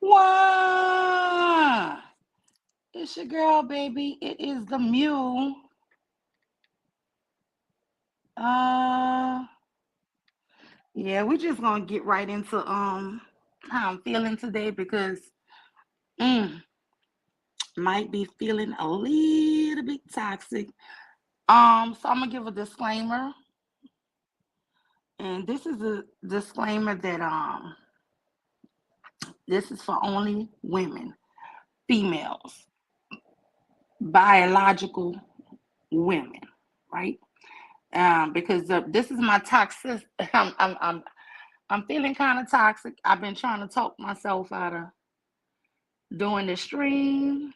Wow. It's your girl, baby. It is the mule. Uh yeah, we just gonna get right into how I'm feeling today because mm, might be feeling a little bit toxic. So I'm gonna give a disclaimer, and this is a disclaimer that this is for only women, females, biological women, right? Because this is my toxic. I'm feeling kind of toxic. I've been trying to talk myself out of doing the stream,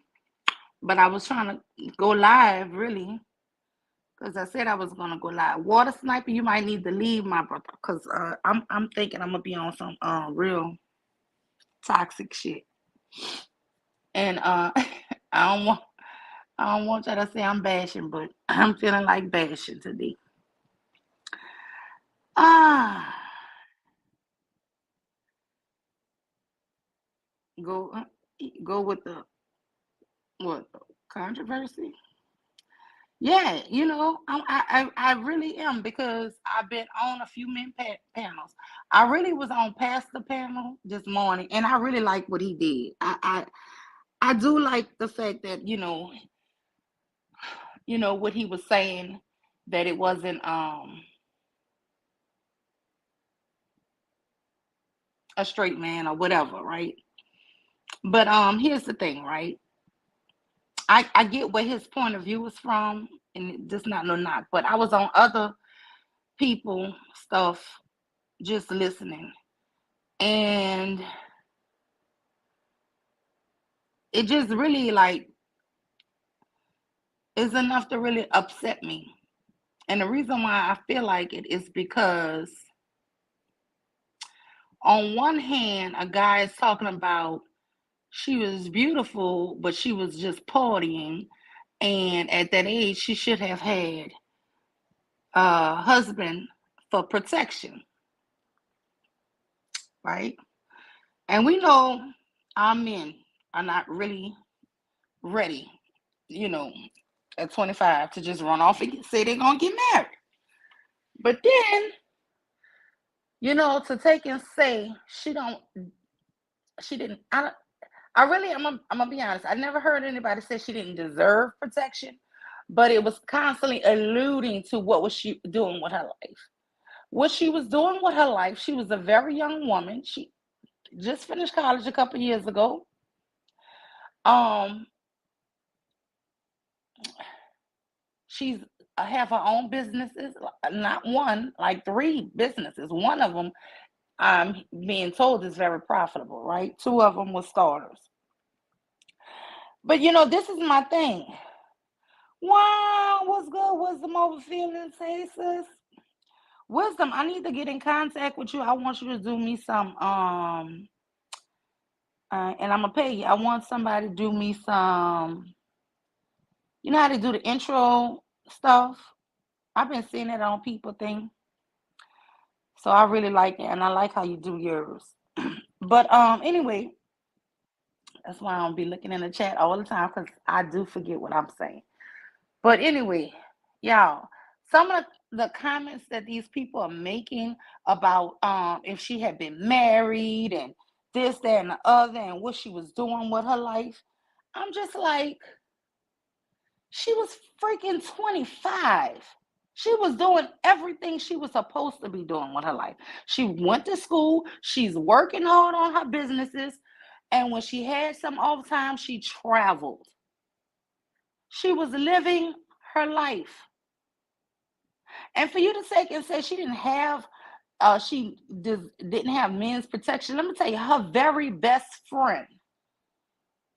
but I was trying to go live really because I said I was gonna go live. Water sniper, you might need to leave, my brother, because I'm thinking I'm gonna be on some real toxic shit, and I don't want I don't want y'all to say I'm bashing, but I'm feeling like bashing today. Ah, go go with the what controversy. Yeah, I really am because I've been on a few panels. I really was on Pastor panel this morning, and I really like what he did. I do like the fact that what he was saying, that it wasn't a straight man or whatever, right? But here's the thing, right? I get where his point of view was from, and just not no knock. But I was on other people stuff just listening, and it just really like is enough to really upset me. And the reason why I feel like it is because on one hand, a guy is talking about she was beautiful, but she was just partying, and at that age, she should have had a husband for protection, right? And we know our men are not really ready, you know, at 25 to just run off and say they're gonna get married. But then, to take and say she didn't. I really, I'm gonna be honest. I never heard anybody say she didn't deserve protection, but it was constantly alluding to what was she doing with her life. What she was doing with her life. She was a very young woman. She just finished college a couple years ago. Um, she's have her own businesses, not one, like three businesses. One of them, I'm being told, is very profitable. Right, two of them were starters. But this is my thing. Wow, what's good? Wisdom over feelings, hey sis. Wisdom, I need to get in contact with you. I want you to do me some and I'm gonna pay you. I want somebody to do me some. You know how to do the intro stuff? I've been seeing it on people thing. So I really like it, and I like how you do yours. But anyway, that's why I don't be looking in the chat all the time because I do forget what I'm saying. But anyway, y'all, some of the comments that these people are making about if she had been married and this, that, and the other, and what she was doing with her life, I'm just like, she was freaking 25. She was doing everything she was supposed to be doing with her life. She went to school, she's working hard on her businesses, and when she had some off time, she traveled. She was living her life. And for you to take and say she didn't have didn't have men's protection. Let me tell you, her very best friend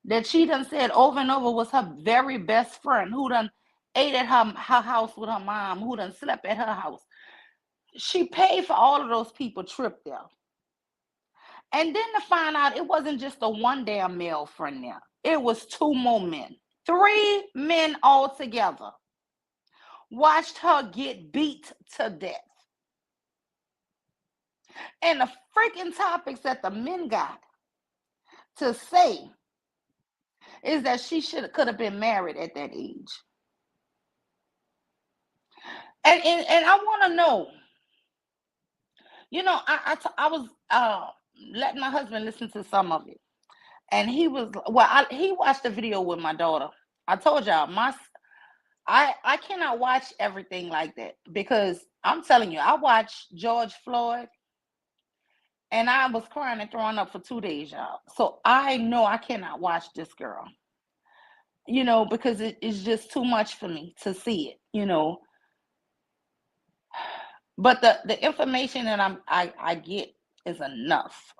that she done said over and over was her very best friend who done ate at her house with her mom, who done slept at her house. She paid for all of those people trip there. And then to find out it wasn't just the one damn male friend there. It was two more men. Three men altogether watched her get beat to death. And the freaking topics that the men got to say is that she could have been married at that age. And I want to know, I was letting my husband listen to some of it, and he was he watched the video with my daughter. I told y'all I cannot watch everything like that because I'm telling you, I watched George Floyd and I was crying and throwing up for 2 days, y'all. So I know I cannot watch this girl, because it's just too much for me to see it. But the information that I get is enough.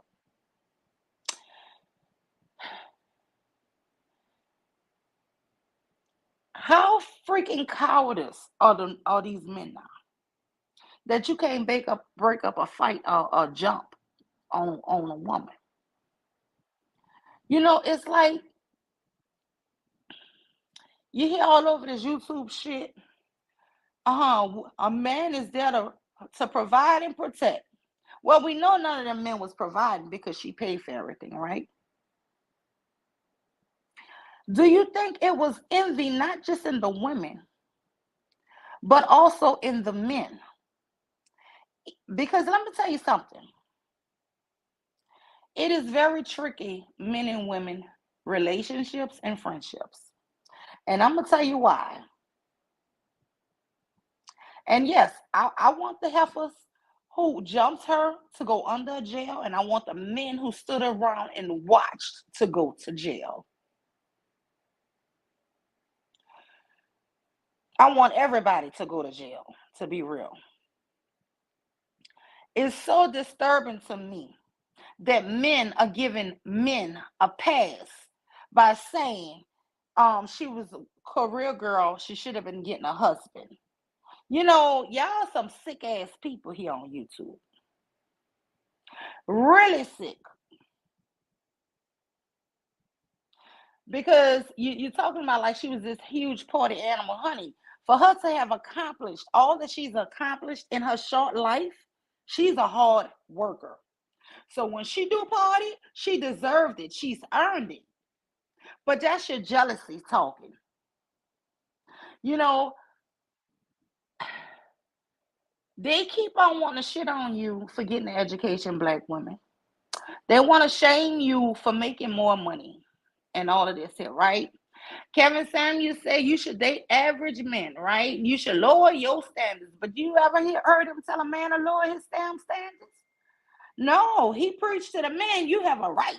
How freaking cowardice are these men now that you can't break up a fight or a jump on a woman? It's like you hear all over this YouTube shit. A man is there to provide and protect. Well, we know none of them men was providing because she paid for everything, right? Do you think it was envy not just in the women, but also in the men? Because let me tell you something. It is very tricky, men and women relationships and friendships. And I'm going to tell you why. And yes, I want the heifers who jumped her to go under jail, and I want the men who stood around and watched to go to jail. I want everybody to go to jail, to be real. It's so disturbing to me that men are giving men a pass by saying she was a career girl, she should have been getting a husband. Y'all some sick ass people here on YouTube. Really sick. Because you're talking about like she was this huge party animal, honey. For her to have accomplished all that she's accomplished in her short life, she's a hard worker. So when she do party, she deserved it. She's earned it. But that's your jealousy talking. They keep on wanting to shit on you for getting an education, black women. They want to shame you for making more money and all of this here, right? Kevin Samuels say you should date average men, right? You should lower your standards. But do you ever heard him tell a man to lower his standards? No, he preached to the man, you have a right.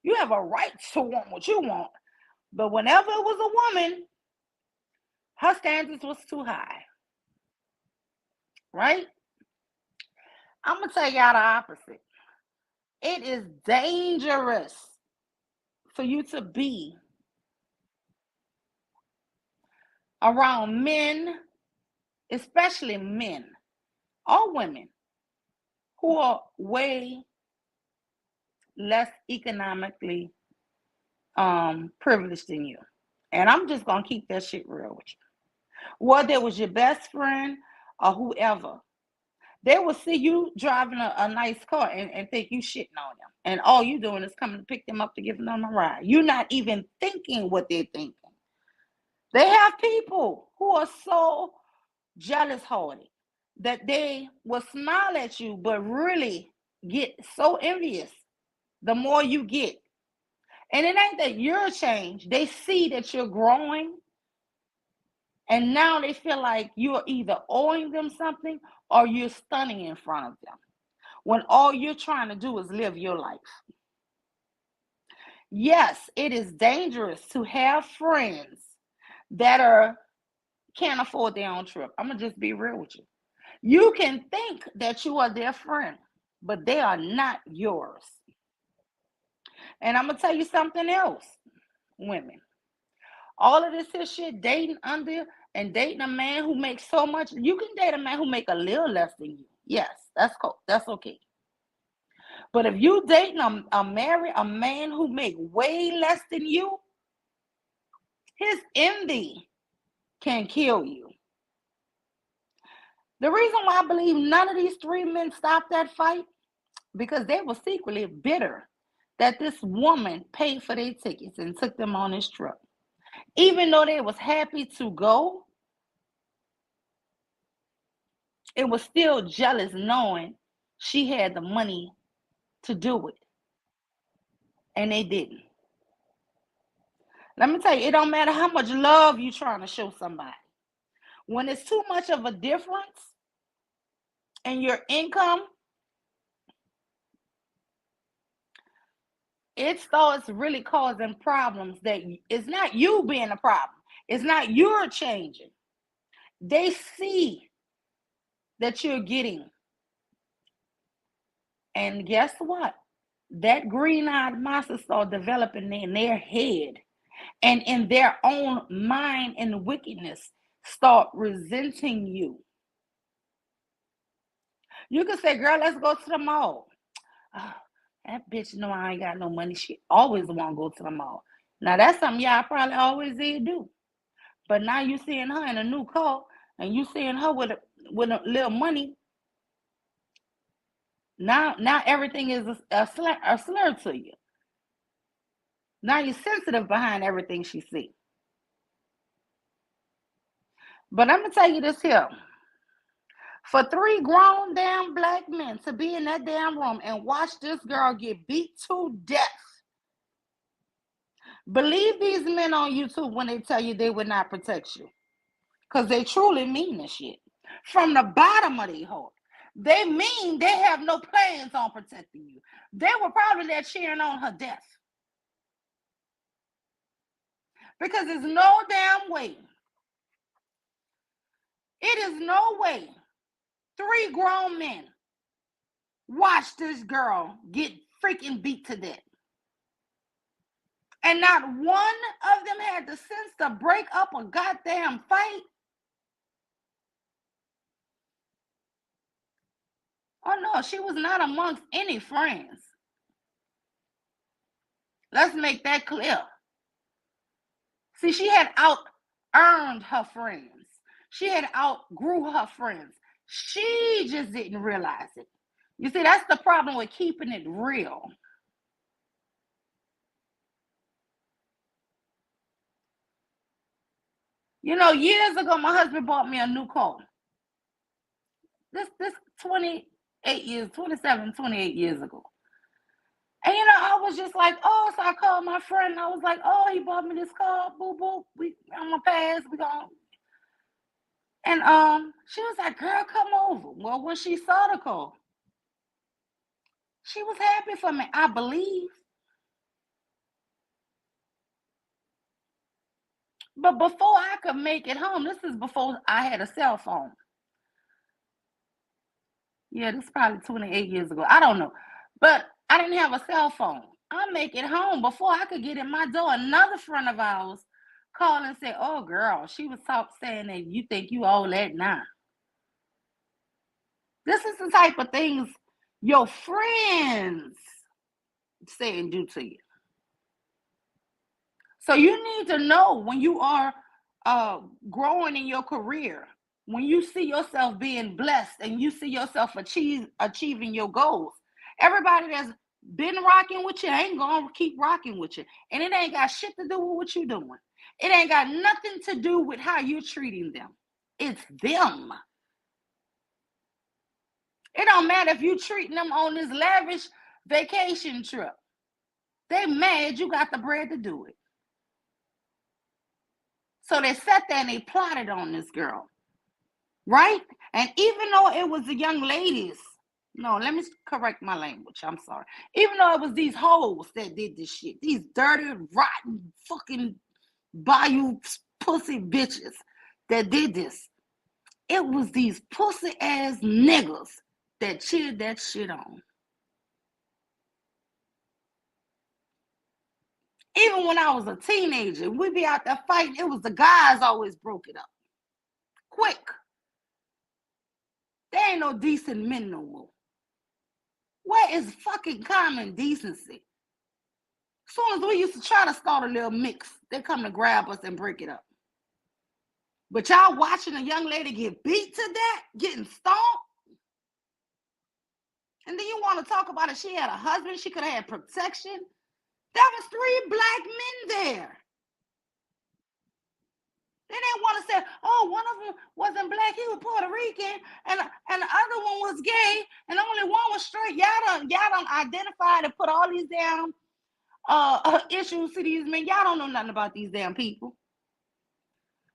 You have a right to want what you want. But whenever it was a woman, her standards was too high. Right? I'm going to tell y'all the opposite. It is dangerous for you to be around men, especially men or women, who are way less economically privileged than you. And I'm just going to keep that shit real with you. Whether it was your best friend or whoever, they will see you driving a nice car and think you shitting on them. And all you doing is coming to pick them up to give them a ride. You're not even thinking what they're thinking. They have people who are so jealous-hearted that they will smile at you, but really get so envious the more you get. And it ain't that you're changed. They see that you're growing. And now they feel like you're either owing them something or you're stunning in front of them, when all you're trying to do is live your life. Yes, it is dangerous to have friends that can't afford their own trip. I'm going to just be real with you. You can think that you are their friend, but they are not yours. And I'm going to tell you something else, women. All of this shit, dating under and dating a man who makes so much. You can date a man who make a little less than you. Yes, that's cool. That's okay. But if you dating marry a man who make way less than you, his envy can kill you. The reason why I believe none of these three men stopped that fight, because they were secretly bitter that this woman paid for their tickets and took them on this trip. Even though they was happy to go, it was still jealous knowing she had the money to do it. And they didn't. Let me tell you, it don't matter how much love you're trying to show somebody. When it's too much of a difference in your income, it starts really causing problems that it's not you being a problem. It's not you're changing. They see that you're getting. And guess what? That green-eyed monster start developing in their head and in their own mind and wickedness start resenting you. You can say, girl, let's go to the mall. Oh, that bitch know I ain't got no money. She always want to go to the mall. Now, that's something y'all probably always did do. But now you seeing her in a new car and you seeing her with a little money. Now everything is a slur to you. Now you're sensitive behind everything she see. But I'm going to tell you this here. For 3 grown damn black men to be in that damn room and watch this girl get beat to death. Believe these men on YouTube when they tell you they would not protect you. Because they truly mean this shit. From the bottom of their heart. They mean they have no plans on protecting you. They were probably there cheering on her death. Because there's no damn way. It is no way 3 grown men watch this girl get freaking beat to death. And not one of them had the sense to break up a goddamn fight. Oh no, she was not amongst any friends. Let's make that clear. See, she had out-earned her friends. She had outgrew her friends. She just didn't realize it. You see, that's the problem with keeping it real. You know, years ago, my husband bought me a new car. This 28 years, 27, 28 years ago. And you know, I was just like, oh, so I called my friend. And I was like, oh, he bought me this car. Boo boo. I'm gonna pass. We gonna. And she was like, girl, come over. Well, when she saw the car, she was happy for me, I believe. But before I could make it home, this is before I had a cell phone. Yeah, this is probably 28 years ago. I don't know. But I didn't have a cell phone. I make it home before I could get in my door. Another friend of ours called and said, oh, girl, she was saying that you think you all that now. This is the type of things your friends say and do to you. So you need to know when you are growing in your career, when you see yourself being blessed and you see yourself achieving your goals. Everybody that's been rocking with you ain't gonna keep rocking with you. And it ain't got shit to do with what you're doing. It ain't got nothing to do with how you're treating them. It's them. It don't matter if you treating them on this lavish vacation trip. They mad you got the bread to do it. So they sat there and they plotted on this girl. Right? And even though it was the young ladies, no, let me correct my language. I'm sorry. Even though it was these hoes that did this shit, these dirty, rotten, fucking bayou pussy bitches that did this, it was these pussy ass niggas that cheered that shit on. Even when I was a teenager, we'd be out there fighting, it was the guys always broke it up. Quick. There ain't no decent men no more. Where is fucking common decency? As soon as we used to try to start a little mix, they come to grab us and break it up. But y'all watching a young lady get beat to death, getting stomped? And then you want to talk about it. She had a husband. She could have had protection. There was 3 black men there. Then they want to say, oh, one of them wasn't black, he was Puerto Rican, and the other one was gay, and only one was straight. Y'all don't identify and put all these damn issues to these men. Y'all don't know nothing about these damn people.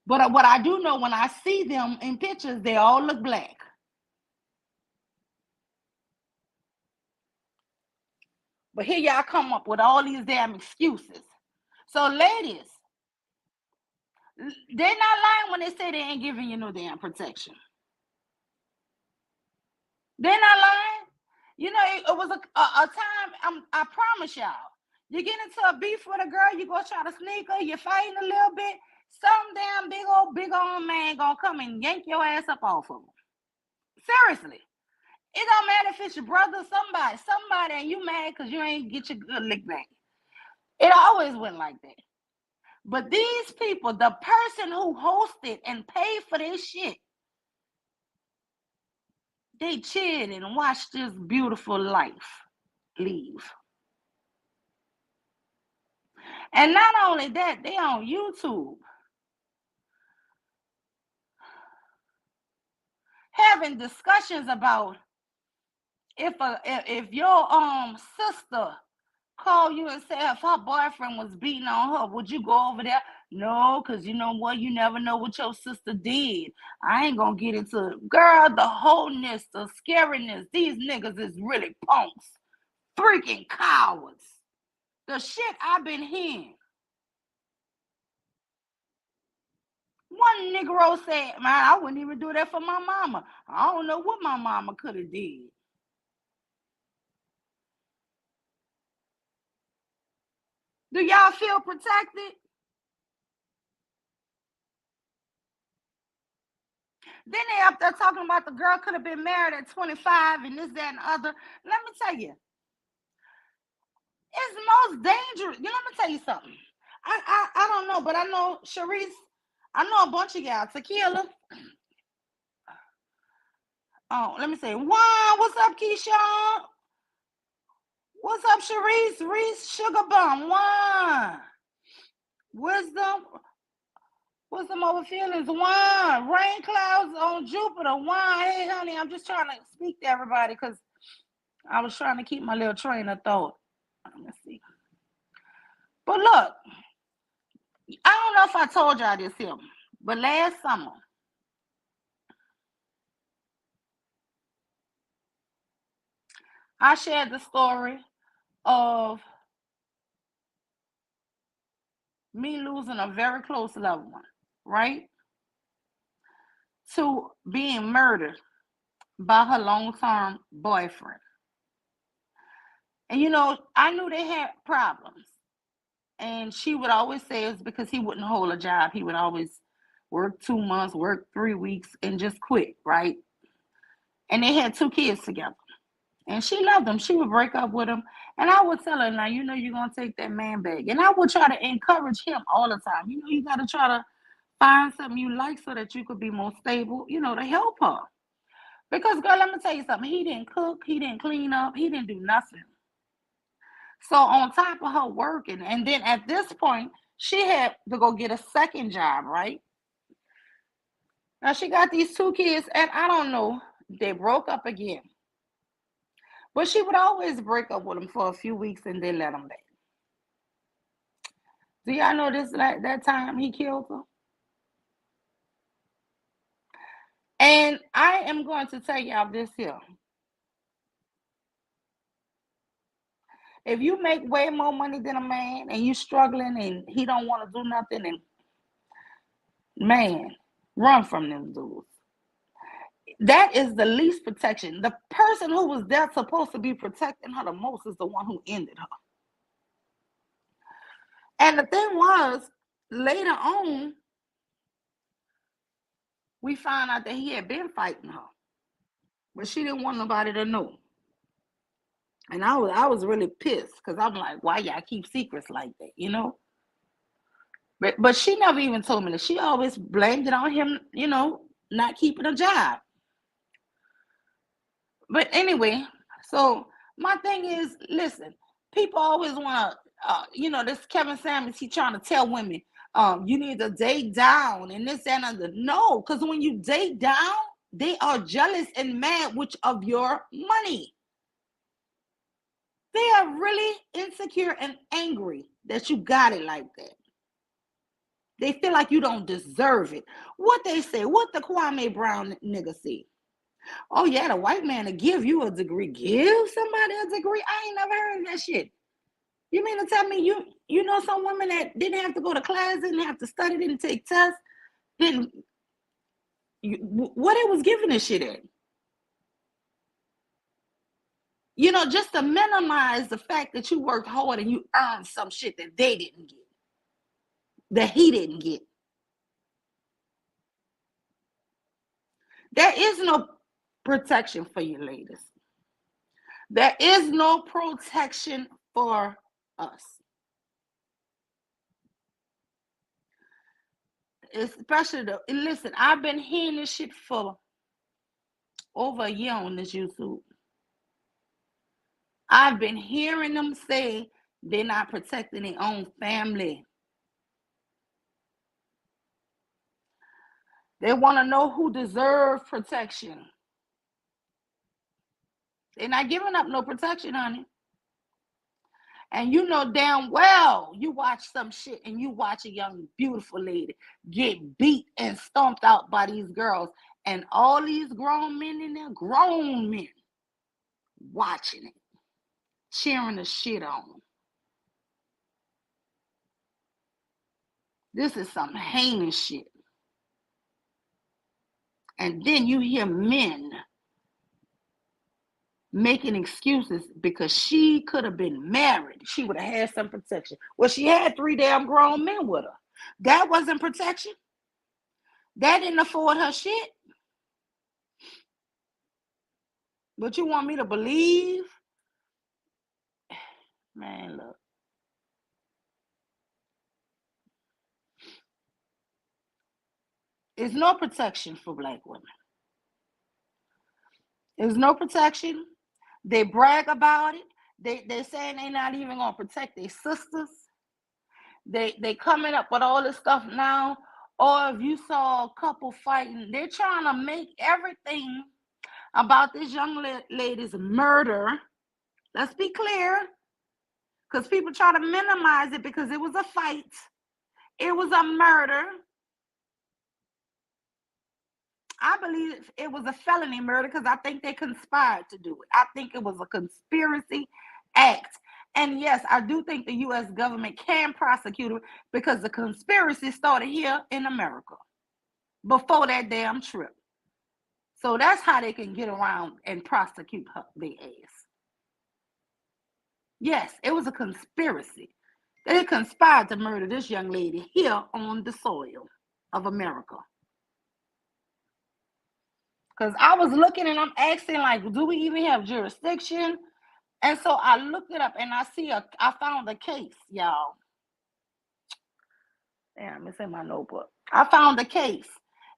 But what I do know, when I see them in pictures, they all look black. But here y'all come up with all these damn excuses. So ladies, they're not lying when they say they ain't giving you no damn protection. They're not lying. You know, it was a time, I promise y'all, you get into a beef with a girl, you go try to sneak her, you're fighting a little bit, some damn big old man gonna come and yank your ass up off of him. Seriously. It don't matter if it's your brother, somebody, and you mad because you ain't get your good lick back. It always went like that. But these people, the person who hosted and paid for this shit, they chilled and watched this beautiful life leave. And not only that, they on YouTube having discussions about if your sister call you and say if her boyfriend was beating on her, would you go over there? No, because you know what? You never know what your sister did. I ain't gonna get into it. Girl, the wholeness, the scariness, these niggas is really punks. Freaking cowards. The shit I've been hearing. One Negro said, man, I wouldn't even do that for my mama. I don't know what my mama could have did. Do y'all feel protected? Then they up there talking about the girl could have been married at 25 and this, that, and the other. Let me tell you, it's most dangerous. Let me tell you something. I don't know, but I know Sharice. I know a bunch of y'all. Tequila. Oh, let me say, Juan, what's up, Keyshawn? What's up, Sharice? Reese, Sugar Bum, Juan. Wisdom. Wisdom over feelings, Juan. Rain clouds on Jupiter, Juan. Hey, honey, I'm just trying to speak to everybody because I was trying to keep my little train of thought. Let me see. But look, I don't know if I told y'all this here, but last summer, I shared the story of me losing a very close loved one, right? To being murdered by her long-term boyfriend. And you know, I knew they had problems. And she would always say it's because he wouldn't hold a job. He would always work 2 months, work 3 weeks, and just quit, right? And they had 2 kids together. And she loved him. She would break up with him. And I would tell her, now, you know, you're going to take that man back. And I would try to encourage him all the time. You know, you got to try to find something you like so that you could be more stable, you know, to help her. Because, girl, let me tell you something. He didn't cook. He didn't clean up. He didn't do nothing. So on top of her working, and then at this point, she had to go get a second job, right? Now she got these 2 kids, and I don't know, they broke up again. But she would always break up with him for a few weeks and then let him back. Do y'all know this? Like that time he killed her? And I am going to tell y'all this here. If you make way more money than a man and you struggling and he don't want to do nothing, and man, run from them dudes. That is the least protection. The person who was there supposed to be protecting her the most is the one who ended her. And the thing was, later on, we found out that he had been fighting her, but she didn't want nobody to know. And I was really pissed because I'm like, why y'all keep secrets like that, you know? But she never even told me that. She always blamed it on him, you know, not keeping a job. But anyway, So my thing is, listen, people always want to, this Kevin Samuels, he trying to tell women, you need to date down and this and other. No, because when you date down, they are jealous and mad of your money. They are really insecure and angry that you got it like that. They feel like you don't deserve it. What they say, what the Kwame Brown nigga say? Oh yeah, the white man to give you a degree. Give somebody a degree? I ain't never heard of that shit. You mean to tell me you know some women that didn't have to go to class, didn't have to study, didn't take tests, didn't what it was giving this shit at? Just to minimize the fact that you worked hard and you earned some shit that they didn't get, that he didn't get. There is no protection for you ladies. There is no protection for us. Especially listen, I've been hearing this shit for over a year on this YouTube. I've been hearing them say they're not protecting their own family. They want to know who deserves protection. They're not giving up no protection, honey. And you know damn well you watch some shit and you watch a young, beautiful lady get beat and stomped out by these girls. And all these grown men in there, grown men, watching it, cheering the shit on. This is some heinous shit. And then you hear men making excuses because she could have been married. She would have had some protection. Well, she had 3 damn grown men with her. That wasn't protection. That didn't afford her shit. But you want me to believe? Man, look. There's no protection for black women. There's no protection. They brag about it. They're saying they're not even going to protect their sisters. They coming up with all this stuff now. Or if you saw a couple fighting, they're trying to make everything about this young lady's murder. Let's be clear. Because people try to minimize it because it was a fight. It was a murder. I believe it was a felony murder because I think they conspired to do it. I think it was a conspiracy act. And yes, I do think the U.S. government can prosecute it because the conspiracy started here in America before that damn trip. So that's how they can get around and prosecute their ass. Yes, it was a conspiracy. They conspired to murder this young lady here on the soil of America. Because I was looking and I'm asking, like, do we even have jurisdiction? And so I looked it up and I found a case, y'all. Damn, it's in my notebook. I found a case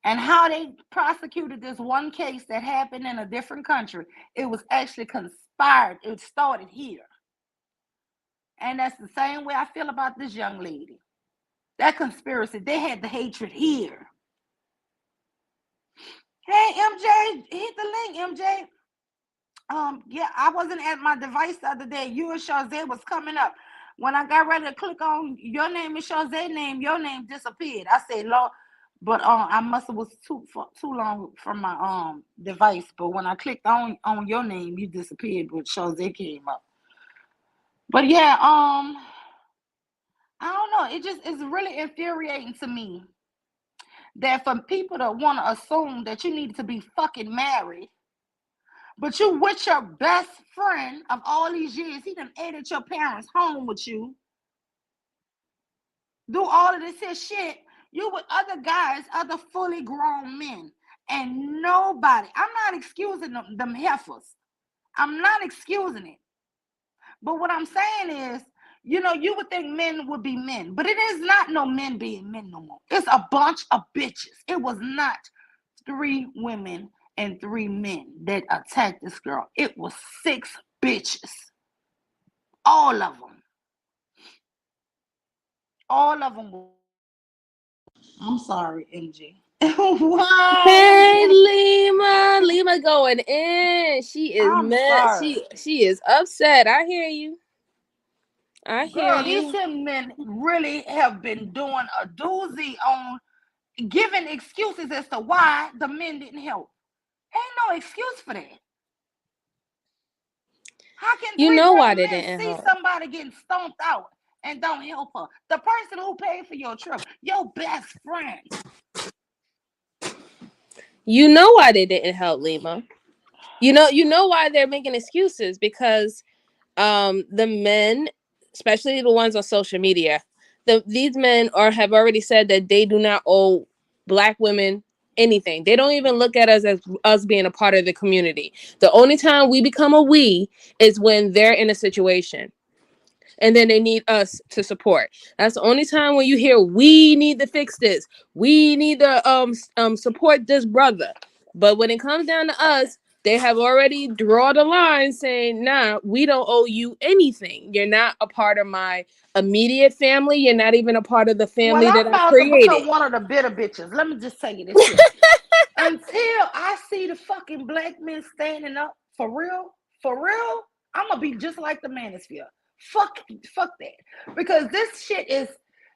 and how they prosecuted this one case that happened in a different country. It was actually conspired. It started here. And that's the same way I feel about this young lady. That conspiracy, they had the hatred here. Hey, MJ, hit the link, MJ. Yeah, I wasn't at my device the other day. You and Shazay was coming up. When I got ready to click on your name and Shazay's name, your name disappeared. I said, Lord, but I must have was too long from my device. But when I clicked on your name, you disappeared, but Shazay came up. But yeah, I don't know. It's really infuriating to me that for people to want to assume that you need to be fucking married, but you with your best friend of all these years, he done ate at your parents' home with you, do all of this here shit, you with other guys, other fully grown men, and nobody, I'm not excusing them heifers. I'm not excusing it. But what I'm saying is, you would think men would be men, but it is not no men being men no more. It's a bunch of bitches. It was not 3 women and 3 men that attacked this girl. It was 6 bitches. All of them. All of them. I'm sorry, MG. Man, Why? Lima going in. She is I'm mad. sorry. She is upset. I hear you. I hear Girl, these you. 10 men really have been doing a doozy on giving excuses as to why the men didn't help. Ain't no excuse for that. How can You three know why grown they men didn't see help. somebody getting stomped out and don't help her? The person who paid for your trip, your best friend. You know why they didn't help, Lima. You know why they're making excuses, because the men, especially the ones on social media, these men are have already said that they do not owe black women anything. They don't even look at us as us being a part of the community. The only time we become a we is when they're in a situation and then they need us to support. That's the only time when you hear we need to fix this. We need to support this brother. But when it comes down to us, they have already drawn the line saying, nah, we don't owe you anything. You're not a part of my immediate family. You're not even a part of the Well, family that I'm I about to created. become one of the bitter bitches. Let me just tell you this here. Until I see the fucking black men standing up for real, I'm gonna be just like the manosphere. Fuck that. Because this shit is.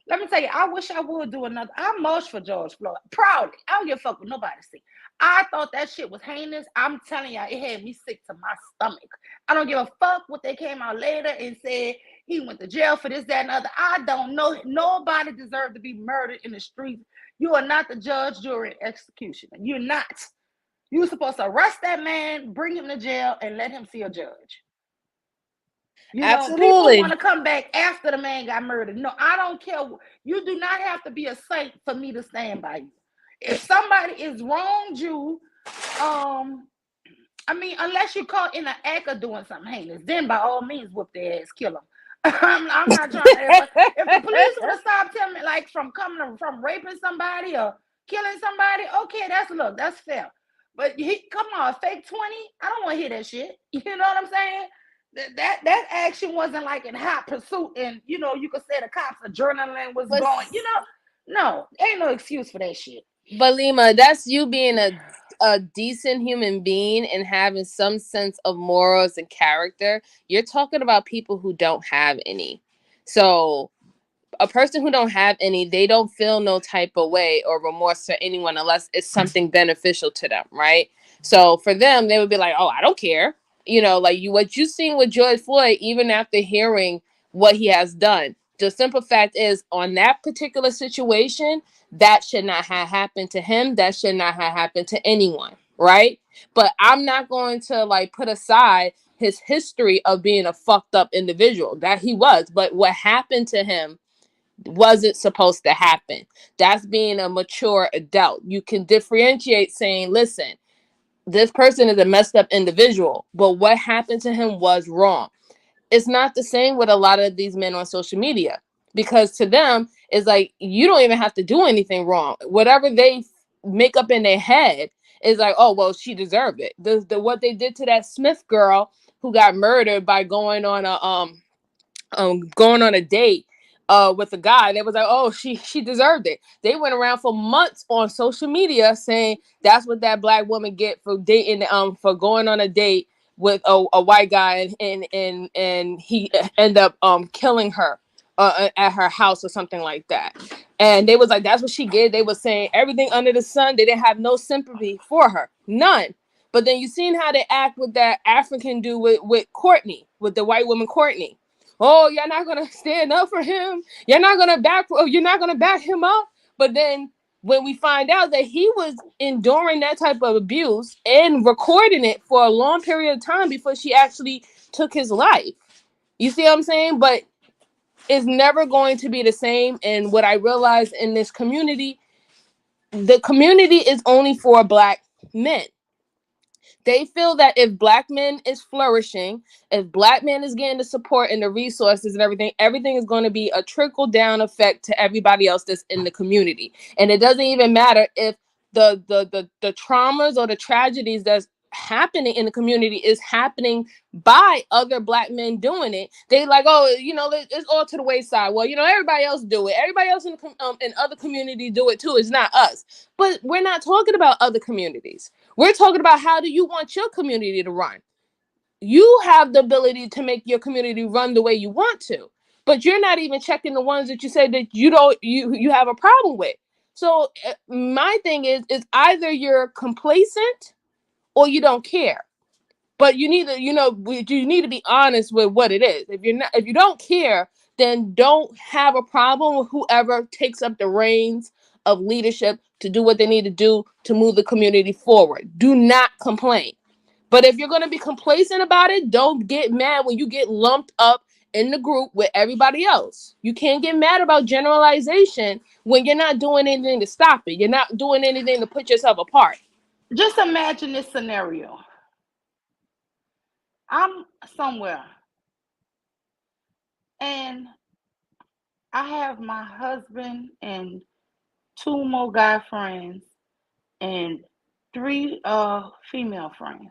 Let me tell you, I wish I would do another. I marched for George Floyd proudly. I don't give a fuck what nobody see. I thought that shit was heinous. I'm telling y'all, it had me sick to my stomach. I don't give a fuck what they came out later and said he went to jail for this, that, and other. I don't know. Nobody deserved to be murdered in the streets. You are not the judge, jury, and executioner. You're not. You're supposed to arrest that man, bring him to jail, and let him see a judge. You know, people want Absolutely. to come back after the man got murdered. No, I don't care. You do not have to be a saint for me to stand by you. If somebody is wronged you, um, I mean, unless you're caught in an act of doing something heinous, then by all means, whoop their ass, kill them. I'm not trying to. If the police would have stopped him, like from from raping somebody or killing somebody, okay, that's fair. But he come on, fake 20. I don't want to hear that shit. You know what I'm saying? That action wasn't like in hot pursuit, and you could say the cops adrenaline was but going. No, ain't no excuse for that shit. But Lima, that's you being a decent human being and having some sense of morals and character. You're talking about people who don't have any. So a person who don't have any, they don't feel no type of way or remorse for anyone unless it's something beneficial to them, right? So for them, they would be like, "Oh, I don't care." Like what you seen with George Floyd, even after hearing what he has done. The simple fact is, on that particular situation, that should not have happened to him. That should not have happened to anyone, right? But I'm not going to like put aside his history of being a fucked up individual that he was. But what happened to him wasn't supposed to happen. That's being a mature adult. You can differentiate saying, listen, this person is a messed up individual, but what happened to him was wrong. It's not the same with a lot of these men on social media, because to them, it's like you don't even have to do anything wrong. Whatever they make up in their head is like, oh, well, she deserved it. What they did to that Smith girl who got murdered by going on a date with a guy. They was like, oh, she deserved it. They went around for months on social media saying that's what that black woman get for dating, for going on a date with a white guy, and he ended up killing her at her house or something like that. And they was like, that's what she did. They was saying everything under the sun. They didn't have no sympathy for her, none. But then you seen how they act with that African dude with Courtney, with the white woman Courtney. Oh, you're not gonna stand up for him. You're not gonna back him up. But then when we find out that he was enduring that type of abuse and recording it for a long period of time before she actually took his life. You see what I'm saying? But it's never going to be the same. And what I realized in this community, the community is only for black men. They feel that if black men is flourishing, if black men is getting the support and the resources and everything is going to be a trickle down effect to everybody else that's in the community. And it doesn't even matter if the traumas or the tragedies that's happening in the community is happening by other black men doing it. They like, oh, it's all to the wayside. Well, everybody else do it. Everybody else in other communities do it too. It's not us. But we're not talking about other communities. We're talking about how do you want your community to run. You have the ability to make your community run the way you want to, but you're not even checking the ones that you say that you have a problem with. So my thing is either you're complacent or you don't care. But you need to, you need to be honest with what it is. If you don't care, then don't have a problem with whoever takes up the reins of leadership to do what they need to do to move the community forward. Do not complain. But if you're going to be complacent about it, don't get mad when you get lumped up in the group with everybody else. You can't get mad about generalization when you're not doing anything to stop it. You're not doing anything to put yourself apart. Just imagine this scenario. I'm somewhere and I have my husband and two more guy friends and three female friends.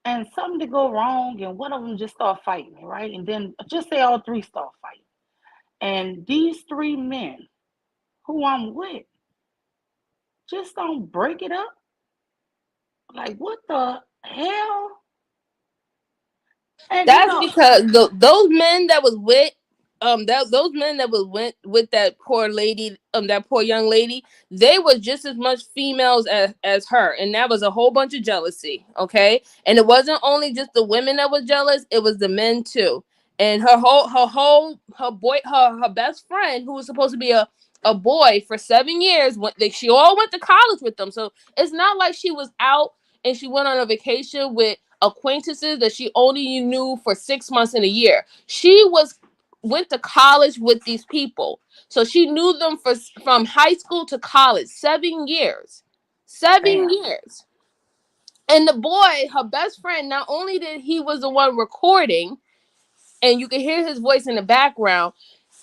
And something to go wrong, and one of them just start fighting, right? And then just say all three start fighting. And these three men who I'm with just don't break it up. Like, what the hell? And That's because those men that was with those men that was with that poor lady, that poor young lady, they were just as much females as her, and that was a whole bunch of jealousy. Okay, and it wasn't only just the women that was jealous; it was the men too. And her best friend, who was supposed to be a boy for 7 years, she all went to college with them. So it's not like she was out and she went on a vacation with acquaintances that she only knew for 6 months in a year. She went to college with these people, so she knew them from high school to college. 7 years, 7 years. And the boy, her best friend, not only did he was the one recording, and you can hear his voice in the background,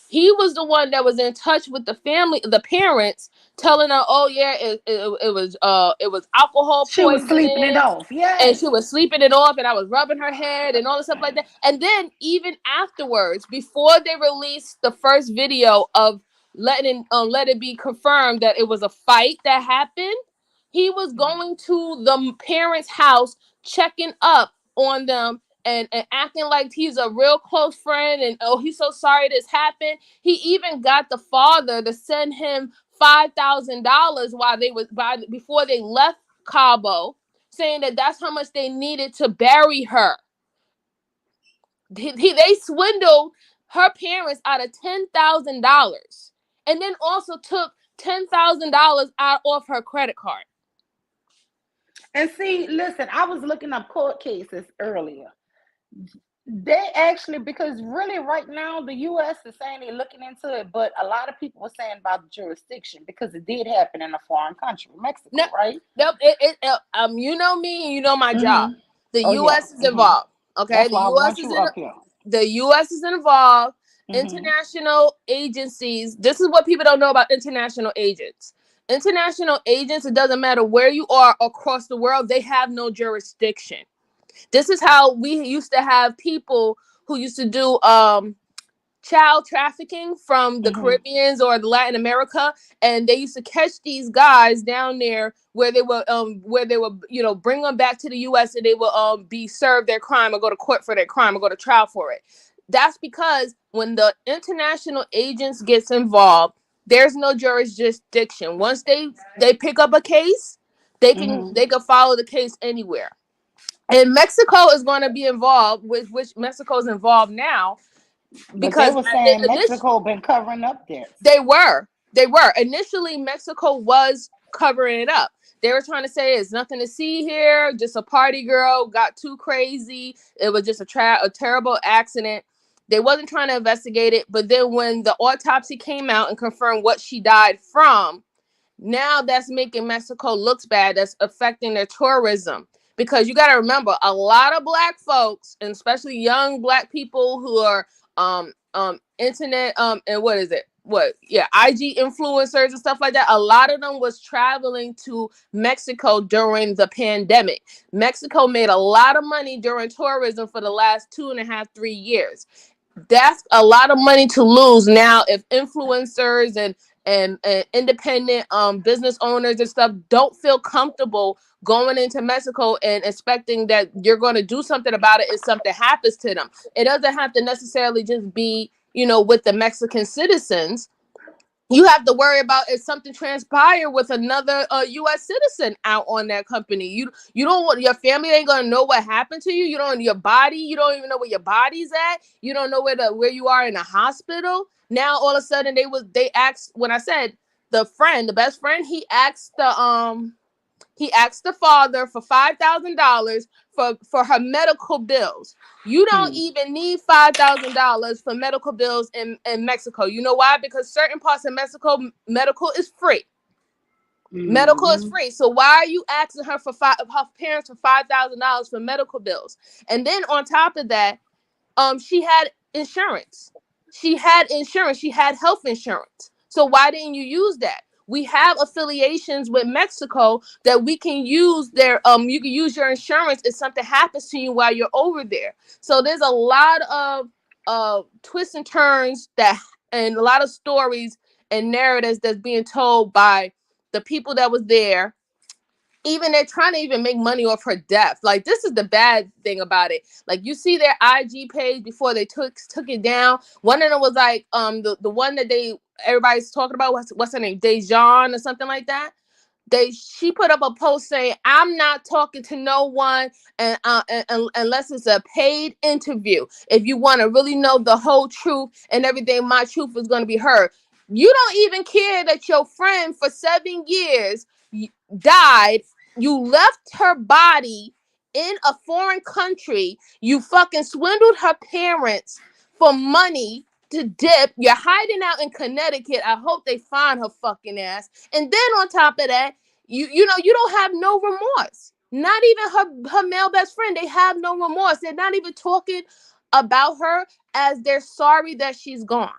he was the one that was in touch with the family, the parents, telling her, "Oh yeah, it was alcohol she was sleeping it poisoning, off. and Yes. she was sleeping it off, and I was rubbing her head and all this stuff like that." And then even afterwards, before they released the first video of let it be confirmed that it was a fight that happened, he was going to the parents' house, checking up on them and acting like he's a real close friend, and oh, he's so sorry this happened. He even got the father to send him $5,000 before they left Cabo, saying that that's how much they needed to bury her. They swindled her parents out of $10,000, and then also took $10,000 out off her credit card. And see, listen, I was looking up court cases earlier. They actually, because really right now the U.S. is saying they're looking into it, but a lot of people were saying about the jurisdiction because it did happen in a foreign country, Mexico, No, right? nope. You know me, and you know my job. Mm-hmm. The Oh yeah. U.S. is involved. Okay, That's why I want you up here. the U.S. is involved. Mm-hmm. International agencies. This is what people don't know about international agents. International agents. It doesn't matter where you are across the world. They have no jurisdiction. This is how we used to have people who used to do child trafficking from the Caribbeans or the Latin America, and they used to catch these guys down there where they would bring them back to the U.S. and they will be served their crime or go to court for their crime or go to trial for it. That's because when the international agents gets involved, there's no jurisdiction. Once they pick up a case, they can follow the case anywhere. And Mexico is going to be involved, with which Mexico is involved now, because but they were saying Mexico been covering up this. They were initially, Mexico was covering it up. They were trying to say it's nothing to see here, just a party girl got too crazy, it was just a terrible accident. They wasn't trying to investigate it. But then when the autopsy came out and confirmed what she died from, now that's making Mexico looks bad. That's affecting their tourism. Because you got to remember, a lot of Black folks, and especially young Black people who are internet and what is it? IG influencers and stuff like that. A lot of them was traveling to Mexico during the pandemic. Mexico made a lot of money during tourism for the last 2.5, 3 years. That's a lot of money to lose now if influencers and independent business owners and stuff don't feel comfortable going into Mexico and expecting that you're going to do something about it if something happens to them. It doesn't have to necessarily just be, with the Mexican citizens. You have to worry about if something transpire with another U.S. citizen out on that company. You don't want, your family ain't gonna know what happened to you. You don't, your body, you don't even know where your body's at. You don't know where you are in a hospital. Now all of a sudden they asked, when I said the best friend, he asked the father for $5,000 for her medical bills. You don't even need $5,000 for medical bills in Mexico. You know why? Because certain parts of Mexico, medical is free. Medical is free. So why are you asking her her parents for $5,000 for medical bills? And then on top of that, she had insurance. She had health insurance. So why didn't you use that? We have affiliations with Mexico that we can use you can use your insurance if something happens to you while you're over there. So there's a lot of twists and turns and a lot of stories and narratives that's being told by the people that was there. Even they're trying to even make money off her death. Like, this is the bad thing about it. Like, you see their IG page before they took it down. One of them was like the one that everybody's talking about, what's her name, Dejan or something like that. She put up a post saying, "I'm not talking to no one and unless it's a paid interview. If you want to really know the whole truth and everything, my truth is going to be heard." You don't even care that your friend for 7 years died. You left her body in a foreign country. You fucking swindled her parents for money to dip. You're hiding out in Connecticut. I hope they find her fucking ass. And then on top of that, you don't have no remorse. Not even her male best friend. They have no remorse. They're not even talking about her as they're sorry that she's gone.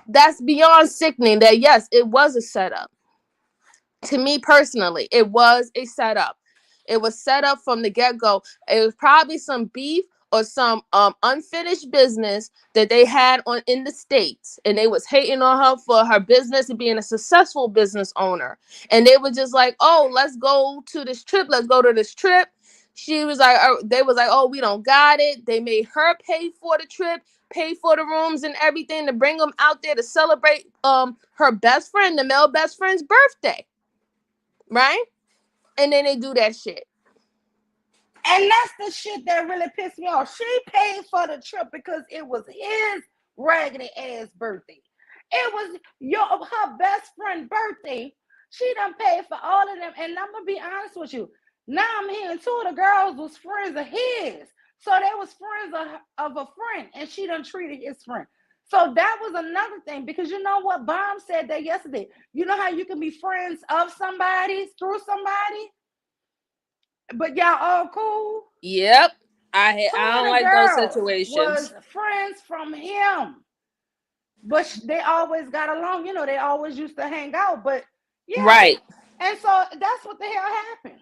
That's beyond sickening. That yes, it was a setup. To me personally, it was a setup. It was set up from the get-go. It was probably some beef or some unfinished business that they had in the States, and they was hating on her for her business and being a successful business owner. And they were just like, "Oh, let's go to this trip. Let's go to this trip." She was like, they was like, "Oh, we don't got it." They made her pay for the trip, pay for the rooms and everything to bring them out there to celebrate her best friend, the male best friend's birthday. Right? And then they do that shit. And that's the shit that really pissed me off. She paid for the trip because it was his raggedy ass birthday. It was her best friend's birthday. She done paid for all of them. And I'm gonna be honest with you. Now I'm hearing two of the girls was friends of his. So they was friends of a friend, and she done treated his friend. So that was another thing, because you know what? Bomb said that yesterday. You know how you can be friends of somebody through somebody, but y'all all cool? Yep. I don't like those situations. Was friends from him, but they always got along. You know, they always used to hang out. But yeah, right. And so that's what the hell happened.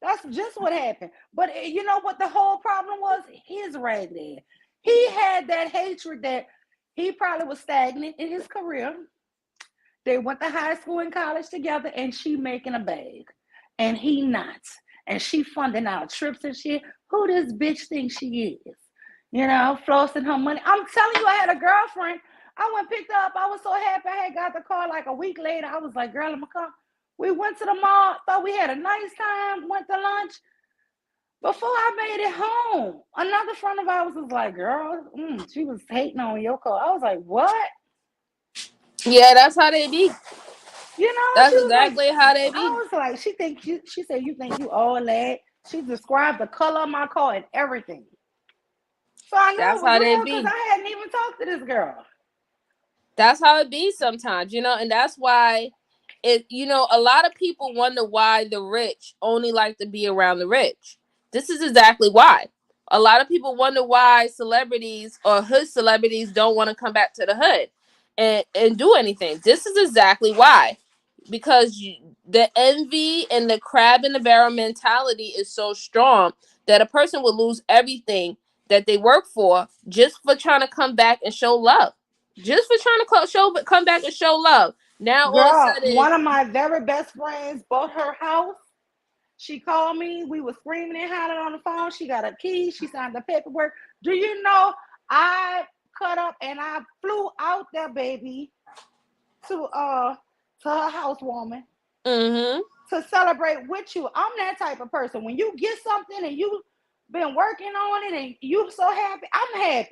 That's just what happened. But you know what the whole problem was? His raggedy. He had that hatred that he probably was stagnant in his career. They went to high school and college together, and she making a bag, and he not. And she funding our trips and shit. Who this bitch thinks she is? You know, flossing her money. I'm telling you, I had a girlfriend. I went picked her up. I was so happy. I had got the call like a week later. I was like, "Girl, I'm gonna come." We went to the mall. Thought we had a nice time. Went to lunch. Before I made it home, another friend of ours was like, "Girl, she was hating on your car." I was like, "What?" Yeah, that's how they be. You know, that's exactly like, how they be. I was like, she said, "You think you all that?" She described the color of my car and everything. So I knew that's it was real because I hadn't even talked to this girl. That's how it be sometimes, and that's why a lot of people wonder why the rich only like to be around the rich. This is exactly why. A lot of people wonder why celebrities or hood celebrities don't want to come back to the hood and do anything. This is exactly why. Because the envy and the crab in the barrel mentality is so strong that a person will lose everything that they work for just for trying to come back and show love. Just for trying to come back and show love. Now all of a Girl, sudden, one of my very best friends bought her house. She called me. We were screaming and hollering on the phone. She got a key. She signed the paperwork. Do you know I cut up and I flew out there, baby, to her housewarming mm-hmm. to celebrate with you. I'm that type of person. When you get something and you been working on it and you so happy, I'm happy.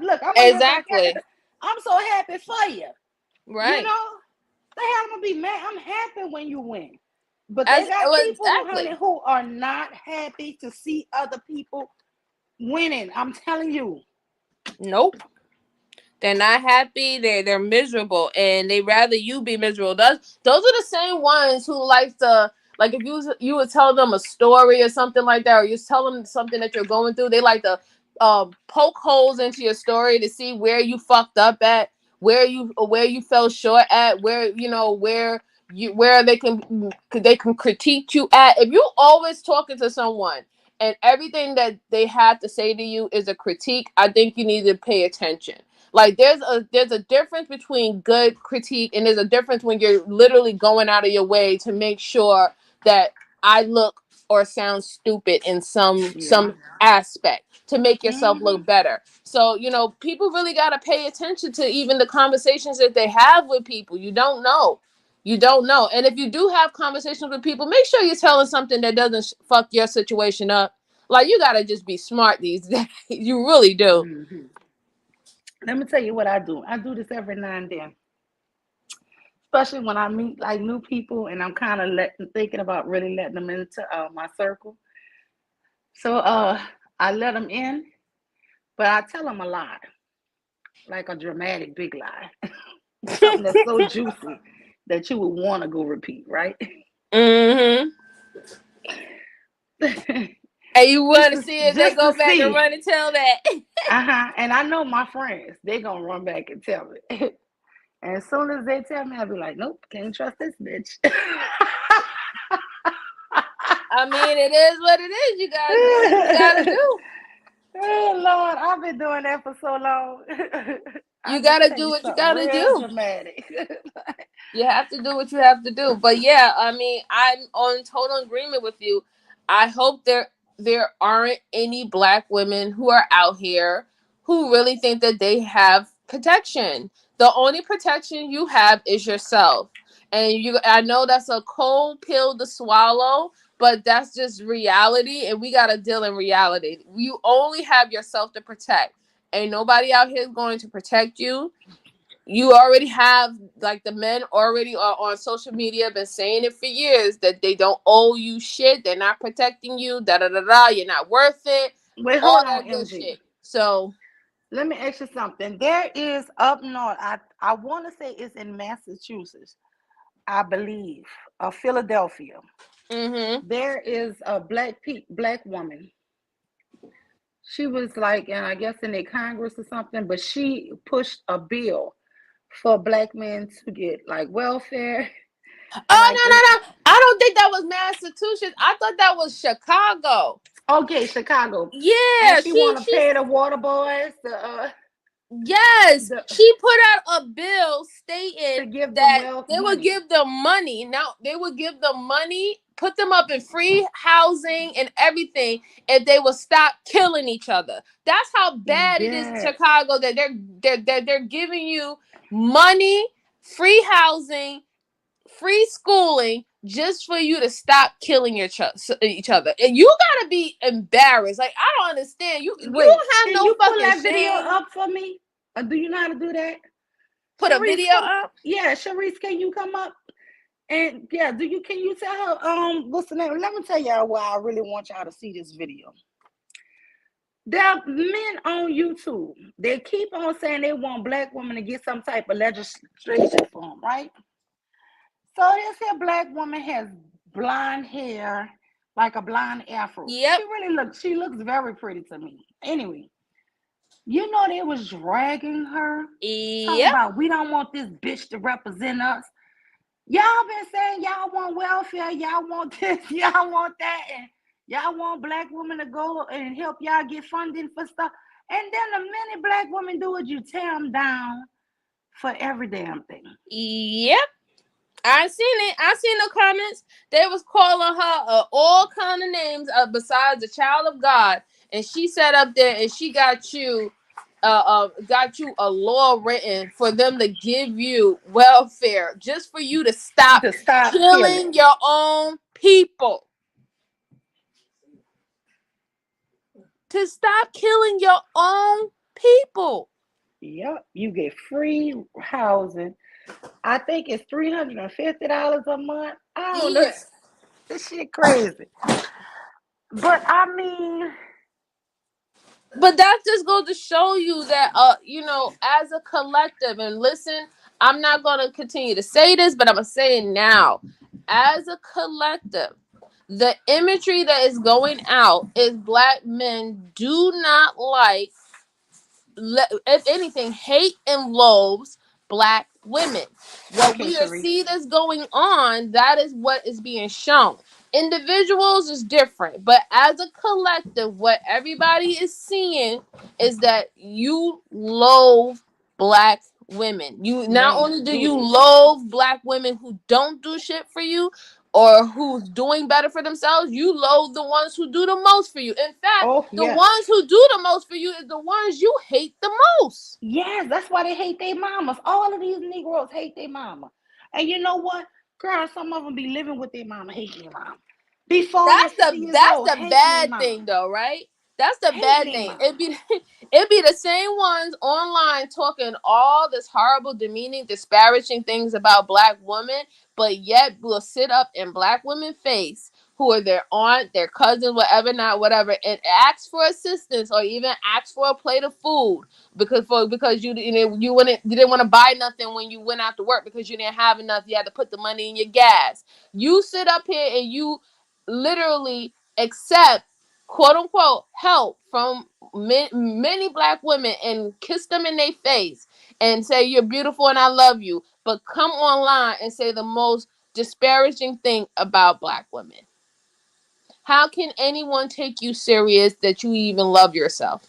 Look, I'm a little Exactly. I'm so happy for you. You Right. know, the hell I'm gonna be mad. I'm happy when you win. But they got people, honey, who are not happy to see other people winning. I'm telling you. Nope. They're not happy. They're miserable, and they rather you be miserable. Those are the same ones who like to, like, if you would tell them a story or something like that, or you tell them something that you're going through, they like to poke holes into your story to see where you fucked up at, where you fell short at, where they can critique you at. If you always talking to someone and everything that they have to say to you is a critique, I think you need to pay attention. Like there's a difference between good critique and there's a difference when you're literally going out of your way to make sure that I look or sound stupid in some aspect to make yourself look better. So, people really got to pay attention to even the conversations that they have with people. You don't know. You don't know. And if you do have conversations with people, make sure you're telling something that doesn't fuck your situation up. Like, you got to just be smart these days. You really do. Mm-hmm. Let me tell you what I do. I do this every now and then, especially when I meet like new people and I'm kind of thinking about really letting them into my circle. So I let them in, but I tell them a lie, like a dramatic big lie, something that's so juicy that you would want to go repeat, right? Mm-hmm. And you want to see if they Just go to back and see. run and tell that. And I know my friends, they gonna run back and tell me. And as soon as they tell me, I'll be like, nope, can't trust this bitch. I mean, it is what it is. You gotta do what you gotta do. Oh Lord, I've been doing that for so long. You I'll just gotta tell do you what you something gotta real do. dramatic. You have to do what you have to do. But yeah, I mean, I'm on total agreement with you. I hope there aren't any black women who are out here who really think that they have protection. The only protection you have is yourself. And I know that's a cold pill to swallow, but that's just reality, and we gotta deal in reality. You only have yourself to protect. Ain't nobody out here going to protect you. You already have, like, the men already are on social media, been saying it for years that they don't owe you shit, they're not protecting you, da da da da, you're not worth it, Wait, all hold on, that good MG. shit. So Let me ask you something. There is up north, I want to say it's in Massachusetts, I believe, Philadelphia. mm-hmm. There is a black woman. She was like, and I guess in the Congress or something, but she pushed a bill for black men to get like welfare and Oh, like no, this. no, no, I don't think that was Massachusetts. I thought that was Chicago. Okay, Chicago, and Yeah, she she want to she pay the water boys yes, the she put out a bill to stating give them that wealth they would money. give them money. Now, they would give them money, put them up in free housing and everything if they would stop killing each other. That's how bad it is in Yes, Chicago, that they're giving you money, free housing, free schooling, just for you to stop killing each other. And you gotta be embarrassed. Like, I don't understand. You wait, don't have can no you pull fucking that video shame. up for me? Or do you know how to do that? Put a Sharice, video come. up. Yeah, Sharice, can you come up? And yeah, can you tell her what's the name? Let me tell y'all why I really want y'all to see this video. There are men on YouTube. They keep on saying they want black women to get some type of legislation for them, right? So this here black woman has blonde hair like a blonde afro. Yep. She looks very pretty to me. Anyway, you know they was dragging her, talking Yep. about we don't want this bitch to represent us. Y'all been saying y'all want welfare, y'all want this, y'all want that, and y'all want black women to go and help y'all get funding for stuff. And then the minute black women do it, you tear them down for every damn thing. Yep. I seen it. I seen the comments. They was calling her all kind of names besides the child of God, and she sat up there and she got you a law written for them to give you welfare just for you to stop To stop killing. killing your own people. To stop killing your own people. Yep, you get free housing. I think it's $350 a month. I don't know. Yeah. This shit crazy. But I mean, But that just goes to show you that as a collective, and listen, I'm not gonna continue to say this, but I'm gonna say it now. As a collective, the imagery that is going out is black men do not like, if anything, hate and loathes black women. What okay, we are Sharice. see that's going on, that is what is being shown. Individuals is different, but as a collective, what everybody is seeing is that you loathe black women. You not Man, only do do you they? loathe black women who don't do shit for you or who's doing better for themselves, you loathe the ones who do the most for you. In fact, Oh, the yes. ones who do the most for you is the ones you hate the most. Yes, that's why they hate their mamas. All of these Negroes hate their mama. And you know what? Girl, some of them be living with their mama, hating their mama. Be 40 and That's 50 the years that's old, the hating their bad mama. thing though, right? That's the Hating bad their thing. mama. It'd be the same ones online talking all this horrible, demeaning, disparaging things about black women, but yet will sit up in black women's face who are their aunt, their cousin, whatever, not whatever, and ask for assistance or even ask for a plate of food because you didn't want to buy nothing when you went out to work because you didn't have enough. You had to put the money in your gas. You sit up here and you literally accept quote unquote help from many black women and kiss them in their face and say you're beautiful and I love you, but come online and say the most disparaging thing about black women. How can anyone take you serious that you even love yourself?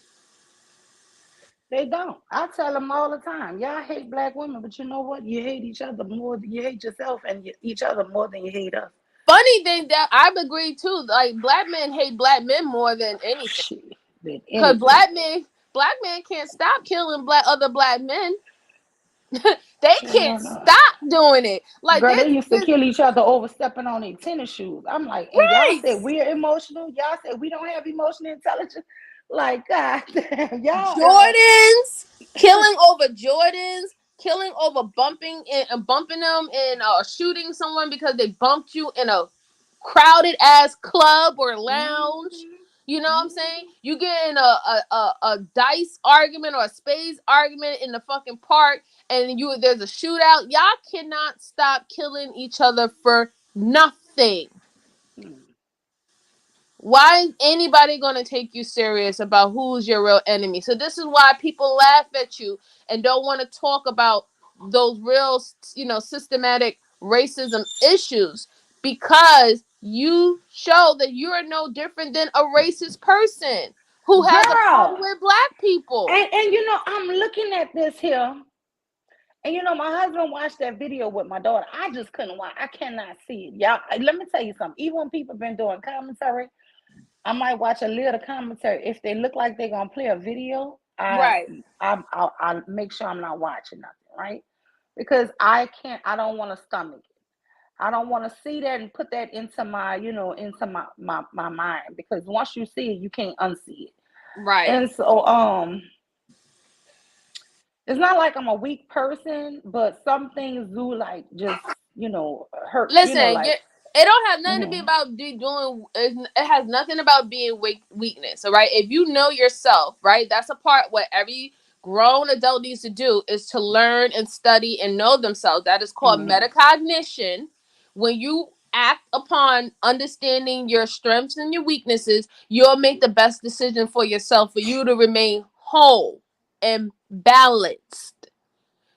They don't. I tell them all the time, y'all hate black women, but you know what? You hate each other more than you hate yourself and each other more than you hate us. Funny thing that I've agreed too, like black men hate black men more than anything. Shit, than Cause anything. black men can't stop killing other black men. They can't Girl, stop doing it. Like girl, they this, used to kill each other over stepping on their tennis shoes. I'm like, and y'all right. said we're emotional. Y'all said we don't have emotional intelligence. Like, God damn, y'all. Jordans, killing over Jordans, killing over bumping them and shooting someone because they bumped you in a crowded ass club or lounge. Mm-hmm, You know what I'm saying? mm-hmm. You get in a dice argument or a spades argument in the fucking park, and there's a shootout. Y'all cannot stop killing each other for nothing. Hmm. Why is anybody going to take you serious about who's your real enemy? So this is why people laugh at you and don't want to talk about those real, systematic racism issues, because you show that you are no different than a racist person who has a problem Girl, with black people. and I'm looking at this here, and my husband watched that video with my daughter. I just couldn't watch. I cannot see it, y'all. Let me tell you something. Even when people been doing commentary, I might watch a little commentary. If they look like they're gonna play a video, Right. I'll make sure I'm not watching nothing, right? Because I can't. I don't want to stomach it. I don't want to see that and put that into my, into my mind, because once you see it, you can't unsee it. Right. And so, it's not like I'm a weak person, but some things do like just, hurt, Listen, like, it don't have nothing to be mhm, about doing. It has nothing about being weakness. All right, if you know yourself, right, that's a part what every grown adult needs to do is to learn and study and know themselves. That is called mhm. metacognition. When you act upon understanding your strengths and your weaknesses, you'll make the best decision for yourself for you to remain whole and balanced.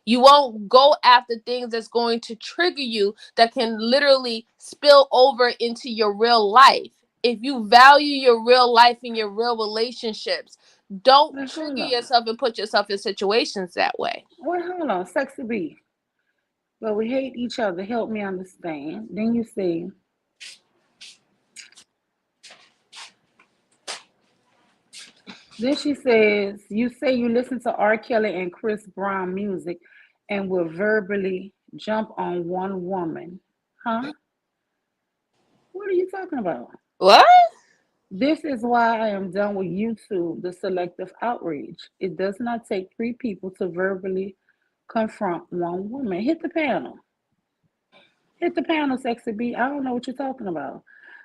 You won't go after things that's going to trigger you that can literally spill over into your real life. If you value your real life and your real relationships, don't But hold trigger on. yourself and put yourself in situations that way. Wait, hold on. Sexy B. But we hate each other. Help me understand. Then you say, then she says, you say you listen to R. Kelly and Chris Brown music and will verbally jump on one woman. Huh? What are you talking about? What? This is why I am done with YouTube, the selective outrage. It does not take three people to verbally confront one woman. Hit the panel. Hit the panel, Sexy B. I don't know what you're talking about.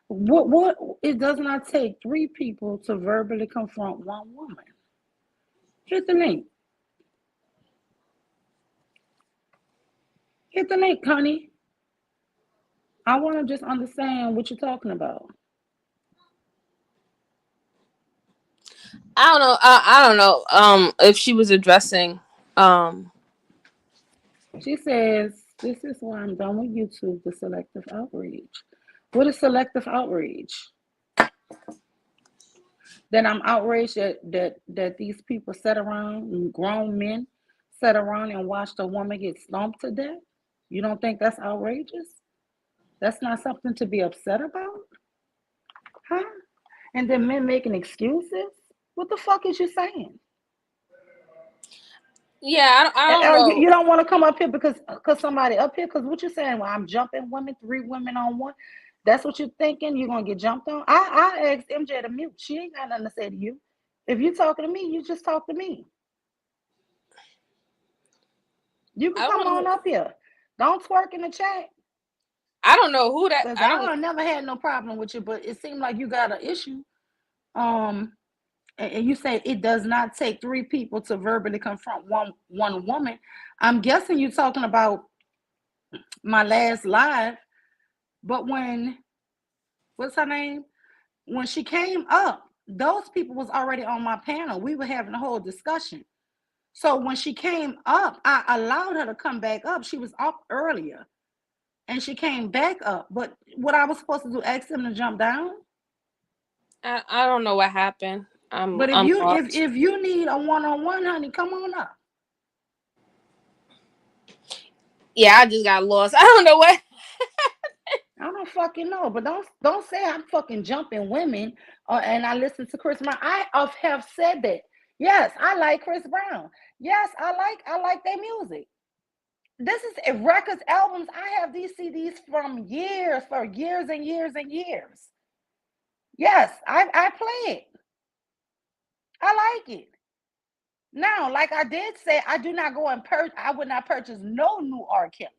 What it does not take three people to verbally confront one woman. Hit the link. Hit the link, honey. I want to just understand what you're talking about. I don't know. I don't know. If she was addressing, um, She says, this is why I'm done with YouTube, the selective outrage. What is selective outrage? That I'm outraged that these people sat around, grown men sat around and watched a woman get stomped to death. You don't think that's outrageous? That's not something to be upset about, huh? And then men making excuses. What the fuck is you saying? yeah, I don't know. You don't want to come up here because somebody up here because what you saying? Well, I'm jumping women, three women on one. That's what you're thinking. You're gonna get jumped on. I asked MJ to mute. She ain't got nothing to say to you. If you talking to me, you just talk to me. You can I come on don't. up here. Don't twerk in the chat. I don't know who that. Because I don't. I never had no problem with you, but it seemed like you got an issue. Um, and you say it does not take three people to verbally confront one woman. I'm guessing you're talking about my last live, but when what's her name? When she came up, those people was already on my panel. We were having a whole discussion. So when she came up, I allowed her to come back up. She was up earlier and she came back up. But what I was supposed to do, ask them to jump down. I don't know what happened. But I'm lost. if you need a one on one, honey, come on up. Yeah, I just got lost. I don't know what. I don't fucking know, but don't say I'm fucking jumping women. And I listen to Chris Brown. Have said that. Yes, I like Chris Brown. Yes, I like their music. This is records, albums. I have these CDs from years, for years and years and years. Yes, I play it. I like it. Now, like I did say, I do not go and I would not purchase no new R. Kelly.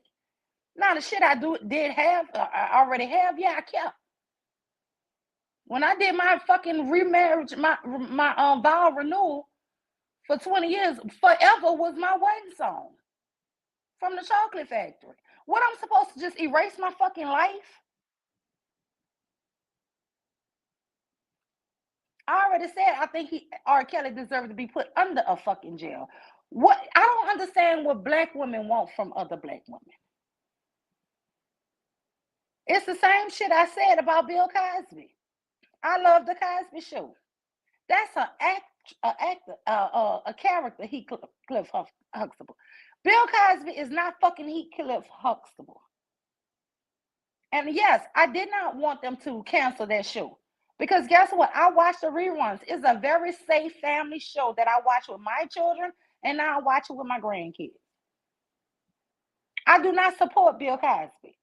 Now the shit I did have, I already have. Yeah, I kept. When I did my fucking remarriage, my vow renewal for 20 years, Forever was my wedding song from the Chocolate Factory. What, I'm supposed to just erase my fucking life? I already said I think R. Kelly deserved to be put under a fucking jail. What, I don't understand what black women want from other black women. It's the same shit I said about Bill Cosby. I love the Cosby Show. That's a character, Cliff Huxtable. Bill Cosby is not fucking Cliff Huxtable. And yes, I did not want them to cancel that show. Because guess what? I watch the reruns. It's a very safe family show that I watch with my children and now I watch it with my grandkids. I do not support Bill Cosby.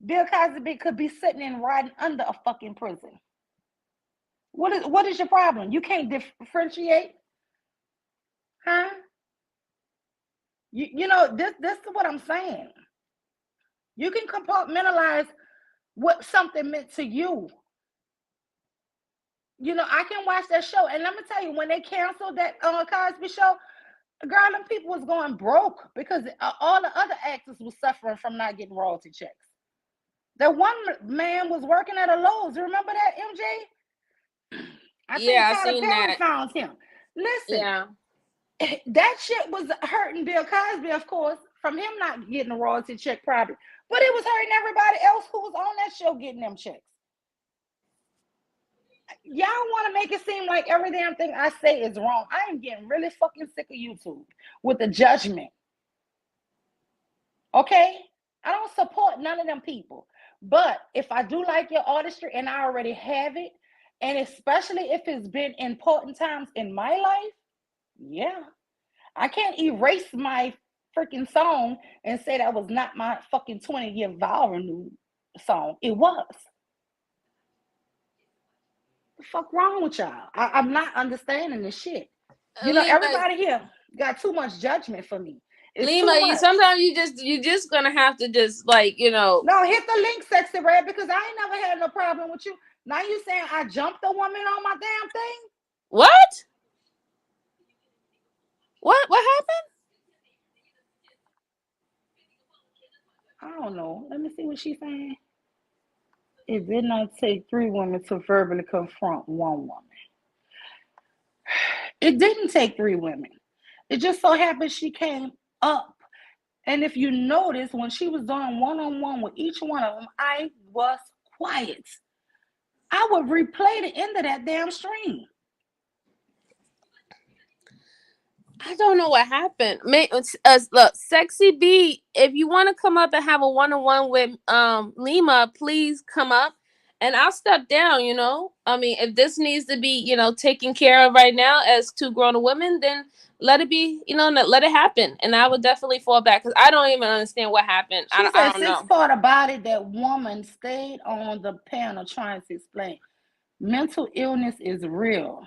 Bill Cosby could be sitting and riding under a fucking prison. What is your problem? You can't differentiate, huh? You know this is what I'm saying. You can compartmentalize what something meant to you. You know, I can watch that show, and let me tell you, when they canceled that Cosby Show, girl, them people was going broke because all the other actors was suffering from not getting royalty checks. The one man was working at a Lowe's. You remember that, MJ? I think Yeah, I Tyler seen Perry that. found him. Listen, Yeah. that shit was hurting Bill Cosby, of course, from him not getting a royalty check, probably. But it was hurting everybody else who was on that show getting them checks. Y'all want to make it seem like every damn thing I say is wrong. I am getting really fucking sick of YouTube with the judgment. Okay? I don't support none of them people. But if I do like your artistry and I already have it, and especially if it's been important times in my life, yeah. I can't erase my freaking song and say that was not my fucking 20-year vow renewed song. It was. The fuck wrong with y'all? I'm not understanding this shit. You know, Lima, everybody here got too much judgment for me. It's too Lima, you much. sometimes you just gonna have to just like, you know. No, hit the link, Sexy Red, because I ain't never had no problem with you. Now you saying I jumped a woman on my damn thing? What? What happened? I don't know. Let me see what she's saying. It did not take 3 women to verbally confront 1 woman. It didn't take 3 women. It just so happened she came up. And if you notice, when she was doing one-on-one with each one of them, I was quiet. I would replay the end of that damn stream. I don't know what happened. Look, Sexy B, if you want to come up and have a one-on-one with Lima, please come up and I'll step down, you know. I mean, if this needs to be, you know, taken care of right now as 2 grown women, then let it be, you know, let it happen. And I would definitely fall back because I don't even understand what happened. She I said don't 6 know. part about it, that woman stayed on the panel trying to explain. Mental illness is real.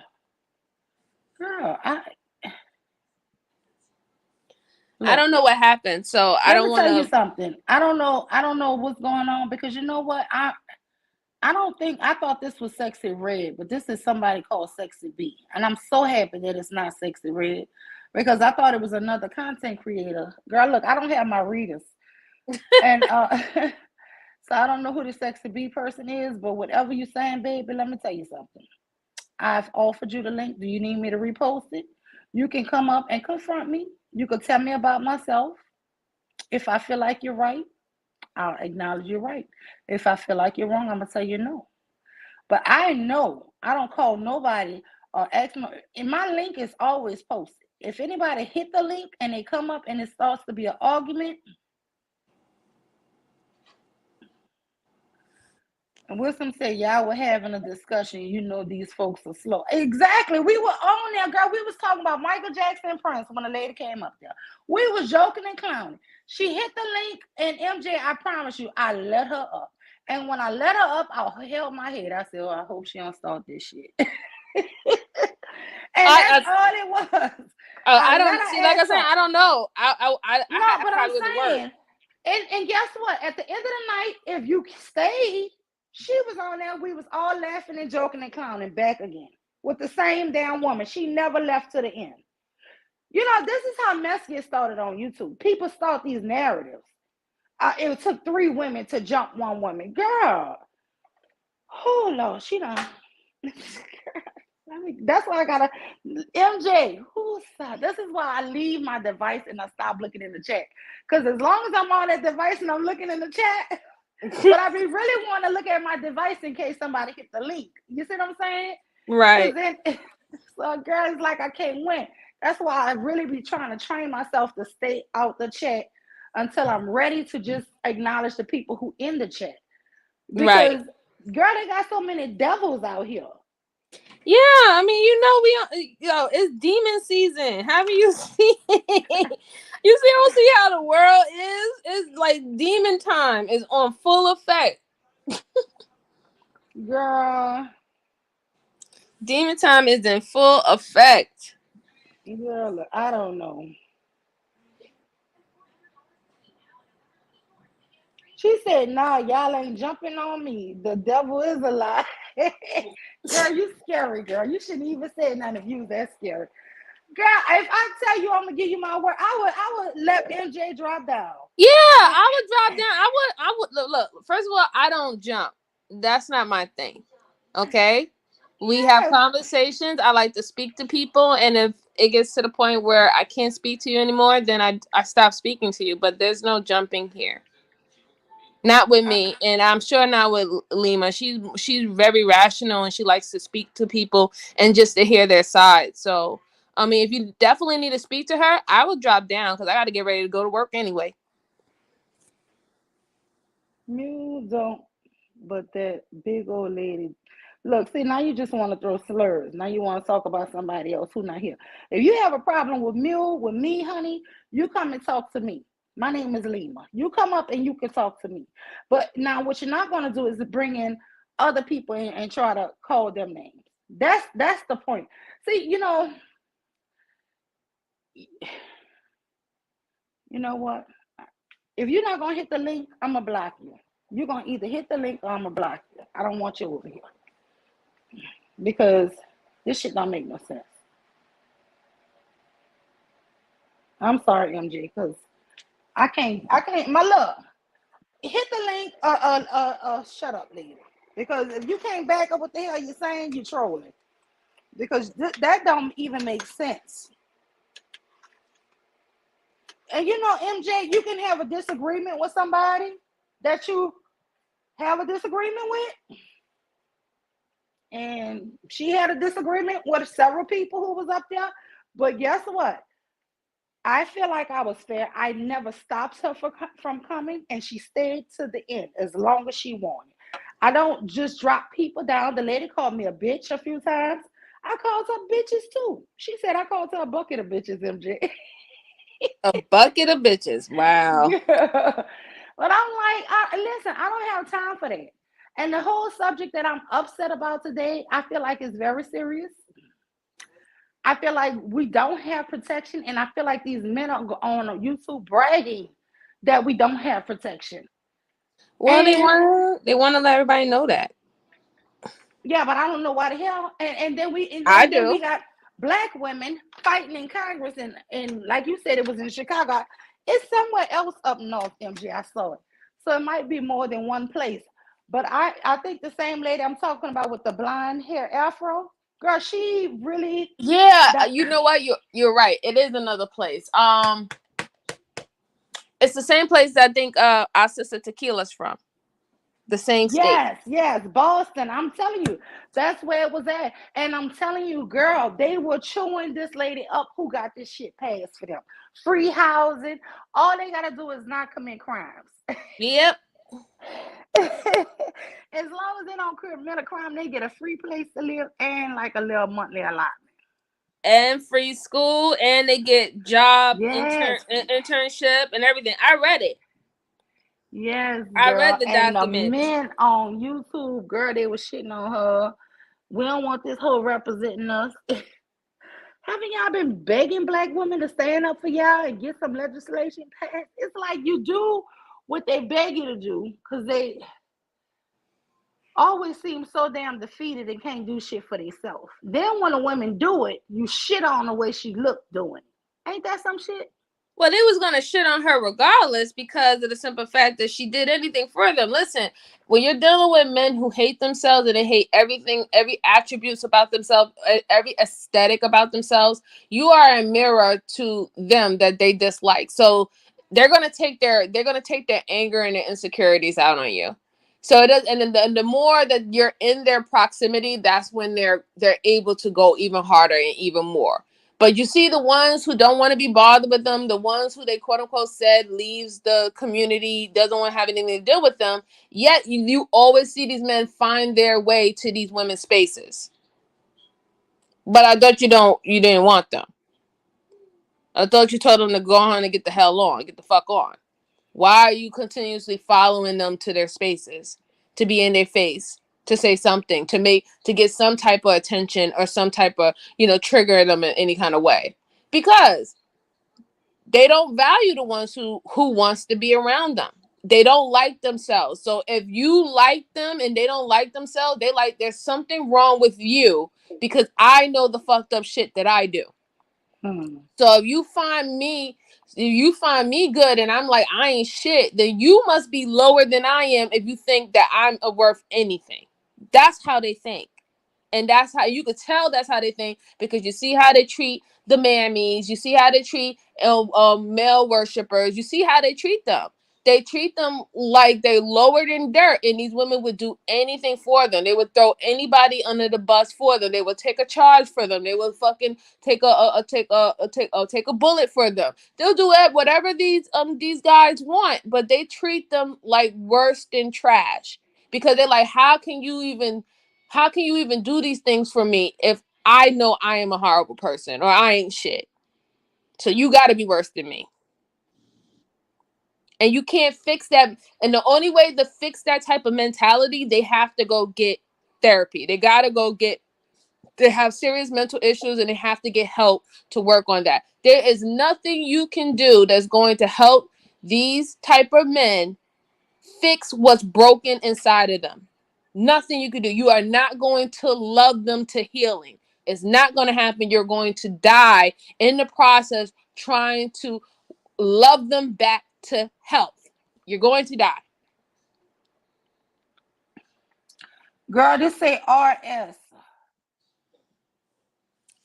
Girl, I don't know what happened, so I let don't me want tell you to. something. I don't know what's going on, because you know what? I don't think, I thought this was Sexy Red, but this is somebody called Sexy B. And I'm so happy that it's not Sexy Red, because I thought it was another content creator. Girl, look, I don't have my readers. And so I don't know who the Sexy B person is, but whatever you're saying, baby, let me tell you something. I've offered you the link. Do you need me to repost it? You can come up and confront me. You can tell me about myself. If I feel like you're right, I'll acknowledge you're right. If I feel like you're wrong, I'm gonna tell you no. But I know I don't call nobody or ask me. And my link is always posted. If anybody hit the link and they come up and it starts to be an argument, and Wisdom said, y'all were having a discussion. You know these folks are slow. Exactly. We were on there, girl. We was talking about Michael Jackson and Prince when the lady came up there. We was joking and clowning. She hit the link, and MJ, I promise you, I let her up. And when I let her up, I held my head. I said, oh, I hope she don't start this shit. And that's all it was. I I let don't her see. Like I ass said, up. I don't know. No, but I'm probably wouldn't work. saying, and guess what? At the end of the night, if you stayed, she was on there. We was all laughing and joking and clowning back again with the same damn woman. She never left to the end. You know, this is how mess gets started on YouTube. People start these narratives. It took 3 women to jump 1 woman. Girl, oh Lord, she done. That's why I gotta, MJ. Who's that? This is why I leave my device and I stop looking in the chat. Because as long as I'm on that device and I'm looking in the chat, but I really want to look at my device in case somebody hit the link. You see what I'm saying? Because Right. then, so girl, it's like I can't win. That's why I really be trying to train myself to stay out the chat until I'm ready to just acknowledge the people who in the chat. Right. Because girl, they got so many devils out here. Yeah, I mean, it's demon season. Haven't you seen? You see how the world is? It's like demon time is on full effect. Girl, Demon time is in full effect. girl, I don't know. She said, "Nah, y'all ain't jumping on me. The devil is a lie." Girl, you scary, girl. You shouldn't even say nothing if you was that scary. Girl, if I tell you I'm gonna give you my word, I would let MJ drop down. Yeah, And, I would drop and, down. I would look. First of all, I don't jump. That's not my thing. Okay, we have yes, conversations. I like to speak to people, and if it gets to the point where I can't speak to you anymore, then I stop speaking to you. But there's no jumping here. Not with I, me, and I'm sure not with Lima. She's very rational, and she likes to speak to people and just to hear their side. So, I mean, if you definitely need to speak to her, I would drop down because I got to get ready to go to work anyway. you don't. But that big old lady. Look, see, now you just want to throw slurs. Now you want to talk about somebody else who's not here. If you have a problem with Mule, with me, honey, you come and talk to me. My name is Lima. You come up and you can talk to me. But now what you're not going to do is bring in other people and try to call them names. That's the point. See, you know what? If you're not gonna hit the link, I'm gonna block you. You're gonna either hit the link or I'm gonna block you. I don't want you over here because this shit don't make no sense. I'm sorry, MJ, because I can't. My love, hit the link. Shut up, lady. Because if you can't back up what the hell you're saying, you're trolling. Because that don't even make sense. And MJ, you can have a disagreement with somebody that you have a disagreement with, and she had a disagreement with several people who was up there. But guess what? I feel like I was fair. I never stopped her from coming, and she stayed to the end as long as she wanted. I don't just drop people down. The lady called me a bitch a few times. I called her bitches too. She said I called her a bucket of bitches, MJ. A bucket of bitches. Wow. Yeah. But I'm like, listen, I don't have time for that. And the whole subject that I'm upset about today, I feel like is very serious. I feel like we don't have protection, and I feel like these men are on YouTube bragging that we don't have protection. Well, And they want to let everybody know that. yeah, but I don't know why the hell. And then I then do. we got black women fighting in Congress, and like you said, it was in Chicago. It's somewhere else up north, MG. I saw it, so it might be more than one place. But I think the same lady I'm talking about with the blonde hair afro, girl, she really Yeah, that. you know what? You're right. It is another place. It's the same place that I think our sister Tequila's from. The same state. Yes, yes, Boston. I'm telling you, that's where it was at. And I'm telling you, girl, they were chewing this lady up who got this shit passed for them. Free housing. All they got to do is not commit crimes. Yep. As long as they don't commit a crime, they get a free place to live and like a little monthly allotment. And free school, and they get job Yes, internship and everything. I read it. yes, I read girl. the And the documents. men on YouTube, girl, they was shitting on her. We don't want this hoe representing us. Haven't y'all been begging black women to stand up for y'all and get some legislation passed? It's like you do what they beg you to do because they always seem so damn defeated and can't do shit for themselves. Then when the women do it, you shit on the way she looked doing it. Ain't that some shit? Well, they was gonna shit on her regardless because of the simple fact that she did anything for them. Listen, when you're dealing with men who hate themselves and they hate everything, every attributes about themselves, every aesthetic about themselves, you are a mirror to them that they dislike. So they're gonna take their anger and their insecurities out on you. So it does, and then the more that you're in their proximity, that's when they're able to go even harder and even more. But you see the ones who don't want to be bothered with them, the ones who they quote unquote said leaves the community, doesn't want to have anything to do with them, yet you always see these men find their way to these women's spaces. But I thought you didn't want them. I thought you told them to go on and get the hell on, get the fuck on. Why are you continuously following them to their spaces, to be in their face, to say something, to get some type of attention or some type of, trigger them in any kind of way? Because they don't value the ones who wants to be around them. They don't like themselves. So if you like them and they don't like themselves, there's something wrong with you because I know the fucked up shit that I do. Hmm. So if you find me If you find me good and I'm like, I ain't shit, then you must be lower than I am if you think that I'm worth anything. That's how they think. And that's how you could tell that's how they think, because you see how they treat the mammies, you see how they treat male worshippers, you see how they treat them. They treat them like they're lower than dirt, and these women would do anything for them. They would throw anybody under the bus for them. They would take a charge for them. They would fucking take take a bullet for them. They'll do it whatever these guys want, but they treat them like worse than trash, because they're like, how can you even do these things for me if I know I am a horrible person or I ain't shit? So you got to be worse than me. And you can't fix that. And the only way to fix that type of mentality, they have to go get therapy. They got to they have serious mental issues, and they have to get help to work on that. There is nothing you can do that's going to help these type of men fix what's broken inside of them. Nothing you can do. You are not going to love them to healing. It's not going to happen. You're going to die in the process trying to love them back to health. You're going to die. Girl, this say RS.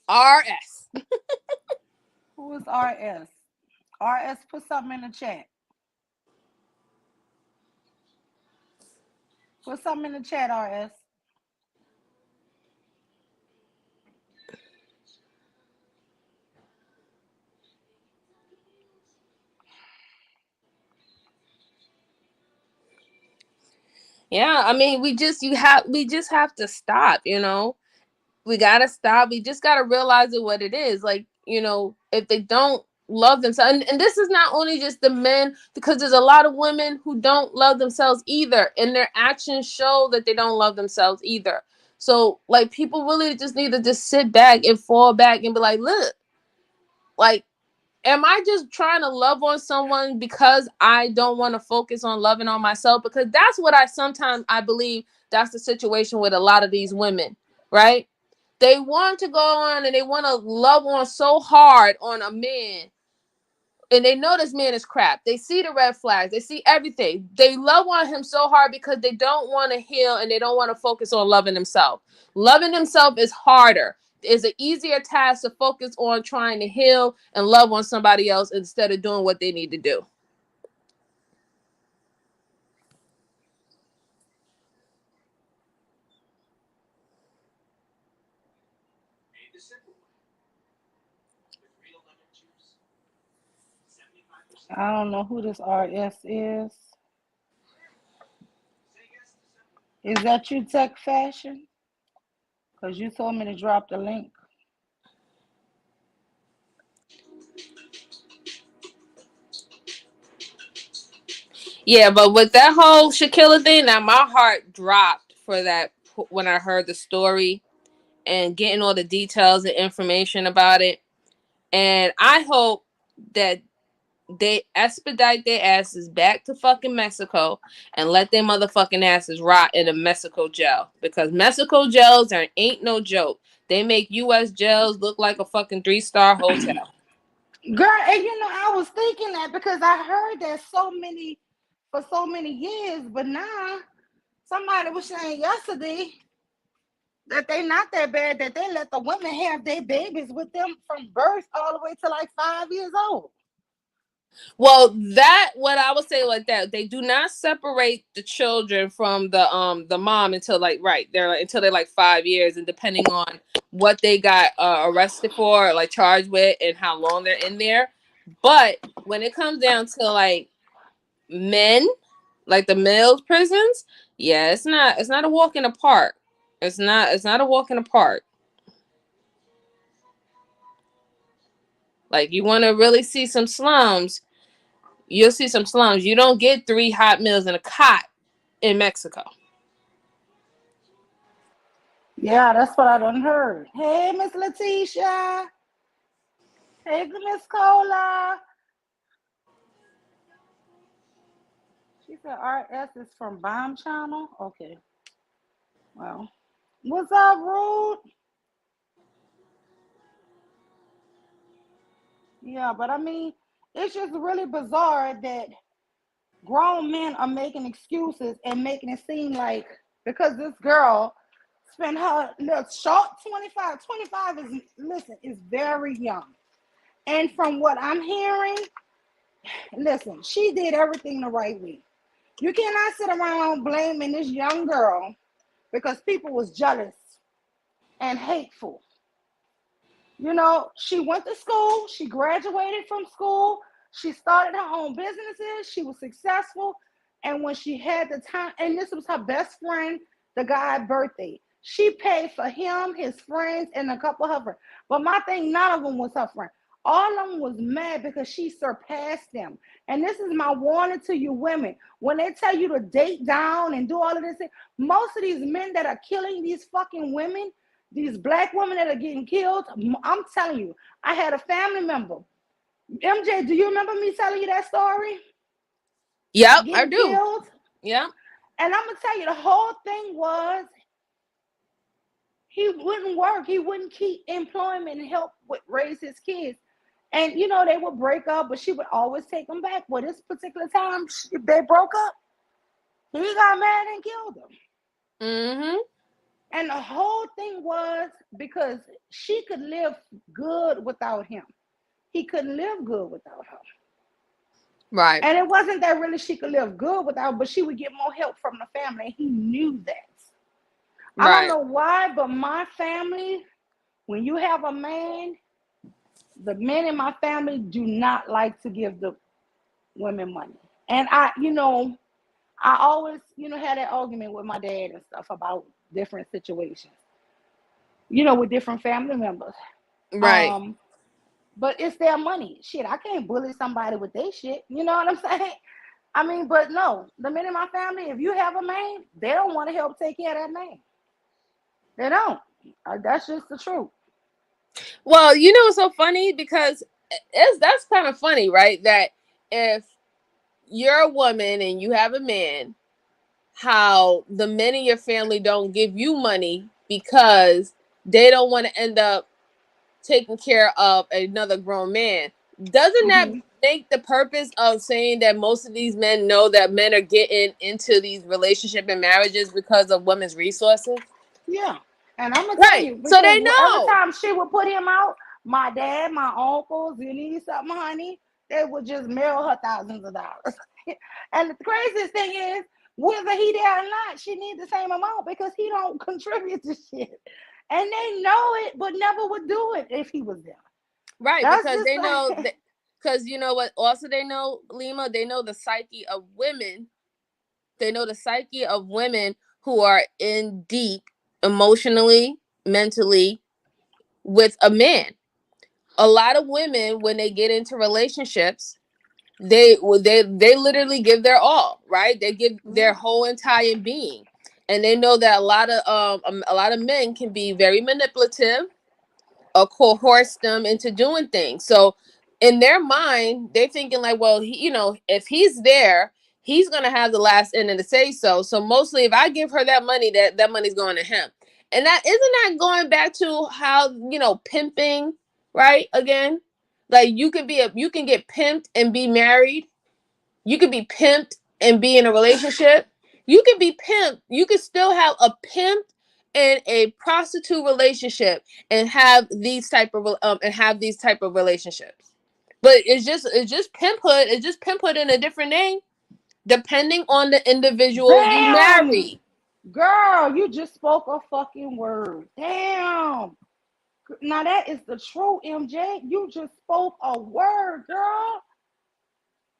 RS. Who is RS? RS, put something in the chat. Put something in the chat, RS. Yeah, I mean, we just have to stop, you know. We gotta stop. We just gotta realize it what it is. Like, you know, if they don't love themselves, and this is not only just the men, because there's a lot of women who don't love themselves either, and their actions show that they don't love themselves either. So like, people really just need to just sit back and fall back and be like, look, like, am I just trying to love on someone because I don't want to focus on loving on myself? Because that's what I believe that's the situation with a lot of these women, right? They want to go on and they want to love on so hard on a man, and they know this man is crap. They see the red flags, they see everything. They love on him so hard because they don't want to heal and they don't want to focus on loving themselves. Loving themselves is harder. It's an easier task to focus on trying to heal and love on somebody else instead of doing what they need to do. I don't know who this RS is. Is that you, Tech Fashion? Because you told me to drop the link. Yeah, but with that whole Shaquilla thing, now my heart dropped for that when I heard the story and getting all the details and information about it. And I hope that they expedite their asses back to fucking Mexico and let their motherfucking asses rot in a Mexico jail, because Mexico jails ain't no joke. They make U.S. jails look like a fucking 3-star hotel. Girl, and you know, I was thinking that because I heard that for so many years, but now somebody was saying yesterday that they not that bad, that they let the women have their babies with them from birth all the way to like 5 years old. Well, that what I would say like that. They do not separate the children from the mom until until they're like 5 years, and depending on what they got arrested for, like charged with, and how long they're in there. But when it comes down to like men, like the male prisons, yeah, it's not a walk in the park. It's not a walk in the park. Like, you want to really see some slums, you'll see some slums. You don't get 3 hot meals in a cot in Mexico. Yeah, that's what I done heard. Hey, Miss Letitia. Hey, Miss Cola. She said RS is from Bomb Channel. Okay. Well, what's up, Rude? Yeah, but I mean, It's just really bizarre that grown men are making excuses and making it seem like because this girl spent her little short 25, 25 is, listen, is very young. And from what I'm hearing, listen, she did everything the right way. You cannot sit around blaming this young girl because people was jealous and hateful. You know, she went to school, she graduated from school, she started her own businesses, she was successful. And when she had the time, and this was her best friend, the guy's birthday, she paid for him, his friends, and a couple of her friends. But my thing, none of them was her friend. All of them was mad because she surpassed them. And this is my warning to you women. When they tell you to date down and do all of this, most of these men that are killing these fucking women, these black women that are getting killed, I'm telling you, I had a family member. MJ, do you remember me telling you that story? Yep, I Getting do. killed? Yep. And I'm going to tell you, the whole thing was he wouldn't work. He wouldn't keep employment and help with raise his kids. And, you know, they would break up, but she would always take them back. Well, this particular time, they broke up. He got mad and killed them. Mm-hmm. And the whole thing was because she could live good without him. He couldn't live good without her. Right. And it wasn't that really she could live good without, but she would get more help from the family. He knew that. I don't Right. know why, but my family, when you have a man, the men in my family do not like to give the women money. And I always, had that argument with my dad and stuff about different situations, with different family members. Right. Um, but it's their money. Shit, I can't bully somebody with their shit. You know what I'm saying? I mean, but no, the men in my family, if you have a man, they don't want to help take care of that man. They don't. That's just the truth. Well, it's so funny because that's kind of funny, right? That if you're a woman and you have a man, how the men in your family don't give you money because they don't want to end up taking care of another grown man. Doesn't that Hmm. make the purpose of saying that most of these men know that men are getting into these relationship and marriages because of women's resources? Yeah. And I'm gonna tell Right. you, So because they every know. time she would put him out, my dad, my uncles, you need something, honey, they would just mail her thousands of dollars. And the craziest thing is, whether he there or not, she needs the same amount because he don't contribute to shit. And they know it, but never would do it if he was there. Right, That's because just they know like, that, because you know what also they know, Lima, they know the psyche of women. They know the psyche of women who are in deep emotionally, mentally with a man. A lot of women when they get into relationships, they literally give their all, right? They give their yeah. whole entire being. And they know that a lot of men can be very manipulative or coerce them into doing things. So in their mind, they're thinking like, well, if he's there, he's gonna have the last end of the say so. So mostly, if I give her that money, that money's going to him. And that isn't that going back to how pimping, right? Again, like you can get pimped and be married. You could be pimped and be in a relationship. You could be pimped. You could still have a pimp and a prostitute relationship and have these type of relationships. But it's just pimphood. It's just pimphood in a different name, depending on the individual you Damn, marry. girl, you just spoke a fucking word. Damn. Now that is the true MJ. You just spoke a word, girl.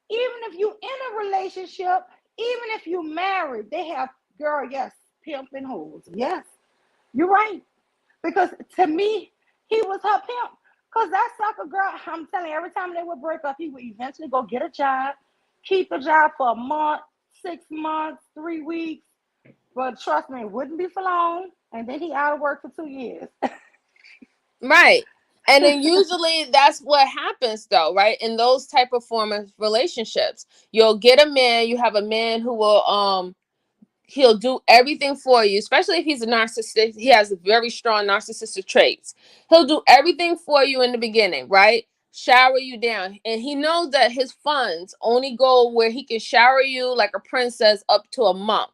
Even if you in a relationship, even if you married, they have, girl, yes, pimp and hoes. Yes, you're right. Because to me, he was her pimp. Cause that sucker girl, I'm telling you, every time they would break up, he would eventually go get a job, keep a job for a month, 6 months, 3 weeks. But trust me, it wouldn't be for long. And then he out of work for 2 years. Right. And then usually that's what happens though, right? In those type of form of relationships. You'll get a man, you have a man who will he'll do everything for you, especially if he's a narcissist. He has very strong narcissistic traits. He'll do everything for you in the beginning, right? shower you down. And he knows that his funds only go where he can shower you like a princess up to a month.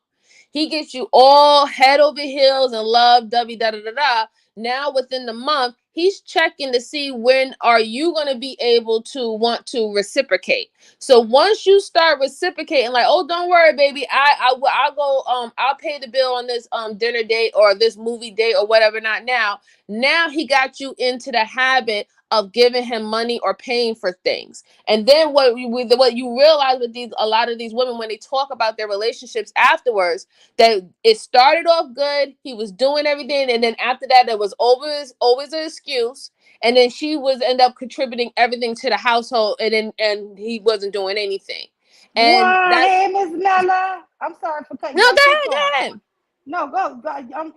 He gets you all head over heels and love, da da da da da. Now within the month, he's checking to see when are you going to be able to want to reciprocate. So once you start reciprocating, like, oh, don't worry, baby, I'll go, I'll pay the bill on this dinner date or this movie date or whatever. Not now. Now he got you into the habit of giving him money or paying for things. And then what you realize with a lot of these women when they talk about their relationships afterwards, that it started off good, he was doing everything, and then after that there was always an excuse, and then she was end up contributing everything to the household, and he wasn't doing anything. And Wow, that's hey, Miss Mella. I'm sorry for cutting no, you off. Keep go going. ahead. No, go.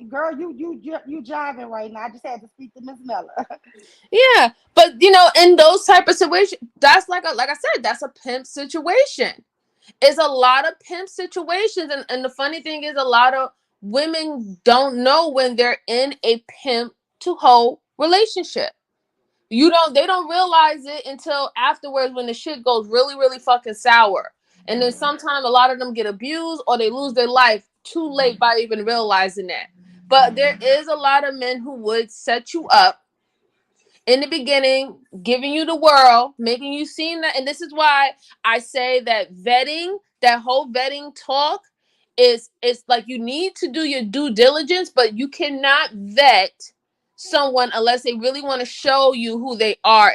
Girl, you jiving right now. I just had to speak to Miss Mella. Yeah, but in those type of situations, that's like I said, that's a pimp situation. It's a lot of pimp situations, and the funny thing is, a lot of women don't know when they're in a pimp to hoe relationship. They don't realize it until afterwards when the shit goes really, really fucking sour. And then sometimes a lot of them get abused or they lose their life too late by even realizing that. But there is a lot of men who would set you up in the beginning, giving you the world, making you seem that. And this is why I say that vetting, that whole vetting talk, it's like you need to do your due diligence, but you cannot vet someone unless they really want to show you who they are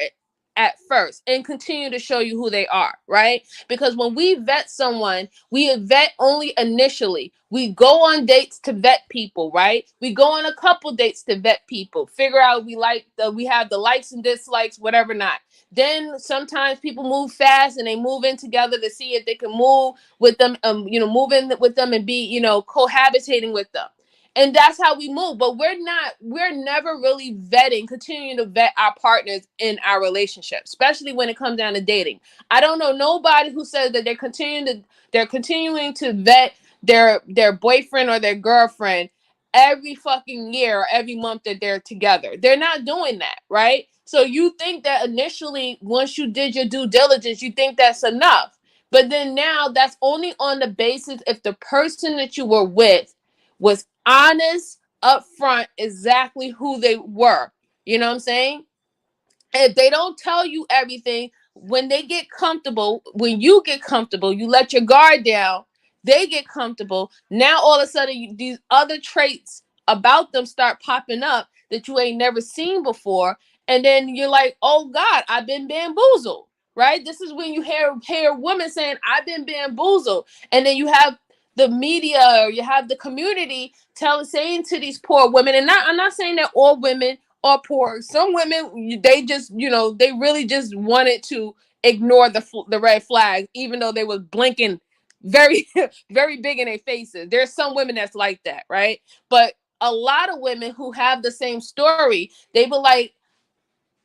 at first and continue to show you who they are, right? Because when we vet someone, we vet only initially. We go on dates to vet people, right? We go on a couple dates to vet people, figure out we have the likes and dislikes, whatever not. Then sometimes people move fast and they move in together to see if they can move with them, move in with them and be, cohabitating with them. And that's how we move. But we're never really continuing to vet our partners in our relationship, especially when it comes down to dating. I don't know nobody who says that they're continuing to vet their boyfriend or their girlfriend every fucking year or every month that they're together. They're not doing that, right? So you think that initially, once you did your due diligence, you think that's enough. But then now that's only on the basis if the person that you were with was honest upfront exactly who they were. You know what I'm saying? If they don't tell you everything, when they get comfortable, when you get comfortable, you let your guard down, they get comfortable. Now all of a sudden these other traits about them start popping up that you ain't never seen before. And then you're like, oh God, I've been bamboozled. Right? This is when you hear women saying, I've been bamboozled. And then you have the media or you have the community saying to these poor women, and I'm not saying that all women are poor. Some women, they just, they really just wanted to ignore the red flags, even though they was blinking very, very big in their faces. There's some women that's like that, right? But a lot of women who have the same story, they be like,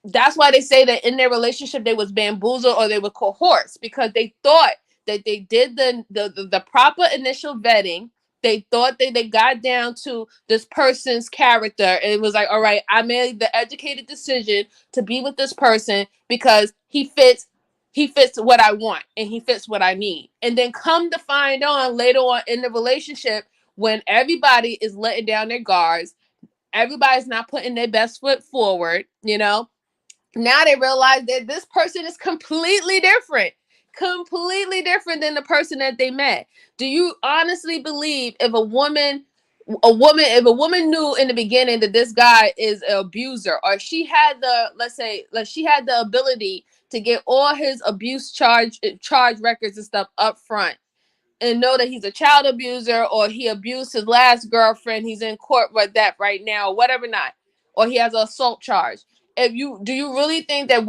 that's why they say that in their relationship they was bamboozled or they were coerced, because they thought that they did the proper initial vetting. They thought that they got down to this person's character and it was like, all right, I made the educated decision to be with this person because he fits what I want and he fits what I need. And then come to find on later on in the relationship, when everybody is letting down their guards, everybody's not putting their best foot forward, now they realize that this person is completely different than the person that they met. Do you honestly believe if a woman knew in the beginning that this guy is an abuser, or she had she had the ability to get all his abuse charge records and stuff up front, and know that he's a child abuser or he abused his last girlfriend, he's in court with that right now, or whatever not, or he has an assault charge. Do you really think that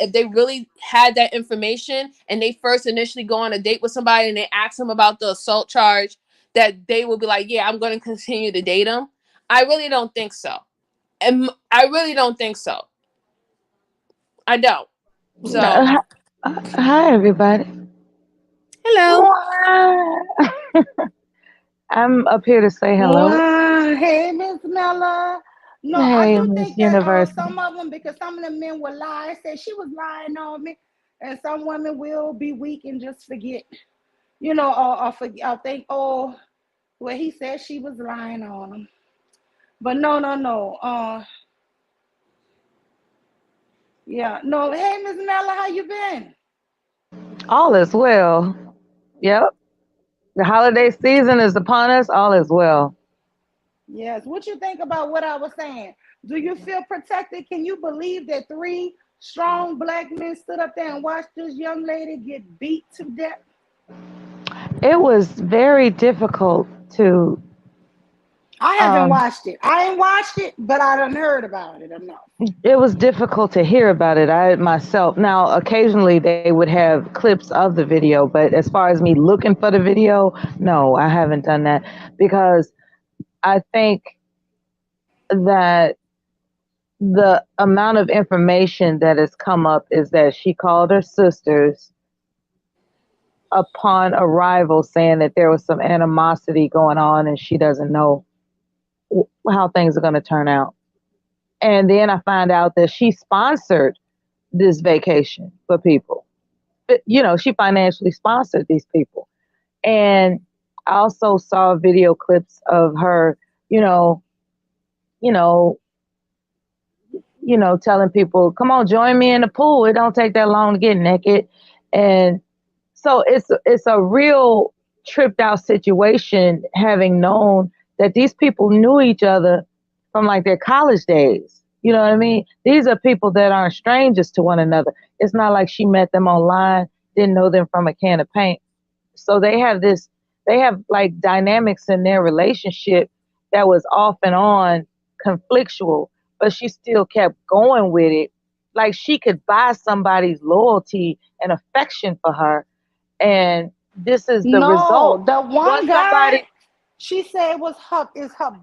if they really had that information and they first initially go on a date with somebody and they ask them about the assault charge, that they will be like, yeah, I'm going to continue to date him? I really don't think so. And I really don't think so. I don't. So, Hi, everybody. hello. I'm up here to say hello. Wow, hey, Miss Mella. No, I Hey, do Miss think that University. some of them, because some of the men will lie, say she was lying on me, and some women will be weak and just forget, or think, oh, well, he said she was lying on him. But no, no, no. Yeah, no. Hey, Miss Nella, how you been? All is well. Yep. The holiday season is upon us. All is well. Yes. What you think about what I was saying? Do you feel protected? Can you believe that three strong black men stood up there and watched this young lady get beat to death? It was very difficult to I haven't um watched it. I ain't watched it, but I done heard about it enough. it was difficult to hear about it. I myself now occasionally they would have clips of the video, but as far as me looking for the video, no, I haven't done that because I think that the amount of information that has come up is that she called her sisters upon arrival saying that there was some animosity going on and she doesn't know how things are going to turn out. And then I find out that she sponsored this vacation for people. She financially sponsored these people. And I also saw video clips of her, you know, you know, telling people, "Come on, join me in the pool. It don't take that long to get naked." And so it's a real tripped out situation, having known that these people knew each other from like their college days. You know what I mean? These are people that aren't strangers to one another. It's not like she met them online, didn't know them from a can of paint. So they have like dynamics in their relationship that was off and on conflictual, but she still kept going with it. Like she could buy somebody's loyalty and affection for her, and this is the No, result. the Once one guy somebody, she said was her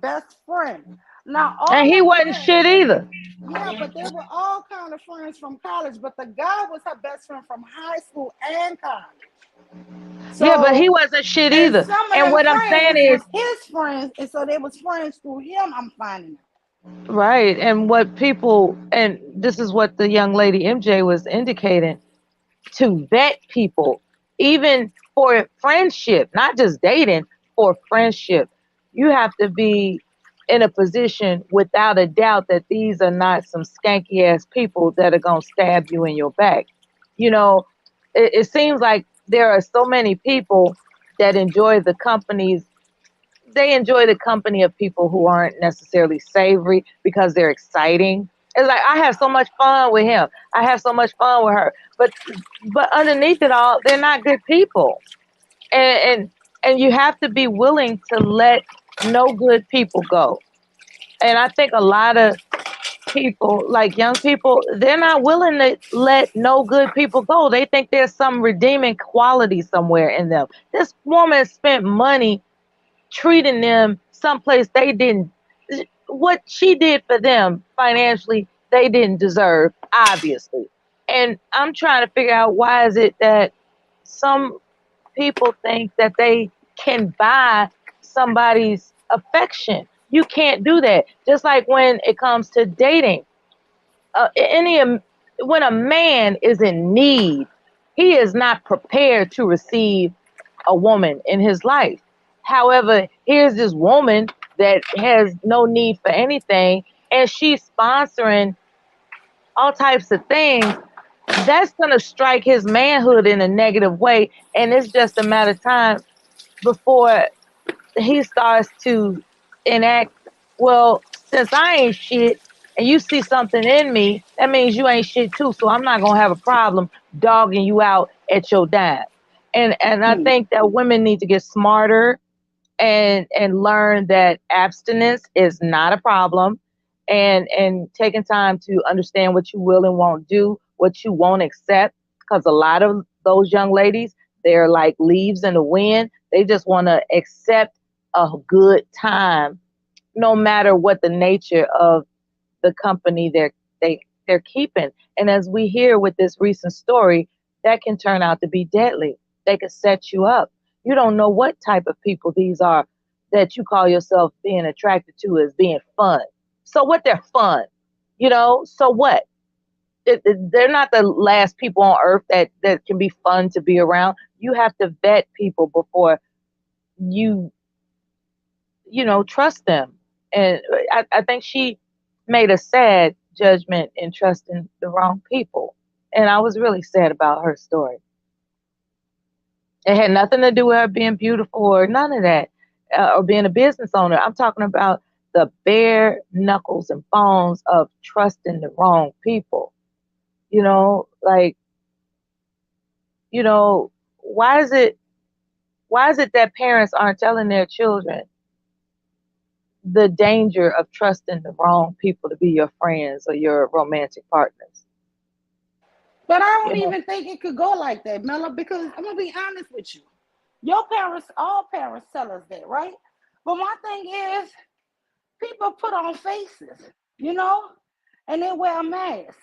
best friend. Now and all he of wasn't them, shit either. yeah, but they were all kind of friends from college. But the guy was her best friend from high school and college. Yeah, but he So, wasn't shit and either. some of And them what I'm saying friends is, was his friends, and so they was friends through him. I'm finding out. right, and what people, and this is what the young lady MJ was indicating, to vet people, even for friendship, not just dating, for friendship. You have to be in a position without a doubt that these are not some skanky ass people that are going to stab you in your back. You know, it seems like there are so many people that enjoy the company of people who aren't necessarily savory because they're exciting. It's like I have so much fun with him. I have so much fun with her. But underneath it all, they're not good people. And and you have to be willing to let no good people go. And I think a lot of people, like young people, they're not willing to let no good people go. They think there's some redeeming quality somewhere in them. This woman spent money treating them someplace they didn't, what she did for them financially they didn't deserve, obviously. And I'm trying to figure out, why is it that some people think that they can buy somebody's affection? You can't do that. Just like when it comes to dating, any when a man is in need, he is not prepared to receive a woman in his life. However, here's this woman that has no need for anything, and she's sponsoring all types of things. That's going to strike his manhood in a negative way, and it's just a matter of time before he starts to enact, well, since I ain't shit and you see something in me, that means you ain't shit too. So I'm not gonna have a problem dogging you out at your dime. And I Hmm. think that women need to get smarter and learn that abstinence is not a problem, and taking time to understand what you will and won't do, what you won't accept, because a lot of those young ladies, they're like leaves in the wind. They just want to accept a good time no matter what the nature of the company they're keeping. And as we hear with this recent story, that can turn out to be deadly. They could set you up. You don't know what type of people these are that you call yourself being attracted to as being fun. So what? They're fun, so what? They're not the last people on earth that can be fun to be around. You have to vet people before you trust them. And I think she made a sad judgment in trusting the wrong people. And I was really sad about her story. It had nothing to do with her being beautiful or none of that, or being a business owner. I'm talking about the bare knuckles and bones of trusting the wrong people. Like, why is it that parents aren't telling their children the danger of trusting the wrong people to be your friends or your romantic partners? But I don't You know, even think it could go like that, Mella, because I'm gonna be honest with you. Your parents, all parents tell us that, right? But my thing is, people put on faces, you know, and they wear a mask.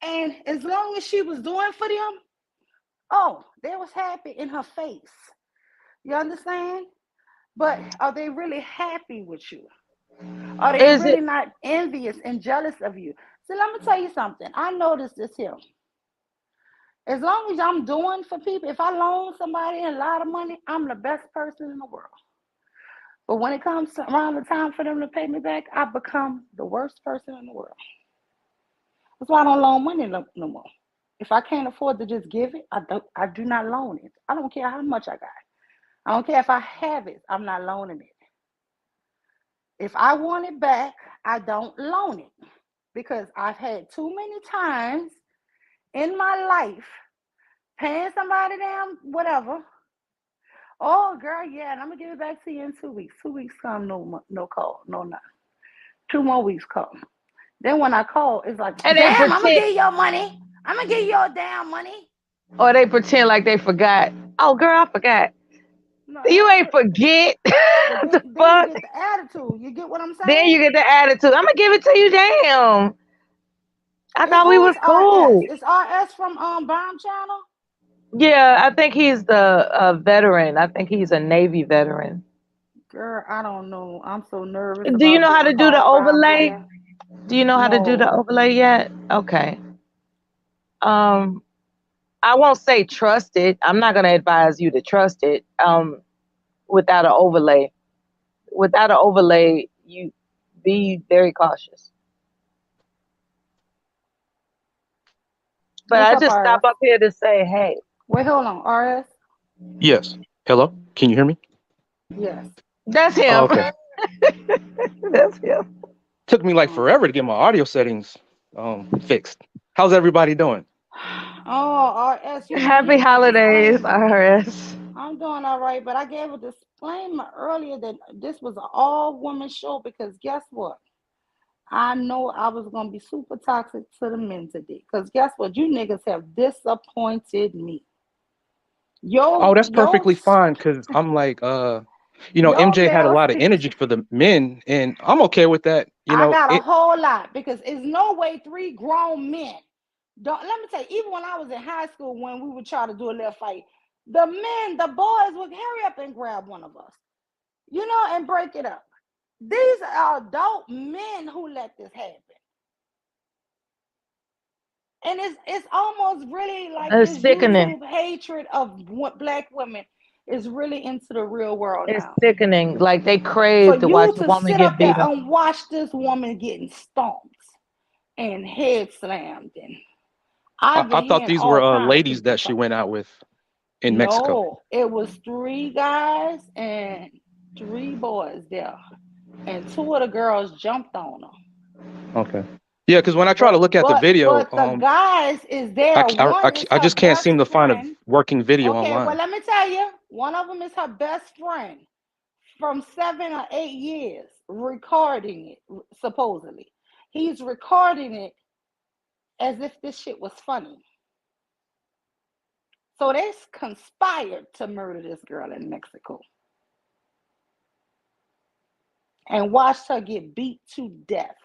And as long as she was doing for them, oh, they was happy in her face. You understand? But are they really happy with you? Are they is it really not envious and jealous of you? So let me tell you something. I noticed this here. As long as I'm doing for people, if I loan somebody a lot of money, I'm the best person in the world. But when it comes to around the time for them to pay me back, I become the worst person in the world. That's why I don't loan money no more. If I can't afford to just give it, I do not loan it. I don't care how much I got. I don't care if I have it, I'm not loaning it. If I want it back, I don't loan it because I've had too many times in my life paying somebody damn whatever. Oh, girl, yeah, and I'm gonna give it back to you in 2 weeks. 2 weeks come, no call, no nothing. 2 more weeks come. Then when I call, it's like, and they damn, I'm gonna pretend, give you your money. I'm gonna give you your damn money. or they pretend like they forgot. Oh, girl, I forgot. No, You hell ain't no. forget. But The then you fuck? get the attitude. You get what I'm Then saying? you get the attitude. I'm gonna give it to you. Damn. I It's thought we who was is RS? cool. It's RS from Bomb Channel. Yeah, I think he's the veteran. I think he's a Navy veteran. Girl, I don't know. I'm so nervous Do you about know how being to do the called Bomb overlay? again. Do you know how to do the No. overlay yet? Okay. Um, I won't say trust it. I'm not gonna advise you to trust it. Without an overlay. Without an overlay, you be very cautious. But What's I up, just stop RS? up here to say, hey, Wait, hold on. RS? Yes. Hello? Can you hear me? Yes. that's Oh, him. okay. That's him. Took me like Um, forever to get my audio settings fixed. How's everybody doing? oh, RS, you didn't Happy hear my holidays, disclaimer. RS. I'm doing all right, but I gave a disclaimer earlier that this was an all woman show because guess what? I know I was gonna be super toxic to the men today. Cause guess what? You niggas have disappointed me. Oh, Yo, that's yo, perfectly fine because I'm like, yo, MJ had a male lot of fix. energy for the men, and I'm okay with that. I got a whole lot because it's no way three grown men. Don't let me tell you, even when I was in high school, when we would try to do a little fight, the men, the boys would hurry up and grab one of us, and break it up. These are adult men who let this happen. And it's almost really like It's this sickening. YouTube hatred of what black women is really into the real world It's now. sickening. Like they For crave to watch you a to woman sit get up there beat up. and watch this woman getting stomped and head slammed, and I've I been thought hearing these were all kind of ladies people that she talk. went out with in Mexico. No, it was three guys and three boys there, and two of the girls jumped on her. Okay. Yeah, because when I try to But look at the but video, but the guys is there. One is I her just can't best seem to find a friend. working video Okay, well, online. let me tell you, one of them is her best friend from 7 or 8 years recording it, supposedly. He's recording it as if this shit was funny. So they conspired to murder this girl in Mexico and watched her get beat to death.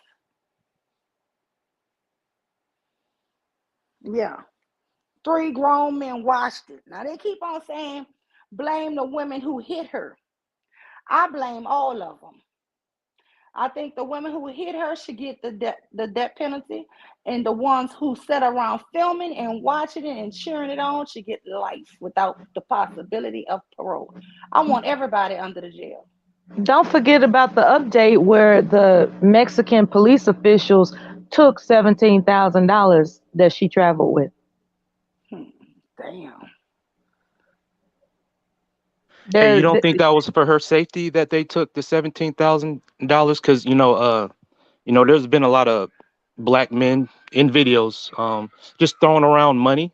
Yeah. Three grown men watched it. Now they keep on saying, blame the women who hit her. I blame all of them. I think the women who hit her should get the death penalty, and the ones who sat around filming and watching it and cheering it on should get life without the possibility of parole. I want everybody under the jail. Don't forget about the update where the Mexican police officials took $17,000 that she traveled with. Damn. Hey, you There, don't think that was for her safety that they took the $17,000? Because there's been a lot of black men in videos, just throwing around money,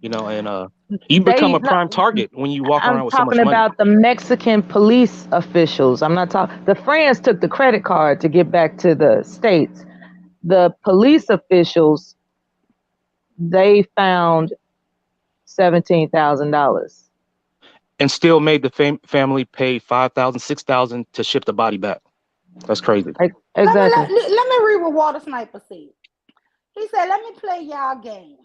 and you become a prime target when you walk I'm around with so much talking money. about the Mexican police officials. I'm not talking. The friends took the credit card to get back to the States. The police officials, they found $17,000. And still made the family pay $5,000, $6,000 to ship the body back. That's crazy. Exactly. Let me read what Walter Sniper said. He said, "Let me play y'all game.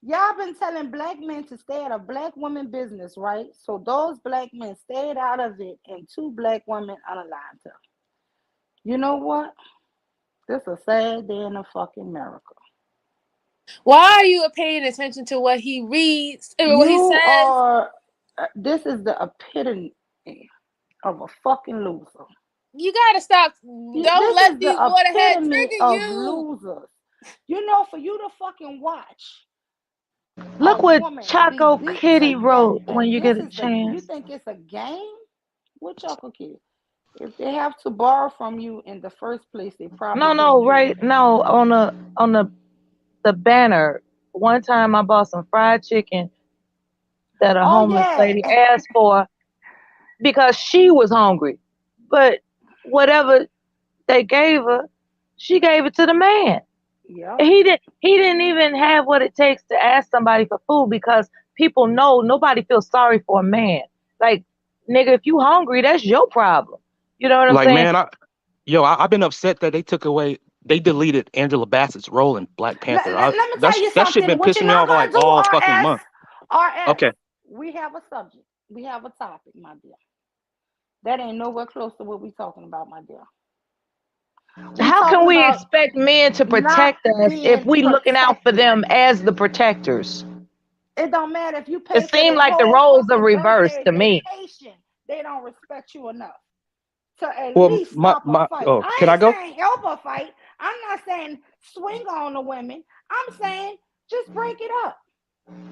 Y'all been telling black men to stay out of black women business, right? So those black men stayed out of it, and 2 black women unaligned them. You know what? This is a sad day in the fucking America. Why are you paying attention to what he reads and what he says? This is the epitome of a fucking loser. You gotta stop. Don't let these waterheads trigger you. Losers. For you to fucking watch. Look what Choco Kitty wrote when you get a You chance. think it's a game? What Choco Kitty? If they have to borrow from you in the first place, they probably on the banner. One time I bought some fried chicken that a homeless lady asked for because she was hungry. But whatever they gave her, she gave it to the man. Yeah. He didn't even have what it takes to ask somebody for food because people know nobody feels sorry for a man. Like, nigga, if you hungry, that's your problem. You know what I'm saying? Man, I've been upset that they deleted Angela Bassett's role in Black Panther. Let me tell you something. That shit been pissing me off like all fucking month. Okay. We have a subject. We have a topic, my dear. That ain't nowhere close to what we talking about, my dear. How can we expect men to protect us if we looking out for them as the protectors? It don't matter if you pay. It seems like the roles are reversed to me. They don't respect you enough to at least stop a fight. Can I go? I'm saying help a fight. I'm not saying swing on the women. I'm saying just break it up.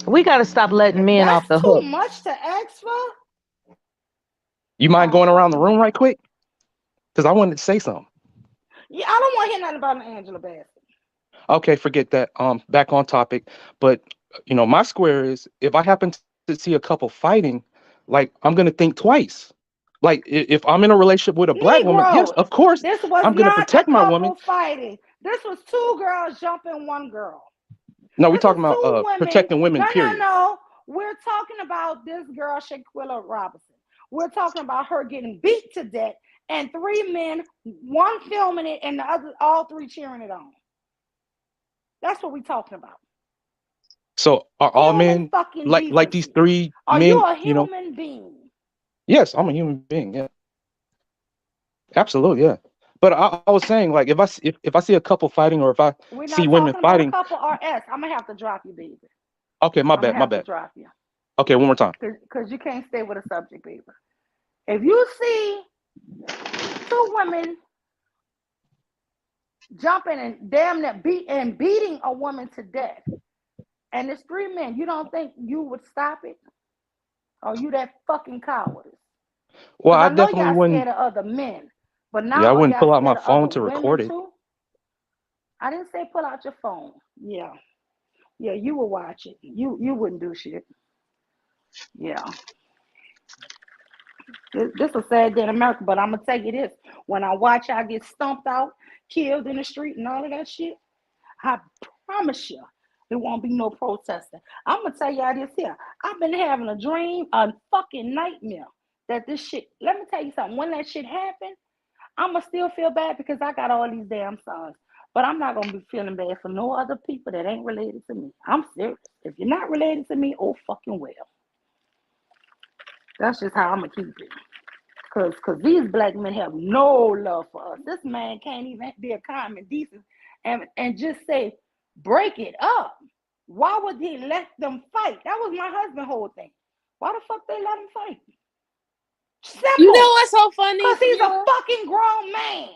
We got to stop letting men off the hook. Too much to ask for. You mind going around the room right quick? Because I wanted to say something. Yeah, I don't want to hear nothing about Angela Bassett. Okay, forget that. Back on topic. But my square is if I happen to see a couple fighting, like I'm gonna think twice. Like if I'm in a relationship with a black woman, yes, of course, I'm gonna protect my woman. Fighting. This was 2 girls jumping 1 girl. No, we're talking about protecting women. Period. No. We're talking about this girl, Shaquilla Robinson. We're talking about her getting beat to death. And 3 men, 1 filming it, and the other, all 3 cheering it on. That's what we're talking about. So are all men like these 3 men? Are you a human being? Yes, I'm a human being. Yeah, absolutely. Yeah, but I was saying, like, if I see a couple fighting, or if I see women fighting, about a couple or S, I'm gonna have to drop you, baby. Okay, my bad. Drop you. Okay, one more time. Because you can't stay with a subject, baby. If you see 2 women jumping and damn near beating a woman to death, and it's 3 men, you don't think you would stop it? Or you that fucking coward? Well, I definitely wouldn't. Scared of other men, but now I wouldn't pull out my phone to record it. Too? I didn't say pull out your phone. Yeah, you will watch it. You wouldn't do shit. Yeah. This is a sad day in America, but I'm gonna tell you this: when I watch y'all get stomped out, killed in the street, and all of that shit, I promise you, there won't be no protesting. I'm gonna tell y'all this here: I've been having a dream, a fucking nightmare, that this shit. Let me tell you something. When that shit happened, I'ma still feel bad because I got all these damn sons, but I'm not gonna be feeling bad for no other people that ain't related to me. I'm serious. If you're not related to me, oh fucking well. That's just how I'm gonna keep it. Cause these black men have no love for us. This man can't even be a calm and decent and just say, break it up. Why would he let them fight? That was my husband's whole thing. Why the fuck they let him fight? Simple. You know what's so funny? Cause he's Mew? a fucking grown man.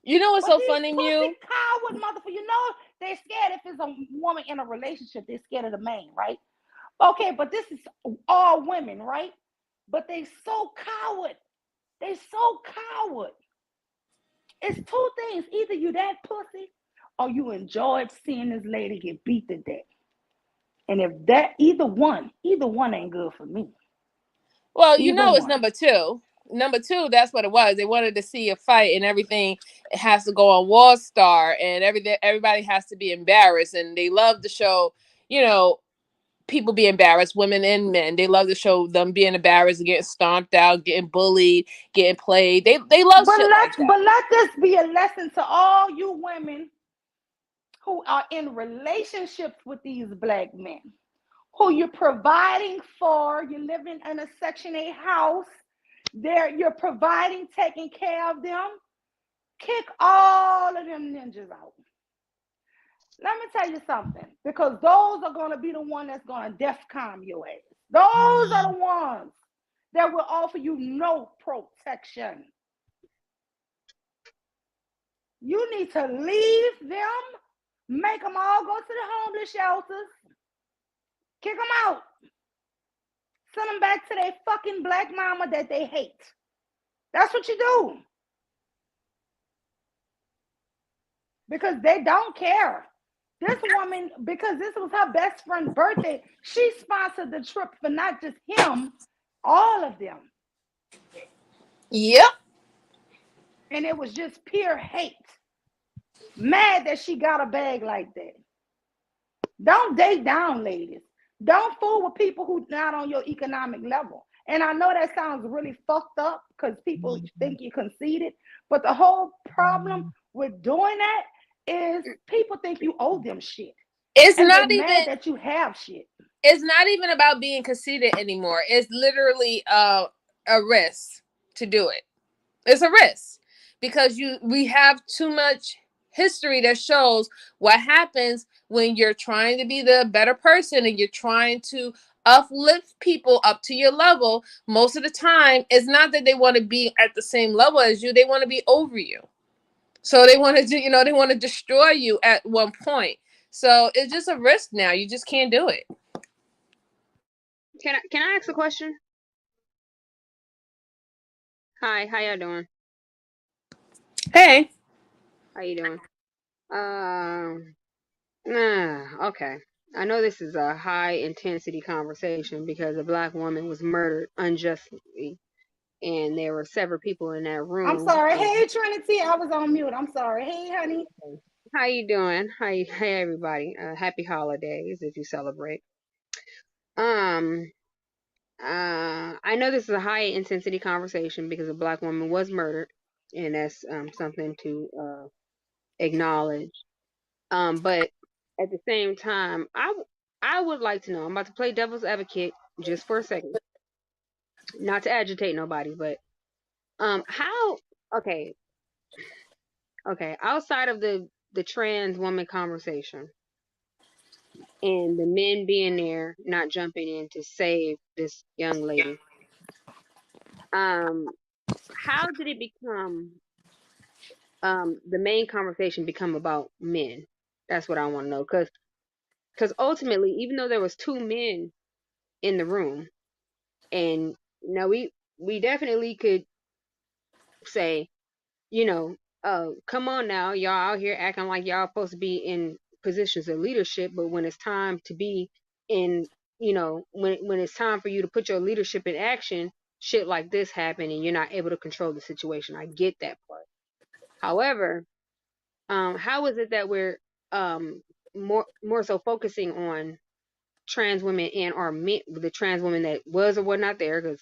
You know what's But so these funny, pussy Mew? coward motherfucker, you know they're scared if it's a woman in a relationship, they're scared of the man, right? Okay, but this is all women, right? But they so coward. They so coward. It's two things. Either you that pussy or you enjoyed seeing this lady get beat to death. And if that either one ain't good for me. Well, you Either know, it's one. number two. Number two, that's what it was. They wanted to see a fight, and everything has to go on Wall Star, and everybody has to be embarrassed. And they love to show, you know, people be embarrassed, women and men. They love to show them being embarrassed, getting stomped out, getting bullied, getting played. They love shit like that. But let this be a lesson to all you women who are in relationships with these black men, who you're providing for. You're living in a Section 8 house. You're providing, taking care of them. Kick all of them ninjas out. Let me tell you something, because those are going to be the one that's going to DEFCON your ass. Those are the ones that will offer you no protection. You need to leave them, make them all go to the homeless shelters, kick them out, send them back to their fucking black mama that they hate. That's what you do. Because they don't care. This woman, because this was her best friend's birthday, she sponsored the trip for not just him, all of them. Yep. And it was just pure hate. Mad that she got a bag like that. Don't date down, ladies. Don't fool with people who not on your economic level. And I know that sounds really fucked up because people think you conceited, but the whole problem with doing that is people think you owe them shit. It's and not they're even mad that you have shit. It's not even about being conceited anymore. It's literally a risk to do it. It's a risk because we have too much history that shows what happens when you're trying to be the better person and you're trying to uplift people up to your level. Most of the time, it's not that they want to be at the same level as you. They want to be over you. So they want to do, they want to destroy you at one point. So it's just a risk now. You just can't do it. Can I ask a question? Hi, how y'all doing? Hey. How you doing? Okay. I know this is a high intensity conversation because a black woman was murdered unjustly, and there were several people in that room. I'm sorry. Hey, Trinity, I was on mute. I'm sorry. Hey, honey. How you doing? Hey, everybody. Happy holidays if you celebrate. I know this is a high intensity conversation because a black woman was murdered, and that's something to acknowledge. But at the same time, I would like to know. I'm about to play devil's advocate just for a second, not to agitate nobody, but how? Okay, outside of the trans woman conversation and the men being there, not jumping in to save this young lady, how did it become? The main conversation become about men? That's what I want to know, because ultimately, even though there was two men in the room, and we definitely could say, come on now, y'all out here acting like y'all supposed to be in positions of leadership, but when it's time to be in, when it's time for you to put your leadership in action, shit like this happen and you're not able to control the situation. I get that part. However, how is it that we're more so focusing on trans women and or men, the trans women that was or was not there, because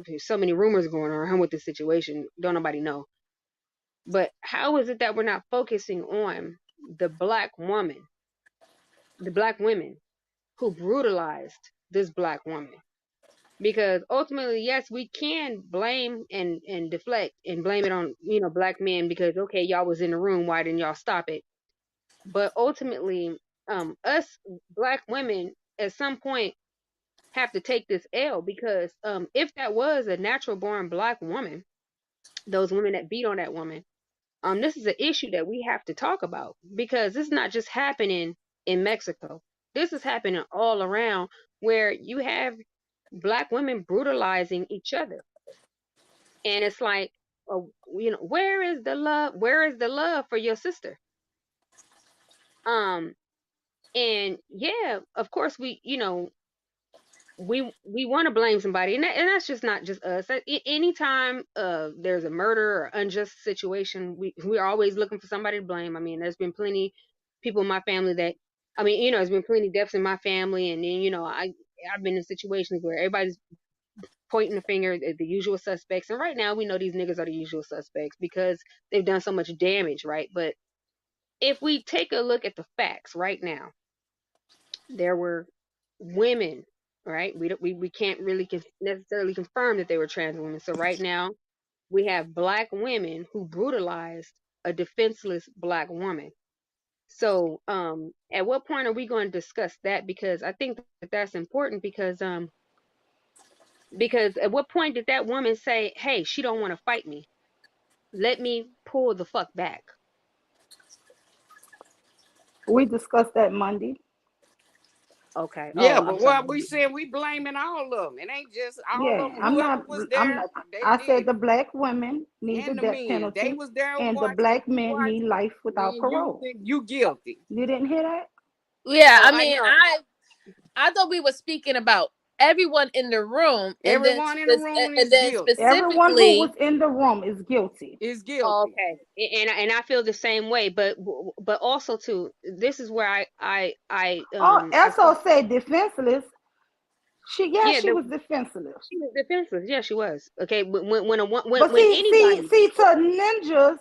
there's so many rumors going around with this situation, don't nobody know. But how is it that we're not focusing on the black woman, the black women who brutalized this black woman? because ultimately, yes, we can blame and deflect and blame it on black men because okay, y'all was in the room, why didn't y'all stop it? But ultimately, us black women at some point have to take this L because if that was a natural born black woman, those women that beat on that woman, this is an issue that we have to talk about because this is not just happening in Mexico. This is happening all around where you have black women brutalizing each other. And it's like, where is the love? Where is the love for your sister? Um, and yeah, of course we want to blame somebody, and that's just not just us. Anytime there's a murder or unjust situation, we're always looking for somebody to blame. I mean, there's been plenty people in my family that, I mean, there's been plenty deaths in my family, and then I've been in situations where everybody's pointing the finger at the usual suspects, and right now we know these niggas are the usual suspects because they've done so much damage, right? But if we take a look at the facts right now, there were women, right? We can't really necessarily confirm that they were trans women. So right now we have black women who brutalized a defenseless black woman. So at what point are we going to discuss that? Because I think that that's important because at what point did that woman say, hey, she don't want to fight me, let me pull the fuck back? We discussed that Monday. Okay. Yeah, Oh, but I'm sorry. what we saying, we blaming all of them. It ain't just all Yeah, of them. I'm Whoever not. was I'm there, not. they I said did. the black women need the And the death men, they penalty, was there and the watching. black men need life without Then you parole. think you guilty. You didn't hear that? Yeah, Oh, I I mean, know. I thought we were speaking about everyone in the room, Everyone in the room is guilty. Everyone who was specifically. in the room is guilty. Is Oh, guilty. okay. And I feel the same way, but also too, this is where I Oh, I feel, Esso said defenseless. yeah, She was defenseless. she was defenseless. Yeah, she was. Okay, But when see, to ninjas,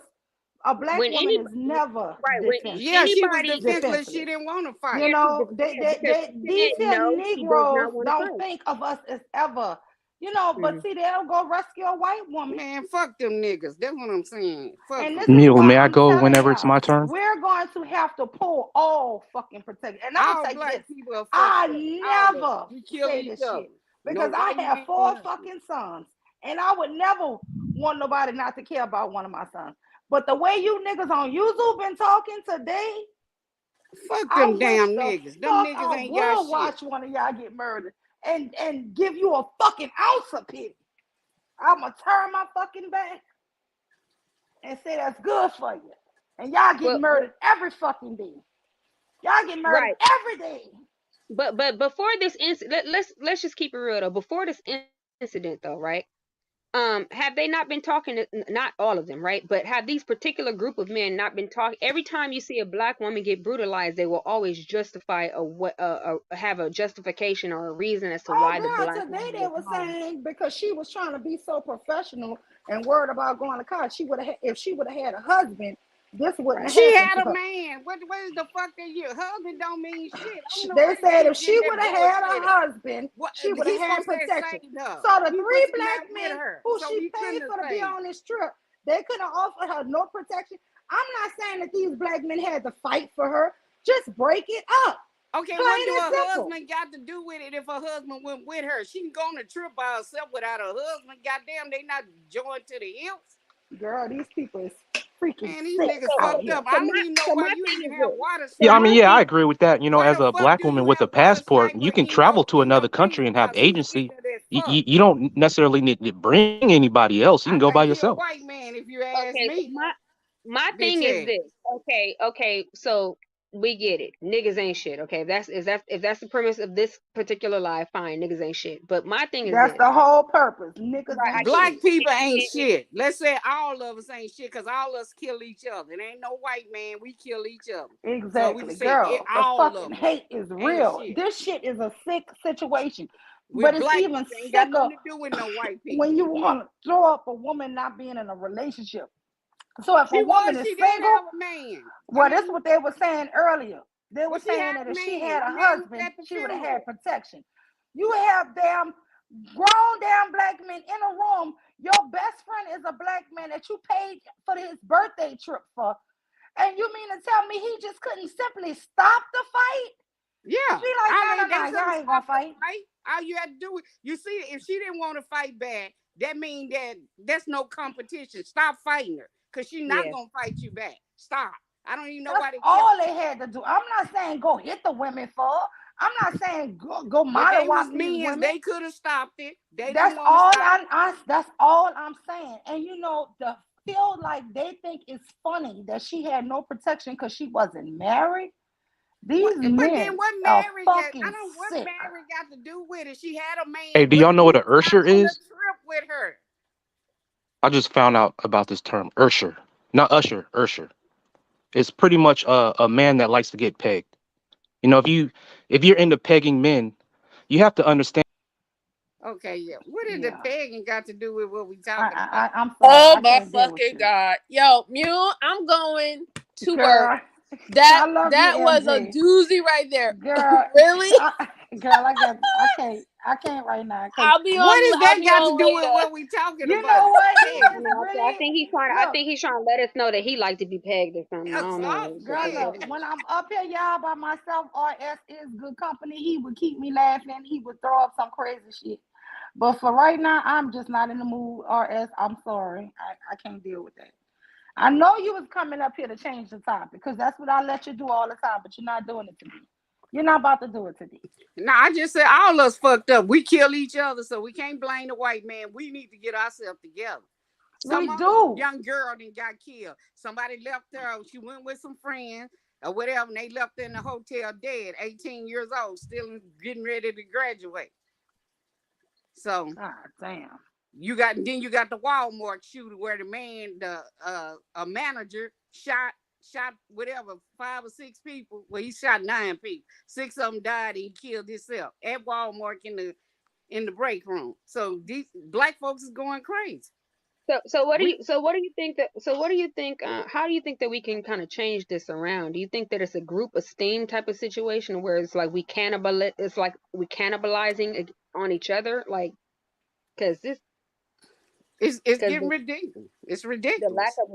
a black when woman any is never right when Yeah, she was anybody, defenseless. She defenseless. didn't want to You fight. yeah, she's know, yeah, because she these said here no, she does Negroes not want to don't fight. think of us as ever, but see, they'll go rescue a white woman. Man, fuck them niggas. That's what I'm saying. Fuck And them. this is Mule, why may I I'm go telling whenever it's y'all, my turn? we're going to have to pull all fucking protection. And I'm gonna All take black this. people are fucked I up. All of them. never We kill say each this other. shit No because I white have man, 4 nothing. fucking sons, and I would never want nobody not to care about one of my sons. But the way you niggas on YouTube been talking today, Fuck I them wish damn the niggas. Them fuck niggas I ain't got would shit. watch one of y'all get murdered and give you a fucking ounce of pity. I'ma turn my fucking back and say that's good for you. And y'all get Well, murdered every fucking day. Y'all get murdered right. every day. But before this incident, let's just keep it real though. Before this incident though, right? Have they not been talking to, not all of them, right? But have these particular group of men not been talking? Every time you see a black woman get brutalized, they will always justify have a justification or a reason as to why the Oh black God, today woman they was were harmed. saying because she was trying to be so professional and worried about going to college, she would have if she would have had a husband, this wouldn't have She happened had to a her. man. What is the fuck that you? Husband don't mean shit. I don't know They where said if they she getting would that have had a bullshit at. husband, What she would have he's had supposed to have protection. saved her. So the He 3 was black not with men her, who so she he paid couldn't have for to be saved. on this trip, they could have offered her no protection. I'm not saying that these black men had to fight for her. Just break it up. Okay, Plain what do and her simple. husband got to do with it if her husband went with her? She can go on a trip by herself without her husband. Goddamn, they not joined to the hills. Girl, these people is freaking Man, these sick niggas out fucked here. up. I don't even know why My you thing even is have this. water So Yeah, I side. mean, my yeah, I thing, agree with that. Why As the a fuck black do woman you with a have water passport, side you where can travel to in your another country and have fingertips? You agency. sitting there that fuck. You don't necessarily need to bring anybody else. You can I go by think he a yourself. white man if you ask okay, so me. my Bitch thing is ass. this. Okay, so we get it. Niggas ain't shit. Okay, if that's the premise of this particular lie, fine. Niggas ain't shit. But my thing is That's this. the whole purpose. Niggas Right, I ain't get Black shit. it. people ain't shit. Let's say all of us ain't shit because all of us kill each other. It ain't no white man. We kill each other. So we can Exactly, say girl. The all fucking of us hate is ain't real. shit. This shit is a sick situation. But With it's black even people ain't got sicker nothing to do with no white when people. you want to throw up a woman not being in a relationship. So if a woman is She did single, have a man. I well, that's mean, what they were saying earlier. They well, were she saying had that a if she man. had The a man was husband, at the she would have had funeral. protection. You have damn grown damn black men in a room. Your best friend is a black man that you paid for his birthday trip for. And you mean to tell me he just couldn't simply stop the fight? Yeah, She like, no, they y'all ain't gonna fight. All you had to do, you see, if she didn't want to fight back, that means that there's no competition. Stop fighting her, cause she's not gonna fight you back. Stop. I don't even know why That's they all they had to do. I'm not saying go hit the women for. I'm not saying go They was mollywop these men. women. They could have stopped it. They That's didn't want to stop. that's all I'm saying. And you know, the feel like they think it's funny that she had no protection because she wasn't married. These But men then what are marriage fucking I don't know what sick. marriage got to do with it. She had a Hey, man, do but y'all know he what a was not Ursher on the is? trip with her. I just found out about this term, Ursher. Not Usher, Ursher. It's pretty much a man that likes to get pegged. You know, if you're into pegging men, you have to understand. Okay, yeah. What did the Yeah. pegging got to do with what we talking about? I'm sorry. Oh I my can't deal with fucking you. God. Yo, Mule, I'm going to work. Girl, That I love that you, was a MJ. doozy right there. Girl, Really? girl, I can't right now. Cause I'll be What on does I'll that be got to on do with later. what we talking you about? know what? It Pegging. was No, so I really think he's trying to let us know that he liked to be pegged or something. I That's don't all know. I'm girl. saying. Look, when I'm up here, y'all by myself, RS is good company. He would keep me laughing. He would throw up some crazy shit. But for right now, I'm just not in the mood. RS, I'm sorry. I can't deal with that. I know you was coming up here to change the topic because that's what I let you do all the time, but you're not doing it to me. You're not about to do it today. No, I just said all us fucked up. We kill each other, so we can't blame the white man. We need to get ourselves together. Some We other do. young girl then got killed. Somebody left her. She went with some friends or whatever, and they left her in the hotel dead, 18 years old, still getting ready to graduate. So Ah, damn. you got the Walmart shooter where the man, a manager shot whatever 5 or 6 people. Well, he shot 9 people. 6 of them died and he killed himself at Walmart in the break room. So these black folks is going crazy. So what do We you think that how do you think that we can kind of change this around? Do you think that it's a group esteem type of situation where it's like we cannibalizing on each other, like, because it's because getting ridiculous. It's the lack ridiculous. of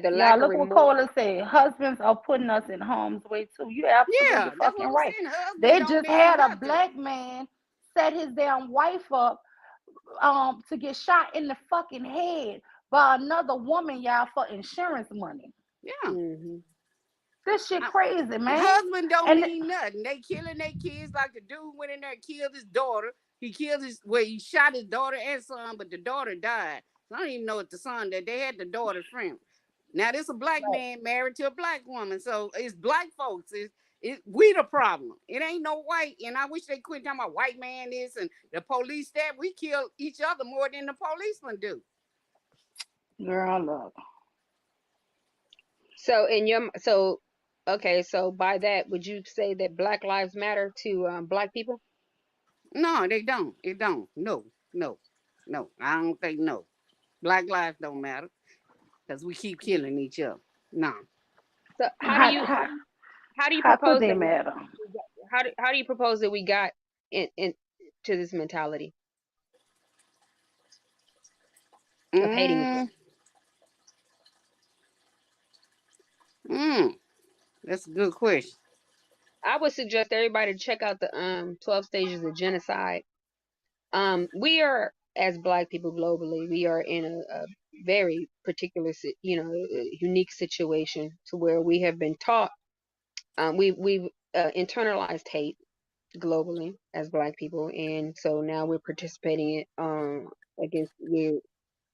the Yeah, lack of look what remorse. Cola said. Husbands are putting us in harm's way too. You're absolutely Yeah, that's fucking what I'm right. saying. Husband They don't just mean had a nothing. black man set his damn wife up to get shot in the fucking head by another woman, y'all, for insurance money. Yeah. Mm-hmm. This shit crazy, man. Husband don't And mean nothing. They killing their kids like the dude went in there and killed his daughter. He shot his daughter and son, but the daughter died. So I don't even know if the son that they had the daughter friend. Now this a black Right. man married to a black woman. So it's black folks. We the problem. It ain't no white. And I wish they quit talking about white man this and the police that. We kill each other more than the policemen do. girl, look. So okay, so by that, would you say that Black Lives Matter to Black people? No, they don't. It don't. No, no, no. I don't think no. Black lives don't matter because we keep killing each other. No. So How, how, how do you how could propose they that matter? how do you propose that we got in to this mentality of hating each other? Mm, mm, that's a good question. I would suggest everybody to check out the 12 stages of genocide. We are, as Black people globally, we are in a very particular unique situation to where we have been taught, we've internalized hate globally as Black people, and so now we're participating it against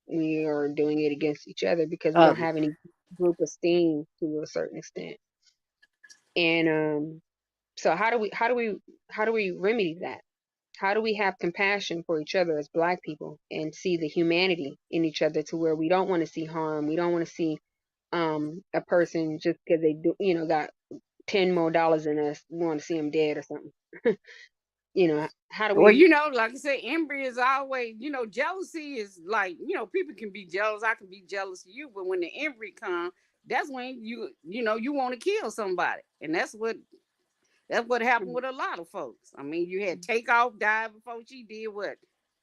we are doing it against each other because we don't Other. have any group esteem to a certain extent. And so how do we remedy that? How do we have compassion for each other as Black people and see the humanity in each other to where we don't want to see harm, we don't want to see a person just because they got $10 more than us, we want to see them dead or something. How do Well, we? like I said, envy is always, jealousy is like, people can be jealous. I can be jealous of you, but when the envy comes, that's when you want to kill somebody, and that's what happened with a lot of folks. I mean, you had Takeoff died before she did what?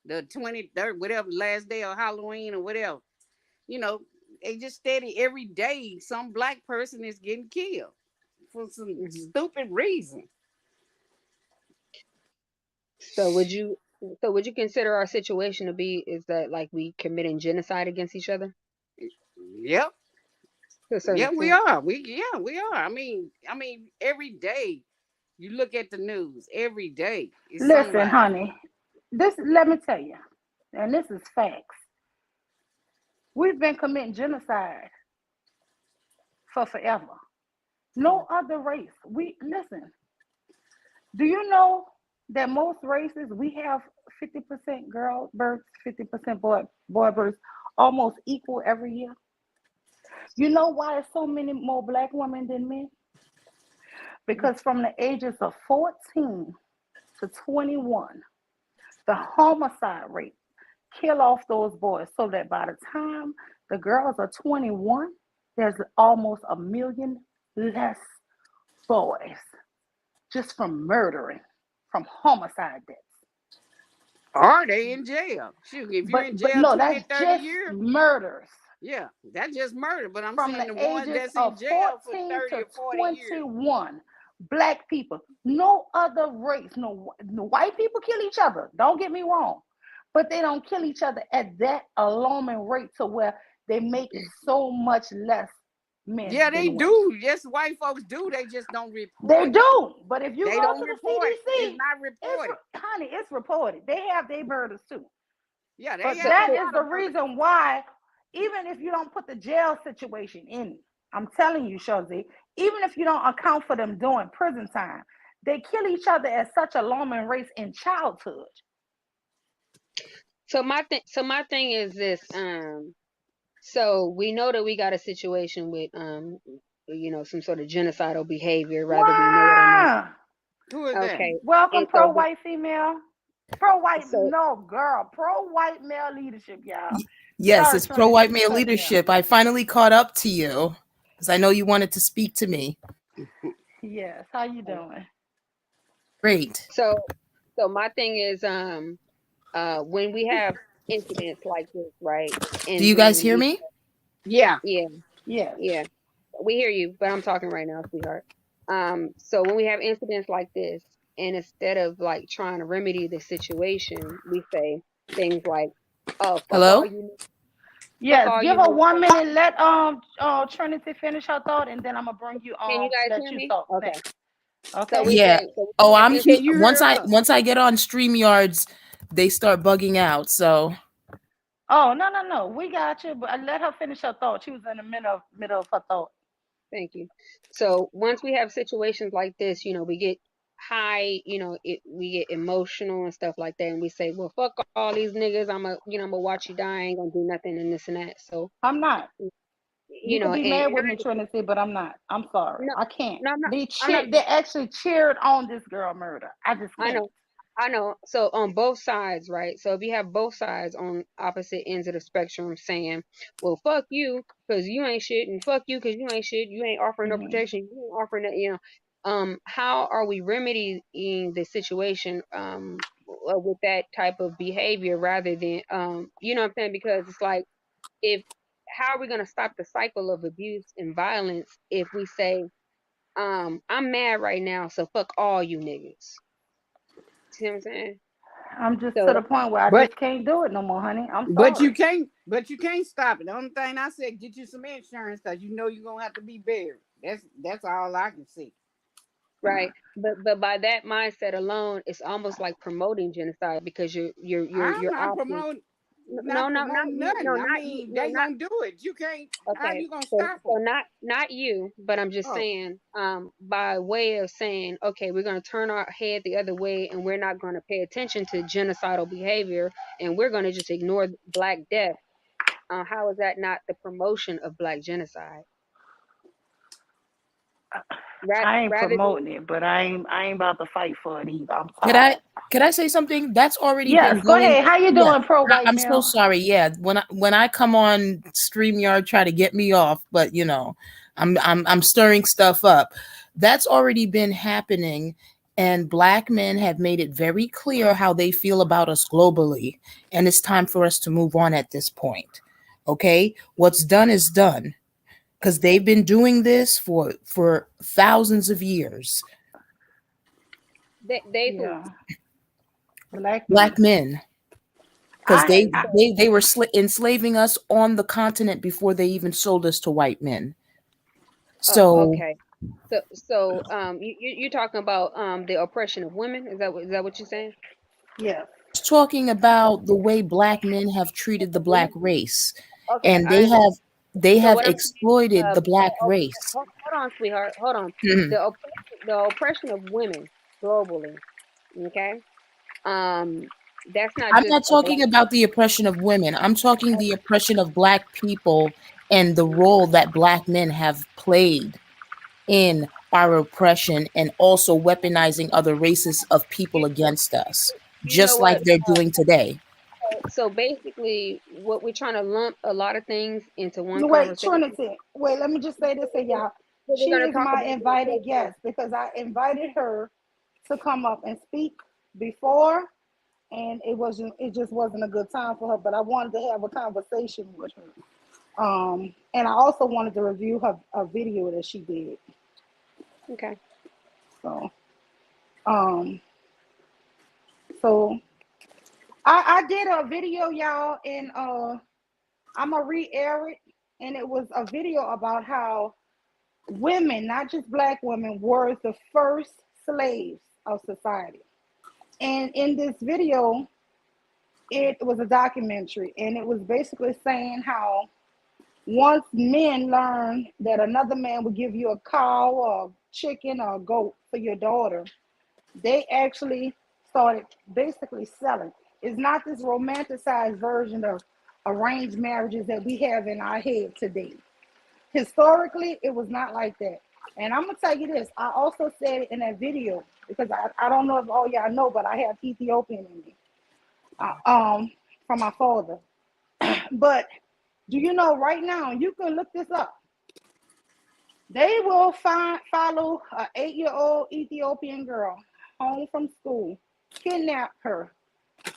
the 23rd, whatever, last day of Halloween or whatever. You know, they just steady every day some black person is getting killed for some stupid reason. So would you consider our situation to be is that like we committing genocide against each other Yep. to a certain Yeah, we extent? are. We are. I mean, every day you look at the news, every day it's Listen, somebody. honey, this let me tell you, and this is facts. We've been committing genocide for forever. No other race. We listen. Do you know that most races we have 50% girl births, 50% boy births, almost equal every year? You know why there's so many more black women than men? Because from the ages of 14 to 21, the homicide rate kill off those boys so that by the time the girls are 21, there's almost a million less boys just from murdering, from homicide deaths. Are they in jail? Shoot, if you're in But jail no, 20, that's 30 just years, murders. yeah, that's just murder. But I'm From saying the the ones ages that's in of jail for 14 30 to or 40 years. 21, black people, no other race, no white people kill each other. Don't get me wrong, but they don't kill each other at that alarming rate to where they make so much less men Yeah, they than women. do. Yes, white folks do. They just don't They report it. do, but if you They go don't to the report it. It's CDC, not reported. honey, it's reported. They have their murders too. Yeah, they But have that a is lot the of murder. reason why, even if you don't put the jail situation in, I'm telling you, Shozi, even if you don't account for them doing prison time, they kill each other at such alarming rates in childhood. So my thing is this. So we know that we got a situation with some sort of genocidal behavior, whether we know it or not. Wow. Who is that? Okay. Welcome, And pro white female. Pro white, so no, girl. Pro white male leadership, y'all. Yes, Sorry, it's pro-white Trinity, male for cutting you off. leadership. I finally caught up to you because I know you wanted to speak to me. Yes, how you doing? Great. so my thing is when we have incidents like this, right? Do And you guys then hear me? Yeah. yeah, Yes. yeah, we hear you, but I'm talking right now, sweetheart. So when we have incidents like this, and instead of like trying to remedy the situation, we say things like, "Oh, fuck all Hello? you, fuck Yes, all give you her niggas." 1 minute. Let Trinity finish her thought, and then I'm gonna bring you Can you guys let hear you me? talk Okay. next. So Okay. we Yeah. say, so Oh, we have I'm here. Can incidents. you Once hear I us? once I get on StreamYards, they start bugging out. So Oh no, we got you. But let her finish her thought. She was in the middle of her thought. Thank you. So once we have situations like this, we get high, we get emotional and stuff like that, and we say, "Well, fuck all these niggas. I'm gonna watch you die. I ain't gonna do nothing and this and that." So, I'm not. You could be mad and with me, Trinity, but I'm not. I'm sorry. no, I can't. no, I'm not. They I'm not. cheered. They actually cheered on this girl murder. I just I can't. know. I know. So on both sides, right? So if you have both sides on opposite ends of the spectrum saying, "Well, fuck you, because you ain't shit," and "Fuck you, because you ain't shit. You ain't offering no Hmm. protection. You ain't offering that," how are we remedying the situation with that type of behavior rather than you know what I'm saying? Because it's like, if how are we gonna stop the cycle of abuse and violence if we say, I'm mad right now, so fuck all you niggas. See what I'm saying? I'm just to So the point where I But just can't do it no more, honey. I'm but you sorry. can't stop it. The only thing I said, get you some insurance because you know you're gonna have to be buried. That's all I can see. right, but by that mindset alone, it's almost like promoting genocide because I'm you're not opting. promoting No, not no, not promoting you. nothing. No, I not you. mean, No, they not gonna do it. You can't. How okay. you gonna So stop them? not you, but I'm just Oh, saying, by way of saying, okay, we're gonna turn our head the other way, and we're not gonna pay attention to genocidal behavior, and we're gonna just ignore Black death. How is that not the promotion of Black genocide? I ain't Rather than promoting it, but I ain't about to fight for it either. I'm could I sorry. could I say something? That's already been Yes, go going. ahead. How you Yeah. doing, pro white I'm so male? sorry. Yeah. When I come on StreamYard, try to get me off, but I'm stirring stuff up. That's already been happening And Black men have made it very clear how they feel about us globally. And it's time for us to move on at this point. Okay? What's done is done. Because they've been doing this for thousands of years. They who? Yeah. Black Black men. men. Because I they were enslaving us on the continent before they even sold us to white men. So Okay. So you're talking about the oppression of women? Is that what you're saying? yeah. talking about the way Black men have treated the Black race, Okay, and I understand. they So have what I'm saying, exploited the Black oh, race. hold on, sweetheart. Hold on. Mhm. The oppression of women globally. Okay. That's not I'm just not a black. talking about the oppression of women. I'm talking the oppression of Black people and the role that Black men have played in our oppression and also weaponizing other races of people against us, You know just like what? they're doing today. So basically, what we're trying to lump a lot of things into one Wait, conversation. Trinity. Wait, let me just say this to y'all. So we're She gonna is talk my about invited guest because I invited her to come up and speak before, and it just wasn't a good time for her. But I wanted to have a conversation with her. And I also wanted to review her video that she did. Okay. So, um, so I did a video, y'all, and I'm gonna re-air it, and it was a video about how women, not just Black women, were the first slaves of society. And in this video, it was a documentary, and it was basically saying how once men learned that another man would give you a cow or a chicken or a goat for your daughter, they actually started basically selling. It's not this romanticized version of arranged marriages that we have in our head today. Historically, it was not like that. And I'm gonna tell you this. I also said it in that video because I don't know if all y'all know, but I have Ethiopian in me, from my father. But do you know right now? You can look this up. They will follow an 8-year-old Ethiopian girl home from school, kidnap her,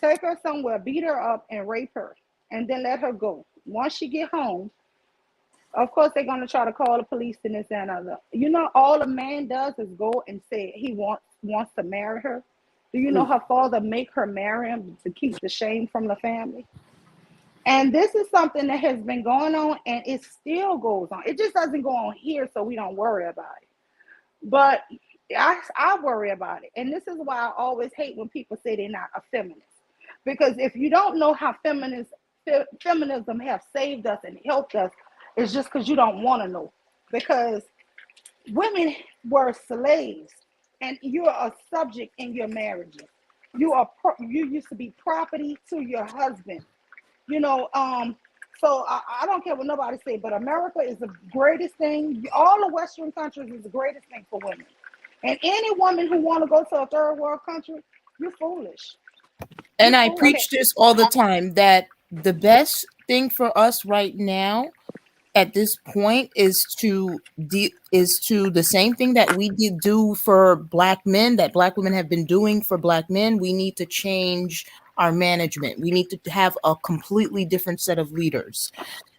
take her somewhere, beat her up, and rape her, and then let her go. Once she get home, of course, they're gonna try to call the police and this and other. You know, all a man does is go and say he wants to marry her. Do you know her father make her marry him to keep the shame from the family? And this is something that has been going on, and it still goes on. It just doesn't go on here, so we don't worry about it. But I worry about it, and this is why I always hate when people say they're not a feminist, because if you don't know how feminism have saved us and helped us, it's just because you don't want to know. Because women were slaves, and you're a subject in your marriages. You used to be property to your husband. You know, so I don't care what nobody say, but America is the greatest thing. All the Western countries is the greatest thing for women. And any woman who want to go to a third world country, you're foolish. And You're I foolish. preach this all the time that the best thing for us right now at this point is to the same thing that we did do for Black men, that Black women have been doing for Black men. We need to change our management. We need to have a completely different set of leaders,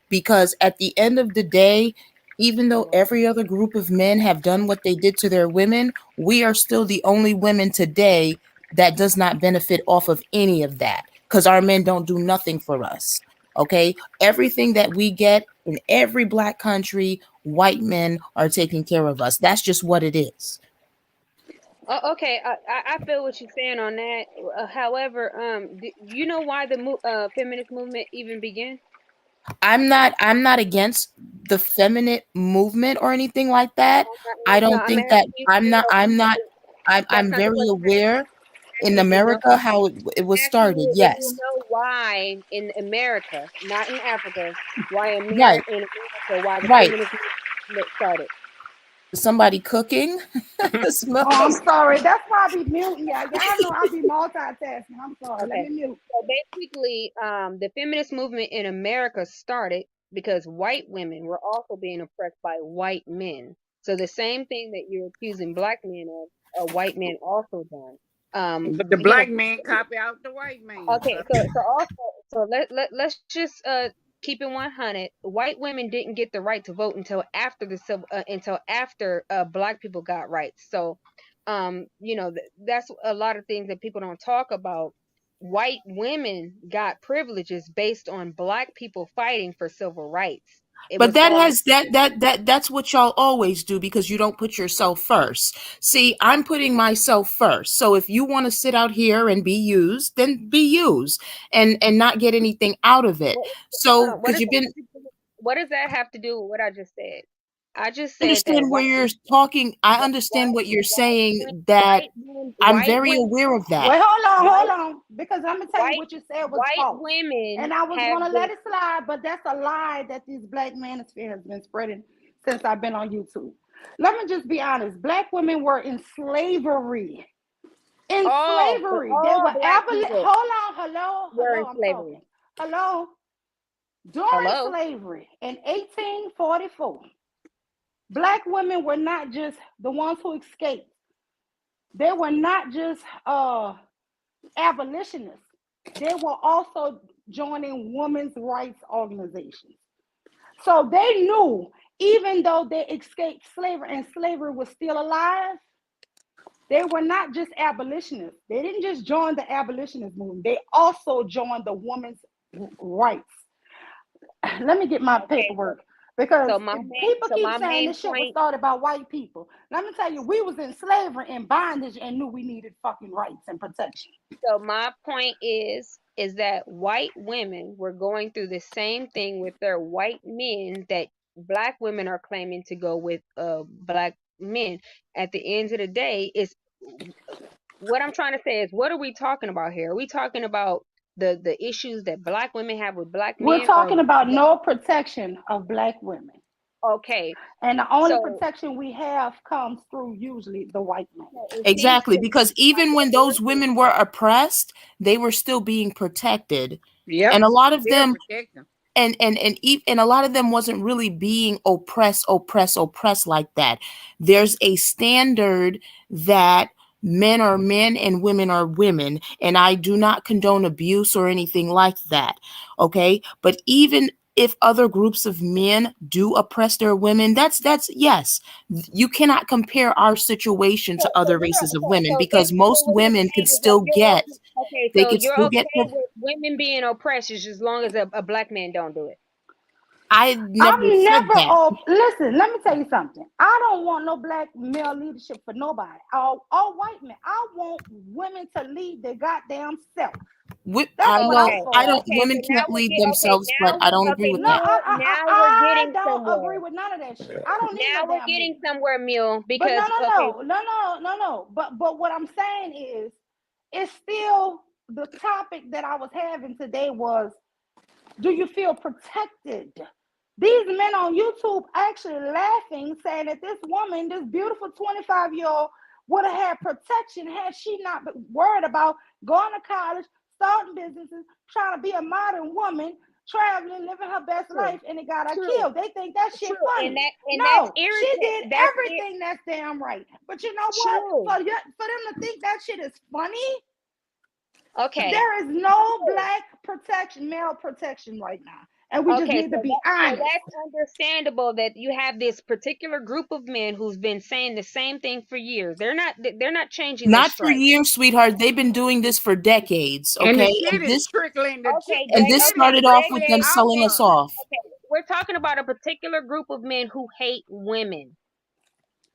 because at the end of the day, even though every other group of men have done what they did to their women, we are still the only women today that does not benefit off of any of that, because our men don't do nothing for us. Okay, everything that we get in every Black country, white men are taking care of us. That's just what it is. Oh, okay, I feel what you're saying on that. However, do you know why the feminist movement even began? I'm not against the feminine movement or anything like that. I No, don't I'm think that asking you. I'm not No, I'm not that's I'm not the very question. aware I'm in asking you. No, America how it was asking started. you if you Yes. know why in America, not in Africa, why Right. In America, why the Right. feminist movement started. Somebody cooking. Oh, I'm Smells. sorry. That's why I be muting y'all. Y'all know I be multitasking. I'm sorry. Let Okay. me mute. So basically, the feminist movement in America started because white women were also being oppressed by white men. So the same thing that you're accusing Black men of, white men also done. But the You know, black man copy out the white man. okay, so also, so let's just keep it 100. White women didn't get the right to vote until after black people got rights. So you know, that's a lot of things that people don't talk about. White women got privileges based on black people fighting for civil rights. It But was that all has that's what y'all always do, because you don't put yourself first. See, I'm putting myself first. So if you want to sit out here and be used, then be used and not get anything out of it. What, So what because does you've been what does that have to do with what I just said? I just said that understand where you're talking. I understand what you're saying, that I'm white very women, aware of Wait, that. hold on, because I'm gonna tell you white what you said was white false, women and I was have gonna been let it slide, but that's a lie that this black manosphere has been spreading since I've been on YouTube. Let me just be honest: black women were in slavery. In all slavery, they all were black people Hold on, hello, were in I'm slavery. talking. Hello, during Hello? slavery in 1844, black women were not just the ones who escaped. They were not just abolitionists. They were also joining women's rights organizations. So they knew, even though they escaped slavery and slavery was still alive, they were not just abolitionists. They didn't just join the abolitionist movement. They also joined the women's rights. Let me get my paperwork, because people keep my saying main this shit was point, started by white people. Let me tell you, we was in slavery and bondage and knew we needed fucking rights and protection. so my point is that white women were going through the same thing with their white men that black women are claiming to go with black men. At the end of the day, is what I'm trying to say is, what are we talking about here? Are we talking about the issues that black women have with black We're men, or talking about no protection of black women. okay? And the only So protection we have comes through usually the white man. it seems Exactly, to me because even like when those women were oppressed, they were still being protected. Yep. And a lot of Still them protect them. and a lot of them wasn't really being oppressed like that. There's a standard that men are men and women are women, and I do not condone abuse or anything like that. Okay, but even if other groups of men do oppress their women, that's yes, you cannot compare our situation to other races of women, because most women could still get okay, they so could you're still okay get with women being oppressed as long as a black man don't do it. I never I'm said never that. listen, let me tell you something. I don't want no black male leadership for nobody. All white men. I want women to lead their goddamn self. That's what I'm Okay. for. I don't. Okay, Women so now can't we're lead getting themselves, but I don't agree with No, that. now we're I getting don't somewhere. agree with none of that shit. I don't need Now no we're damn getting leader. somewhere, Mule, But because no. But what I'm saying is, it's still the topic that I was having today was, do you feel protected? These men on YouTube actually laughing, saying that this woman, this beautiful 25-year-old, would have had protection had she not been worried about going to college, starting businesses, trying to be a modern woman, traveling, living her best life, and it got her killed. They think that shit funny. No, she did everything that's damn right. But you know what? For them to think that shit is funny, okay, there is no black protection, male protection right now. And we just need to be honest. So that's understandable that you have this particular group of men who's been saying the same thing for years. They're not changing their Not for stripes. years, sweetheart. They've been doing this for decades. And the Okay, shit is trickling. this started off with them selling us off. Okay, we're talking about a particular group of men who hate women.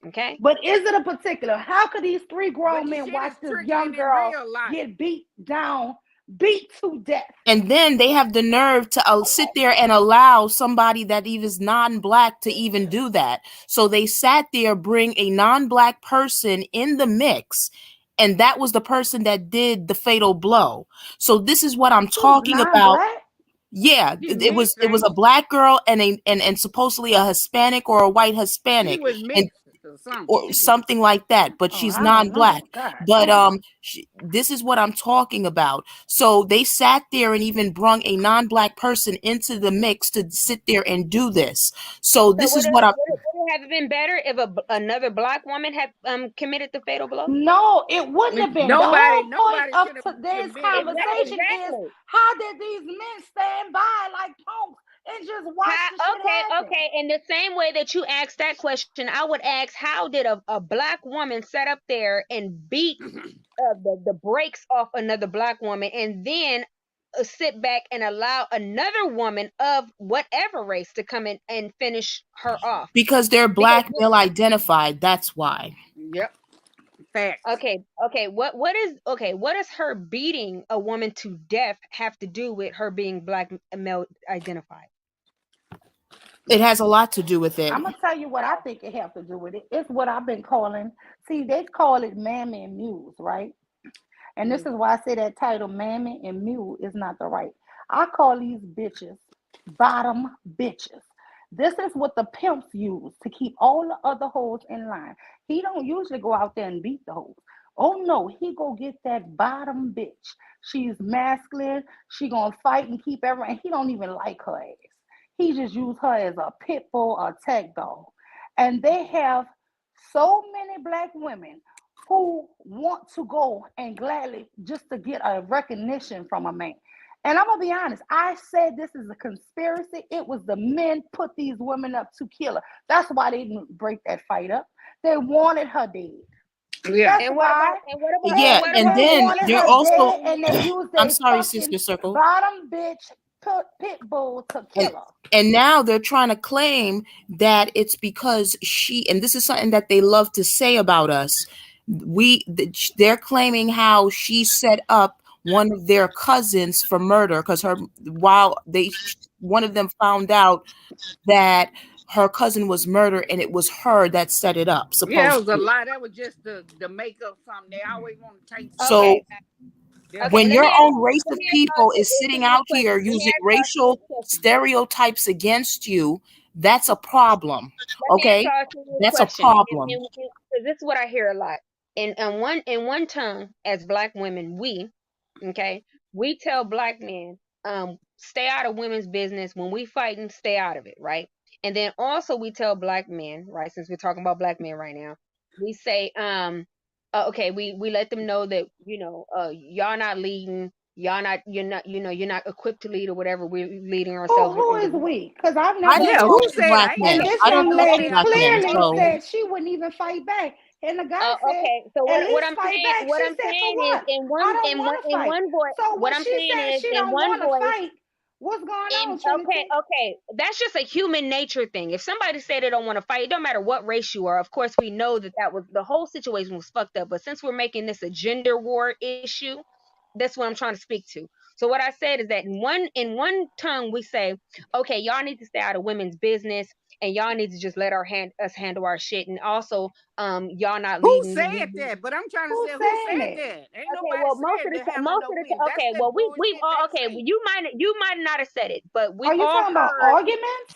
Okay, but is it a particular? How could these three grown men watch this young girl get beat down, beat to death? And then they have the nerve to sit there and allow somebody that even is non-black to even do that. So they sat there, bring a non-black person in the mix, and that was the person that did the fatal blow. So this is what I'm talking about. Yeah, it was a black girl and supposedly a Hispanic or a white Hispanic. She was mixed or something like that, but she's non-black. But this is what I'm talking about. So they sat there and even brung a non-black person into the mix to sit there and do this. So this is what I'm. it have been better if another black woman had committed the fatal blow? No, it wouldn't have been. The whole point Nobody of should have today's committed conversation is Exactly. how did these men stand by like punks and just watch the shit happen? Okay. In the same way that you asked that question, I would ask, how did a black woman sit up there and beat the brakes off another black woman, and then sit back and allow another woman of whatever race to come in and finish her off? Because they're black male identified. That's why. Yep. Facts. Okay. What does her beating a woman to death have to do with her being black male identified? It has a lot to do with it. I'm gonna tell you what I think it has to do with it. It's what I've been calling. See, they call it mammy and muse, right? And this is why I say that title, mammy and mule, is not the right. I call these bitches bottom bitches. This is what the pimps use to keep all the other hoes in line. He don't usually go out there and beat the hoes. Oh no, he go get that bottom bitch. She's masculine. She gonna fight and keep everyone. He don't even like her ass. He just use her as a pit bull or tag dog. And they have so many black women who want to go and gladly just to get a recognition from a man. And I'm gonna be honest, I said this is a conspiracy. It was the men put these women up to kill her. That's why they didn't break that fight up. They wanted her dead. Yeah. That's why. And then they're also. And they used I'm sorry, Sister Circle. Bottom bitch pit bull to kill her. And now they're trying to claim that it's because she, and this is something that they love to say about us. They're claiming how she set up one of their cousins for murder because one of them found out that her cousin was murdered and it was her that set it up. Yeah, it was a lie. That was just the make up something. They always want to take. So when your own race of people is sitting out here using racial stereotypes against you, that's a problem. Okay, that's a problem. This is what I hear a lot. In one tongue, as black women, we tell black men, stay out of women's business. When we fighting, stay out of it, right? And then also we tell black men, right? Since we're talking about black men right now, we say, we let them know that y'all not leading, you're not equipped to lead or whatever. We're leading ourselves. Who is we? Because I've never. Who said black men. And this young lady clearly said she wouldn't even fight back. And the guy said, okay. So what I'm saying is, in one voice. So what I'm saying is, in one voice. Fight, what's going on? Okay. That's just a human nature thing. If somebody said they don't want to fight, it don't matter what race you are. Of course, we know that was the whole situation was fucked up. But since we're making this a gender war issue, that's what I'm trying to speak to. So what I said is that in one tongue we say, okay, y'all need to stay out of women's business, and y'all need to just let us handle our shit, and also y'all not leading. Who said that? But I'm trying to say who said that. Ain't nobody said that. Most of the okay. Well, we all okay. Well, you might not have said it, but we all. Are you talking about arguments?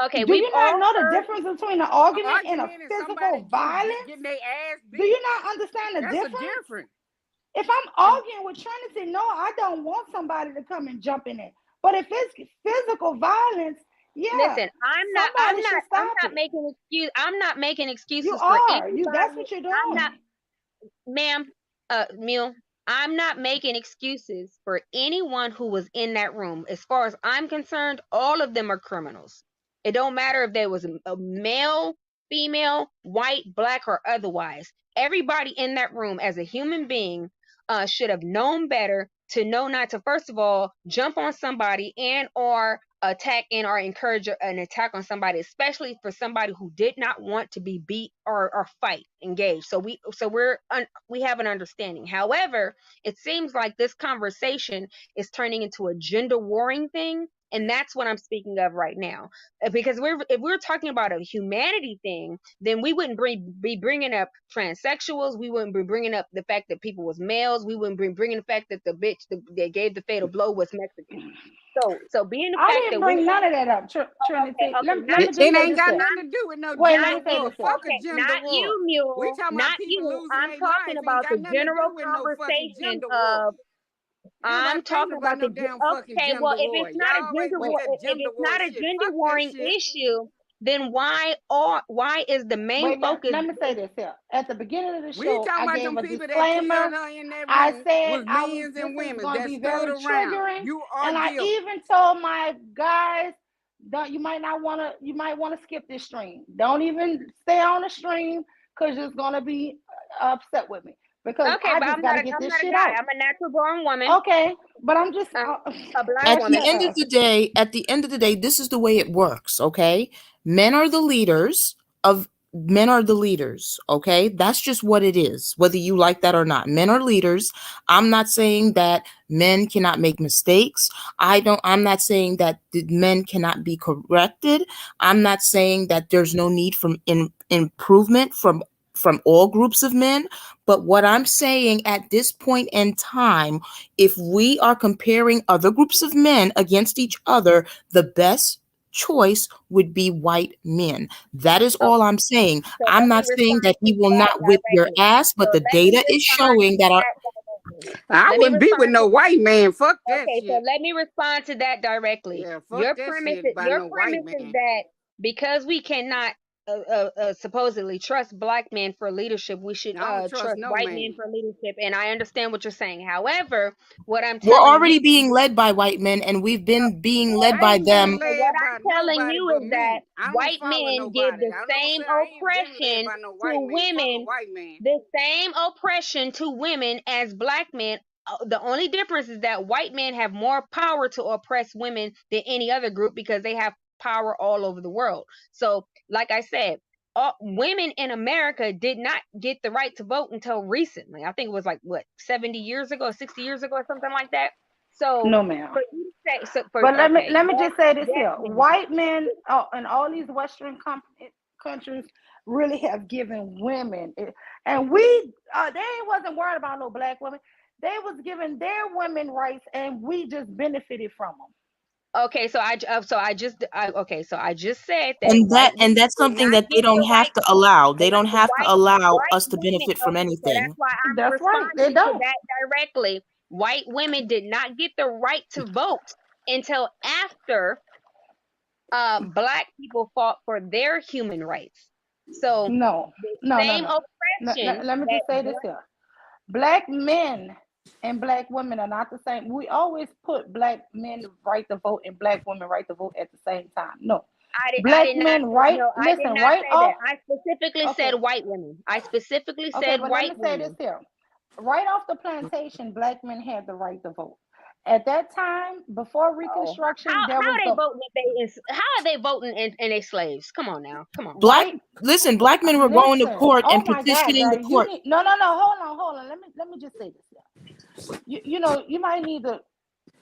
Okay, do you not know the difference between an argument and a physical violence? Getting their ass beat. Do you not understand the difference? If I'm arguing with Trinity, no, I don't want somebody to come and jump in it. But if it's physical violence, yeah. Listen, I'm not making excuse. I'm not making excuses. You are. That's what you're doing. I'm not, ma'am, Mule. I'm not making excuses for anyone who was in that room. As far as I'm concerned, all of them are criminals. It don't matter if there was a male, female, white, black, or otherwise. Everybody in that room, as a human being, should have known better to know not to, first of all, jump on somebody and or attack and or encourage an attack on somebody, especially for somebody who did not want to be beat or fight, engage. So we have an understanding. However, it seems like this conversation is turning into a gender warring thing. And that's what I'm speaking of right now. Because if we're talking about a humanity thing, then we wouldn't be bringing up transsexuals. We wouldn't be bringing up the fact that people was males. We wouldn't be bringing the fact that the bitch that gave the fatal blow was Mexican. So being the fact I didn't bring none of that up, Trinity. It ain't got nothing to do with no gender. Not you, Mule. Not you. I'm talking about the general conversation of. I'm talking about the okay. Well, if it's not a gender war, if it's not a gender warring issue, then why is the main Wait, focus? let me say this here. At the beginning of the We show, talking I about gave them a people that killed disclaimer. her in that I room said was this men's and is women going to that be stood very around. triggering, You are and I guilty. even told my guys, you might want to skip this stream. Don't even stay on the stream because you're gonna be upset with me because Okay, I but just I'm gotta not get I'm this not a shit guy. out. I'm a natural born woman. Okay, but I'm just A black At woman. the end of the day, this is the way it works, okay? Men are the leaders, okay? That's just what it is, whether you like that or not. Men are leaders. I'm not saying that men cannot make mistakes. I'm not saying that the men cannot be corrected. I'm not saying that there's no need for improvement from all groups of men. But what I'm saying at this point in time, if we are comparing other groups of men against each other, the best choice would be white men. That is all I'm saying. So I'm let not me saying respond that he to will that not whip your directly. ass, but So the let me data is respond showing to that our that directly. I Let me wouldn't be with respond no to white man. Fuck that Okay, so shit. let me respond to that directly. Yeah, fuck that shit by Your no white premise is man. that because we cannot supposedly trust black men for leadership, we should I don't trust trust no white man. men for leadership. And I understand what you're saying. However, what I'm we're telling already you, being led by white men, and we've been being led I by ain't been them. so what led by I'm telling nobody you but is that me. I don't white follow men give nobody. the I don't same say I ain't been led oppression by no to white man. Fuck a women, white man. the same oppression to women as black men. The only difference is that white men have more power to oppress women than any other group because they have power all over the world. So, like I said, women in America did not get the right to vote until recently. I think it was like what 70 years ago, 60 years ago, or something like that. So no, ma'am. for you to say, But let me yes, just say this yes, here: ma'am. white men in all these Western countries really have given women, and we they wasn't worried about no black women. They was giving their women rights, and we just benefited from them. Okay, so I just said that And white women that's did something not that they get the don't have right. to allow. They don't have to allow White us to women. benefit from Okay, so that's anything. why I'm That's right. They responding to don't. that directly. White women did not get the right to vote until after black people fought for their human rights. So No, the no, no, same no. oppression Let me that just say this here: black men and black women are not the same. We always put black men right to vote and black women right to vote at the same time. No, I black did not men say, right. no, I did Listen, not right say off. that. I specifically said Okay, white women. I specifically okay, said but let me white say this women. here: right off the plantation, black men had the right to vote. At that time, before Oh, Reconstruction, there was the how are they voting and they slaves? Come on now, come on. Black right. Black men were going to Listen, court oh and my God, petitioning the girl, you court. need no. Hold on. Let me just say this here. You know, you might need to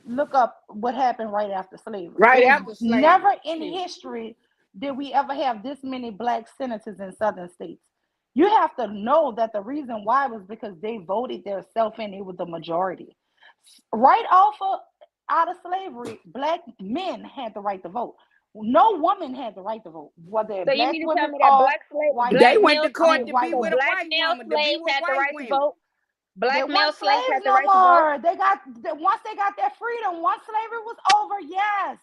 look up what happened right after slavery. Right It was after slavery. never in Shit. history did we ever have this many black senators in southern states. You have to know that the reason why was because they voted themselves in. It was the majority. Right off of out of slavery, black men had the right to vote. No woman had the right to vote, whether So you black mean to tell women me that or white They women. went to I court mean, to white be with a women. black white male woman, to be slaves with had the white right to women. vote? They Black male weren't slaves had slaves the no right to vote? more. Once they got their freedom, once slavery was over, yes.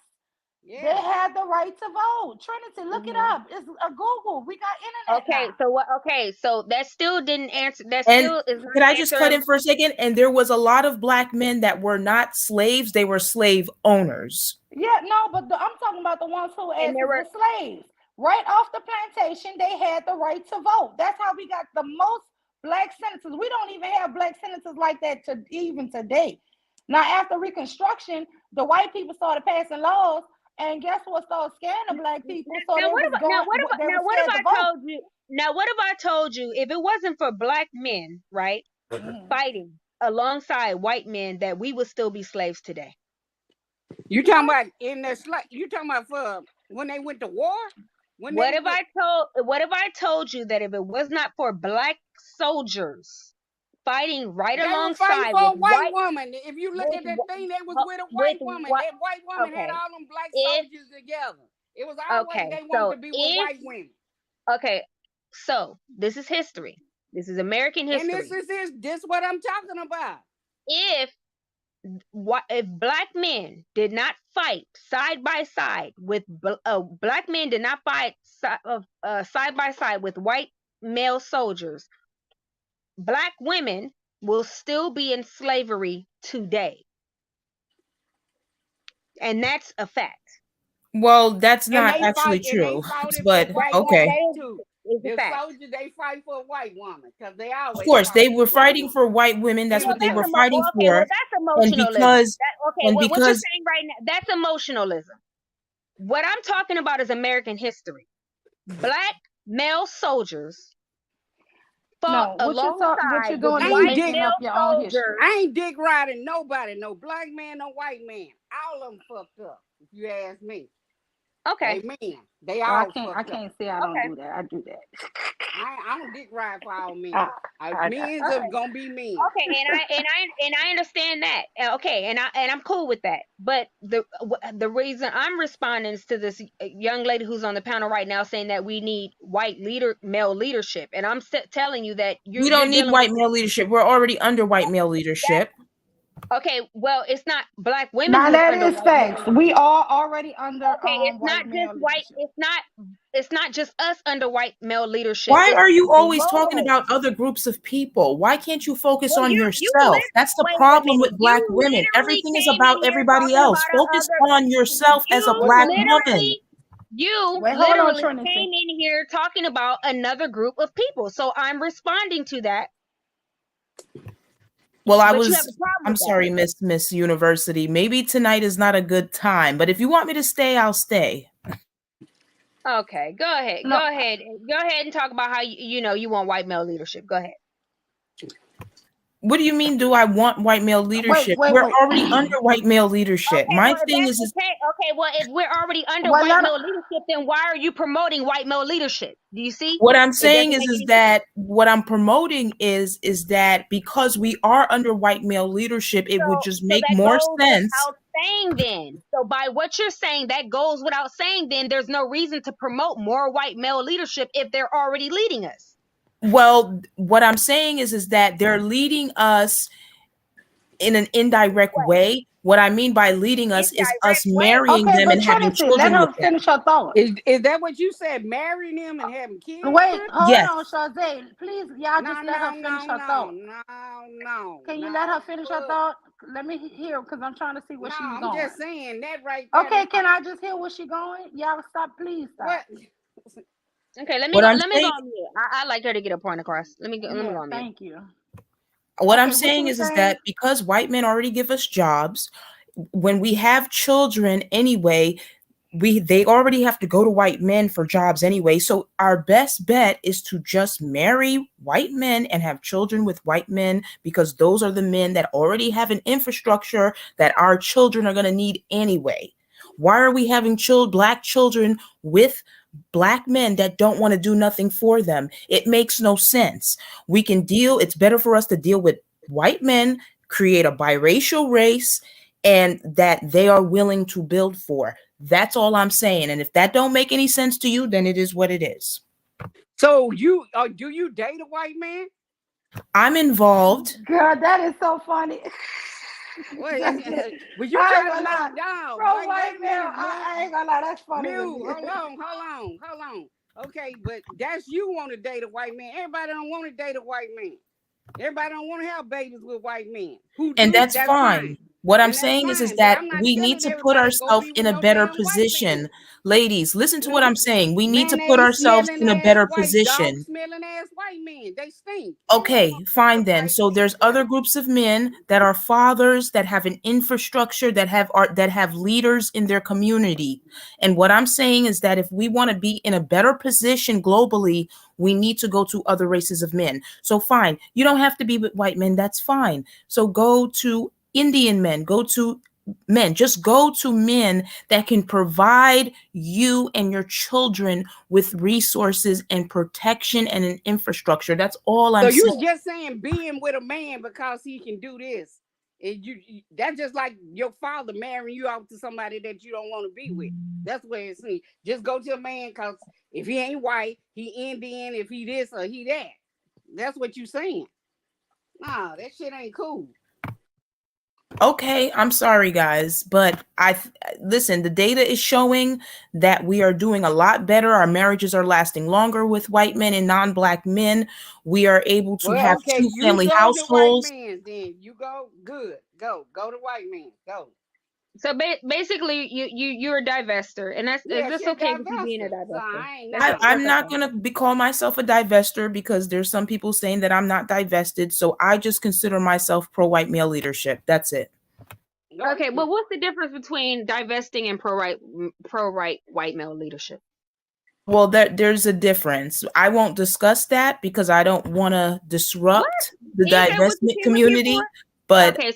They Yeah. had the right to vote. Trinity, look it up. It's a Google. We got internet Okay, now. so what? Okay, so that still didn't answer. That And still is not can I just cut answering. in for a second? And there was a lot of black men that were not slaves; they were slave owners. Yeah, no, but I'm talking about the ones who And there asses were were slaves. Right off the plantation, they had the right to vote. That's how we got the most black senators. We don't even have black senators like that to even today. Now, after Reconstruction, the white people started passing laws, and guess what? Started scaring the black people, so now they what was about going. They were what scared to if I vote. told you? Now what if I told you if it wasn't for black men, right, fighting alongside white men, that we would still be slaves today? You talking about in the you talking about for when they went to war? When What they if I told you that if it was not for black soldiers fighting right they were fighting alongside for a with white woman. If you look with at that thing, they was with a with white woman. what That white woman had okay. all them black If soldiers together. It was always okay, they wanted so to be with if white women. okay, so this is history. This is American And this history. is this what I'm talking about. If if black men did not fight side by side with black men did not fight side by side with white male soldiers, black women will still be in slavery today. And that's a fact. Well, that's And not they actually fight, and they true, fought but for black okay. women too. It's a The fact. soldiers, they fight for a white woman because they Of always course, they fight were for black fighting women. for white women. That's Well, what they that's were fighting okay. Well, for. that's And emotionalism. because What you're because saying right now, that's emotionalism. What I'm talking about is American history. Black male soldiers fought No, what you're alongside with doing I is ain't white dick, making male up your own history. soldiers. I ain't dick riding nobody, no black man, no white man. All of them fucked up, if you ask me. Okay. Amen. They Well, all I fucked up. can't say I don't Okay. do that. I do that. I don't dick ride for all men. I Men's Okay. are gonna be men. Okay, and I understand that. Okay, and I'm cool with that. But the reason I'm responding is to this young lady who's on the panel right now saying that we need male leadership, and I'm telling you that we don't need dealing white with, male leadership. We're already under white male leadership. okay, well, it's not black women Now who's that under is white male facts. leadership. We are already under Okay, it's not white male just white. leadership. It's not just us under white male leadership. Why It's are you always talking global. about other groups of people? Why can't you focus Well, on you yourself? That's the wait a problem minute. with black You women. literally Everything is came about in here everybody talking else. about Focus on yourself as a you black Wait, woman. hold on, literally Trinity. came in here talking about another group of people. So I'm responding to that. Well, But you have a problem I'm with that. sorry, Miss University. Maybe tonight is not a good time, but if you want me to stay, I'll stay. Okay, go ahead. No. Go ahead and talk about how you want white male leadership. Go ahead. What do you mean? Do I want white male leadership? wait. We're already under white male leadership. Okay, My well, if thing that's is okay. Okay, well, if we're already under Well, white male leadership, then why are you promoting white male leadership? Do you see? what I'm It saying doesn't make is any that what I'm promoting is that because we are under white male leadership, it would just make that more goes sense. without saying then. So by what you're saying, that goes without saying then there's no reason to promote more white male leadership if they're already leading us. Well, what I'm saying is that they're leading us in an indirect way. What I mean by leading us is us marrying them and having Trinity, let children her with them. finish her thought. Is that what you said? Marrying them and having kids? Wait, hold Yes. on, Shazay. Please, y'all just let her finish her thought. No. Can you let her finish her thought? Let me hear, because I'm trying to see where she's going. I'm just saying that right there. Okay, can I just hear where she's going? Y'all stop, please stop. What? Okay, let me What go. I'm Let me saying- go on mute. I like her to get a point across. Let me go on mute. Thank you. What Okay, I'm what saying you is saying? that because white men already give us jobs, when we have children anyway, they already have to go to white men for jobs anyway. So our best bet is to just marry white men and have children with white men, because those are the men that already have an infrastructure that our children are going to need anyway. Why are we having black children with black men that don't want to do nothing for them? It makes no sense. It's better for us to deal with white men, create a biracial race, and that they are willing to build for. That's all I'm saying. And if that don't make any sense to you, then it is what it is. So do you date a white man? I'm involved. Girl, that is so funny. Well, you try to let him down. Bro, white man, I ain't gonna lie, that's funny. Hold on. Okay, but that's you want to date a white man. Everybody don't want to date a white man. Everybody don't want to have babies with white men. And that's fine. What I'm saying is that we need to put ourselves in a better position. Ladies, listen to what I'm saying. We need to put ourselves in a better position. Smelling ass white men, they stink. Okay, fine then. So there's other groups of men that are fathers, that have an infrastructure, that have leaders in their community. And what I'm saying is that if we want to be in a better position globally, we need to go to other races of men. So fine, you don't have to be with white men. That's fine. So go to Indian men, go to men, just go to men that can provide you and your children with resources and protection and an infrastructure. That's all I'm saying. So you're just saying being with a man because he can do this. And that's just like your father marrying you out to somebody that you don't want to be with. That's where it's seen. Just go to a man because if he ain't white, he Indian, if he this or he that. That's what you saying. Nah, that shit ain't cool. Okay, I'm sorry, guys, but listen. The data is showing that we are doing a lot better. Our marriages are lasting longer with white men and non-black men. We are able to Well, have okay, two you family go to white households. man, then you go good. Go to white man. Go. So basically, you're a divester, and Yeah, that's she a okay with you being a divester. So divester. I ain't That's now. I'm not okay. gonna call myself a divester because there's some people saying that I'm not divested. So I just consider myself pro-white male leadership. That's it. Okay, but what's the difference between divesting and pro-right white male leadership? Well, there's a difference. I won't discuss that because I don't want to disrupt the Ain't that what you divestment came up here for? community. But Okay,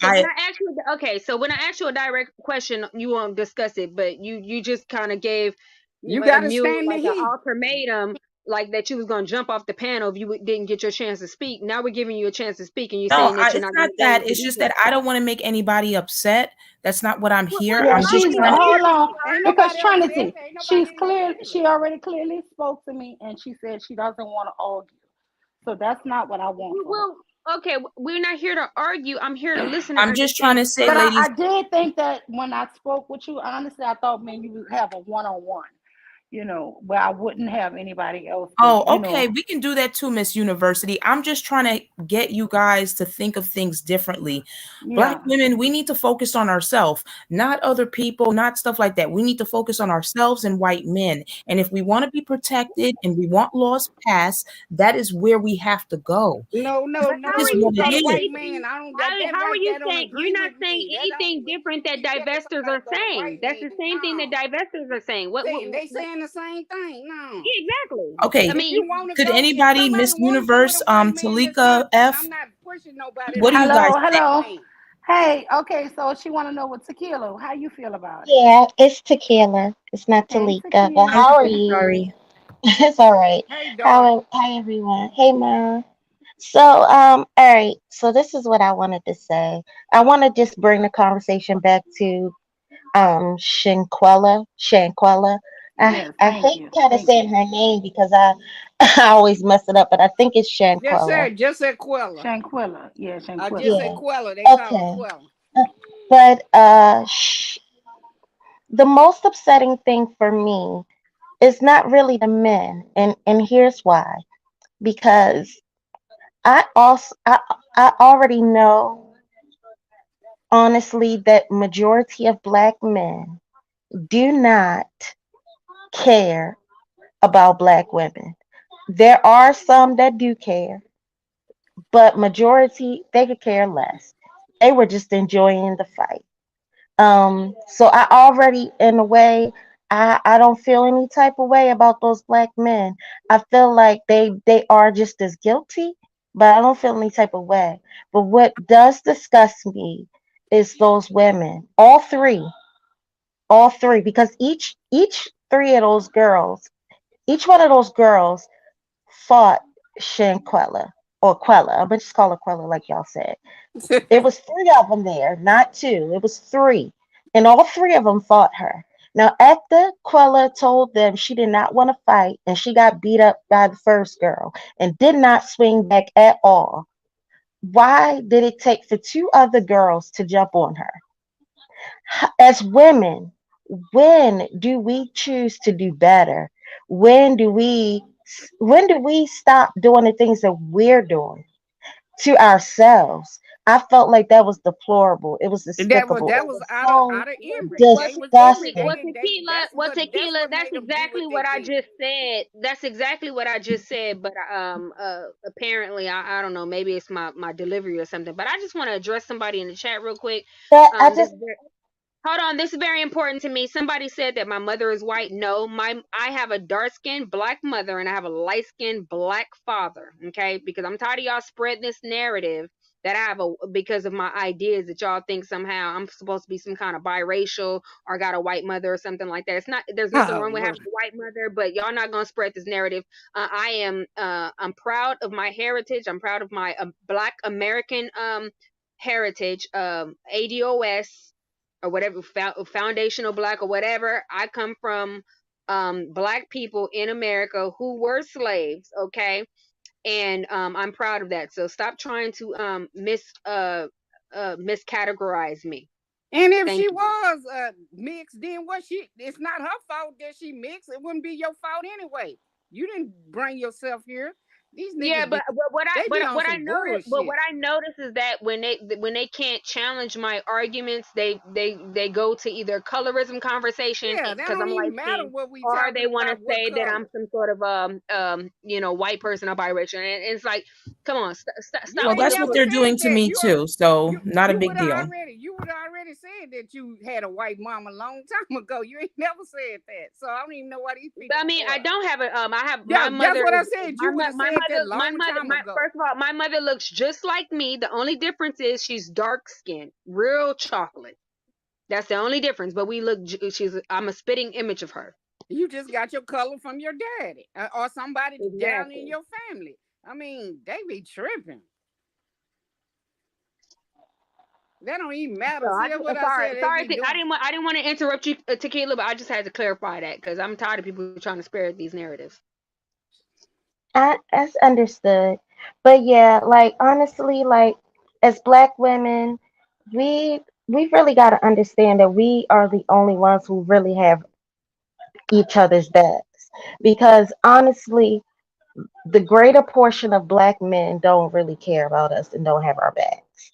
so when I ask you a direct question, you won't discuss it, but you just kind of gave You a gotta mule stand the like an heat. ultimatum, like that you was gonna jump off the panel if you didn't get your chance to speak. Now we're giving you a chance to speak, and you're no, saying that you're it's not not gonna go that. into It's just that detail. I don't want to make anybody upset. That's not what I'm here. Well, Yeah, I'm why just would she's you trying to. upset hold her? on Ain't because nobody upset. Trinity, Ain't she's nobody clear. upset. She already clearly spoke to me, and she said she doesn't want to argue. So that's not what I want for her. Well, okay, we're not here to argue. I'm here to listen and I'm just trying understand. to say, But ladies. I did think that when I spoke with you, honestly, I thought maybe you would have a one-on-one, where I wouldn't have anybody else to, Oh, okay. We can do that too, Miss University. I'm just trying to get you guys to think of things differently. Black yeah, women, we need to focus on ourselves, not other people, not stuff like that. We need to focus on ourselves and white men. And if we want to be protected and we want laws passed, that is where we have to go. No, But how That is are you you what it go to saying white is. man. anything? I don't that How are white you guy don't saying you're agree not with saying me. That don't anything different that you telling divestors somebody are to go to saying? white That's man. the same thing that No. divestors are saying. They saying the same thing. No. Yeah, exactly. I Okay. If mean, you want to Could go, if anybody, somebody Miss want to go with Universe, a white man, that's their Talika thing. F, I'm not pushing nobody to what do go you with a guys hello, white think? hello. man. Hey, okay, so she want to know what tequila. How you feel about it? Yeah, it's tequila. It's not Hey, Talika. But tequila. I'm how are so you? sorry. It's all right. Hey, darling. Hi everyone. Hey Ma. So all right. So this is what I wanted to say. I want to just bring the conversation back to Shanquella. Yes, I thank hate you, kind of thank saying you. her name because I always mess it up, but I think it's Shanquella. Just said Quella. Shanquilla, yeah, I Shanquilla. just said Yeah. Quella. They call her Okay. Quella. But the most upsetting thing for me is not really the men, and here's why. Because I already know honestly that majority of black men do not care about black women. There are some that do care, but majority they could care less. They were just enjoying the fight. So I already in a way I don't feel any type of way about those black men. I feel like they are just as guilty, but I don't feel any type of way. But what does disgust me is those women, all three, because each three of those girls, each one of those girls fought Shanquella or Quella. I'm gonna just call her Quella, like y'all said. It was three of them there, not two. It was three. And all three of them fought her. Now, after Quella told them she did not want to fight and she got beat up by the first girl and did not swing back at all, why did it take for two other girls to jump on her? As women, when do we choose to do better? When do we stop doing the things that we're doing to ourselves? I felt like that was deplorable. It was despicable. That It was was so out of ignorance. Well, They was ignorant. They disgusting. didn't. That's tequila. what That's made them do what exactly they what I did. just said. That's exactly what I just said. But apparently, I don't know. Maybe it's my delivery or something. But I just want to address somebody in the chat real quick. That I This just Hold on, this is very important to me. Somebody said that my mother is white. No, I have a dark-skinned black mother and I have a light-skinned black father. Okay, because I'm tired of y'all spreading this narrative that I have because of my ideas that y'all think somehow I'm supposed to be some kind of biracial or got a white mother or something like that. It's not. There's nothing Oh wrong with Lord. having a white mother, but y'all not gonna spread this narrative. I'm proud of my heritage. I'm proud of my Black American heritage. ADOS or whatever, foundational black or whatever. I come from black people in America who were slaves, okay? And I'm proud of that. So stop trying to miscategorize me. And if Thank she you. was mixed, then what it's not her fault that she mixed. It wouldn't be your fault anyway. You didn't bring yourself here. These Yeah, niggas be they be on what I some notice, but what bullshit. I notice is that when they can't challenge my arguments, they go to either colorism conversation Yeah, that because don't I'm light even matter skinned, what we or talking they want to about, what say that I'm color. some sort of white person or biracial, and it's like, come on, You stop Well, ain't with that's the what never they're bullshit. doing said to that. me too. So not a big deal. You would already said that you had a white mama a long time ago. You ain't never said that. So I don't even know why these people I mean, I what. don't have a I have Yeah, my that's mother what I is said. You would have said that my long mother time my ago. first of all, my mother looks just like me. The only difference is she's dark skinned, real chocolate. That's the only difference. But we look. I'm a spitting image of her. You just got your color from your daddy or somebody down in Exactly. your family. I mean, they be tripping. That don't even So matter. See, I that's just what I said. They be I doing. didn't want to interrupt you, Tequila, but I just had to clarify that because I'm tired of people trying to spare these narratives. That's understood. But yeah, like honestly, like as black women, we really got to understand that we are the only ones who really have each other's backs. Because honestly, the greater portion of black men don't really care about us and don't have our backs.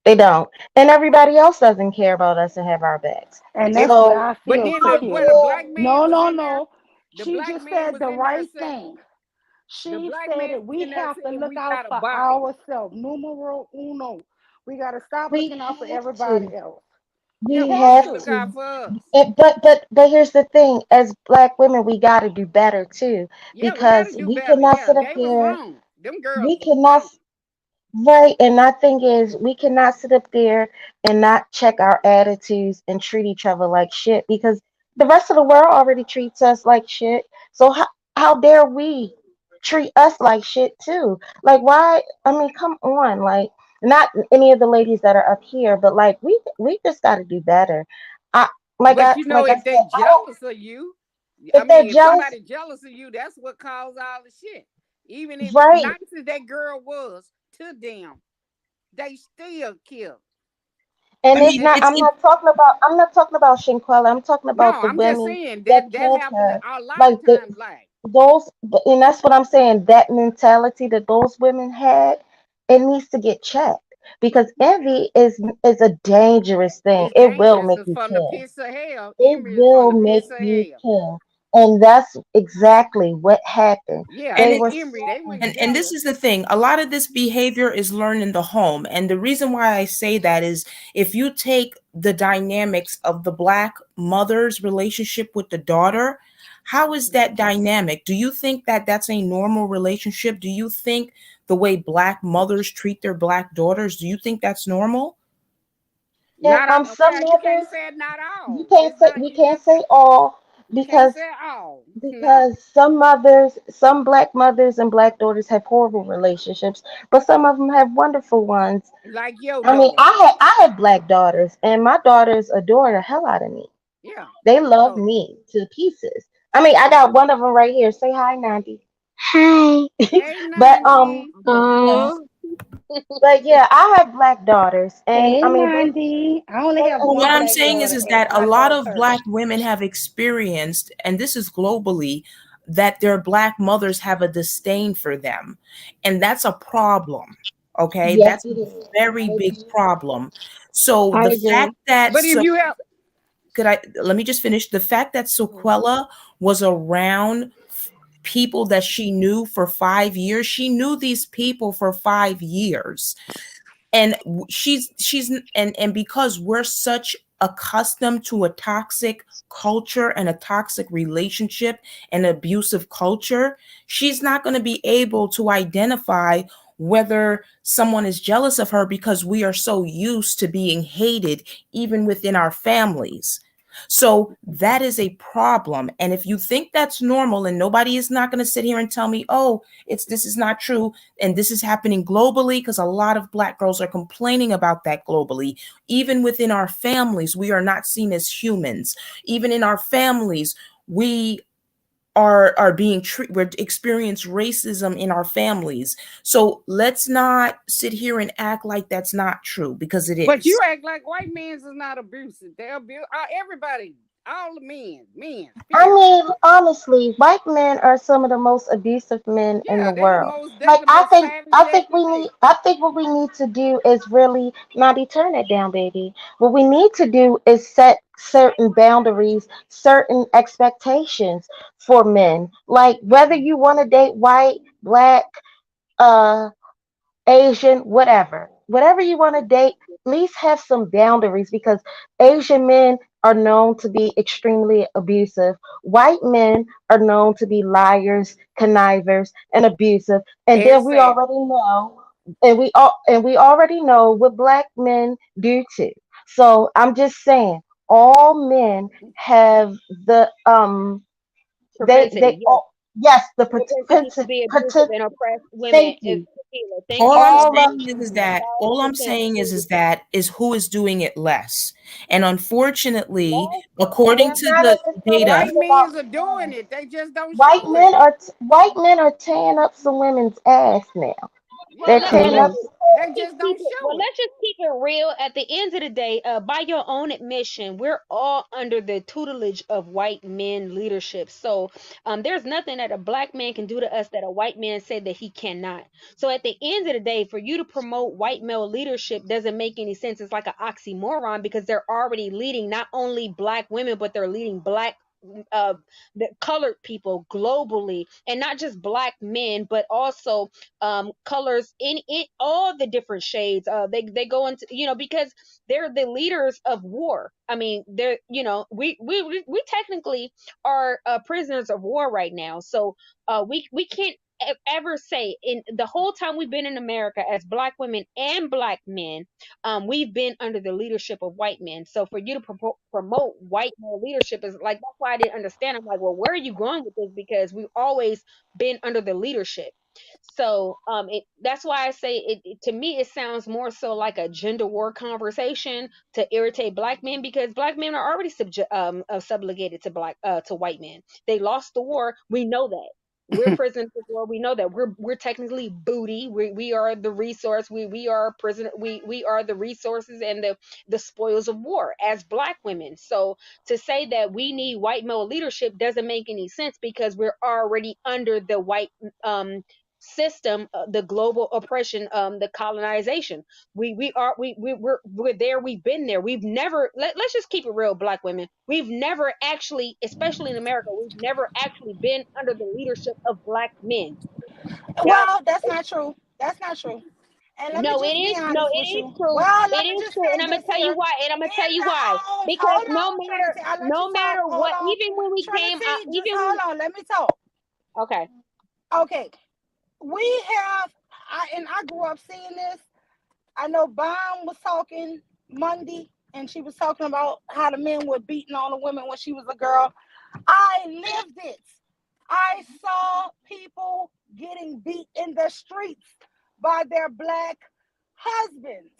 They don't. And everybody else doesn't care about us and have our backs. And If that's where So I but feel then how Tequila. when the black dare man No, was no, in there, no. the She black just man said was the in there right saying thing. the She black said man that was we in there have to saying look we out got a for body. ourselves. Numero uno. We got to stop we looking out for have everybody to? else. Yeah, We We we have need have to look to. out to. for us. But here's the thing: as black women, we got to do better too, Yeah, we got to because do we better. cannot Yeah, sit up they was there. wrong. Them girls We was cannot. wrong. Right, and my thing is, we cannot sit up there and not check our attitudes and treat each other like shit because the rest of the world already treats us like shit. So how dare we treat us like shit too? Like, why? I mean, come on, like, not any of the ladies that are up here, but like, we just got to do better. I But you know, like I if they said, I don't. jealous of you, I If they're mean, if jealous, somebody jealous of you, that's what caused all the shit. Even if right? nice as that girl was to them, they still killed. I And it's mean, not. it's it, I'm not talking about Shinquella. I'm talking No, about the I'm just women saying that that killed happened her. a lot Like of times. Like, those, and that's what I'm saying. That mentality that those women had, it needs to get checked because envy is a dangerous thing. it's It will dangerous. make It's you from the kill. pits of hell. It Envy is from will the make pits of you hell. kill, and that's exactly what happened. Yeah, and They it were envy. They so went and this jealous. is the thing. A lot of this behavior is learned in the home. And the reason why I say that is if you take the dynamics of the black mother's relationship with the daughter, how is that dynamic? Do you think that that's a normal relationship? Do you think the way black mothers treat their black daughters, do you think that's normal? and Not all. some Okay, you can't mothers say it. Not you all. can't It's say not. we You can't just say all you can't because say all. No. because some black mothers and black daughters have horrible relationships, but some of them have wonderful ones. Like your I mean, daughter. I have black daughters, and my daughters adore the hell out of me. Yeah. They love So, me to pieces. I mean, I got one of them right here. Say hi, Nandi. Hi. hey, But Nandi. but yeah, I have black daughters, and Hey, I mean they Mandy. I only have and What one I'm black saying daughter, is and that a I lot love of her. black women have experienced, and this is globally, that their black mothers have a disdain for them. And that's a problem. Okay. yes, That's a it is. very I big agree. problem. So I the agree. fact that But if so you have, could I let me just finish the fact that Soquella was around people that she knew for 5 years. She knew these people for 5 years, and and because we're such accustomed to a toxic culture and a toxic relationship and abusive culture, she's not going to be able to identify whether someone is jealous of her because we are so used to being hated even within our families. So that is a problem. And if you think that's normal, and nobody is not going to sit here and tell me, oh, it's this is not true, and this is happening globally, because a lot of black girls are complaining about that globally. Even within our families, we are not seen as humans. Even in our families, we are being treated, we experience racism in our families. So let's not sit here and act like that's not true, because it But you is. act like white men's is not abusive. They abuse everybody, all the men, I period. mean, honestly, white men are some of the most abusive men in the Yeah, world. they Like the most savage I think ass I think what we need to do is really not turn it down, baby. What we need to do is set certain boundaries, certain expectations for men. Like whether you want to date white, black, uh Asian, whatever you want to date, at least have some boundaries, because Asian men are known to be extremely abusive. White men are known to be liars, connivers, and abusive. And and then we savage. already know, and we already know what black men do too. So I'm just saying, all men have the they Propensity, yes. all, yes, the Propensity to be abusive and oppress women thank is you. tequila. Thank All you I'm so All much. of saying is A that thousand all I'm percent saying agree with is who is doing it less. And unfortunately, that. according It's to not the necessarily data, White about men's are doing men. it. They just don't show it. White men are tearing up some women's ass now. Well, They're Yeah, well, tearing up. they just don't show it. let's just keep it real. At the end of the day, by your own admission, we're all under the tutelage of white men leadership. So, there's nothing that a black man can do to us that a white man said that he cannot. So, at the end of the day, for you to promote white male leadership doesn't make any sense. It's like an oxymoron, because they're already leading not only black women, but they're leading black uh the colored people globally, and not just black men, but also colors in all the different shades. They go into, because they're the leaders of war. I mean, they're, we technically are prisoners of war right now. So we can't ever say, in the whole time we've been in America as black women and black men, we've been under the leadership of white men. So for you to promote white male leadership is like, that's why I didn't understand. I'm like, well, where are you going with this? Because we've always been under the leadership. So that's why I say to me it sounds more so like a gender war conversation to irritate black men, because black men are already subjugated to white men. They lost the war. We know that. We're prisoners of war. We know that we're technically booty. We are the resource. We are prisoner. We are the resources and the spoils of war as black women. So to say that we need white male leadership doesn't make any sense, because we're already under the white system, the global oppression, the colonization. We're there. We've been there. We've never, let's just keep it real, black women, we've never actually, especially in America, we've never actually been under the leadership of black men. Now, Well, that's not true. That's not true. And let me no, it just be is, no, honest it with is you. true. Well, It let me is just true. And say I'm gonna this tell you here. why. And I'm gonna tell In you the why. Because hold no on, matter, Trinity. I let you no talk. matter Hold what, on. even when we came out, Trinity, just even hold on. Let me talk. okay. Okay. We have I grew up seeing this. I know Bond was talking Monday, and she was talking about how the men were beating on the women when she was a girl. I lived it. I saw people getting beat in the streets by their black husbands.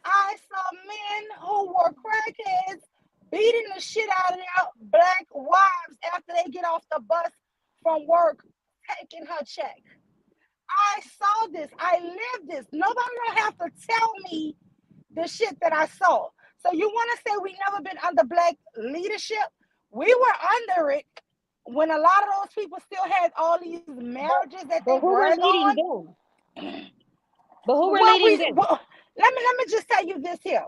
I saw men who were crackheads beating the shit out of their black wives after they get off the bus from work, taking her check. I saw this. I lived this. Nobody gonna have to tell me the shit that I saw. So you want to say we never been under black leadership? We were under it when a lot of those people still had all these marriages that But they who were brag leading on. them? But who were What leading we them? what, let me just tell you this here.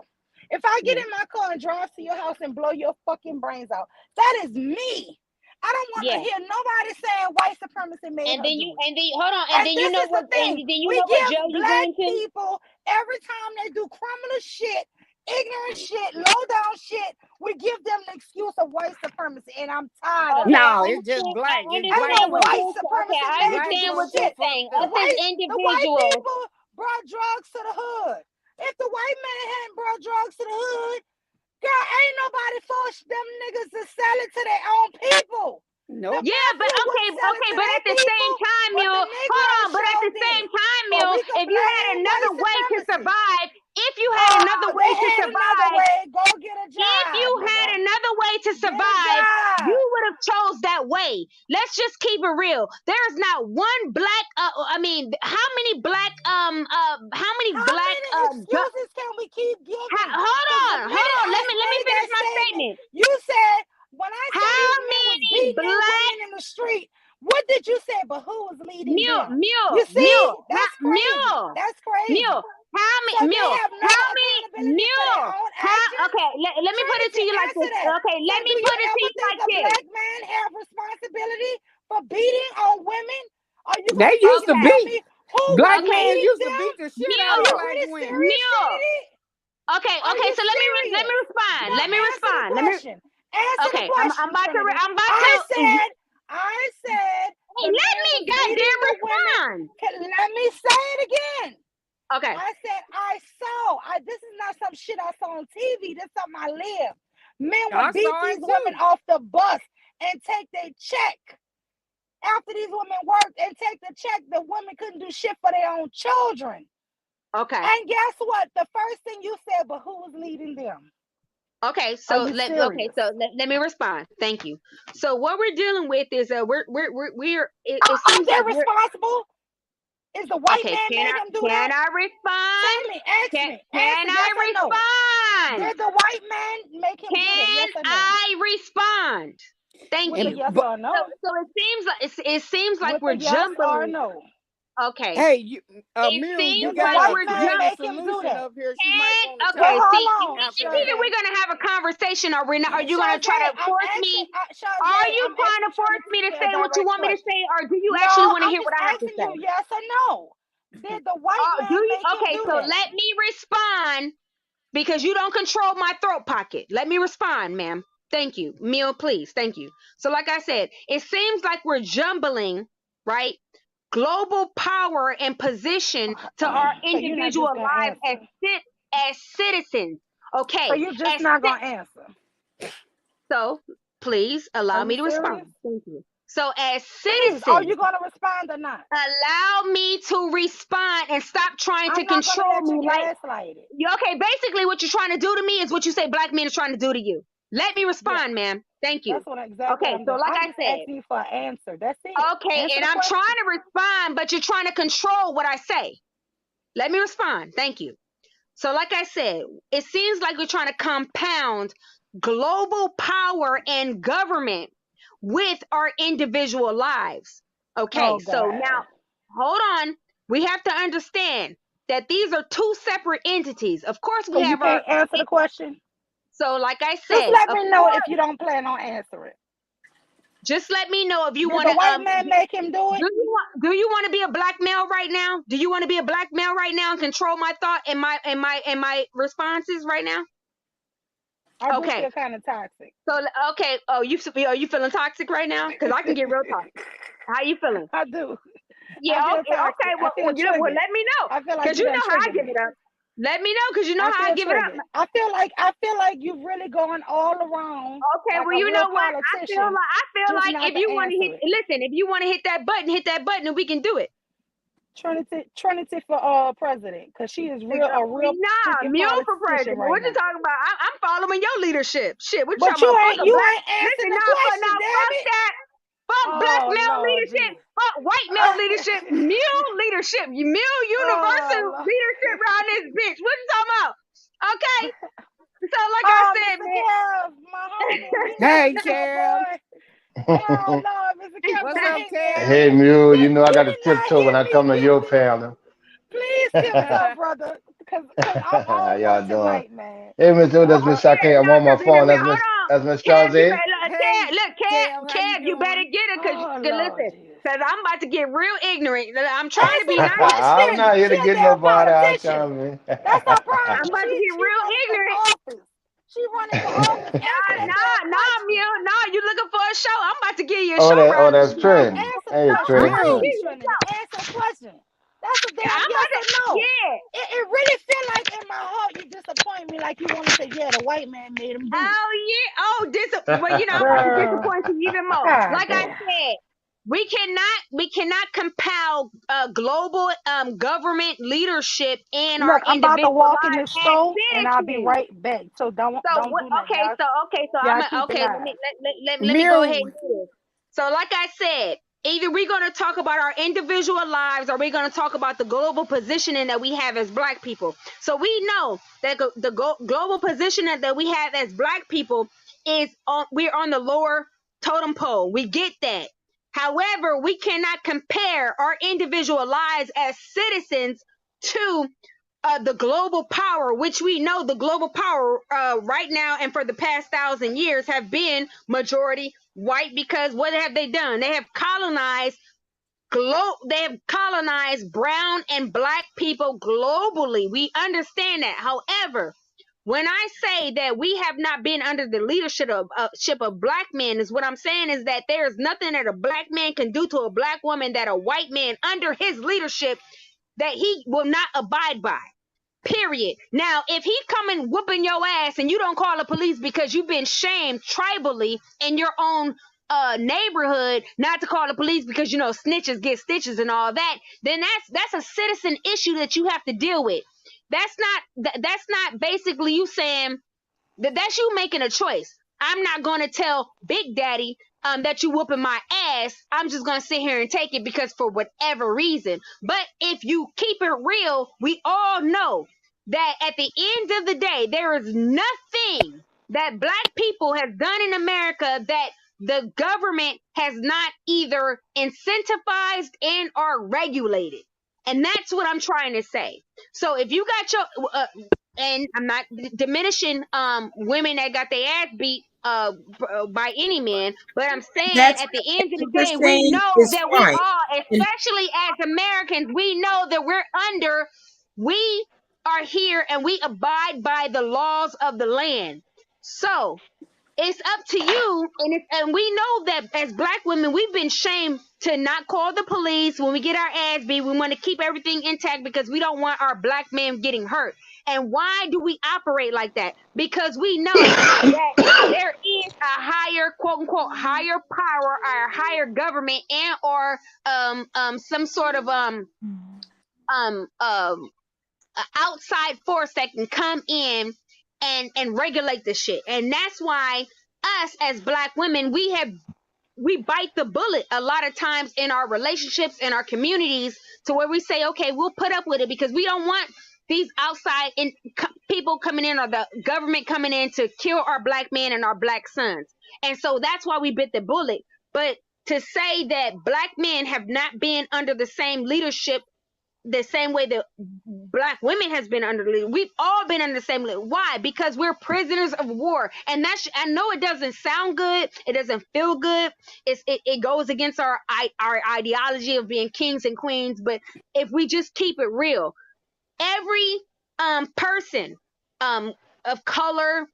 If I get Mm. in my car and drive to your house and blow your fucking brains out, that is me. I don't want to Yeah. hear nobody saying white supremacy made And her then do it. hold on, and And then this is the thing. We jail give you black going to? people every time they do criminal shit, ignorant shit, low down shit, we give them the excuse of white supremacy. And I'm tired of Okay, it. I No, it's just understand. I black. It's Ain't black understand no what folks. white you're saying. Okay, supremacy I made Black you understand do what folks are you're shit. saying. fucked The Us up. as white individuals, people brought drugs to the hood. If the white man hadn't brought drugs to the hood, girl, ain't nobody forced them niggas to sell it to their own people. The Nope. yeah, but mafia okay, wouldn't sell it okay, to but their at the same people, time, but the Mule, hold Negro on, but at show the did same it. time, So Mule, we could if you had blame white another way to supremacy. survive, if you had Oh, another way they to had another survive, way. Go get a if you job, had nigga. another way to Get a survive, you job. would have chose that way. Let's just keep it real. There is not one black. How many black? How many How black? many excuses can we keep giving? Hold on. Let me finish my statement. You said when I said How these men was many beating their black? women in the street, what did you say? But who was leading them? You see, Mule. that's crazy. That's crazy. Mule. How So many? they Mule. have no How many? accountability for their Mule. own actions. Okay. Let me put it to you like Trinity, this. answer that. Okay. So Let me do put you it to ever you think like a this. black man have responsibility for beating on women? Are you They gonna used to tell beat. me who Black would Okay. men lead used to them? beat the shit Are out of you Mule. black really women. serious, Mule. Trinity? Okay. Are you So let me serious? respond. No, Let me answer respond. the Let me. question. Answer the Okay. I'm question, about to. Trinity. I'm about I to. said Hey, the let man me was beating goddamn the women. respond. Let me say it again. Okay. I said I saw. This is not some shit I saw on TV. This is something I live. Men I would beat saw it these women too. off the bus and take their check. After these women worked and take the check, the women couldn't do shit for their own children. Okay. And guess what? The first thing you said, but who was leading them? Okay, Are so you let serious? me respond. Thank you. So what we're dealing with is it Are seems they like we're responsible? Is the white okay. man made him do that? Can I respond? Tell me, ask Can me. can Answer yes I or no. respond? Did the white man make him do that? Can Yes or no? I respond? Thank With a you. yes But or no. So it seems like With we're a yes or jumbling. no. Okay. hey, you, It Mule, you seems Did the got like white a we're man you jum- got a make him do solution that? up here. She might want to Okay, Well, talk see, hold on, it's after either that. we're gonna have a conversation or we're not. Are you gonna try Shazay, to I'm force asking, me? Are Shazay, you I'm trying asking to force me to Trinity a say what you direct want me to question. say, or do you No, actually want to I'm hear just what I have to asking say? you yes or no. Did the white Do man you? make him Okay, do so that? let me respond because you don't control my throat pocket. Let me respond, ma'am. Thank you, Meal, please. Thank you. So, like I said, it seems like we're jumbling, right? Global power and position to our So you're not individual just gonna lives answer. as citizens. So Okay, you're just as not gonna answer. so please allow Are me you to serious? respond. Thank you. So as Please, are you citizens, gonna respond or not? allow me to respond and stop trying to I'm not gonna control let you me like gaslight it. okay, basically what you're trying to do to me is what you say black men are trying to do to you. Let me Yeah, respond, ma'am. Thank you. that's exactly what Okay, I'm so doing. like I'm I just said, asking you for an answer. That's it. okay, Answer and the I'm question. trying to respond, but you're trying to control what I say. Let me respond. Thank you. So, like I said, it seems like we're trying to compound global power and government with our individual lives. Okay, Oh so God. now hold on. We have to understand that these are two separate entities. Of course, So we you have our. can't answer the question? So, like I Just said, let of me know if course, you don't plan on answering. just let me know if you Did want the to. white man make him do it? Do you want to be a black male right now? Do you want to be a black male right now and control my thought and my responses right now? I do Okay. feel kind of toxic. So okay. Oh, are you feeling toxic right now? Because I can get real toxic. How you feeling? I do. Yeah. I feel Okay. toxic. Okay. I Well, feel triggered. let me know. I feel like Because you you done know how I triggered give me. it up. Let me know because you know I how I feel give it up. triggered. I feel like you've really gone all around Okay. like Well, a you real know what? I feel politician just like not if to you want to answer it. listen, if you want to hit that button, and we can do it. Trinity for president, because she is a real Nah, freaking Mule for politician president. right What you now. talking about? I'm following your leadership. Shit, what you But talking about? Fuck a you black. ain't answering Listen, the nah, question, damn fuck it. that. Fuck black Oh male Lord leadership. Jesus. Fuck white male leadership. Mule leadership. Mule universal Oh Lord. leadership around this bitch. What you talking about? Okay. So like I said, Mr. man. Kev, my homie, we know Hey, you my Kev. boy. Oh Lord, Mr. Kev What's gonna up, hit me Kev? again. Hey, Mule, you know I You got to did not tiptoe when hit I me. come to your panel. Please tip toe, brother, because I'm How on one y'all doing? tonight, man. Hey, Miss Mule, that's Miss Yeah, Shake. I'm no, on my cause phone. hold on. That's Miss Kev, you Charze. better Hey, Look, Kev, how you Kev, you better doing? get it, Oh Lord Jesus. cause I'm about to get real ignorant. I'm trying to Answer be the nice. I'm question. not here She to a get damn nobody out, politician. Tommy. That's her I'm problem. about to get She real running for ignorant. office. She running for office. Answer that damn question. Mule. Nah, you looking for a show? I'm about to give you a Oh, show that, oh, around this that's bitch. No, trend. answer the Hey, question. trend. I Mule. asked Trinity. Answer the question. That's a damn I'm yes about to, or no. yeah. It really feel like in my heart you disappoint me. Like you want to say, yeah, the white man made him do it. Oh yeah. Oh, but I'm about to Girl, disappoint you even more. God Like I damn. said, we cannot compel global government leadership in Look, our I'm about to individual walk in the lives as store and I'll be citizens. right back. So don't So don't what? do nothing. Okay, so Y'all I'm keep an okay. eye. Let me go ahead Mary, and do this. So, like I said, either we're going to talk about our individual lives, or we're going to talk about the global positioning that we have as Black people. So we know that global positioning that we have as Black people is we're on the lower totem pole. We get that. However, we cannot compare our individual lives as citizens to the global power, which we know the global power right now and for the past 1,000 years have been majority white, because what have they done? They have colonized brown and Black people globally. We understand that. However, when I say that we have not been under the leadership of Black men, is what I'm saying is that there is nothing that a Black man can do to a Black woman that a white man under his leadership that he will not abide by. Period. Now, if he coming whooping your ass and you don't call the police because you've been shamed tribally in your own neighborhood not to call the police because snitches get stitches and all that, then that's a citizen issue that you have to deal with. That's not basically you saying that's you making a choice. I'm not going to tell Big Daddy that you whooping my ass. I'm just going to sit here and take it because for whatever reason. But if you keep it real, we all know that at the end of the day, there is nothing that Black people have done in America that the government has not either incentivized and or regulated. And that's what I'm trying to say. So if you got your and I'm not diminishing women that got their ass beat by any man, but I'm saying that's at the end of the what you're day, we saying know is that we fine. all, And especially as Americans, we know that we are here and we abide by the laws of the land. So it's up to you, and we know that as Black women, we've been shamed to not call the police when we get our ass beat. We want to keep everything intact because we don't want our Black men getting hurt. And why do we operate like that? Because we know that there is a higher, quote unquote, higher power, or a higher government, and or some sort of outside force that can come in and regulate the shit. And that's why us as Black women, we bite the bullet a lot of times in our relationships, in our communities, to where we say, okay, we'll put up with it because we don't want these outside people coming in, or the government coming in to kill our Black men and our Black sons. And so that's why we bit the bullet. But to say that Black men have not been under the same leadership the same way that Black women has been under leadership, we've all been under the same leadership. Why? Because we're prisoners of war. And I know it doesn't sound good, it doesn't feel good, it goes against our ideology of being kings and queens. But if we just keep it real, every person of color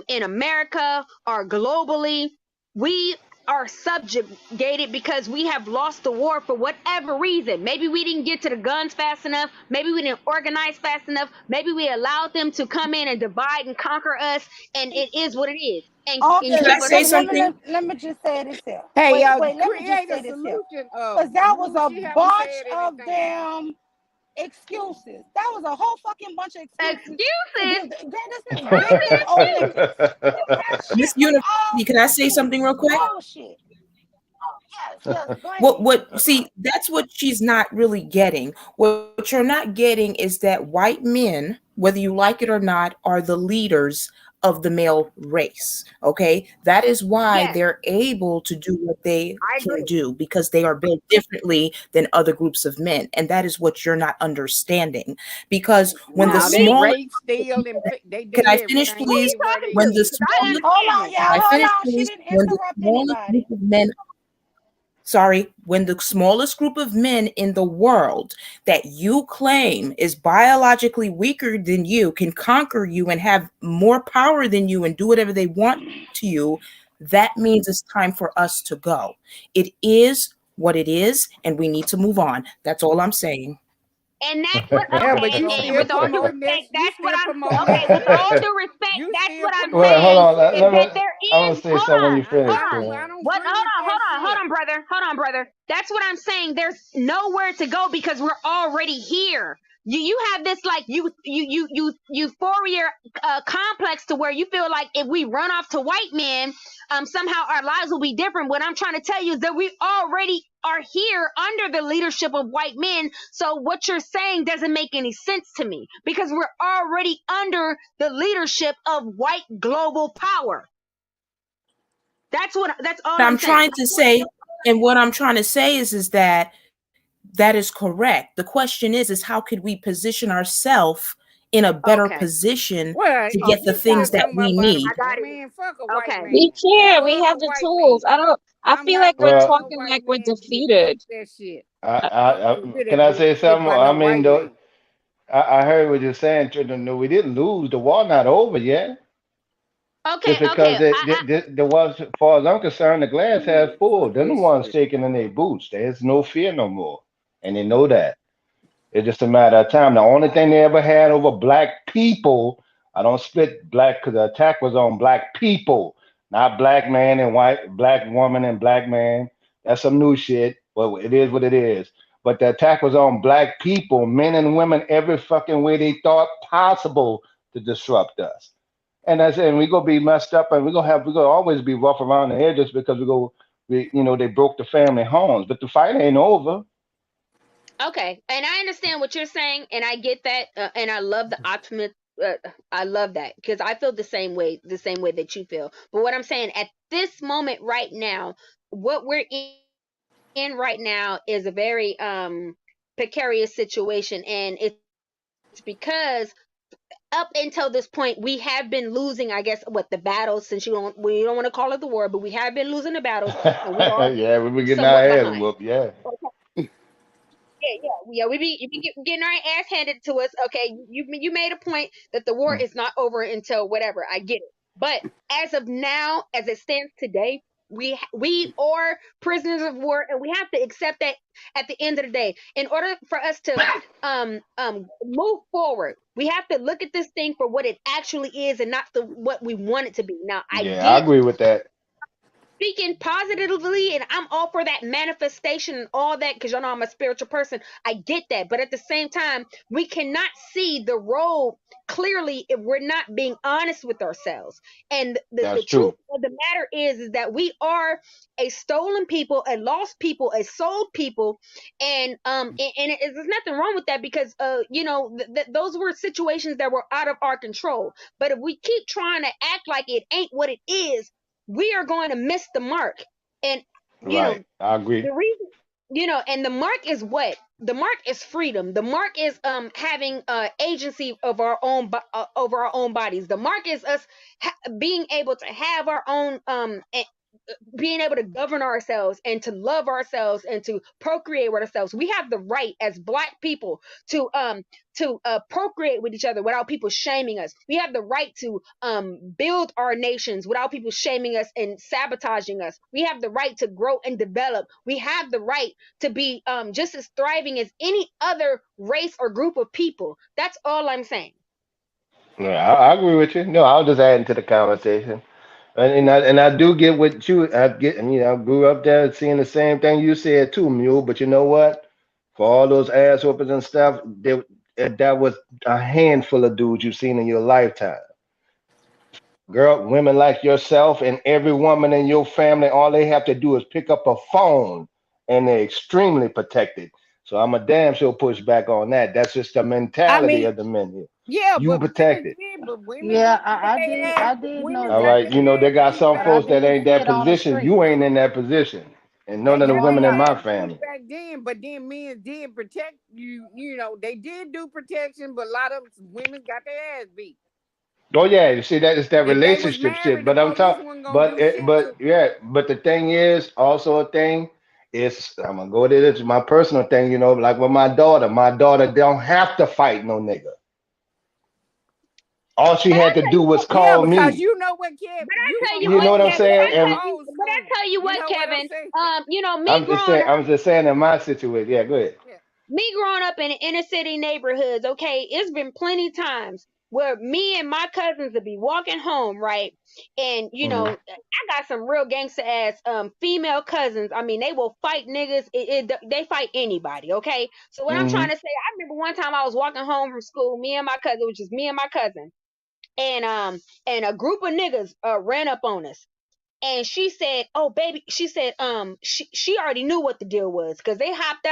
in America or globally, we are subjugated because we have lost the war for whatever reason. Maybe we didn't get to the guns fast enough. Maybe we didn't organize fast enough. Maybe we allowed them to come in and divide and conquer us. And it is what it is. And Okay, can I say something? let me just say this here. Hey, Wait, let me just create say a this here. solution. Because that was Who a she haven't bunch said of anything. damn excuses. That was a whole fucking bunch of excuses. excuses. Girl, this is business Olympics. That shit Miss was University, all can I say something real quick? bullshit. Yes, go ahead. What see, that's what she's not really getting. What you're not getting is that white men, whether you like it or not, are the leaders of the male race. Okay, that is why Yes, they're able to do what they I can agree. do, because they are built differently than other groups of men. And that is what you're not understanding. Because when the Now they small rape, steal, and they can do I finish, everything. please? It what it When the is. Because I smallest Hold understand on, it. y'all. Can I Hold finish, on. She please? didn't When the interrupt smallest anybody. group of men when the smallest group of men in the world that you claim is biologically weaker than you can conquer you and have more power than you and do whatever they want to you, that means it's time for us to go. It is what it is, and we need to move on. That's all I'm saying. And that's what, Yeah, okay, but you and still with all due promoting this. respect, You that's what still promoting okay, this. with all due respect, You that's still what I'm Well, promoting hold saying, this on. shit. is that Let me, there gonna is, say hold something when you on, finish, I Queen. don't what? agree with that Hold shit. on, brother. Hold on, brother. That's what I'm saying. There's nowhere to go because we're already here. You have this like euphoria complex to where you feel like if we run off to white men, somehow our lives will be different. What I'm trying to tell you is that we already are here under the leadership of white men. So what you're saying doesn't make any sense to me because we're already under the leadership of white global power. That's all I'm I'm saying. trying to say, and what I'm trying to say is that that is correct. The question is how could we position ourselves in a better Okay. position Well, to if get the you things start that talking we about need? I got it. man, fuck a white Okay. We man. can. We Fuck have a the white tools. man. I I'm feel not like we're gonna let Well, no talking white like we're man get me. Fuck defeated. that shit. I, I I, don't give can a I damn say shit something? by I no mean, white though, man. I heard what you're saying. No, we didn't lose. The war not over yet. Okay. It's because the was, as far as I'm concerned, the glass half Man, full. fuck They're the that ones shit. shaking in their boots. There's no fear no more, and they know that. It's just a matter of time. The only thing they ever had over black people, I don't split black because the attack was on black people, not black man and white, black woman and black man. That's some new shit. Well, it is what it is. But the attack was on black people, men and women, every fucking way they thought possible to disrupt us. And that's and we gonna be messed up, and we gonna always be rough around the edges because they broke the family homes. But the fight ain't over. Okay. And I understand what you're saying, and I get that, and I love the optimist. I love that because I feel the same way that you feel. But what I'm saying at this moment right now, what we're in right now is a very precarious situation, and it's because up until this point we have been losing, I guess, what the battles, since we don't want to call it the war, but we have been losing the battles, and we are Yeah, we be getting our somewhat ass behind. whooped. Yeah. We be getting our ass handed to us. Okay, you made a point that the war is not over until whatever. I get it, but as of now, as it stands today, we are prisoners of war, and we have to accept that at the end of the day. In order for us to move forward, we have to look at this thing for what it actually is, and not what we want it to be. Now, I Yeah, I get agree with that. speaking positively, and I'm all for that manifestation and all that because y'all know I'm a spiritual person. I get that, but at the same time, we cannot see the road clearly if we're not being honest with ourselves. And the That's truth true. of the matter is that we are a stolen people, a lost people, a sold people, and there's nothing wrong with that because those were situations that were out of our control. But if we keep trying to act like it ain't what it is, we are going to miss the mark. And Right. I agree. the reason, and the mark is what? The mark is freedom. The mark is having agency of our own over our own bodies. The mark is us being able to have our own being able to govern ourselves and to love ourselves and to procreate with ourselves. We have the right as black people to procreate with each other without people shaming us. We have the right to build our nations without people shaming us and sabotaging us. We have the right to grow and develop. We have the right to be just as thriving as any other race or group of people. That's all I'm saying. Yeah, I agree with you. No, I was just adding to the conversation. And I do get what you I get. And I grew up there seeing the same thing you said too, Mule. But you know what? For all those ass whoopers and stuff, that was a handful of dudes you've seen in your lifetime. Girl, women like yourself and every woman in your family, all they have to do is pick up a phone, and they're extremely protected. So I'm a damn sure push back on that. That's just the I mentality mean, of the men here. yeah, You protected. but women Yeah, did get their ass. I did know Women All got that, right, their they ass got beat some but back I folks that did then. ain't see that it on the position. street. You ain't in that position, and none They of the got No, women in their my ass no. beat family. back then, but then men did protect you. They did do protection, but a lot of women got their ass beat. Oh yeah, you see that it's that If they was relationship shit. married, the But I'm police talking, wasn't gonna do shit but to. yeah, but the thing is also a thing is I'm gonna go to this my personal thing. Like with my daughter don't have to fight no nigga. All she But I had to tell do you was what, Yeah, call because me. you know what, Kev, but I you tell from you You what, know what old I'm Kevin. But saying? I school, tell And you, old but I school. tell you You what, know what I'm Kevin. saying? Me growing up. I'm just saying in my situation. Yeah, go ahead. Yeah. Me growing up in inner city neighborhoods, okay, it's been plenty times where me and my cousins would be walking home, right? And you know, Mhm. I got some real gangster ass female cousins. I mean, they will fight niggas. They fight anybody. Okay. So what I'm trying Mhm. to say, I remember one time I was walking home from school, me and my cousin, which is me and my cousin, and a group of niggas ran up on us. And she said, "Oh, baby," she said, she already knew what the deal was because they hopped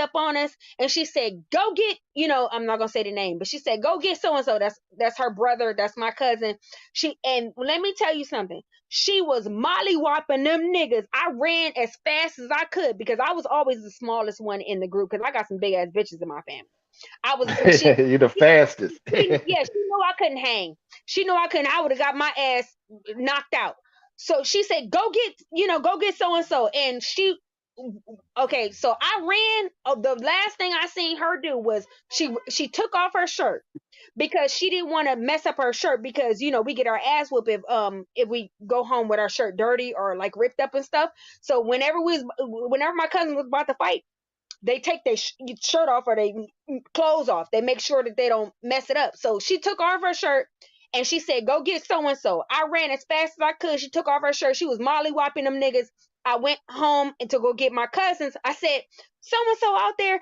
up on us, and she said, "Go get," you know, I'm not gonna say the name, but she said, "Go get so and so." That's her brother. That's my cousin. And let me tell you something. She was mollywopping them niggas. I ran as fast as I could because I was always the smallest one in the group because I got some big ass bitches in my family. I was she. You're the fastest. Yeah, she knew I couldn't hang. She knew I couldn't. I would have got my ass knocked out. So she said, "Go get, go get so and so." And okay. So I ran. The last thing I seen her do was she took off her shirt because she didn't want to mess up her shirt because we get our ass whooped if we go home with our shirt dirty or like ripped up and stuff. So whenever my cousin was about to fight, they take their shirt off or their clothes off. They make sure that they don't mess it up. So she took off her shirt and she said, "Go get so and so." I ran as fast as I could. She took off her shirt. She was mollywopping them niggas. I went home and to go get my cousins. I said, "So and so out there."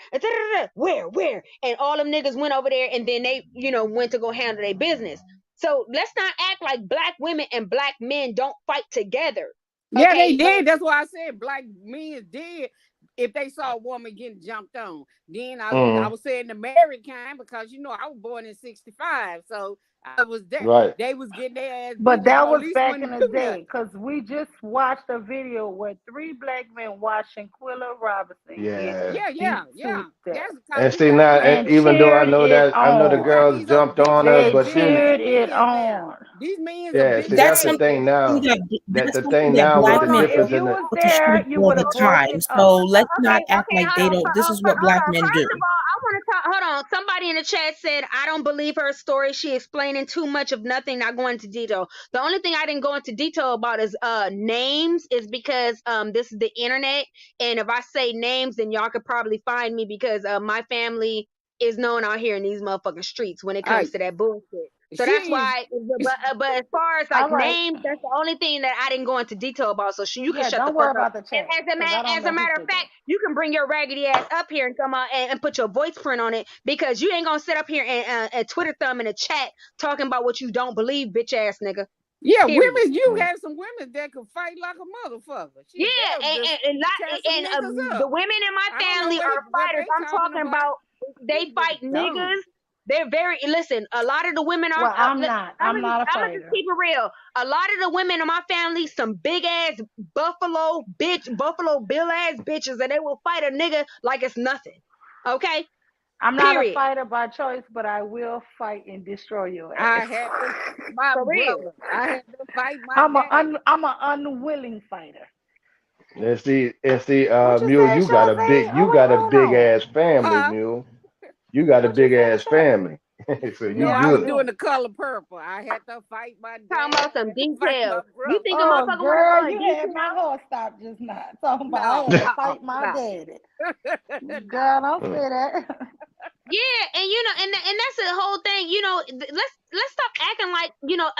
Where? And all them niggas went over there and then they, went to go handle their business. So let's not act like black women and black men don't fight together. Yeah, they Okay. did. That's why I said black men did. If they saw a woman getting jumped on, then I Mhm. was saying the married kind because I was born in '65, so I was there. Right. They was getting their ass beat. But The that was police back in wouldn't the do day, nothing. because we just watched a video where 3 black men watched Shanquilla Robinson get Yeah. Yeah. beat to death. That's because And we see got now, black And men. even though cheered it I know the We got on. girls these other jumped on bitch us, ass They but dumbass see, cheered it men now. on. These men's a yeah, bitch see, That's that's the ass something thing now. that That that's the something thing that now black Oh with no, men if strippers you and was to there, strip you all would the have broke time. it So up. let's not act Okay, like they don't. This is what hold black on. men do. First of all, I want to talk. Hold on. Somebody in the chat said, "I don't believe her story. She explaining too much of nothing, not going into detail." The only thing I didn't go into detail about is names, is because this is the internet, and if I say names, then y'all could probably find me because my family is known out here in these motherfucking streets when it comes to that bullshit. So that's She why. But as far as like All right. names, that's the only thing that I didn't go into detail about. So you can Yeah, shut the don't fuck worry up. about the And chat, because I don't as a know who matter of said fact, that. you can bring your raggedy ass up here and come out and put your voice print on it because you ain't gonna sit up here and Twitter thumb in a chat talking about what you don't believe, bitch ass nigga. Yeah, Period. women. You have some women that could fight like a motherfucker. Yeah, Shit, they'll just tear some niggas the up. women in my I don't know family are what fighters. they I'm talking talking about. about they These fight niggas dumb. niggas. They're very listen. A lot of the women are. Well, I'm not. I'm I'm not a gonna just fighter. keep it real. A lot of the women in my family, some big ass Buffalo Bill ass bitches, and they will fight a nigga like it's nothing. Okay. I'm not a Period. fighter by choice, but I will fight and destroy your I ass. had to my For real. brother. I had to fight my dad. I'm an unwilling fighter. and see, What you Mule, say, Chauncey? you Oh wait, got a hold big on. ass family, Huh? Mule. You got a What you big say, ass Chauncey? family, so No, you Yeah, I I was good. doing do. the color purple. I had to fight my Talking dad. about I some had to fight my details. You brother. think a Oh, motherfucker want to girl, go in you had my detail? heart stopped just now. Talking about I No, had to fight my no. daddy. Girl, No. don't say that. Yeah, and and that's the whole thing. Let's stop acting like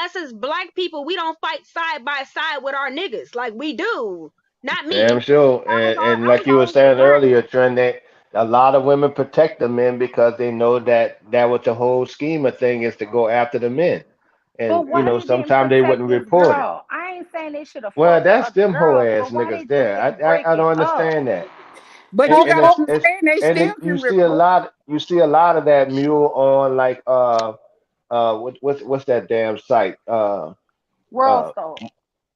us as black people we don't fight side by side with our niggas like we do. Not Damn me. sure. And I was like you were always saying learning. earlier, Trent, that a lot of women protect the men because they know that what the whole scheme of thing is to go after the men. But And why they didn't sometimes they protect wouldn't this report it. girl? I ain't saying they should have Well, fought the that's other them hoe girls, ass but why they niggas just there. didn't break I it don't up? understand that. But And you and got to it's, Well, it's understand they and still it, can report. you see a lot of that mule on like what's that damn site World uh Star.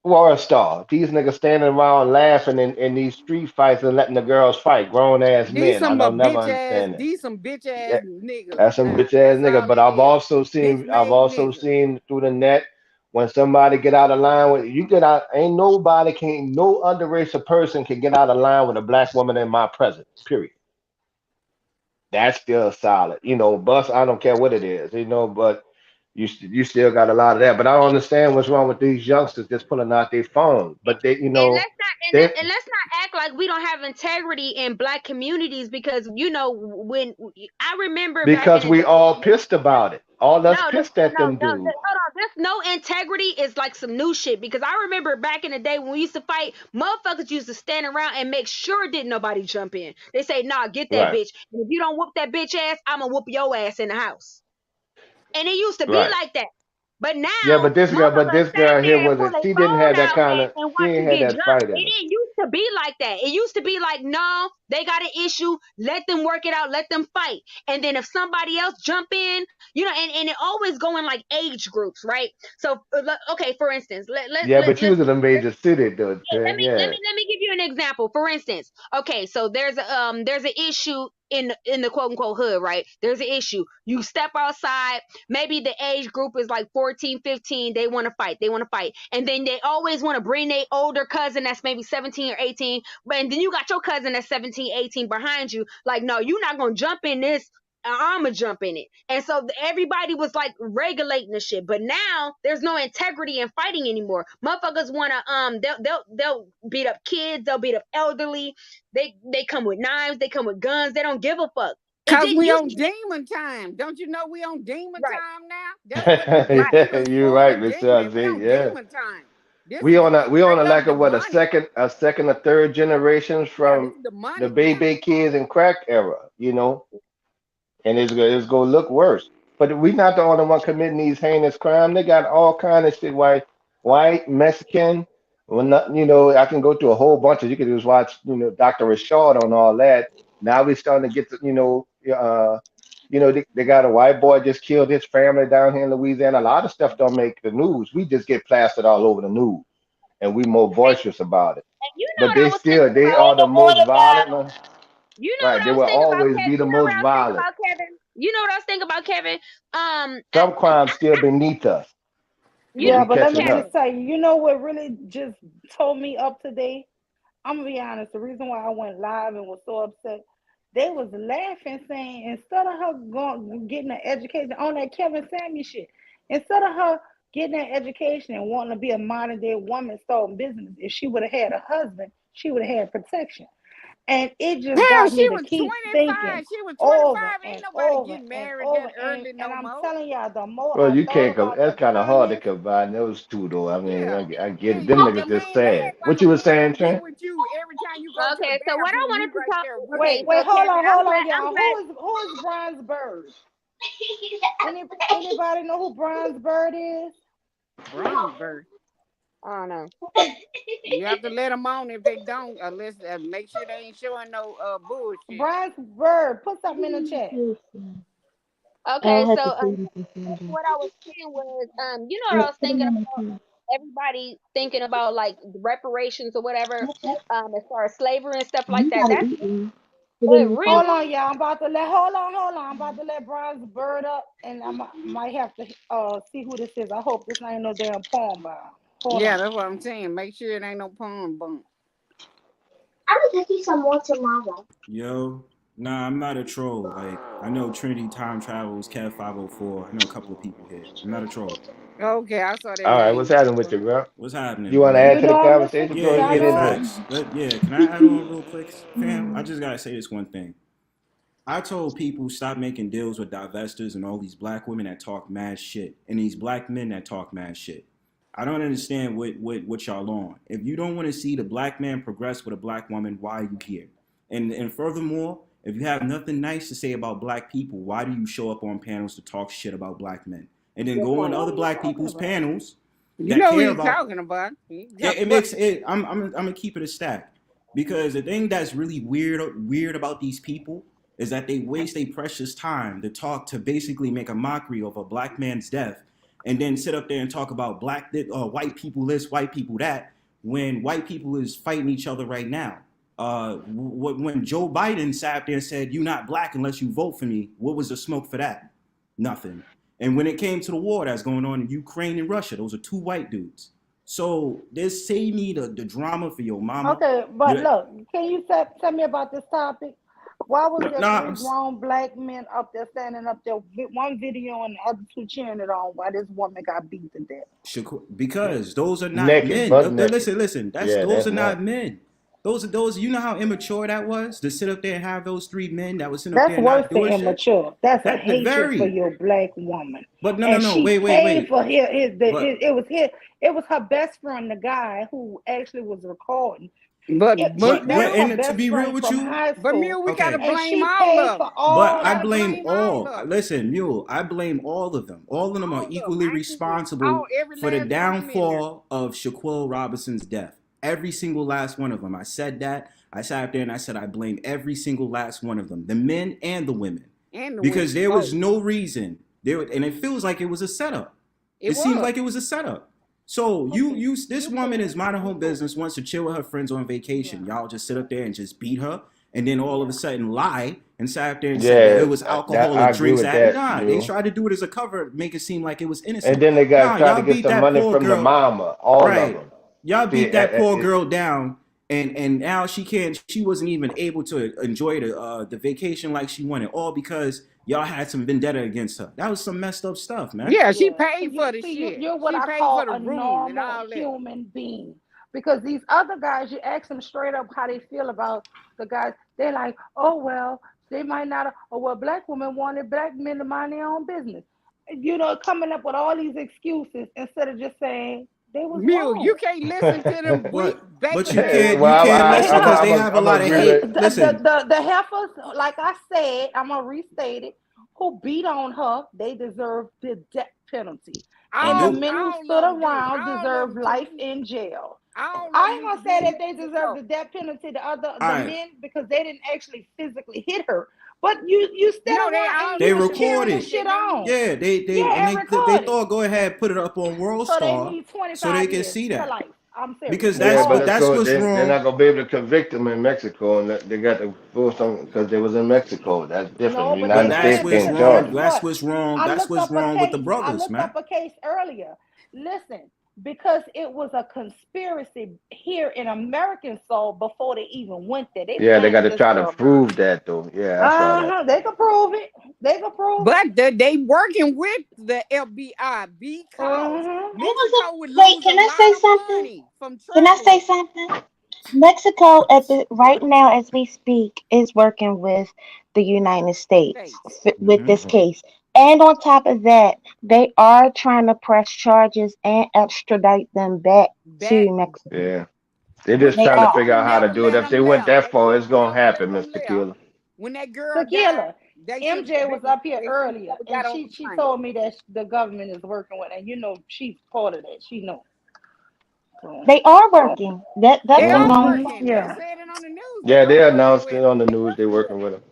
War Star. These niggas standing around laughing in these street fights and letting the girls fight, grown ass These men. I some don't never bitch ass. understand that. These some bitch ass Yeah, niggas. that's some Now bitch ass that's niggas. all But it is. Bitch I've made also niggas. seen through the net when somebody get out of line with you get out. Ain't nobody can no underrated person can get out of line with a black woman in my presence. Period. That's still solid. Bus. I don't care what it is. But you still got a lot of that. But I don't understand what's wrong with these youngsters just pulling out their phones. But they, And let's not they and let's not act like we don't have integrity in black communities because when I remember back in because the we day. all pissed about it. All us No, pissed at them hold dudes. on. This no integrity is like some new shit because I remember back in the day when we used to fight, motherfuckers used to stand around and make sure didn't nobody jump in. They say, nah, get that Right, bitch. And if you don't whoop that bitch ass, I'm gonna whoop your ass in the house. And it used to be right. like that. But Yeah, now, but this motherfuckers girl stand here there and was pull a, their she didn't phone have that out kind of, and she watch ain't you had get that jumped. fight in It her. didn't used to be like that. It used to be like, no, they got an issue. Let them work it out. Let them fight. And then if somebody else jump in, and it always go in like age groups, right? So, okay, for instance, Yeah, but she was in a let's major city though, yeah, let Trent. me let Yeah. me let me give you an example. For instance, okay, so there's an issue in the quote unquote hood, right? There's an issue. You step outside, maybe the age group is like 14, 15, they want to fight. They want to fight. And then they always want to bring their older cousin that's maybe 17 or 18, and then you got your cousin that's 17, 18 behind you. Like, no, you're not going to jump in this. I'ma jump in it. And so everybody was like regulating the shit. But now there's no integrity in fighting anymore. Motherfuckers wanna they'll beat up kids, they'll beat up elderly. They come with knives, they come with guns, they don't give a fuck. It Cause didn't we used on to be demon time. Don't you know we on demon right, time now? That's what the right. demon is You're for, the right, Michelle demon. We Z. on Yeah. demon time. This We is on a straight up like a what, demonic. a second or third generations Yeah, this from is the demonic now. baby kids and crack era, and it's gonna look worse. But we not the only one committing these heinous crimes. They got all kind of shit. White, Mexican. Well, not, I can go through a whole bunch of. You can just watch, Dr. Rashad on all that. Now we starting to get to, they got a white boy just killed his family down here in Louisiana. A lot of stuff don't make the news. We just get plastered all over the news, and we more And, boisterous about it. and you know But what I they was still, thinking they about? are the most violent. You know Right? what They I was will thinking about, always be Kevin? the You know what most I was thinking violent. about, Kevin? You know what I was thinking about, Kevin? Some crimes still beneath us, You but know, Yeah, we but let catching me up. Kevin. just tell you, you know what really just told me up today? I'm gonna be honest. The reason why I went live and was so upset, they was laughing, saying instead of her going getting an education on that Kevin Samuel shit, instead of her getting an education and wanting to be a modern day woman starting business, if she would have had a husband, she would have had protection. And it just Hell, got she me to was keep 25. thinking She was over 25. Ain't and nobody over getting and married that over. And, early and no I'm more. telling y'all, the more Well, I you thought can't. about the That's kind of hard to dumbness. combine those two, though. I mean, Yeah. I get it. And Them you, niggas the man, just sad. act like What a you was man saying, don't be Trent? with you every time you go to the Okay, so what I bathroom. He wanted to right talk. there with Okay, you. so Hold Kevin, on, I'm hold glad. on, I'm y'all. glad. Who is Bronze Bird? Anybody know who Bronze Bird is? Bronzeberg. I don't know. You have to let them on if they don't, unless make sure they ain't showing no bullshit. Bronze Bird. Put something in the chat. Okay, so what I was saying was, you know what I was thinking about? Everybody thinking about like reparations or whatever, as far as slavery and stuff like that. That's but Hold really, on, y'all. Hold on. I'm about to let Bronze Bird up, and might have to see who this is. I hope this ain't no damn poem by him. Hold Yeah, on. that's what I'm saying. Make sure it ain't no palm bump. Yo, nah, I'm not a troll. Like, I know Trinity Time Travels, Kev 504. I know a couple of people here. I'm not a troll. Okay, I saw that All right, what's name happening with before. you, bro? What's happening, You want to bro? add You to the don't listen conversation to Yeah, before we y'all get yeah, don't into it? facts. Yeah, can I add on real quick, fam? I just gotta say this one thing. I told people stop making deals with divestors and all these black women that talk mad shit and these black men that talk mad shit. I don't understand what y'all on. If you don't want to see the black man progress with a black woman, why are you here? And furthermore, if you have nothing nice to say about black people, why do you show up on panels to talk shit about black men? And then go on What other are you black talking people's about? panels You that know what care he's about talking about. He it, talking it about makes it. I'm gonna keep it a stack because the thing that's really weird about these people is that they waste their precious time to talk to basically make a mockery of a black man's death, and then sit up there and talk about white people this, white people that, when white people is fighting each other right now. When Joe Biden sat up there and said, "You're not black unless you vote for me," what was the smoke for that? Nothing. And when it came to the war that's going on in Ukraine and Russia, those are two white dudes. So this save me the drama for your mama. Okay, but You, look, can you tell me about this topic? Why was there nah, three grown black men up there standing up there, one video and the other two cheering it on while this woman got beat to death? because those are not Naked, men. butt naked. Listen. Yeah, Those that's are not. not men. Those, you know how immature that was to sit up there and have those 3 men that was sitting up That's there worse not than doing shit. immature. That's a That the hatred for very. your black woman. But no, And she paid wait. for But it was her best friend, the guy who actually was recording. But That but was her and to best be real friend with from you, high school. we gotta okay. And blame she all paid of for them. But all We I gotta that blame blame money. all all. of them. Listen, Mule. I blame all of them. All of them All are of them. equally I agree. responsible Every for the last one of them in there. downfall of Shaquille Robinson's death. Every single last one of them. I said that. I sat up there and I said I blame every single last one of them, the men and the women, And the because women. there was Both. no reason there, and it feels like it was a setup. It seems was. like it was a setup. So this woman is minding her own business, wants to chill with her friends on vacation. Y'all just sit up there and just beat her, and then all of a sudden lie and sat up there and said that Yeah, it was alcohol I or agree drinks. with At that, they Mule. tried to do it as a cover, make it seem like it was And innocent. then they got tried Y'all to get beat some that money poor from the girl. mama, all of Right. them. Y'all See, beat that poor girl down, and now she wasn't even able to enjoy the vacation like she wanted, all because y'all had some vendetta against her. That was some messed up stuff, man. Yeah, she Yeah. paid for the shit. You're what She I paid call for the a room and normal all that. human being. Because these other guys, you ask them straight up how they feel about the guys. They're like, oh, well, they might not, oh, well, black women wanted black men to mind their own business. Coming up with all these excuses instead of just saying they was Mule, you wrong. can't listen to them weak But baby you ass can't Well, niggas. listen because they No, have a I'm lot of agree hate. with. Listen, the heifers, like I said, I'm gonna restate it. Who beat on her? They deserve the death penalty, and the nope. men who All stood of them do. around All of deserve them to life me. in jail. All of I them ain't need to gonna be say in that they deserve Mexico. the death penalty. All The right. men because they didn't actually physically hit her, but you stood No, they around all and They you need was to be cheering the recorded. shit arrested. on. Yeah, Yeah, and they recorded. thought go ahead put it up on World So they Star need so they 25 can years see to that. life. I'm serious. Because They Yeah, but all that's what's they're wrong. not gonna be able to convict them in Mexico, and they got to go some because they was in Mexico. That's different. No, The but they But United that's States can what's can't because charge guess wrong. them. That's what? what's wrong. I That's looked what's up a wrong with the case. I brothers, looked man. up a case earlier. Listen, because it was a conspiracy here in American soul before they even went there. They Yeah, they got planted to this try to girl. prove that though. Yeah, I saw that. They can prove it. They can prove it. But they working with the FBI because Mm-hmm. Mexico would Wait, lose a can I say lot of something? money from Can I say traveling something? Mexico at the right now as we speak is working with the United States states. with Hmm. this case. And on top of that, they are trying to press charges and extradite them back Back. to Mexico. Yeah, they're just But They they trying to are. figure should have out how to never do it. let If them they went left. that They far, should it's have gonna never let happen, them Mr. left. Keeler. When that girl died, Tequila. they should MJ was up here they should have earlier never and got on she the plane. told me that the government is working with, and she's part of that. She knows. So, They are working. They That's been are going Hmm. for. working. They yeah. said it on the news. They Yeah, are they working announced with it on the they news. They're working with working with them.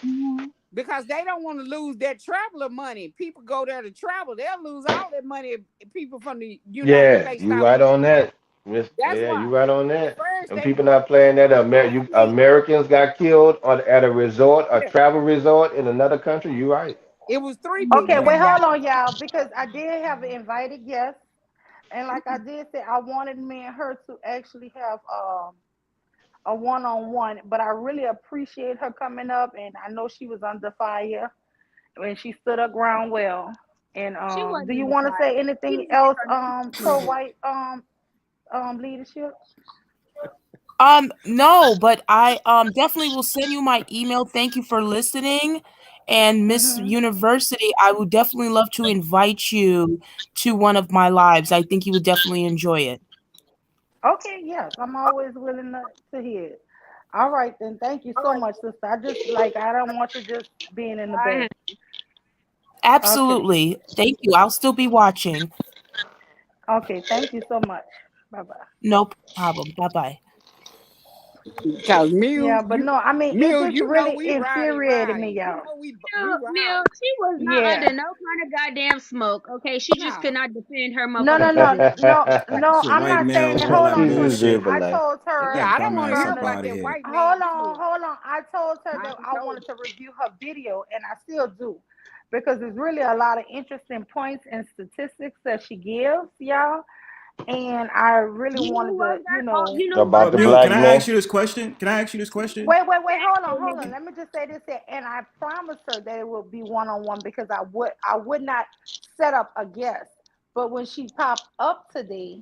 Mhm. because they don't want to lose that traveler money. People go there to travel, they'll lose all that money if people from the United Yeah, States you stop right coming. on that. Miss, That's yeah, you why. right on At that. first And they people were not playing that. only Americans got killed at a resort, a yeah. travel resort in another country. You right. It was 3 Okay, people wait, that Hmm. hold got on, y'all, because I did have an invited guest, and like I did say, I wanted me and her to actually have a one-on-one, but I really appreciate her coming up, and I know she was under fire when she stood her ground well. And She do wasn't you in the want to fire. say She anything didn't get else her name pro clean. white leadership? No, but I definitely will send you my email. Thank you for listening. And Miss Mm-hmm. University, I would definitely love to invite you to one of my lives. I think you would definitely enjoy it. Okay, yes, I'm always willing to hear it. All right, then. Thank you All so right. much, sister. I don't want you just being in the Bye. back. Okay. Absolutely. Thank you. I'll still be watching. Okay. Thank you so much. Bye bye. No problem. Bye-bye. because Yeah, but no, I mean, it just you know really we infuriated me, rowdy. You y'all. know we Mill, rowdy. she was not Yeah. under no kind of goddamn smoke. Okay, she just could No. not defend her No, no, motherfucking no, position. no. It's a I'm white not saying male, that. all Hold that on, She's a sister. bullshit. zebra I light. told Get her. Yeah, that I don't want to dumbass hear No, up no. about out of that here. white man Hold on, shit. hold on. I told her Not that you I told wanted to review her video, and I still do, because there's really a lot of interesting points and statistics that she gives, y'all. And I really You know wanted what? to, You know what? About But the That's Mule, black can I men. ask you this question? Can I ask you this question? wait, hold on. nigga. Let me just say this here. And I promised her that it would be one-on-one because I would not set up a guest. But when she popped up today,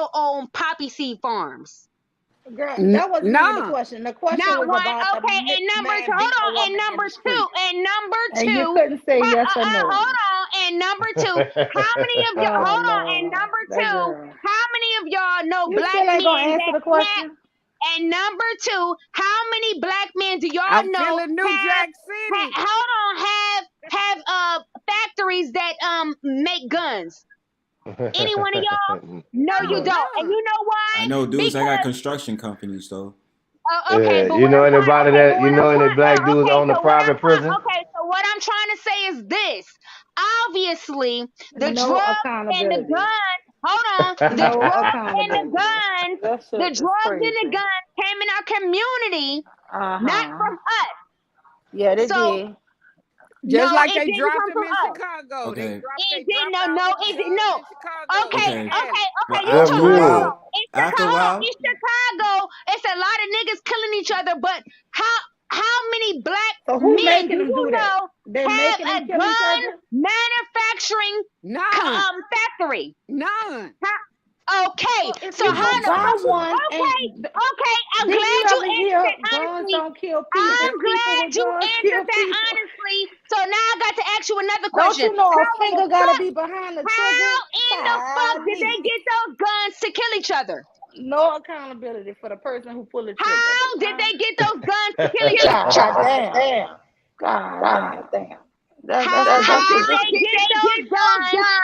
y'all own poppy seed farms? Girl, that wasn't even the Nah. question. The question Not was one. about the Okay, and number man two. Hold beating a on. And woman in number the street, two. And number and you two. couldn't say yes or no. Hold on. And number two. How many of y'all? Oh Hold on. And Lord, number that two. girl. How many of y'all know You black still ain't gonna men answer that the question? and number two, how many black men do y'all I'm know feeling New have? Jack City. Hold on. Have factories that make guns? Any one of y'all? No, you No. don't. And you know I why? know dudes that got Because construction companies though. okay, but You what know I'm trying, anybody okay, that but you what know I'm any trying, black dudes okay, own the so what I'm private trying, prison? okay, so what I'm trying to say is this. Obviously, the No drugs and the accountability. guns, hold on, the No drugs and the accountability. guns, That the shit is drugs and the crazy. guns came in our community, not Uh-huh. from us. Yeah, they So did. Just no, like it they didn't dropped come them from in us. Chicago. They Okay. dropped It didn't. No, all no, them it didn't. guns No. in Chicago. Okay, They Okay. had okay, it. Well, okay. You What after a talking? Hold mule? on. while, In after a Chicago, while, in Chicago, it's a lot of niggas killing each other. But how many black So who men making do them you do that? know They have making a them kill each gun other? manufacturing None. factory? None. Okay, Well, if so you how go the buy fuck? one Okay, and okay. I'm didn't you glad you ever answered hear that guns honestly. don't kill people? I'm People glad with you guns answered kill that people. honestly. So now I got to ask you another Don't question. you know a How in the finger gotta fuck? be behind the How trigger? in the fuck did they Golly. get those guns to kill each other? No accountability for the person who pulled the trigger. How did Huh? they get those guns to kill each other? God damn. God damn. That's How did ridiculous. they get those guns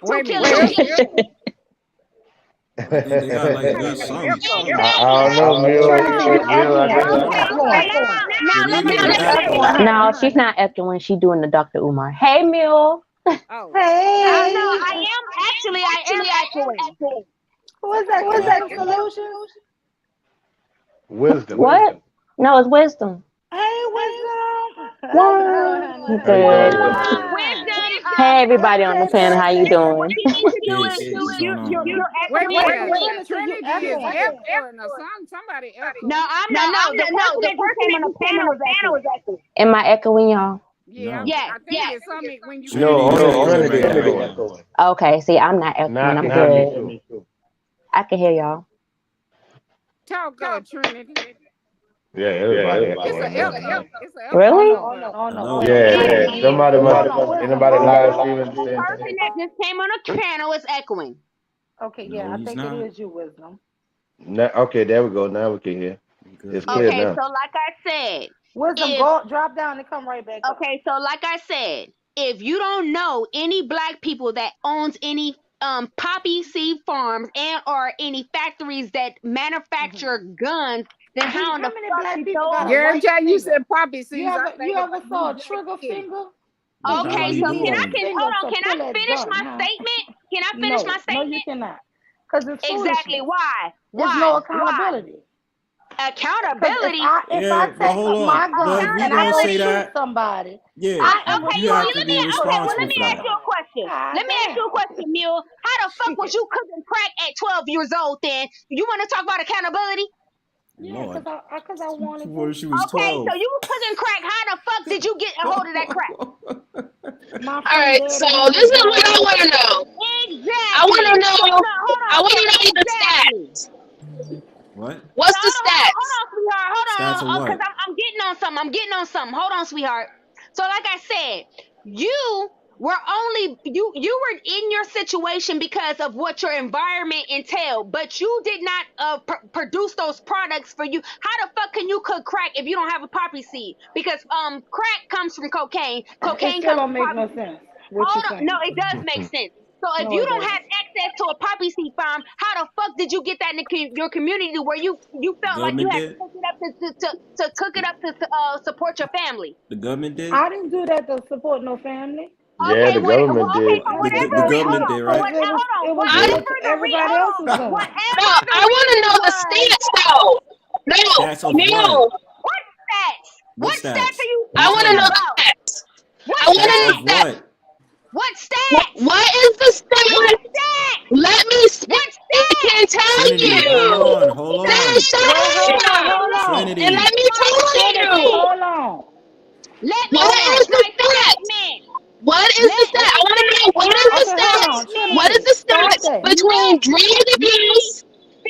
to Wait a kill minute. each other? I think they got like a good Got an something. echo. I don't know, mule. Trinity, you Mule, I echoing. think. Okay, You okay. echoing. Now It let me is You an say. echo. No, she's not echoing. She's doing the Dr. Umar. Hey, Mule. Oh. No, Hey. I am echoing. Who is that? Creative Solutions? Wisdom. What? No, it's wisdom. Hey, Wisdom. What? How you Good. doing, Wisdom? Wisdom. Hey, everybody on the panel. How you doing? What you need to do Peace. is What's going on, man? you're Wait a echoing. minute. Trinity, you Trinity is echoing. echoing or somebody echoing. No, I'm not. No, the person that just came on the panel is echoing. Am I echoing y'all? Yeah, No. Yes. I think it's something when you No, Trinity only is Trinity echoing right echoing. now. Okay, see, I'm not echoing. Not I'm me good. too. I can hear y'all. talk Trinity. Yeah, everybody It's echoing an now. echo. It's an echo. Really? Oh no. Hello? Yeah, somebody Hold might. on, Wisdom. Anybody Hold live on. streaming the The same person thing? that just came on the panel is echoing. Okay, No, yeah, I he's think not. it is you, Wisdom. Okay, there we go. Now we can hear. Good. It's clear Okay, now. so like I said, Wisdom, if go drop down and come right back up. okay, so like I said, if you don't know any black people that owns any poppy seed farms and or any factories that manufacture guns, then how in the many fuck black did people those? got a Yeah, every white time you finger? said poppy seeds, You ever saw a trigger finger? What Okay, probably so do can I own it. hold on? To Can pull I that finish gun, my huh? statement? Can I finish my No, statement? you cannot. Because it's Exactly. foolishness. Why? There's Why? no accountability. Why? Because Accountability. if I Yeah, but take hold up my on. But gun if we and I gonna go say shoot that, somebody, yeah, I am Okay, you have to let be me responsible for ask that. you a question. God Let me ask you a question, Mule. How the fuck was you cooking crack at 12 years old then? You want to talk about accountability? Yeah, Lord. because I wanted Before to. she was Okay, 12. so you was cooking crack. How the fuck did you get a hold of that crack? My All friend right, Daddy so had this a is what I gun. want to know. Exactly. I want to So, know. hold I on. want to So, know the exactly. stats. What? What's So, the hold stats? on, sweetheart. Hold Stats of on. Because what? I'm getting on something. Hold on, sweetheart. So, like I said, you were in your situation because of what your environment entailed, but you did not produce those products for you. How the fuck can you cook crack if you don't have a poppy seed? Because crack comes from cocaine. It Cocaine still comes don't from make poppy no seed. sense. What Hold you on. saying? No, it does make sense. So if No, you it don't doesn't. have access to a poppy seed farm, how the fuck did you get that in your community where you felt like you Government had to did? cook it up to cook it up to support your family? The government did? I didn't do that to support no family. Yeah, the government Okay, did. for I did whatever The that reason, government did, right? it was I good whatever to the reason, everybody else's gun. no. whatever the I want to reason know the was, stats though. No, Stats of no. what? what stats? What What stats stats? are you I want to talking know Tell me. the about? stats. What I want to Stats know of stats? stats. what? What stats? What is the What stat? stats? Let me speak What and stats? tell Trinity, hold you. on, hold Say on. Hold something. on. And Trinity, let me tell you. Hold on. Let me What finish is Hold the my stat? statement. What is the Let stat? me I want to know finish what is my the Okay, hold stats? on. What is statement. Trinity, the stop stats that. between drug Let me abuse?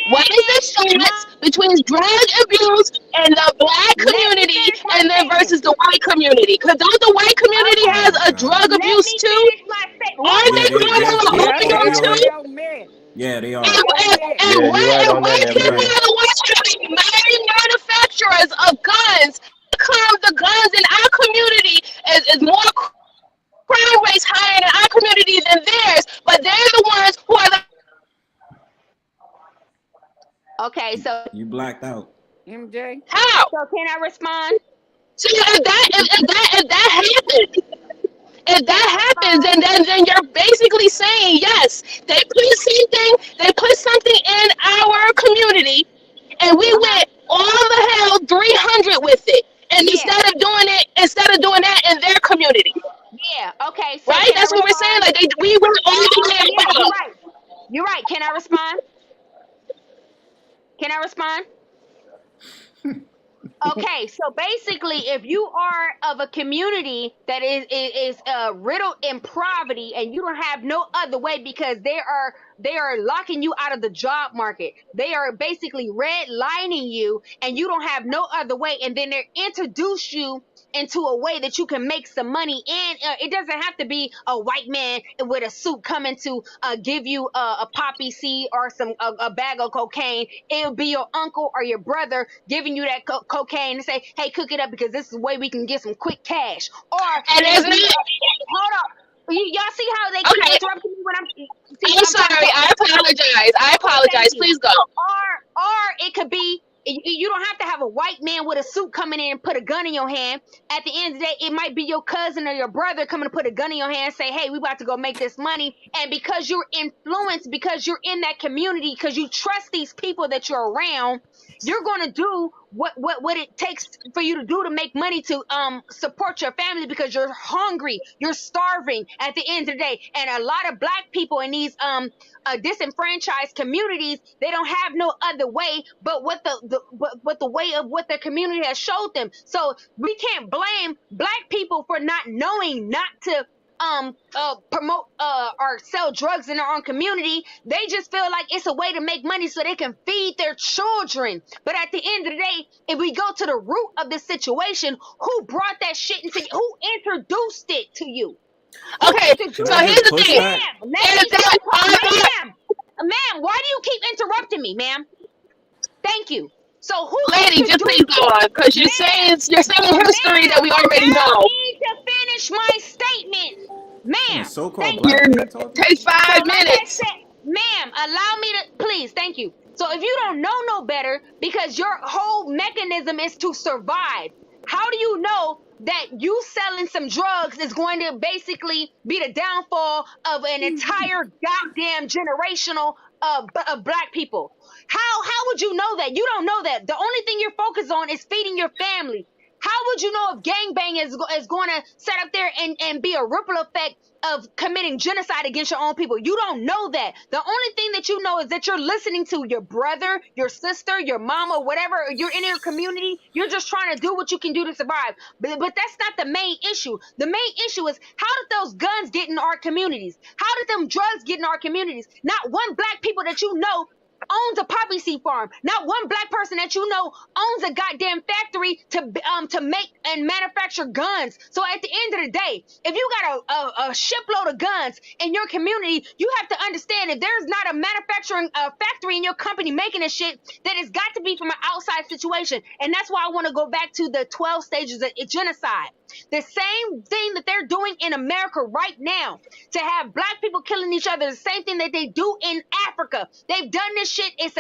What is the finish my. stats between drug abuse and the black Let me community finish my and then statement. versus the white community? Because don't the white community Okay. oh has my a God. drug Let abuse me too? finish my statement. What Aren't Yeah, they drug they criminal have abuse? Yeah, OD overdose too? already. they on med. Yeah, they And, are. They on and, med. and, Yeah, you're white, right and on that, white You're people MJ. right. are the ones that are the main manufacturers of guns. The guns in our community is more crime rates higher in our community than theirs, but they're the Okay, so You blacked out. MJ. How? can I respond? So if that happens, if Can that I happens, respond? then you're basically saying yes. They put something in our community, and we Uh-huh. went all the hell 300 with it. And Yeah. instead of doing that in their community, Yeah. Okay, so right? can I That's what we're saying. respond? Like we went all the way Yeah, you're above. right. You're right. Can I respond? Can I respond? Okay, so basically, if you are of a community that is riddled in poverty, and you don't have no other way because they are locking you out of the job market, they are basically redlining you, and you don't have no other way, and then they introduce you into a way that you can make some money. And it doesn't have to be a white man with a suit coming to give you a poppy seed or a bag of cocaine. It'll be your uncle or your brother giving you that cocaine and say, "Hey, cook it up because this is the way we can get some quick cash." Or And it'll it's be, not. hold up. Y'all see how they keep Okay, interrupting me when I'm I'm trying to sorry. talk? I apologize. Thank you. Please go. Or it could be, you don't have to have a white man with a suit coming in and put a gun in your hand. At the end of the day, it might be your cousin or your brother coming to put a gun in your hand and say, "Hey, we about to go make this money." And because you're influenced, because you're in that community, because you trust these people that you're around, you're going to do what it takes for you to do to make money to support your family, because you're hungry, you're starving at the end of the day. And a lot of black people in these disenfranchised communities, they don't have no other way but what the way of what their community has showed them. So we can't blame black people for not knowing not to promote or sell drugs in their own community. They just feel like it's a way to make money so they can feed their children. But at the end of the day, if we go to the root of the situation, who brought that shit into you? Who introduced it to you? Okay, Can so I here's just the push thing. back? Ma'am, let me ma'am, why do you keep interrupting me, ma'am? Thank you. So who Lady, just please introduced go it? on, because Ma'am, you're saying history that we already allow know. me to finish my statement. Can a Ma'am, so-called thank black you. man talking? Take So 5 like I minutes. said, ma'am, allow me to, please, thank you. So if you don't know no better, because your whole mechanism is to survive, how do you know that you selling some drugs is going to basically be the downfall of an entire goddamn generational of black people? How would you know that? You don't know that. The only thing you're focused on is feeding your family. How would you know if gangbang is going to set up there and be a ripple effect of committing genocide against your own people? You don't know that. The only thing that you know is that you're listening to your brother, your sister, your mama, whatever. You're in your community. You're just trying to do what you can do to survive. But that's not the main issue. The main issue is, how did those guns get in our communities? How did them drugs get in our communities? Not one black people that you know owns a poppy seed farm. Not one black person that you know owns a goddamn factory to make and manufacture guns. So at the end of the day, if you got a shipload of guns in your community, you have to understand, if there's not a manufacturing factory in your company making this shit, that it's got to be from an outside situation. And that's why I want to go back to the 12 stages of genocide. The same thing that they're doing in America right now, to have black people killing each other, the same thing that they do in Africa. They've done this shit. It's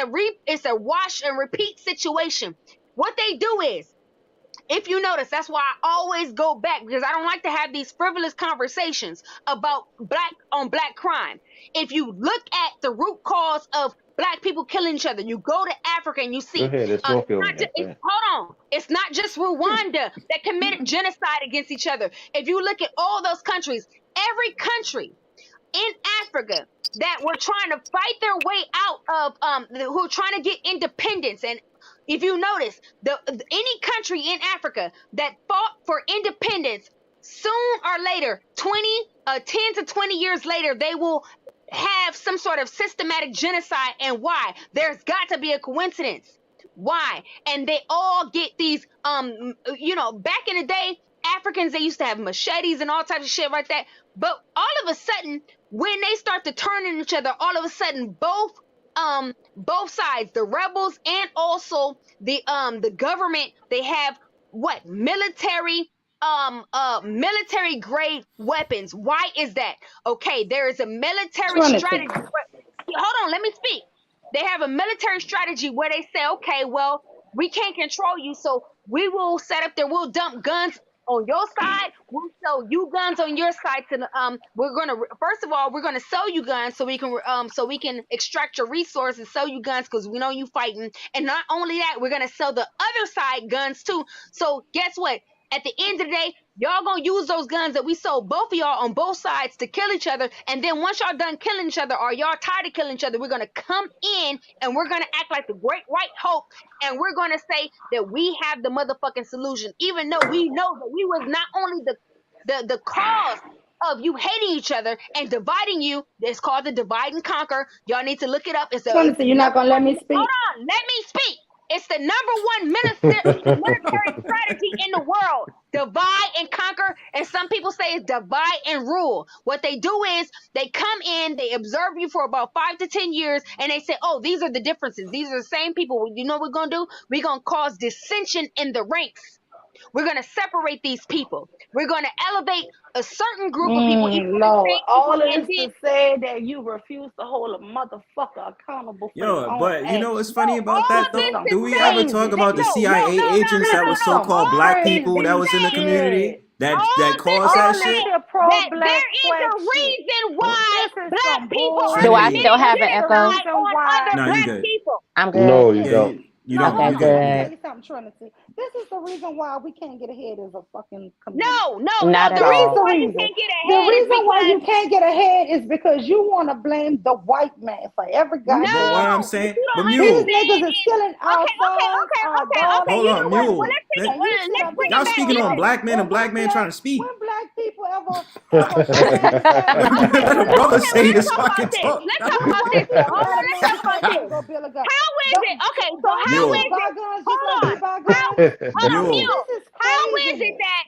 a wash and repeat situation. What they do is, if you notice, that's why I always go back, because I don't like to have these frivolous conversations about black on black crime. If you look at the root cause of black people killing each other, you go to Africa and you Go see, ahead. Let's go film that. hold on, it's not just Rwanda that committed genocide against each other. If you look at all those countries, every country in Africa that were trying to fight their way out of who are trying to get independence. And if you notice, any country in Africa that fought for independence, soon or later, 10 to 20 years later, they will have some sort of systematic genocide. And why? There's got to be a coincidence. Why? And they all get these back in the day, Africans, they used to have machetes and all types of shit like that. But all of a sudden, when they start to turn on each other, all of a sudden both sides, the rebels and also the government, they have what? Military grade weapons. Why is that? Okay, there is a military strategy. Hold on, let me speak. They have a military strategy where they say, okay, well, we can't control you, so we will set up there. We'll dump guns on your side. We'll sell you guns on your side. We're gonna first of all, we're gonna sell you guns so we can extract your resources, sell you guns because we know you fighting. And not only that, we're gonna sell the other side guns too. So guess what? At the end of the day, y'all gonna use those guns that we sold both of y'all on both sides to kill each other. And then once y'all done killing each other or y'all tired of killing each other, we're gonna come in and we're gonna act like the great white hope. And we're gonna say that we have the motherfucking solution, even though we know that we was not only the cause of you hating each other and dividing you. It's called the divide and conquer. Y'all need to look it up. Trinity, you're not gonna let me speak? Hold on, let me speak. It's the number one military strategy in the world. Divide and conquer. And some people say it's divide and rule. What they do is they come in, they observe you for about 5 to 10 years, and they say, oh, these are the differences. These are the same people. You know what we're going to do? We're going to cause dissension in the ranks. We're going to separate these people. We're going to elevate a certain group of people. Lord, all of this to say that you refuse to hold a motherfucker accountable for Yo, but you know what's funny about all that of this though? is Do we ever crazy. talk about the CIA agents that were so-called black people that was in the community that caused that shit? That there is a reason why black people are Do I still have an echo? on other No, you black good. people. I'm good. No, you Yeah, don't. you No, don't. hold You on. good. Let me good. tell you something, Trinity. This is the reason why we can't get ahead as a fucking community. No. Not The at reason all. why you can't get The ahead is reason why you because can't get ahead is because you want to blame the white man for every goddamn But what I'm what saying, you but don't These Mule, understand niggas is stealing our okay. sons, our daughters. hold You on, know what? Mule. Well, let's take Let- it. You sit Let's up bring here Y'all it back. speaking on hey, black men and when black man trying to speak. black people ever manufacture Let a brother Okay, say let's this talk about fucking this. talk. Let's talk about this. Hold on, let's talk about this. go build a gun. How is it? Okay, so how Mule. is it? Buy guns just Hold like on. we buy How? guns. Hold on, Mule. Mule. This is How is it craziness. that?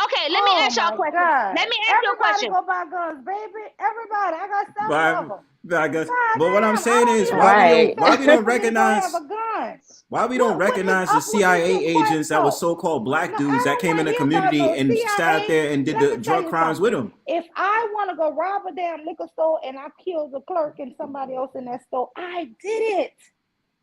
Okay, let me Oh ask y'all a my question. God. Let me ask you a Everybody question. go buy guns, baby. Everybody. I got 7 of them. But I guess. God But what I'm damn, I saying don't is, even why we Right. don't for me to have recognize a gun. why we don't What is recognize up the with this CIA white agents that were folk? so-called black No, dudes I that don't came in want the to hear about community no and sat CIA. there and did Let the me tell drug you crimes with something. them? If I want to go rob a damn liquor store and I kill the clerk and somebody else in that store, I did it.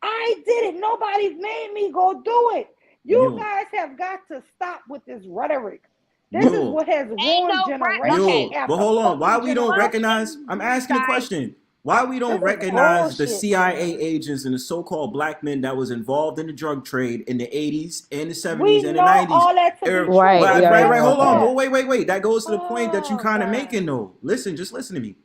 I did it. Nobody made me go do it. You Mule. guys have got to stop with this rhetoric. This is Mule. what has Ain't ruined no generation okay. Mule. after But hold on. Why fucking we don't What generation. recognize? is I'm you asking a guys? question. Why we don't This is recognize the bullshit, CIA man. agents and the so-called black men that was involved in the drug trade in the 80s and the 70s We and the know 90s? all that to be true. Right. But We right, already know hold on. that. But wait. That goes to the point that you Oh kind of God. making though. Listen, just listen to me.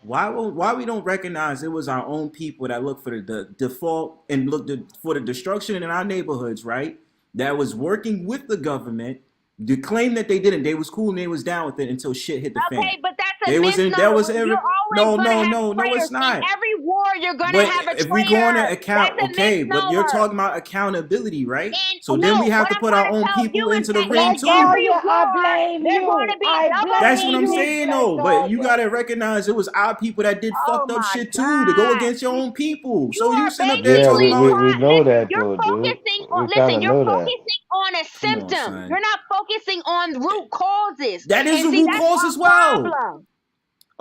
Why we don't recognize it was our own people that looked for the default and looked for the destruction in our neighborhoods, right? That was working with the government. To claim that they didn't, they was cool and they was down with it until shit hit the fan. Okay, but that's a They was in, misnomer. that was You're always gonna have no, it's traitors. In not. every war, you're gonna But have a if we go on an traitor. account, That's a okay, but you're misnomer. talking about accountability, right? And So then we no, have what to I'm put our trying to own tell you people is into the that ring in too. every Latoya, I war, blame there's you. gonna be I double That's what blame I'm you, saying though. But you Latoya. gotta recognize it was our people that did Oh fucked up my shit too to go God. against your own people. You So you are sitting up there Yeah, talking basically about, we know listen, that you're though, dude. focusing on We kind of you're know that. focusing on a come on, symptom. son. You're not focusing on root causes. That is And the see, root that's cause my as well. problem.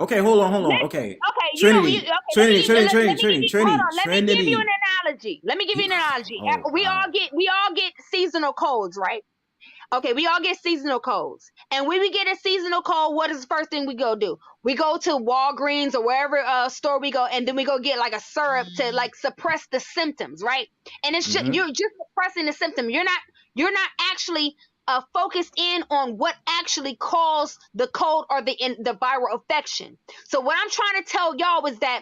Okay, hold on. Listen, Okay, okay, you let me Trinity. let me give you hold on, let me give you Trinity. an analogy. Let me give you an analogy. Oh We God. all get seasonal colds, right? Okay, we all get seasonal colds. And when we get a seasonal cold, what is the first thing we go do? We go to Walgreens or wherever store we go, and then we go get like a syrup to like suppress the symptoms, right? And it's just Mm-hmm. you're just suppressing the symptom. You're not actually focused in on what actually caused the cold or the viral infection. So what I'm trying to tell y'all is that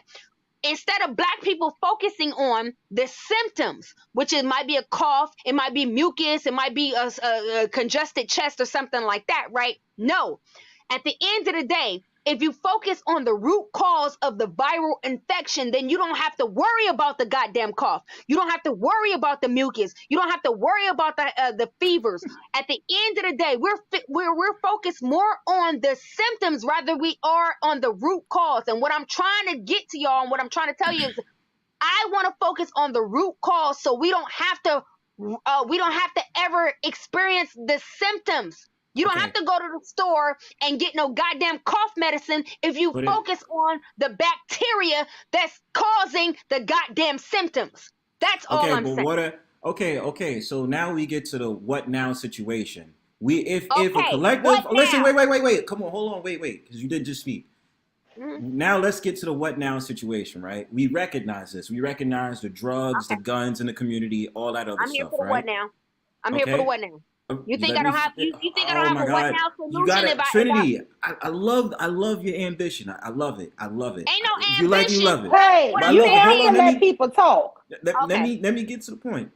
instead of black people focusing on the symptoms, which it might be a cough, it might be mucus, it might be a congested chest or something like that, right? No. At the end of the day, if you focus on the root cause of the viral infection, then you don't have to worry about the goddamn cough. You don't have to worry about the mucus. You don't have to worry about the fevers. At the end of the day, we're focused more on the symptoms rather we are on the root cause. And what I'm trying to get to y'all and what I'm trying to tell you is I want to focus on the root cause so we don't have to ever experience the symptoms. You don't have Okay, to go to the store and get no goddamn cough medicine if you but focus on the bacteria that's causing the goddamn symptoms. That's all okay, I'm but saying. okay. So now we get to the what now situation. We if a Okay, what collective listen, now? wait. Come on, hold on, wait, because you did just speak. Mhm. Now let's get to the what now situation, right? We recognize this. We recognize the drugs, the Okay, guns in the community, all that other I'm here stuff, for the what right? now. I'm here for the Okay. what now. You You think let I me. don't have you think I don't Oh have my a what God, now you solution got if it, I Trinity. I love your ambition. I love it. I love it. ain't no If you like me, ambition. love it. Hey, What But I I'm you love it. saying have Hold to on. is Let let me people talk. okay. let me get to the point.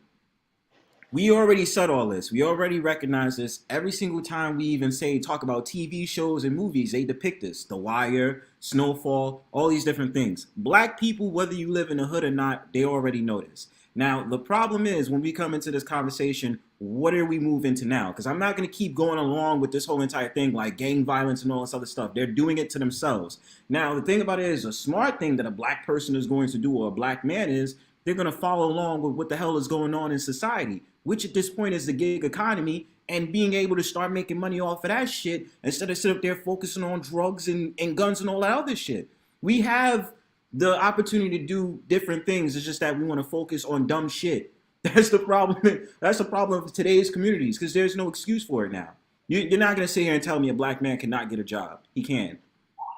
We already said all this. We already recognize this. Every single time we even talk about TV shows and movies, they depict this. The Wire, Snowfall, all these different things. Black people, whether you live in the hood or not, they already know this. Now, the problem is when we come into this conversation, what are we moving to now? Because I'm not going to keep going along with this whole entire thing like gang violence and all this other stuff. They're doing it to themselves. Now, the thing about it is a smart thing that a black person is going to do or a black man is they're going to follow along with what the hell is going on in society, which at this point is the gig economy and being able to start making money off of that shit instead of sit up there focusing on drugs and guns and all that other shit. We have the opportunity to do different things. It's just that we want to focus on dumb shit. That's the problem. That's the problem of today's communities because there's no excuse for it now. You're not going to sit here and tell me a black man cannot get a job. He can.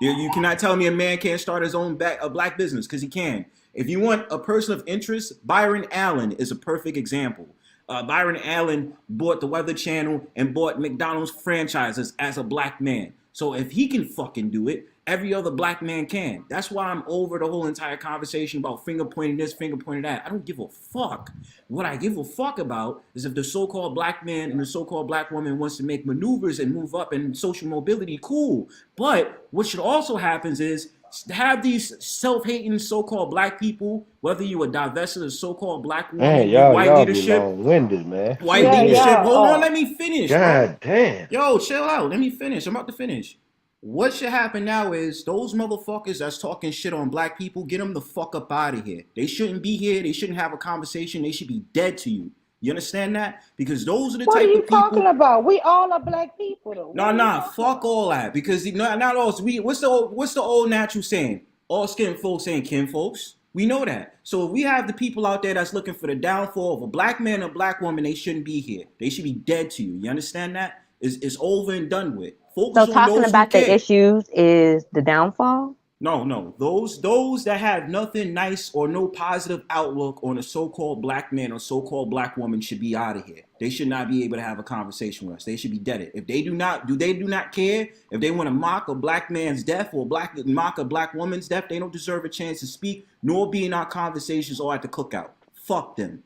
You cannot tell me a man can't start his own a black business because he can. If you want a person of interest, Byron Allen is a perfect example. Byron Allen bought the Weather Channel and bought McDonald's franchises as a black man. So if he can fucking do it, every other black man can. That's why I'm over the whole entire conversation about finger pointing this, finger pointing that. I don't give a fuck. What I give a fuck about is if the so-called black man and the so-called black woman wants to make maneuvers and move up in social mobility, cool. But what should also happen is have these self-hating so-called black people, whether you are divested of so-called black Man, woman, you white y'all be leadership, long-winded, man. white Yeah, Shit. leadership. y'all Hold on, are. let me finish, bro. God damn. Yo, chill out. Let me finish. I'm about to finish. What should happen now is those motherfuckers that's talking shit on black people, get them the fuck up out of here. They shouldn't be here. They shouldn't have a conversation. They should be dead to you. You understand that? Because those are the What are type you of talking people. about? We all are black people, though. What are you talking Fuck about? all that. Because not all. What's the old natural saying? All skin folks ain't kin folks. We know that. So if we have the people out there that's looking for the downfall of a black man or black woman, they shouldn't be here. They should be dead to you. You understand that? It's over and done with. So Focus on talking those who about the care. issues is the downfall. No. Those that have nothing nice or no positive outlook on a so-called black man or so-called black woman should be out of here. They should not be able to have a conversation with us. They should be dead. If they do not care. If they want to mock a black man's death or mock a black woman's death, they don't deserve a chance to speak nor be in our conversations or at the cookout. Fuck them.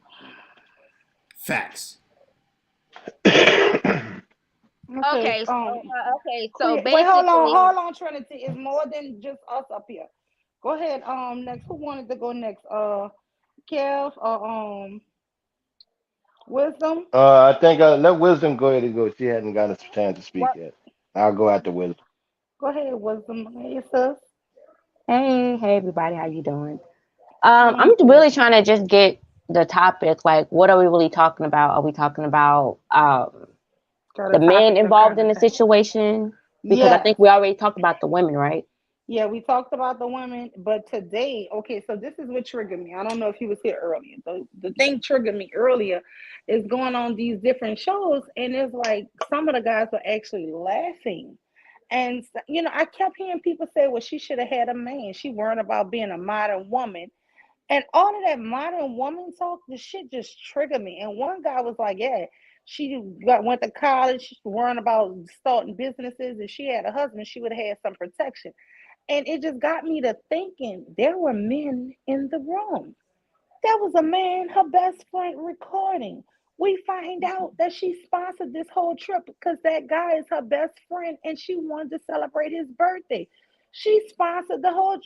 Facts. Okay. Okay, so Wait, hold basically, on, Trinity. It's more than just us up here. Go ahead. Next. Who wanted to go next? Kev or Wisdom? I think let Wisdom go ahead and go. She hadn't got a chance to speak what yet. I'll go after Wisdom. Go ahead, Wisdom. Hey, sis. Hey everybody, how you doing? I'm I'm good. really trying to just get the topic. Like, what are we really talking about? Are we talking about Got the a men topic of involved in the conversation. situation? Because I Yes. think we already talked about the women, right? Yeah, we talked about the women, but today, okay, so this is what triggered me. I don't know if he was here earlier. The thing triggered me earlier is going on these different shows, and it's like some of the guys were actually laughing. And I kept hearing people say, well, she should have had a man. She worried about being a modern woman. And all of that modern woman talk, the shit just triggered me. And one guy was like, yeah, went to college, she's worrying about starting businesses. If she had a husband, she would have had some protection. And it just got me to thinking there were men in the room. There was a man, her best friend, recording. We find out that she sponsored this whole trip because that guy is her best friend and she wanted to celebrate his birthday. She sponsored the whole,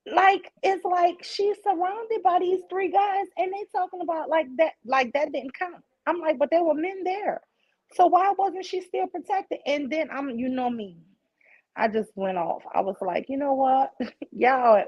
like, it's like she's surrounded by these three guys and they talking about like that didn't count. I'm like, but there were men there. So why wasn't she still protected? And then you know me, I just went off. I was like, you know what? Y'all,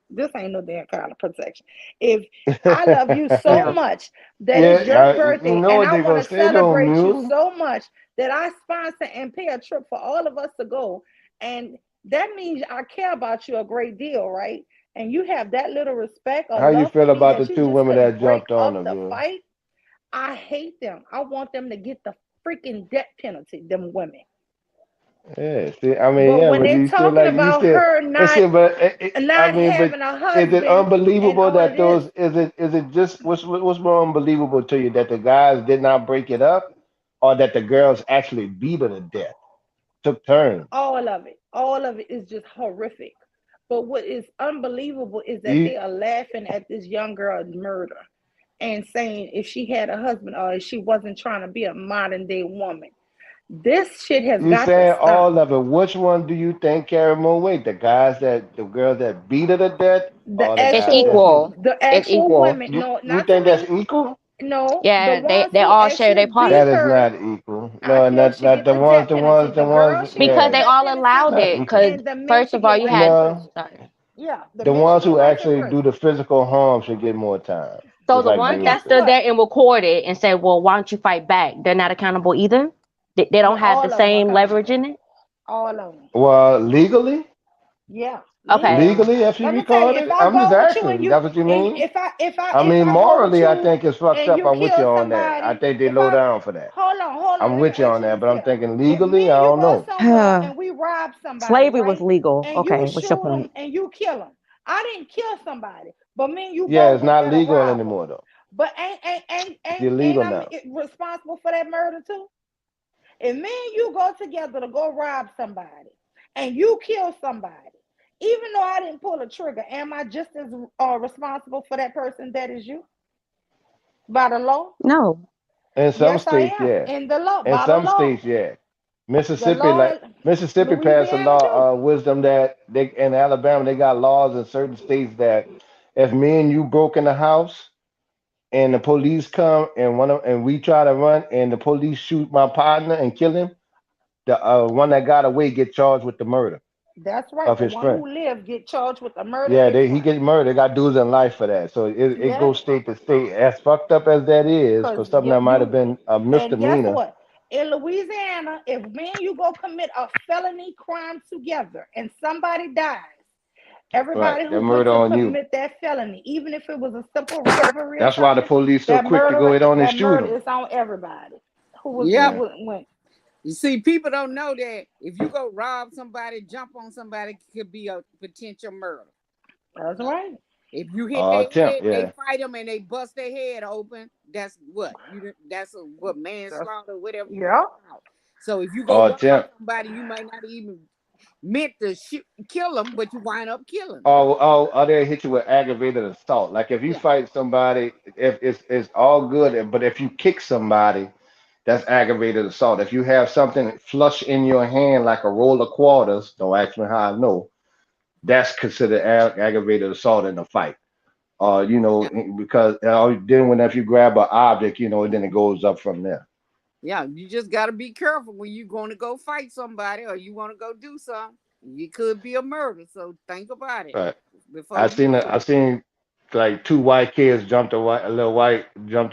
this ain't no damn kind of protection. If I love you so No. much that it's your Yeah, you birthday know and what I they want gonna to say though, celebrate you Mule. so much that I sponsor and pay a trip for all of us to go. And that means I care about you a great deal, right? And you have that little respect or How you love for feel me about the that you two just women couldn't that break jumped on up them? the You fight. I hate them. I want them to get the freaking death penalty, them women. yeah. See, I mean, But yeah, when but they're you still talking like you about still. her And see, but I not mean, but having a is it husband and unbelievable all of that this, those? Is it just what's more unbelievable to you that the guys did not break it up, or that the girls actually beat her to death, took turns? all of it is just horrific. But what is unbelievable is that You they are laughing at this young girl's murder and saying if she had a husband or if she wasn't trying to be a modern day woman. This shit has you got to saying stop. all of it? Which one do you think carry more weight? The girls that beat her to death, The or the It's guys that actual hit her? equal. the It's actual equal. women, You no, you not to think that's me. equal? No, the Yeah, ones they who all share actually their beat part That is her, not equal. I No, feel not should not get the the death ones, the penalty. ones, the The girl ones. should get because the they Yeah, death all penalty, allowed not it. Because equal. and the men first should of all, get you life had in No, prison. sorry. Yeah, the the men should ones get who life in actually do prison. the physical harm should get more time, So just the like ones But that guess Beyonce. stood what? there and recorded and said, "Well, why don't you fight back?" They're not accountable either. They don't Yeah, have the all of them same leverage accountable. in it. All of them. Well, legally, Yeah, Okay. legally. legally, if you Let me tell you, if recorded, I I'm just go with you and asking. you, That's what you and mean? if I mean, I go with morally, I you think it's fucked and up. you I'm with you kill on that. I somebody, think they if low I down for that. hold on, I'm let me with you ask on you that, this but I'm here. thinking If me legally, I and you don't go know. somewhere and we rob somebody, Slavery was right? legal. And you Okay, what's your shoot them point? and you kill them. I didn't kill somebody, but me and you Yeah, both it's went not there to legal rob them. anymore though. But It's ain't illegal I now. responsible for that murder too? If me and you go together to go rob somebody and you kill somebody, even though I didn't pull a trigger, am I just as responsible for that person that is you? By the law? No. In some Yes, I states, am. yeah. In the law, In by the some law. states, yeah. The Mississippi, law like in Mississippi passed a Louisiana law, too. wisdom that they in Alabama they got laws in certain states that if me and you broke in the house and the police come and we try to run and the police shoot my partner and kill him, the one that got away get charged with the murder That's right. of The his one friend. who lived get charged with the murder of Yeah, their he friend. get murdered. They got dudes in life for that. So it Yes. goes state to state. As fucked up as that is, Because for something that might have been a and guess misdemeanor, what? In Louisiana, if me and you go commit a felony crime together and somebody dies, right? everybody That who went murder to on you. commit that felony, even if it was a simple robbery or That's why the something, police so quick to go in on and that shoot murder him. is on everybody Yep. Yeah. who went. You see, people don't know that if you go rob somebody, jump on somebody, it could be a potential murder. That's right. If you hit their Attempt, head, they yeah. fight them and they bust their head open. That's what what That's, manslaughter, whatever you yeah. want to call it. So if you go rob Attempt. somebody, you might not even meant to kill them, but you wind up killing them. Or they hit you with aggravated assault. Like if you Yeah, fight somebody, if it's all good, but if you kick somebody, that's aggravated assault. If you have something flush in your hand like a roll of quarters, don't ask me how I know, that's considered aggravated assault in a fight. yeah, Because then whenever you grab an object, then it goes up from there. yeah. You just got to be careful when you're going to go fight somebody or you want to go do something. It could be a murder, so think about it Right. before you do I it. seen like two white kids jumped a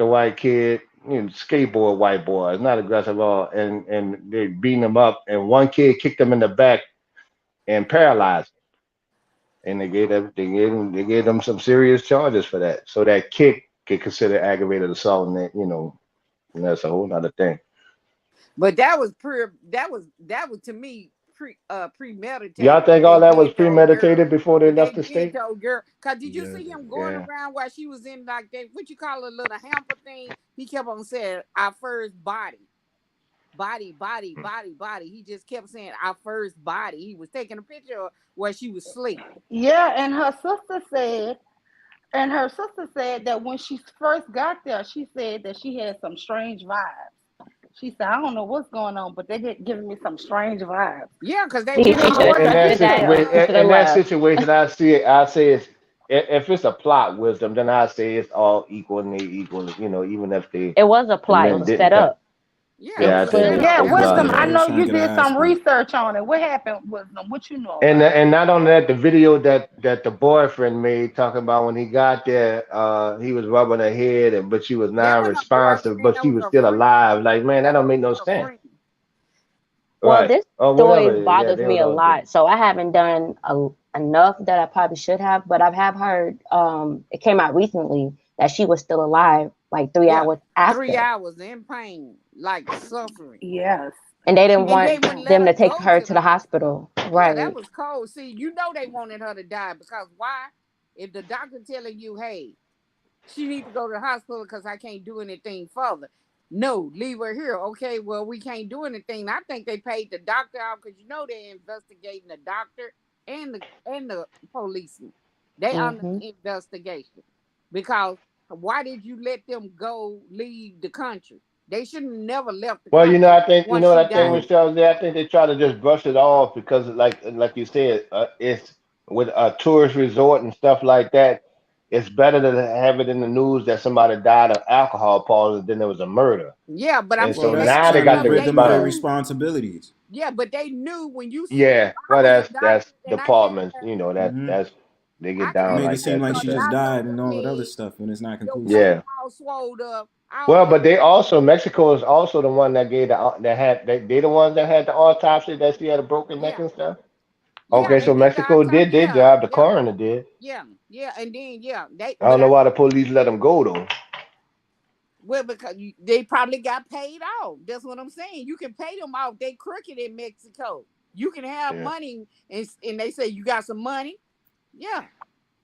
white kid, skateboard white boy. It's not aggressive at all, and they beating him up, and one kid kicked him in the back and paralyzed him. And they gave them some serious charges for that. So that kick get considered aggravated assault, and and that's a whole other thing. But that was to me Y'all premeditated what think all they that was did to old girl. premeditated before they What they left the did state? to old girl. Cause did you Yeah. see him going Yeah. around while she was in like that what you call a little hamper thing? He kept on saying our first body. Body, body, body, body. He just kept saying our first body. He was taking a picture of where she was asleep. Yeah, and her sister said that when she first got there, she said that she had some strange vibes. She said, I don't know what's going on, but they get giving me some strange vibes. Yeah, because they She was They didn't trying know to should what have to bring stuck her to think into of. that. town. They should have In that left. situation, I say it's if it's a plot wisdom, then I say it's all equal and they equal. Even if It was a the plot. It men was didn't set come. up. Yeah, It it was Yeah, I was a think clearly setup. Yeah, it's That's a what Wisdom, it Yeah, I I was. was know trying to you get an did some answer. research on it. What happened, Wisdom? What you know and about it? and not only that, the video that the boyfriend made talking about when he got there, he was rubbing her head, but she was That wasn't a boyfriend. non-responsive, but That she was was a still friend. alive. Like, man, that That don't was make no her sense. friend. Well, Right. this Or story whatever. Yeah, bothers they me was a all different. lot, so I haven't done enough that I probably should have. But I have heard it came out recently that she was still alive, like 3 hours 3 after, hours in pain, like suffering. Yes. and they She didn't was And they want wouldn't doing. let them her to take go her to to the the hospital. hospital. Yeah, that Right. was cold. See, you know they wanted her to die because why? If the doctor telling you, hey, she need to go to the hospital because I can't do anything further. No, leave her here. Okay, well, we can't do anything. I think they paid the doctor out because you know they're investigating the doctor and the policeman. They under Hmm. investigation because why did you let them go leave the country? They shouldn't have never left the Well, country I think once she what I think died. with Charles, I think they try to just brush it off because, like you said, it's with a tourist resort and stuff like that. It's better to have it in the news that somebody died of alcohol poisoning than there was a murder. Yeah, but I'm And Well, so saying they that's now they trying knew to got to of. rid They them of their respond. knew. responsibilities. Yeah, but they knew when you. Yeah, If I well, was a that's doctor and I came departments. there, You know that Hmm. they get I down came Make it like seem there that with like a she sometimes. just knot on died and your all that other head, stuff, and it's not your face conclusive. Yeah. all swelled up. I don't Well, know. but they also Mexico is also the one that gave they the ones that had the autopsy that she had a broken neck Yeah, and stuff. yeah, Okay, they so did the Mexico autopsy. did their Yeah, job. The yeah, coroner did. yeah, yeah, and then yeah, they. I don't But know I why the police let them go though. well because they probably got paid off. That's what I'm saying. You can pay them off. They crooked in Mexico. You can have Yeah. money and they say you got some money. Yeah.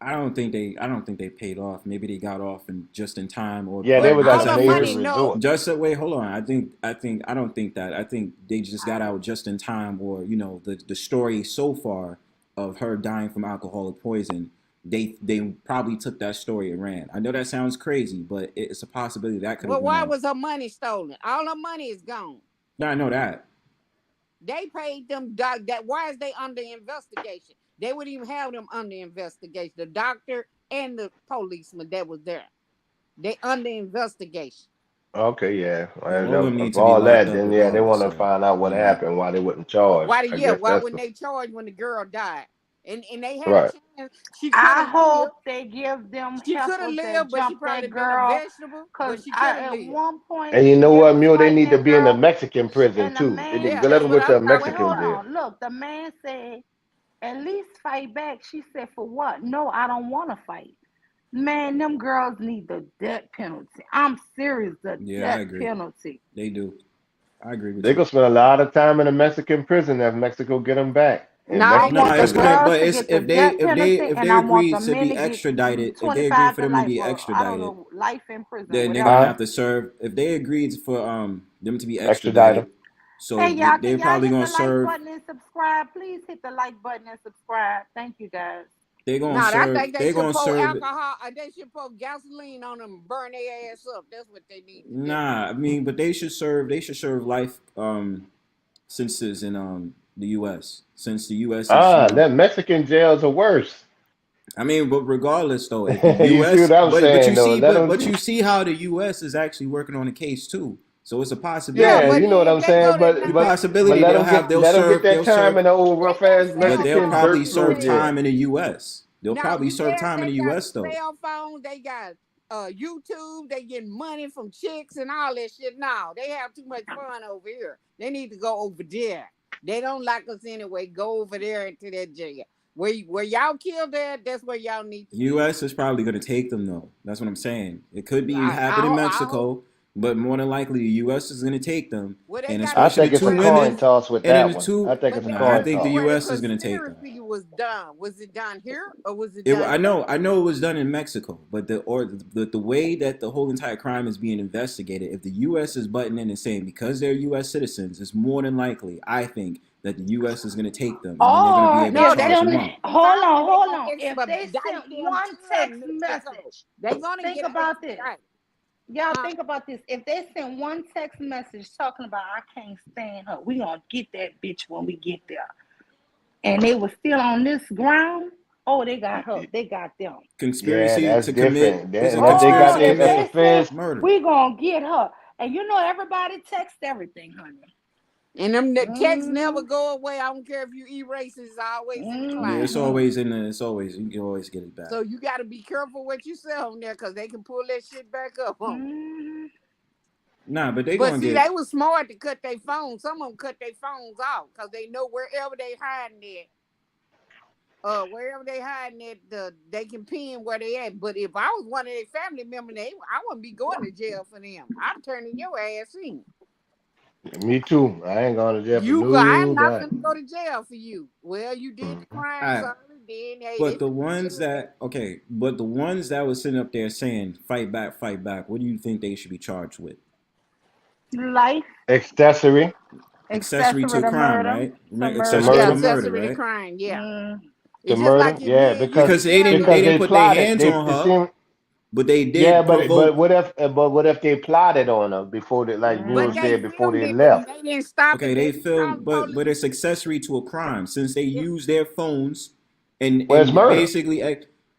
I don't think they paid off. Maybe they got off just in time, or Yeah, they Well, probably was at because all the of the tourist money, favors. no. resort. Just wait, hold on. I don't think that. I think they just got out just in time, or the story so far of her dying from alcoholic poison. They probably took that story and ran. I know that sounds crazy, but it's a possibility that could have Well, went why off. was her money stolen? All her money is gone. No, I know that. They paid them that. Why is they under investigation? They wouldn't even have them under investigation. The doctor and the policeman that was there. They under investigation. Okay, yeah. Yeah, And all of them need of to be all locked that, up then yeah, they want regardless. to So find out what yeah. happened, why they wouldn't charge. Why? I Yeah. guess Why that's when they charged when the girl died? And they had a right. chance. She could I have lived. hope they give them She could have heifers that lived, but she jump probably that been a girl. vegetable. Cause But she could have at lived. one point And you know they what, was Mule? They fighting need to that be in the girl, Mexican prison and the too. They need man Yeah, to let that's them said, go what to I'm a "Wait, talking Mexican hold about. jail. on. Look, the man said, at least fight back." She said, "For what? No, I don't want to fight." Man, them girls need the death penalty. I'm serious, the Yeah, I death agree. penalty. They do. I agree with They you. gonna spend a lot of time in a Mexican prison if Mexico get them back. And No, I they No, want can't the do it's that. gonna, girls but to it's get the death penalty, if and they I want agree the to men to be get extradited, if they agree 25 for to them to life, be or I don't extradited, know, life in prison, then they're whatever. gonna huh? have to serve. If they agreed for them to be Extradite extradited, them. Hey, so y'all, they're can y'all probably hit gonna the like serve. button and subscribe? Please hit the like button and subscribe. Thank you, guys. They're gonna No, I serve. think they They're should gonna pour serve. alcohol. They should pour gasoline on them, and burn their ass up. That's what they need to do. Nah, I mean, but they should serve. They should serve life sentences in the U.S. Since the U.S. is That Mexican jails are worse. I mean, but regardless, though, if the You see U.S. what I'm but you saying though? see, Let them. but you see how the U.S. is actually working on a case too. So it's a Yeah, Yeah, possibility. but you know what if I'm they go saying. to The now, possibility Let them they'll get serve that time in the old they rough got ass but cell they'll Mexican phones. probably dirt You floor serve said jail. time in the U.S. They'll now probably you serve said time in they the got U.S. though. cell phones. They got YouTube. They getting money from chicks and all that shit. No, they have too much fun over here. They need to go over there. They don't like us anyway. Go over there into that jail. Where y'all killed that, that's where y'all need to be. U.S. is probably going to take them though. That's what I'm saying. It could be I, I, happening in hope- I hope. Mexico, but more than likely the U.S. is going to take them, Well, they and got to I especially think the it's a two where coin women, toss with and then that the one. I two. think but it's a they Nah, I got coin to think the see toss. where the U.S. is going to take them. conspiracy was done. Was it done here or was it done I there? know it was done in Mexico, but the way that the whole entire crime is being investigated, if the U.S. is butting in and saying because they're U.S. citizens, it's more than likely, I think, that the U.S. is going to take them, and then they're going to be Or able to No, if they charge gonna them them, up. hold gonna on, if they extradite sent them one to text Mexico. message, They gonna think get about this. extradited. Y'all Huh? think about this. If they sent one text message talking about, "I can't stand her. We gonna get that bitch when we get there," and they were still on this ground, oh, they got her. They got them. Yeah, Conspiracy that's to commit. different. Is a Once they got Oh, conspiracy to their if as commit a they said, fence, murder. we gonna get her, and you know everybody text everything, honey. And them the texts Mm-hmm. never go away. I don't care if you erase it, it's always in the Yeah, cloud. it's Mm-hmm. always in there. It's always you can always get it back. So you gotta be careful what you say on there because they can pull that shit back up on you. Mm-hmm. Nah, but they But gonna see, get. they was smart to cut their phones. Some of them cut their phones off because they know wherever they hiding it, wherever they hiding it, they can pin where they at. But if I was one of their family members, I wouldn't be going to jail for them. I'm turning your ass in. Me too. I ain't going to jail for I'm not nobody. gonna go to jail for you. Well, you did the crime, Alright. sorry. Then hey, But the ones that were sitting up there saying fight back, what do you think they should be charged with? Life. Accessory. Accessory to to crime, murder. right? To Accessory murder. yeah, to murder, accessory to right? crime, yeah. Mm. It's To just murder, like if yeah, me and you Because they together. didn't because they put their plotted. hands They on it her, seemed, but they yeah, did but provoke. what if they plotted on her before they, like But Mule they said, before filmed they it left? and they didn't stop Okay, it. they They didn't call filmed, the police. but it's accessory to a crime since they used their phones and Well, it's murder. basically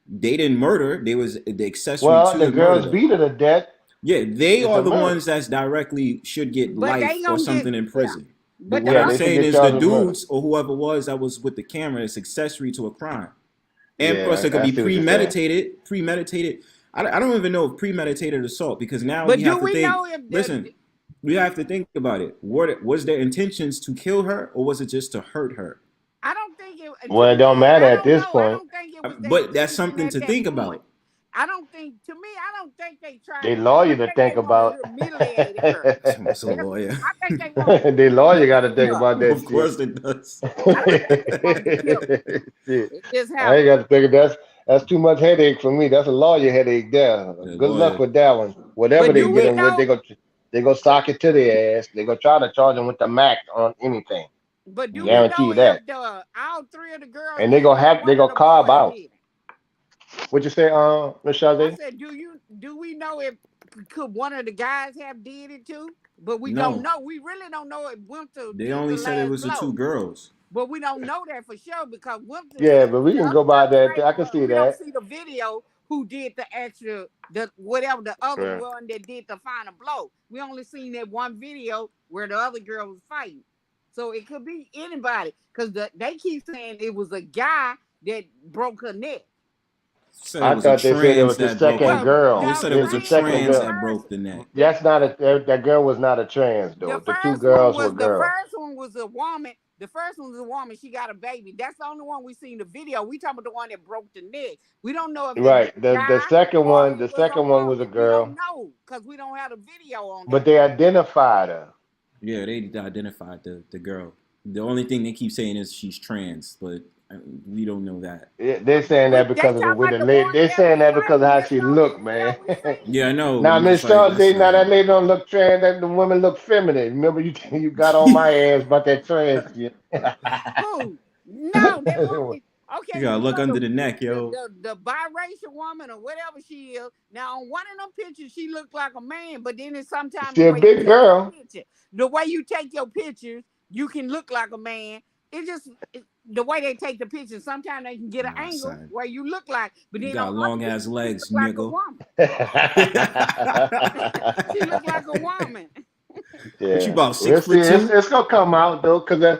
they didn't murder. They was the accessory Well, to the the girls murder. beat her to death. Yeah, they It's are a the murder. ones that's directly should get But life they or gonna get something in prison. But But what the I'm Yeah, they should saying get is the charged with murder. dudes or whoever was that was with the camera is accessory to a crime. And Yeah, plus it could I be see what you're saying. premeditated. I don't even know if premeditated assault because now But we do have to we think. know if Listen, we have to think about it. What was their intentions to kill her or was it just to hurt her? I don't think it. Well, it To don't me, matter I at don't this know. I point. don't think it was their But that's intention something at to that think point. about. I don't think. To me, I don't think they tried They to. I lawyer don't to think think they wanted about. to humiliate her. What's a lawyer? I think they wanted to They lawyer got to humiliate think her. about that Of course it does. I don't think they wanted to kill her. shit. It just I ain't happened. got to think of that's too much headache for me. That's a lawyer headache there. The Good luck lawyer. with that one. Whatever But they do get we them with, know? they go sock it to their ass. They go try to charge them with the max on anything. But do we Guarantee know you that. if all three of the girls And did they it go or have they one of go the carve boys out. did it? What you say, Miss I Shazay? said, do we know if could one of the guys have did it too? But we No. don't know. We really don't know if Winter They did only the said it last was the blow. two girls. But we don't know that for sure because Winter Yeah, said but we the can other go by girl that. sprayed I on can her. see We don't that. see the video who did the whatever the other Right. one that did the final blow. We only seen that one video where the other girl was fighting. So it could be anybody because they keep saying it was a guy that broke her neck. Said I it was a thought they said it trans was the that broke second it. girl. They Now said the it It was was a the second trans girl. that broke the neck. That's not that girl was not a trans though. The two girls were the girls. first one was a woman. The first one was a woman. She got a baby. That's the only one we seen the video. We talking about the one that broke the neck. We don't know if it was Right. a The guy second or one, it the was a second one was a woman. We don't girl. know because we don't have a video on But that. they identified her. Yeah, they identified the girl. The only thing they keep saying is she's trans, but we don't know that. Yeah, they're saying that They because of the talking way about the the lady. one They're that saying was that because of how fighting she just on looked, the man. video we seen. Yeah, I know. Now, But I'm Miss just like, Shawty, now that lady don't look trans. That the woman look feminine. Remember you got on my ass about that trans shit. Who? No, that woman. you Okay, gotta you look know under the neck, yo. the biracial woman or whatever she is. Now on one of them pictures, she looked like a man, but then it's sometimes She the a way you big take girl. your picture, the way you take your pictures, you can look like a man. The way they take the pictures. Sometimes they can get an Nah, angle son. where you look like, but You then got on long other ass pictures, legs, she look like a nigga. woman. She look like a woman. What you about We'll see. 6'2"? It's gonna come out though, cause I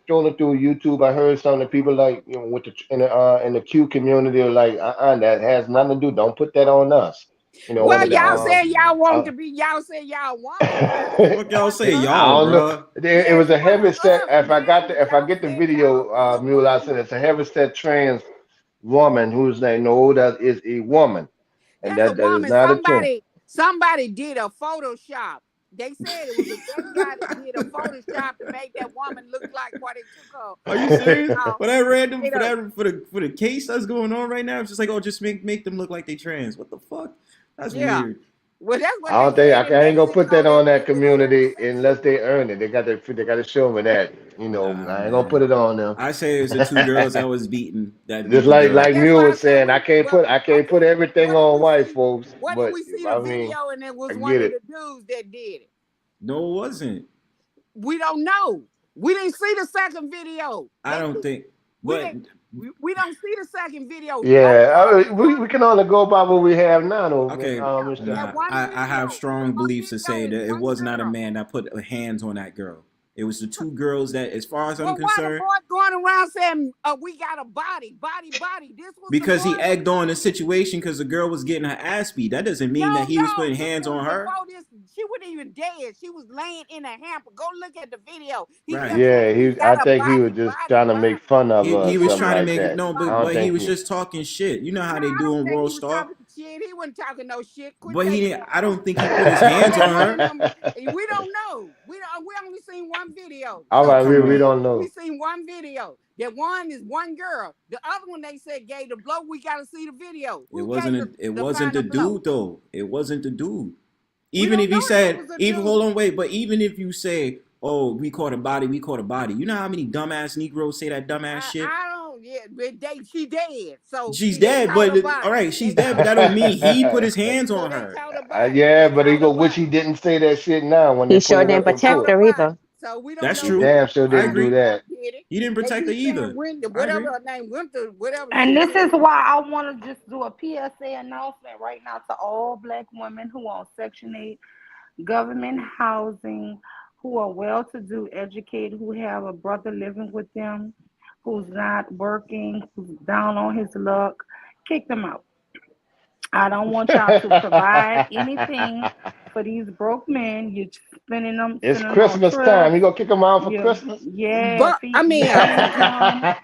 scrolling through YouTube, I heard some of the people like with in the Q community are like that has nothing to do. Don't put that on us. One Well, of the y'all said y'all want to be. Y'all said y'all want it. What y'all say, I y'all, don't know. bro? It was a heavy set. If I get the Y'all video, Mule, I said it's a heavy set trans woman whose name that is a woman, and That's a that is woman. not a trans. Somebody did a Photoshop. They said it was a gay guy that did a Photoshop to make that woman look like what it took her. Are you serious? For that random, Straight for up. that, for the case that's going on right now, it's just like, oh, just make them look like they trans. What the fuck? That's Yeah. weird. Well, that's what I don't they think said. I ain't gonna They put said that on that it was community unless they earn it. They got to show me that. I ain't gonna put it on them. I say it was the two girls that was beaten. That Just beat the girl. like That's Mule why I was said saying, I can't put everything what if on we white see- folks. What But if we see I the mean, video and it was I one get of it. the dudes that did it? No, it wasn't. We don't know. We didn't see the second video. I don't think. We But didn't- We don't see the second video. yeah, we can only go by what we have now. Though, okay, Mr. nah, one I have video- strong one beliefs to say video that is it one was not a girl. man that put hands on that girl. It was the two girls that, as far as I'm Well, why the concerned, boy going around saying we got a body? This was because the he boy. egged on the situation because the girl was getting her ass beat. That doesn't mean that he was putting hands on her. Before this, she wasn't even dead. She was laying in a hamper. Go look at the video. He Right. kept Yeah, saying, "We I got a think he body, was just body, trying to body." make fun of her. He was something trying to like make that. it no, I but don't he think was just talking shit. You know how they I do don't on think World he was Star. talking shit. He wasn't talking no shit. Quit But he taking didn't. it I don't on. think he put his hands on her. We don't know. We only seen one video. All So right, to we me, don't know. we seen one video. That one is one girl. The other one they said gave the blow. We got to see the video. It wasn't the blow? dude though. It wasn't the dude. We Even don't if he know if it said, was a even dude. hold on, wait. But even if you say, "Oh, we caught a body," you know how many dumbass Negroes say that dumbass shit? I don't. Yeah, but she dead. So She's they dead, caught but a body. all right, she's They dead, but that don't mean he put his hands on they her. caught a body. Yeah, They but he caught a go, which body. he didn't say that shit now when He they sure put it didn't up in protect court. her either. So we don't That's know. He true. damn sure I didn't agree. do that. He didn't They protect her keep saying either. whatever her name went to, whatever. And she this did. is why I want to just do a PSA announcement right now to all black women who are on Section 8 government housing, who are well-to-do, educated, who have a brother living with them, who's not working, who's down on his luck. Kick them out. I don't want y'all to provide anything for these broke men. You're spending them. It's Sending them on Christmas trips. time. You gonna kick them out for Christmas? Yeah, But I mean, feeding them,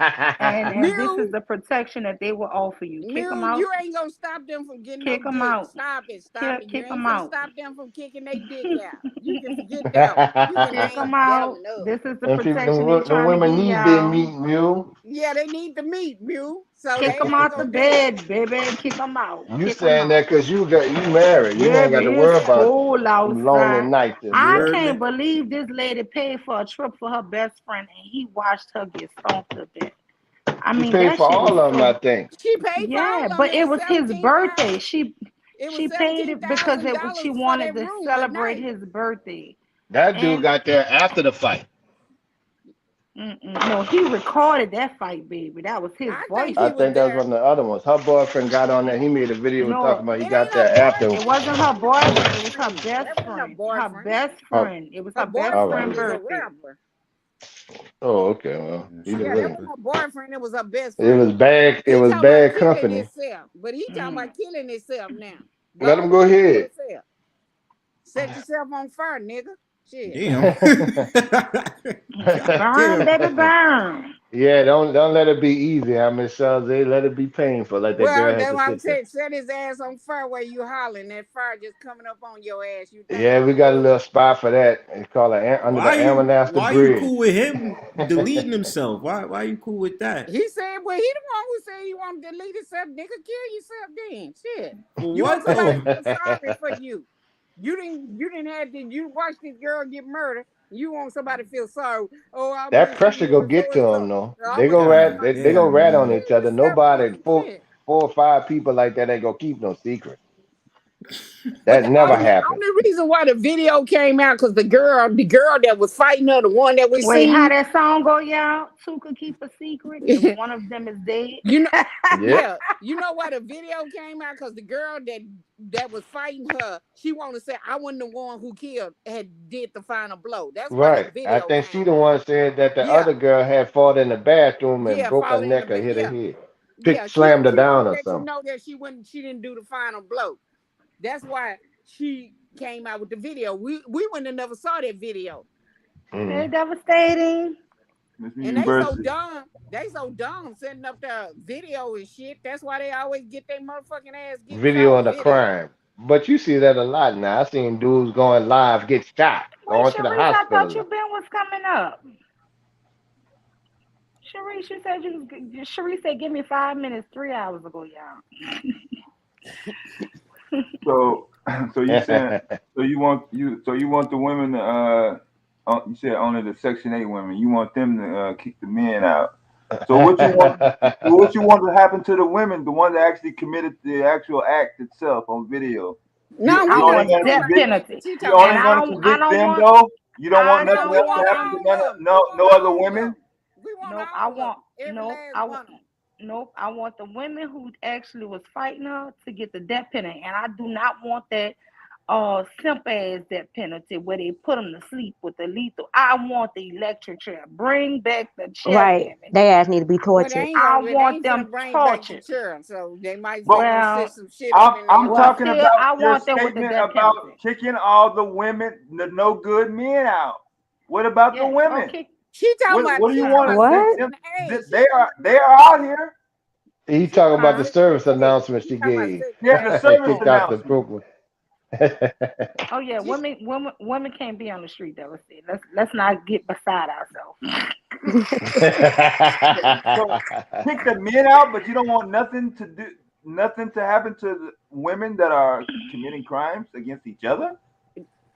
and this is the protection that they will offer you. Kick them out. You ain't gonna stop them from getting Kick no them dick. out. Stop it. You Kick ain't them gonna out. stop them from kicking their dick out. You can forget that one. You can Kick hang them that out. one up. This is the Them people, protection they're the trying to women give need their y'all. meat, Mule. Yeah, they need the meat, Mule. So Kick them out the bed, baby. Kick them out. You Kick saying that because you married. You ain't got to Baby, worry it's about cold them lonely outside. nights. I can't believe this lady paid for a trip for her best friend and he watched her get stoned to death. I mean, She paid that for shit all is of them, so. I think. She paid for all Yeah, of them. but it was his $17,000. birthday. She It was paid it because she $17,000 for wanted that to room celebrate tonight. his birthday. That dude And got there after the fight. no, he recorded that fight, baby. That was his voice. I think that was one of the other ones. Her boyfriend got on there. He made a video talking about he got there after. It wasn't her boyfriend. It was her best That wasn't her friend. Her boyfriend. best friend. It was her best All friend right. Was a birthday. rapper. Oh, okay. Well, Yeah, that wasn't her boyfriend. It was her best friend. it was bad. It was bad company. Himself, but he talking about killing himself now. Let him go ahead. Set yourself on fire, nigga. Shit. Damn. Burn, baby, burn. Yeah, don't let it be easy. How Miss Salze, let it be painful. Like that girl That's why had I'm to sit there. saying, set his ass on fire where you hollering. That fire just coming up on your ass. You think, Yeah, we got a little spot for that. It's called under the Amanaster Why Bridge. you cool with him deleting himself? Why you cool with that? He said, well, he the one who said he want to delete himself. Nigga, kill yourself then. Shit. Well, You want what somebody though? to feel sorry for you. You watched this girl get murdered. You want somebody to feel sorry. Oh, I That wish pressure you go was get to so them though. I They wish go you rat. was They go rat on man. each other. Nobody, four or five people like that ain't gonna keep no secret. That never happened. Only reason why the video came out because the girl that was fighting her, the one that we Wait, seen. how that song go, y'all? Two could keep a secret if one of them is dead. You know, yeah. You know why the video came out? Because the girl that was fighting her, she wanted to say, I wasn't the one who did the final blow. That's why Right. the video I think came she the one said that the other girl had fought in the bathroom and broke her neck or hit her head. Slammed her down or something. You know that she didn't do the final blow. That's why she came out with the video. We wouldn't have never saw that video. They're devastating. And they so dumb. They so dumb setting up their video and shit. That's why they always get their motherfucking ass Video on the crime. But you see that a lot now. I seen dudes going live, get shot, going to the Sharice, I hospital. thought you been was coming up. Sharice, Sharice said, give me 5 minutes 3 hours ago, y'all. So you saying you want the women to you said only the Section 8 women. You want them to kick the men out. So what you want to happen to the women, the ones that actually committed the actual act itself on video? No, I want death penalty. You only going to convict them though? You don't want nothing else to happen to no other women? Nope, I want the women who actually was fighting her to get the death penalty, and I do not want that simp ass death penalty where they put them to sleep with the lethal. I want the electric chair. Bring back the chair, Right. damn it. They ass need to be Well, they tortured. ain't I gonna, they want ain't gonna them bring back the tortured. chair, so they might But say gonna Well, set some shit up in I'm the well, talking still, about I your want them with the statement death about penalty. kicking all the women, the no good men out. What about the Yeah, women? okay. She talking about What do she you talking want about to What? them? Section 8. They are out here. He She talking talking about about the Huh? service Section 8. announcement She she talking about gave. Yeah, Section the 8. service Kicked out the announcement. Brooklyn. Oh yeah, She, women can't be on the street. That was it. Let's not get beside ourselves. So kick the men out, but you don't want nothing to happen to the women that are committing crimes against each other.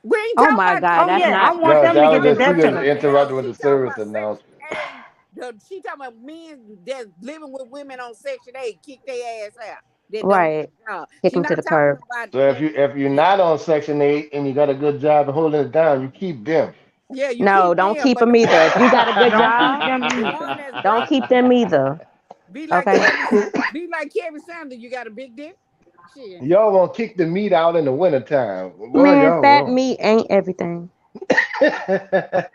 we ain't Oh talking my about God, Oh that's yeah, I not. want No, them that to was get the just she death just penalty. interrupted with she the talking service about Section announcement. 8. She talking about men that's living with women on Section 8, kick their ass out. That don't Right. have a job. Kick She them to not the talking curb. about So if you're not on Section 8 and you got a good job and holding it down, you keep them. yeah, you No, keep don't them, keep but the them either. one If you got a good Don't keep job, them the either. one that's don't broke, keep them either. be like Okay. Kevin Sanders. You got a big dick. Shit. Y'all won't kick the meat out in the wintertime. Boy, Man, y'all fat wrong. meat ain't everything. I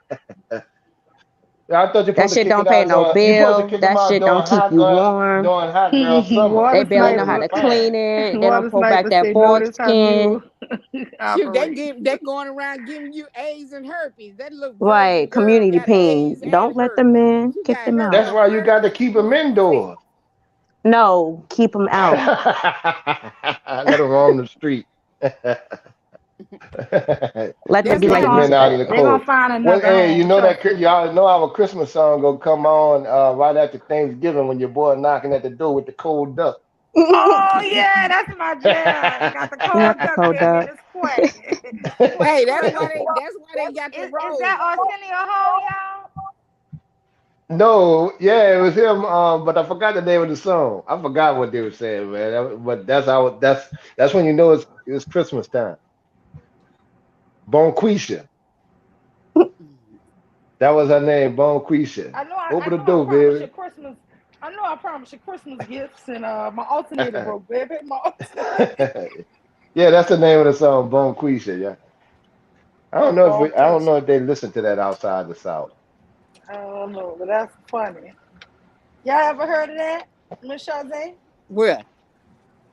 thought you're That supposed to shit kick don't it pay out no during, you're supposed to bill. kick them That out shit don't keep you warm. during hot girl summer. They Water barely know how sniper. to clean it. They Water don't pull back sniper that say pork notice how skin. you Shoot, operate. they going around giving you AIDS and herpes. That little virgin Right. girl Community got AIDS ping. Don't and let the herpes. men She kick got them out. That's why you got to keep them indoors. No, keep them out. Let them roam the street. Let them They're be Kick like the gonna men out in the they're gonna cold. find Well, another hey, you home. know Trust that me. y'all know our Christmas song gonna come on right after Thanksgiving when your boy knocking at the door with the cold duck. Oh yeah, that's my jam. Got the Not cold the duck cold baby and duck. it's quack. Quack Hey, quack. that's why they got the Is that rose. Arsenio Hall, y'all? No, yeah, it was him. But I forgot the name of the song. I forgot what they were saying, man. But that's when you know it's Christmas time. Bonquisha. That was her name, Bonquisha. I Open the know I door, promised you baby. Christmas. I know I promised you Christmas gifts and my alternator broke, baby. My alternator. Yeah, that's the name of the song, Bonquisha. Yeah, Oh, I don't Bonquisha. know if they listen to that outside the South. I don't know, but that's funny. Y'all ever heard of that, Miss Shazay? Well,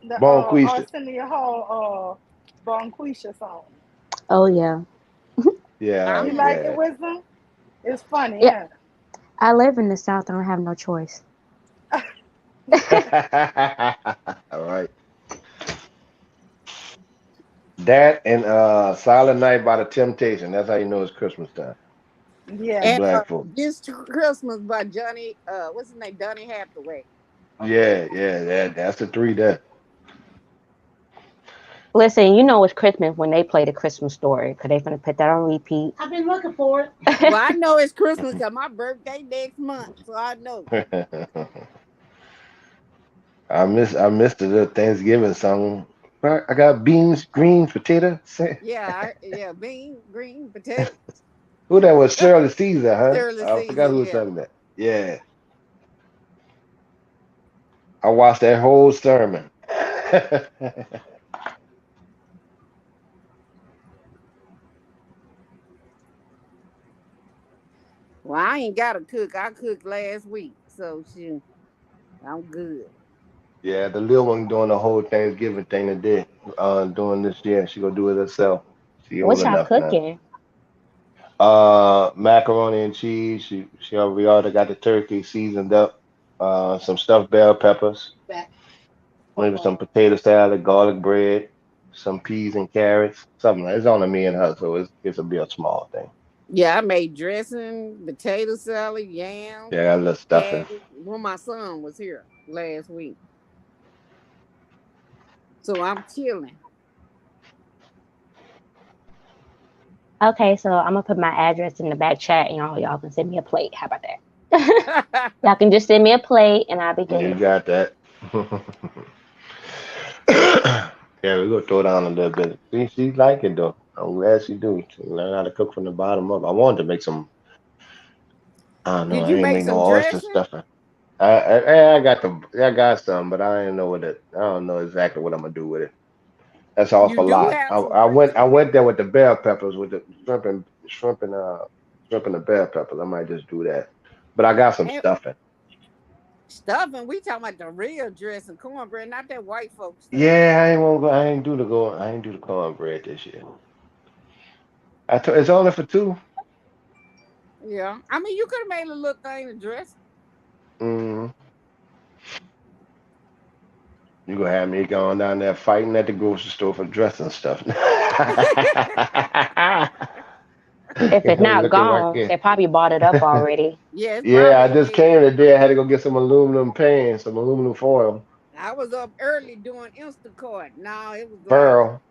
The Bonquisha. Arsenio Hall Bonquisha song. Oh yeah. Yeah, You I'm like it, yeah. Wisdom? It's funny, Yeah. yeah. I live in the South. I don't have no choice. All right. That and Silent Night by the Temptation. That's how you know it's Christmas time for Yeah. and black folks. This Christmas by Johnny. What's his name? Donny Hathaway. That's the three there. Listen, you know it's Christmas when they play the Christmas story because they finna put that on repeat. I've been looking for it. Well, I know it's Christmas because my birthday next month, so I know. I missed the Thanksgiving song. I got beans, green, potato. Yeah, bean, green, potato, Who that was? Shirley Caesar, huh? Shirley I forgot Caesar. who was Yeah. talking that. Yeah, I watched that whole sermon. Well, I ain't got to cook. I cooked last week, so shoot, I'm good. Yeah, the little one doing the whole Thanksgiving thing today. Doing this year. She gonna do it herself. She What old y'all enough now. cooking? Macaroni and cheese. We already got the turkey seasoned up. Some stuffed bell peppers. Maybe some potato salad, garlic bread, some peas and carrots. Something like it's only me and her, so it'll be a small thing. Yeah, I made dressing, potato salad, yam, Yeah, I got a little stuffing. cabbage. When my son was here last week, so I'm chilling. Okay, so I'm gonna put my address in the back chat and y'all can send me a plate. How about that? Y'all can just send me a plate and I'll be Yeah, you good. got that. Yeah, we're gonna throw down a little bit. She like it though. I'm glad she do. She learn how to cook from the bottom up. I wanted to make some. I don't know. Did I you ain't make make no some oyster dressing? stuffing. I got some, but I don't know what it. I don't know exactly what I'm gonna do with it. That's all You for do lot. have some I great went there with the bell peppers with the shrimp and the bell peppers. I might just do that. But I got some and stuffing. stuffing. We talking about the real dressing, cornbread, not that white folks stuff. Yeah, I ain't won't go. I ain't do the cornbread this year. It's only for two. Yeah, I mean, you could have made a little thing to dress. Mm. You gonna have me going down there fighting at the grocery store for dressing stuff. If it's not Looking like gone, it. they probably bought it up already. Yeah, it's Yeah, I probably just dead. came today. I had to go get some aluminum pans, some aluminum foil. I was up early doing Instacart. No, it was like Pearl.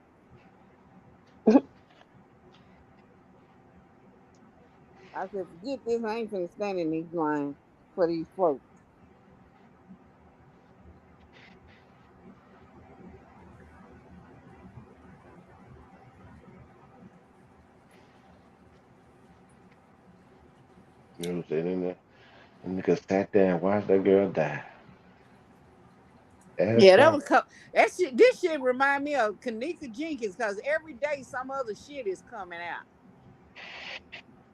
I said, forget this. I ain't finna stand in these lines for these folks. You know what I'm saying? And nigga sat there and watched that girl die. That's Yeah, that right. was that shit. This shit remind me of Kanika Jenkins because every day some other shit is coming out.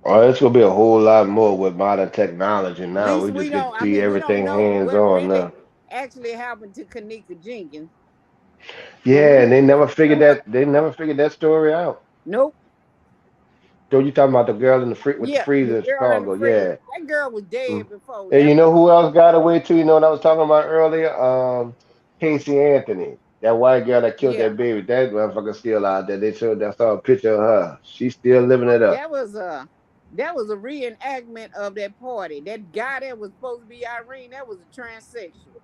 Oh, it's gonna be a whole lot more with modern technology At now. least We we just get don't. to I see mean, we don't everything know hands what on really now. actually happened to Kanika Jenkins, but we Yeah, and they never figured know. that they never figured that story out. Nope. So you talking about the girl in the with the Yeah, the freezer in girl in the Chicago? freezer. Yeah. That girl was Mm. dead before And that. you know who else got away too? You know what I was talking about earlier? Casey Anthony, that white girl that killed Yeah, that baby. That motherfucker still out there. I saw a picture of her. She's still living it up. that was a reenactment of that party. That guy that was supposed to be Irene, that was a transsexual.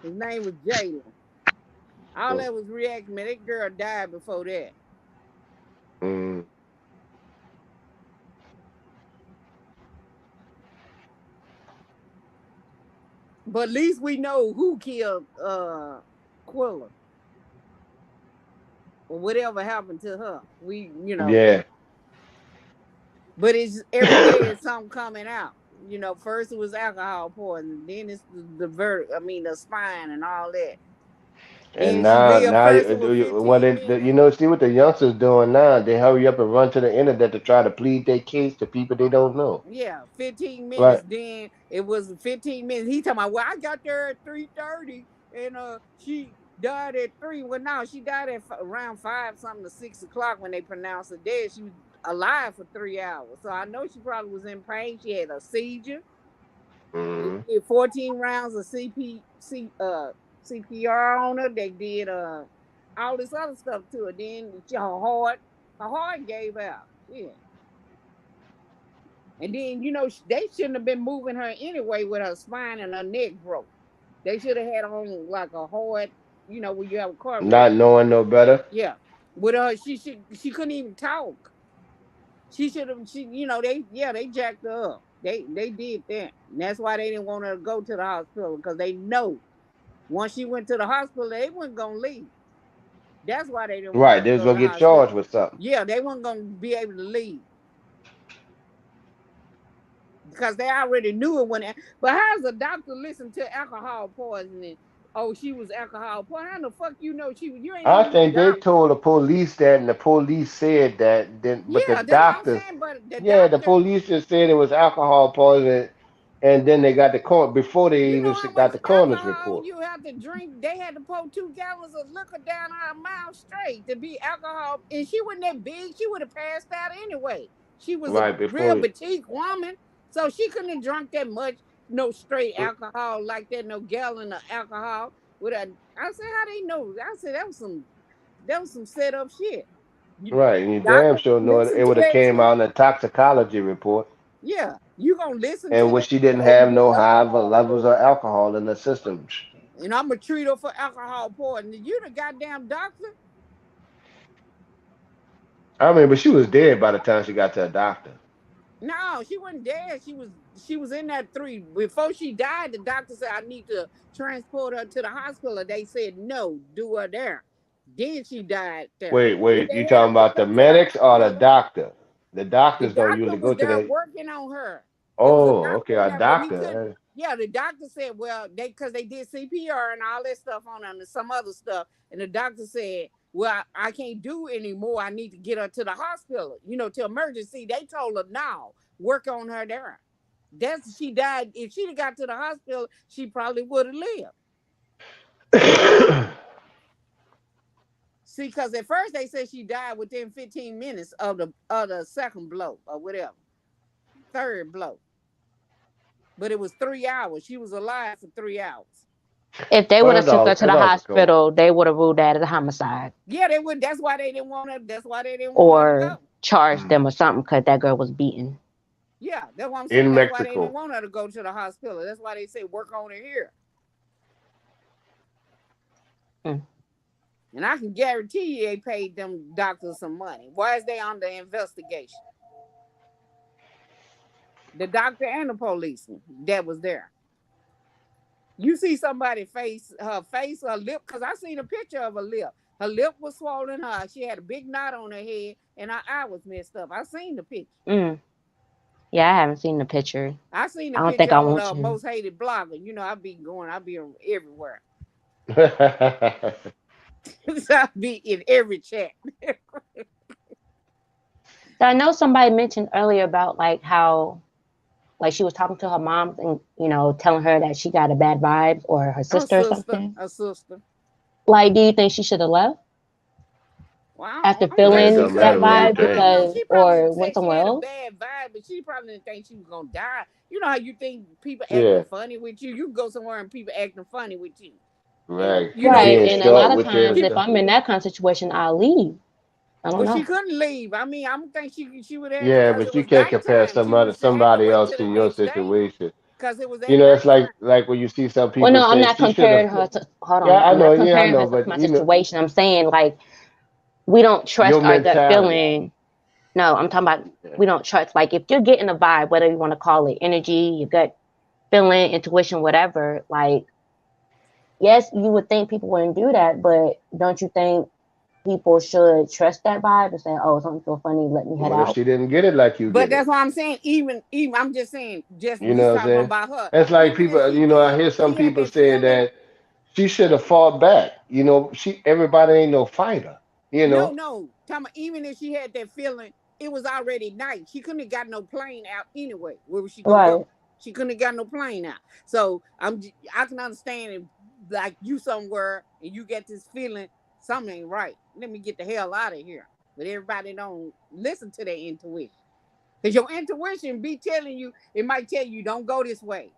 His name was Jalen. All Mm. that was reenactment. That girl died before that. Mm. But at least we know who killed Quilla or whatever happened to her. Yeah. But it's every day is something coming out. First it was alcohol poisoning, then it's the spine and all that. And Then she lived now first for 15 minutes. see what the youngsters doing now. They hurry up and run to the internet to try to plead their case to people they don't know. Yeah, 15 minutes. Right. Then it was 15 minutes. He talking about, well, I got there at 3:30 and she died at 3. Well, no, she died at around 5 something to 6 o'clock when they pronounced her dead. She was alive for 3 hours. So I know she probably was in pain. She had a seizure. They Mm-hmm. did 14 rounds of CPR on her. They did all this other stuff to her. Then her heart gave out. Yeah. And then, they shouldn't have been moving her anyway with her spine and her neck broke. They should have had on like a hard, when you have a car wreck. Not knowing no better. Yeah. With her, she couldn't even talk. She should have, they jacked her up. They did that. And that's why they didn't want her to go to the hospital because they know once she went to the hospital, they weren't going to leave. That's why they didn't want her Right. to They're go to gonna the get charged hospital. with something. Yeah, they weren't going to be able to leave. Because they already knew it but how's a doctor listen to alcohol poisoning? Oh, she was alcohol poisoning. How the fuck you know she was? You ain't I even no think they doctor. told the police that, and the police said that. But the Yeah, that's what I'm doctors, saying. But the yeah, the doctor, police just said it was alcohol poisoning, and then they got the court before they you even know how got much the coroner's alcohol report. you have to drink. They had to pour 2 gallons of liquor down her mouth straight to be alcohol. And she wasn't that big. She would have passed out anyway. She was a Right real before. petite woman. So she couldn't have drunk that much, no straight alcohol like that, no gallon of alcohol. I said, how they know? I said that was some set up shit. Right, and you damn Doctor sure know it listen to would have that came shit. out in the toxicology report, Yeah, you gonna listen to and that which she didn't before you have do no high alcohol levels of poisoning. alcohol in the system. And I'm gonna treat her for alcohol poisoning. You the goddamn doctor? I mean, but she was dead by the time she got to a doctor. No, she wasn't dead. She was in that 3. Before she died, the doctor said I need to transport her to the hospital. They said no, do her there. Then she died there. If Wait, you they had her talking took about her the to the medics or the hospital, doctor? The the doctors don't doctor usually was go to there the. working on her. It was a Oh, okay, doctor in a there, but he couldn't. doctor. Yeah, the doctor said, well, because they did CPR and all that stuff on her and some other stuff. And the doctor said, well, I can't do anymore. I need to get her to the hospital, to emergency. They told her, no, work on her there. She died. If she'd have got to the hospital, she probably would have lived. See, because at first they said she died within 15 minutes of the second blow or whatever, third blow. But it was 3 hours. She was alive for 3 hours. If they would have took her to the hospital, they would have ruled that as a homicide. Yeah, they would. That's why they didn't want her. That's why they didn't want her to go. Or charge them or something because that girl was beaten. Yeah, that's what I'm saying. In That's Mexico. why they didn't want her to go to the hospital. That's why they say work on her here. And I can guarantee you they paid them doctors some money. Why is they under investigation? The doctor and the policeman that was there. You see somebody her lip, because I seen a picture of her lip. Her lip was swollen. She had a big knot on her head, and her eye was messed up. I seen the picture. Yeah, I haven't seen the picture. I seen the I don't picture think I on want to. Most Hated Blogger. I be everywhere. I be in every chat. I know somebody mentioned earlier about how she was talking to her mom and telling her that she got a bad vibe, or her sister or something. Her sister. Do you think she should have left? Wow. After feeling that vibe or went somewhere else? Bad vibe, but she probably didn't think she was gonna die. You know how you think people acting funny with you? You go somewhere and people acting funny with you. Right. Right. And a lot of times, if I'm in that kind of situation, I'll leave. I don't know. She couldn't leave. I mean, I don't think she would have. Yeah, but you can't compare somebody else to your situation. Because it was. It's like when you see some people. Well, no, I'm not comparing her to. Hold on. Yeah, I know. Yeah, I know. But my situation. I'm saying we don't trust our gut feeling. No, I'm talking about we don't trust. If you're getting a vibe, whether you want to call it energy, your gut feeling, intuition, whatever. Yes, you would think people wouldn't do that, but don't you think people should trust that vibe and say, "Oh, something so funny, let me head out"? She didn't get it like you. But that's what I'm saying. Even I'm just saying. Just talking about her. It's like people. I hear some people saying that she should have fought back. Everybody ain't no fighter. No. Even if she had that feeling, it was already night. She couldn't have got no plane out anyway. Where was she going to go? She couldn't have got no plane out. So I can understand if, you somewhere and you get this feeling something ain't right. Let me get the hell out of here. But everybody don't listen to their intuition. Because your intuition be telling you, it might tell you don't go this way.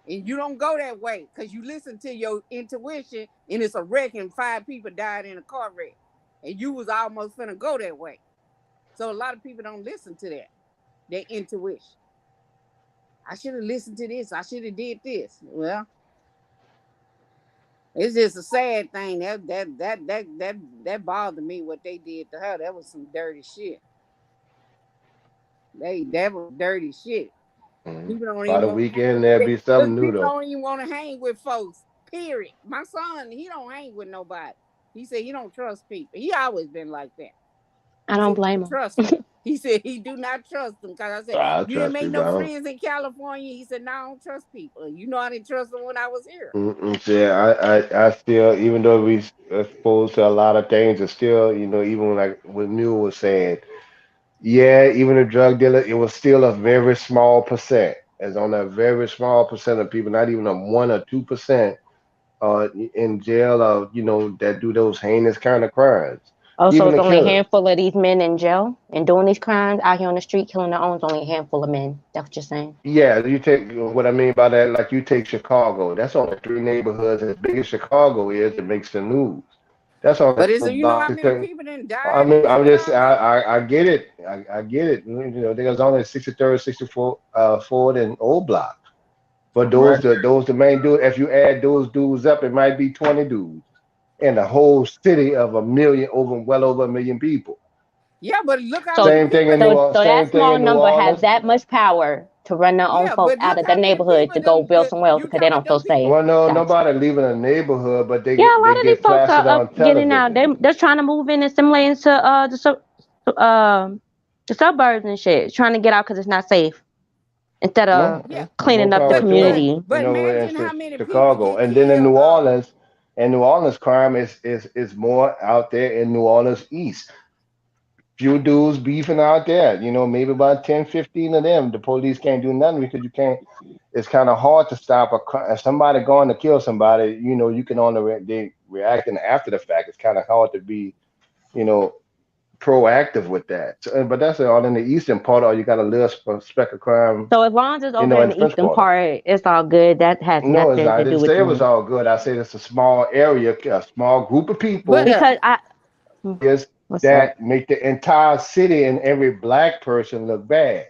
And you don't go that way because you listen to your intuition and it's a wreck and 5 people died in a car wreck. And you was almost finna go that way. So a lot of people don't listen to that. Their intuition. I should have listened to this. I should have did this. Well, it's just a sad thing. That bothered me what they did to her. That was some dirty shit. That was dirty shit. People don't By the weekend there'll be something new though. People don't even want to hang with folks. Period. My son, he don't hang with nobody. He said he don't trust people. He always been like that. I don't blame him. Trust him. He said he do not trust them. Because I said, you didn't make no friends in California. He said, no, I don't trust people. I didn't trust them when I was here. I still, even though we exposed to a lot of things, it's still, even like what Mule was saying, even a drug dealer, it was still a very small percent. It's on a very small percent of people, not even a 1 or 2% in jail that do those heinous kind of crimes. So it's only a handful of these men in jail and doing these crimes out here on the street, killing their own. It's only a handful of men. That's what you're saying. Yeah, you take what I mean by that. Like you take Chicago. That's only 3 neighborhoods as big as Chicago is. It makes the news. That's all. But is it how many people didn't die? I mean, I'm just I get it. I get it. There's only 63rd, 64th, Ford and Old Block. But those the main dudes. If you add those dudes up, it might be 20 dudes in the whole city of well over 1 million people. Yeah, but look how same thing in New Orleans. So that small number has that much power to run their own folks out of the neighborhood to go build somewhere else because they don't feel safe. Well, no, nobody leaving a neighborhood, but they a lot of these folks are getting out. They're trying to move in and assimilate into the suburbs and shit, trying to get out because it's not safe. Instead of cleaning up the community. But imagine how many Chicago, people and then in New Orleans, And New Orleans crime is more out there in New Orleans East. Few dudes beefing out there, maybe about 10, 15 of them. The police can't do nothing because you can't. It's kind of hard to stop somebody going to kill somebody. You can only they reacting after the fact. It's kind of hard to be, you know, proactive with that. So, but that's all in the eastern part. Or you got a little speck of crime, So as long as it's over in in the the French eastern Quarter. part, it's all good. That has No, it's nothing not. I to do didn't with say it was you. all good. I said it's a small area, a small group of people But Because is what's up? that make the entire city and every black person look bad.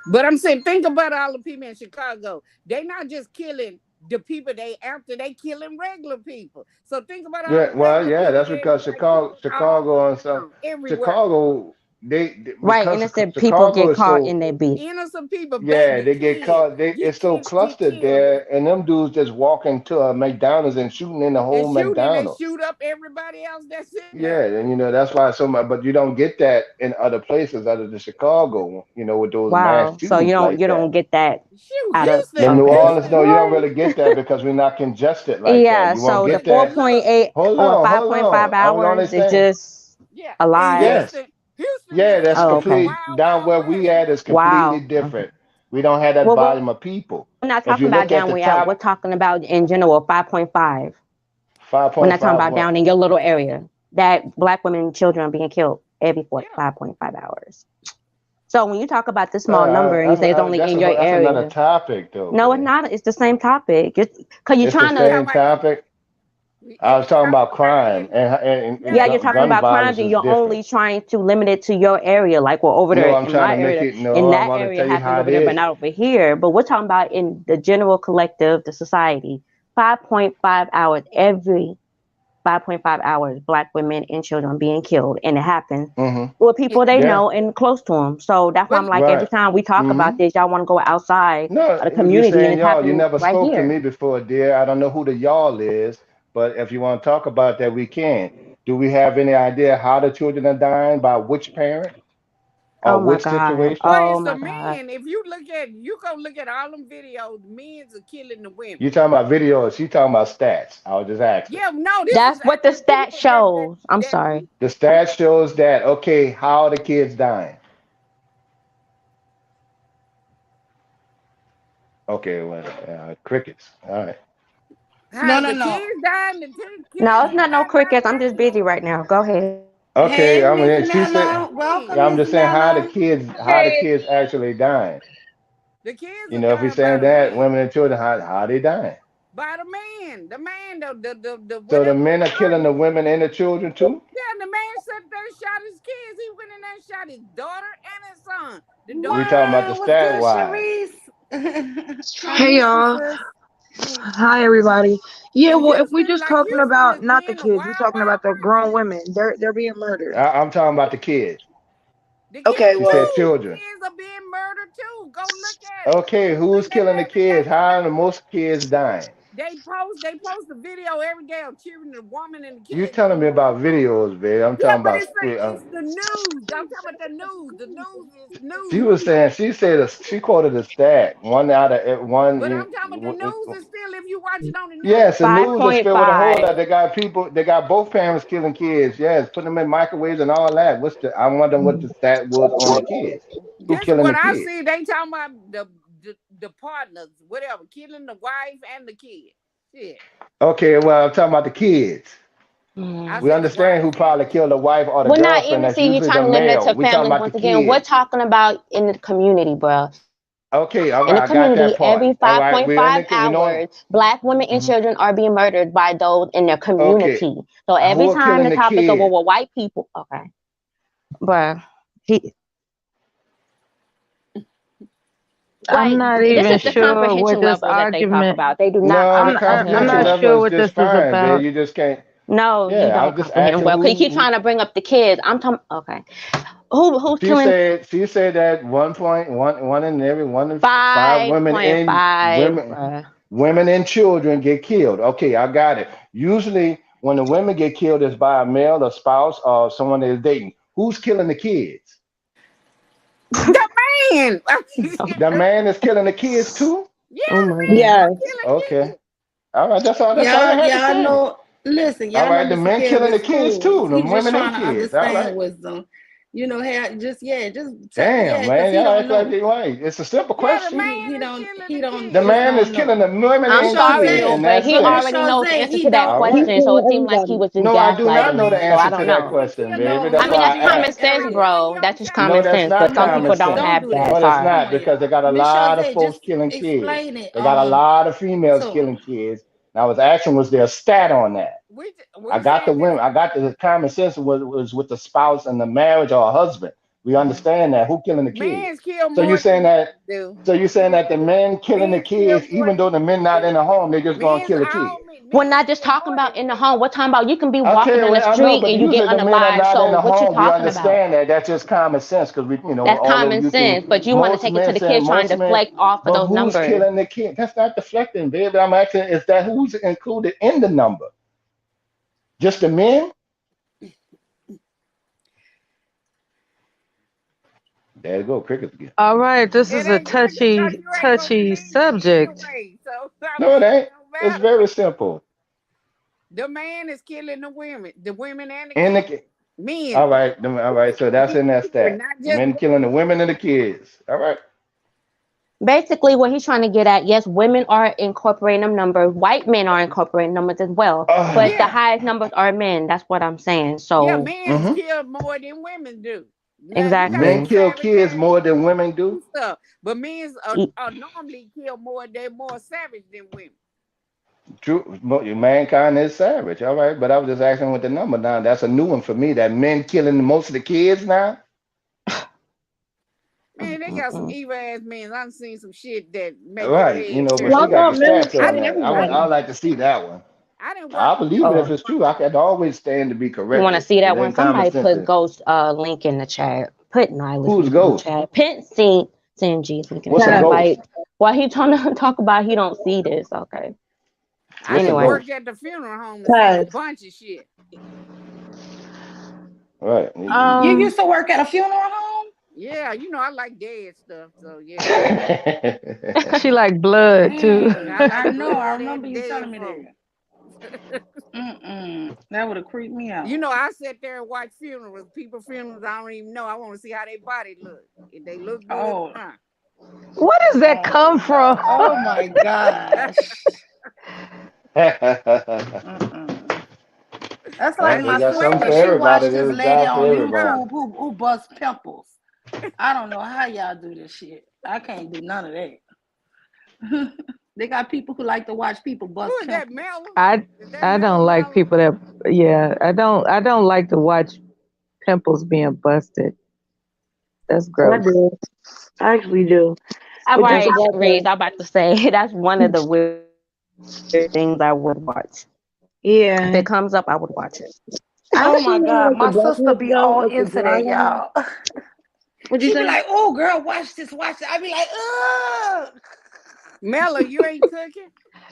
But I'm saying, think about all the people in Chicago. They not just killing the people after they killing regular people. So think about all Yeah, the well, regular yeah, people that's because everybody killing Chicago and all everywhere. Chicago, Right, because innocent people Chicago get is caught so, in their beef. Innocent people, yeah, baby, they get kids, caught. get It's so kids get clustered killed there, and them dudes just walk into a McDonald's and shooting in the and whole shooting and McDonald's. shoot up everybody else that's in Yeah, there. and that's why so much. But you don't get that in other places other than Chicago. With those mass Wow. So shootings like you that. don't get that Shoot, out of In New Houston, Orleans, no, you don't What? really get that because we're not congested like that. Yeah, You won't so the get that. 4.8 Hold or on, hold 5.5 on. I was only hours is saying, just yeah, a in lie. yes, Houston yeah, is that's Oh, the okay. complete. wild, Down wild where we west. at is completely Wow. Okay. different. We don't have that Well, volume of people. we're not If talking you about look at down the where at. We're top talking about in general 5.5. We're not talking 5.5, about what? down in your little area that black women and children are being killed every Yeah. 5.5 hours. So when you talk about this small number and you say it's only in your That's another area, topic, though, no, it's man. not. It's the same topic. Because you're It's the trying to. same topic. I was talking about crime and Yeah, you're talking gun about crimes violence and is you're different. only trying to limit it to your area. Like, well, over there No, I'm in trying my to make area, it. No, in I'm that going to area tell you happened how over it there, but is. not over here. But we're talking about in the general collective, the society, 5.5 hours every 5.5 hours, black women and children being killed, and it happens with people they Yeah. know and close to them. So that's why I'm like, every Right. time we talk about this, y'all want to go outside No, of the you're community, and saying it's y'all. You happening never right spoke to here. me before, dear. I don't know who the y'all is, but if you want to talk about that, we can. Do we have any idea how the children are dying, by which parent or Oh my which God. situation? Well, Oh it's my the God. men. If you go look at all them videos, the men's are killing the women. You talking about videos? She talking about stats. I was just asking. Yeah, no, this That's is what the actual stat people shows. I'm that sorry. The stat shows that. Okay, how are the kids dying? Okay, well, crickets. All right. how No. the kids dying, the kids No, it's not no dying by crickets. I'm the just busy millions. right now. Go ahead. Okay, Hey, I Miss mean, she said. Nella. Welcome, I'm Miss just saying how Nella. the kids actually dying. The kids You are know, if we're dying by saying the that, man. women and children, how they dying? By the man. The man, the So the whatever men are the killing the partner. women and the children too? Yeah, the man sat there and shot his kids. He went in there and shot his daughter and his son. The daughter We talking about the What? What's stat good, wise. Sharice? I Hey miss you, y'all. sis. Hi everybody. Yeah, in well if we Houston, just like talking Houston is about not the being a kids, we're wild, talking about the wild grown west. women. They're being murdered. I'm talking about the kids. The Okay, kids She well said too. children. Kids are being murdered too. Go look at it. Okay, who's Look at killing it the every day. kids? How are the most kids dying? They post a video every day of cheering the woman and the You kids telling me going. about videos, babe. I'm Yeah, talking but about. it's the news. I'm talking about the news. The news is She news. was saying. She quoted a stat. One out of one. But I'm talking about the news is still if you watch it on the Yes, the news. news is filled with a whole 5.5. lot. They got people. They got both parents killing kids. Yes, putting them in microwaves and all that. I wonder what the stat was on the kids. Who This is killing the what I kids? see. They talking about the partners, whatever, killing the wife and the kid. Shit. Okay, well, I'm talking about the kids. I We said the understand wife who and probably killed the wife or the We're not girlfriend. even That's see you usually trying the to limit it male. to We talking families about the once again. We're kids. talking about in the community, bro. Okay, all In the right, I got community, that part. every All right, 5.5 hours, black women and children are being murdered by those in their community. Okay, So every who are time killing the the topic of kids? well, white people, okay, bruh, I'm not this even is the sure what comprehension this level that they talk argument. about. They do not No, the I'm comprehend comprehension not well. level sure is what just this is fine, babe. about. You just can't. No, you Yeah, don't I'm just comprehend asking well. Cause you keep who. trying to bring up the kids. I'm talking. Okay, who's killing? She said that 1.1 in every 1 in 5 women 5.5. women and children get killed. Okay, I got it. Usually when the women get killed is by a male, a spouse, or someone they're dating. Who's killing the kids? The man. The man is killing the kids too? Yeah, Oh the my man God. Yeah. is killing Okay. kids. All right, that's all you had to Y'all say. know Listen, All y'all know right, the Mr. men killing Kev the is kids cool. too, the He's just women and trying to kids. All understand right. wisdom. You know, just Damn, because man, he y'all don't act like know. they right. It's a simple Yeah, the question. man is killing the He The kids. just man is don't killing know. the women I'm and Miss sorry, kids, Neil, and Jose, but that's he but it. Miss already knows the Jose, answer he to that don't All right. question. Killing So it seems like he everybody. was just No, I do not know gaslighting the me. So answer I to don't that know. question, baby. no, I That's he mean, why that's I he common asked. sense, Every Ariel. man bro. your That's just child. No, common that's sense. not But some No, people common don't don't sense. have do that. that. No, that's Sorry. Come not on, because they y'all. got a Miss lot of Jose, folks just killing kids. explain it. They got a lot of females To him. killing kids. And I was asking, was there a stat on that? I We got the saying this. women. I got the common sense was with the spouse and the marriage or a husband. We understand that. Who killing the kids? Men's kill So you're more than saying women that? do. So you're saying that the men killing the Men's kill kids, more even than though the women men not do. in the home, they just gonna Men's kill the all kids. men. We're Men's not just kill talking more about than in the women. home. We're talking about you can be Okay, walking in the well, I know, street but and you get usually the men are unalived. not in So the what you home. We talking about? understand that. That's just common sense because That's all over common YouTube, sense. But you want to most take it to men the saying kids trying to most men. deflect off of But those who's numbers. killing the kid? That's not deflecting, baby. I'm asking, is that who's included in the number? Just the men? There you go, crickets again. All right, this It is a ain't cricket because you ain't gonna touchy believe me subject. anyway. So I No, mean, it it ain't. don't It's matter. very simple. The man is killing the women and the In the kids. Men. all right, all right. So that's in that We're stat. not just Men killing the women and the kids. All right. Basically, what he's trying to get at, yes, women are incorporating them numbers. White men are incorporating numbers as well. But the yeah. highest numbers are men. That's what I'm saying. Yeah, So men's kill more than women do. Now you got exactly. Men some kill savage kids ass more than women do. stuff, but men's are normally kill more. They're more savage than women. True, mankind is savage. All right, but I was just asking what the number now. That's a new one for me. That men killing most of the kids now. Man, they got some evil ass men. I've seen some shit that make your Right, head but turn. she Y'all got the thought men was stats on killing that. everybody. I'd like to see that one. I didn't I watch believe it if it's true. I can always stand to be You want to corrected. see It that one? ain't common Somebody sense. put Ghost link in the chat. Put Nyla's Who's link in the Ghost? chat. Pent send G's link in the What's a chat. ghost? Like, while he trying to talk about he don't see this. Okay. I just Anyway. worked at the funeral home and see a bunch of shit. Right. You used to work at a funeral home? Yeah, you know I like dead stuff, so yeah. She like blood too. I know. I blood remember and you dead telling me folk. that. That would have creeped me out. You know, I sat there and watch funerals. People's funerals, I don't even know. I want to see how their body look. If they look good or not. Where does that come from? Oh my gosh. That's like my They got something sister. for She everybody. watched this There's a lady job on for everybody. YouTube who busts pimples. I don't know how y'all do this shit. I can't do none of that. They got people who like to watch people bust Who is pimples. that, I don't like people that I don't like to watch pimples being busted. That's gross. I do. I actually do. All But right, that's Reese, I'm about to say that's one of the weird things I would watch. Yeah. If it comes up, I would watch it. Oh my God, my sister be all like the into dry that, one. y'all. What'd you She say? be like, "Oh, girl, watch this, watch that." I be like, "Ugh." Mella, you ain't cooking?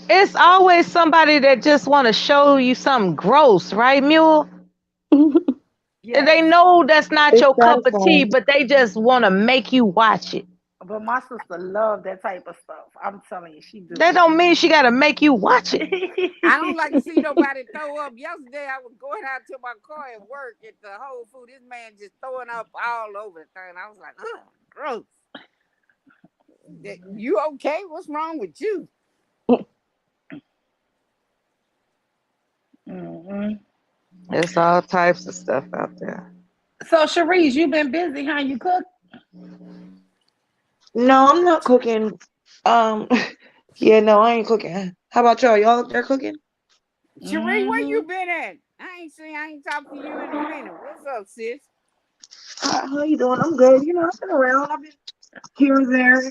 It's always somebody that just want to show you something gross, right, Mule? Yes. They know that's not It's your cup of tea, satisfying. but they just want to make you watch it. But my sister love that type of stuff. I'm telling you, she do. That don't mean she got to make you watch it. I don't like to see nobody throw up. Yesterday, I was going out to my car at work at the Whole Food. This man just throwing up all over the thing. I was like, ugh, gross. You okay? What's wrong with you? There's all types of stuff out there. So, Cherise, you been busy, huh? You cook? No, I'm not cooking. Yeah, no, I ain't cooking. How about y'all? Y'all up there cooking? Cherie, where you been at? I ain't talked to you in a minute. What's up, sis? How you doing? I'm good. You know, I've been around. I've been here and there.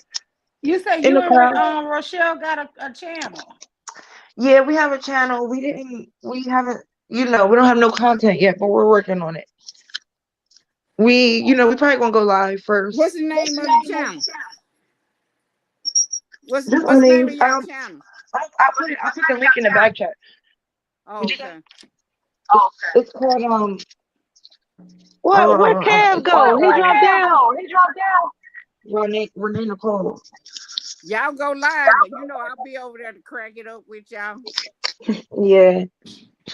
You say in you the crowd. and Rochelle got a channel. Yeah, we have a channel. We haven't, we don't have no content yet, but we're working on it. We probably gonna go live first. What's the name of the channel? What's the Our name names, of your channel? I put the link in the back chat. Oh, okay. It's called Well, where'd Kev go? He dropped down. Renee Nicole. Y'all go live, but I'll be over there to crack it up with y'all. Yeah.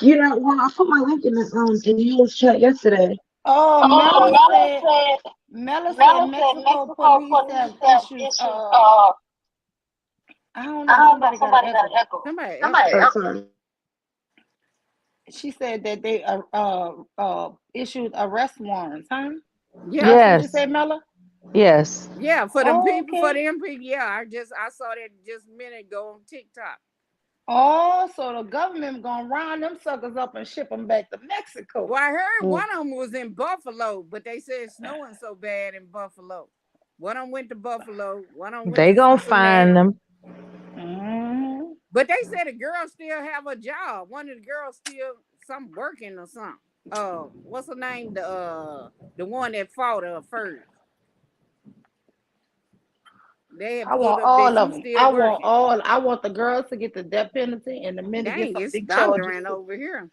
When I put my link in the Yule's chat yesterday. Oh, Oh, Mela said Mela said Mexico Mexico police police have have issues. issues. I don't I know. don't know. Somebody got an Somebody got an echo. echo. Somebody Somebody echo. Oh, else. sorry. She said that they issued arrest warrants, huh? Yeah, That's what you Yes. said, Mela? Yes. yeah, for them Oh, people, for okay. them people. Yeah, I saw that just a minute ago on TikTok. Oh, so the government gonna round them suckers up and ship them back to Mexico. Well, I heard Mm. one of them was in Buffalo, but they said it's snowing so bad in Buffalo. One of them went to Buffalo. One of them went They to gonna Cincinnati. find them. Mm-hmm. But they said the girl still have a job. One of the girls still some working or something. What's her name? The one that fought her first. They had I pulled want up that all of she's them. still working. I want the girls to get the death penalty and the men to get Dang, some it's big charges. thundering over here.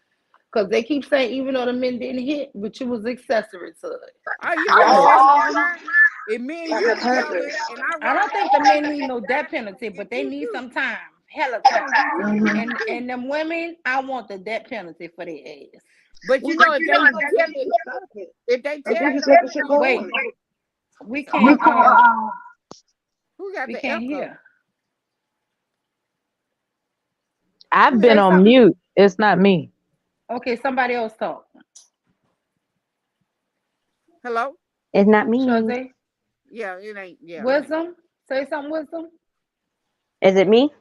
Because they keep saying even though the men didn't hit, but you was accessory to it. Are you Oh, accessory crime? If me and Like you a together purpose. and I I ride don't think the men need no death penalty, but they need some time, hella time. Mm-hmm. And them women, I want the death penalty for their ass. But you know, if they tell it, if they If tell they it just let the shit go Wait, on. we can't who got we the can't echo? hear. I've been Say on something. mute. It's not me. Okay, somebody else talk. Hello? It's not me. Shazay, Yeah, it ain't. Yeah. Wisdom, say something, Wisdom. Is it me?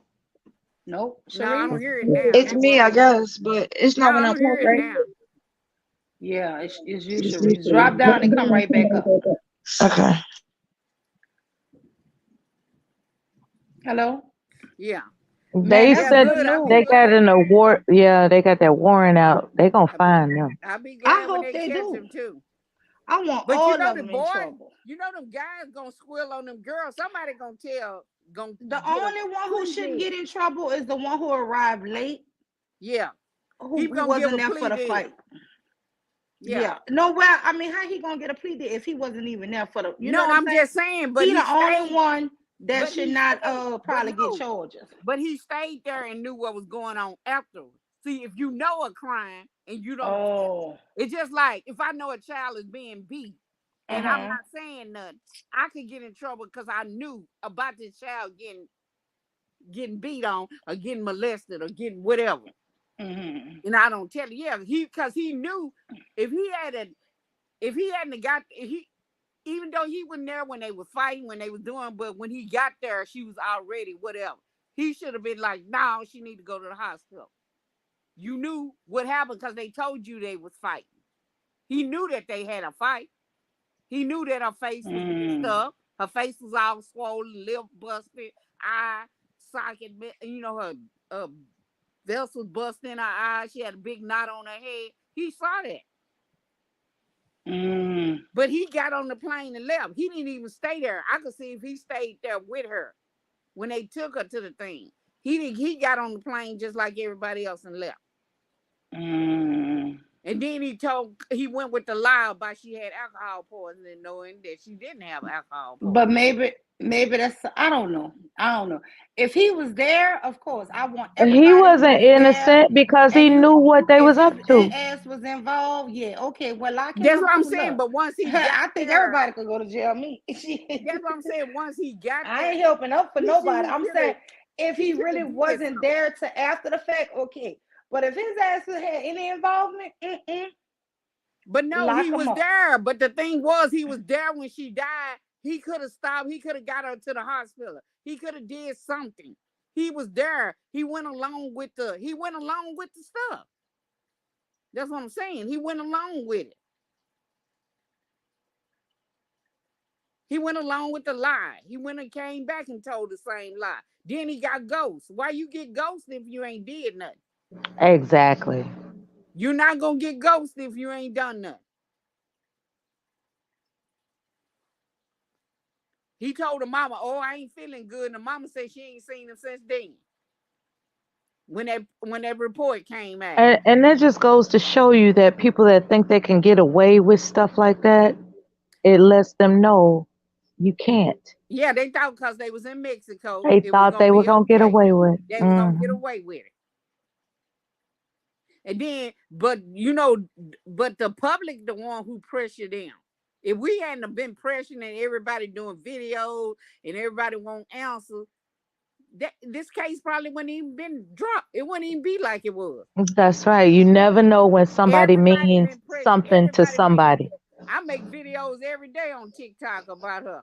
Nope. No, I don't Sharice. hear it now. It's me, I guess, but it's No, not when I I don't hear talk, it right? now. Yeah, it's you, Sharice. Drop down and come right back up. Okay. Hello. Yeah. Man, They that's said good I'll be they news. got glad. an award. Yeah, they got that warrant out. They gonna find them. I'll be I glad when hope they they catch do. him too. I want But all you know of the them in boy, trouble. you know them guys gonna squill on them girls. Somebody gonna The only one who shouldn't get in trouble is the one who arrived late, Yeah. who He gonna give wasn't a there plea for the deal. fight. Yeah. No, well, I mean, how he gonna get a plea deal if he wasn't even there for the? You know No, what I'm saying? just saying, but he he the only stayed, one that but should he not stayed, probably but get no, charges. but he stayed there and knew what was going on afterwards. See, if you know a crime and you don't, Oh, it's just like if I know a child is being beat and I'm uh-huh. not saying nothing, I could get in trouble because I knew about this child getting beat on or getting molested or getting whatever. Mm-hmm. And I don't tell you, yeah, because he knew if he hadn't got even though he wasn't there when they were fighting, when they was doing, but when he got there, she was already whatever. He should have been like, no, she need to go to the hospital. You knew what happened because they told you they was fighting. He knew that they had a fight. He knew that her face was messed up. Her face was all swollen, lip busted, eye socket, her vessels busted in her eye. She had a big knot on her head. He saw that. But he got on the plane and left. He didn't even stay there. I could see if he stayed there with her when they took her to the thing. He got on the plane just like everybody else and left. And then he went with the lie about she had alcohol poisoning, knowing that she didn't have alcohol poisoning. But maybe that's I don't know. If he was there, of course, I want everybody. He wasn't innocent because he knew what they was up to. Ass was involved. Yeah, okay. Well, I can't. That's what I'm saying. But once he got I think there, everybody could go to jail. Me. That's what I'm saying. Once he got there, I ain't helping up for nobody. I'm saying if he really wasn't there to after the fact, okay. But if his ass had any involvement, But no, he was there. But the thing was, he was there when she died. He could have stopped. He could have got her to the hospital. He could have did something. He was there. He went along with the stuff. That's what I'm saying. He went along with it. He went along with the lie. He went and came back and told the same lie. Then he got ghosts. Why you get ghosted if you ain't did nothing? Exactly. You're not going to get ghosted if you ain't done nothing. He told the mama, oh, I ain't feeling good. And the mama said she ain't seen him since then. When that report came out. And that just goes to show you that people that think they can get away with stuff like that, it lets them know you can't. Yeah, they thought because they was in Mexico. They thought they were going to get away with it. They were going to get away with it. And then, but the public, the one who pressure them. If we hadn't been pressuring everybody doing videos and everybody won't answer, this case probably wouldn't even been dropped. It wouldn't even be like it was. That's right. You never know when somebody means something to somebody. I make videos every day on TikTok about her.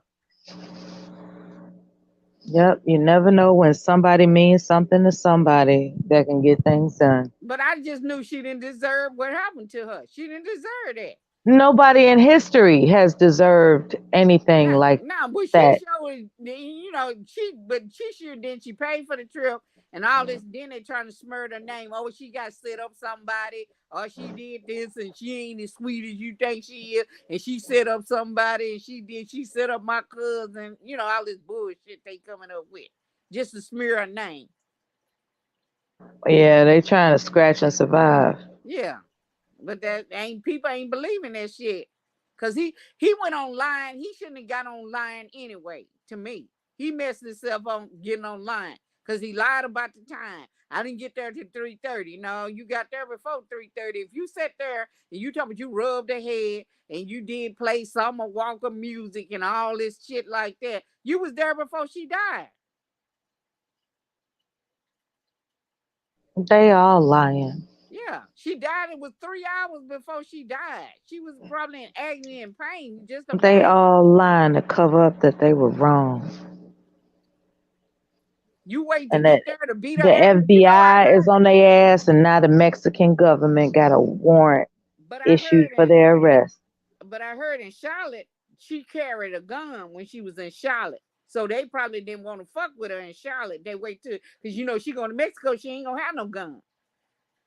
Yep, you never know when somebody means something to somebody that can get things done. But I just knew she didn't deserve what happened to her. She didn't deserve that. Nobody in history has deserved anything like but that. she showed, she paid for the trip and all this. Then they trying to smear her name. Oh, she got set up somebody, or she did this, and she ain't as sweet as you think she is, and she set up somebody, and she set up my cousin. All this bullshit they coming up with just to smear her name. Yeah, they trying to scratch and survive. Yeah. But people ain't believing that shit. Cause he went online. He shouldn't have got online anyway, to me. He messed himself on getting online. Cause he lied about the time. I didn't get there till 3:30. No, you got there before 3:30. If you sat there and you talking about you rubbed the head and you did play Summer Walker music and all this shit like that, you was there before she died. They all lying. Yeah, she died. It was 3 hours before she died. She was probably in agony and pain. They all lying to cover up that they were wrong. You wait to get there to beat her. The FBI is on their ass, and now the Mexican government got a warrant issued for their arrest. But I heard in Charlotte, she carried a gun when she was in Charlotte. So they probably didn't want to fuck with her in Charlotte. They wait till, because she going to Mexico, she ain't gonna have no gun.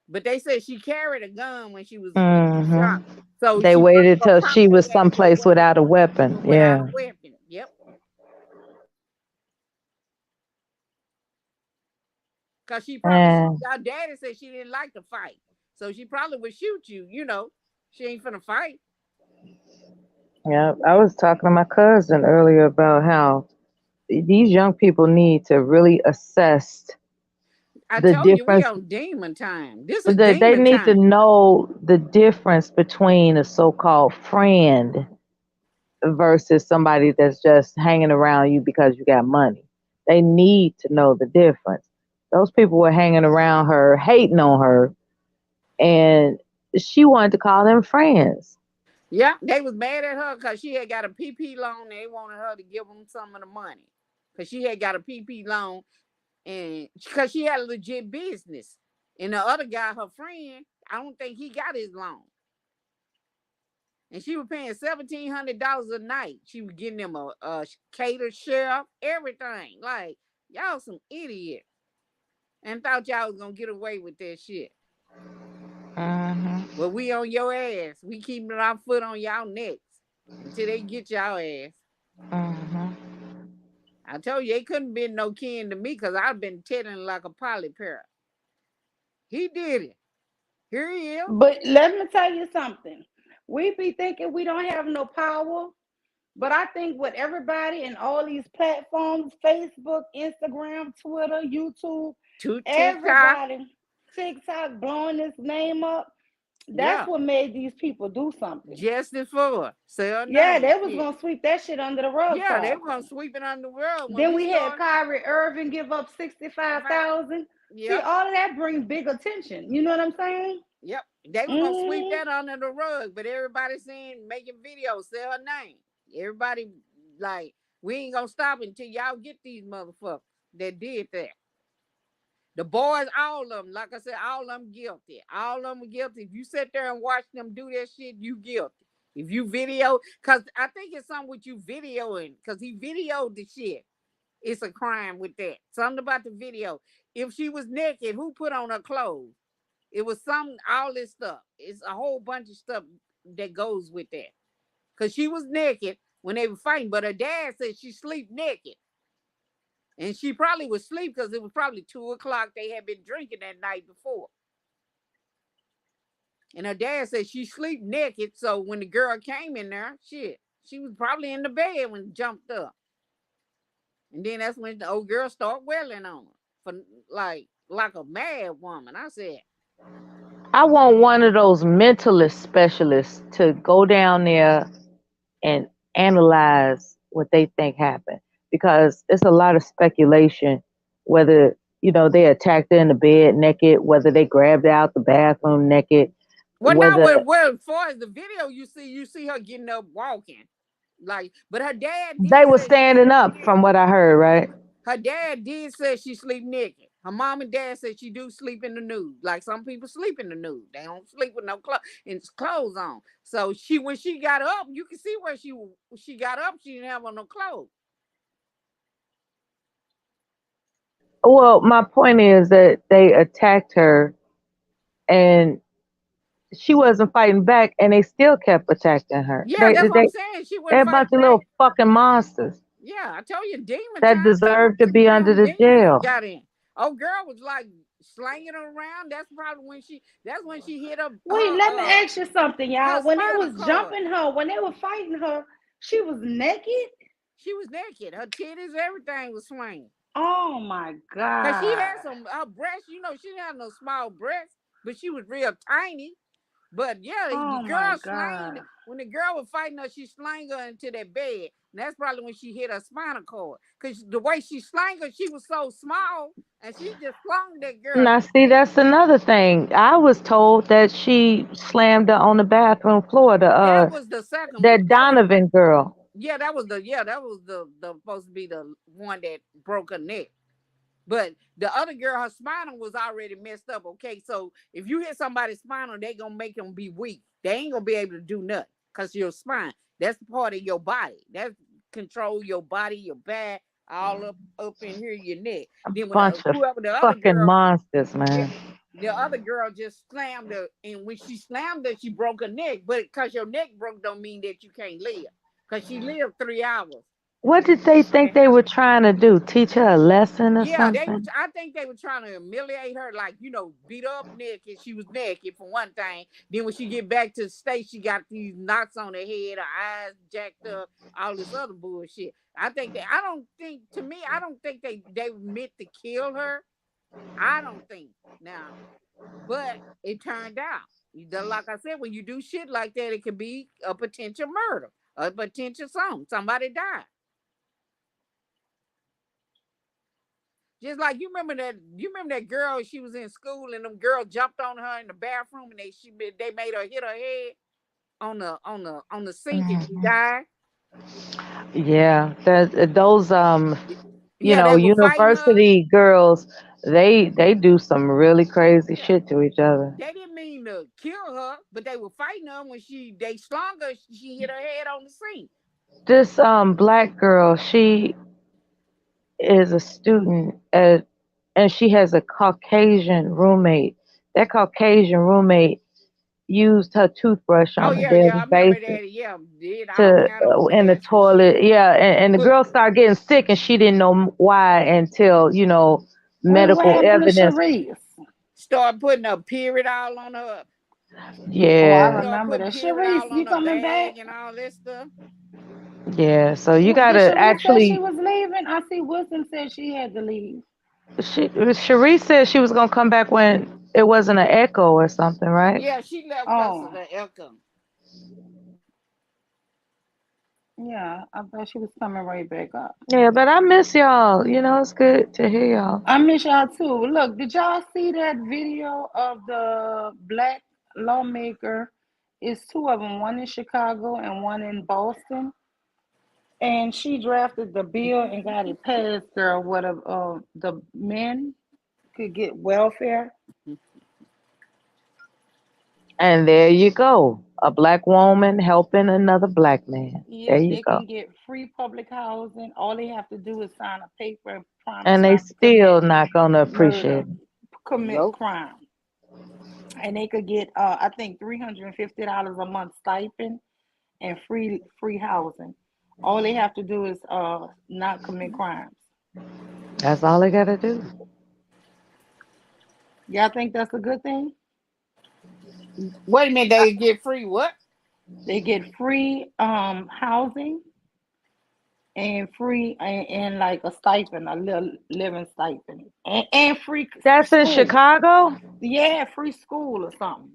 But they said she carried a gun when she was shot. So they waited till she was someplace without a weapon. Without a weapon. Yep. Because she probably, our daddy said she didn't like to fight. So she probably would shoot you, She ain't finna fight. Yeah, I was talking to my cousin earlier about how these young people need to really assess the difference. We on demon time. They need to know the difference between a so-called friend versus somebody that's just hanging around you because you got money. They need to know the difference. Those people were hanging around her, hating on her, and she wanted to call them friends. Yeah, they was mad at her because she had got a PP loan. They wanted her to give them some of the money because she had got a PP loan. And because she had a legit business. And the other guy, her friend, I don't think he got his loan. And she was paying $1,700 a night. She was getting them a cater sheriff, everything. Like, y'all some idiot. And thought y'all was going to get away with that shit. But we on your ass. We keeping our foot on y'all necks until they get y'all ass. I told you, they couldn't be no kin to me because I've been telling like a poly parrot. He did it. Here he is. But let me tell you something. We be thinking we don't have no power, but I think with everybody in all these platforms, Facebook, Instagram, Twitter, YouTube, everybody, TikTok blowing this name up, that's what made these people do something. Justice for her. Yeah, they was going to sweep that shit under the rug. Yeah, they were going to sweep it under the rug. Then we had Kyrie Irving give up $65,000. See, all of that brings big attention. You know what I'm saying? Yep. They were going to sweep that under the rug, but everybody saying, making videos, say her name. Everybody, like, we ain't going to stop until y'all get these motherfuckers that did that. The boys, all of them, like I said, all of them guilty. All of them are guilty. If you sit there and watch them do that shit, you guilty. If you video, because I think it's something with you videoing, because he videoed the shit. It's a crime with that. Something about the video. If she was naked, who put on her clothes? It was all this stuff. It's a whole bunch of stuff that goes with that. Because she was naked when they were fighting, but her dad said she sleep naked. And she probably was asleep because it was probably 2:00. They had been drinking that night before. And her dad said she sleep naked. So when the girl came in there, shit, she was probably in the bed when it jumped up. And then that's when the old girl started wailing on her for like a mad woman. I said, I want one of those mentalist specialists to go down there and analyze what they think happened, because it's a lot of speculation whether they attacked her in the bed naked, whether they grabbed her out the bathroom naked, Well, now, whether well, as far as the video you see her getting up walking, like, but her dad they did were say standing up, from what I heard, right? her dad did say she sleep naked. Her mom and dad said she do sleep in the nude. Like some people sleep in the nude. They don't sleep with no clothes on. So when she got up, you can see where she got up. She didn't have on no clothes. Well, my point is that they attacked her and she wasn't fighting back, and they still kept attacking her. Yeah, that's what I'm saying. She They're wasn't a bunch fighting of back. little fucking monsters Yeah, I told you, demon that time. deserve to be under the jail. Got in. Oh, girl was like slanging her around. That's probably when she hit her. Wait, let me ask you something, y'all. When they was cord. jumping her, when they were fighting her, she was naked? She was naked. Her titties, everything was swinging. Oh my God. Because she had her breasts, she didn't have no small breasts, but she was real tiny. But yeah, the girl slang, when the girl was fighting her, she slang her into that bed. And that's probably when she hit her spinal cord. Because the way she slang her, she was so small, and she just slung that girl. Now, see, that's another thing. I was told that she slammed her on the bathroom floor. That was the second. That Donovan girl. Yeah, that was the supposed to be the one that broke her neck. But the other girl, her spinal was already messed up. Okay, so if you hit somebody's spinal, they gonna make them be weak. They ain't gonna be able to do nothing because your spine, that's part of your body. That control your body, your back, all up in here, your neck. Then when Bunch of fucking monsters, man. The other girl just slammed her, and when she slammed her, she broke her neck. But because your neck broke, don't mean that you can't live. Because she lived 3 hours. What did they think they were trying to do? Teach her a lesson or something? I think they were trying to humiliate her, like, beat up naked. She was naked for one thing. Then when she get back to the state, she got these knots on her head, her eyes jacked up, all this other bullshit. I don't think they meant to kill her. I don't think now. But it turned out. Like I said, when you do shit like that, it could be a potential murder, a potential somebody died. Just like you remember that girl, she was in school and them girls jumped on her in the bathroom and they made her hit her head on the sink and she died. Yeah, those university girls, they do some really crazy shit to each other. They didn't mean to kill her, but they were fighting her when they slung her. She hit her head on the sink. This black girl, she is a student and she has a Caucasian roommate. That Caucasian roommate used her toothbrush on a daily basis in the toilet. Yeah, and the girl started getting sick and she didn't know why until medical evidence. Start putting a period all on her. Yeah. I remember that. Sharice, you coming back? And all that stuff. Yeah, so you gotta actually. She was leaving. I see Wilson said she had to leave. Sharice said she was gonna come back when it wasn't an echo or something, right? Yeah, she left because of the echo. Yeah, I thought she was coming right back up. Yeah, but I miss y'all. It's good to hear y'all. I miss y'all too. Look, did y'all see that video of the black lawmaker? It's two of them, one in Chicago and one in Boston. And she drafted the bill and got it passed, girl, where the men could get welfare. And there you go. A black woman helping another black man. Yeah, there you they go. Can get free public housing. All they have to do is sign a paper and promise. And they still not going to appreciate it. Commit crime. And they could get, I think, $350 a month stipend and free housing. All they have to do is not commit crimes. That's all they got to do. Y'all think that's a good thing? Wait a minute, they get free what? They get free housing and free and like a stipend, a little living stipend, and free That's in school. Chicago? Yeah, free school or something.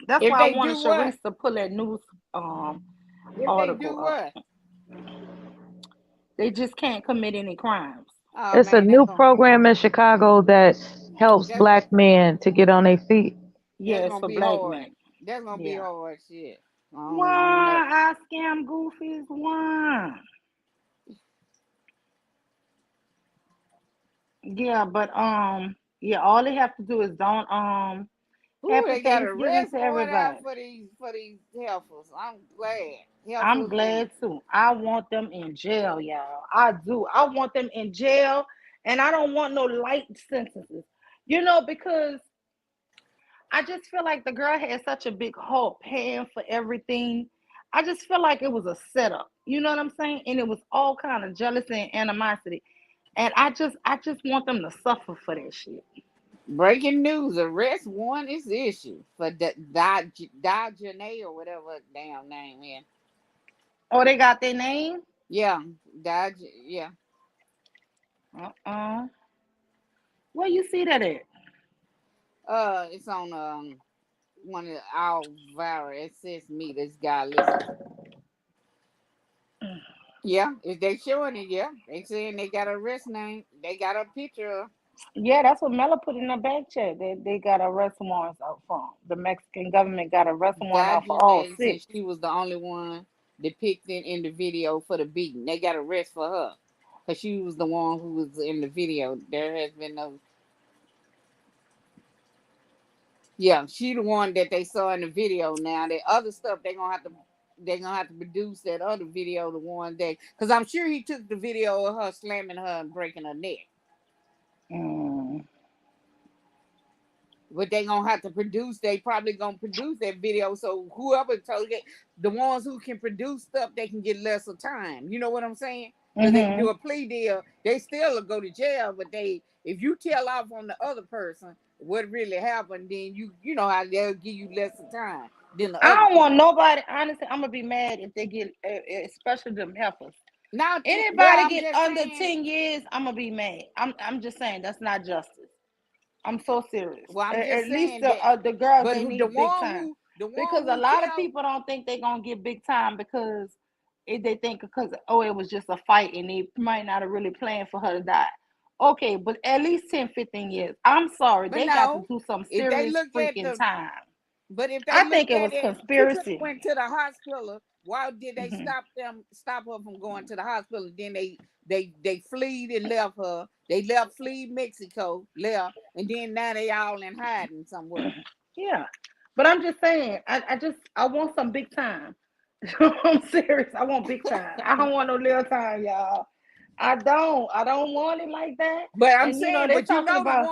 That's If why I they wanted do what? Sharice to pull that news um If they do article up. what? They just can't commit any crimes. Oh It's a man, that's new gonna program in Chicago that helps that's black men to get on their feet. Yeah, it's gonna for be black hard. men. That's gonna be Yeah. hard shit. I don't know. Why I scam goofies? Why? Yeah, but yeah, all they have to do is don't Ooh, happy they got a Thanksgiving arrest to warrant out everybody. for these heifers. I'm glad. I'm Heifers and glad too. I want them in jail, y'all. I do. I want them in jail, and I don't want no light sentences. Because I just feel like the girl had such a big hole paying for everything. I just feel like it was a setup. You know what I'm saying? And it was all kind of jealousy and animosity. And I just want them to suffer for that shit. breaking news: arrest warrant is issued for Dajane or whatever damn name is. Oh, they got their name? Yeah, Daj. Yeah. Where you see that at? It's on one of our viral. It says me. This guy listen. Yeah, if they showing it, yeah, they saying they got a arrest name. They got a picture of. Yeah, that's what Mela put in the back chat. They got arrest warrants out from. The Mexican government got arrest warrant out for all Dajane said six. she was the only one depicted in the video for the beating. They got arrest for her because she was the one who was in the video. There has been no. Yeah, she the one that they saw in the video. Now the other stuff they're gonna have to produce that other video, the one that because I'm sure he took the video of her slamming her and breaking her neck. Mm. But they gonna have to produce. They probably gonna produce that video. So whoever told it, the ones who can produce stuff, they can get lesser time. You know what I'm saying? Because they do a plea deal, they still will go to jail. But if you tell off on the other person what really happened, then you know how they'll give you lesser time than the I other don't want people. nobody. Honestly, I'm gonna be mad if they get, especially them heifers. Now, well, Anybody I'm get just under saying. 10 years, I'm gonna be mad. I'm just saying that's not justice. I'm so serious. Well, I'm At just least saying that. the girls But they the need big one time who because a lot of tell. people don't think they're gonna get big time because they think because it was just a fight and they might not have really planned for her to die. Okay, but at least 10, 15 years. I'm sorry, But they got to no, do some if they serious look at freaking the time. But if they I think looked it at was it, she could have conspiracy. went to the hospital. Why did they Mhm. stop her from going to the hospital? Then they fled and left her. They fled Mexico, left, and then now they all in hiding somewhere. Yeah, but I'm just saying, I want some big time. I'm serious. I want big time. I don't want no little time, y'all. I don't want it like that. But I'm And saying, they but you talking know about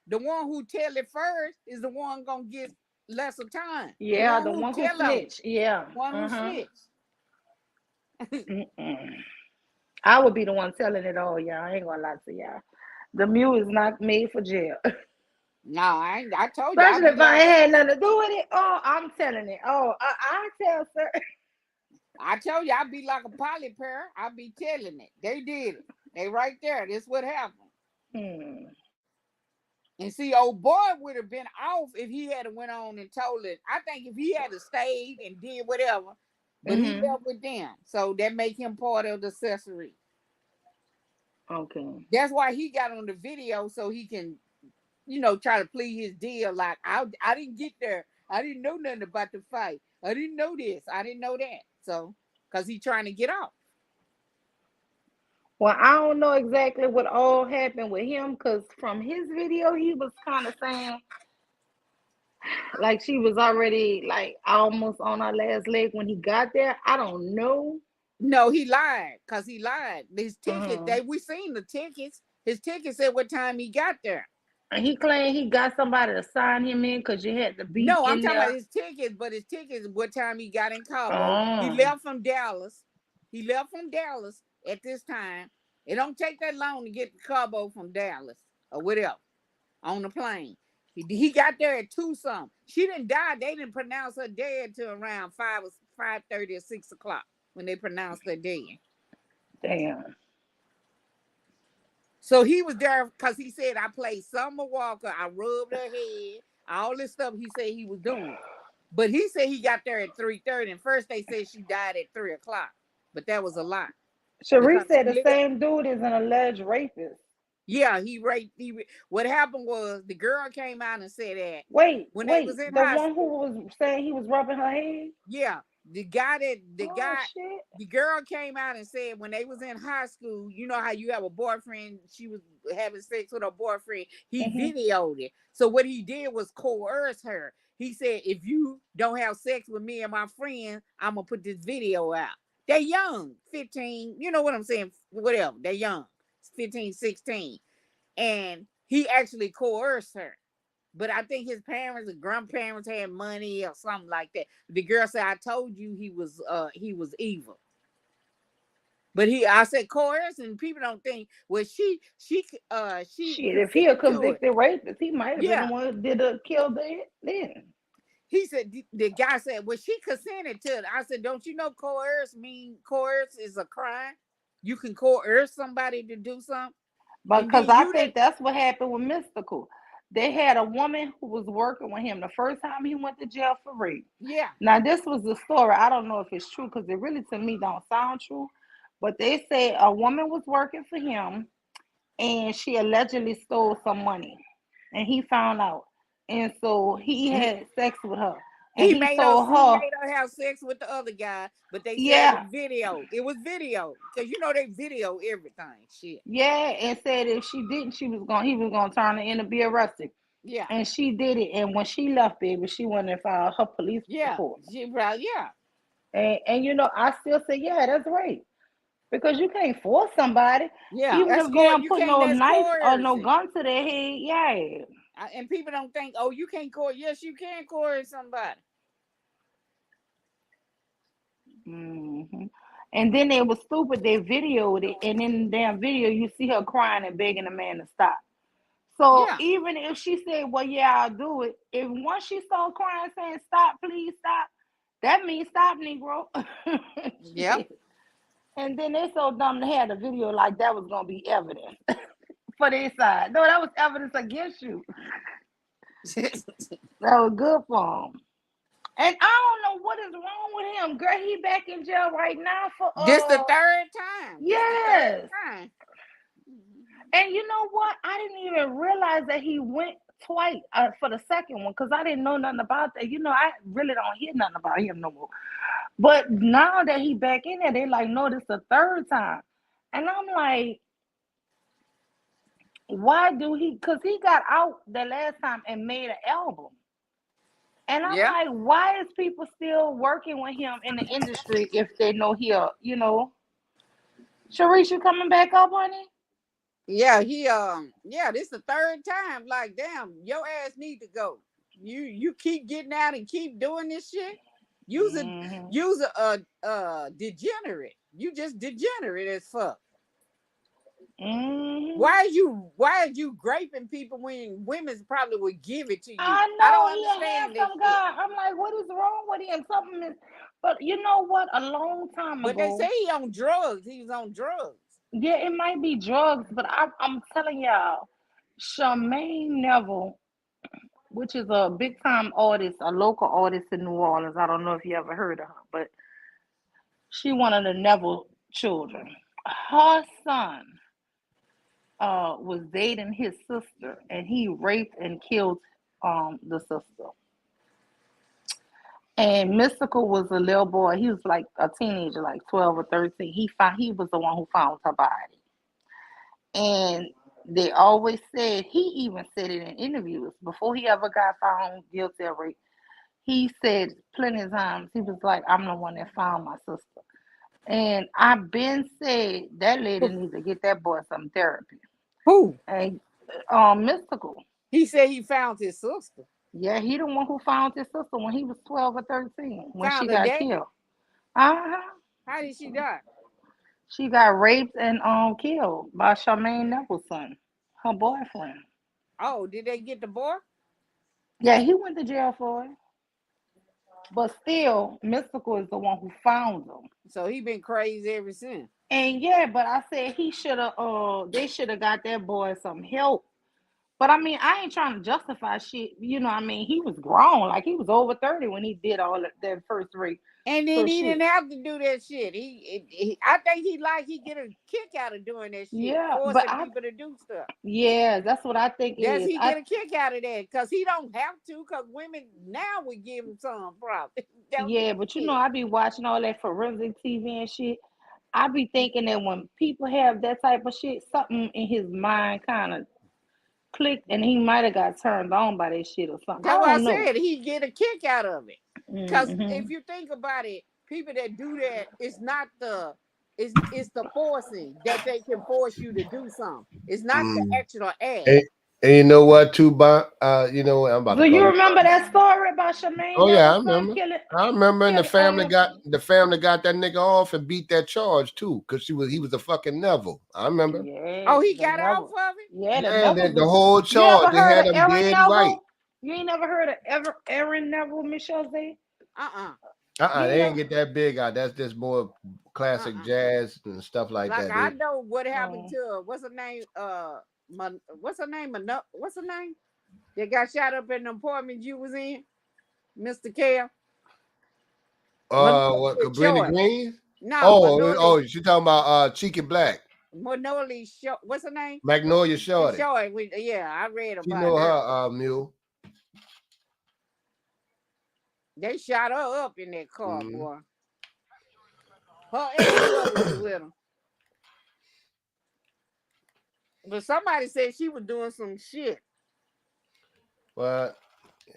the one who tell it first is the one gonna get lesser time. The yeah, one the who one who tell on it, snitched. Yeah. one who snitched. I would be the one telling it all, y'all. I ain't gonna lie to y'all. The mule is not made for jail. No, I told you I'd Especially be if I like. ain't had nothing to do with it. Oh, I'm telling it. Oh, I tell sir. I told you I'd be like a poly pair. I'd be telling it. They did it. They right there. This what happened. And see, old boy would have been off if he had went on and told it. I think if he had stayed and did whatever, but he left with them. So that make him part of the accessory. Okay. That's why he got on the video so he can, try to plead his deal. Like I didn't get there. I didn't know nothing about the fight. I didn't know this. I didn't know that. So, because he's trying to get out. Well, I don't know exactly what all happened with him because from his video, he was kind of saying like she was already like almost on her last leg when he got there. I don't know. No, he lied because he lied. His ticket, we seen the tickets. His ticket said what time he got there. And he claimed he got somebody to sign him in because you had to be No, I'm in talking there. about his tickets, but his tickets what time he got in Cabo. He Oh. left from Dallas. He left from Dallas at this time. It don't take that long to get to Cabo from Dallas or whatever on the plane. He got there at 2 something. She didn't die. They didn't pronounce her dead till around 5:30 or 6 o'clock when they pronounced her dead. Damn. So he was there because he said I played Summer Walker, I rubbed her head, all this stuff he said he was doing. But he said he got there at 3:30. And first they said she died at 3 o'clock. But that was a lie. Sharice said the same dude is an alleged rapist. Yeah, he raped. What happened was the girl came out and said that. Wait, they was in the one who was saying he was rubbing her head? Yeah, the girl came out and said when they was in high school, you know how you have a boyfriend, she was having sex with her boyfriend, he videoed it. So what he did was coerce her. He said, if you don't have sex with me and my friend, I'm gonna put this video out. They're young, 15, you know what I'm saying? Whatever, they're young, 15, 16. And he actually coerced her. But I think his parents or grandparents had money or something like that. The girl said, I told you he was evil. But I said coerce, and people don't think, well, she if he a convicted rapist, he might have been the one who did kill then. He said, the guy said, well, she consented to it. I said, don't you know coerce is a crime? You can coerce somebody to do something. Because I think that's what happened with Mystical. They had a woman who was working with him the first time he went to jail for rape. Yeah. Now, this was the story. I don't know if it's true because it really, to me, don't sound true. But they say a woman was working for him and she allegedly stole some money. And he found out. And so he had sex with her. And he made her have sex with the other guy, but they said it was video. It was video. Because you know they video everything. Shit. Yeah, and said if she didn't, he was gonna turn her in and be arrested. Yeah. And she did it. And when she left, baby, she went and filed her police report. And you know, I still say, yeah, that's rape. Because you can't force somebody. Yeah. Even if you don't put no knife or no gun to their head, yeah. And people don't think, oh, you can't coerce. Yes, you can coerce somebody. Mm-hmm. And then they were stupid. They videoed it, and in the damn video, you see her crying and begging the man to stop. So even if she said, "Well, yeah, I'll do it," if once she started crying, saying, "Stop, please stop," that means stop, Negro. Yep. And then they so dumb to have the video like that was gonna be evidence for their side. No, that was evidence against you. That was good for him. And I don't know what is wrong with him, girl. He back in jail right now for this the third time. Yes. And you know what? I didn't even realize that he went twice for the second one because I didn't know nothing about that. You know, I really don't hear nothing about him no more. But now that he back in there, they like, no, this is the third time. And I'm like, why do he? Because he got out the last time and made an album. And I'm like, why is people still working with him in the industry if they know he'll, you know? Sharice, you coming back up, honey? Yeah, this is the third time. Like, damn, your ass need to go. You keep getting out and keep doing this shit. You's a degenerate. You just degenerate as fuck. Mm-hmm. Why are you graping people when women probably would give it to you? I know, I don't understand this. Guy. I'm like, what is wrong with him? Something is, but you know what? A long time ago. But they say he on drugs. He was on drugs. Yeah, it might be drugs, but I'm telling y'all, Charmaine Neville, which is a big time artist, a local artist in New Orleans. I don't know if you ever heard of her, but she one of the Neville children. Her son was dating his sister, and he raped and killed the sister. And Mystical was a little boy. He was like a teenager, like 12 or 13. He was the one who found her body. And they always said, he even said it in interviews before he ever got found guilty of rape. He said plenty of times, he was like, I'm the one that found my sister. And I've been said that lady needs to get that boy some therapy. Who? And Mystical. He said he found his sister. Yeah, he the one who found his sister when he was 12 or 13 when Found she her got dead? killed. How did she die? She got raped and killed by Charmaine Neville's son, her boyfriend. Oh, did they get the boy? Yeah, he went to jail for it. But still, Mystical is the one who found him. So he been crazy ever since. And yeah, but I said he should have. They should have got that boy some help. But I mean, I ain't trying to justify shit. You know, I mean, he was grown, like he was over 30 when he did all that first three. And then he shit. didn't have to do that shit. I think he get a kick out of doing that shit, Yeah, forcing people to do stuff. Yeah, that's what I think. Does he get a kick out of that? Because he don't have to. Because women now would give him some problem. Yeah, but you know, I be watching all that forensic TV and shit. I be thinking that when people have that type of shit, something in his mind kind of clicked, and he might have got turned on by that shit or something. That's I what don't I know. said. He get a kick out of it. Because Mhm. if you think about it, people that do that, it's not the the forcing that they can force you to do something. It's not the actual act. And you know what, too, you know what I'm about Do to you call remember that story about Charmaine? Oh yeah, I Neville's son remember. I remember, and the family got that nigga off and beat that charge too, because he was a fucking Neville. I remember. Yeah. Oh, he got off of it. Yeah, the whole charge. They had him Erin dead Neville? right. You ain't never heard of Erin Neville, Miss Jose? They ain't get that big out. That's just more classic jazz and stuff like that. I know what happened to what's her name? What's her name? What's her name? They got shot up in the apartment you was in, Mr. Kale. What? Cabrini Green? No. She talking about Cheeky Black. Manoli Short. What's her name? Magnolia Shorty. Yeah, I read about You know her, Mule. They shot her up in that car, boy. Her and brother was with her. But somebody said she was doing some shit. Well,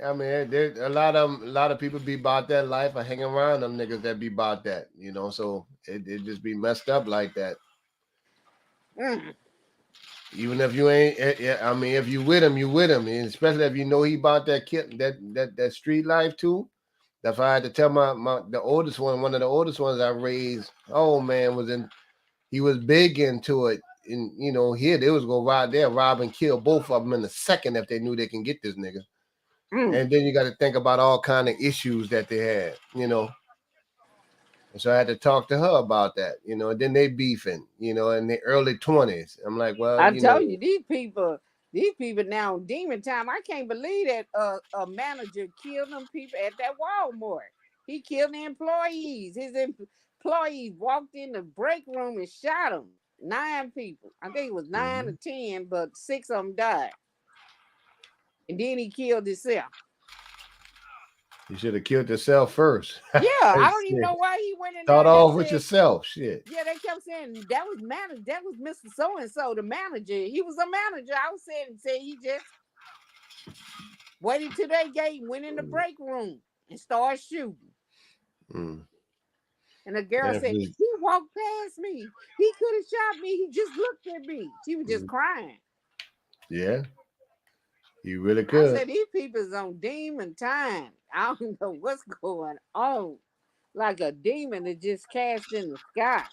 I mean, there's a lot of people be about that life or hang around them niggas that be about that, you know. So it just be messed up like that. Even if you ain't, I mean, if you with him, you with him, and especially if you know he about that street life too. That's why I had to tell the oldest one of the oldest ones I raised. Oh man, he was big into it. And you know, here they was gonna rob and kill both of them in a second if they knew they can get this nigga. And then you got to think about all kind of issues that they had, you know. And so I had to talk to her about that, you know. And then they beefing, you know, in the early 20s. I'm like, well, I tell you, these people now demon time. I can't believe that a manager killed them people at that Walmart. He killed the employees. His employees walked in the break room and shot them. 9 people. I think it was 9 or 10, but 6 of them died. And then he killed himself. You should have killed yourself first. Yeah, I don't even know why he went in there. Start off with yourself. Shit. Yeah, they kept saying that was manager. That was Mr. So-and-so, the manager. He was a manager. I was saying he just waited till they went in the break room and started shooting. And the girl said, he walked past me. He could have shot me. He just looked at me. She was just crying. Yeah. You really could. I said, these people's on demon time. I don't know what's going on. Like a demon that just cast in the sky.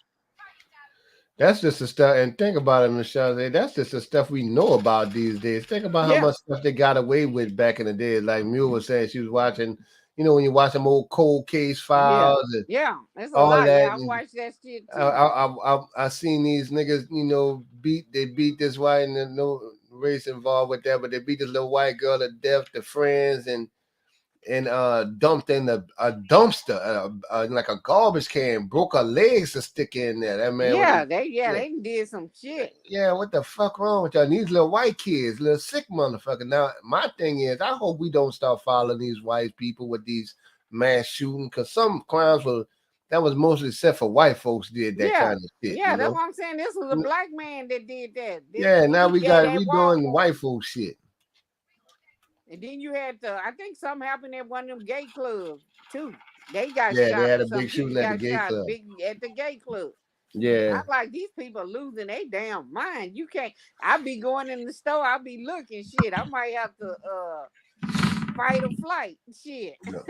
That's just the stuff. And think about it, Michelle. That's just the stuff we know about these days. Think about how much stuff they got away with back in the day. Like Mule was saying, she was watching, you know, when you watch them old cold case files. Yeah, that's a lot. I watched that shit too. I seen these niggas, you know, they beat this white, and there's no race involved with that, but they beat this little white girl to death, the friends, and dumped in a dumpster, like a garbage can, broke her legs to stick in there. That man, they did some shit. Yeah, what the fuck wrong with y'all? And these little white kids, little sick motherfucker. Now, my thing is, I hope we don't start following these white people with these mass shooting, because some crimes that was mostly set for white folks did that kind of shit. Yeah, that's know? what I'm saying. This was a black man that did that. Now we doing white folk shit. And then you had I think something happened at one of them gay clubs too. They got shot. They had a big shooting at the gay club. At the gay club. Yeah. I'm like, these people losing their damn mind. You can't. I be going in the store. I be looking shit. I might have to fight or flight shit. No.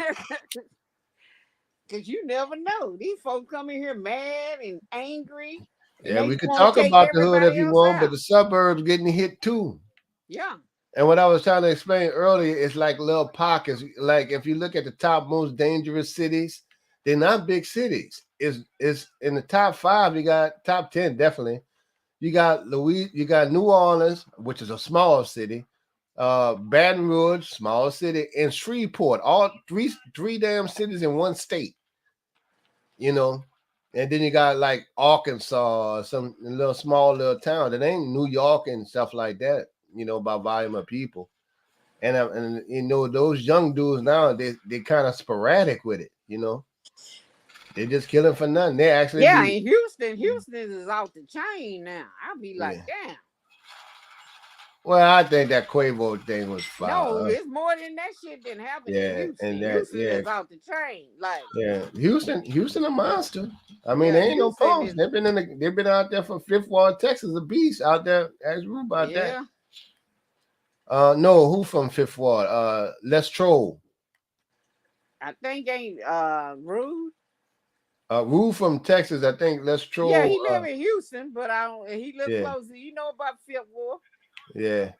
Cause you never know. These folks come in here mad and angry. Yeah, we could talk about the hood if you want, but the suburbs getting hit too. Yeah. And what I was trying to explain earlier is like little pockets. Like if you look at the top most dangerous cities, they're not big cities. is in the top 5. You got top 10 definitely. You got New Orleans, which is a small city, Baton Rouge, small city, and Shreveport, all three damn cities in one state. You know, and then you got like Arkansas, some small little town that ain't New York and stuff like that. You know, by volume of people, and you know those young dudes now they kind of sporadic with it. You know. They just killing for nothing. They actually in Houston is off the chain now. I'll be like, damn. Well, I think that Quavo thing was fine. No, it's more than that shit didn't happen in Houston. And Houston is off the chain. Like Houston a monster. I mean, they ain't no phones. They've been out there for Fifth Ward, Texas, a beast out there. Ask Rue about that. No, who from Fifth Ward? Les Troll. I think ain't Rude. Rue from Texas, I think. Let's troll. Yeah, he live in Houston, but he live closer. You know about Fifth Ward? Yeah.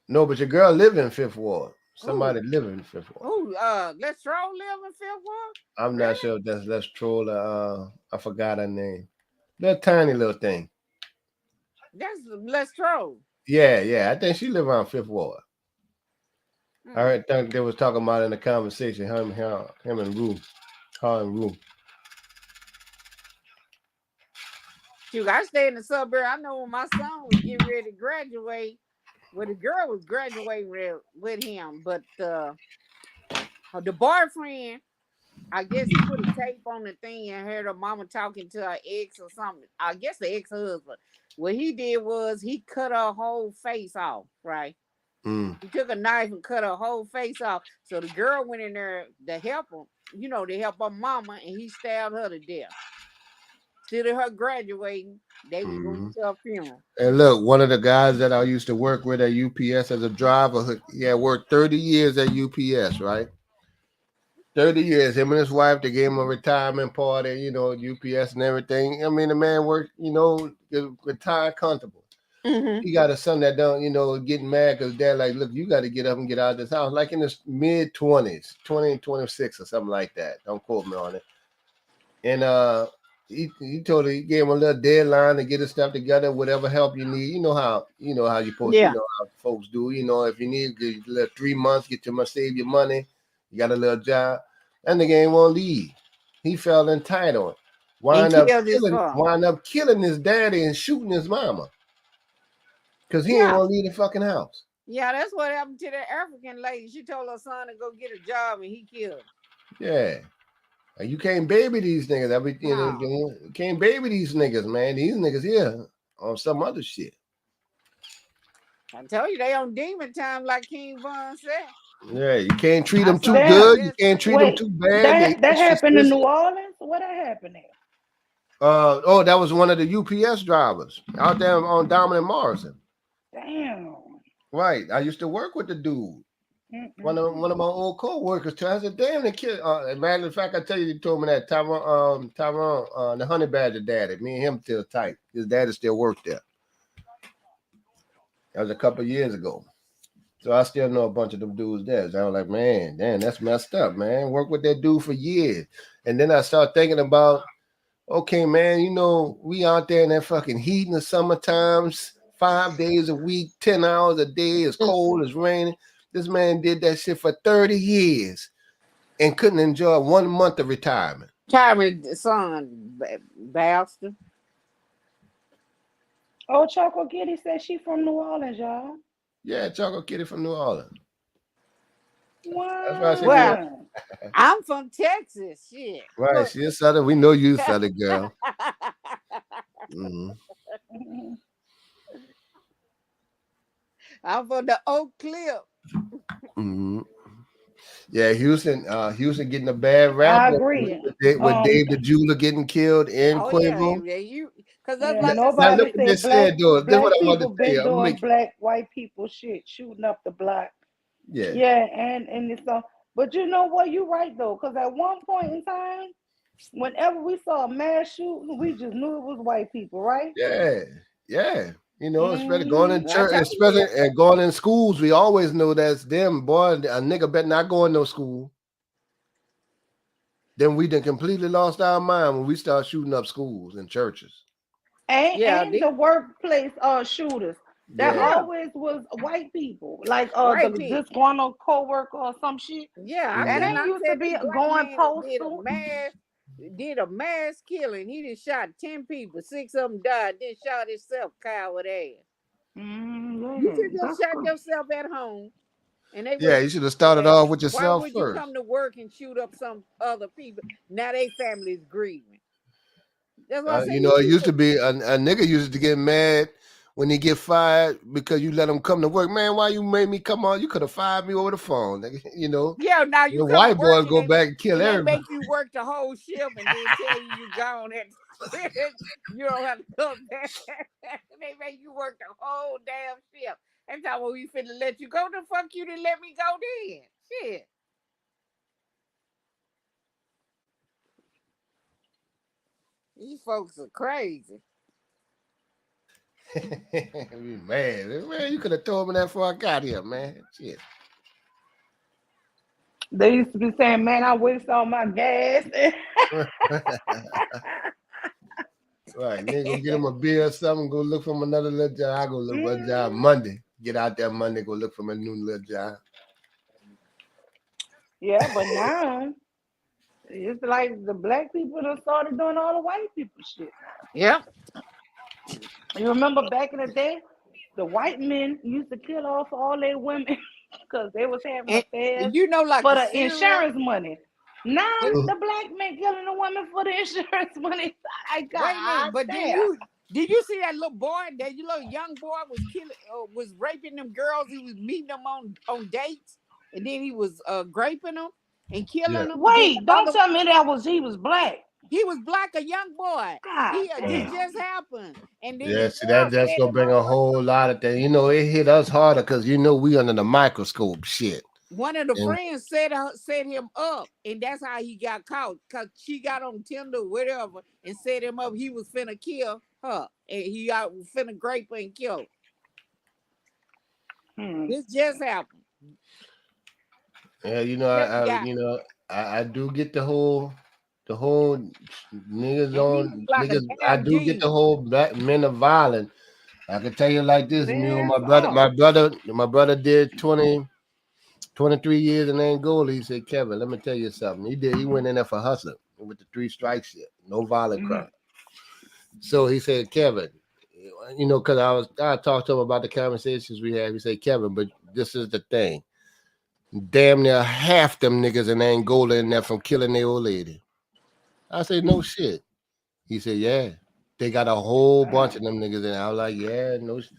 No, but your girl live in Fifth Ward. Somebody live in Fifth Ward. Who? Let's Troll live in Fifth Ward? I'm not sure if that's Let's Troll. I forgot her name. That tiny little thing. That's Let's Troll. Yeah. I think she live around Fifth Ward. I think they was talking about in the conversation. Him and Rue. Her and Rue. Shoot, I stay in the suburb. I know when my son was getting ready to graduate, the girl was graduating with him, but the boyfriend, I guess he put a tape on the thing and heard her mama talking to her ex or something. I guess the ex-husband. What he did was he cut her whole face off, right? He took a knife and cut her whole face off. So the girl went in there to help him, to help her mama, and he stabbed her to death. Instead of her graduating, they was going to her funeral. And look, one of the guys that I used to work with at UPS as a driver, he had worked 30 years at UPS, right? 30 years. Him and his wife, they gave him a retirement party, UPS and everything. I mean, the man worked, retired comfortable. He got a son that don't, getting mad because dad like, look, you got to get up and get out of this house. Like in his mid-20s, 20 and 26 or something like that. Don't quote me on it. And he told her, he gave him a little deadline to get his stuff together, whatever help you need. You know how you're supposed to, how folks do. If you need a little 3 months, save your money, you got a little job. That nigga ain't want to leave. He felt entitled. Wind up killing his daddy and shooting his mama. Because he ain't want to leave the fucking house. Yeah, that's what happened to that African lady. She told her son to go get a job and he killed her. Yeah. You can't baby these niggas. You can't baby these niggas, man. These niggas here on some other shit. I tell you, they on demon time, like King Von said. Yeah, you can't treat them too good. You can't treat them too bad. That happened in New Orleans? What happened there? That was one of the UPS drivers out there on Dominant Morrison. Damn. Right. I used to work with the dude. One of my old co-workers. I said, damn, the kid. Matter of fact, I tell you, he told me that Tyrone, the Honey Badger daddy. Me and him still tight. His daddy still worked there. That was a couple of years ago. So I still know a bunch of them dudes there. So I was like, man, damn, that's messed up, man. Work with that dude for years. And then I started thinking about, okay, man, we out there in that fucking heat in the summer times, 5 days a week, 10 hours a day. It's cold, it's raining. This man did that shit for 30 years and couldn't enjoy 1 month of retirement. Retirement, son, bastard. Oh, Choco Kitty said she from New Orleans, y'all. Yeah, Choco Kitty from New Orleans. Wow. That's why I'm from Texas. Shit. Right, she's Southern. We know you, Southern girl. I'm from the Oak Cliff. Yeah, Houston getting a bad rap. I agree. With Dave the Jeweler getting killed in Quavo. Because that's like nobody look at this said, though. This is what I want to tell you. Doing black, white people shit, shooting up the block. Yeah. Yeah, and it's but you know what? You're right though, because at one point in time, whenever we saw a mass shooting, we just knew it was white people, right? Yeah. Especially going in church, especially and going in schools, we always know that's them. Boy, a nigga better not go in no school. then we done completely lost our mind when we start shooting up schools and churches. And the workplace shooters. That Yeah. always was white people, like White the people. disgruntled co-worker or some shit. Yeah, That and ain't I used to said be this black going man postal. did a mass killing. He just shot 10 people, 6 of them died, then shot himself, coward ass. You should just shot yourself at home. And they Yeah, you should have started off with why yourself would you first. come to work and shoot up some other people? Now they family's grieving. That's what I say. You know, it used to be a nigga used to get mad when he get fired because you let him come to work. Man, why you made me come on? You could have fired me over the phone, nigga. You know. Yeah, now you the come white to work boys go back and kill they everybody. make you work the whole shift and then tell you gone and you don't have to come back. They make you work the whole damn shift. And time when we finna let you go, the fuck you didn't let me go then. Shit. These folks are crazy. Man, you could have told me that before I got here, man. Shit. They used to be saying, "Man, I waste all my gas." Right, nigga, go get him a beer or something. Go look for him another little job. I go look for a job Monday. Get out there Monday. Go look for him a new little job. Yeah, but now it's like the black people that started doing all the white people shit. Yeah. You remember back in the day, the white men used to kill off all their women because they was having affairs you know, like for the the insurance money. Now the black men killing the women for the insurance money. I got. Wait a minute, but did you see that little boy? That little young boy was was raping them girls. He was meeting them on dates, and then he was graping them and killing them. Wait, don't tell me he was black. He was black, a young boy. This just happened, and then see that's gonna bring a whole lot of things. You know, it hit us harder because you know we under the microscope shit. One of the friends set him up, and that's how he got caught. Cause she got on Tinder, whatever, and set him up. He was finna kill her, and he got finna grape her and kill her. This just happened. Yeah, you know, I do get the whole niggas on niggas. I do get the whole black men are violent. I can tell you like this, you know, my brother did 23 years in Angola. He said, Kevin, let me tell you something. He went in there for hustling with the 3 strike shit, no violent crime. So he said, Kevin, you know, because I talked to him about the conversations we had. He said, Kevin, but this is the thing. Damn near half them niggas in Angola in there from killing their old lady. I said, no shit. He said, yeah. They got a whole bunch of them niggas in there. I was like, yeah, no shit.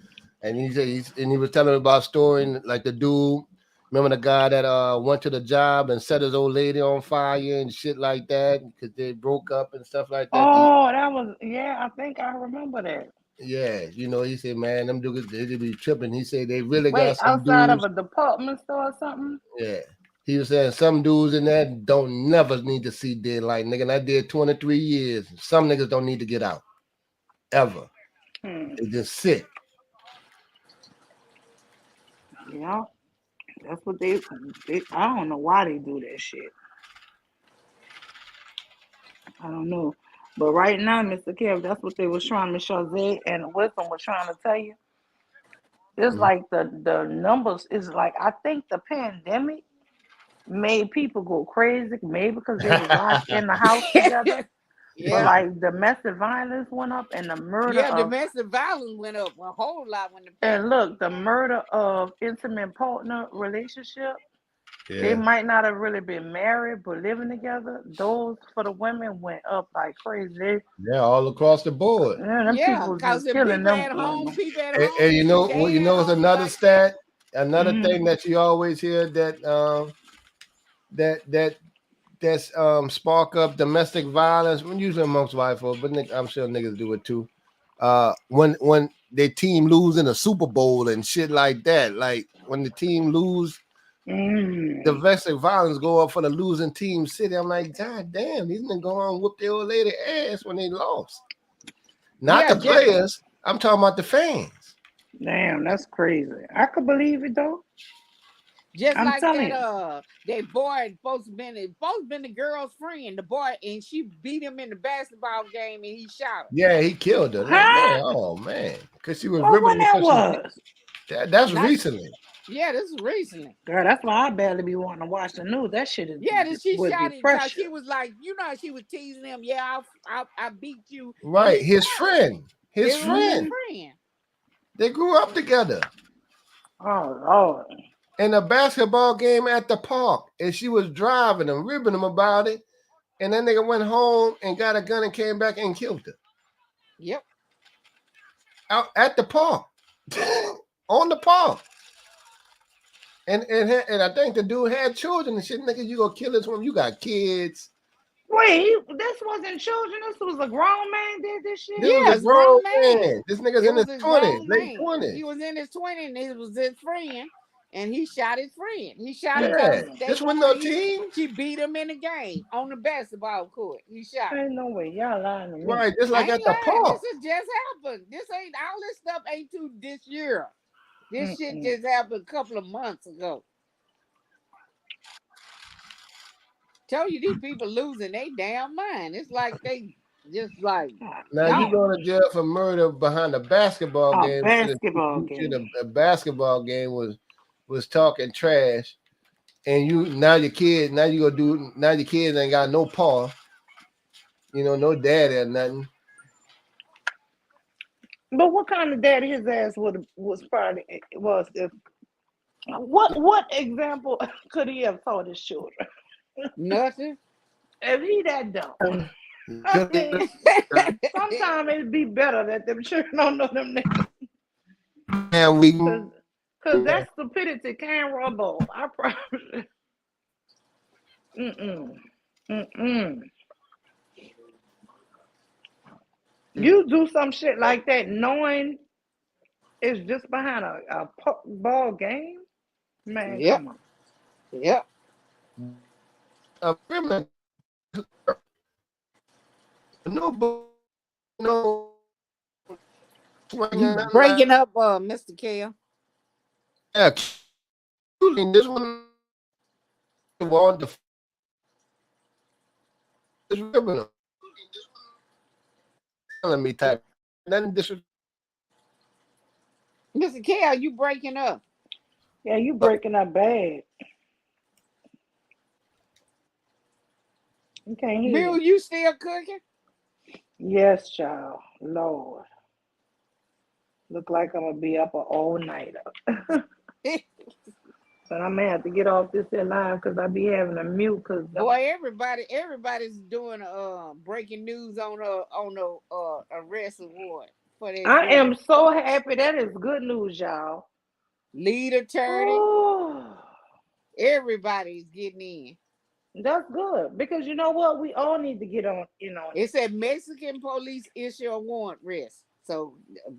And he said, he was telling me about a story like the dude. Remember the guy that went to the job and set his old lady on fire and shit like that because they broke up and stuff like that? Oh, that was, I think I remember that. Yeah, you know, he said, man, them dudes, they be tripping. He said they really Wait, got some outside dudes. of a department store or something? Yeah. He was saying some dudes in there don't never need to see daylight, nigga. And I did 23 years. Some niggas don't need to get out. Ever. They just sit. Yeah. That's what they I don't know why they do that shit. I don't know. But right now, Mr. Kev, that's what they was trying to show Zay and Wisdom was trying to tell you. It's like the numbers is like, I think the pandemic made people go crazy, maybe because they was locked in the house together. But like domestic violence went up and the murder. Yeah, domestic violence went up a whole lot when and look, the murder of intimate partner relationship. They might not have really been married, but living together. Those for the women went up like crazy. All across the board. Yeah, because killing them. People at home. And you know, it's another stat, another thing that you always hear that that's spark up domestic violence. Usually amongst white folks, but I'm sure niggas do it too. When their team lose in a Super Bowl and shit like that, like when the team lose. Domestic violence go up for the losing team city. I'm like, God damn, these niggas go on and whoop their old lady ass when they lost. Not the players. I'm talking about the fans. Damn, that's crazy. I could believe it though. Just I'm like telling that you. that boy supposed to been the girl's friend. The boy, and she beat him in the basketball game and he shot her. Yeah, he killed her. Like, Huh? man, oh man, because she was Well, when ripping that because was? that's Not- recently. Yeah, this is recently. Girl, that's why I barely be wanting to watch the news. That shit is Yeah, that she would shot be it because precious. she was like, you know, she was teasing him. Yeah, I beat you. And Right, he his shot her. friend. It His was his friend. friend. They grew up together Oh Lord. in a basketball game at the park, and she was driving him, ribbing him about it. And then nigga went home and got a gun and came back and killed her. Yep. Out at the park. On the park. And I think the dude had children and shit. Nigga, you gonna kill this woman? You got kids. Wait, this wasn't children. This was a grown man did this shit. This was a grown man. This nigga's in his 20s, late 20s. He was in his 20s and it was his friend. And he shot his friend. He shot him Yeah, because this wasn't no teen. she beat him in the game on the basketball court. He shot. Ain't no way. Y'all lying to me. Right, just like I at ain't the lying. park. This has just happened. This ain't all this stuff ain't too this year. This shit just happened a couple of months ago. Tell you these people losing their damn mind. It's like they just like Now you going to jail for murder behind a basketball game. Basketball game. A basketball game was talking trash, and your kids ain't got no paw, no daddy or nothing. But what kind of daddy his ass was probably was if what example could he have taught his children? Nothing. If he that dumb. I mean, sometimes it'd be better that them children don't know them niggas. And Cause that stupidity can't rub off. I promise you. You do some shit like that knowing it's just behind a ball game? Man, come on. Yep. No. You breaking up, Mr. Kale. Yeah, this one want to let me type. Nothing Mr. Kale, you breaking up. Yeah, you breaking up bad. You can't hear. Bill, you still cooking? Yes, child. Lord. Look like I'm gonna be up all night. But I'm gonna have to get off this line because I be having a mute. Cause boy, everybody's doing breaking news on the arrest award for that. I am so happy. That is good news, y'all. Lead attorney. Oh. Everybody's getting in. That's good because you know what? We all need to get on. It said Mexican police issue a warrant arrest. So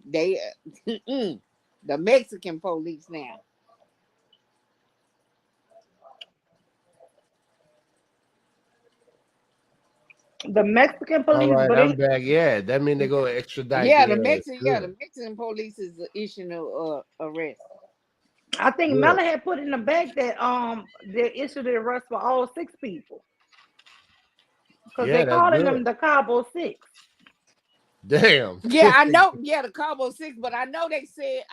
they, the Mexican police now. The Mexican police. All right, I'm back. Yeah, that means they go extradite. Yeah, the Mexican police is issuing a arrest. I think Mella had put in the back that they issued the arrest for all 6 people because they calling them the Cabo 6. Damn. Yeah, I know. Yeah, the Cabo 6, but I know they said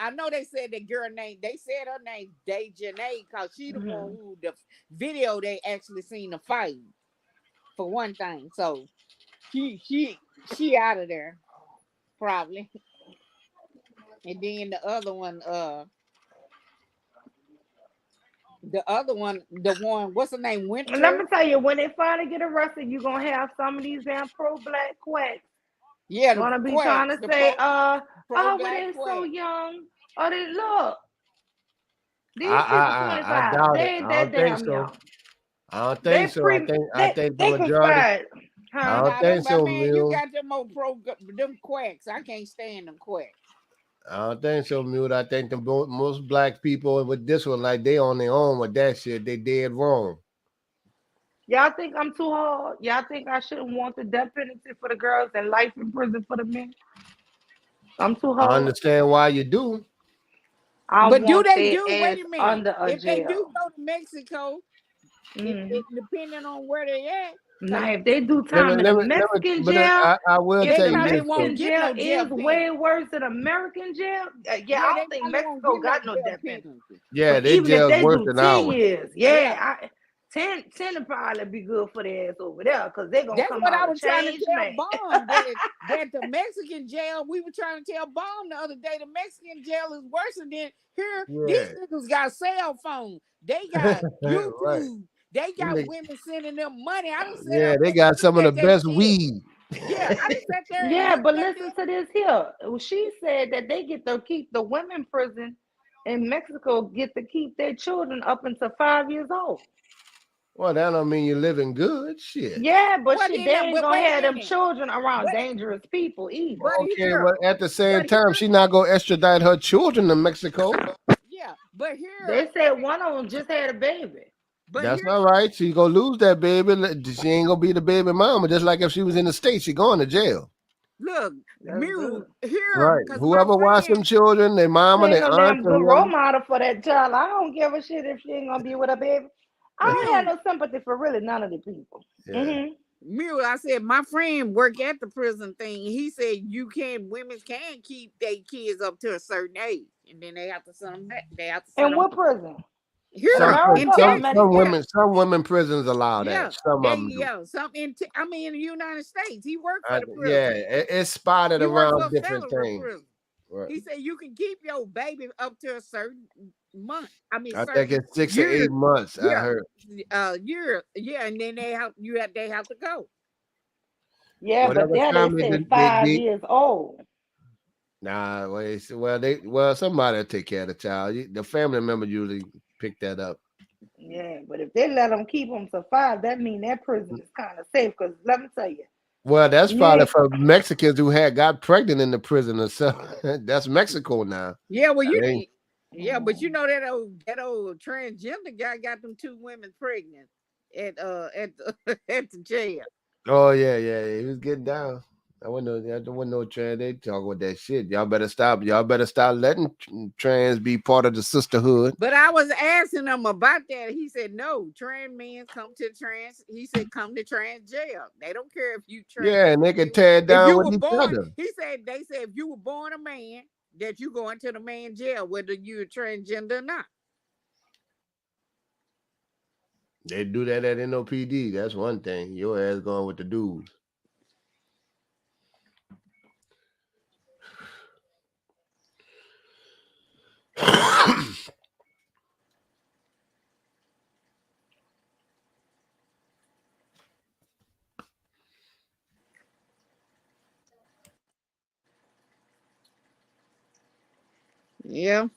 the girl name. They said her name Dejanae because she the one who the video they actually seen the fight for one thing. So she out of there probably. And then the other one, the one, what's her name? Winter. And let me tell you, when they finally get arrested, you're gonna have some of these damn pro-black quacks. Yeah, gonna be trying to say, oh, but they're so young. Oh, they look. These people 25. They ain't that damn young. I don't think so. I think the majority. I don't think so, man. You got them quacks. I can't stand them quacks. I don't think so, Mute. I think most black people with this one, like they on their own with that shit. They dead wrong. Y'all think I'm too hard? Y'all think I shouldn't want the death penalty for the girls and life in prison for the men? I'm too hard. I understand why you do. I But do want they their do? ass Wait a minute. under a If they do jail. go to Mexico, it depending on where they at. Now, if they do Let time me, in let a me, let me, Mexican but jail, I will They tell the you probably this won't Mexican too. get jail no jail is penalty. way worse than American jail. Yeah, Yeah, I they don't think probably won't Mexico get no got no jail death penalty. penalty. Yeah, But they even if jail's they worse do than 10 ours. years, Yeah. 10 would probably be good for their ass over there because they're going to That's come what I out a was trying to changed tell man. Bomb that the Mexican jail, we were trying to tell Bomb the other day, the Mexican jail is worse than here. Yeah. These niggas got cell phones. They got YouTube. Right. They got Nigga- women sending them money. I don't sit Yeah, up they there got and some of look the at that best shit. weed. Yeah, I done sat there and Yeah, looked but at listen to this here. She said that they get to keep the women prison in Mexico, get to keep their children up until 5 years old. Well, that don't mean you're living good. Shit. Yeah, but Well, shit, then, they ain't but gonna wait a have them minute. children around But- dangerous people either. But Okay, here, well, at the same but time, here- she not gonna extradite her children to Mexico. yeah, but here, They said one of them just had a baby. but That's here, all right. She gonna lose that baby. She ain't gonna be the baby mama. Just like if she was in the States, she going to jail. look, That's Mule, good. here, Right. because Whoever watch them children, their mama, She ain't their no aunts, damn and good role whoever. model for that child. I don't give a shit if she ain't gonna be with a baby. I don't have no sympathy for really none of the people. Yeah. Mule, I said my friend work at the prison thing. He said women can keep their kids up to a certain age, and then they have to send them back. They have to send In them what prison? here In America in or Texas. Some women prisons allow Yeah, that. Some of them do. some in the United States. He worked for the prison. Yeah, it's spotted He worked for around different federal things. prison. Right. He said you can keep your baby up to a certain month. I mean, I think it's 6 or 8 months. I heard. Year, and then they have to go. Yeah, Whatever but there time they it say is, 5 years old. Nah, somebody will take care of the child. The family member usually pick that up. Yeah, but if they let them keep them to 5, that means that prison is kind of safe. Because let me tell you, Well, that's probably for Mexicans who got pregnant in the prison or something. That's Mexico now. Yeah, well, but you know that old transgender guy got them 2 women pregnant at the jail. Oh yeah, he was getting down. I wasn't no trans. They talk with that shit. Y'all better stop. Y'all better stop letting trans be part of the sisterhood. But I was asking him about that. He said no. Trans men come to trans. He said come to trans jail. They don't care if you trans. Yeah, and they can tear it down with each other. They said if you were born a man, that you go into the man jail, whether you're transgender or not. They do that at NOPD. That's one thing. Your ass going with the dudes. Yeah.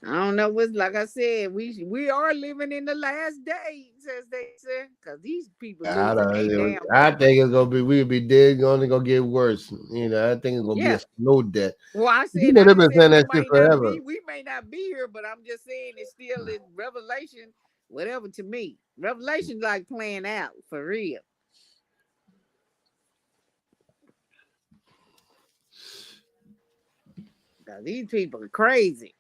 I don't know what's like I said, we are living in the last days, as they said, because these people I damn think it's gonna be we'll be dead, only gonna get worse. You know, I think it's gonna be a slow death. Well, I said, they've been saying that shit forever. We may not be here, but I'm just saying it's still in Revelation, whatever to me. Revelation's like playing out for real. Now, these people are crazy.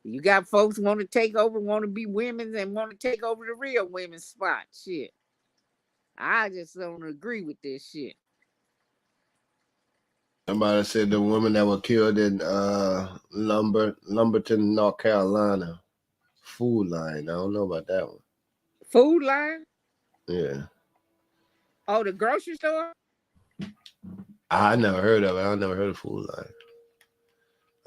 You got folks want to take over, want to be women, and want to take over the real women's spot. Shit. I just don't agree with this shit. Somebody said the woman that was killed in Lumberton, North Carolina. Food Line. I don't know about that one. Food Line? Yeah. Oh, the grocery store? I never heard of it. I never heard of Food Line.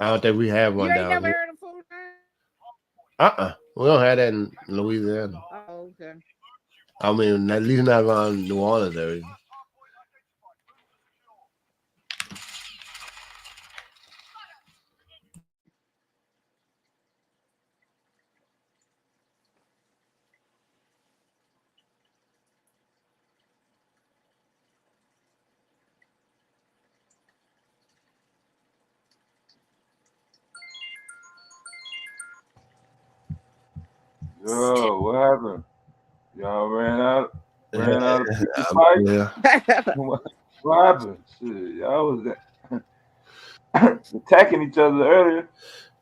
I don't think we have one down here. You ain't never heard of Food Line? We don't have that in Louisiana. Oh, okay. I mean, at least not around New Orleans area. Yo, what happened? Y'all ran out of people fight? Yeah. What happened? Shit, y'all was that. attacking each other earlier.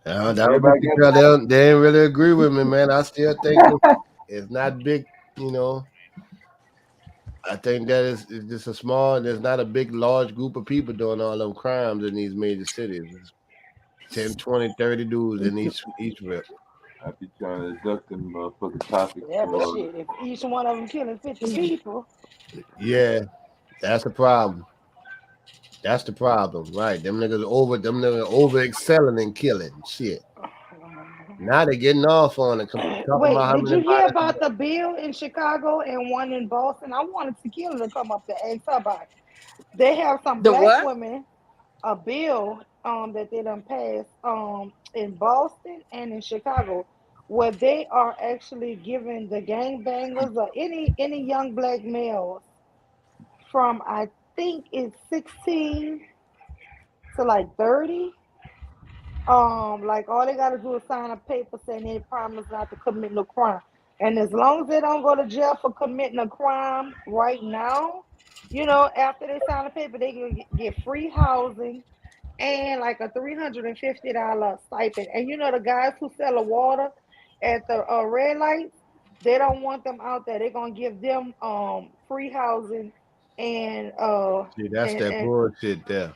That was they didn't really agree with me, man. I still think it's not big, you know. I think that it's just a small. There's not a big, large group of people doing all them crimes in these major cities. It's 10, 20, 30 dudes in each rip. I be trying to duck them motherfucking topics. Yeah, but shit, if each one of them killing 50 people. Yeah, that's the problem. That's the problem, right? Them niggas over excelling and killing shit. Now they getting off on it. Wait, did you hear about the bill in Chicago and one in Boston? I wanted Tequila to come up to ask her about it. They have some black women, a bill that they done passed in Boston and in Chicago, where they are actually giving the gangbangers or any young black males from, I think it's 16 to like 30. Like all they gotta do is sign a paper saying they promise not to commit no crime. And as long as they don't go to jail for committing a crime right now, you know, after they sign a paper, they can get free housing and like a $350 stipend. And you know, the guys who sell the water at the red lights, they don't want them out there. They're gonna give them free housing and See, that's that bullshit there.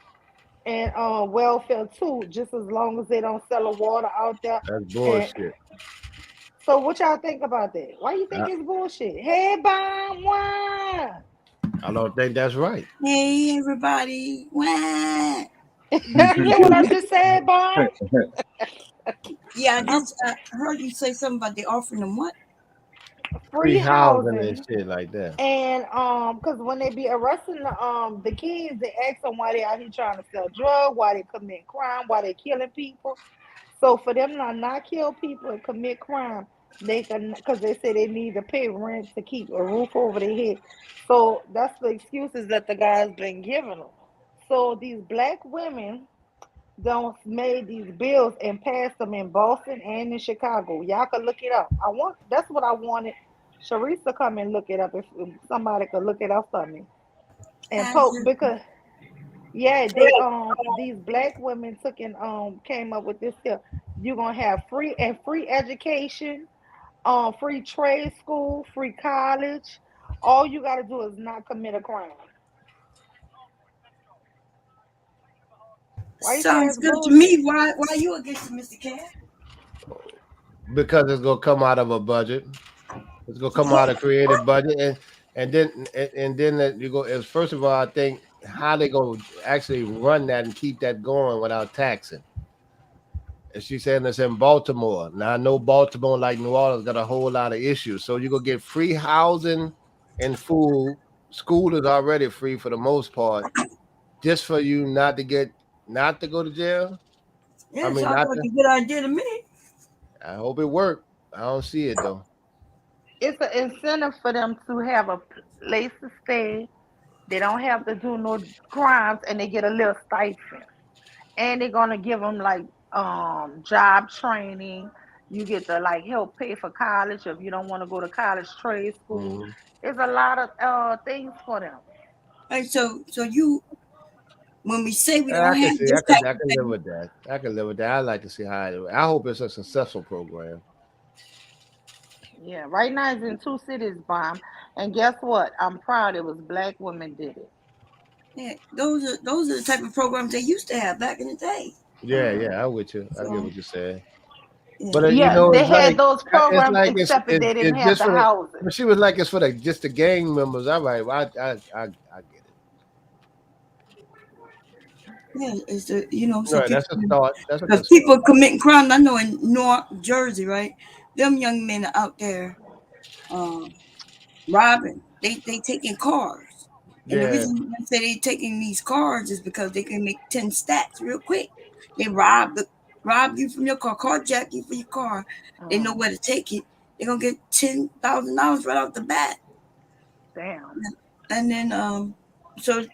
And welfare too, just as long as they don't sell the water out there. That's bullshit. So what y'all think about that? Why you think it's bullshit? Hey, Bomb One. I don't think that's right. Hey, everybody. Wah. You hear what I just said, Bomb? Yeah, I just heard you say something about they offering them what? Free housing and shit like that. And because when they be arresting the kids, they ask them why they out here trying to sell drugs, why they commit crime, why they killing people. So for them to not kill people and commit crime, they can, because they say they need to pay rent to keep a roof over their head. So that's the excuses that the guys been giving them. So these black women don't made these bills and passed them in Boston and in Chicago. Y'all can look it up. That's what I wanted Sharice to come and look it up if somebody could look it up for me. And post because they these black women took and came up with this here. You're gonna have free education, free trade school, free college. All you gotta do is not commit a crime. Sounds good to me. Why you against it, Mr. Cat? Because it's gonna come out of a budget. It's gonna come out of creative budget, and then you go. As first of all, I think how they gonna actually run that and keep that going without taxing. And she's saying it's in Baltimore. Now I know Baltimore, like New Orleans, got a whole lot of issues. So you're gonna get free housing and food. School is already free for the most part, just for you not to go to jail. Yeah, I mean, sounds like a good idea to me. I hope it worked. I don't see it though. It's an incentive for them to have a place to stay. They don't have to do no crimes, and they get a little stipend. And they're gonna give them like job training. You get to like help pay for college if you don't want to go to college, trade school. Mm-hmm. There's a lot of things for them. Right, so you, when we say we don't have I can live with that. I can live with that. I'd like to see how it. I hope it's a successful program. Yeah, right now it's in 2 cities, Bomb. And guess what? I'm proud it was black women did it. Yeah, those are the type of programs they used to have back in the day. Yeah, I'm with you. I get what you're saying. Yeah. But you know, they had those programs, except that they didn't have the housing. But she was like, it's for just the gang members. All right, well, I get it. Yeah, it's the so right, that's a thought. Because people committing crimes. I know in North Jersey, right? Them young men are out there robbing. They taking cars. And the reason I say they taking these cars is because they can make 10 stacks real quick. They rob you from your car, carjack you for your car. They know where to take it. They're gonna get $10,000 right off the bat. Damn. And then so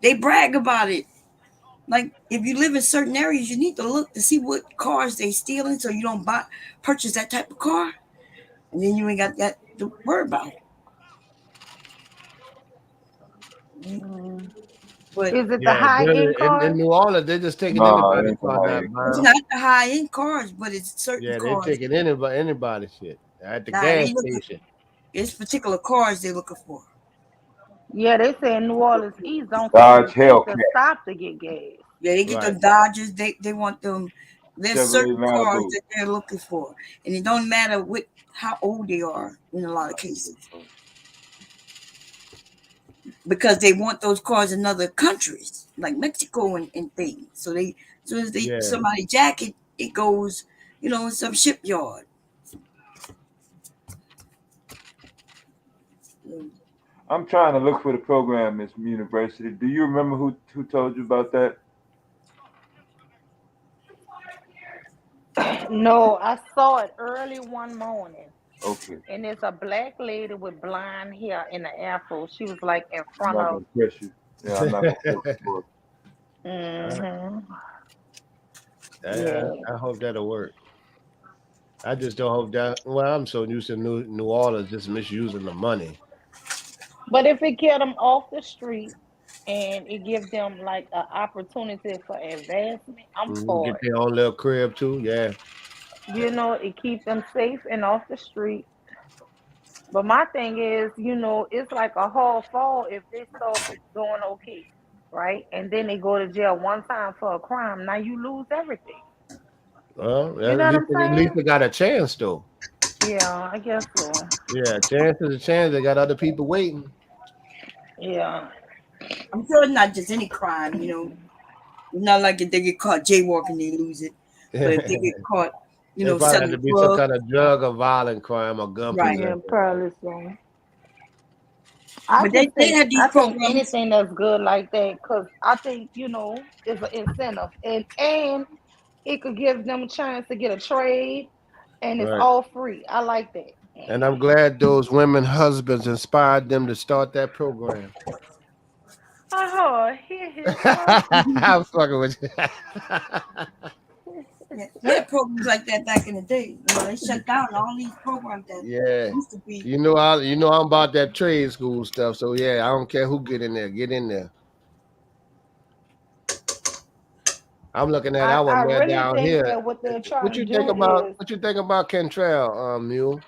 they brag about it. Like if you live in certain areas, you need to look to see what cars they stealing, so you don't purchase that type of car, and then you ain't got that to worry about it. But Is it the Yeah, high end in cars? New Orleans, they're just taking No, it anybody ain't the car high not end. it's buying. not the high end cars, but it's certain Yeah, they're cars. taking anybody shit at the Nah, gas they look. station. It's particular cars they're looking for. Yeah, they say in New Orleans East don't Dodge take Hellcat, the stop to get gas. Yeah, they get Right. the Dodgers. They want them. There's Chevrolet certain cars Malibu. that they're looking for, and it don't matter how old they are in a lot of cases, because they want those cars in other countries like Mexico and things. So as soon as Yeah. somebody jack it, it goes, in some shipyard. I'm trying to look for the program, Miss University. Do you remember who told you about that? No, I saw it early one morning. Okay. And it's a black lady with blonde hair in the afro. She was like in I'm front not of. gonna press you. Yeah, I'm not gonna press you. Yeah. I hope that'll work. I just don't hope that. Well, I'm so used to New Orleans just misusing the money. But if it get them off the street and it gives them like an opportunity for advancement, I'm for Get it. their own little crib too. Yeah. It keeps them safe and off the street. But my thing is, it's like a hard fall if they start doing okay, right? And then they go to jail one time for a crime. Now you lose everything. Well, You know what I'm at least saying? they got a chance though. Yeah, I guess so. Yeah, chance is a chance. They got other people waiting. Yeah. I'm sure it's not just any crime, It's not like if they get caught jaywalking, they lose it. But if they get caught, There probably selling had to be drugs, some kind of drug or violent crime or gun right? Yeah, possession. probably so. I But they just think have these I think programs. anything that's good like that, because I think it's an incentive, and it could give them a chance to get a trade, and it's Right. all free. I like that. And I'm glad those women husbands inspired them to start that program. Here. I'm fucking with you. They had programs like that back in the day. They shut down all these programs that used to be. You know I'm about that trade school stuff. So yeah, I don't care who get in there. Get in there. I'm looking at our man really down think here. that what they're trying What to you do think about is, what you think about Kentrell, Mule?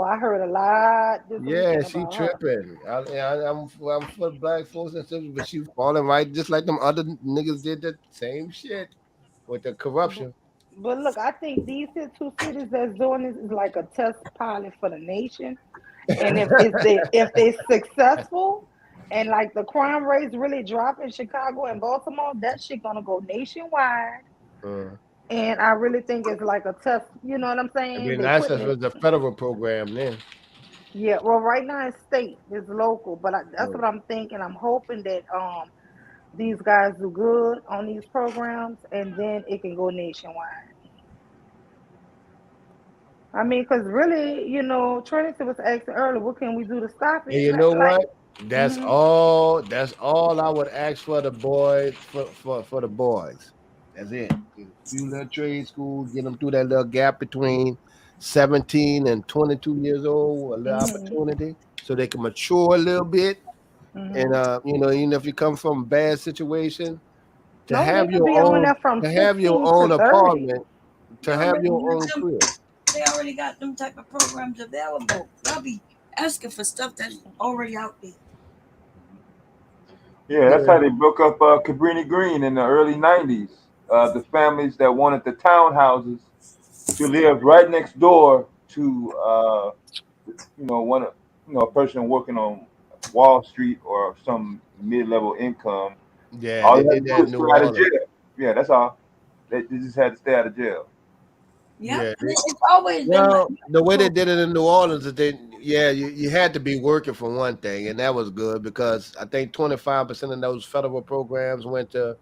I heard a lot this Yeah, weekend she about her. tripping. I'm for black folks and stuff, but she falling right just like them other niggas did the same shit with the corruption. But look, I think these two cities that's doing this is like a test pilot for the nation. And if they successful and like the crime rates really drop in Chicago and Baltimore, that shit gonna go nationwide. And I really think it's like a test. You know what I'm saying? I mean, that's the federal program then. Yeah, well, right now it's state, it's local, but that's what I'm thinking. I'm hoping that these guys do good on these programs, and then it can go nationwide. I mean, because really, Trinity was asking earlier, what can we do to stop it? And you know what? That's all. That's all I would ask for the boys. For the boys, that's it. A few little trade schools, get them through that little gap between 17 and 22 years old, a little opportunity, so they can mature a little bit. And even if you come from a bad situation, to have your own apartment, to have your own crib. They already got them type of programs available. Y'all be asking for stuff that's already out there. Yeah, that's how they broke up Cabrini Green in the early 90s. The families that wanted the townhouses to live right next door to a person working on Wall Street or some mid-level income. Yeah, all they they did had that to in do New was stay out of Orleans. jail. Yeah, that's all. They just had to stay out of jail. Yeah, it's always been Well, the way they did it in New Orleans is you had to be working for one thing, and that was good because I think 25% of those federal programs went to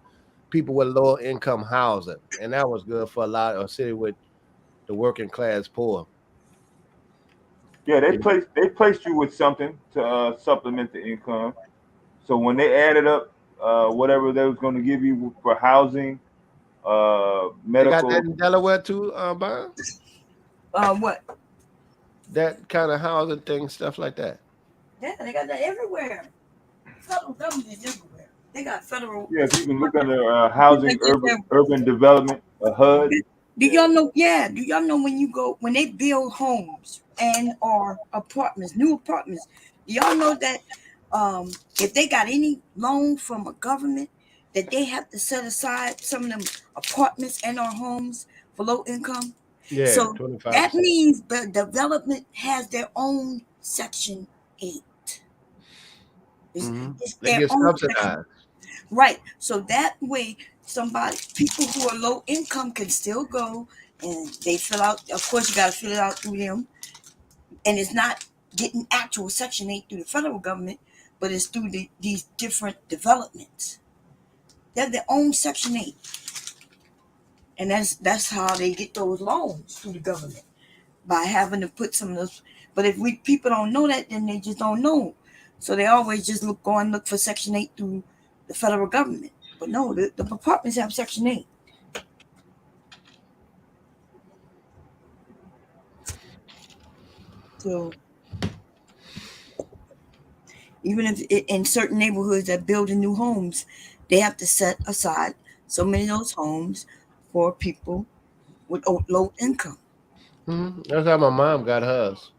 people with lower income housing, and that was good for a city with the working class poor. Yeah, they placed you with something to supplement the income. So when they added up whatever they was going to give you for housing, medical. They got that in Delaware too, Brian? What? That kind of housing thing, stuff like that. Yeah, they got that everywhere. federal government is everywhere. They got federal. Yeah, if you can look under housing, urban development, HUD. Do y'all know? Yeah. Do y'all know when they build homes and or apartments, new apartments? Do y'all know that if they got any loan from a government, that they have to set aside some of them apartments and or homes for low income? Yeah, so 25%. that means the development has their own Section 8. It's They their get own subsidized. Section. Right. So that way, people who are low income can still go and they fill out. Of course, you got to fill it out through them, and it's not getting actual Section 8 through the federal government, but it's through these different developments. They're their own Section 8, and that's how they get those loans through the government, by having to put some of those. But if people don't know that, then they just don't know. So they always just look for Section 8 through the federal government. But no, the apartments have Section 8. So even if in certain neighborhoods that building new homes, they have to set aside so many of those homes for people with low income. That's how my mom got hers.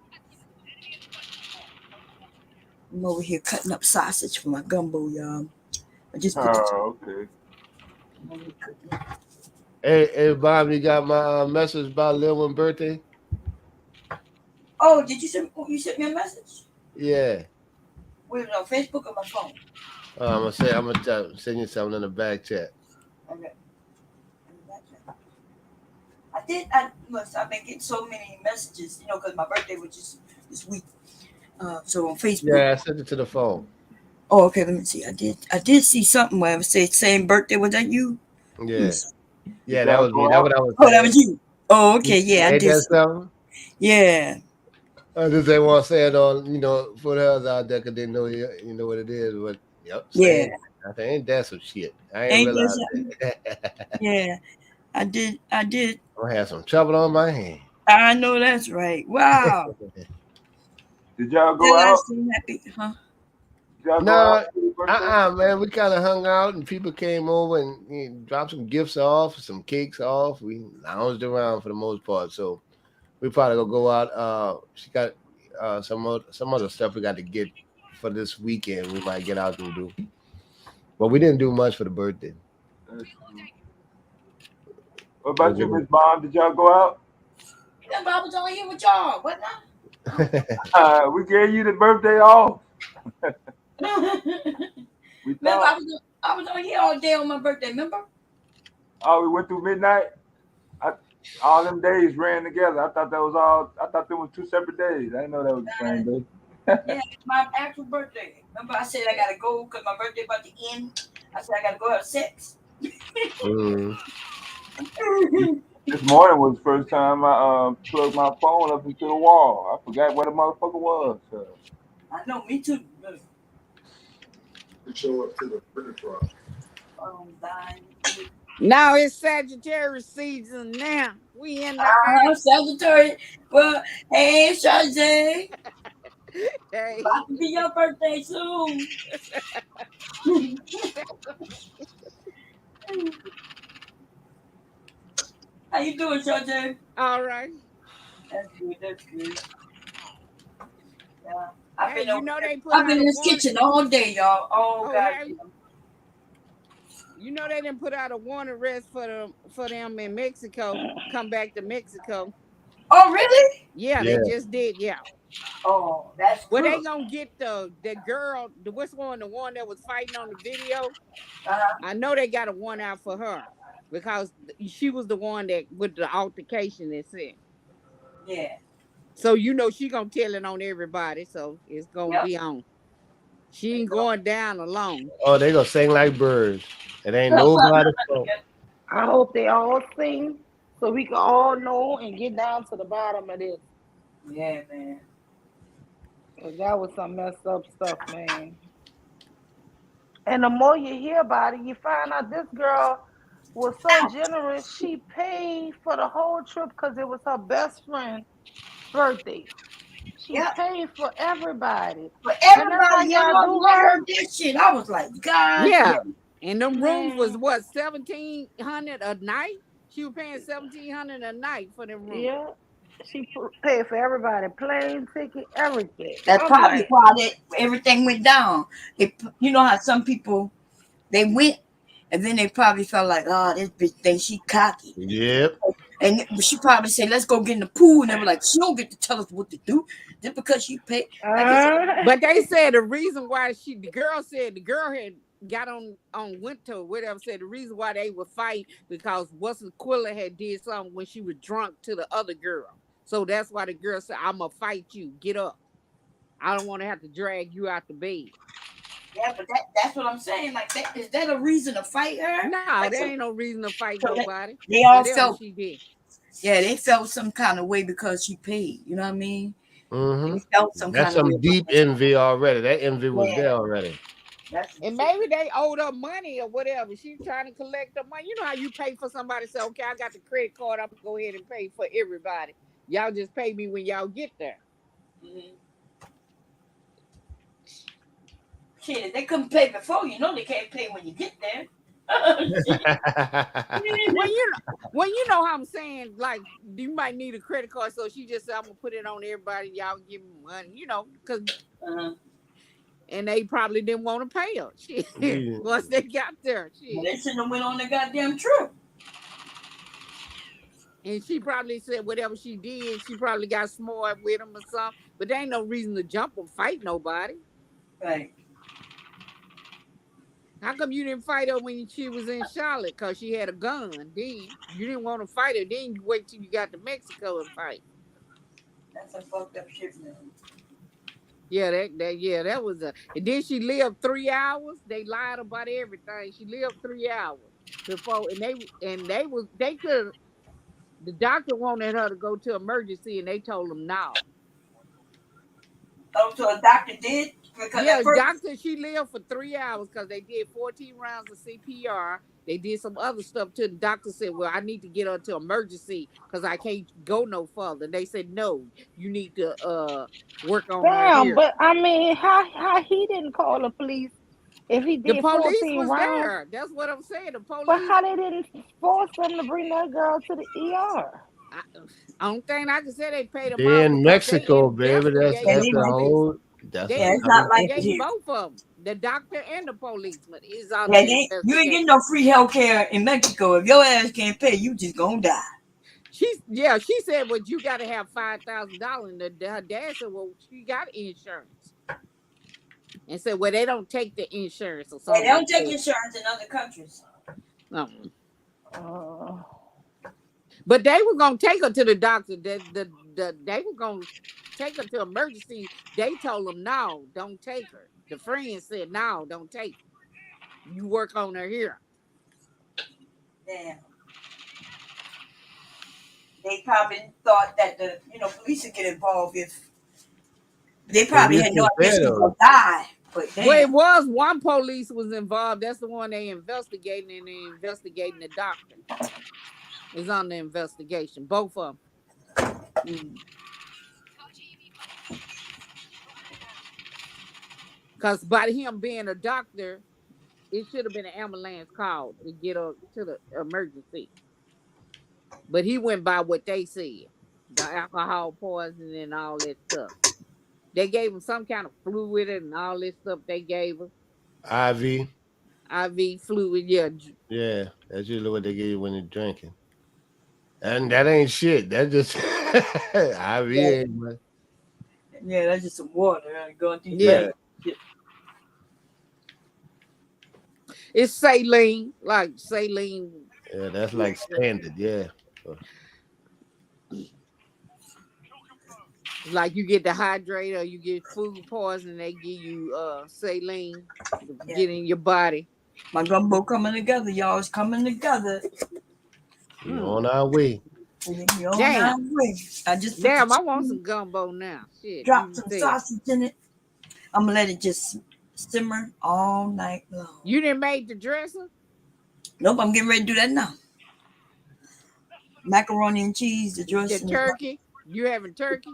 I'm over here cutting up sausage for my gumbo, y'all. I just put okay. Hey, Bob, you got my message about Lil Wayne's birthday? Oh, did you send me a message? Yeah. Wait, on Facebook or my phone? I'm gonna send you something in the back chat. Okay. I've been getting so many messages, because my birthday was just this week. So on Facebook. Yeah, I sent it to the phone. Oh, okay. Let me see. I did see something where it said same birthday. Was that you? Yeah. Yeah, that was me. That's what I was saying. Oh, that was you. Oh, okay. Yeah, I Ain't did. that something? Yeah. I just didn't want to say it on, for the others out there because they know you know what it is. But yep. Yeah. I think ain't that some shit? I ain't realized that. Yeah. I did. I had some trouble on my hand. I know that's right. Wow. Did y'all go out? Happy, huh? No, man. We kind of hung out and people came over and dropped some gifts off, some cakes off. We lounged around for the most part. So we probably gonna go out. She got some other stuff we got to get for this weekend. We might get out and do. But we didn't do much for the birthday. What about you, Miss Bond? Did y'all go out? Yeah, I was on here with y'all. What now? We gave you the birthday off. Remember, I was on here all day on my birthday. Remember? Oh, we went through midnight. All them days ran together. I thought there was 2 separate days. I didn't know that was the same day. Yeah, my actual birthday. Remember, I said I gotta go because my birthday about to end. I said I gotta go have sex. This morning was the first time I plugged my phone up into the wall. I forgot what the motherfucker was. I know, me too. Show up to the printer drop. Now it's Sagittarius season now. We in the Sagittarius. Well, hey, Shazay. Hey. About to be your birthday soon. How you doing, Shazay? All right. That's good. That's good. Yeah. I've been in this kitchen all day, y'all. Oh, God. Hey. They didn't put out a warning arrest for them in Mexico. Come back to Mexico. Oh, really? Yeah, they just did. Yeah. Oh, that's good. Well, they gonna get the girl. The one that was fighting on the video. I know they got a warrant out for her because she was the one that with the altercation and said. Yeah. So she gonna tell it on everybody. So it's gonna be on. She ain't going down alone. Oh, they gonna sing like birds. It ain't nobody. I hope they all sing so we can all know and get down to the bottom of this. Yeah, man. That was some messed up stuff, man. And the more you hear about it, you find out this girl was so generous. She paid for the whole trip because it was her best friend's birthday. She Yep. paid for everybody. For And that's how everybody, y'all y'all know do when I her? heard that shit, I was like, God Yeah. damn. And them rooms was Man, what, 1,700 a night? She was paying 1,700 a night for them rooms. yeah. She paid for everybody, plane ticket, everything. That's I'm probably like, why everything went down. You know how some people, they went, and then they probably felt like, oh, this bitch thinks she cocky. Yep. And she probably said, let's go get in the pool. And they were like, she don't get to tell us what to do just because she paid. But they said the reason why the girl had got on Winter or whatever, said the reason why they would fight because Quilla had did something when she was drunk to the other girl. So that's why the girl said, I'm going to fight you. Get up. I don't want to have to drag you out the bed. Yeah, but that's what I'm saying. Like, is that a reason to fight her? No, like, there ain't no reason to fight nobody. They all Whatever felt she did. Yeah, they felt some kind of way because she paid. You know what I mean? Mm-hmm. They felt some That's kind of way. some deep envy already. That envy was there already. And maybe they owed her money or whatever. She's trying to collect the money. You know how you pay for somebody, say, okay, I got the credit card, I'm going to go ahead and pay for everybody. Y'all just pay me when y'all get there. Mm-hmm. Shit, if they couldn't pay before, you know they can't pay when you get there. when you know how I'm saying, like, you might need a credit card, so she just said, I'm going to put it on everybody, y'all give me money, because and they probably didn't want to pay her. Shit. Once they got there. Shit. Well, they shouldn't have went on the goddamn trip. And she probably said whatever she did, she probably got smart with him or something. But there ain't no reason to jump and fight nobody. Right. How come you didn't fight her when she was in Charlotte? Because she had a gun. Then you didn't want to fight her. Then you wait till you got to Mexico and fight. That's a fucked up shit, man. Yeah, that was a. And then she lived 3 hours. They lied about everything. She lived 3 hours before, they could. The doctor wanted her to go to emergency, and they told them no. Oh, so a doctor did? Yeah, doctor. She lived for 3 hours because they did 14 rounds of CPR. They did some other stuff too. The doctor said, well, I need to get her to emergency because I can't go no further. They said, no, you need to work on her here. But I mean, how he didn't call the police if he did the police 14 was rounds? there. That's what I'm saying. The police. But how they didn't force them to bring that girl to the ER? Only thing I can say, they paid them They're off in Mexico, baby. That's the whole. It's not like both of them, the doctor and the policeman. Is on you ain't getting no free health care in Mexico. If your ass can't pay, you just gonna die. She said, well, you got to have $5,000. And her dad said, well, she got insurance. And said, well, they don't take the insurance or something. They don't take insurance in other countries. But they were gonna take her to the doctor. They were gonna take her to emergency. They told them, no, don't take her. The friend said, no, don't take her. You work on her here. Damn. They probably thought that the police would get involved if they probably had no idea she would die. Well, it was one police was involved. That's the one they investigating, and they investigating the doctor. Is on the investigation, both of them. Because by him being a doctor, it should have been an ambulance called to get her to the emergency. But he went by what they said, the alcohol poisoning and all that stuff. They gave him some kind of fluid and all this stuff they gave her. IV fluid, yeah. Yeah, that's usually what they give you when you're drinking. And that ain't shit. That's just IV. Yeah, that's just some water going through. Yeah. It's saline, like saline. Yeah, that's like standard. Yeah. Like you get dehydrated or you get food poisoning, they give you saline to get in your body. My gumbo coming together, y'all. It's coming together. We're on our way. Damn. I want some gumbo now. Shit. Drop some sausage in it. I'm gonna let it just simmer all night long. You didn't make the dressing? Nope, I'm getting ready to do that now. Macaroni and cheese, the dressing. The turkey? You having turkey?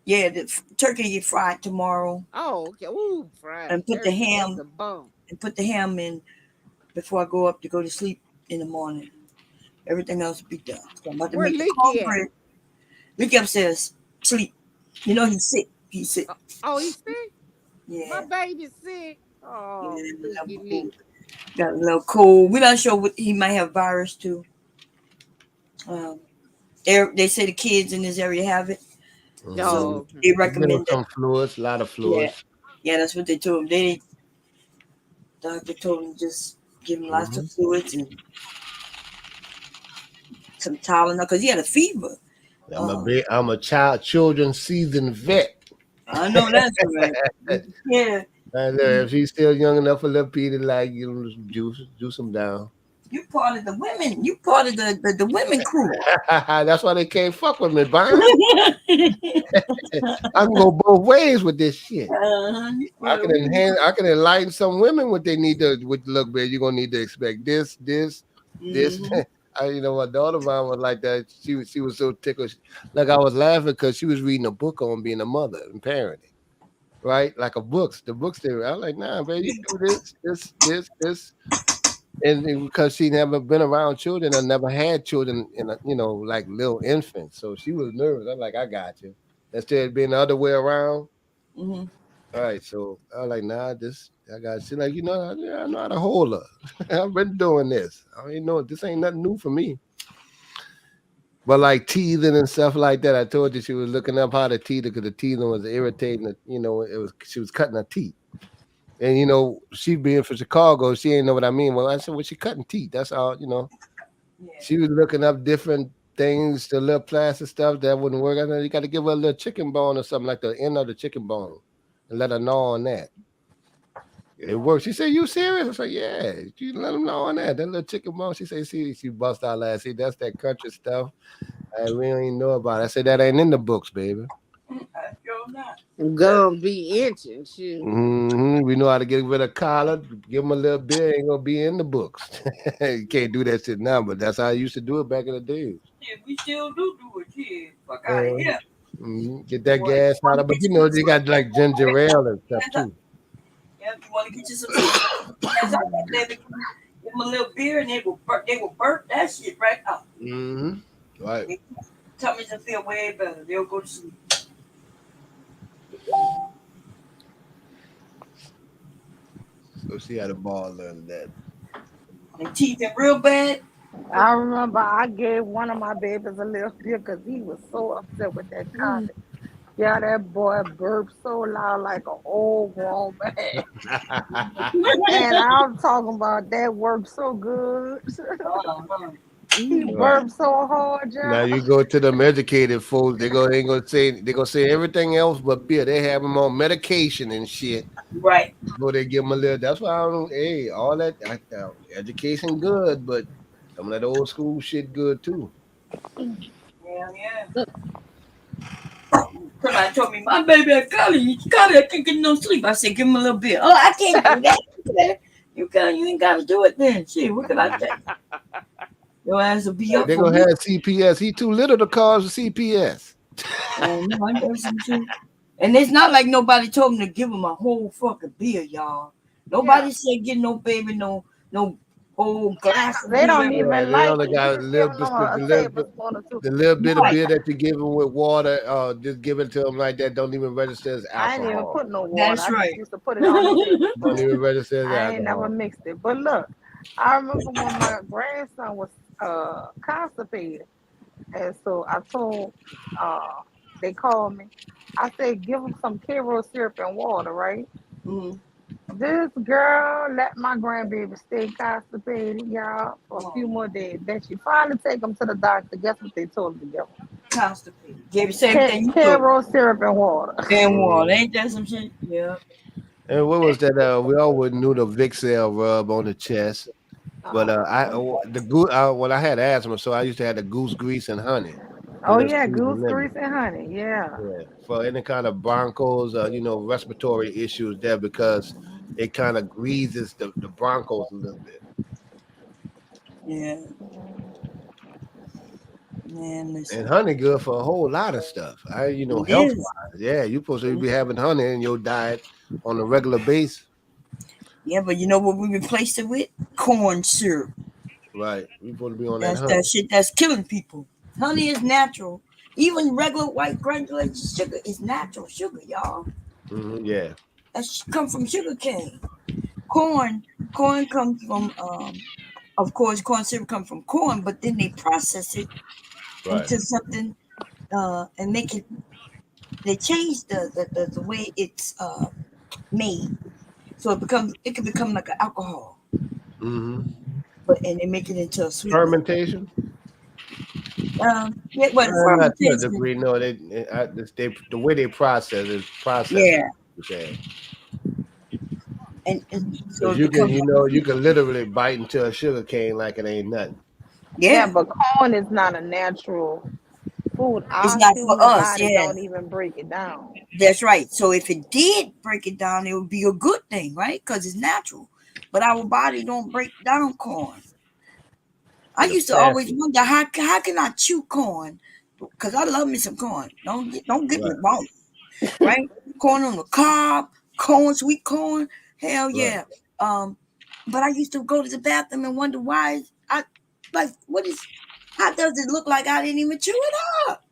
Yeah, the turkey get fried tomorrow. Oh, okay. Ooh, fried And put the turkey. That's ham the bomb. and put the ham in before I go up to go to sleep in the morning. Everything else will be done. So I'm about to Where make the Leaky at? cornbread. Leaky upstairs, sleep. You know he's sick. He's sick. Oh, he's sick? Yeah. My baby's sick. Oh, Leaky. Got a little cold. We're not sure what he might have virus too. They say the kids in this area have it. So they recommend some fluids, a lot of fluids. Yeah, that's what they told him. Doctor told him just give him lots of fluids and some Tylenol because he had a fever. I'm a children's seasoned vet. I know that's right. Yeah. I know if he's still young enough for little Peter, like give him some juice him down. You part of the women. You part of the women crew. That's why they can't fuck with me, Byron. I can go both ways with this shit. I can enlighten some women what they need to. Look, babe, you're gonna need to expect this. You know, my daughter of mine was like that. She was so tickled. Like I was laughing because she was reading a book on being a mother and parenting, right? Like the books they were. I was like, nah, babe, you do this. And because she never been around children and never had children in like little infants. So she was nervous. I'm like, I got you. Instead of being the other way around. Mm-hmm. All right. So I was like, nah, I got. She's like, I know how to hold her. I've been doing this. I mean, this ain't nothing new for me. But like teething and stuff like that, I told you she was looking up how to teeth because the teething was irritating. She was cutting her teeth. And, she being from Chicago, she ain't know what I mean. Well, I said, well, she cutting teeth. That's all, Yeah. She was looking up different things, the little plastic stuff that wouldn't work. I know you got to give her a little chicken bone or something like the end of the chicken bone and let her gnaw on that. It works. She said, you serious? I said, yeah. You let them gnaw on that. That little chicken bone. She said, see, she bust out last. See, that's that country stuff. We don't even know about it. I said, that ain't in the books, baby. Gonna be itching, shit. We know how to get rid of collar. Give them a little beer. Ain't gonna be in the books. You can't do that shit now, but that's how I used to do it back in the days. Yeah, we still do it here. Fuck out of here. Get that gas out of, but they got like ginger ale and stuff too. Yeah, you want to get you some give them a little beer and they will burn that shit right out. Right. Tummies will feel way better. They'll go to sleep. So she had a ball learning that. And teething real bad. I remember I gave one of my babies a little beer because he was so upset with that condom. Yeah, that boy burped so loud like an old grown man. And I'm talking about that worked so good. He burped so hard, John. Now you go to them educated folks, they gonna say everything else but beer. They have them on medication and shit. Right. So they give them a little. That's why I don't. Hey, all that education good, but some of that old school shit good too. Yeah. Somebody told me my baby had Carly, I can't get no sleep. I said, give him a little bit. Oh, I can't do that. You ain't gotta do it then. Shit, what can I say? Your ass will be up. They're gonna have CPS. He too little to cause CPS. And it's not like nobody told him to give him a whole fucking beer, y'all. Nobody said get no baby no whole glass. They don't even They like only got the little bit of beer that you give them with water. Just give it to them like that. Don't even register as alcohol. I ain't even put no water. That's I right. just used to put it on. Don't even register as I ain't alcohol. never mixed it. But look, I remember when my grandson was constipated, and so I told they called me. I said, give him some Karo syrup and water, right? Mm-hmm. This girl let my grandbaby stay constipated, y'all, for a few more days. Then she finally take him to the doctor. Guess what they told him to give him? Constipated. Gave the same thing. Karo syrup and water. And water. Ain't that some shit? Yeah. And what was that? We always knew the Vicel rub on the chest, but when I had asthma, so I used to have the goose grease and honey. Oh yeah, goose grease and honey. Yeah. For any kind of bronchos, respiratory issues there, because it kind of greases the bronchos a little bit. Yeah. Man, listen. And honey good for a whole lot of stuff. You know, It health is. wise. Yeah, you supposed to be having honey in your diet on a regular basis. Yeah, but you know what we replaced it with? Corn syrup. Right. We supposed to be on that That's honey. that shit that's killing people. Honey is natural. Even regular white granulated sugar is natural sugar, y'all. Yeah. That come from sugar cane. Corn comes from of course corn syrup comes from corn, but then they process it into something and make it. They change the way it's made, so it can become like an alcohol. But and they make it into a sweet fermentation. Yeah, but Not to a degree. No, they the way they process is processed. Yeah. And so you can you can literally bite into a sugar cane like it ain't nothing. Yeah, but corn is not a natural food. It's not human for us. body Yeah, don't even break it down. that's right. So if it did break it down, it would be a good thing, right? Because it's natural. But our body don't break down corn. I used to always wonder how can I chew corn? Because I love me some corn. Don't get me wrong, right? Corn on the cob, corn, sweet corn. Hell yeah. But I used to go to the bathroom and wonder why how does it look like I didn't even chew it up?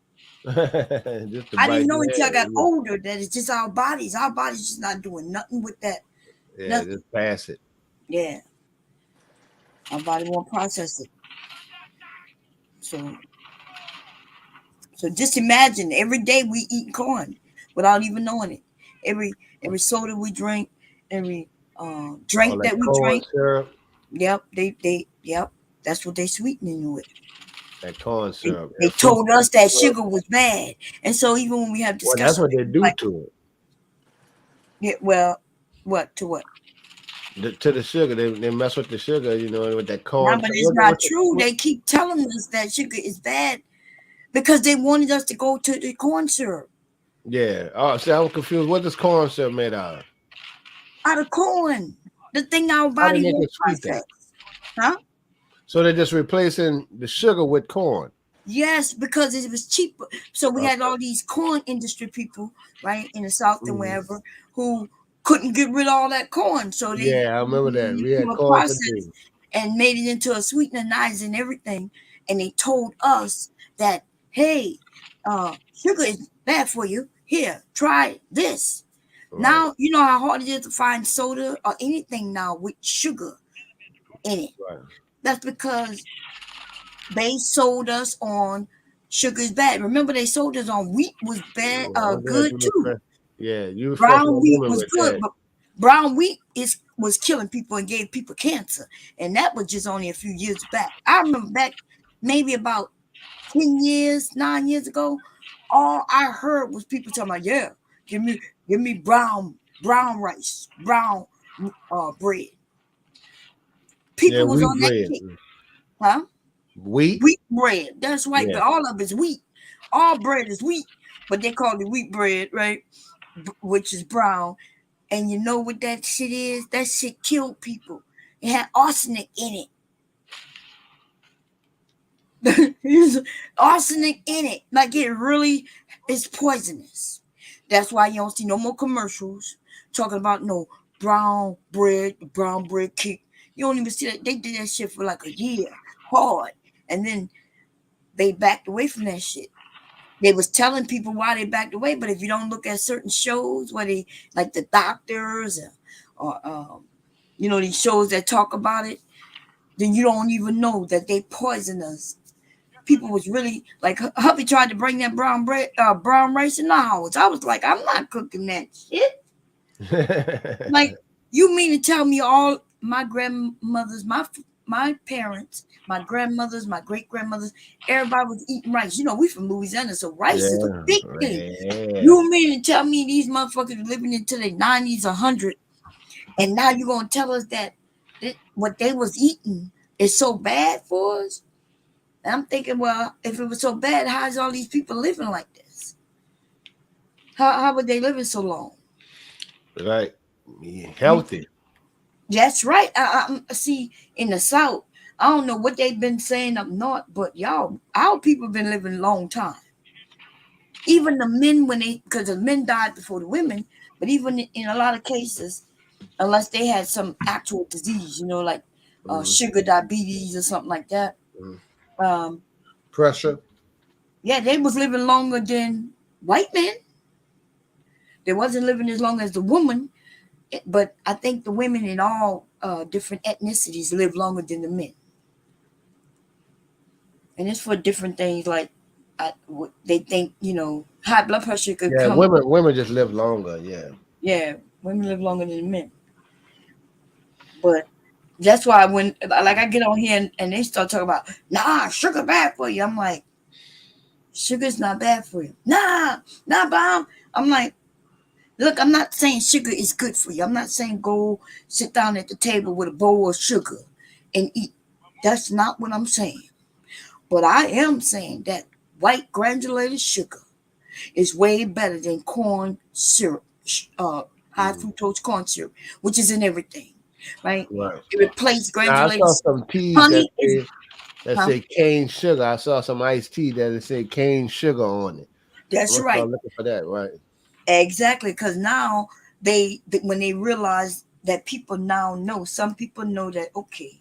I didn't know until I got older that it's just our bodies. Our bodies just not doing nothing with that. Yeah, nothing. just pass it. Yeah. Our body won't process it. So just imagine every day we eat corn without even knowing it. Every soda we drink, every drink that we drink. Syrup. Yep, yep. That's what they sweetening it with. That corn syrup. They told us that sugar was bad, and so even when we have discussions, that's what they do to it. Yeah. Well, what to what? To the sugar, they mess with the sugar, with that corn. No, but it's not true. They keep telling us that sugar is bad because they wanted us to go to the corn syrup. Yeah. Oh, see, I'm confused. What is corn syrup made out of? Out of corn. The thing our body won't process. Huh? So they're just replacing the sugar with corn. Yes, because it was cheaper. So we had all these corn industry people, right, in the South and wherever, who couldn't get rid of all that corn. So they I remember that. We had corn and made it into a sweetener, knives and everything. And they told us that, hey, sugar is bad for you. Here, try this. Right. Now, you know how hard it is to find soda or anything now with sugar in it. Right. That's because they sold us on sugar is bad. Remember, they sold us on wheat was bad, good too. Yeah, you brown wheat was good, but brown wheat was killing people and gave people cancer, and that was just only a few years back. I remember back maybe about 9 years ago. All I heard was people talking about, yeah, give me brown rice, brown bread. People was on that kick. Huh? Wheat bread. That's right. Yeah. But all of it's wheat. All bread is wheat, but they call it wheat bread, right? Which is brown. And you know what that shit is? That shit killed people. It had arsenic in it. There's arsenic in it. Like it really is poisonous. That's why you don't see no more commercials talking about no brown bread kick. You don't even see that. They did that shit for like a year, hard. And then they backed away from that shit. They was telling people why they backed away, but if you don't look at certain shows where they, like the doctors or these shows that talk about it, then you don't even know that they poison us. People was really like, hubby tried to bring that brown rice in the house. I was like, I'm not cooking that shit. Like, you mean to tell me all my grandmothers, my parents, my grandmothers, my great-grandmothers, everybody was eating rice. We from Louisiana, so rice is a big thing. Yeah. You mean to tell me these motherfuckers living into their 90s, 100, and now you're going to tell us that what they was eating is so bad for us? And I'm thinking, well, if it was so bad, how is all these people living like this? How would they living so long? Right. Healthy. That's right. See, in the South, I don't know what they've been saying up north, but y'all, our people been living a long time. Even the men, because the men died before the women, but even in a lot of cases, unless they had some actual disease, like sugar diabetes or something like that. Pressure. Yeah, they was living longer than white men. They wasn't living as long as the woman, but I think the women in all different ethnicities live longer than the men. And it's for different things, like they think, high blood pressure could come. Women just live longer. Yeah, women live longer than men. But that's why when I get on here and they start talking about, nah, sugar bad for you. I'm like, sugar's not bad for you. Nah, Bob. I'm like, look, I'm not saying sugar is good for you. I'm not saying go sit down at the table with a bowl of sugar and eat. That's not what I'm saying. But I am saying that white granulated sugar is way better than corn syrup, high fructose corn syrup, which is in everything, right? It replaced granulated I saw some teas that say cane sugar. I saw some iced tea that say cane sugar on it. That's right. I'm looking for that, right? Exactly, because now when they realize that people now know, some people know that, okay,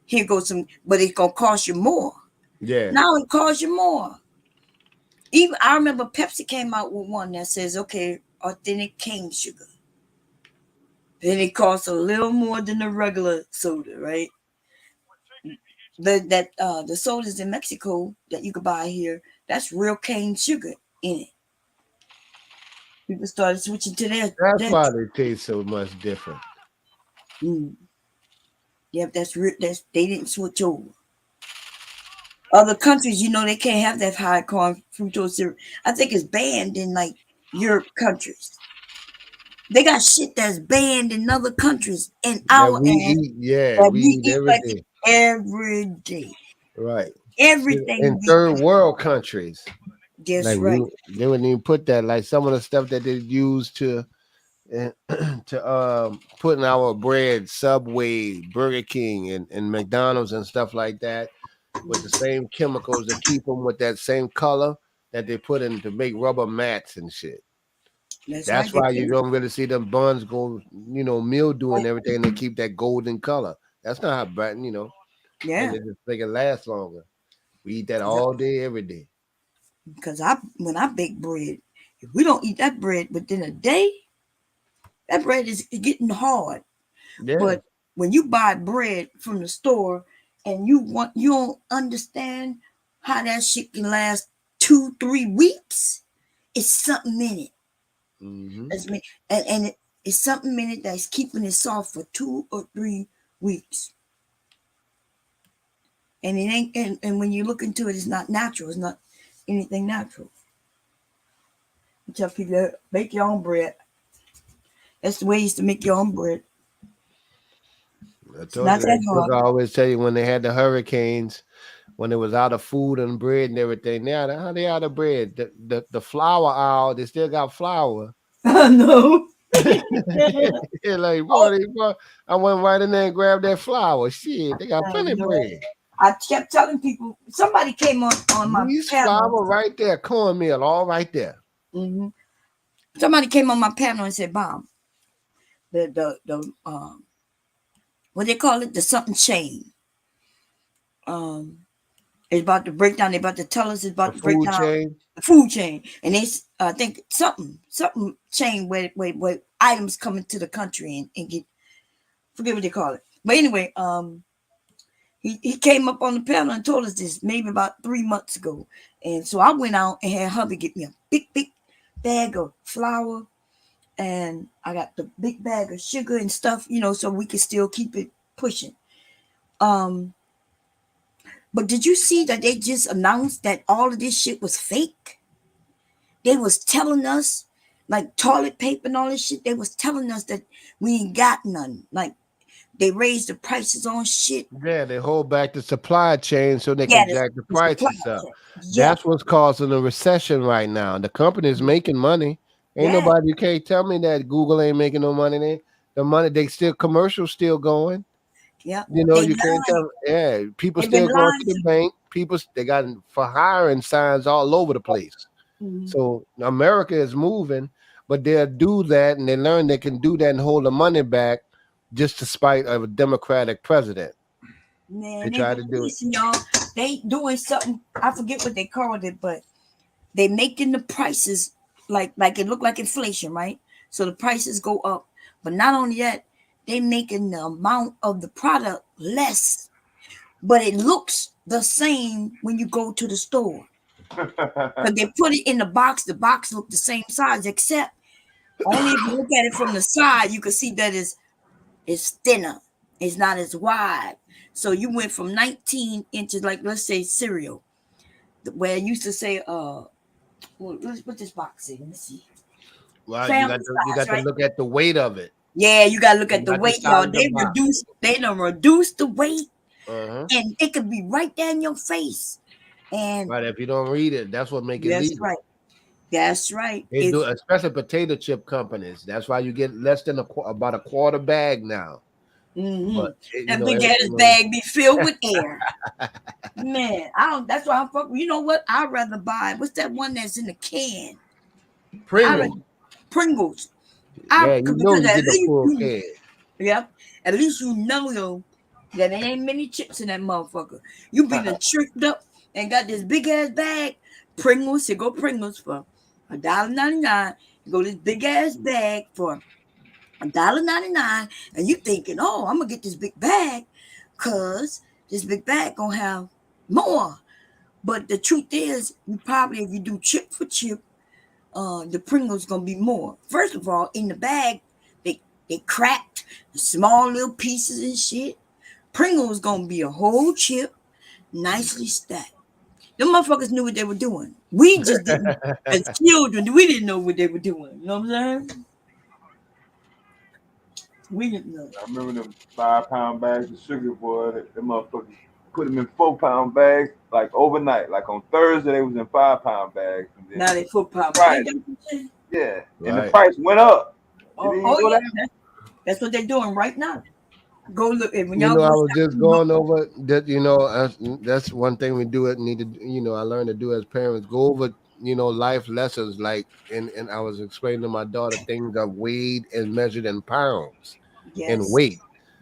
here goes some, but it's gonna cost you more. Yeah. Now it costs you more. Even I remember Pepsi came out with one that says, okay, authentic cane sugar. Then it costs a little more than the regular soda, right? The sodas in Mexico that you could buy here, that's real cane sugar in it. People started switching to that. That's why they taste so much different. Yep, that's they didn't switch over. Other countries, they can't have that high corn fructose syrup. I think it's banned in like Europe countries. They got shit that's banned in other countries, and we eat everything. Every day. Right. Everything in third world countries. That's like right. They wouldn't even put that. Like some of the stuff that they use to put in our bread, Subway, Burger King, and McDonald's and stuff like that, with the same chemicals to keep them with that same color that they put in to make rubber mats and shit. That's why you don't really see them buns go, mildew and everything. They keep that golden color. That's not how bad, Yeah. And they just make it last longer. We eat that all day, every day. Because when I bake bread, if we don't eat that bread within a day, that bread is getting hard. Yeah. But when you buy bread from the store and you don't understand how that shit can last 2-3 weeks, it's something in it. That's me, and it's something in it that's keeping it soft for 2 or 3 weeks. And it ain't, and when you look into it, it's not natural. It's not anything natural. I tell people, make your own bread. That's the ways to make your own bread. I always tell you when they had the hurricanes, when it was out of food and bread and everything. Now how they out of bread? The flour aisle, they still got flour. No. Like, bro, I went right in there and grabbed that flour. Shit, they got plenty of bread. I kept telling people, somebody came on my panel. Flour right there, cornmeal, all right there. Somebody came on my panel and said, "Bob, the what they call it, the something chain. It's about to break down. They're about to tell us it's about to break down the food chain, and it's I think something chain where items come into the country and get, forget what they call it. But anyway, he came up on the panel and told us this maybe about 3 months ago, and so I went out and had hubby get me a big bag of flour, and I got the big bag of sugar and stuff, so we could still keep it pushing. But did you see that they just announced that all of this shit was fake? They was telling us, like toilet paper and all this shit, they was telling us that we ain't got none. Like they raised the prices on shit. Yeah, they hold back the supply chain so they can jack the prices up. Yeah. That's what's causing a recession right now. The company's making money. Ain't nobody, you can't tell me that Google ain't making no money there. The money, commercials still going. Yeah. You know, They you can't lied. tell. Yeah, people They've been still going to the lying. bank. People, they got for hiring signs all over the place. Mhm. So America is moving, but they'll do that, and they learn they can do that and hold the money back just to spite of a Democratic president. Man, They they try to do it. listen, y'all. They doing something. I forget what they called it, but they making the prices like it look like inflation, right? So the prices go up. But not only that, they making the amount of the product less, but it looks the same when you go to the store. Because they put it in the box look the same size, except only if you look at it from the side, you can see that it's thinner. It's not as wide. So you went from 19 inches, like let's say cereal, where it used to say, let's put this box in. Let me see. Well, you Family got size, to right? look at the weight of it. Yeah, you gotta look at the Not the weight, size y'all. of the box. They done reduced the weight, Uh-huh. and it could be right there in your face. And Right, if you don't read it, that's what make it that's legal. right. That's right. They do, especially potato chip companies. That's why you get less than about a quarter bag now. But that big ass bag be filled with air. Man, that's why I'm fucking. You know what? I'd rather buy what's that one that's in the can? Pringles. Yeah, you know you get the full can. Yep. At least you know that there ain't many chips in that motherfucker. You been tricked up and got this big ass bag. Pringles, here go Pringles for $1.99. You go this big ass bag for $1.99, and you thinking, oh, I'm gonna get this big bag, cause this big bag gonna have more. But the truth is, you probably, if you do chip for chip, the Pringles gonna be more. First of all, in the bag, they cracked small little pieces and shit. Pringles gonna be a whole chip, nicely stacked. Them motherfuckers knew what they were doing. We just didn't, as children, we didn't know what they were doing. You know what I'm saying? We didn't know. I remember them 5-pound bags of sugar, boy. Them motherfuckers put them in 4-pound bags like overnight. Like on Thursday, they was in 5-pound bags. And then now they 4-pound bags. Yeah, and the price went up. Yeah. That's what they're doing right now. Go look at when You y'all know, I go was just going over that. You know, that's one thing we need to. You know, I learned to do as parents. Go over, you know, life lessons. Like, and I was explaining to my daughter things are weighed and measured in pounds and weight.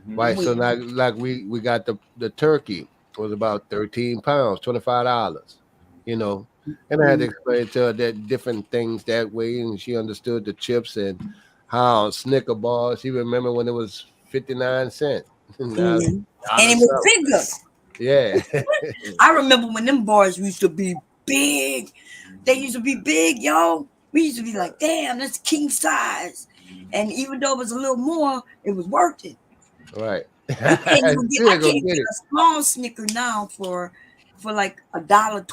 Right. So like we got the turkey was about 13 pounds, $25. You know, and I had to explain to her that different things that way, and she understood the chips and how Snicker bars. She remember when it was 59 cents. And it was bigger. Yeah. I remember when them bars used to be big. They used to be big, yo. We used to be like, damn, that's king size. And even though it was a little more, it was worth it. Right. I can't get a small Snicker now for like $1.25,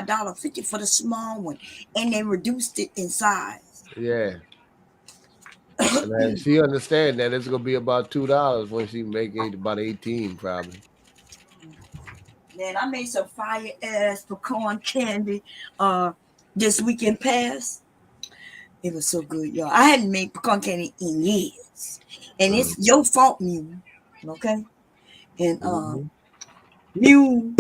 $1.50 for the small one. And they reduced it in size. Yeah. And she understand that it's gonna be about $2 when she make it about 18 probably. Man, I made some fire ass pecan candy this weekend past. It was so good, y'all. I hadn't made pecan candy in years. And it's your fault, Mew. Okay? And Mew,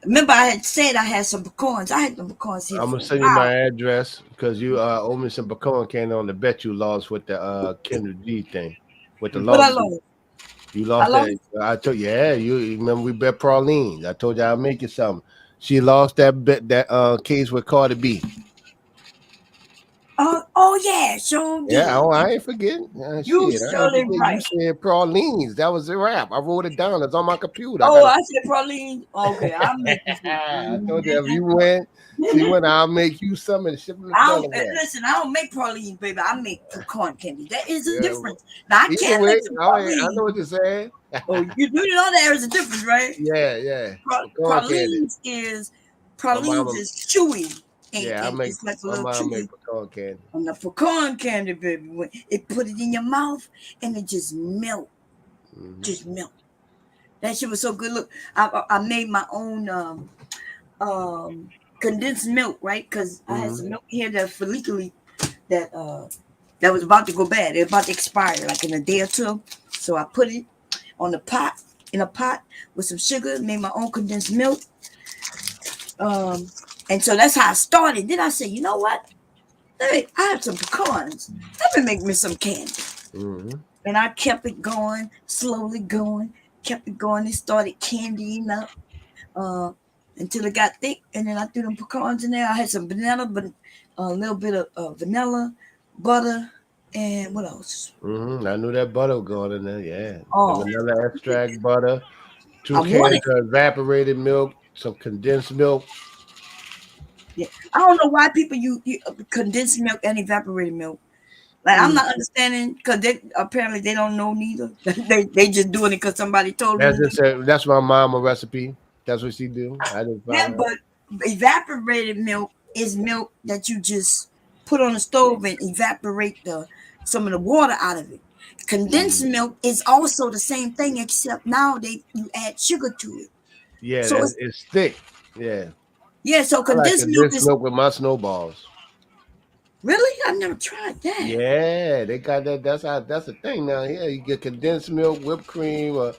remember I had said I had some pecans. I had some pecans here. I'm gonna send you my address because you owe me some pecan candy on the bet you lost with the Kendra G thing. With the what I lost? You lost that. I told you remember we bet Pauline. I told you I'll make you something. She lost that bet case with Cardi B. Oh yeah, sure did. Yeah, I ain't forgetting. You surely right. You said Pralines. That was the rap. I wrote it down. It's on my computer. I said Pralines. Okay, I'll make you some. I told you if you went, I'll make you some and ship them. Listen, I don't make Pralines, baby. I make pecan candy. That is a difference. Now I can't make some Pralines. I know what you're saying. Oh, you do know there is a difference, right? Yeah. Pralines is chewy. Yeah, I make like a my mom make pecan candy. On the pecan candy, baby, when it put it in your mouth and it just melt, just melt. That shit was so good. Look, I made my own condensed milk, right? Because I had some milk here that folliculated that was about to go bad. It was about to expire, like in a day or two. So I put it on the pot, in a pot with some sugar, made my own condensed milk. And so that's how I started. Then I said, you know what? I have some pecans. Let me make me some candy. Mm-hmm. And I kept it going, slowly going, kept it going. It started candying up until it got thick. And then I threw them pecans in there. I had some vanilla, but a little bit of vanilla, butter, and what else? Mm-hmm. I knew that butter was going in there. Yeah. Oh. The vanilla extract butter, 2 cans of evaporated milk, some condensed milk. Yeah, I don't know why people use condensed milk and evaporated milk. Like I'm not understanding because they apparently they don't know neither. they just doing it because somebody told them. That's my mama recipe. That's what she do. But evaporated milk is milk that you just put on the stove and evaporate some of the water out of it. Condensed milk is also the same thing, except now you add sugar to it. Yeah, so it's thick. Yeah. Yeah, so condensed milk is milk with my snowballs. Really? I've never tried that. Yeah, they got that. That's the thing now. Yeah, you get condensed milk, whipped cream, or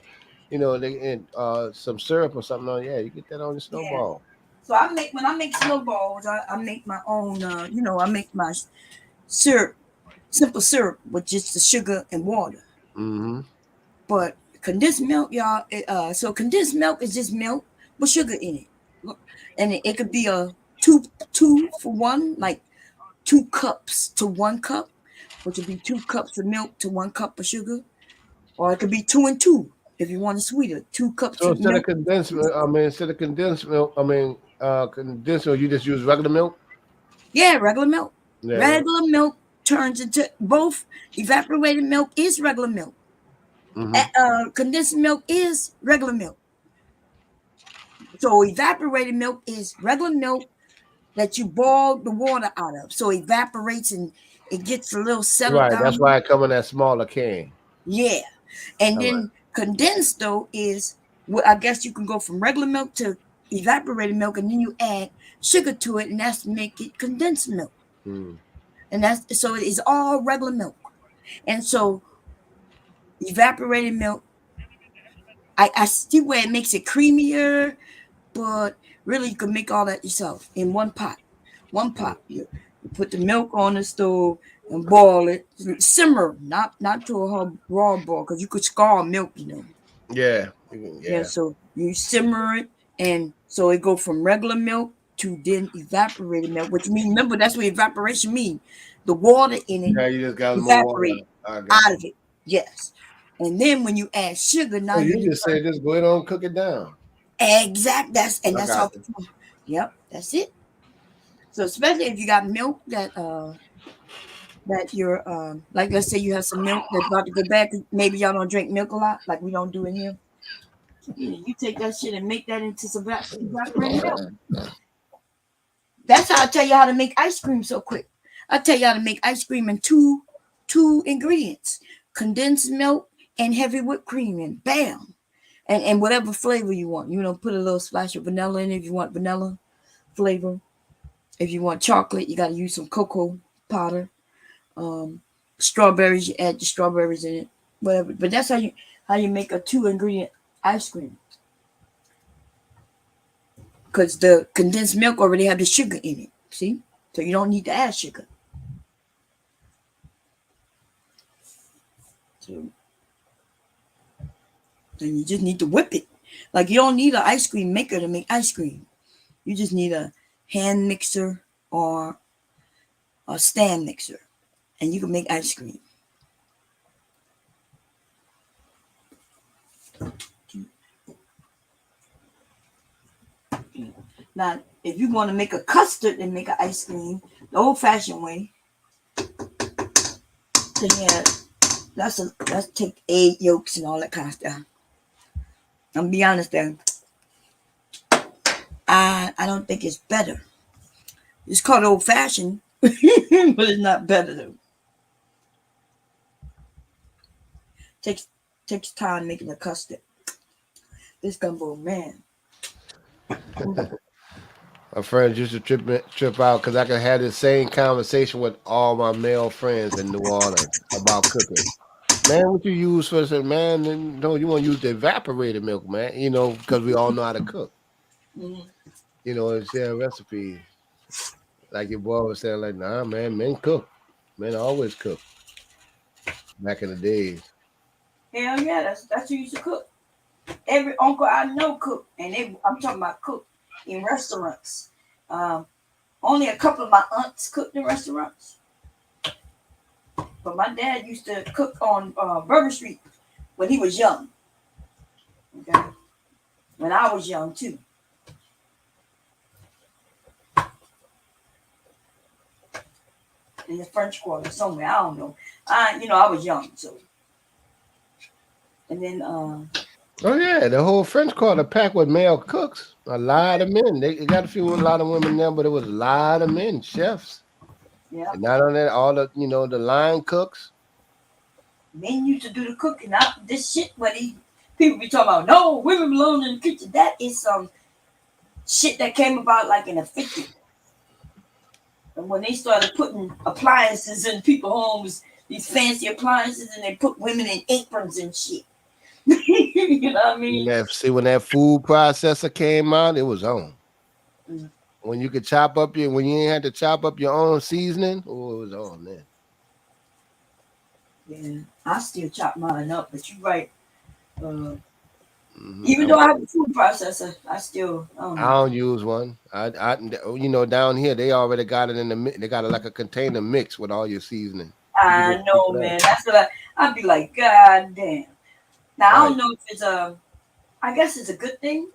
some syrup or something on. Yeah, you get that on the snowball. Yeah. So when I make snowballs, I make my own. I make my syrup, simple syrup with just the sugar and water. Mm-hmm. But condensed milk, y'all. So condensed milk is just milk with sugar in it. And it could be a two for one, like 2 cups to 1 cup, which would be 2 cups of milk to 1 cup of sugar, or it could be 2 and 2 if you want it sweeter. 2 cups. So instead of condensed milk, condensed milk, you just use regular milk. Yeah, regular milk. Yeah. Regular milk turns into both. Evaporated milk is regular milk. Mm-hmm. Condensed milk is regular milk. So evaporated milk is regular milk that you boil the water out of. So it evaporates and it gets a little settled down. That's why it comes in that smaller can. Yeah. And then condensed though is, I guess you can go from regular milk to evaporated milk, and then you add sugar to it, and that's make it condensed milk. And so it is all regular milk. And so evaporated milk, I see where it makes it creamier, but really you can make all that yourself in one pot. You put the milk on the stove and boil it, simmer, not to a raw boil, because you could scald milk, Yeah. So you simmer it, and so it go from regular milk to then evaporated milk, which means, remember, that's what evaporation means. The water in it, you just got evaporate out of it. Yes. And then when you add sugar, now you just say just go ahead and cook it down. Exact. That's all. Yep, that's it. So especially if you got milk that you're like, let's say you have some milk that's about to go bad. Maybe y'all don't drink milk a lot, like we don't do in here. You take that shit and make that into some evaporated milk. That's how I tell you how to make ice cream so quick. I tell you how to make ice cream in two ingredients: condensed milk and heavy whipped cream, and bam. And whatever flavor you want. Put a little splash of vanilla in it if you want vanilla flavor. If you want chocolate, you got to use some cocoa powder. Strawberries, you add your strawberries in it. Whatever. But that's how you make a 2-ingredient ice cream. Because the condensed milk already have the sugar in it. See? So you don't need to add sugar. So then you just need to whip it. Like, you don't need an ice cream maker to make ice cream. You just need a hand mixer or a stand mixer, and you can make ice cream. Now, if you want to make a custard and make an ice cream the old-fashioned way, then let's take egg yolks and all that kind of stuff. I'm gonna be honest there. I don't think it's better. It's called old-fashioned, but it's not better though. Takes time making a custard. This gumbo, man. My friends used to trip out because I could have the same conversation with all my male friends in New Orleans about cooking. Man, what you use for the man? No, you want to use the evaporated milk, man. You know, because we all know how to cook. Mhm. You know, and share recipes. Like your boy was saying, like, nah, man, men cook. Men always cook. Back in the days. Hell yeah, that's who used to cook. Every uncle I know cook, and I'm talking about cook in restaurants. Only a couple of my aunts cooked in restaurants, but my dad used to cook on Burger Street when he was young. Okay, when I was young too. In the French Quarter somewhere, I don't know. I was young, so. And then oh yeah, the whole French Quarter packed with male cooks. A lot of men. They got a lot of women there, but it was a lot of men, chefs. Yeah. And not only that, all the the line cooks. Men used to do the cooking. This shit, people be talking about, no, women belong in the kitchen. That is some shit that came about like in the 50s. And when they started putting appliances in people's homes, these fancy appliances, and they put women in aprons and shit. You know what I mean? When that food processor came out, it was on. Mm. When you could when you ain't had to chop up your own seasoning, it was on then. Yeah, I still chop mine up, but you're right. Even though I have a food processor, I don't use one. I down here they already got it in the they got it like a container mix with all your seasoning. I know, man. That's what I'd be like, God damn. Now I don't know if it's I guess it's a good thing,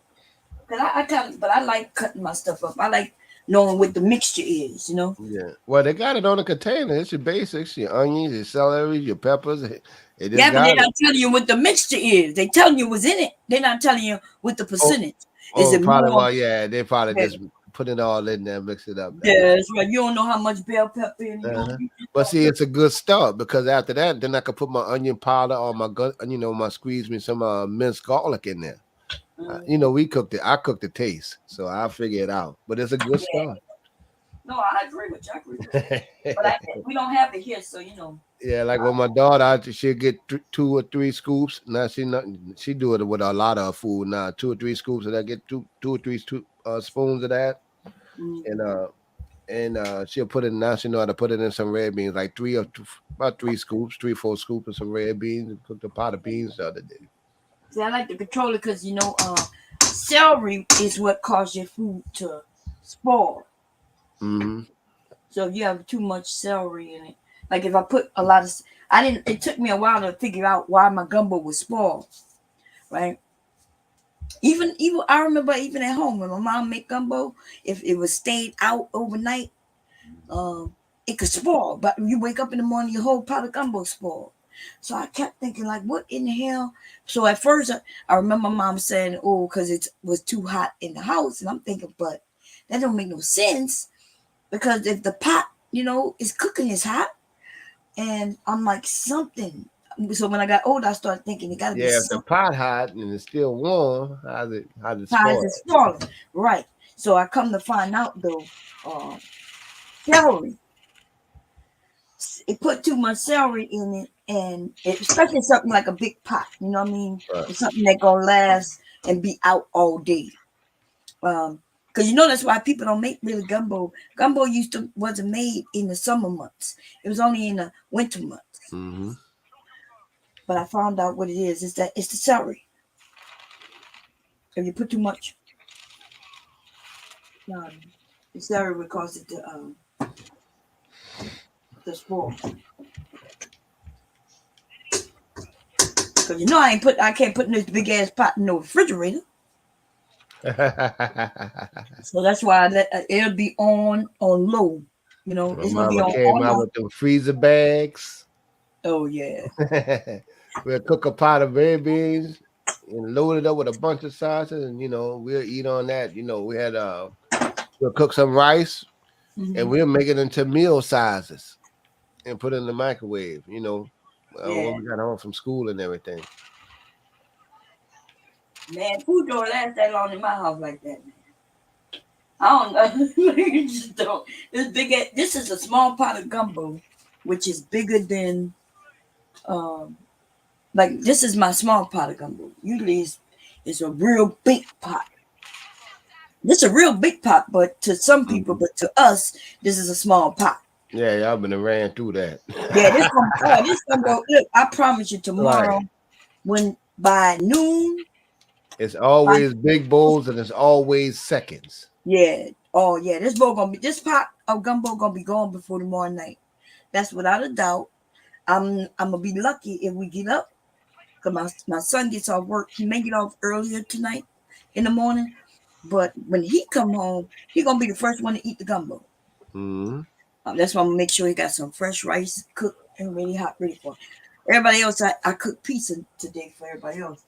but I like cutting my stuff up. I like knowing what the mixture is, Yeah. Well, they got it on a container. It's your basics, your onions, your celery, your peppers. But they're not telling you what the mixture is. They telling you what's in it. They're not telling you what the percentage. Is it probably, more? well, yeah, they probably just put it all in there, mix it up. Yeah, that's right. You don't know how much bell pepper in it. But see, it's a good start because after that, then I could put my onion powder or my squeeze me some minced garlic in there. We cooked it. I cooked the taste, so I figure it out. But it's a good start. No, I agree with you. But we don't have it here, so Yeah, like when my daughter, she'll get 2 or 3 scoops. Now she do it with a lot of food now. 2 or 3 scoops, and I get 2 or 3 spoons of that, and she'll put it. Now she know how to put it in some red beans, like 3 scoops, 3 or 4 scoops of some red beans, and cooked a pot of beans the other day. See, I like to control it because celery is what causes your food to spoil. Mm-hmm. So if you have too much celery in it, like if I put a lot of, it took me a while to figure out why my gumbo was spoiled, right? Even I remember even at home when my mom make gumbo, if it was stayed out overnight, it could spoil. But you wake up in the morning, your whole pot of gumbo spoiled. So I kept thinking, like, what in the hell? So at first, I remember my mom saying, oh, because it was too hot in the house. And I'm thinking, but that don't make no sense. Because if the pot, is cooking is hot. And I'm like, something. So when I got older, I started thinking it got to be if something. the pot hot and it's still warm, how's it spoil? Right. So I come to find out, though, celery. It put too much celery in it, and especially something like a big pot, you know what I mean? Right. It's something that gonna last and be out all day. Because that's why people don't make really gumbo. Gumbo wasn't made in the summer months. It was only in the winter months. Mm-hmm. But I found out what it is. It's the celery. If you put too much, the celery would cause it to spoil. Because I can't put this big ass pot in no refrigerator. So that's why it'll be on low. It's gonna be on. Came out with them freezer bags. Oh yeah. We'll cook a pot of red beans and load it up with a bunch of sauces, and we'll eat on that. We had we'll cook some rice, and we'll make it into meal sizes and put it in the microwave. When we got home from school and everything. Man, food don't last that long in my house like that, man. I don't know. You just don't. This is a small pot of gumbo, which is bigger than Like this is my small pot of gumbo. Usually it's a real big pot. This is a real big pot, but to some people, but to us, this is a small pot. Yeah, y'all been ran through that. Yeah, this gumbo. Look, I promise you, tomorrow, when by noon, it's always big bowls and it's always seconds. Yeah. Oh yeah, this pot of gumbo gonna be gone before tomorrow night. That's without a doubt. I'm gonna be lucky if we get up, because my son gets off work. He may get off earlier tonight in the morning, but when he come home, he gonna be the first one to eat the gumbo. That's why I'm gonna make sure he got some fresh rice cooked and really hot, ready for him. Everybody else. I cooked pizza today for everybody else.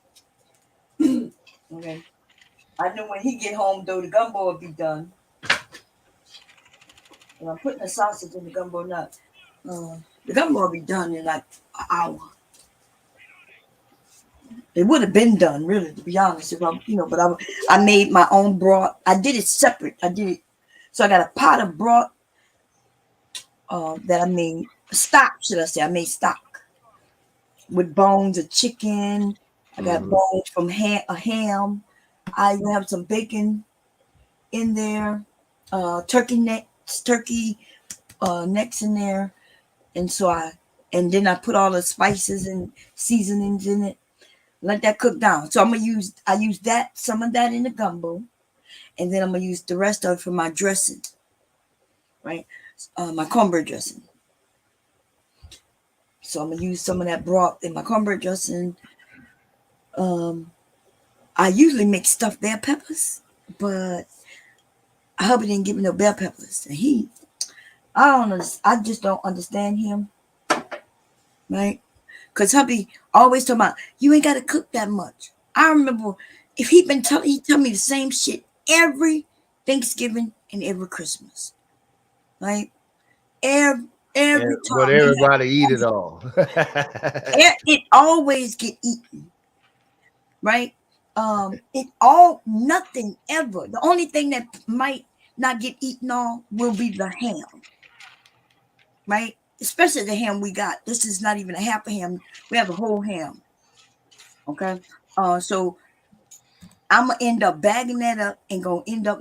Okay. I know when he get home though, the gumbo will be done. And I'm putting the sausage in the gumbo nut. The gumbo will be done in like an hour. It would have been done, really, to be honest. If I'm, but I made my own broth. I did it separate. So I got a pot of broth that I made stock. Should I say? I made stock with bones of chicken. I got bones from a ham. I even have some bacon in there. Turkey necks in there. And then I put all the spices and seasonings in it. Let that cook down. So I use some of that in the gumbo, and then I'm gonna use the rest of it for my dressing, right? My cornbread dressing. So I'm gonna use some of that broth in my cornbread dressing. I usually make stuffed bell peppers, but hubby didn't give me no bell peppers, and I just don't understand him, right? Because hubby always talking about, you ain't got to cook that much. I remember if he tell me the same shit every Thanksgiving and every Christmas, right? Every time. But everybody eat it all. It always get eaten, right? Nothing ever. The only thing that might not get eaten all will be the ham, right? Especially the ham we got. This is not even a half a ham. We have a whole ham. Okay. So I'm gonna end up bagging that up and gonna end up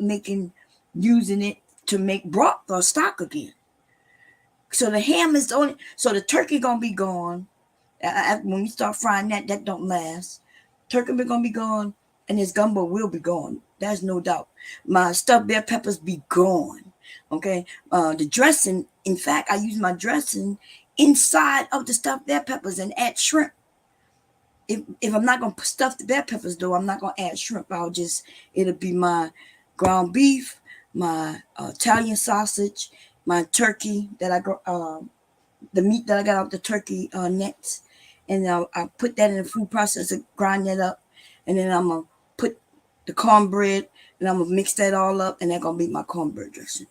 using it to make broth or stock again. So the ham is so the turkey gonna be gone. When we start frying that don't last. Turkey be gonna be gone, and his gumbo will be gone. There's no doubt. My stuffed bell peppers be gone. Okay. The dressing, in fact, I use my dressing inside of the stuffed bell peppers and add shrimp. If I'm not gonna stuff the bell peppers though, I'm not gonna add shrimp. It'll be my ground beef, my Italian sausage, my turkey that the meat that I got off the turkey necks, and I put that in the food processor, grind that up, and then I'm gonna put the cornbread, and I'm gonna mix that all up, and that's gonna be my cornbread dressing.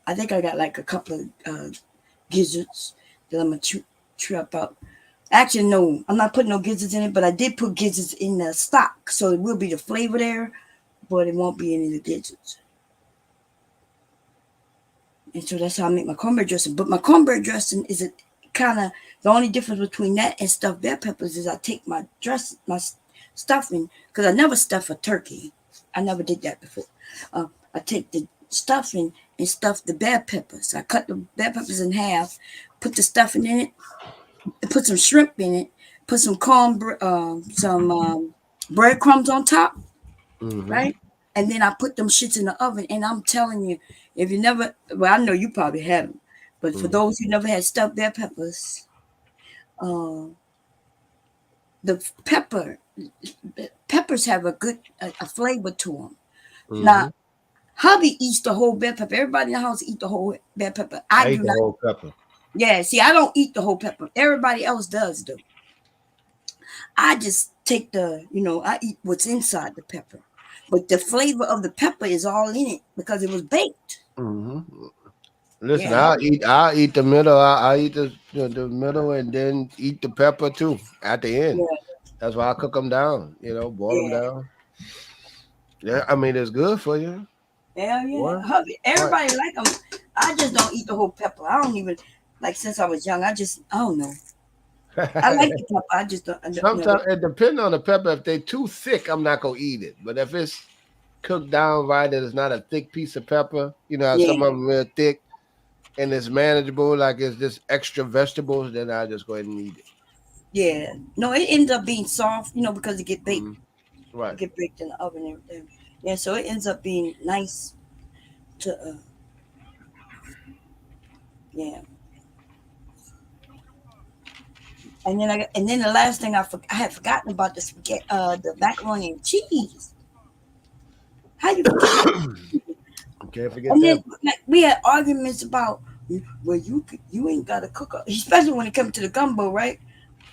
I think I got like a couple of gizzards that I'm gonna trap up. Actually, no, I'm not putting no gizzards in it, but I did put gizzards in the stock, so it will be the flavor there, but it won't be any of the gizzards. And so that's how I make my cornbread dressing. But my cornbread dressing is the only difference between that and stuffed bell peppers is I take my stuffing, because I never stuff a turkey. I never did that before. I take the stuffing and stuff the bell peppers. I cut the bell peppers in half, put the stuffing in it, put some shrimp in it, put some breadcrumbs on top, right? And then I put them shits in the oven. And I'm telling you, if you never, I know you probably haven't, but for those who never had stuffed bell peppers, the peppers have a good a flavor to them. Now, hubby eats the whole bell pepper. Everybody in the house eat the whole bell pepper. I do not. The whole pepper. Yeah, see, I don't eat the whole pepper. Everybody else does, though. I just take I eat what's inside the pepper. But the flavor of the pepper is all in it because it was baked. Listen, yeah. I'll eat the middle. I'll eat the middle and then eat the pepper too at the end. Yeah. That's why I cook them down, boil them down. Yeah, I mean, it's good for you. Hell yeah. Everybody like them. I just don't eat the whole pepper. I don't even, since I was young, I don't know. I like the pepper. I just don't. Sometimes it depends on the pepper. If they're too thick, I'm not gonna eat it. But if it's cooked down right, and it's not a thick piece of pepper, you know, some of them real thick, and it's manageable, like it's just extra vegetables, then I just go ahead and eat it. Yeah, no, it ends up being soft, you know, because it get baked, right? It get baked in the oven and everything. Yeah, so it ends up being nice to, yeah. And then the last thing I had forgotten about the spaghetti, the macaroni and cheese. How you forget? Can't forget And that. then like, we had arguments about, well, you ain't got to cook up, especially when it comes to the gumbo, right?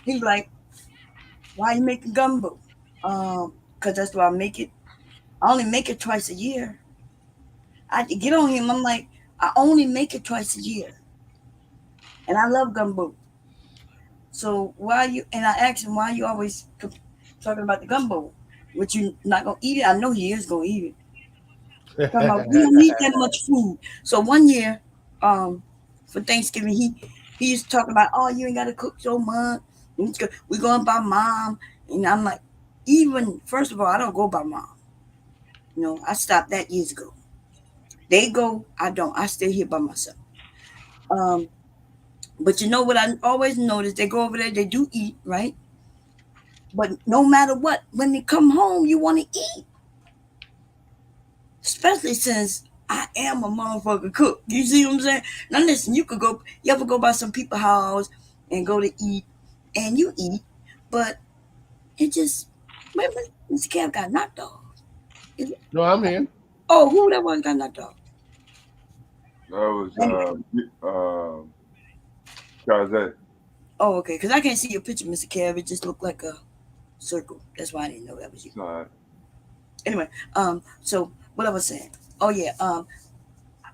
He's like, why you making gumbo? Because that's why I make it. I only make it twice a year. I had to get on him. I'm like, I only make it twice a year, and I love gumbo. So why you? And I asked him, why you always talking about the gumbo? Which you not gonna eat it? I know he is gonna eat it. Talking about, we don't eat that much food. So one year, for Thanksgiving, he used to talk about, oh, you ain't gotta cook so much. We going by mom, and I'm like, even first of all, I don't go by mom. You know, I stopped that years ago. They go, I don't. I stay here by myself. But you know what I always notice? They go over there, they do eat, right? But no matter what, when they come home, you want to eat. Especially since I am a motherfucking cook. You see what I'm saying? Now listen, you ever go by some people's house and go to eat, and you eat, but it just, wait a minute, Mr. Kev got knocked off. No, I'm here. Oh, who that one got knocked off? That was Charles. Oh, okay, because I can't see your picture, Mr. Kev. It just looked like a circle. That's why I didn't know that was you. Anyway, so what I was saying. Oh yeah,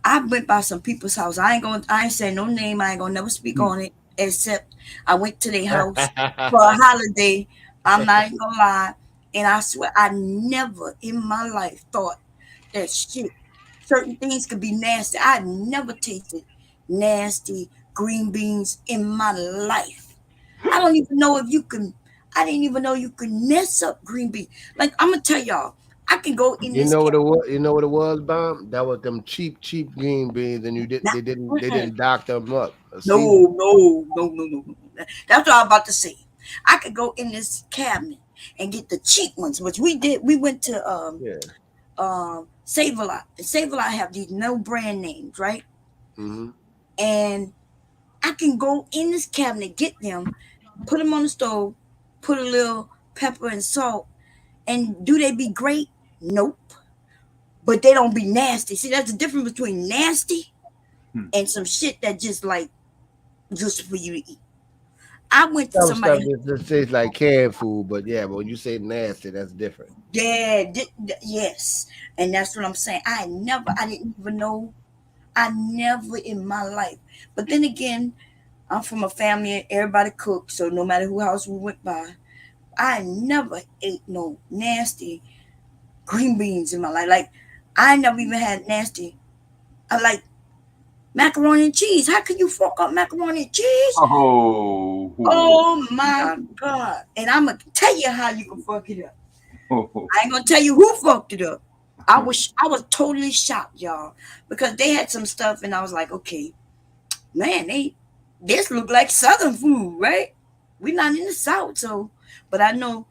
I went by some people's house. I ain't saying no name. I ain't gonna never speak on it, except I went to their house for a holiday. I'm not even gonna lie, and I swear I never in my life thought that certain things could be nasty. I never tasted nasty green beans in my life. I don't even know if you can. I didn't even know you could mess up green beans. Like, I'm gonna tell y'all, I can go in. You know what it was? You know what it was, Bomb? That was them cheap green beans, and they didn't dock them up. No. That's what I'm about to say. I could go in this cabinet and get the cheap ones, which we did. We went to Save-A-Lot. Save-A-Lot have these no brand names, right? Mm-hmm. And I can go in this cabinet, get them, put them on the stove, put a little pepper and salt, and do they be great? Nope. But they don't be nasty. See, that's the difference between nasty and some shit that just for you to eat. I went to somebody. Stuff just tastes like canned food, but when you say nasty, that's different. Yeah, yes, and that's what I'm saying. I didn't even know. I never in my life. But then again, I'm from a family, everybody cooks, so no matter who house we went by, I never ate no nasty green beans in my life. Like, I never even had nasty. I like macaroni and cheese. How can you fuck up macaroni and cheese? Oh my God. And I'm going to tell you how you can fuck it up. I ain't going to tell you who fucked it up. I was totally shocked, y'all, because they had some stuff and I was like, okay, man, this look like Southern food, right? We're not in the South, so, but I know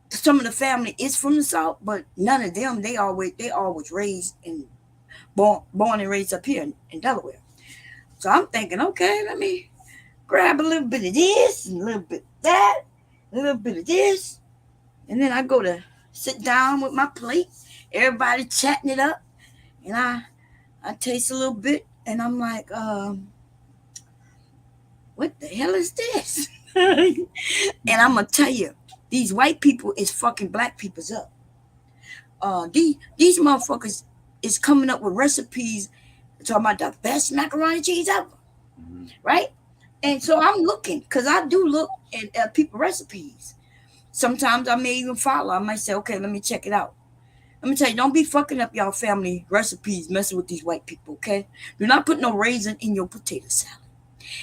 some of the family is from the South, but none of them, they always raised and born and raised up here in Delaware. So I'm thinking, okay, let me grab a little bit of this and a little bit of that, a little bit of this, and then I go to sit down with my plate, everybody chatting it up, and I taste a little bit, and I'm like, what the hell is this? And I'm gonna tell you, these white people is fucking black people's up. These motherfuckers is coming up with recipes talking about the best macaroni cheese ever, right? And so I'm looking, because I do look at people recipes. Sometimes I may even follow. I might say, okay, let me check it out. Let me tell you, don't be fucking up y'all family recipes messing with these white people, okay? Do not put no raisin in your potato salad.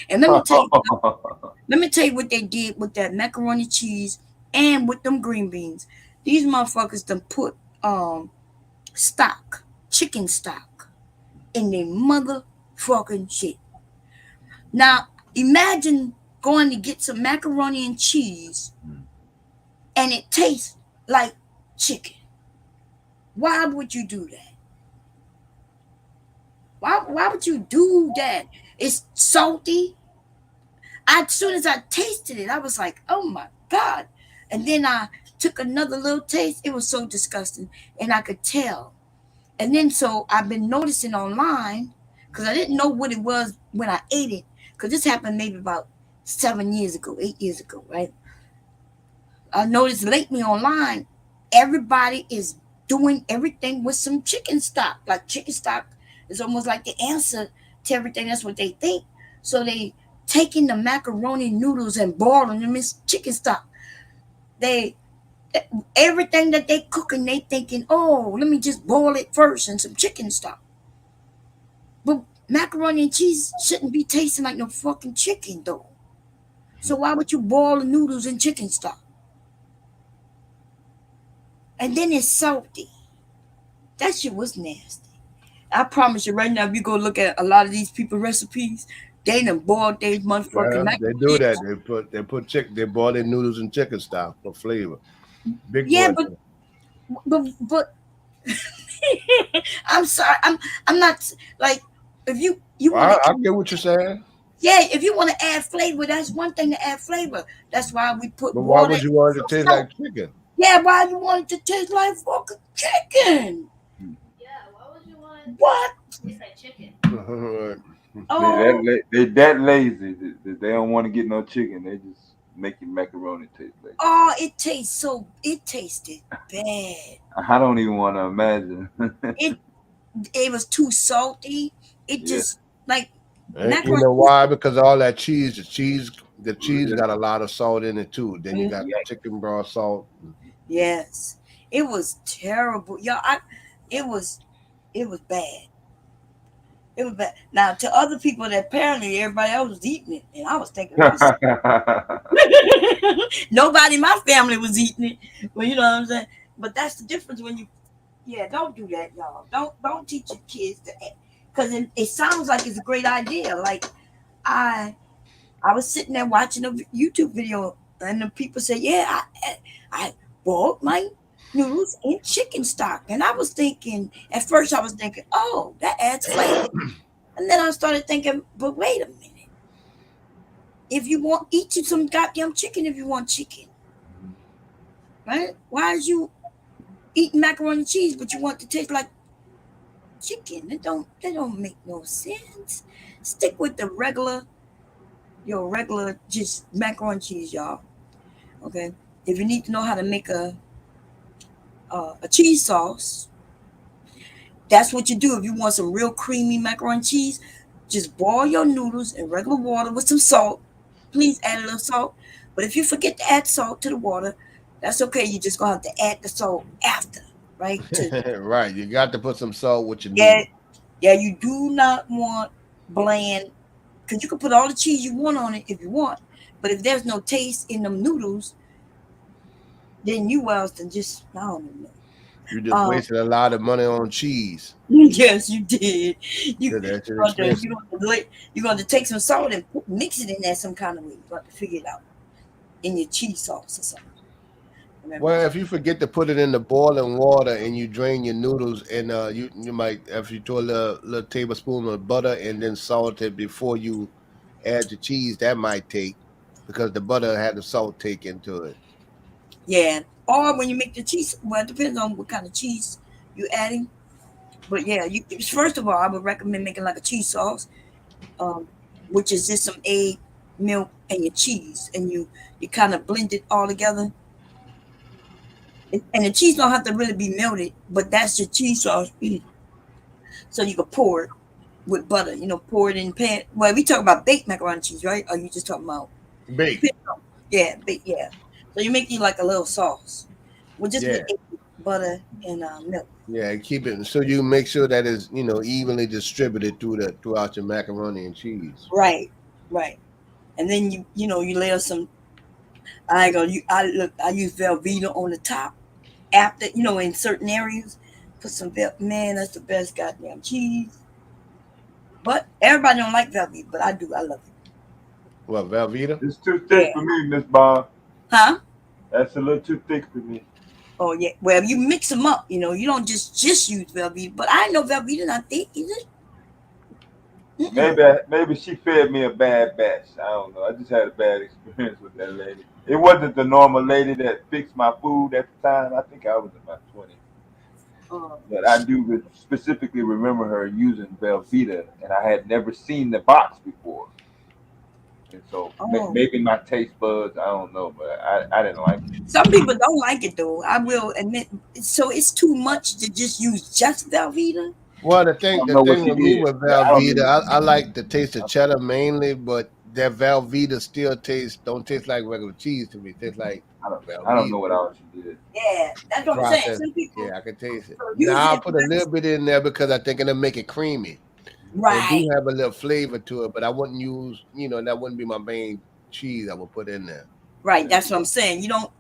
And let me tell you what they did with that macaroni cheese and with them green beans. These motherfuckers done put stock, chicken stock, in their motherfucking shit. Now imagine going to get some macaroni and cheese and it tastes like chicken. Why would you do that? Why would you do that? It's salty. As soon as I tasted it, I was like, oh my God. And then I took another little taste. It was so disgusting. And I could tell. And then so I've been noticing online, because I didn't know what it was when I ate it. Because this happened maybe about 8 years ago, right? I noticed lately online, everybody is doing everything with some chicken stock. Like chicken stock is almost like the answer to everything. That's what they think. So they taking the macaroni noodles and boiling them in chicken stock. Everything that they cooking, they thinking, oh, let me just boil it first in some chicken stock. But macaroni and cheese shouldn't be tasting like no fucking chicken, though. So why would you boil the noodles in chicken stock? And then it's salty. That shit was nasty. I promise you right now, if you go look at a lot of these people recipes, they done boiled their motherfucking macaroni. They do that. They boil their noodles in chicken stock for flavor. Big but I'm sorry. I'm not like if you I get what you're saying. Yeah, if you want to add flavor, that's one thing to add flavor. That's why we put. But why would you want it to taste like chicken? Yeah, why you want it to taste like fucking chicken? Yeah, why would you want it what? to taste like chicken? Oh. They that lazy that they don't want to get no chicken. They just make your macaroni taste like. Oh, it tasted bad. I don't even want to imagine. it was too salty. It just like. You know why? Because all that cheese, the cheese got a lot of salt in it too. Then you got the chicken broth salt. Yes, it was terrible, y'all. It was bad. It was bad. Now to other people, that apparently everybody else was eating it, and I was thinking, nobody in my family was eating it. Well, you know what I'm saying. But that's the difference when you, don't do that, y'all. Don't teach your kids to act. Because it sounds like it's a great idea. Like I was sitting there watching a YouTube video, and the people say, "Yeah, I boiled my noodles in chicken stock." And I was thinking, at first, "Oh, that adds flavor." And then I started thinking, "But wait a minute. If you want, eat you some goddamn chicken. If you want chicken, right? Why is you eating macaroni and cheese, but you want it to taste like chicken? They don't make no sense. Stick with the regular just macaroni and cheese, y'all. Okay. If you need to know how to make a cheese sauce, that's what you do. If you want some real creamy macaroni and cheese, just boil your noodles in regular water with some salt. Please add a little salt. But if you forget to add salt to the water, that's okay. You just gonna have to add the salt after. Right. Right. You got to put some salt with your noodles. Yeah. You do not want bland, because you can put all the cheese you want on it if you want. But if there's no taste in them noodles, then you just I don't know. You just wasted a lot of money on cheese. Yes, you did. You're going to take some salt and mix it in there some kind of way. You have to figure it out in your cheese sauce or something. Well, if you forget to put it in the boiling water and you drain your noodles, and you might, if you throw a little tablespoon of butter and then salt it before you add the cheese, that might take, because the butter had the salt take into it. Yeah, or when you make the cheese, well, it depends on what kind of cheese you're adding. But yeah, first of all, I would recommend making like a cheese sauce, which is just some egg, milk, and your cheese, and you kind of blend it all together. And the cheese don't have to really be melted, but that's your cheese sauce. So you can pour it with butter, pour it in the pan. Well, we talk about baked macaroni and cheese, right? Or you just talking about baked? Yeah, baked, yeah. So you make it like a little sauce with just with butter and milk. Yeah, keep it so you make sure that it's evenly distributed throughout your macaroni and cheese. Right. Right. And then you layer some. I use Velveeta on the top after in certain areas. Put some man, that's the best goddamn cheese. But everybody don't like Velveeta, but I do. I love it. What, Velveeta? It's too thick for me, Miss Bob. Huh? That's a little too thick for me. Oh yeah. Well, you mix them up. You don't just use Velveeta. But I know Velveeta not thick, is it? Maybe she fed me a bad batch. I don't know. I just had a bad experience with that lady. It wasn't the normal lady that fixed my food at the time. I think I was in my 20s. But I do specifically remember her using Velveeta, and I had never seen the box before. And so maybe my taste buds, I don't know, but I didn't like it. Some people don't like it though. I will admit. So it's too much to just use just Velveeta. Well, the thing with me with Velveeta, I like the taste of cheddar mainly, but that Velveeta still don't taste like regular cheese to me. It tastes like I don't know what else you did. Yeah, that's what I'm saying. Some people, I can taste it. Now I'll put a little bit in there because I think it'll make it creamy. Right. It do have a little flavor to it, but I wouldn't use, that wouldn't be my main cheese I would put in there. Right, that's what I'm saying. You don't.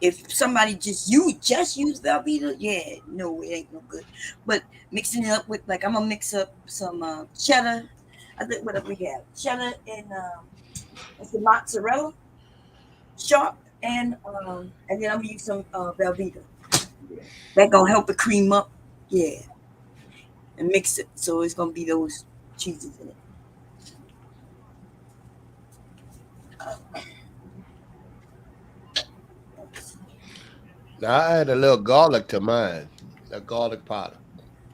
If somebody just use Velveeta, yeah, no, it ain't no good. But mixing it up with I'm gonna mix up some cheddar. I think what we have cheddar and some mozzarella, sharp, and then I'm gonna use some Velveeta. That gonna help it cream up, yeah, and mix it so it's gonna be those cheeses in it. Now I add a little garlic to mine, a garlic powder.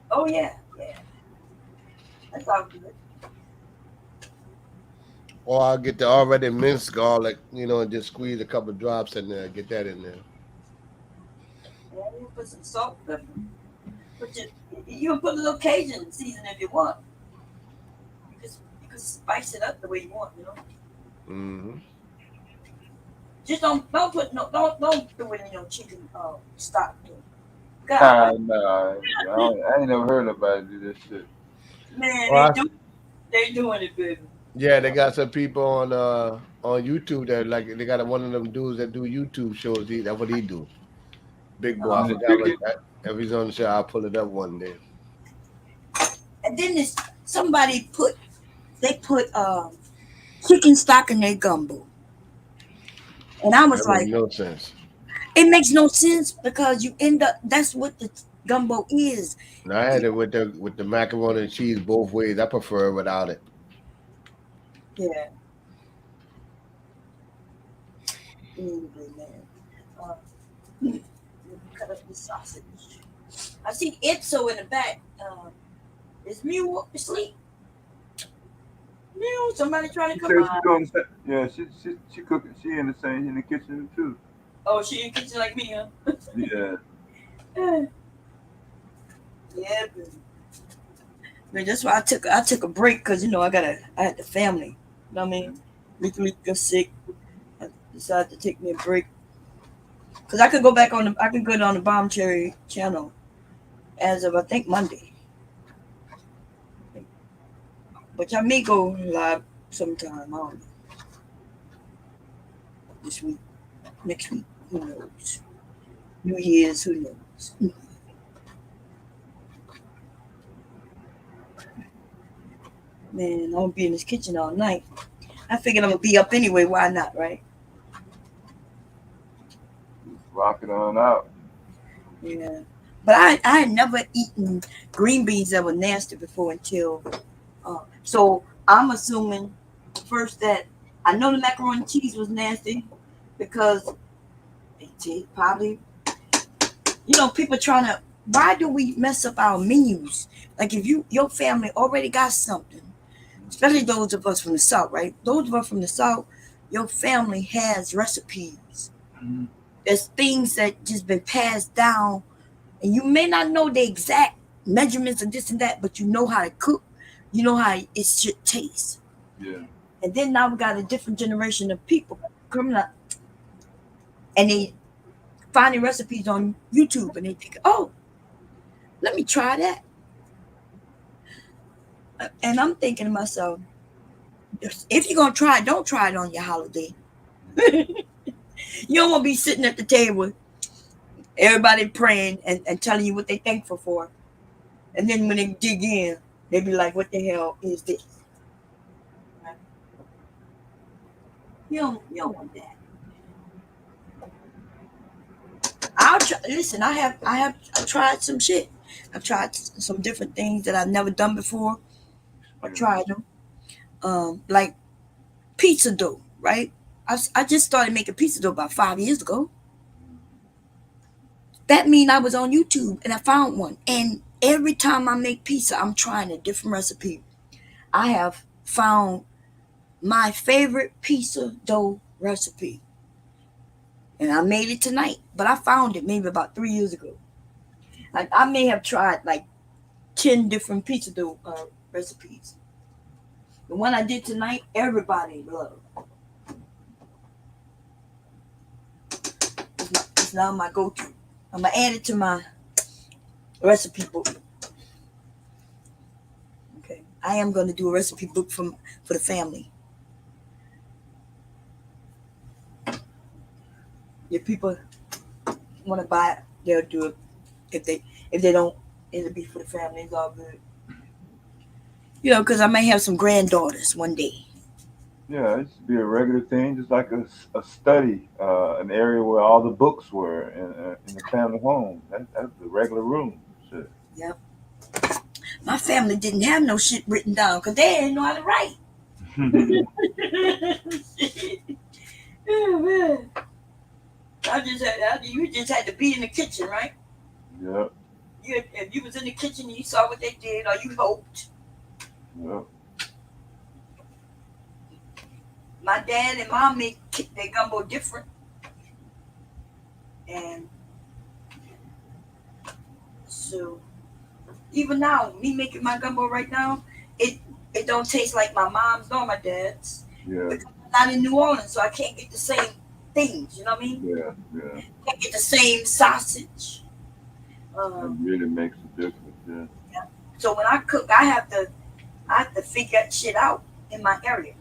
Oh yeah. That's all good. Or I'll get the already minced garlic, and just squeeze a couple drops in there, get that in there. Yeah, you put some salt, pepper. You can put a little Cajun season if you want. You can spice it up the way you want, Mm-hmm. Just don't do it in your chicken stock. God, No, I ain't never heard nobody do this shit. Man, they doing it, baby. Yeah, they got some people on YouTube that they got one of them dudes that do YouTube shows. That's what he do. Big boy. I forgot if he's on the show, I'll pull it up one day. And then somebody put chicken stock in their gumbo. And I was like, no sense. It makes no sense because you end up. That's what the gumbo is. And I had it with the macaroni and cheese both ways. I prefer it without it. Yeah. Anyway, man. Cut up the sausage. I see Itzo in the back. Is Mew up to sleep? Mew, somebody trying to come on. Yeah, she cooking. She in the kitchen too. Oh, she in the kitchen like me, huh? Yeah. Yeah, but that's why I took a break because I had the family. You know what I mean? Literally got sick. I decided to take me a break because I could go on the Bomb Cherry channel as of I think Monday. But I may go live sometime. I don't know. This week, next week, who knows? New Year's, who knows? Man, I'm gonna be in this kitchen all night. I figured I'm gonna be up anyway. Why not, right? Rock it on out. Yeah, but I had never eaten green beans that were nasty before until. So I'm assuming first that I know the macaroni and cheese was nasty because it probably, people trying to. Why do we mess up our menus? Like if your family already got something, especially those of us from the South, right? Those of us from the South, your family has recipes. Mm-hmm. There's things that just been passed down, and you may not know the exact measurements of this and that, but you know how to cook. You know how it should taste. Yeah. And then now we got a different generation of people coming up, and they finding recipes on YouTube, and they think, "Oh, let me try that." And I'm thinking to myself, if you're gonna try it, don't try it on your holiday. You don't want to be sitting at the table, everybody praying and telling you what they thankful for, and then when they dig in, they be like, "What the hell is this?" Right? You don't want that. I'll try. Listen, I tried some shit. I've tried some different things that I've never done before. I tried them, like pizza dough. Right? I just started making pizza dough about 5 years ago. That means I was on YouTube and I found one. And every time I make pizza, I'm trying a different recipe. I have found my favorite pizza dough recipe. And I made it tonight, but I found it maybe about 3 years ago. I may have tried like 10 different pizza dough recipes. The one I did tonight, everybody loved. It's now my go-to. I'm going to add it to my recipe book. Okay. I am going to do a recipe book for the family. If people want to buy it, they'll do it. If they don't, it'll be for the family. It's all good. You know, because I may have some granddaughters one day. Yeah, it should be a regular thing, just like a study, an area where all the books were in the family home. That's the regular room. Shit. Yep. My family didn't have no shit written down because they didn't know how to write. Oh, man. You just had to be in the kitchen, right? Yep. If you was in the kitchen, you saw what they did, or you hoped. Yep. My dad and mom make their gumbo different, and so even now, me making my gumbo right now, it don't taste like my mom's nor my dad's. Yeah. Because I'm not in New Orleans, so I can't get the same things. You know what I mean? Yeah. Yeah. Can't get the same sausage. It really makes a difference. Yeah. Yeah. So when I cook, I have to figure that shit out in my area.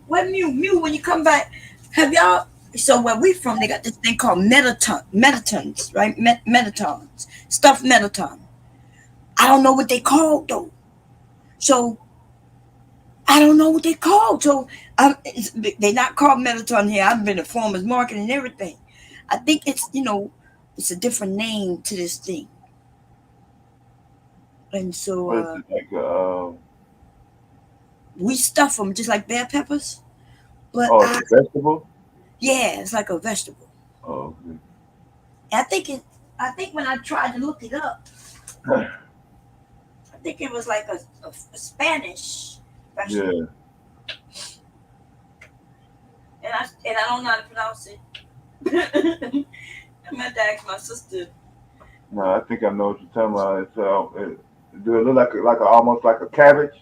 What Mew, when you come back, have y'all? So where we from, they got this thing called Metatons, right? Metatons, stuffed Metaton. I don't know what they called though. So I don't know what they called. So they're not called Metaton here. I've been a farmer's market and everything. I think it's it's a different name to this thing. And so What is it like? we stuff them just like bell peppers. But Oh, it's a vegetable. yeah, it's like a vegetable. Oh, okay. I think when I tried to look it up, I think it was like a Spanish vegetable. Yeah. And I don't know how to pronounce it. I'm gonna ask my sister. No, I think I know what you're talking about. Do it look like almost like a cabbage?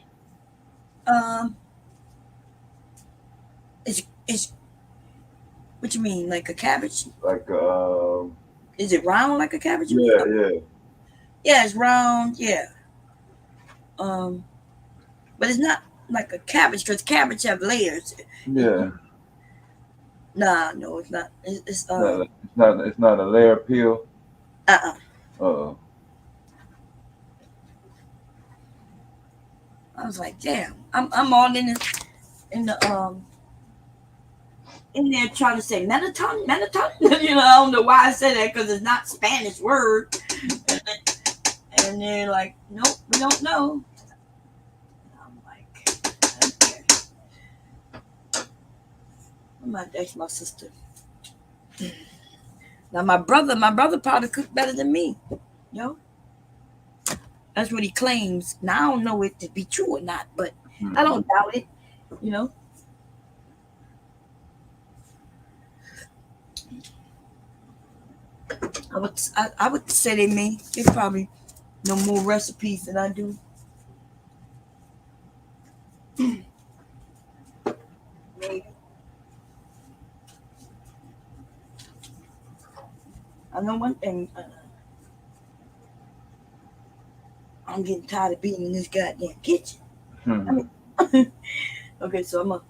It's what you mean, like a cabbage? Like Is it round like a cabbage? yeah, yeah. Yeah, it's round. Yeah. But it's not like a cabbage because cabbage have layers. Yeah. Nah, no, it's not. It's not a layer peel. Uh-oh. I was like, damn, I'm all in there trying to say Metaton. You know, I don't know why I said that because it's not Spanish word. And they're like, nope, we don't know. And I'm like, okay. I might ask my sister. Now my brother probably cook better than me. That's what he claims. Now I don't know if it to be true or not, but I don't doubt it. You know. I would say they probably know more recipes than I do. Maybe. I know one thing. I'm getting tired of being in this goddamn kitchen. Okay, so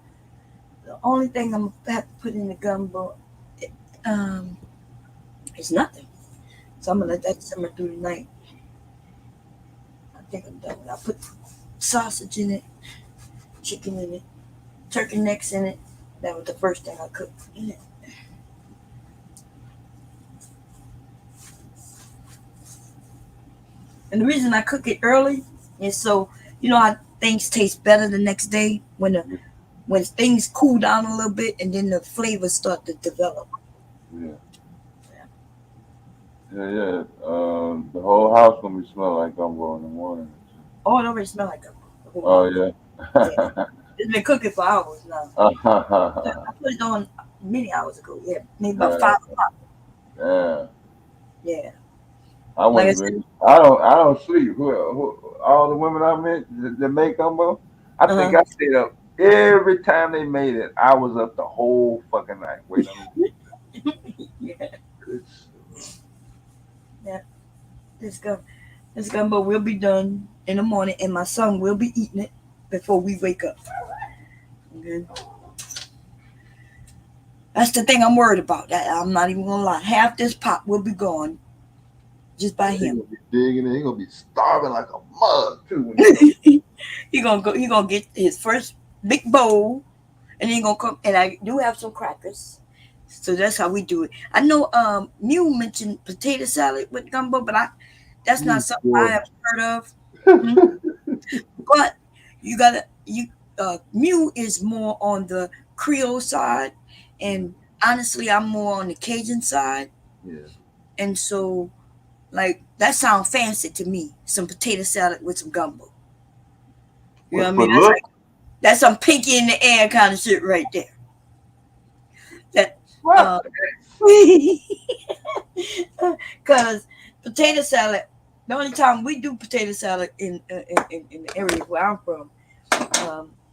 the only thing I'm gonna have to put in the gumbo, is nothing. So I'm gonna let that simmer through the night. I think I'm done. I put sausage in it, chicken in it, turkey necks in it. That was the first thing I cooked in it. And the reason I cook it early is so how things taste better the next day when things cool down a little bit and then the flavors start to develop. Yeah. Yeah. The whole house gonna be smelling like gumbo in the morning. Oh, it already smells like gumbo. Oh yeah. It's been cooking for hours now. I put it on many hours ago. Yeah, maybe about 5 o'clock. Yeah. Yeah. I don't sleep. Who all the women I met that make gumbo? I think I stayed up every time they made it. I was up the whole fucking night waiting on it. Yeah. This gumbo will be done in the morning, and my son will be eating it before we wake up. Okay. That's the thing I'm worried about. I'm not even gonna lie. Half this pot will be gone just by him. He gonna be digging it. He gonna be starving like a mug too. He gonna get his first big bowl, and then he gonna come. And I do have some crackers, so that's how we do it. I know Mew mentioned potato salad with gumbo, but that's not something I have heard of. But Mew is more on the Creole side, and honestly, I'm more on the Cajun side. Yeah. And so, like, that sounds fancy to me. Some potato salad with some gumbo. You know what I mean? That's some pinky in the air kind of shit right there. Because potato salad, the only time we do potato salad in the area where I'm from,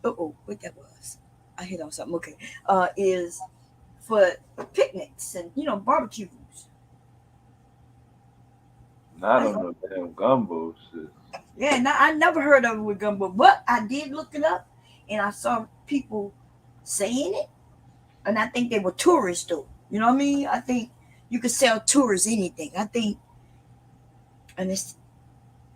what that was? I hit on something. Okay, is for picnics and barbecues. I don't know damn gumbo shit. Yeah, I never heard of it with gumbo, but I did look it up, and I saw people saying it, and I think they were tourists though. You know what I mean? I think you could sell tourists anything. I think, and it's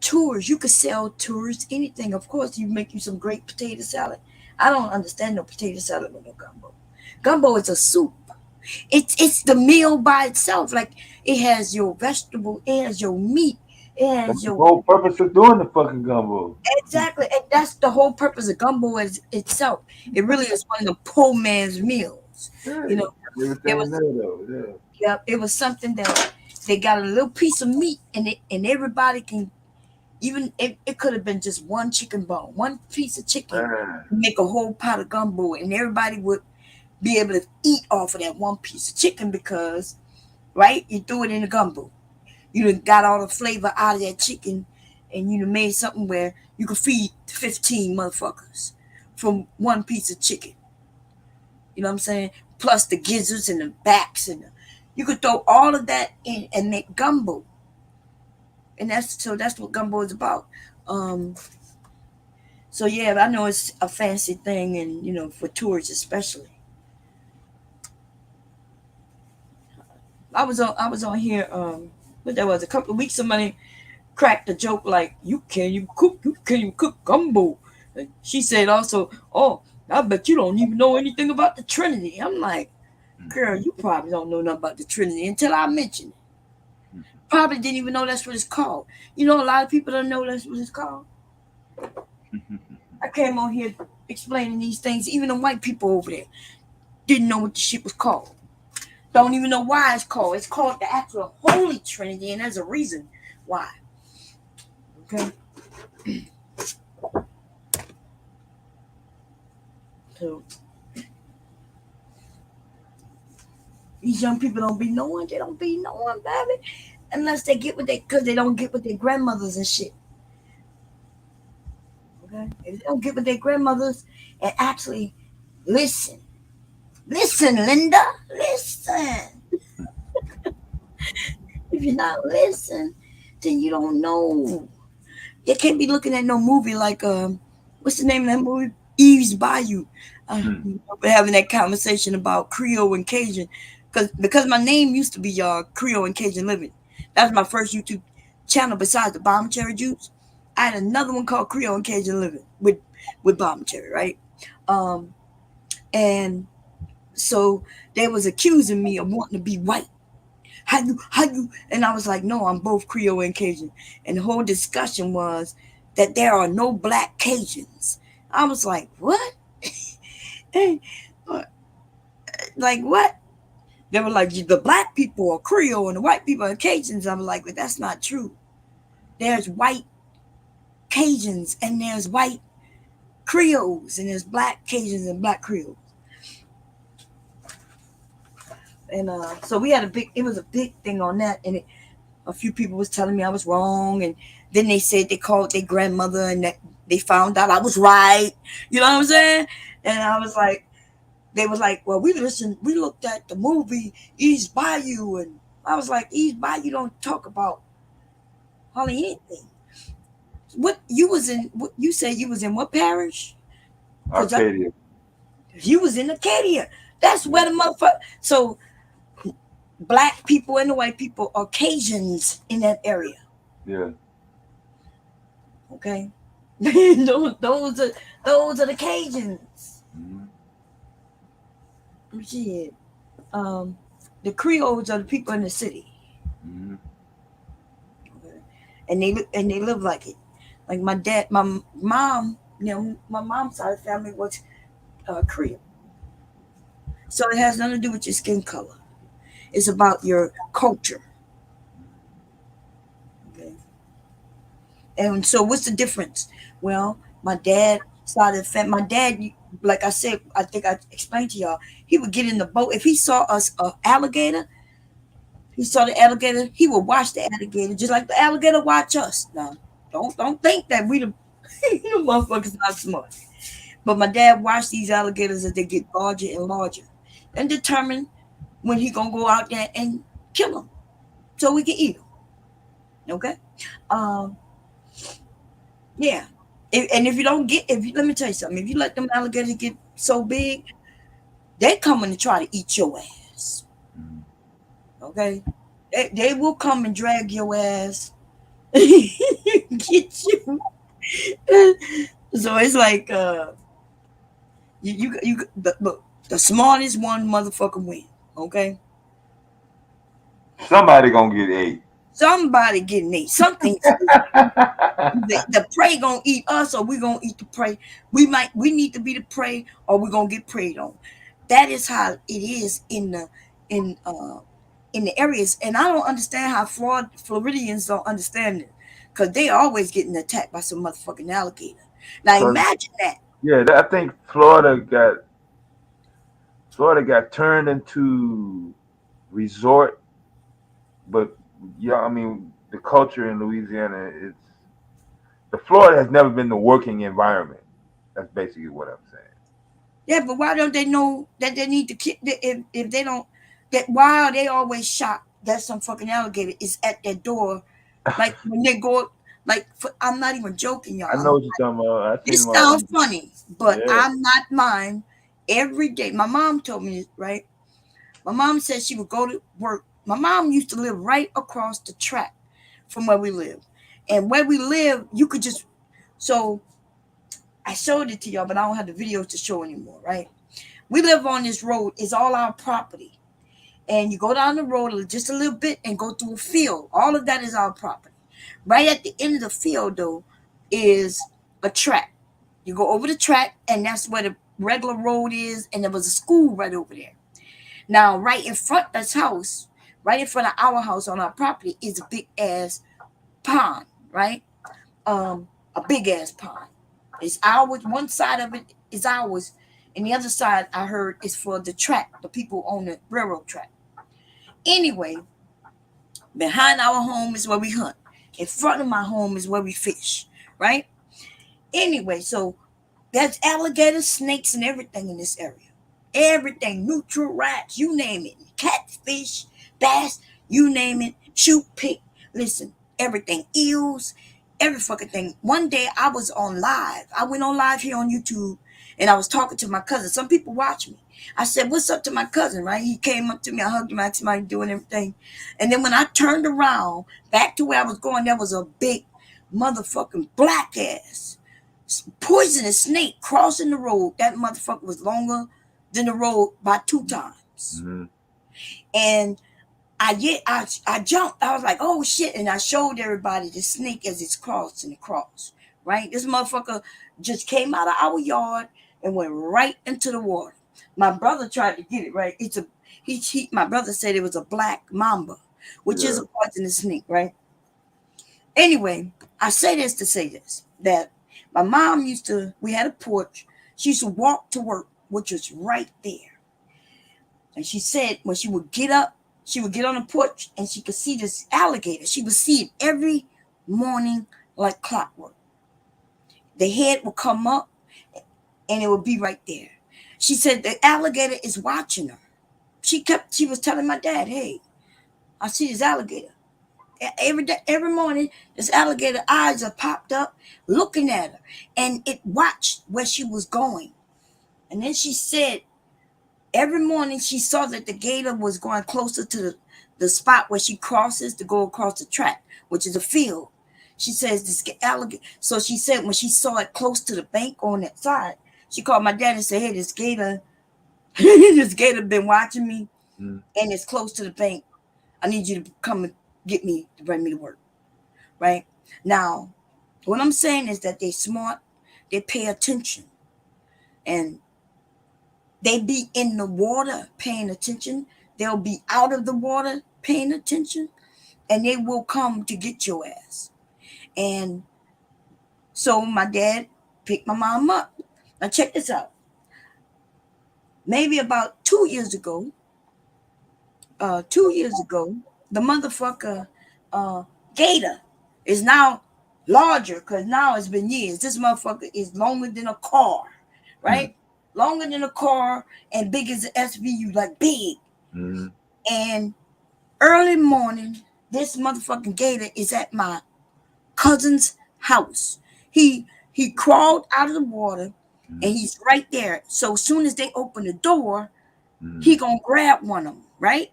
tours. You could sell tourists anything. Of course, you make you some great potato salad. I don't understand no potato salad with no gumbo. Gumbo is a soup. It's the meal by itself. Like, it has your vegetable, it has your meat, it has That's your the whole purpose of doing the fucking gumbo. Exactly, and that's the whole purpose of gumbo as itself. It really is one of the poor man's meals. It was something that they got a little piece of meat, and everybody can. Even it could have been just one chicken bone, one piece of chicken, make a whole pot of gumbo, and everybody would be able to eat off of that one piece of chicken because, right, you threw it in the gumbo. You done got all the flavor out of that chicken, and you done made something where you could feed 15 motherfuckers from one piece of chicken. You know what I'm saying? Plus the gizzards and the backs, and you could throw all of that in and make gumbo. And that's what gumbo is about. So yeah, I know it's a fancy thing, and for tourists especially. I was on here. What that was a couple of weeks. Somebody cracked a joke like, "You can't even cook gumbo." And she said also, "Oh, I bet you don't even know anything about the Trinity." I'm like, "Girl, you probably don't know nothing about the Trinity until I mention it. Probably didn't even know that's what it's called. A lot of people don't know that's what it's called." I came on here explaining these things. Even the white people over there didn't know what the shit was called. Don't even know why it's called. It's called the actual Holy Trinity, and there's a reason why. Okay. So these young people don't be knowing. They don't be knowing, baby, unless they get because they don't get with their grandmothers and shit. Okay, if they don't get with their grandmothers and actually listen, Linda, listen. If you're not listening, then you don't know. You can't be looking at no movie like what what's the name of that movie? Eve's Bayou. We're having that conversation about Creole and Cajun, because my name used to be Creole and Cajun Living. That was my first YouTube channel besides the Bomb Cherry Juice. I had another one called Creole and Cajun Living with Bomb Cherry, right? And so they was accusing me of wanting to be white. How you? And I was like, no, I'm both Creole and Cajun. And the whole discussion was that there are no black Cajuns. I was like, what? Like what? They were like, the black people are Creole and the white people are Cajuns. I'm like, but that's not true. There's white Cajuns and there's white Creoles and there's black Cajuns and black Creoles. And so we had it was a big thing on that. And a few people was telling me I was wrong. And then they said they called their grandmother and that they found out I was right. You know what I'm saying? And I was like, they was like, well, we looked at the movie Eve's Bayou. And I was like, Eve's Bayou don't talk about hardly anything. What you said you was in what parish? Arcadia. You was in Acadia. That's where the motherfucker. So black people and the white people are Cajuns in that area. Yeah. Okay. those are the Cajuns. Shit. The Creoles are the people in the city. Okay. And they live like it. Like my mom, my mom's side of the family was Creole. So it has nothing to do with your skin color. It's about your culture. Okay. And so what's the difference? Well, my dad started my dad, like I said, I think I explained to y'all, he would get in the boat. If he saw an alligator, he saw the alligator, he would watch the alligator just like the alligator watch us. Now, don't think that we the motherfuckers not smart. But my dad watched these alligators as they get larger and larger and determine when he gonna go out there and kill them so we can eat them. Okay? Yeah. Let me tell you something. If you let them alligators get so big, they're coming to try to eat your ass. Okay? They will come and drag your ass, get you. So it's like the smartest one motherfucker win. Okay? Somebody gonna get ate. Somebody getting ate. Something. The prey gonna eat us, or we gonna eat the prey. We need to be the prey, or we're gonna get preyed on. That is how it is in the areas. And I don't understand how Floridians don't understand it, because they always getting attacked by some motherfucking alligator. Now imagine that. Yeah, I think Florida got turned into resort, but yeah, I mean the culture in Louisiana the Florida has never been the working environment. That's basically what I'm saying. Yeah, but why don't they know that they need to keep if they don't, that why are they always shocked that some fucking alligator is at their door, like when they go, I'm not even joking, y'all. I know what you're talking about. It sounds funny, but yeah. I'm not lying. Every day, my mom told me this, right? My mom said she would go to work. My mom used to live right across the track from where we live. And where we live, you could just, so I showed it to y'all, but I don't have the videos to show anymore, right? We live on this road. It's all our property. And you go down the road just a little bit and go through a field. All of that is our property. Right at the end of the field, though, is a track. You go over the track, and that's where the regular road is, and there was a school right over there. Now, right in front of this house, right in front of our house on our property, is a big-ass pond, right? A big-ass pond. It's ours. One side of it is ours, and the other side, I heard, is for the track, the people on the railroad track. Anyway, behind our home is where we hunt. In front of my home is where we fish, right? Anyway, so there's alligators, snakes, and everything in this area. Everything, neutral rats, you name it. Catfish, bass, you name it. Shoot, pick. Listen, everything. Eels, every fucking thing. One day I was on live. I went on live here on YouTube, and I was talking to my cousin. Some people watch me. I said, "What's up?" to my cousin, right? He came up to me. I hugged him, asked him how he doing, everything. And then when I turned around back to where I was going, there was a big motherfucking black ass poisonous snake crossing the road. That motherfucker was longer than the road by 2 times. And I jumped. I was like, "Oh shit!" And I showed everybody the snake as it's crossing across. Right, this motherfucker just came out of our yard and went right into the water. My brother tried to get it. Right, my brother said it was a black mamba, which is a poisonous snake. Right. Anyway, I say this to say this, that my mom we had a porch. She used to walk to work, which was right there. And she said when she would get up, she would get on the porch and she could see this alligator. She would see it every morning like clockwork. The head would come up and it would be right there. She said the alligator is watching her. She was telling my dad, "Hey, I see this alligator. Every morning, this alligator eyes are popped up looking at her, and it watched where she was going." And then she said every morning she saw that the gator was going closer to the spot where she crosses to go across the track, which is a field. She says this alligator. So she said when she saw it close to the bank on that side, she called my dad and said, "Hey, this gator been watching me, and it's close to the bank. I need you to come and get me to bring me to work." Right now, what I'm saying is that they're smart, they pay attention, and they be in the water paying attention. They'll be out of the water paying attention, and they will come to get your ass. And so my dad picked my mom up. Now check this out. Maybe about 2 years ago, the motherfucker gator is now larger because now it's been years. This motherfucker is longer than a car, right? Longer than a car and big as an SVU, like big. And early morning, this motherfucking gator is at my cousin's house. He crawled out of the water and he's right there. So as soon as they open the door, he gonna grab one of them, right?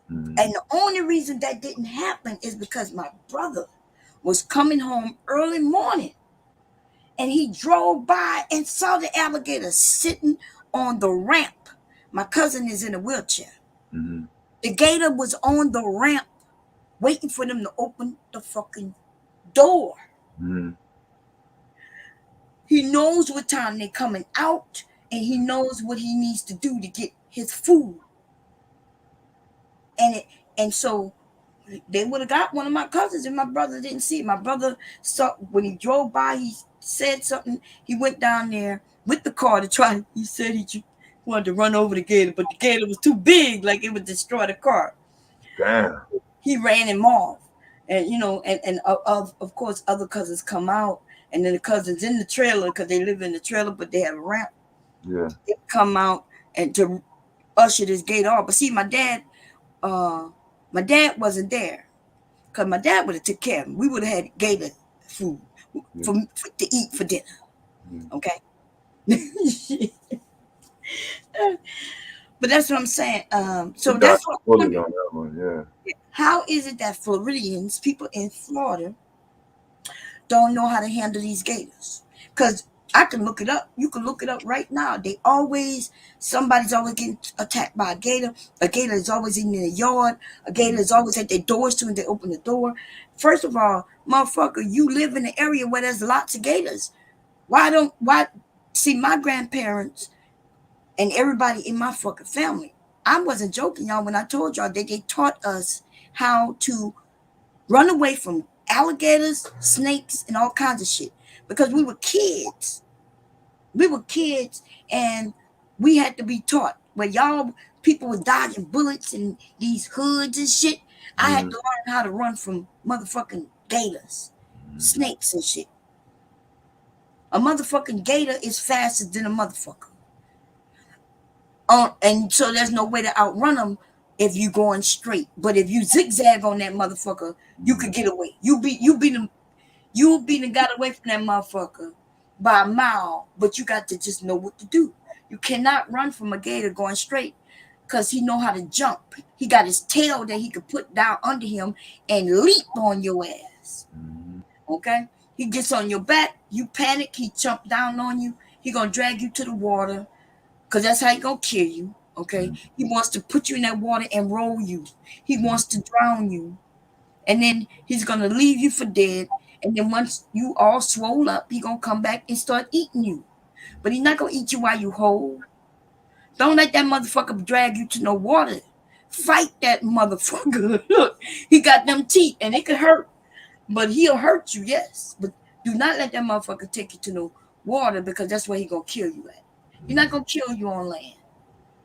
And the only reason that didn't happen is because my brother was coming home early morning and he drove by and saw the alligator sitting on the ramp. My cousin is in a wheelchair. The gator was on the ramp waiting for them to open the fucking door. He knows what time they're coming out and he knows what he needs to do to get his food. And so they would have got one of my cousins and my brother didn't see it. My brother saw when he drove by, he said something. He went down there with the car to try. He said he wanted to run over the gator, but the gator was too big, like it would destroy the car. Damn. He ran him off. And and of course other cousins come out, and then the cousins in the trailer, because they live in the trailer, but they have a ramp. Yeah. They come out and to usher this gator off. But see, my dad wasn't there, because my dad would have took care of him. We would have had gator food to eat for dinner. Okay. But that's what I'm saying. So that's what on that one, yeah. How is it that Floridians, people in Florida, don't know how to handle these gators? Because I can look it up. You can look it up right now. Somebody's always getting attacked by a gator. A gator is always in their yard. A gator is always at their doors too, and they open the door. First of all, motherfucker, you live in an area where there's lots of gators. See, my grandparents and everybody in my fucking family, I wasn't joking, y'all, when I told y'all that they taught us how to run away from alligators, snakes, and all kinds of shit. Because we were kids. And we had to be taught. Where y'all people were dodging bullets and these hoods and shit, I had to learn how to run from motherfucking gators, snakes and shit. A motherfucking gator is faster than a motherfucker. And so there's no way to outrun them if you going straight. But if you zigzag on that motherfucker, you could get away. You be You'll be the got away from that motherfucker by a mile, but you got to just know what to do. You cannot run from a gator going straight because he know how to jump. He got his tail that he could put down under him and leap on your ass. Okay? He gets on your back, you panic, he jump down on you, he gonna drag you to the water because that's how he gonna kill you. Okay? He wants to put you in that water and roll you. He wants to drown you. And then he's gonna leave you for dead. And then once you all swole up, he gonna come back and start eating you. But he's not gonna eat you while you whole. Don't let that motherfucker drag you to no water. Fight that motherfucker. Look, he got them teeth and it could hurt. But he'll hurt you, yes. But do not let that motherfucker take you to no water because that's where he gonna kill you at. He's not gonna kill you on land.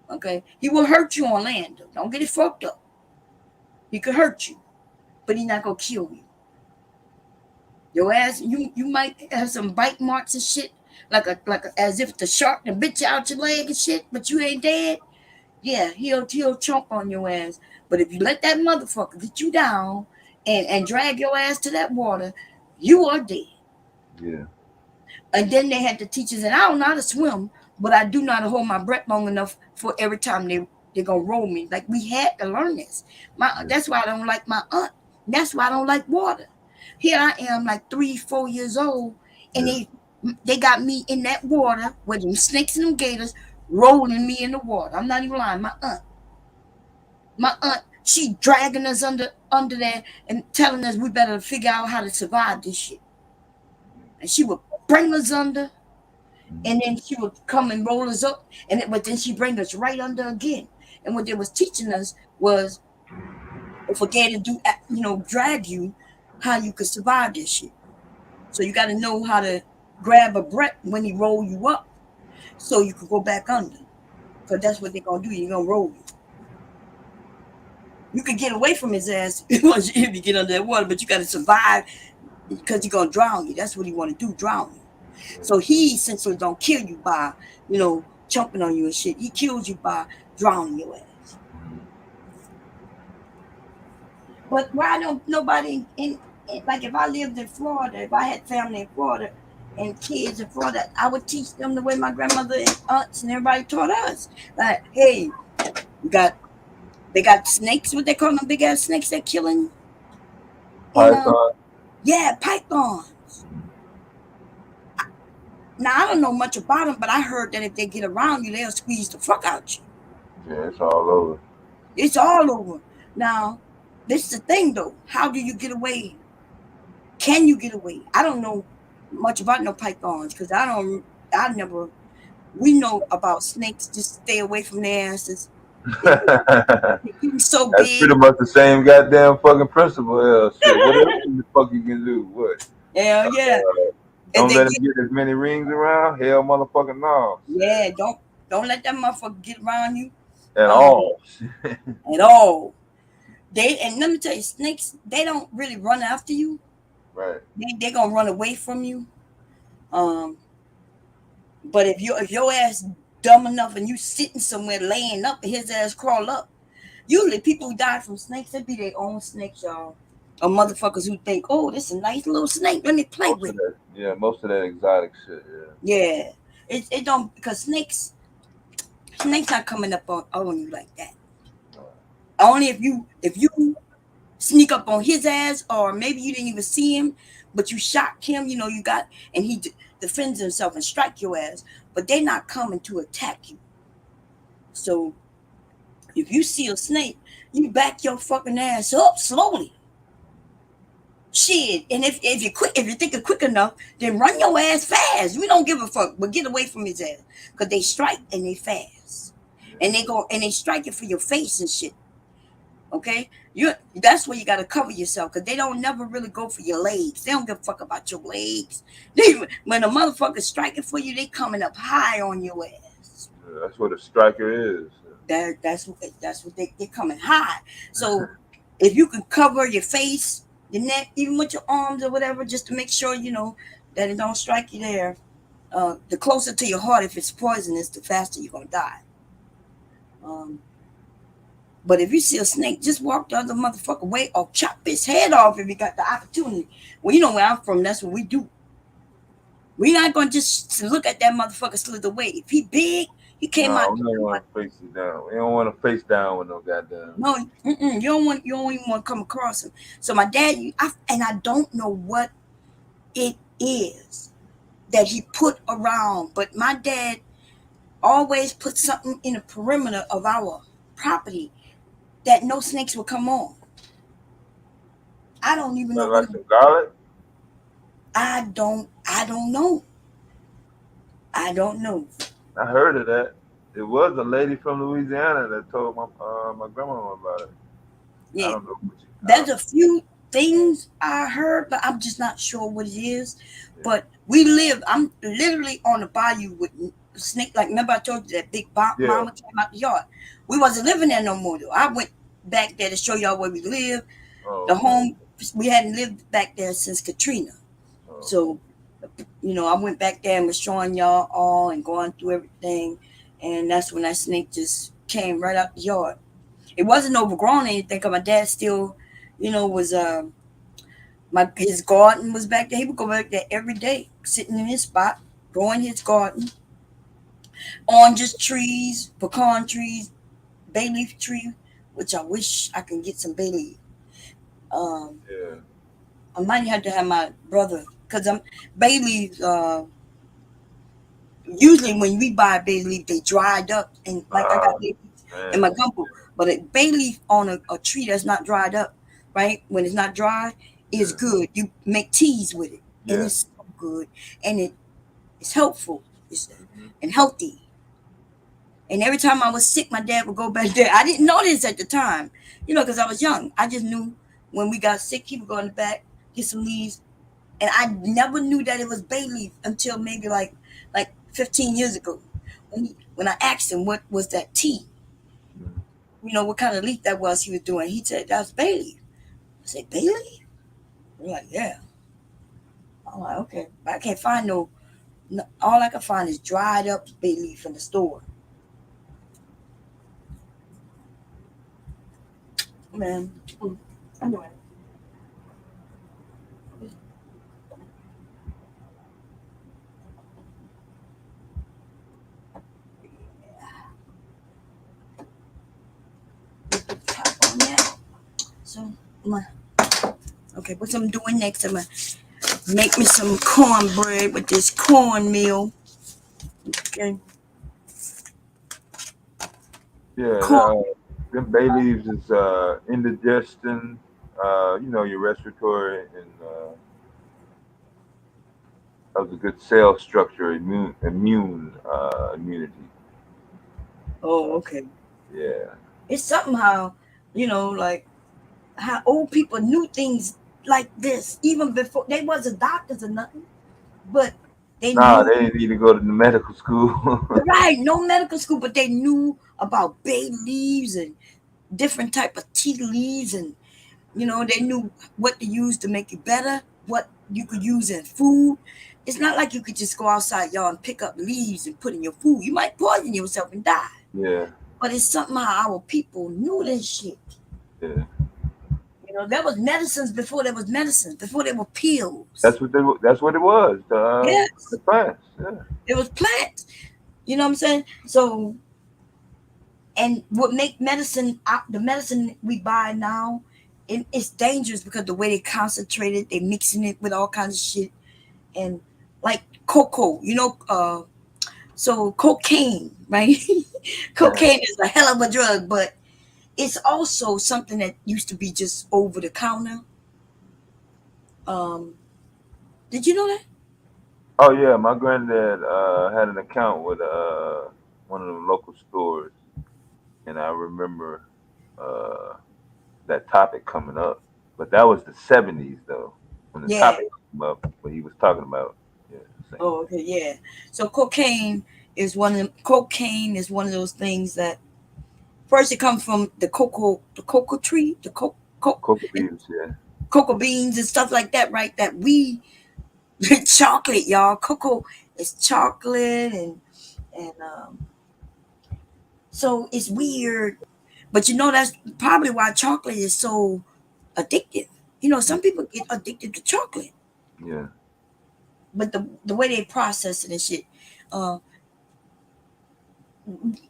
Okay? He will hurt you on land, though. Don't get it fucked up. He could hurt you, but he's not gonna kill you. Your ass, you might have some bite marks and shit, like as if the shark done bit you out your leg and shit, but you ain't dead. Yeah, he'll chomp on your ass. But if you let that motherfucker get you down and drag your ass to that water, you are dead. Yeah. And then they had to teach us, and I don't know how to swim, but I do know how to hold my breath long enough for every time they're gonna roll me. Like we had to learn this. That's why I don't like my aunt. That's why I don't like water. Here I am, like 3-4 years old, and they got me in that water with them snakes and them gators rolling me in the water. I'm not even lying. My aunt, she dragging us under there and telling us we better figure out how to survive this shit. And she would bring us under, and then she would come and roll us up, but then she bring us right under again. And what they was teaching us was, if a gator drag you, how you could survive this shit. So you got to know how to grab a breath when he roll you up so you can go back under. Because that's what they're going to do. You're going to roll you. You can get away from his ass if you get under that water, but you got to survive because he's going to drown you. That's what he want to do, drown you. So he essentially don't kill you by, chomping on you and shit. He kills you by drowning your ass. But why don't nobody like if I lived in Florida, if I had family in Florida and kids in Florida, I would teach them the way my grandmother and aunts and everybody taught us. Like, hey, they got snakes, what they call them, big ass snakes that killing. Python. Yeah, pythons. Now I don't know much about them, but I heard that if they get around you, they'll squeeze the fuck out you. Yeah, it's all over. It's all over. Now, this is the thing though. How do you get away? Can you get away? I don't know much about no pythons because we know about snakes. Just stay away from their asses. So That's big. pretty much the same goddamn fucking principle. Shit. What else the fuck you can do? What? Hell yeah. Don't let him get as many rings around. Hell motherfucking no. Yeah, don't let that motherfucker get around you. At all. At all. And let me tell you, snakes, they don't really run after you. Right. They're gonna run away from you. But if your ass dumb enough and you sitting somewhere laying up and his ass crawl up, usually people who die from snakes, they be their own snakes, y'all. Or motherfuckers who think, oh, this is a nice little snake, let me play with it. Yeah, most of that exotic shit, yeah. It don't, because snakes not coming up on you like that. Only if you sneak up on his ass, or maybe you didn't even see him, but you shot him, and he defends himself and strike your ass, but they're not coming to attack you. So if you see a snake, you back your fucking ass up slowly. Shit, and if you think you're quick enough, then run your ass fast. We don't give a fuck, but get away from his ass, because they strike and they fast, and they strike it for your face and shit. Okay, that's where you gotta cover yourself, because they don't never really go for your legs. They don't give a fuck about your legs. When a motherfucker striking for you, they coming up high on your ass. Yeah, that's what a striker is. That's what they're coming high. So if you can cover your face, your neck, even with your arms or whatever, just to make sure that it don't strike you there. The closer to your heart, if it's poisonous, the faster you're gonna die. But if you see a snake, just walk the other motherfucker way or chop his head off if you got the opportunity. Well, you know where I'm from, that's what we do. We're not gonna just look at that motherfucker slither away. If he big, he came No, out. we don't want to face it down. We don't want to face down with no goddamn. No, you don't even want to come across him. So my dad, I don't know what it is that he put around, but my dad always put something in the perimeter of our property that no snakes will come on. I don't even know. Like some garlic? I don't know. I don't know. I heard of that. It was a lady from Louisiana that told my grandma about it. Yeah. I don't know. There's a few things I heard, but I'm just not sure what it is. Yeah. But I'm literally on the bayou with snake. Like, remember I told you that big mama came out the yard. We wasn't living there no more though. I went back there to show y'all where we live. The home, we hadn't lived back there since Katrina. So, you know, I went back there and was showing y'all all and going through everything. And that's when that snake just came right out the yard. It wasn't overgrown or anything, because my dad still, you know, was his garden was back there. He would go back there every day, sitting in his spot, growing his garden. Oranges trees, pecan trees, bay leaf tree, which I wish I can get some bay leaf. I might have to have my brother, because bay leaves, usually when we buy bay leaf, they dried up, and like I got bay leaf in my gumbo. But a bay leaf on a tree that's not dried up, right? When it's not dry, is good. You make teas with it, and it's so good, and it's helpful, and healthy. And every time I was sick, my dad would go back there. I didn't know this at the time, you know, because I was young. I just knew when we got sick, he would go in the back, get some leaves, and I never knew that it was bay leaf until maybe like 15 years ago, when I asked him what was that tea, you know, what kind of leaf that was he was doing. He said that's bay leaf. I said, bay leaf? We're like, yeah. I'm like, okay, but I can't find no. All I can find is dried up bay leaf in the store. Man, I'm doing it. So, okay, what I'm doing next, I'm going to make me some cornbread with this cornmeal. Okay. Yeah, them bay leaves is indigestion, you know, your respiratory, and has a good cell structure, immunity. Oh, okay. Yeah. It's something how, you know, like how old people knew things like this even before they wasn't doctors or nothing, but they knew. They didn't need to go to the medical school. Right, no medical school, but they knew about bay leaves and different type of tea leaves, and you know, they knew what to use to make it better, what you could use in food. It's not like you could just go outside, y'all, and pick up leaves and put in your food. You might poison yourself and die. Yeah. But it's something how our people knew this shit. Yeah. You know, there was medicines before there was medicines, before there were pills. That's what it was. The plants. Yeah. It was plants. You know what I'm saying? So, and what make medicine, the medicine we buy now, it's dangerous because the way they concentrate it, they mixing it with all kinds of shit. And like cocoa, you know, so cocaine, right? Cocaine is a hell of a drug, but it's also something that used to be just over the counter. Did you know that? Oh yeah, my granddad had an account with one of the local stores, and I remember that topic coming up. But that was the 70s though, when the topic came up, what he was talking about. Yeah. Oh, okay, yeah. So cocaine is one of those things that first it comes from the cocoa tree, the cocoa beans, yeah. Cocoa beans and stuff like that, right? That we chocolate, y'all. Cocoa is chocolate, and so it's weird. But you know, that's probably why chocolate is so addictive. You know, some people get addicted to chocolate, Yeah. but the way they process it and shit. Uh,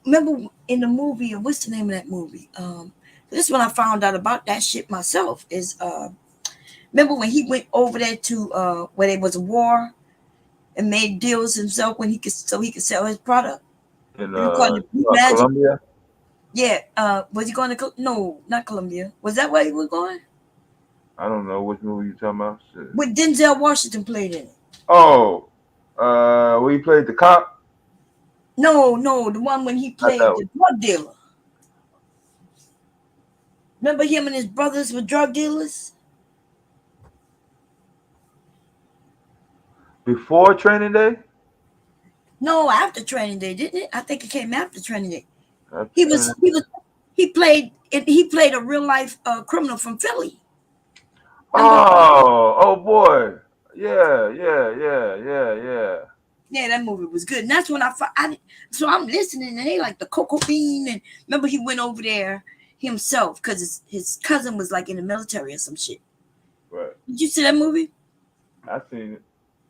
Remember in the movie, what's the name of that movie? This is when I found out about that shit myself. Is remember when he went over there to where there was a war and made deals himself when he could sell his product. In They were calling it Blue Magic. Colombia? Yeah. Was he going to? No, not Colombia. Was that where he was going? I don't know which movie you talking about. Shit. With Denzel Washington played in it. Oh, where he played the cop? No, the one when he played the drug dealer. Remember him and his brothers were drug dealers? Before Training Day? No, after Training Day, didn't it? I think it came after Training Day. After He played a real life criminal from Philly. Oh boy. Yeah. Yeah, that movie was good. And that's when so I'm listening and they like the cocoa bean. And remember he went over there himself because his cousin was like in the military or some shit. Right. Did you see that movie? I seen it.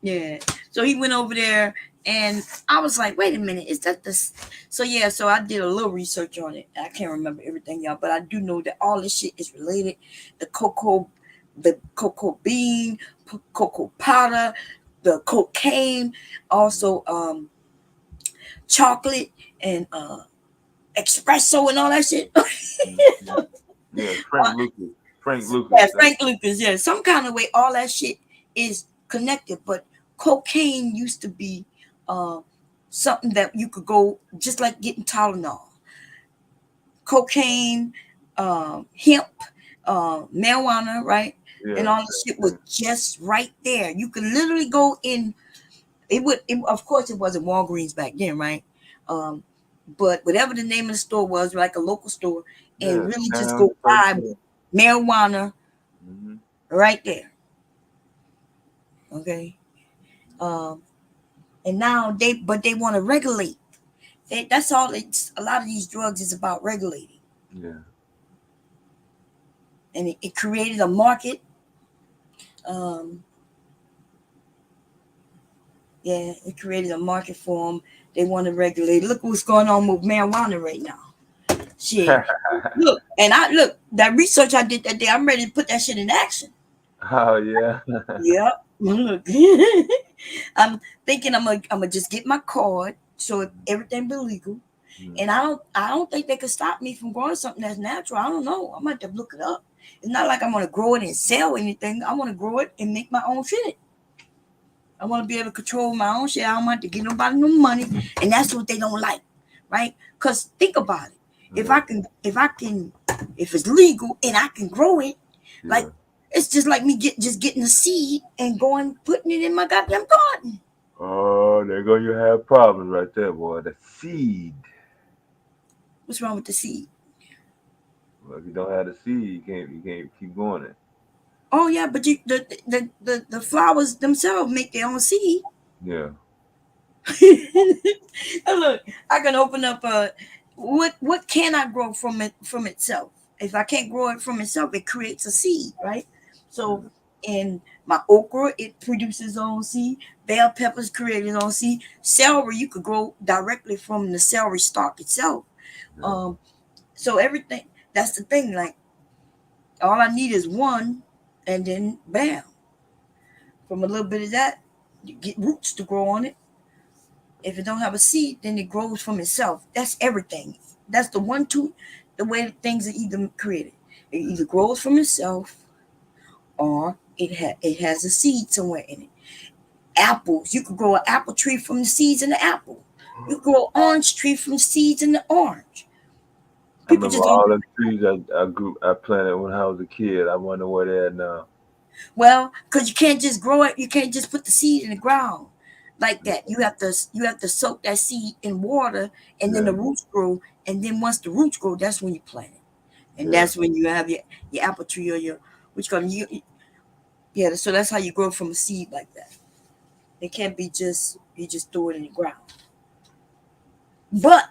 Yeah. So he went over there and I was like, wait a minute, is that this? So yeah, so I did a little research on it. I can't remember everything, y'all, but I do know that all this shit is related. The cocoa bean, cocoa powder, the cocaine, also chocolate and espresso and all that shit. Yeah, Frank Lucas. Yeah, Frank Lucas. Yeah, some kind of way, all that shit is connected. But cocaine used to be something that you could go just like getting Tylenol. Cocaine, hemp, marijuana, right? Yeah. And all this shit was just right there. You could literally go in. Of course, it wasn't Walgreens back then, right? But whatever the name of the store was, like a local store, and really just go buy marijuana right there. Okay. And now they want to regulate. That's all. A lot of these drugs is about regulating. Yeah. And it created a market. Yeah, it created a market for them. They want to regulate. Look what's going on with marijuana right now. Shit. Look, that research I did that day, I'm ready to put that shit in action. Oh yeah. Yep. Look. I'm thinking I'm gonna just get my card so everything be legal. And I don't think they could stop me from growing something that's natural. I don't know. I might have to look it up. It's not like I'm gonna grow it and sell anything. I want to grow it and make my own shit. I want to be able to control my own shit. I don't want to give nobody no money, and that's what they don't like, right? Because think about it. If it's legal and I can grow it, like it's just like me getting a seed and putting it in my goddamn garden. Oh, there go you have problems right there, boy. The seed. What's wrong with the seed? Well, if you don't have the seed, you can't keep going it. Oh yeah, but the flowers themselves make their own seed. Yeah. Look, I can open up what can I grow from itself? If I can't grow it from itself, it creates a seed, right? So in my okra, it produces its own seed. Bell peppers create its own seed. Celery, you could grow directly from the celery stalk itself. Yeah. So everything, that's the thing. Like all I need is one. And then, bam, from a little bit of that, you get roots to grow on it. If it don't have a seed, then it grows from itself. That's everything. That's the way things are either created. It either grows from itself or it has a seed somewhere in it. Apples, you could grow an apple tree from the seeds in the apple. You could grow an orange tree from seeds in the orange. People just all the trees I planted when I was a kid. I wonder where they're at now. Well, because you can't just grow it. You can't just put the seed in the ground like that. You have to soak that seed in water, and then the roots grow. And then once the roots grow, that's when you plant it, and that's when you have your apple tree or your so that's how you grow from a seed like that. It can't be you just throw it in the ground. But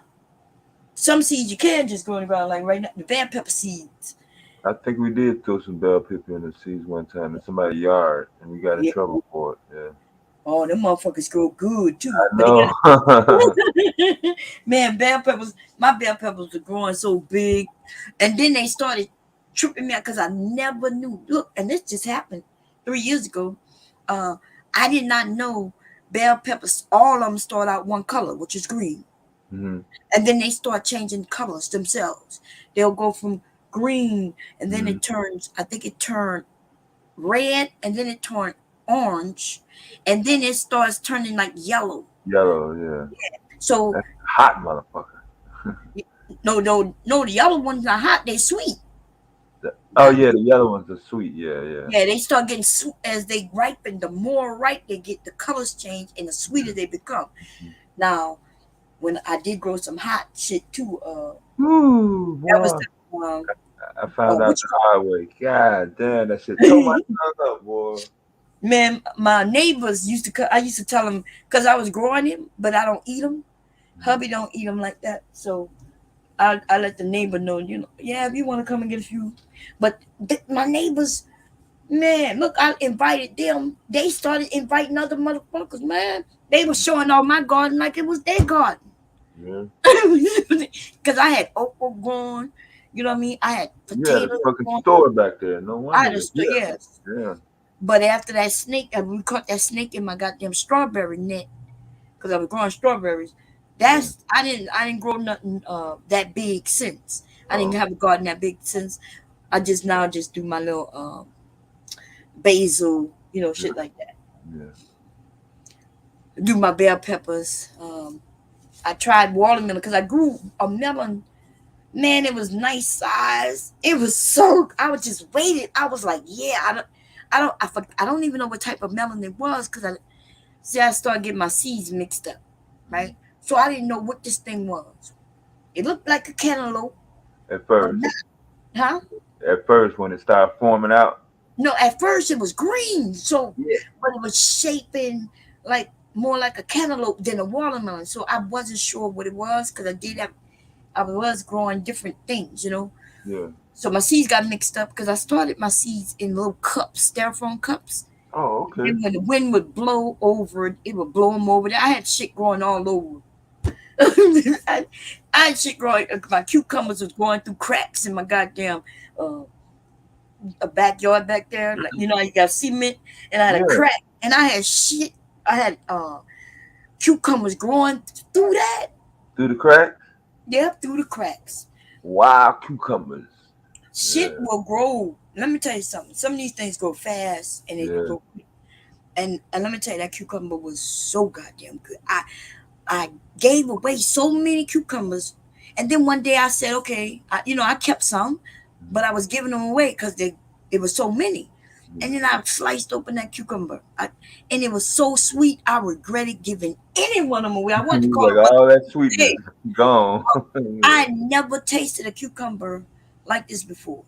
some seeds you can just grow in the ground, like right now, the bell pepper seeds. I think we did throw some bell pepper in the seeds one time in somebody's yard, and we got in Yeah. trouble for it. Yeah. Oh, them motherfuckers grow good too. I But they know. got man, bell peppers. My bell peppers were growing so big, and then they started tripping me out because I never knew. Look, and this just happened 3 years ago. I did not know bell peppers. All of them start out one color, which is green, Mhm. and then they start changing colors themselves. They'll go from green, and then it turns. I think it turned red, and then it turned orange, and then it starts turning like yellow. Yellow, yeah. So That's hot, motherfucker. no, the yellow ones are hot. They sweet. Oh yeah, the yellow ones are sweet. Yeah, yeah. Yeah, they start getting sweet as they ripen. The more ripe they get, the colors change, and the sweeter they become. Now, when I did grow some hot shit too, Ooh, that was boy. the I found out which the hard way. God damn, that shit tore my tongue up, boy. man, my neighbors used to. I used to tell them because I was growing them, but I don't eat them. Hubby don't eat them like that, so I let the neighbor know. You know, yeah, if you want to come and get a few, but my neighbors, man, look, I invited them. They started inviting other motherfuckers. Man, they were showing off my garden like it was their garden. Yeah. Because I had okra growing. You know what I mean? I had You had a potatoes fucking growing. store back there. No I had wonder. a store, yes. Yeah. But after that snake, we caught that snake in my goddamn strawberry net because I was growing strawberries. That's I didn't grow nothing that big since. I didn't have a garden that big since. I just now just do my little basil, you know, shit like that. Yeah. Do my bell peppers. I tried watermelon because I grew a melon. Man, it was nice size. It was so. I was just waited. I was like, yeah. I don't even know what type of melon it was because I started getting my seeds mixed up, right? So I didn't know what this thing was. It looked like a cantaloupe. At first. Huh? At first, when it started forming out. No, at first it was green. So, but it was shaping like more like a cantaloupe than a watermelon. So I wasn't sure what it was because I was growing different things, you know. Yeah. So my seeds got mixed up because I started my seeds in little cups, styrofoam cups. Oh, okay. And when the wind would blow over it, would blow them over there. I had shit growing all over. I had shit growing. My cucumbers was going through cracks in my goddamn a backyard back there. Like, you know, you got cement, and I had a crack, and I had shit. I had cucumbers growing through that. Through the crack? Yeah, through the cracks. Wild cucumbers. Shit will grow. Let me tell you something. Some of these things grow fast, and they grow quick. And let me tell you, that cucumber was so goddamn good. I gave away so many cucumbers, and then one day I said, okay, I kept some, but I was giving them away because it was so many. And then I sliced open that cucumber, and it was so sweet. I regretted giving any one of them away. I wanted to call like, all that sweetness gone. I never tasted a cucumber like this before.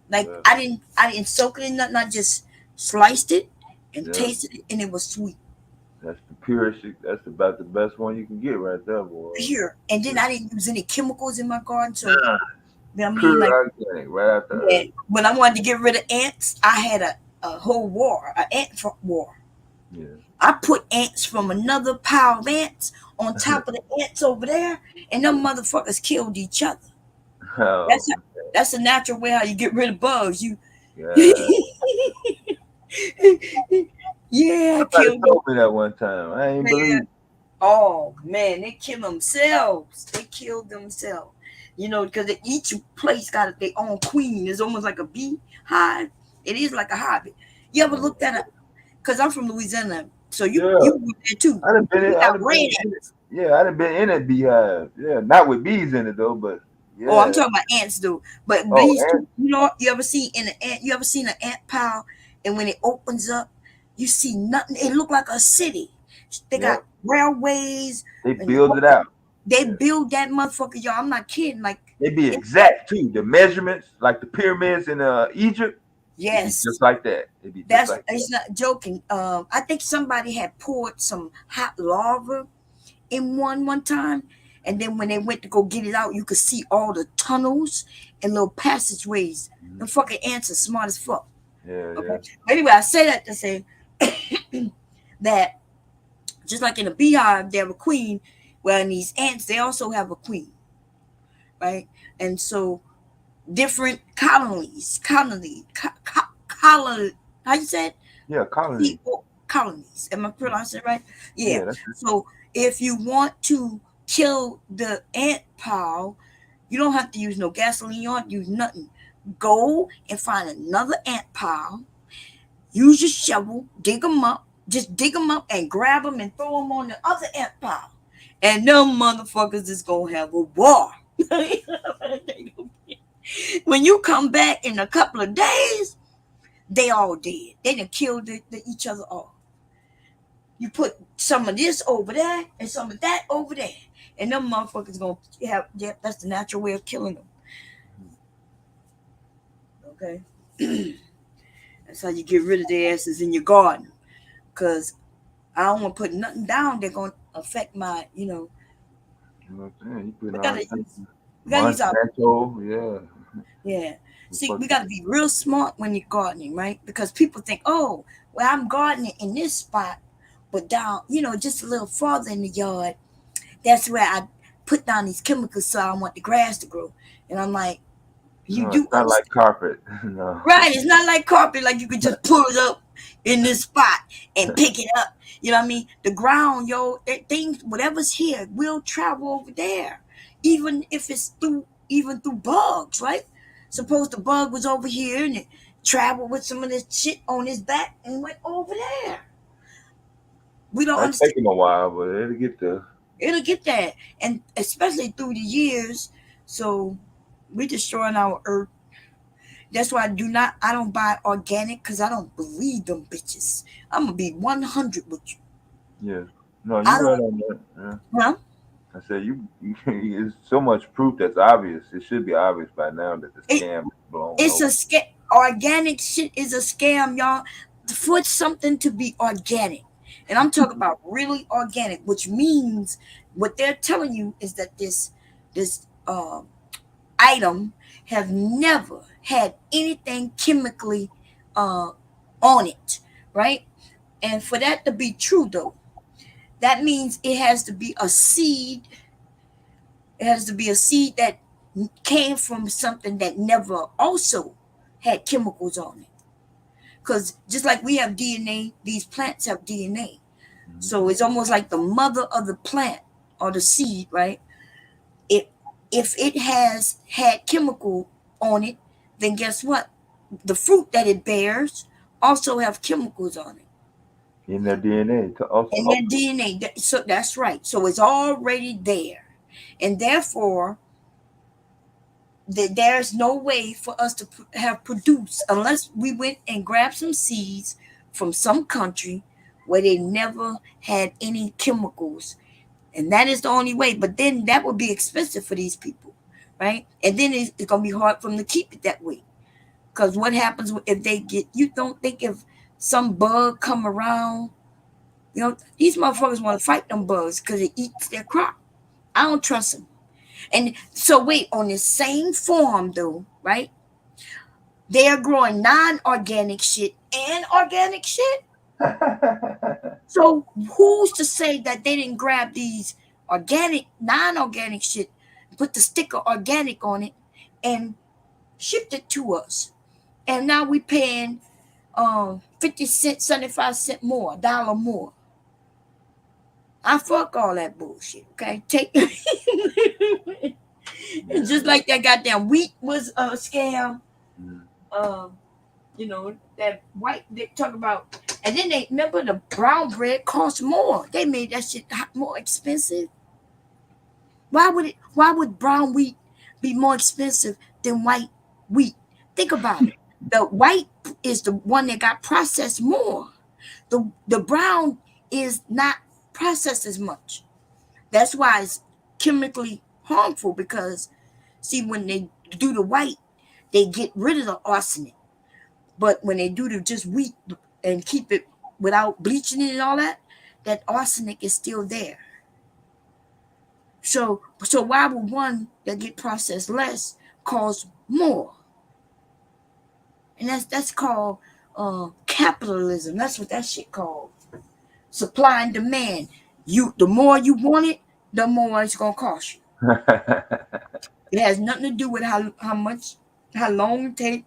Like I didn't soak it in nothing. I just sliced it and tasted it, and it was sweet. That's the purest. That's about the best one you can get right there, boy. Pure. And then I didn't use any chemicals in my garden, so I mean, pure like, organic, right out there. when I wanted to get rid of ants, I had a whole war, an ant war. Yeah. I put ants from another pile of ants on top of the ants over there, and them motherfuckers killed each other. Oh, That's a natural way how you get rid of bugs. You, yeah, somebody killed told me that one time. I ain't believe it. Oh man, they kill themselves. They killed themselves. You know, because each place got their own queen. It's almost like a beehive. It is like a hive. You ever looked at it? Because I'm from Louisiana, so you were there too. I done been in it. Yeah, I done been in that beehive. Yeah, not with bees in it though, but yeah. Oh, I'm talking about ants though. But bees too. You know, you ever seen an ant pile, and when it opens up, you see nothing. It looked like a city. They got railways. They build it out. They build that motherfucker, y'all. I'm not kidding. Like they be exact too. The measurements, like the pyramids in Egypt. Yes, just like that. That's like it's not joking. I think somebody had poured some hot lava in one time, And then when they went to go get it out, you could see all the tunnels and little passageways. The fucking ants are smart as fuck. Yeah, okay. Anyway, I say that to say that just like in a beehive, they have a queen. Well, in these ants, they also have a queen, right? And so different colonies. How you say it? Yeah, colonies. Colonies. Am I pronouncing it right? Yeah. So if you want to kill the ant pile, you don't have to use no gasoline. You don't have to use nothing. Go and find another ant pile. Use your shovel. Dig them up. Just dig them up and grab them and throw them on the other ant pile. And them motherfuckers is going to have a war. When you come back in a couple of days, they all dead. They done killed each other off. You put some of this over there and some of that over there. And them motherfuckers going to have, that's the natural way of killing them. Okay? That's how you get rid of their asses in your garden. Because I don't want to put nothing down that's going to affect my, You know what I'm saying? You put we gotta use our, Monsanto, yeah. See, we got to be real smart when you're gardening, right? Because people think, oh, well, I'm gardening in this spot, but down, just a little farther in the yard, that's where I put down these chemicals so I want the grass to grow. And I'm like, it's not like carpet. No. Right, it's not like carpet, like you could just pull it up in this spot and pick it up. You know what I mean? The ground, things, whatever's here will travel over there. Even if it's through bugs, right? Suppose the bug was over here and it traveled with some of this shit on his back and went over there. We don't understand. It's taking a while, but it'll get there. It'll get there. And especially through the years. So we're destroying our earth. That's why I don't buy organic because I don't believe them bitches. I'm going to be 100 with you. Yeah. No, you're right on that. Yeah. Huh? I said it's so much proof that's obvious. It should be obvious by now that the scam is blown. It's a scam. Organic shit is a scam, y'all. For something to be organic. And I'm talking about really organic, which means what they're telling you is that this item have never had anything chemically on it, right? And for that to be true, though, that means it has to be a seed. It has to be a seed that came from something that never also had chemicals on it. Because just like we have DNA, these plants have DNA. So it's almost like the mother of the plant or the seed, right? If it has had chemical on it, then guess what? The fruit that it bears also have chemicals on it. In their DNA. In their DNA. So that's right. So it's already there. And therefore, there's no way for us to have produced unless we went and grabbed some seeds from some country where they never had any chemicals. And that is the only way. But then that would be expensive for these people, right? And then it's going to be hard for them to keep it that way. Because what happens if you don't think if some bug come around, these motherfuckers want to fight them bugs because it eats their crop. I don't trust them. And so wait, on the same farm though, right? They're growing non-organic shit and organic shit. So who's to say that they didn't grab these organic, non-organic shit, put the sticker organic on it, and shipped it to us? And now we paying 50 cents, 75 cents more, $1 more. I fuck all that bullshit, okay? It's just like that goddamn wheat was a scam. That white they talk about. And then they remember the brown bread cost more. They made that shit more expensive. Why would brown wheat be more expensive than white wheat? Think about it. The white is the one that got processed more. The brown is not processed as much. That's why it's chemically harmful because, see, when they do the white, they get rid of the arsenic. But when they do the just wheat and keep it without bleaching it and all that, that arsenic is still there. So why would one that get processed less cost more? And that's called capitalism. That's what that shit called. Supply and demand. The more you want it, the more it's gonna cost you. It has nothing to do with how long it take,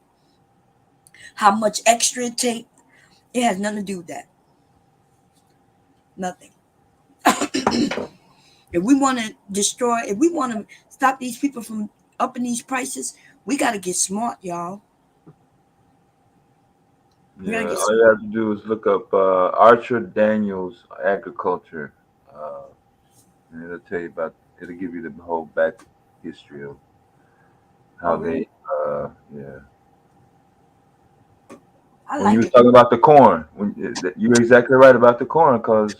how much extra it take. It has nothing to do with that. Nothing. If we want to if we want to stop these people from upping these prices, we got to get smart, y'all. Yeah, all you have to do is look up Archer Daniels Agriculture, and it'll tell you it'll give you the whole back history of how they, yeah. When you were talking about the corn, you're exactly right about the corn, because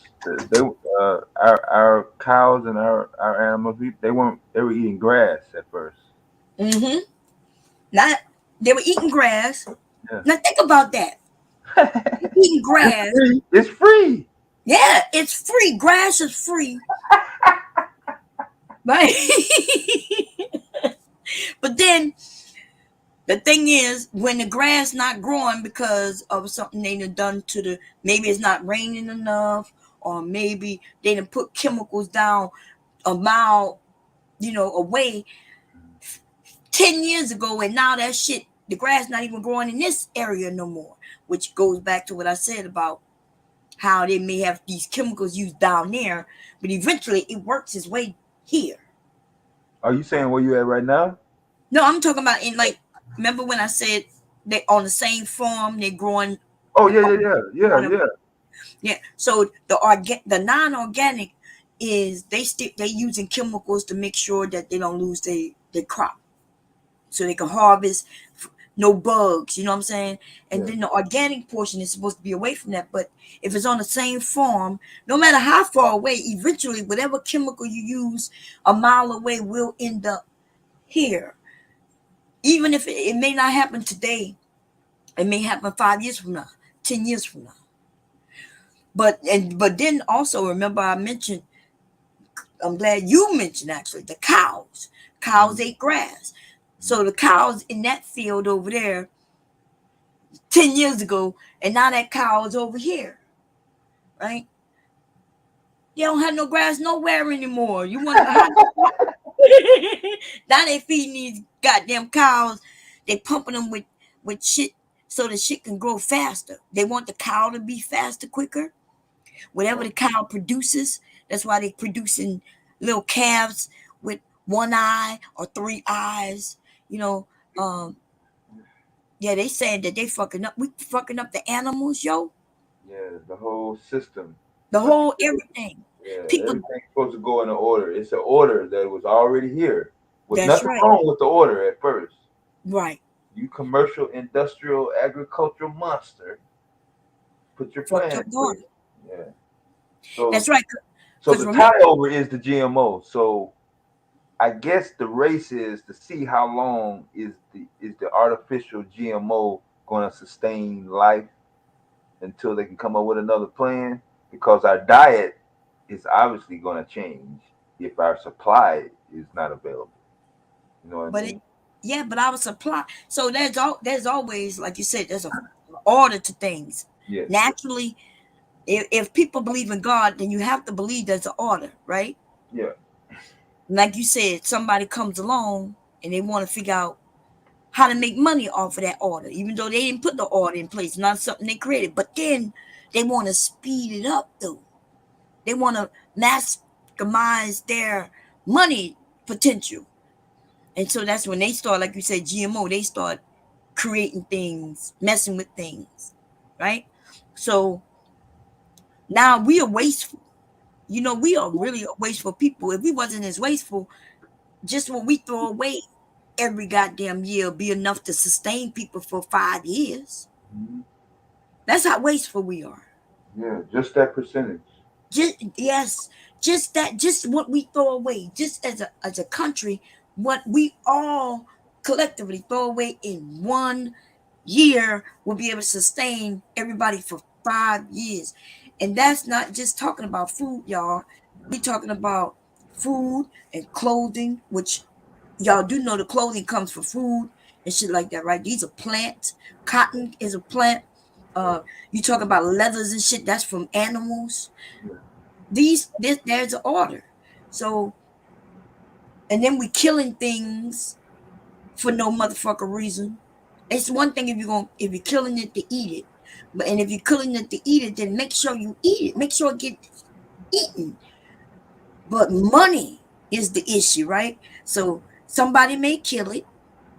our cows and our animals, they were eating grass at first. Mm-hmm. They were eating grass. Yeah. Now think about that. Eating grass. It's free. Yeah, it's free. Grass is free. Right? But then the thing is, when the grass not growing because of something they done to maybe it's not raining enough, or maybe they done put chemicals down a mile, away 10 years ago, and now that shit, the grass not even growing in this area no more, which goes back to what I said about how they may have these chemicals used down there, but eventually it works its way here. Are you saying where you at right now? No, I'm talking about remember when I said they on the same farm, they're growing. Oh, yeah. Yeah. So the non-organic is they using chemicals to make sure that they don't lose their crop, so they can harvest no bugs. You know what I'm saying? And then the organic portion is supposed to be away from that. But if it's on the same farm, no matter how far away, eventually whatever chemical you use a mile away will end up here. Even if it may not happen today, it may happen 5 years from now, 10 years from now. But then also remember I mentioned, I'm glad you mentioned actually, the cows. Cows ate grass. So the cows in that field over there 10 years ago, and now that cow is over here, right? They don't have no grass nowhere anymore. You want to now they feeding these goddamn cows. They pumping them with shit so the shit can grow faster. They want the cow to be faster, quicker. Whatever the cow produces, that's why they producing little calves with one eye or three eyes. Yeah, they saying that we fucking up the animals, yo. Yeah, the whole system. The whole everything. Yeah, everything's supposed to go in an order. It's an order that was already here. With nothing wrong with the order at first. Right. You commercial, industrial, agricultural monster. Put your plan in place. Yeah. So that's right. So the tie-over is the GMO. So I guess the race is to see how long is the artificial GMO going to sustain life until they can come up with another plan, because our diet is obviously going to change if our supply is not available. You know what I mean? But our supply. So there's always, like you said, there's an order to things. Yes. Naturally, if people believe in God, then you have to believe there's an order, right? Yeah. Like you said, somebody comes along and they want to figure out how to make money off of that order, even though they didn't put the order in place, not something they created. But then they want to speed it up, though. They want to maximize their money potential. And so that's when they start, like you said, GMO, they start creating things, messing with things, right? So now we are wasteful. We are really wasteful people. If we wasn't as wasteful, just what we throw away every goddamn year be enough to sustain people for 5 years. Mm-hmm. That's how wasteful we are. Yeah, just that percentage. Just what we throw away, just as a country, what we all collectively throw away in 1 year will be able to sustain everybody for 5 years. And that's not just talking about food, y'all. We're talking about food and clothing, which y'all do know the clothing comes from food and shit like that, right? These are plants. Cotton is a plant. You talk about leathers and shit, that's from animals. There's an order. So, and then we killing things for no motherfucker reason. It's one thing if you're killing it to eat it, but and if you're killing it to eat it, then make sure you eat it. Make sure it gets eaten. But money is the issue, right? So somebody may kill it,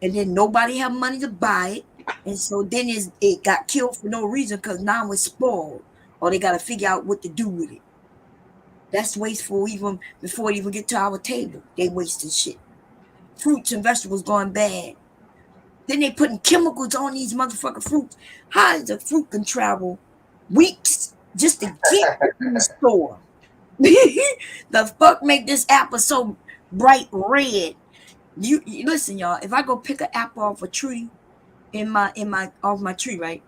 and then nobody have money to buy it, and so then it got killed for no reason because now it's spoiled, or they got to figure out what to do with it. That's wasteful even before it even get to our table. They wasting shit. Fruits and vegetables going bad. Then they putting chemicals on these motherfucking fruits. How is the fruit can travel weeks just to get in the store? The fuck make this apple so bright red? You listen, y'all. If I go pick an apple off a tree off my tree, right?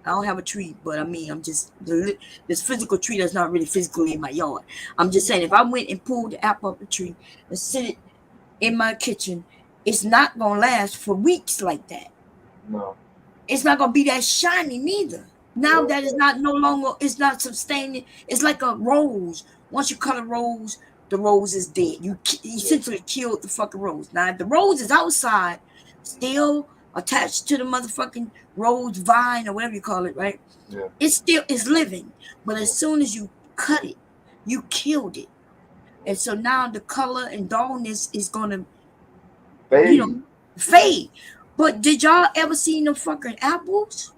I don't have a tree, but I mean, I'm just this physical tree that's not really physically in my yard. I'm just saying, if I went and pulled the apple off the tree and sit it in my kitchen, it's not gonna last for weeks like that. No. It's not gonna be that shiny neither. Now that is not no longer, it's not sustaining. It's like a rose. Once you cut a rose, the rose is dead. You essentially killed the fucking rose. Now, if the rose is outside, still attached to the motherfucking rose vine or whatever you call it, right? Yeah. It's living. But as soon as you cut it, you killed it. And so now the color and dullness is gonna fade. But did y'all ever see no fucking apples?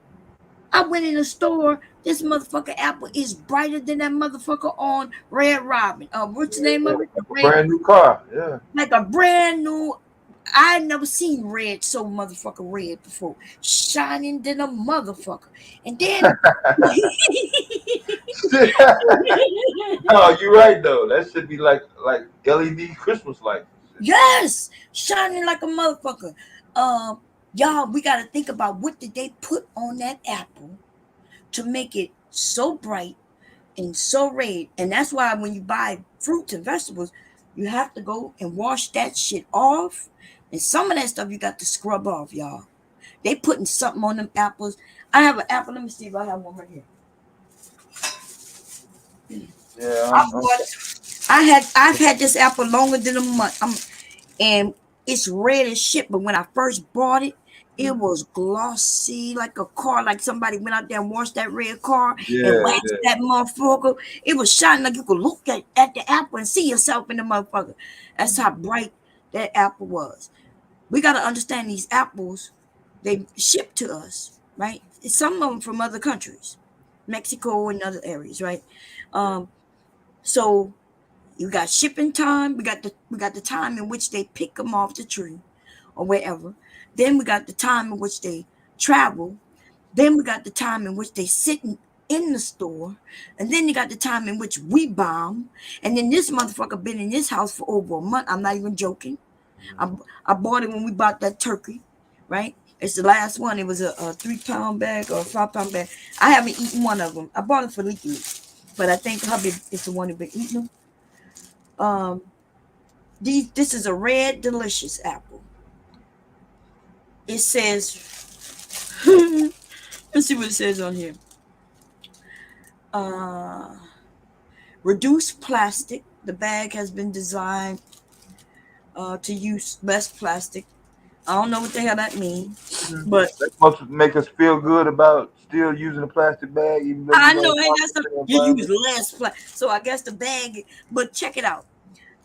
I went in the store. This motherfucking apple is brighter than that motherfucker on Red Robin. What's the name of it? Brand new car. Yeah. Like a brand new. I never seen red so motherfucking red before. Shining than a motherfucker. And then No, you're right though. That should be like LED Christmas lights. yes, shining like a motherfucker. Y'all, we gotta think about what did they put on that apple to make it so bright and so red. And that's why when you buy fruits and vegetables, you have to go and wash that shit off. And some of that stuff you got to scrub off, y'all. They putting something on them apples. I have an apple. Let me see if I have one right here. Yeah. I've had this apple longer than a month. And it's red as shit. But when I first bought it, it was glossy like a car. Like somebody went out there and washed that red car and waxed that motherfucker. It was shining like you could look at the apple and see yourself in the motherfucker. That's how bright that apple was. We got to understand these apples, they ship to us, right? Some of them from other countries, Mexico and other areas, right? So you got shipping time. We got the time in which they pick them off the tree or wherever. Then we got the time in which they travel. Then we got the time in which they sitting in the store. And then you got the time in which we bomb. And then this motherfucker been in this house for over a month. I'm not even joking. I bought it when we bought that turkey, right? It's the last one. It was a 3-pound bag or a 5-pound bag. I haven't eaten one of them. I bought it for Leaky, but I think hubby is the one who been eating them. This is a red delicious apple. It says, let's see what it says on here. Reduce plastic. The bag has been designed to use less plastic. I don't know what the hell that means, but that must make us feel good about still using a plastic bag. Even though I know, ain't that stuff? You use less plastic. So I guess the bag, but check it out.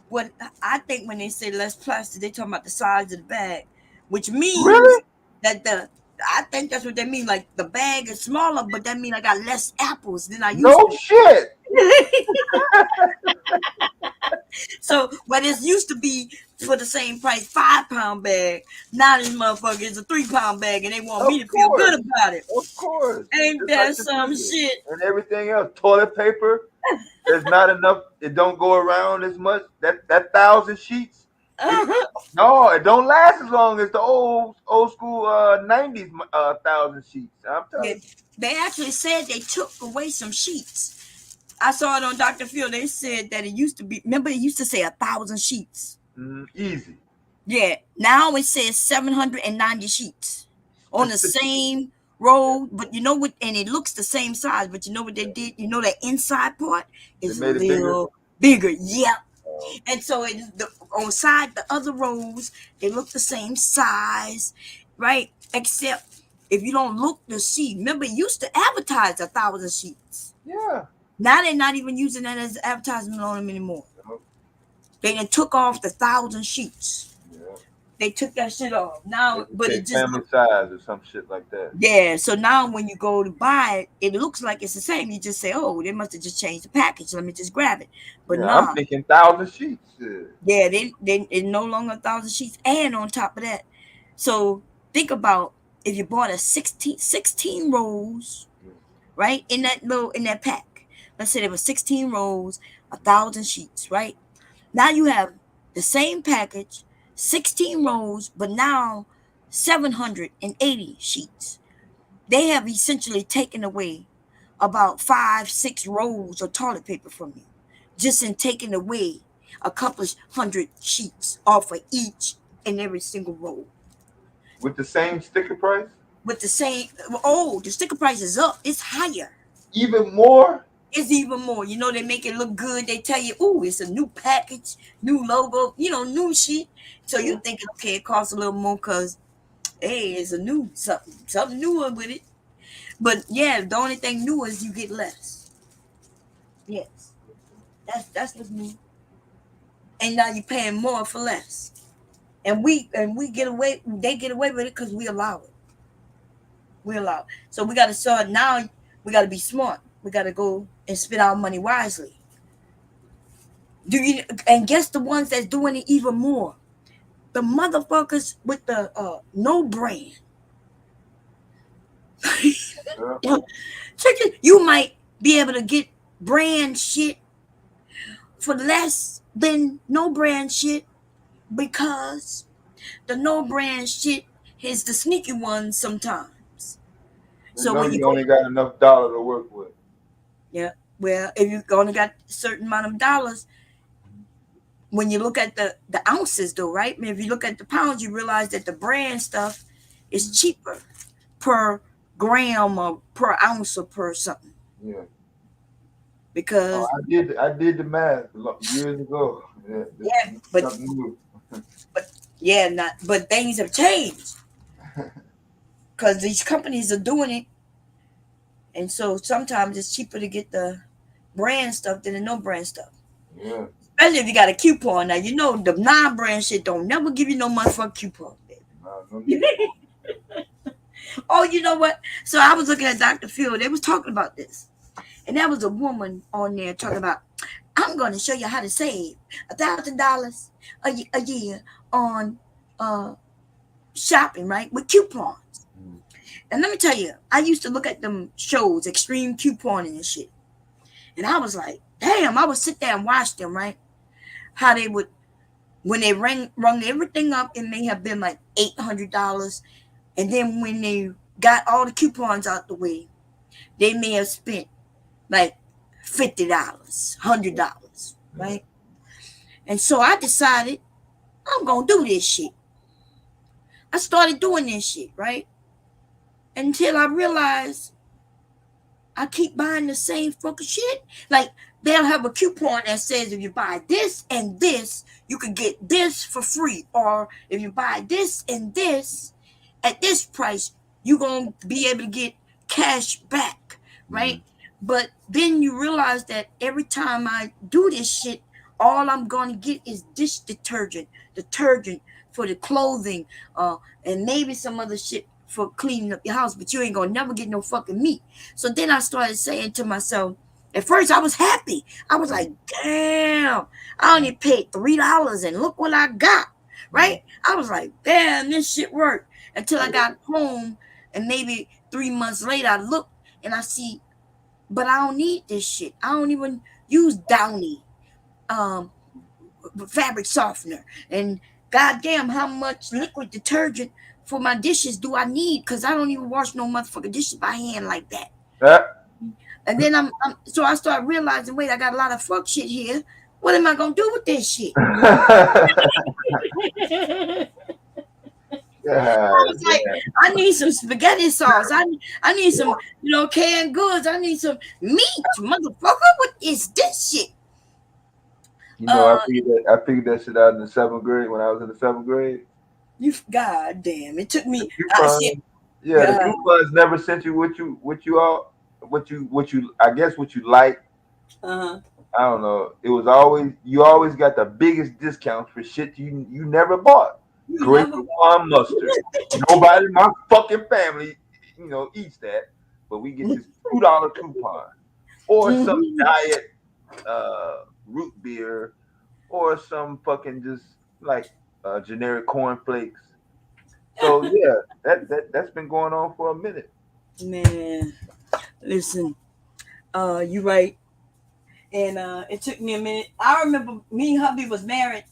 What I think when they say less plastic, they talking about the size of the bag, which means that I think that's what they mean. Like the bag is smaller, but that means I got less apples than I used to. No shit. So what it used to be for the same price, 5-pound bag. Now this motherfucker is a 3-pound bag, and they want me to feel good about it. Of course. Ain't that some shit? And everything else, toilet paper. There's not enough. It don't go around as much. That 1,000 sheets. No, it don't last as long as the old school 90s 1,000 sheets. I'm telling you. They actually said they took away some sheets. I saw it on Dr. Phil. They said that it used to be. Remember, it used to say 1,000 sheets. Easy. Yeah. Now it says 790 sheets on the same roll. But you know what? And it looks the same size. But you know what they did? You know that inside part is a made it bigger? little bigger. Yeah. And so on side the other rows, they look the same size, right? Except if you don't look to see. Remember, it used to advertise 1,000 sheets. Yeah. Now they're not even using that as advertisement on them anymore. They done took off the 1,000 sheets. Yeah. They took that shit off. Now, but it just family size or some shit like that. yeah. So now when you go to buy it, it looks like it's the same. You just say, "Oh, they must have just changed the package. Let me just grab it." But Yeah, nah, I'm thinking 1,000 sheets. yeah, they it's no longer 1,000 sheets. And on top of that, so think about if you bought a 16 rolls, right? In that pack. Let's say there was 16 rolls, 1,000 sheets, right? Now you have the same package, 16 rolls, but now 780 sheets. They have essentially taken away about 5-6 rolls of toilet paper from you, just in taking away a couple of hundred sheets off of each and every single roll. With the same sticker price? With the same, the sticker price is up. It's higher. Even more? It's even more. You know, they make it look good. They tell you, "Ooh, it's a new package, new logo, new sheet." So you thinking, okay, it costs a little more because, hey, it's a new something newer with it. But yeah, the only thing new is you get less. Yes, that's what's new. And now you're paying more for less. And we get away. They get away with it because we allow it. We allow it. So we got to start now. We got to be smart. We got to go and spend our money wisely. And guess the ones that's doing it even more? The motherfuckers with the no brand. You might be able to get brand shit for less than no brand shit because the no brand shit is the sneaky one sometimes. So when you only got enough dollar to work with. Yeah. Well, if you only got a certain amount of dollars, when you look at the ounces though, right? I mean, if you look at the pounds, you realize that the brand stuff is cheaper per gram or per ounce or per something. Yeah. Because I did the math years ago. Yeah, but things have changed. Because these companies are doing it. And so sometimes it's cheaper to get the brand stuff than the no brand stuff. Yeah. Especially if you got a coupon. Now, you know, the non-brand shit don't never give you no money for a coupon, baby. Oh, you know what? So I was looking at Dr. Phil. They was talking about this. And there was a woman on there talking about, I'm going to show you how to save $1,000 a year on shopping, right? With coupons. And let me tell you, I used to look at them shows, extreme couponing and shit. And I was like, damn, I would sit there and watch them, right? How they would, when they rung everything up, it may have been like $800. And then when they got all the coupons out the way, they may have spent like $50, $100, right? And so I decided I'm going to do this shit. I started doing this shit, right? Until I realized I keep buying the same fucking shit. Like, they'll have a coupon that says if you buy this and this, you can get this for free. Or if you buy this and this at this price, you're going to be able to get cash back, right? But then you realize that every time I do this shit, all I'm going to get is dish detergent for the clothing, and maybe some other shit for cleaning up your house, but you ain't gonna never get no fucking meat. So then I started saying to myself, at first I was happy. I was like, damn, I only paid $3 and look what I got, right? I was like, damn, this shit worked. Until I got home and maybe 3 months later I look and I see, but I don't need this shit. I don't even use Downy fabric softener. And goddamn, how much liquid detergent for my dishes do I need? Because I don't even wash no motherfucking dishes by hand like that. And then so I started realizing, wait, I got a lot of fuck shit here. What am I gonna do with this shit? I was like, I need some spaghetti sauce. I need some, canned goods. I need some meat, motherfucker. What is this shit? I figured that shit out in the 7th grade when I was in the 7th grade. God damn, it took me. The coupons never sent you what you like. Uh-huh. I don't know. It was always you always got the biggest discounts for shit you never bought. Great coupon mustard. Nobody in my fucking family, eats that, but we get this $2 coupon or some diet root beer or some fucking just like generic cornflakes. So yeah, that's been going on for a minute. Man, listen, you right. And it took me a minute. I remember me and hubby was married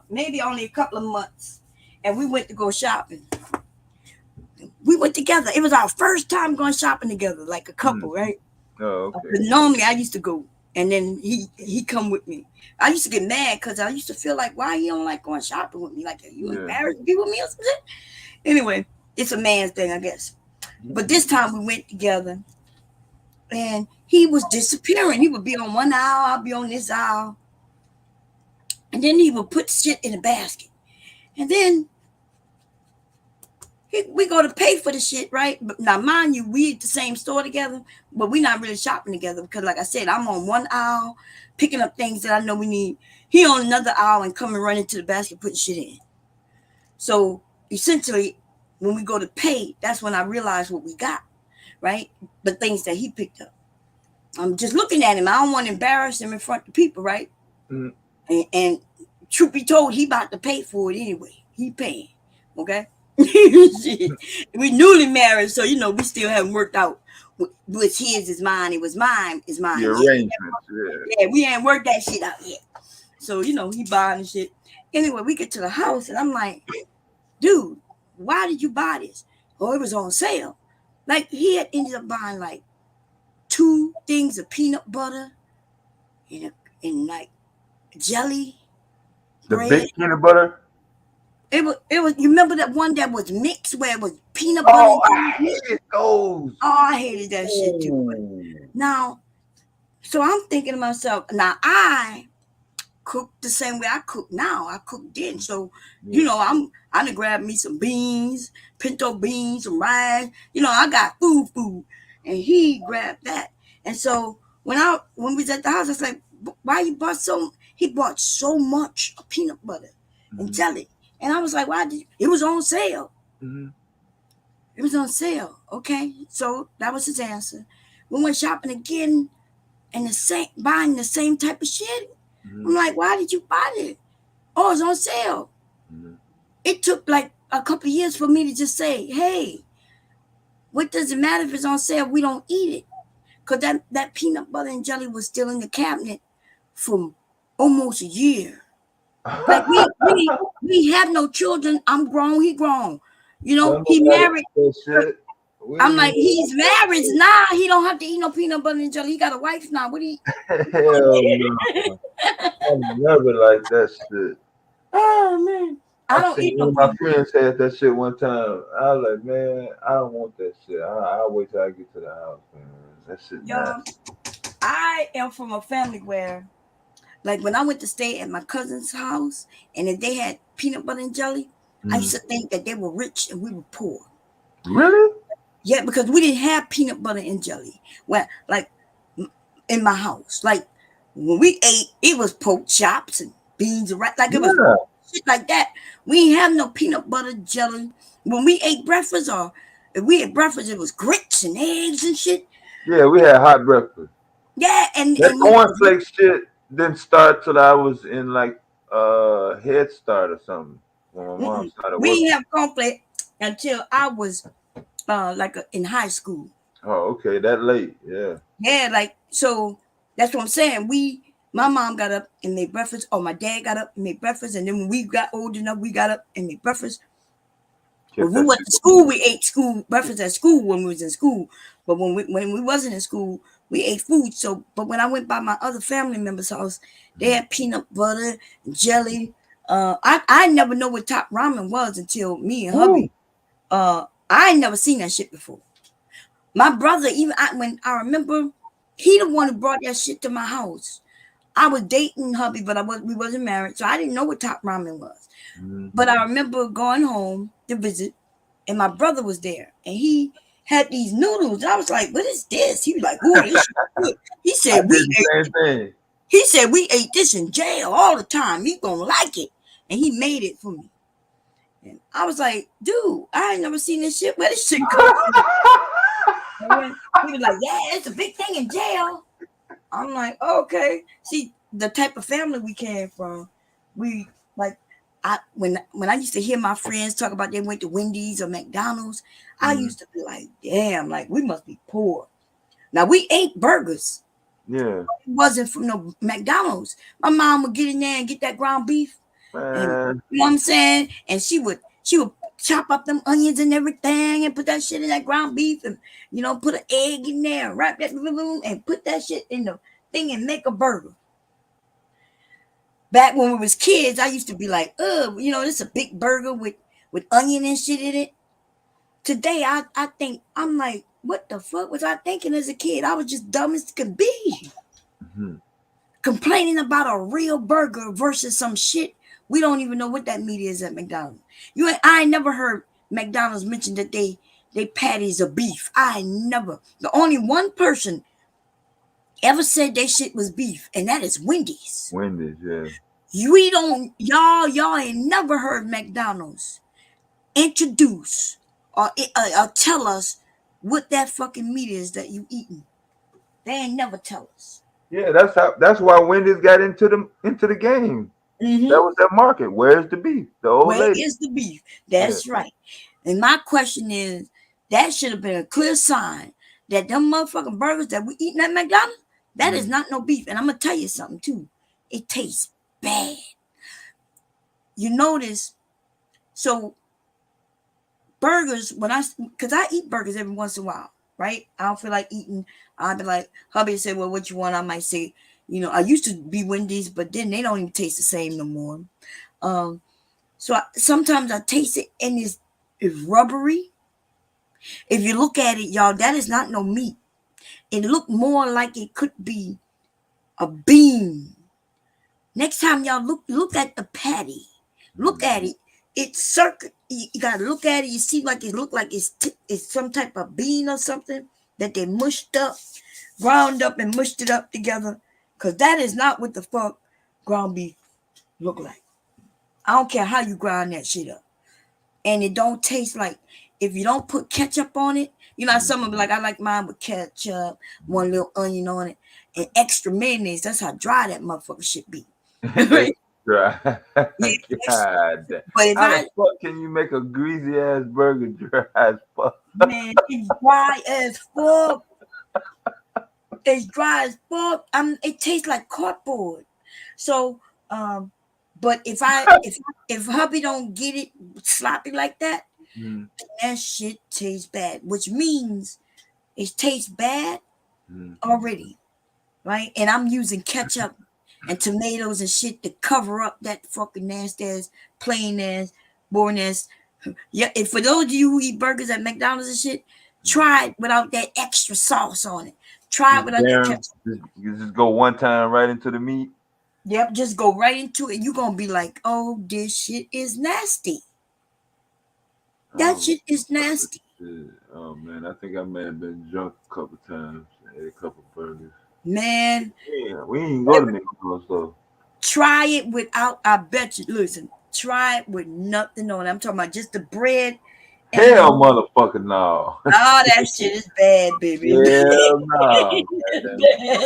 maybe only a couple of months, and we went to go shopping. We went together. It was our first time going shopping together, like a couple, right? Oh, okay. But normally I used to go, and then he come with me. I used to get mad because I used to feel like, why he don't like going shopping with me? Like, are you embarrassed to be with me or something? Anyway, it's a man's thing, I guess. But this time we went together, and he was disappearing. He would be on one aisle, I'll be on this aisle. And then he would put shit in a basket. And then we go to pay for the shit, right? But now, mind you, we at the same store together, but we're not really shopping together because, like I said, I'm on one aisle picking up things that I know we need. He on another aisle and coming running to the basket, putting shit in. So essentially, when we go to pay, that's when I realize what we got, right? The things that he picked up. I'm just looking at him. I don't want to embarrass him in front of people, right? Mm. And truth be told, he about to pay for it anyway. He paying, okay? We newly married, so we still haven't worked out what's his is mine. It was mine is mine. The arrangements, yeah, we ain't worked that shit out yet. So he buying the shit. Anyway, we get to the house, and I'm like, dude, why did you buy this? Oh, it was on sale. Like, he had ended up buying like 2 things of peanut butter and like jelly. The bread. big peanut butter. It was. You remember that one that was mixed where it was peanut butter? Oh, I hated those. Oh, I hated that shit too. Now, so I'm thinking to myself, now I cook the same way I cook now. I cook then. So, I done grabbed me some beans, pinto beans, some rice. I got food. And he grabbed that. And so when we was at the house, I was like, why you bought he bought so much of peanut butter and jelly. And I was like, why it was on sale. Mm-hmm. It was on sale. Okay. So that was his answer. We went shopping again and buying the same type of shit. Mm-hmm. I'm like, why did you buy it? Oh, it's on sale. Mm-hmm. It took like a couple of years for me to just say, hey, what does it matter if it's on sale? We don't eat it. Because that peanut butter and jelly was still in the cabinet for almost a year. Like we have no children. I'm grown. He grown. He married. I'm like, he's married now. He don't have to eat no peanut butter and jelly. He got a wife now. What do you? Hell no. I never like that shit. Oh man. I don't eat no. My friends had that shit one time. I was like, man, I don't want that shit. I'll wait till I get to the house, man. That shit nasty. I am from a family where, like, when I went to stay at my cousin's house, and if they had peanut butter and jelly, I used to think that they were rich and we were poor. Really? Yeah, because we didn't have peanut butter and jelly. Well, like in my house, like when we ate, it was pork chops and beans and rice. Like it was shit like that. We didn't have no peanut butter jelly. When we ate breakfast, or if we ate breakfast, it was grits and eggs and shit. Yeah, we had hot breakfast. Yeah, and cornflake shit didn't start till I was in like Head Start or something. When my mom started working. We didn't have cornflake until I was in high school. Oh, okay, that late, yeah. Yeah, like, so that's what I'm saying. My mom got up and made breakfast, or my dad got up and made breakfast, and then when we got old enough, we got up and made breakfast. When we went to school, we ate breakfast at school when we was in school. But when we wasn't in school, we ate food. So, but when I went by my other family members' house, they had peanut butter, jelly. I never know what top ramen was until me and hubby. I ain't never seen that shit before. My brother, when I remember, he the one who brought that shit to my house. I was dating hubby, but we wasn't married, so I didn't know what top ramen was. But I remember going home to visit, and my brother was there, and he had these noodles. I was like, "What is this?" He was like, "Oh, this is good." He said, He said we ate this in jail all the time. You gonna like it, and he made it for me. And I was like, "Dude, I ain't never seen this shit. Where this shit come from?" He was like, "Yeah, it's a big thing in jail." I'm like, "Okay." See, the type of family we came from, we like. When I used to hear my friends talk about they went to Wendy's or McDonald's, I used to be like, damn, like we must be poor. Now we ate burgers. Yeah. It wasn't from no McDonald's. My mom would get in there and get that ground beef. And, you know what I'm saying? And she would chop up them onions and everything and put that shit in that ground beef and, you know, put an egg in there and wrap that and put that shit in the thing and make a burger. Back when we was kids, I used to be like, you know, this is a big burger with onion and shit in it. Today, I think, I'm like, what the fuck was I thinking as a kid? I was just dumb as could be. Complaining about a real burger versus some shit. We don't even know what that meat is at McDonald's. I ain't never heard McDonald's mention that they patties are beef. I never. The only one person ever said they shit was beef, and that is Wendy's. Wendy's, yeah. Y'all ain't never heard McDonald's introduce or tell us what that fucking meat is that you eating. They ain't never tell us. Yeah, that's why Wendy's got into the game. That was their market. Where's the beef? The old Where lady. is the beef? That's right. And my question is, that should have been a clear sign that them motherfucking burgers that we eating at McDonald's, that is not no beef. And I'm gonna tell you something too. It tastes bad. You notice, so burgers, because I eat burgers every once in a while, right? I don't feel like eating. I'll be like, hubby say, well, what you want? I might say, you know, I used to be Wendy's, but then they don't even taste the same no more. So sometimes I taste it and it's rubbery. If you look at it, y'all, that is not no meat. It looked more like it could be a bean. Next time y'all look at the patty. Look at it. It's circuit. You gotta look at it. You see, like it look like it's some type of bean or something that they mushed up, ground up and mushed it up together. Cause that is not what the fuck ground beef look like. I don't care how you grind that shit up, and it don't taste like if you don't put ketchup on it. You know, some of them like I like mine with ketchup, one little onion on it, and extra mayonnaise. That's how dry that motherfucker should be. Dry. Yeah, God. but if How the fuck can you make a greasy ass burger dry as fuck? Man, it's dry as fuck. It's dry as fuck. It tastes like cardboard. So, but if hubby don't get it sloppy like that, that shit tastes bad. Which means it tastes bad already, right? And I'm using ketchup and tomatoes and shit to cover up that fucking nasty ass, plain ass, boring ass. Yeah, and for those of you who eat burgers at McDonald's and shit, try it without that extra sauce on it. Try it without that ketchup. You just go one time right into the meat. Yep, just go right into it. You're gonna be like, oh, this shit is nasty. That shit is nasty. Oh man, I think I may have been drunk a couple times. Ate a couple burgers. Man, yeah, we ain't go to McDonald's though. Try it without. I bet you. Listen, try it with nothing on it. I'm talking about just the bread. Hell, motherfucker, no. Oh, that shit is bad, baby. Hell no.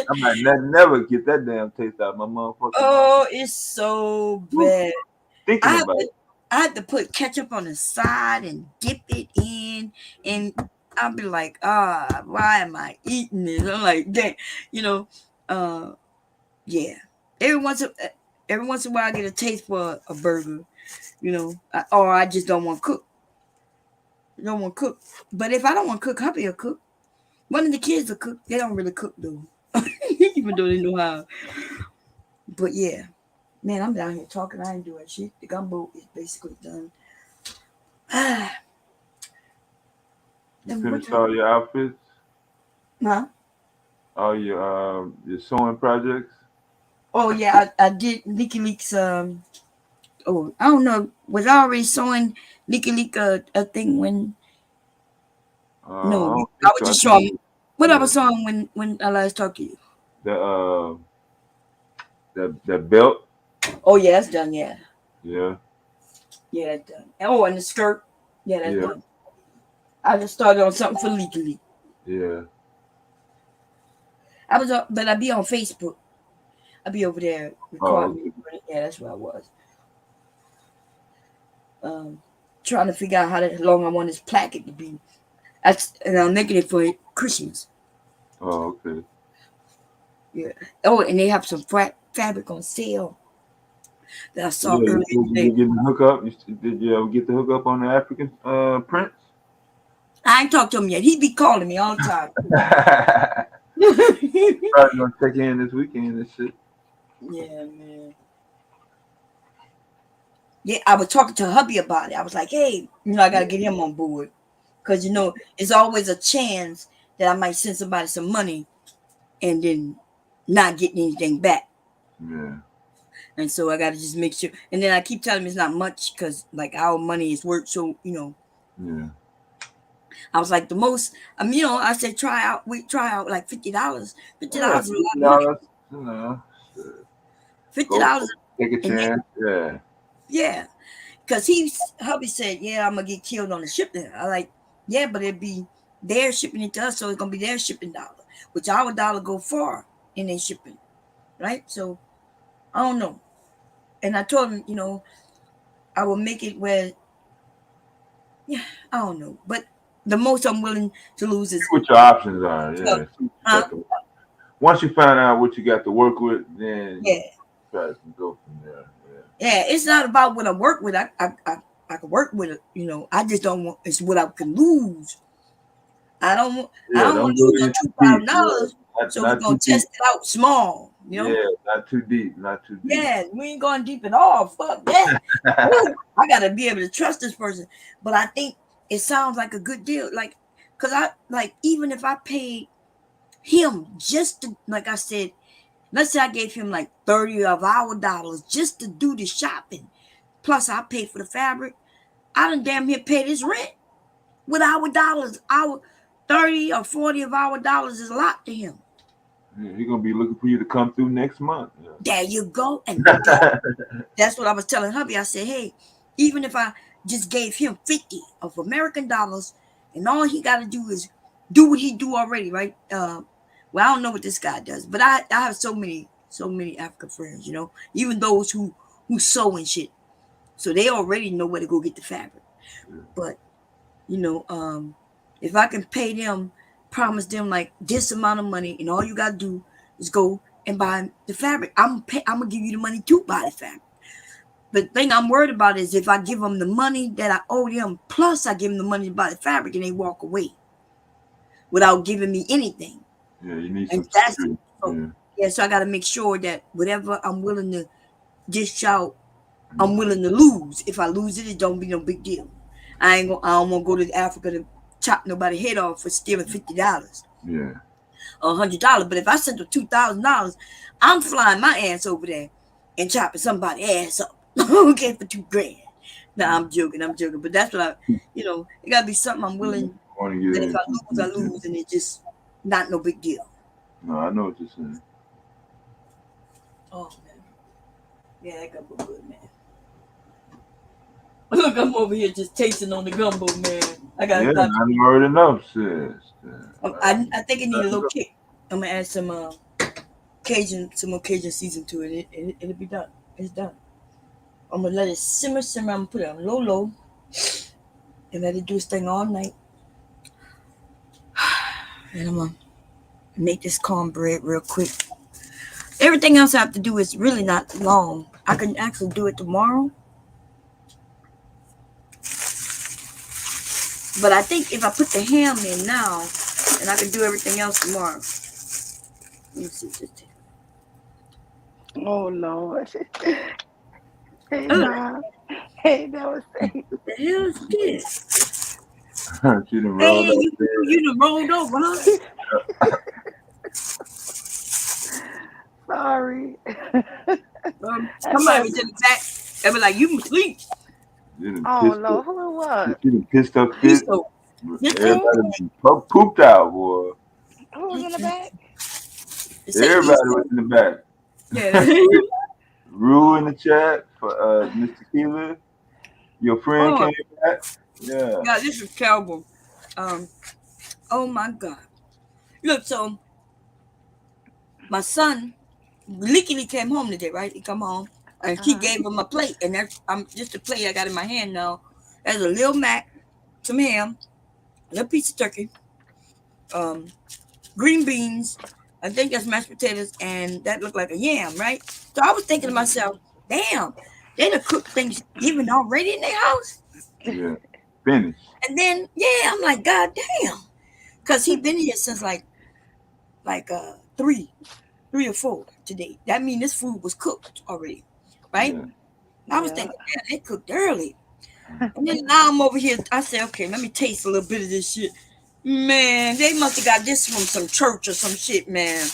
I might never get that damn taste out of my motherfucker. Oh, it's so bad. Thinking about it. I had to put ketchup on the side and dip it in, and I'll be like, why am I eating this? I'm like, dang, you know, yeah. Every once in a while, I get a taste for a burger, you know, or I just don't want to cook. But if I don't want to cook, hubby will cook. One of the kids will cook. They don't really cook though, even though they know how. But yeah, man, I'm down here talking. I ain't doing shit. The gumbo is basically done. You finished all your outfits? Huh? All your sewing projects? Oh yeah, I did Leaky Leaks. Oh, I don't know. Was I already sewing Leaky Leak a thing when? No, I was just showing. What I was sewing when I last talked to you. The belt. Oh yeah, that's done. Yeah. Yeah. Yeah, that's done. Oh, and the skirt. Yeah, that's done. I just started on something for Leaky Leak. Yeah. I was, but I be on Facebook. I be over there recording. Oh, okay. Yeah, that's where I was. Trying to figure out how long I want this placket to be. And I'm making it for Christmas. Oh, okay. Yeah. Oh, and they have some fabric on sale that I saw earlier today. Did you get the hookup? Did you ever get the hookup on the African prince? I ain't talked to him yet. He be calling me all the time. Probably gonna check in this weekend and shit. Yeah, man. Yeah, I was talking to hubby about it. I was like, hey, I gotta get him on board. Because it's always a chance that I might send somebody some money and then not getting anything back. Yeah. And so I gotta just make sure. And then I keep telling him it's not much because like our money is worth so Yeah. I was like the most I said try out like $50. $50 is a lot of money. $50. Take a chance. Yeah. Yeah. Because hubby said, yeah, I'm gonna get killed on the shipping. I like, yeah, but it'd be their shipping it to us, so it's gonna be their shipping dollar, which our dollar go far in their shipping, right? So I don't know. And I told him, I will make it where, yeah, I don't know, but the most I'm willing to lose is what your options are. Yeah. Once you find out what you got to work with, then try to go from there. Yeah, it's not about what I work with. I can work with it, I just don't want. It's what I can lose. I don't want to lose no $2,000. So we're gonna test it out small. Yeah, not too deep. Yeah, we ain't going deep at all. Fuck that. I gotta be able to trust this person. But I think it sounds like a good deal. Cause even if I paid him just to, like I said. Let's say I gave him like $30 of our dollars just to do the shopping. Plus I paid for the fabric. I done damn near paid his rent with our dollars. Our 30 or 40 of our dollars is a lot to him. Yeah, he's gonna be looking for you to come through next month. Yeah. There you go. And that's what I was telling hubby. I said, hey, even if I just gave him 50 of American dollars and all he got to do is do what he do already, right? Well, I don't know what this guy does, but I have so many African friends, even those who sew and shit. So they already know where to go get the fabric. But, if I can pay them, promise them like this amount of money, and all you got to do is go and buy the fabric. I'm going to give you the money to buy the fabric. But the thing I'm worried about is if I give them the money that I owe them, plus I give them the money to buy the fabric and they walk away without giving me anything. Yeah, you need some. So I got to make sure that whatever I'm willing to dish out, I'm willing to lose. If I lose it, it don't be no big deal. I don't want to go to Africa to chop nobody's head off for stealing $50. Yeah. Or $100. But if I send them $2,000, I'm flying my ass over there and chopping somebody's ass up. Okay, for $2,000. Nah, I'm joking. But that's what it got to be something I'm willing. That if I lose, and it's just not no big deal. No, I know what you're saying. Oh man, yeah, that gumbo good, man. Look, I'm over here just tasting on the gumbo, man. I already know, sis. I think it need a little kick. I'm gonna add some more Cajun season to it. It'll be done. It's done. I'm gonna let it simmer. I'm gonna put it on low, and let it do its thing all night. And I'm gonna make this cornbread real quick. Everything else I have to do is really not long. I can actually do it tomorrow. But I think if I put the ham in now, and I can do everything else tomorrow. Let me see. Just Oh Lord. Hey nah. Hey, that was safe. what the hell is this? She done Hey, rolled up you done rolled over, huh? Sorry. Somebody was in the back. They were like, "You asleep." Oh Lord, who it was? She done pissed up He's fit. so. Everybody pooped out, boy. Who was in the back? Everybody was in the back. Yeah. Rue in the chat for Mr. Keeler. Your friend Oh. came back. Yeah. Yeah, this is terrible. Oh my God. Look, so my son lickily came home today, right? He come home and he gave him a plate, and that's just a plate I got in my hand now. There's a little mac, some ham, a little piece of turkey, green beans. I think that's mashed potatoes, and that looked like a yam, right? So I was thinking to myself, damn, they done cooked Thanksgiving already in their house. Yeah. Finished. And then I'm like, God damn, because he been here since like 3 or 4 today. That means this food was cooked already, right? Yeah. I was thinking, man, they cooked early. And then now I'm over here. I said, okay, let me taste a little bit of this shit. Man, they must have got this from some church or some shit, man.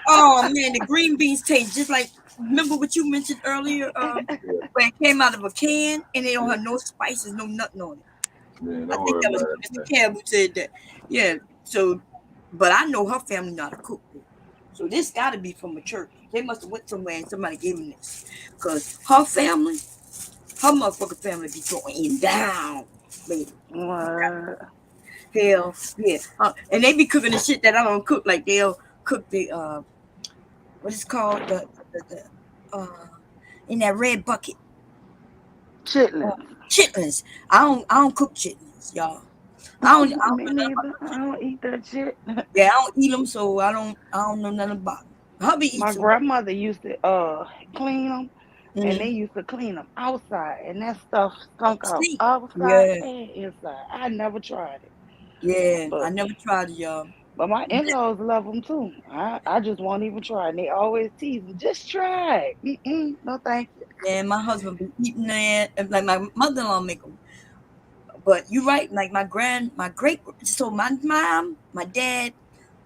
Oh man, the green beans taste just like. Remember what you mentioned earlier, where it came out of a can and they don't have no spices, no nothing on it. Yeah, I think that was Mr. Campbell said that. Yeah. So, but I know her family not a cook. So this got to be from a church. They must have went somewhere and somebody gave them this, because her motherfucking family be going down, baby. Hell yeah. And they be cooking the shit that I don't cook. Like they'll cook the what is called the in that red bucket. Chitlins. I don't cook chitlins, y'all. I don't eat that shit. Yeah, I don't eat them, so I don't know nothing about them. Hubby eats My them. grandmother used to clean them, and they used to clean them outside, and that stuff stunk out outside and inside. I never tried it. Yeah, but I never tried it, y'all. But my in-laws love them too. I just won't even try. And they always tease me, just try it. No, thank you. Yeah, my husband be eating that, and like my mother-in-law make them. But you're right. Like my mom, my dad,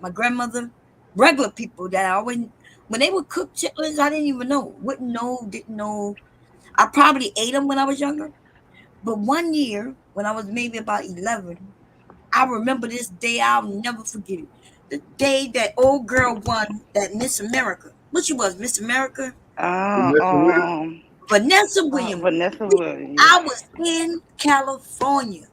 my grandmother, regular people that I wouldn't. When they would cook chitlins, I didn't even know. Wouldn't know, didn't know. I probably ate them when I was younger. But one year, when I was maybe about 11, I remember this day. I'll never forget it. The day that old girl won that Miss America. What she was, Miss America? Vanessa Williams. Vanessa Williams. I was in California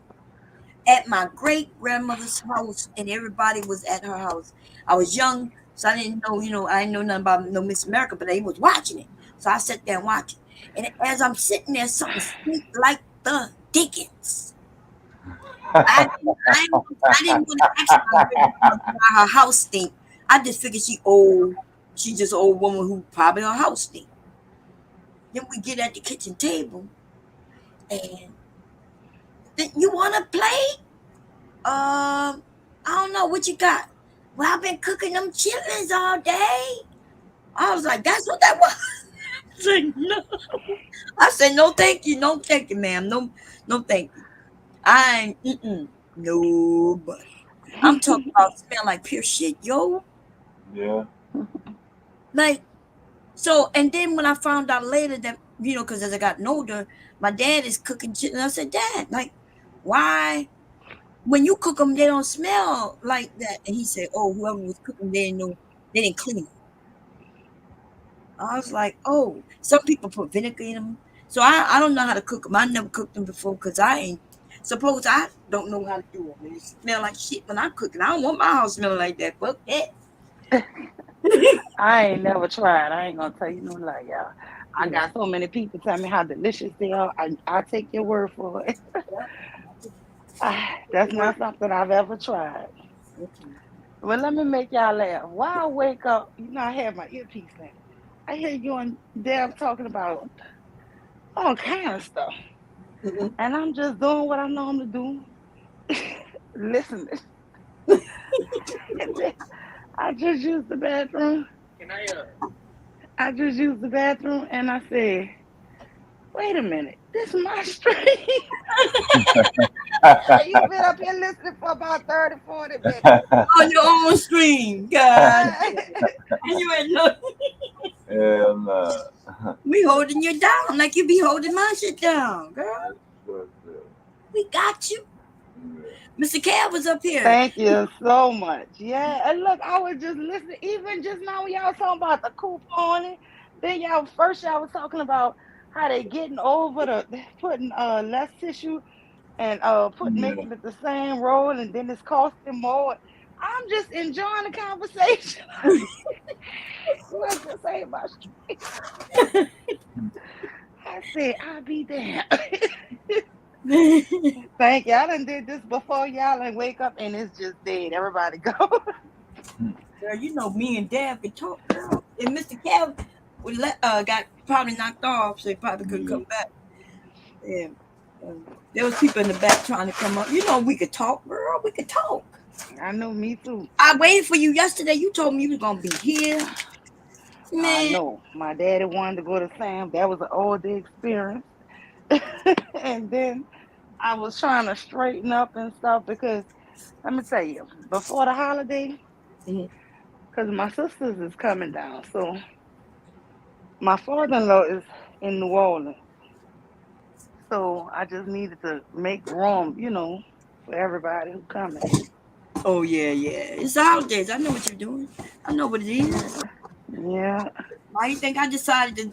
at my great grandmother's house, and everybody was at her house. I was young, so I didn't know, I didn't know nothing about no Miss America, but they was watching it. So I sat there and watched it. And as I'm sitting there, something sweet like the Dickens. I didn't want to ask her why her house stink. I just figured she old. She's just an old woman who probably her house stink. Then we get at the kitchen table, and you want a plate? I don't know what you got. Well, I've been cooking them chitlins all day. I was like, that's what that was. I said, no. I said, no, thank you. No, thank you, ma'am. No, thank you. I ain't, nobody. I'm talking about smell like pure shit, yo. Yeah. Like, so, and then when I found out later that, because as I got older, my dad is cooking chitlins. I said, Dad, like, why? When you cook them, they don't smell like that. And he said, oh, whoever was cooking, they didn't clean them. I was like, oh, some people put vinegar in them. So I don't know how to cook them. I never cooked them before because I don't know how to do them. They smell like shit when I cook it. I don't want my house smelling like that. Fuck that. I ain't never tried. I ain't gonna tell you no lie, y'all. I got so many people tell me how delicious they are. I take your word for it. That's not something I've ever tried. Well, let me make y'all laugh. While I wake up, I have my earpiece in. I hear you and Deb talking about all kind of stuff. And I'm just doing what I normally do. Listening. And then I just used the bathroom. I just used the bathroom and I said, wait a minute, this is my stream. You've been up here listening for about 30, 40 minutes. On your own stream, God. And you ain't look. Hell no. We holding you down like you be holding my shit down, girl. We got you. Mr. Cal was up here. Thank you so much. Yeah, and look, I was just listening. Even just now, when y'all was talking about the couponing, then y'all was talking about how they getting over the putting less tissue and making it the same roll, and then it's costing more. I'm just enjoying the conversation. What's to say about street? I said, I'll be damned. Thank you. I done did this before y'all and wake up and it's just dead. Everybody go. Girl, you know me and Dad could talk, girl. And Mr. Cal got probably knocked off, so he probably couldn't come back. Yeah. There was people in the back trying to come up. You know we could talk, girl. We could talk. I know, me too. I waited for you yesterday. You told me you was gonna be here. Man. I know. My daddy wanted to go to Sam. That was an all day experience. And then I was trying to straighten up and stuff because let me tell you, before the holiday, because my sisters is coming down, so my father-in-law is in New Orleans, so I just needed to make room, for everybody who coming. Oh yeah. It's the holidays. I know what you're doing. I know what it is. Yeah. Why you think I decided to?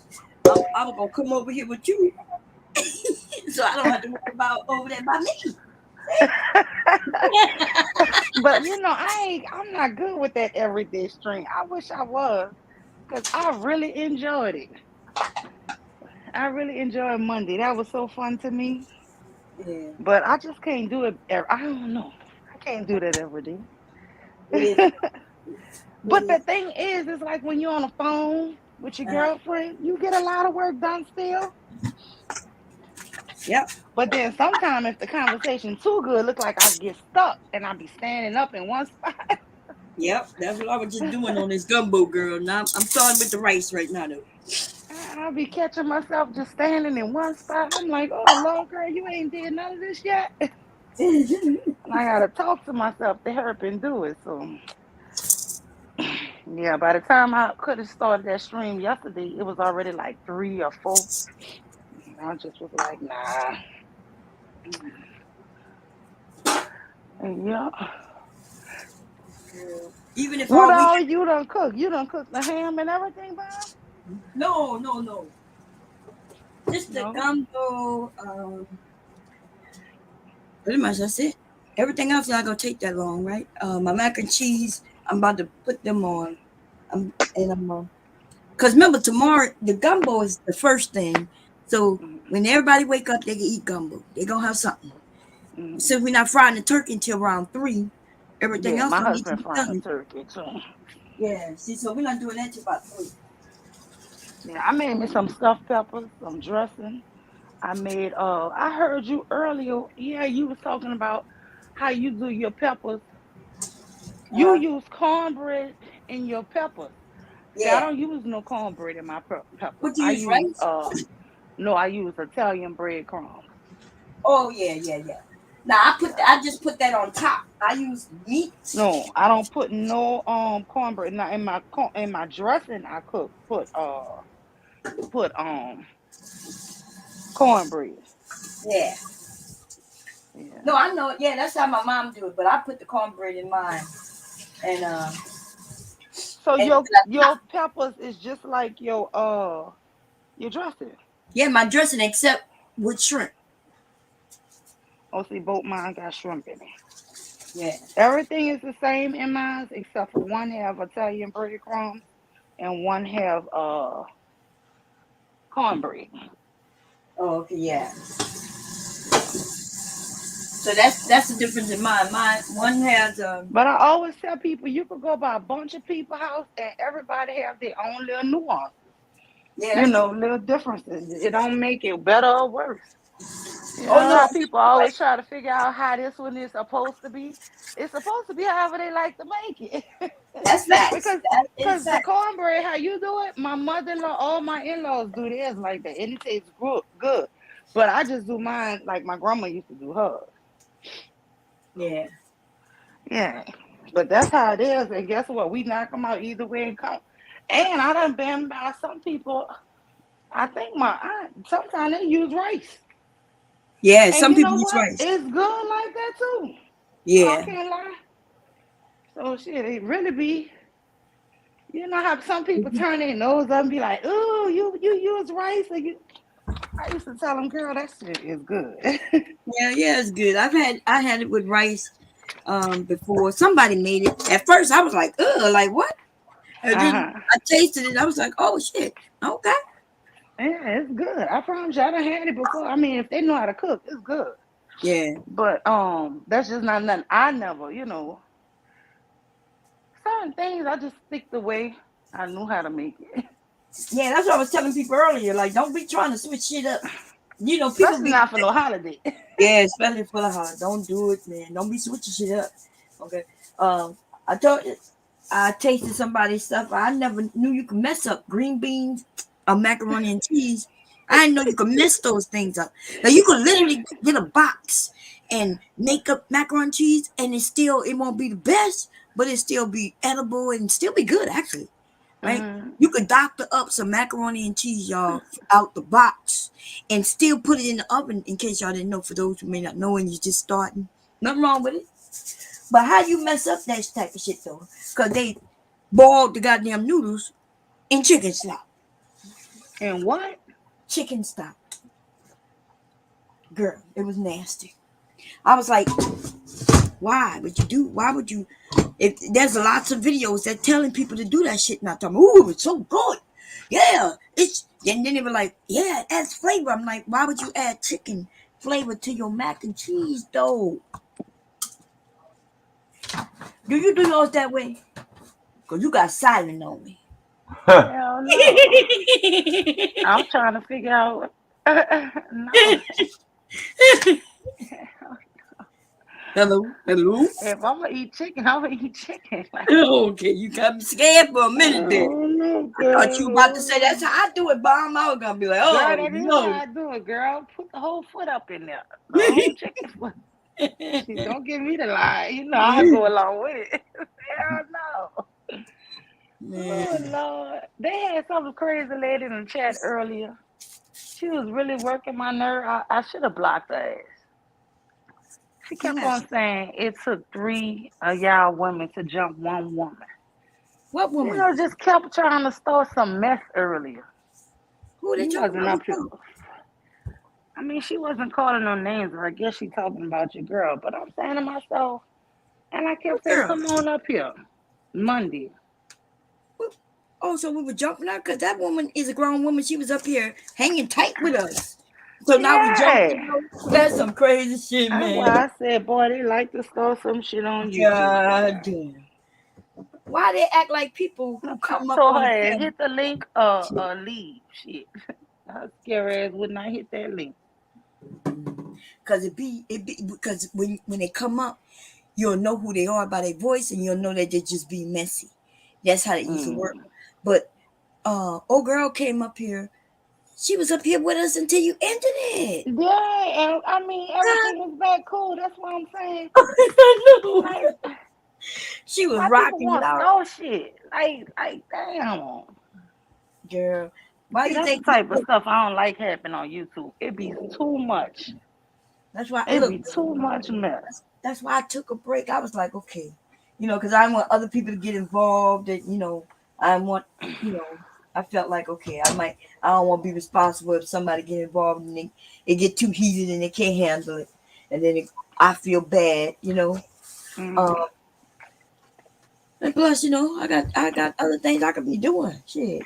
I was gonna come over here with you, so I don't have to worry about over there by me. But I'm not good with that everyday stream. I wish I was, because I really enjoyed it. I really enjoyed Monday. That was so fun to me. Yeah. But I just can't do it. I don't know. I can't do that every day. But the thing is, it's like when you're on the phone with your girlfriend, you get a lot of work done still. Yep. But then sometimes if the conversation too good, look like I get stuck and I be standing up in one spot. Yep, that's what I was just doing on this gumbo, girl. Now I'm starting with the rice right now, though. I'll be catching myself just standing in one spot. I'm like, oh, Lord, girl, you ain't did none of this yet. And I got to talk to myself to hurry and do it. So, yeah, by the time I could have started that stream yesterday, it was already like 3 or 4. And I just was like, nah. And yeah. Even if what all you done cook? You done cook the ham and everything, Bob? No. Just the gumbo. Pretty much that's it. Everything else is not gonna take that long, right? My mac and cheese, I'm about to put them on. Because remember, tomorrow the gumbo is the first thing. So when everybody wake up, they can eat gumbo. They gonna have something. So we're not frying the turkey until around 3. Everything else my don't need to husband be frying done. the turkey too. Yeah, see, so we're not doing that till about 3. Yeah, I made me some stuffed peppers, some dressing. I made I heard you earlier. Yeah, you was talking about how you do your peppers. You use cornbread in your peppers. See, I don't use no cornbread in my peppers. What do you use, rice? No, I use Italian breadcrumbs. Oh yeah. Now I just put that on top. I use meat. No, I don't put no cornbread. Now in my dressing I put cornbread. Yeah. No, I know. Yeah, that's how my mom do it. But I put the cornbread in mine. And so your peppers is just like your dressing. Yeah, my dressing except with shrimp. Oh, see, both mine got shrimp in it. Yeah. Everything is the same in mine except for one have Italian breadcrumbs and one have cornbread. Oh, okay, yeah. So that's the difference in mine. Mine one has But I always tell people you could go by a bunch of people's house and everybody have their own little nuances. Yeah, little differences. It don't make it better or worse. You Oh know no, how people always try to figure out how this one is supposed to be? It's supposed to be however they like to make it. that's facts. because That is because the facts. cornbread, how you do it, my mother-in-law, all my in-laws do theirs like that. And it tastes good. But I just do mine like my grandma used to do hers. Yeah. Yeah. But that's how it is. And guess what? We knock them out either way and come. And I done been by some people. I think my aunt, sometimes they use rice. Yeah, And some you people know use what? rice. It's good like that too. So I Yeah. can't lie. So shit, it really be. You know how some people turn their nose up and be like, "Ooh, you use rice?" Or you. I used to tell them, "Girl, that shit is good." Yeah, it's good. I had it with rice before. Somebody made it. At first I was like, ugh, like what? And then Uh-huh. I tasted it. I was like, oh shit. Okay. Yeah, it's good. I promise you, I done had it before. I mean, if they know how to cook, it's good. Yeah. But that's just not nothing. I never, certain things I just stick the way I knew how to make it. Yeah, that's what I was telling people earlier. Like, don't be trying to switch shit up. You know, people Especially be not for no holiday. yeah, especially for the holiday. Don't do it, man. Don't be switching shit up. Okay. I told you I tasted somebody's stuff. I never knew you could mess up green beans or macaroni and cheese. I didn't know you could mess those things up. Now you could literally get a box and make up macaroni and cheese, and it won't be the best, but it still be edible and still be good actually. Right? You could doctor up some macaroni and cheese, y'all, out the box and still put it in the oven in case y'all didn't know, for those who may not know and you're just starting. Nothing wrong with it. But how you mess up that type of shit though? Because they boiled the goddamn noodles in chicken stock. And what? Chicken stock. Girl, it was nasty. I was like, why would you if there's lots of videos that telling people to do that shit, not talking, ooh, it's so good. Yeah, and then they were like, yeah, it adds flavor. I'm like, why would you add chicken flavor to your mac and cheese though? Do you do yours that way? Because you got silent on me. Hell no. I'm trying to figure out. No. Hello. If I'm gonna eat chicken, I'm gonna eat chicken. Like, Okay, you got me scared for a minute there. no, I thought you were about to say that's how I do it, Bomb. I was gonna be like, girl, oh that is no. how I do it, girl. Put the whole foot up in there. The whole chicken foot. She don't give me the lie. You know I go along with it. Hell no. Oh Lord. They had some crazy lady in the chat earlier. She was really working my nerve. I should have blocked her ass. She kept on saying it took 3 of y'all women to jump one woman. What woman? Just kept trying to start some mess earlier. Who they She talking wasn't about? up here. I mean, she wasn't calling no names, or I guess she talking about your girl. But I'm saying to myself, and I kept saying, come on up here Monday. Oh, so we were jumping out because that woman is a grown woman. She was up here hanging tight with us. So now we jumping out. That's some crazy shit, man. That's why I said, boy, they like to start some shit on YouTube. God damn. Why they act like people who come up So on her the hit the link leave. Shit. Her scary ass would not hit that link. Because because when they come up, you'll know who they are by their voice, and you'll know that they're just being messy. That's how it used to work. But old girl came up here. She was up here with us until you ended it. Yeah, and I mean everything was back cool. That's what I'm saying. Like, she was rocking it out. No shit. Like damn. Girl. Why you that's think the type of stuff I don't like happen on YouTube? It be too much. That's why it be too much mess. That's why I took a break. I was like, okay, because I want other people to get involved, and I want, I felt like, okay, I don't want to be responsible if somebody get involved and it get too heated and they can't handle it, and then I feel bad, And plus, I got other things I could be doing, shit.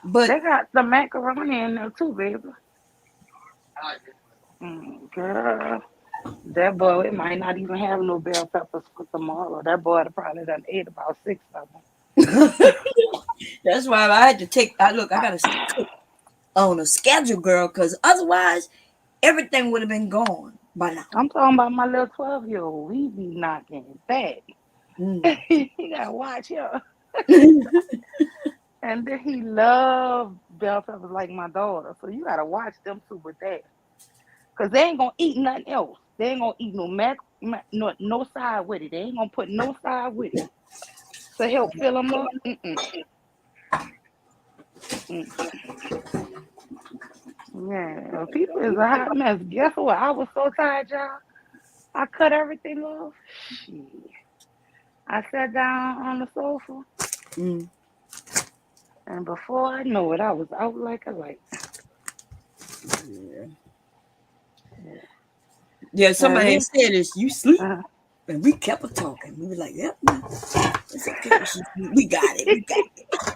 But they got the macaroni in there too, baby. Girl, that boy, it might not even have no bell peppers for tomorrow. That boy probably done ate about 6 of them. That's why I had to I got to cook on a schedule, girl, because otherwise everything would have been gone by now. I'm talking about my little 12-year-old. He be knocking it back. You gotta watch him. And then he loved bell peppers like my daughter. So you gotta watch them too with that. Cause they ain't gonna eat nothing else. They ain't gonna eat no side with it. They ain't gonna put no side with it to help fill them up. Yeah, people is a hot mess. Guess what? I was so tired, y'all. I cut everything off. Shit. I sat down on the sofa, and before I know it, I was out like a light. Yeah, somebody had said this. You sleep, and we kept on talking. We were like, "Yep, it's okay. We got it. We got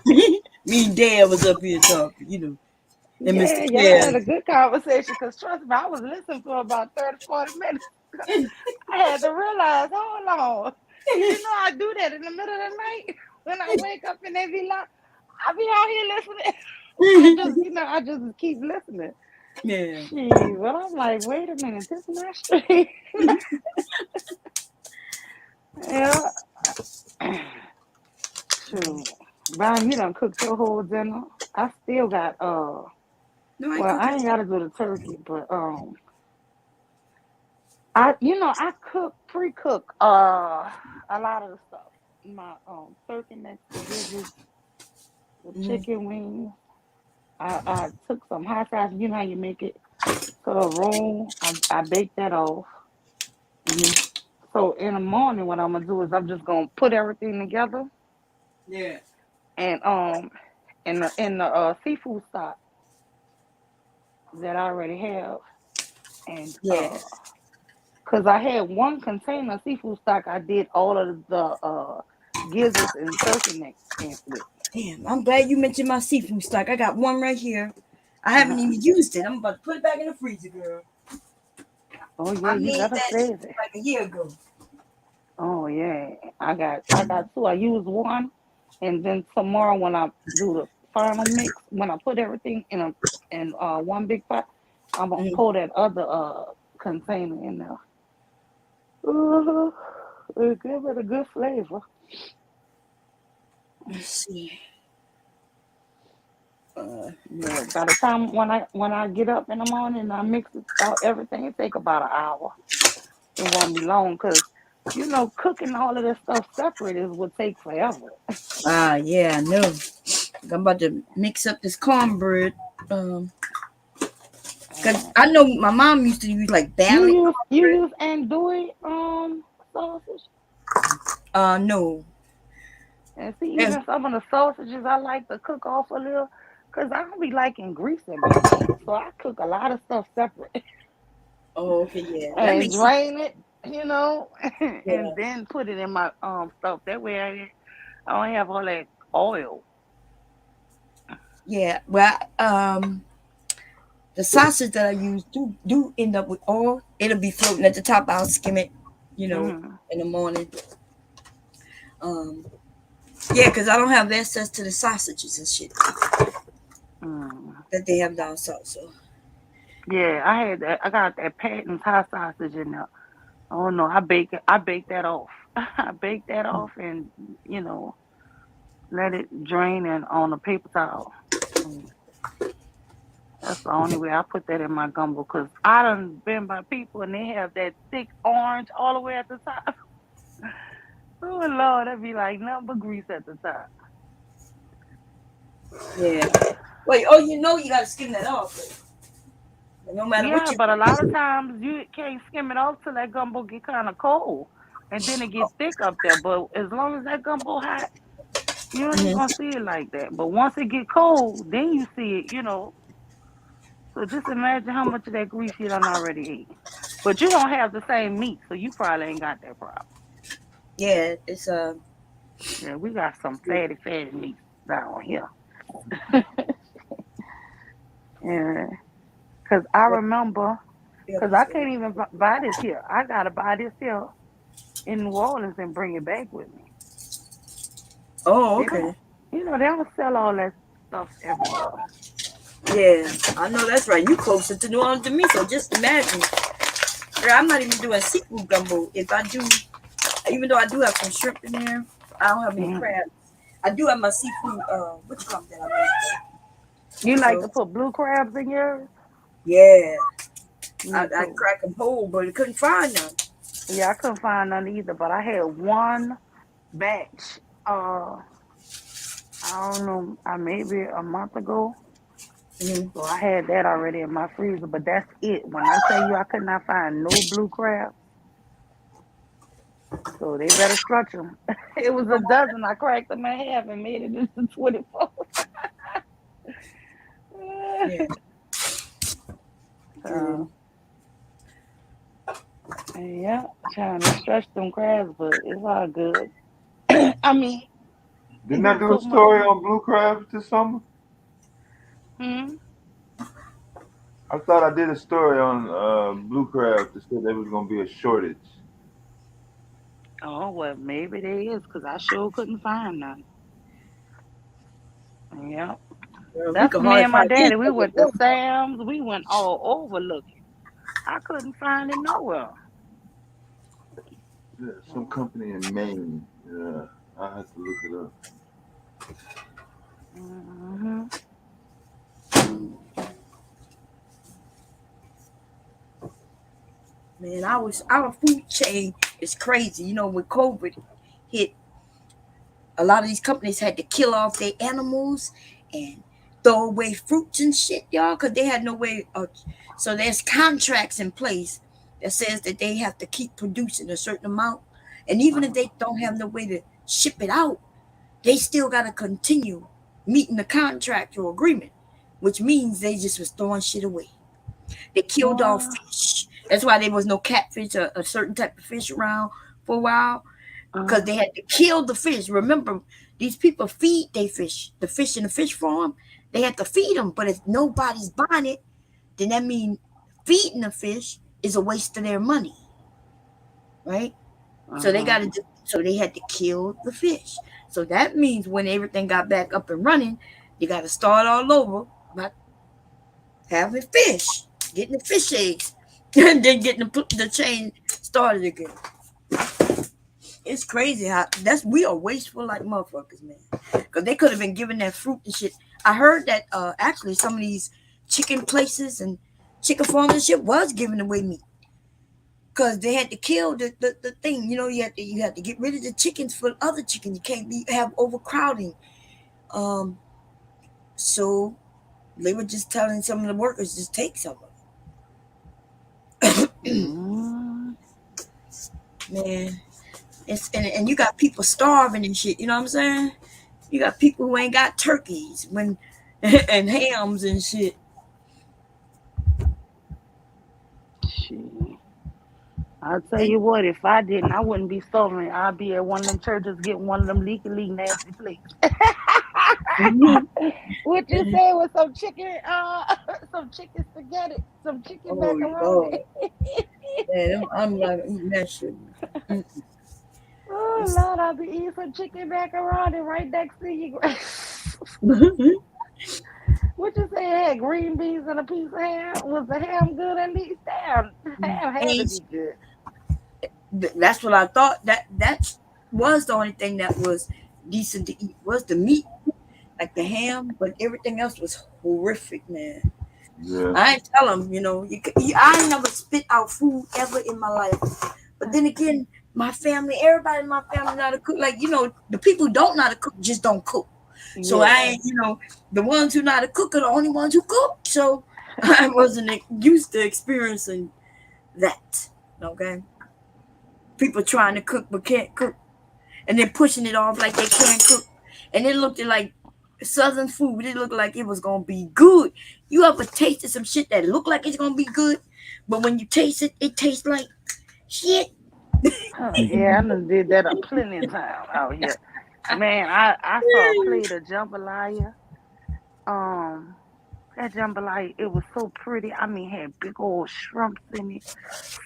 it." Me and Dad was up here talking, you know. And Yeah, Mr. y'all had a good conversation. Cause trust me, I was listening for about 30, 40 minutes. I had to realize, hold on. You know, I do that in the middle of the night when I wake up and they be like, I be out here listening. I just keep listening. Yeah. Gee, but I'm like, wait a minute, this is not straight. Yeah. Shoot. Brian, you done cooked your whole dinner. I still got No, I ain't gotta do the turkey, but I pre-cook a lot of the stuff. My turkey necks, the gizzards, the chicken wings. I took some hot sauce. You know how you make it to a roll. I baked that off. So in the morning, what I'm gonna do is I'm just gonna put everything together. Yeah. And in the seafood stock that I already have, and because I had one container of seafood stock, I did all of the gizzards and turkey necks with. Damn, I'm glad you mentioned my seafood stock. I got one right here. I haven't even used it. I'm about to put it back in the freezer, girl. Oh yeah, I you made gotta that save it. like a year ago. Oh yeah, I got two. I used one, and then tomorrow when I do the final mix, when I put everything in one big pot, I'm gonna pour that other container in there. It give it a good flavor. Let's see. Yeah, by the time when I get up in the morning and I mix it out everything, it take about an hour. It won't be long because cooking all of this stuff separate would take forever. Yeah, I know. I'm about to mix up this cornbread. Cause I know my mom used to use like barley. You use andouille sausage? No. And see, even some of the sausages I like to cook off a little, cause I don't be liking grease in my meat, so I cook a lot of stuff separate. Oh, okay, yeah. That And makes drain it, and then put it in my stuff. That way I don't have all that oil. Yeah, well, the sausage that I use do end up with oil. It'll be floating at the top. I'll skim it, in the morning. Yeah, because I don't have access to the sausages and shit that they have down south. So yeah, I got that Patton's hot sausage in there. Oh no, I bake that off. I bake that off and let it drain and on a paper towel. That's the only way I put that in my gumbo, because I done been by people and they have that thick orange all the way at the top. Oh Lord, that'd be like nothing but grease at the top. Yeah. Wait, you gotta skim that off. No matter what but a lot of times you can't skim it off till that gumbo get kind of cold, and then it get thick up there. But as long as that gumbo hot, you ain't gonna see it like that. But once it get cold, then you see it. So just imagine how much of that grease you done already ate. But you don't have the same meat, so you probably ain't got that problem. Yeah, it's Yeah, we got some fatty meat down here. Yeah, because I remember, because I can't even buy this here. I gotta buy this here in New Orleans and bring it back with me. Oh, okay. They don't sell all that stuff everywhere. Yeah, I know that's right. You closer to New Orleans than me, so just imagine. Girl, I'm not even doing seafood gumbo. If I do, even though I do have some shrimp in there, I don't have any crabs. I do have my seafood. What you call that? I make. You like to put blue crabs in yours? Yeah, I crack them whole, but I couldn't find none. Yeah, I couldn't find none either. But I had one batch. I don't know, maybe a month ago. So I had that already in my freezer, but that's it. When I tell you I could not find no blue crab, so they better stretch them. It was a dozen. I cracked them in half and made it into 24. Yeah, trying to stretch them crabs, but it's all good. I mean, didn't I do a story on blue crabs this summer? I thought I did a story on blue crabs that said there was gonna be a shortage. Oh well, maybe there is, because I sure couldn't find none. Yeah, that's me and my daddy. We went to Sam's. We went all over looking. I couldn't find it nowhere. Yeah, some company in Maine. Yeah, I have to look it up. Man, our food chain is crazy. You know, when COVID hit, a lot of these companies had to kill off their animals and throw away fruits and shit, y'all, because they had no way of. So there's contracts in place that says that they have to keep producing a certain amount, and even if they don't have no way to ship it out, they still got to continue meeting the contractual agreement, which means they just was throwing shit away. They killed off fish. That's why there was no catfish or a certain type of fish around for a while, because they had to kill the fish. Remember, these people feed their fish. The fish in the fish farm, they had to feed them. But if nobody's buying it, then that means feeding the fish is a waste of their money, right? So they got to. So they had to kill the fish. So that means when everything got back up and running, you got to start all over by having fish, getting the fish eggs, and then getting the chain started again. It's crazy how we are wasteful like motherfuckers, man. Because they could have been giving that fruit and shit. I heard that actually some of these chicken places and chicken farms and shit was giving away meat. Because they had to kill the thing. You know, you had to get rid of the chickens for other chickens. You can't have overcrowding. So they were just telling some of the workers just take some of it. Man. And you got people starving and shit, you know what I'm saying? You got people who ain't got turkeys and hams and shit. I'll tell you what, if I didn't, I wouldn't be starving. I'd be at one of them churches getting one of them leaky nasty plates. What you say with some chicken spaghetti, some chicken macaroni. Man, I'm not eating that shit. Oh Lord, I'll be eating some chicken macaroni right next to you. What you say? It had green beans and a piece of ham. Was the ham good at least? Damn, ham had to be good. That's what I thought. That was the only thing that was decent to eat was the meat, like the ham, but everything else was horrific, man. Yeah. I ain't tell them, you know, I ain't never spit out food ever in my life. But then again, my family, everybody in my family know how to cook. Like, you know, the people who don't know how to cook just don't cook. So I ain't, you know, the ones who know how to cook are the only ones who cook. So I wasn't used to experiencing that. Okay. People trying to cook but can't cook. And then pushing it off like they can't cook. And it looked like Southern food. It looked like it was going to be good. You ever tasted some shit that looked like it's going to be good, but when you taste it, it tastes like shit? Yeah, I done did that plenty of times out here. Man, I saw a plate of jambalaya. That jambalaya, it was so pretty. I mean, had big old shrimps in it,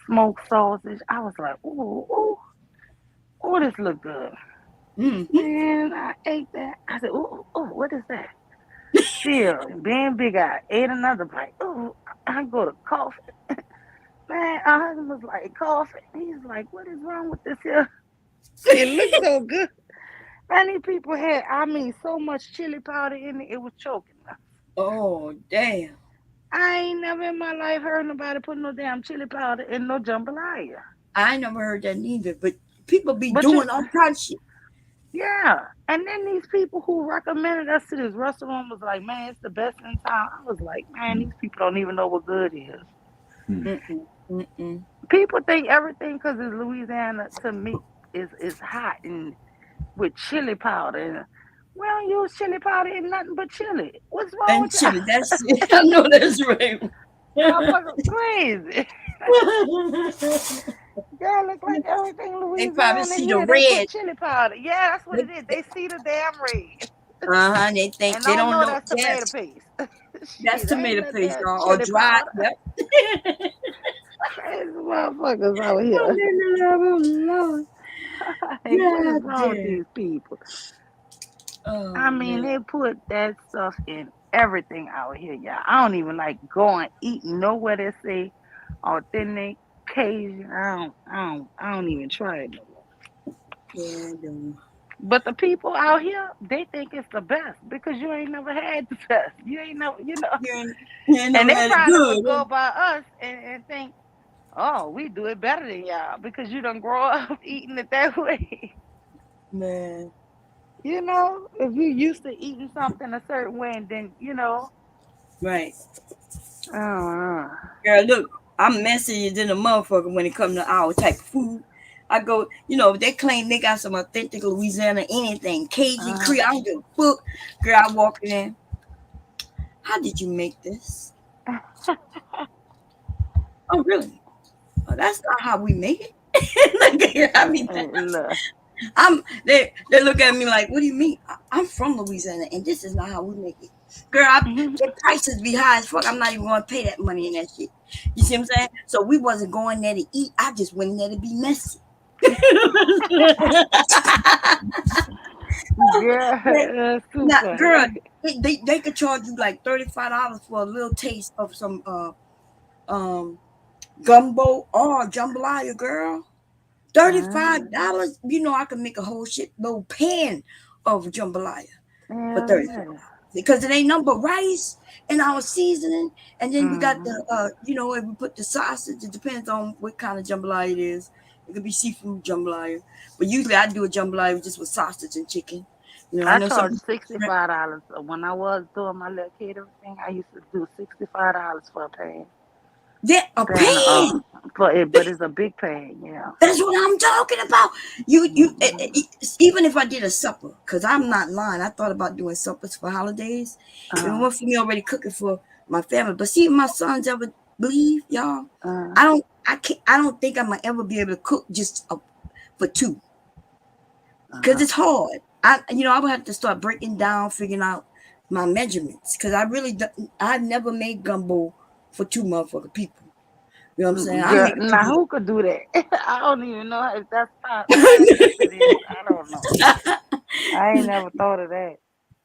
smoked sausage. I was like, ooh, this look good. Man, I ate that. I said, ooh, what is that? still being big eyed, ate another bite. Oh, I go to coffee. Man, our husband was like, coffee. He's like, what is wrong with this here? It looks so good. Man, these people had, I mean, so much chili powder in it, it was choking us. Oh, damn. I ain't never in my life heard nobody put no damn chili powder in no jambalaya. I never heard that neither, but people be doing all kinds of shit. Yeah, and then these people who recommended us to this restaurant was like, man, it's the best in town. I was like, man, these people don't even know what good is. People think everything because it's Louisiana to me is hot and with chili powder. And we don't use chili powder in nothing but chili. What's wrong with chili? That's I know that's right. Y'all fucking crazy. Y'all look like everything Louisiana. They probably see the here, red. They put chili powder. Yeah, that's what it is. They see the damn red. They think and they don't know that's tomato paste. That's tomato paste, or dry. Yep. Crazy motherfuckers out here. Hey, what is wrong with these people? I mean, they put that stuff in everything out here, y'all. I don't even like going eating nowhere that say authentic Cajun. I don't even try it no more. Yeah, I do. But the people out here, they think it's the best because you ain't never had the best. You ain't never, you know. And they probably would go by us and think, oh, we do it better than y'all because you done grow up eating it that way. Man. You know, if you used to eating something a certain way and then, you know. Right. Girl, look, I'm messier than a motherfucker when it comes to our type of food. I go, you know, they claim they got some authentic Louisiana anything, Cajun, Creole, I don't give a fuck. Girl, I walk in. How did you make this? Oh, really? Oh, that's not how we make it. I mean, they look at me like, what do you mean? I'm from Louisiana, and this is not how we make it. Girl, the prices be high as fuck. I'm not even going to pay that money in that shit. You see what I'm saying? So we wasn't going there to eat. I just went there to be messy. Girl, they could charge you like $35 for a little taste of some gumbo or jambalaya, girl. $35. You know I can make a whole shit load pan of jambalaya for $35 because it ain't nothing but rice and our seasoning, and then we got the you know, if we put the sausage, it depends on what kind of jambalaya it is. It could be seafood jambalaya, but usually I do a jambalaya just with sausage and chicken. You know, I charge $65 when I was doing my little catering thing. I used to do $65 for a pan. Yeah, a pan. But it's a big pan, yeah. That's what I'm talking about. You even if I did a supper, because I'm not lying, I thought about doing suppers for holidays. It was for me already cooking for my family. But see if my sons ever leave, y'all, I don't think I'm gonna ever be able to cook just for two. Because it's hard. I would have to start breaking down, figuring out my measurements. Because I never made gumbo for two motherfucking people. You know what I'm saying? Girl, now who could do that? I don't even know if that's possible. I don't know. I ain't never thought of that.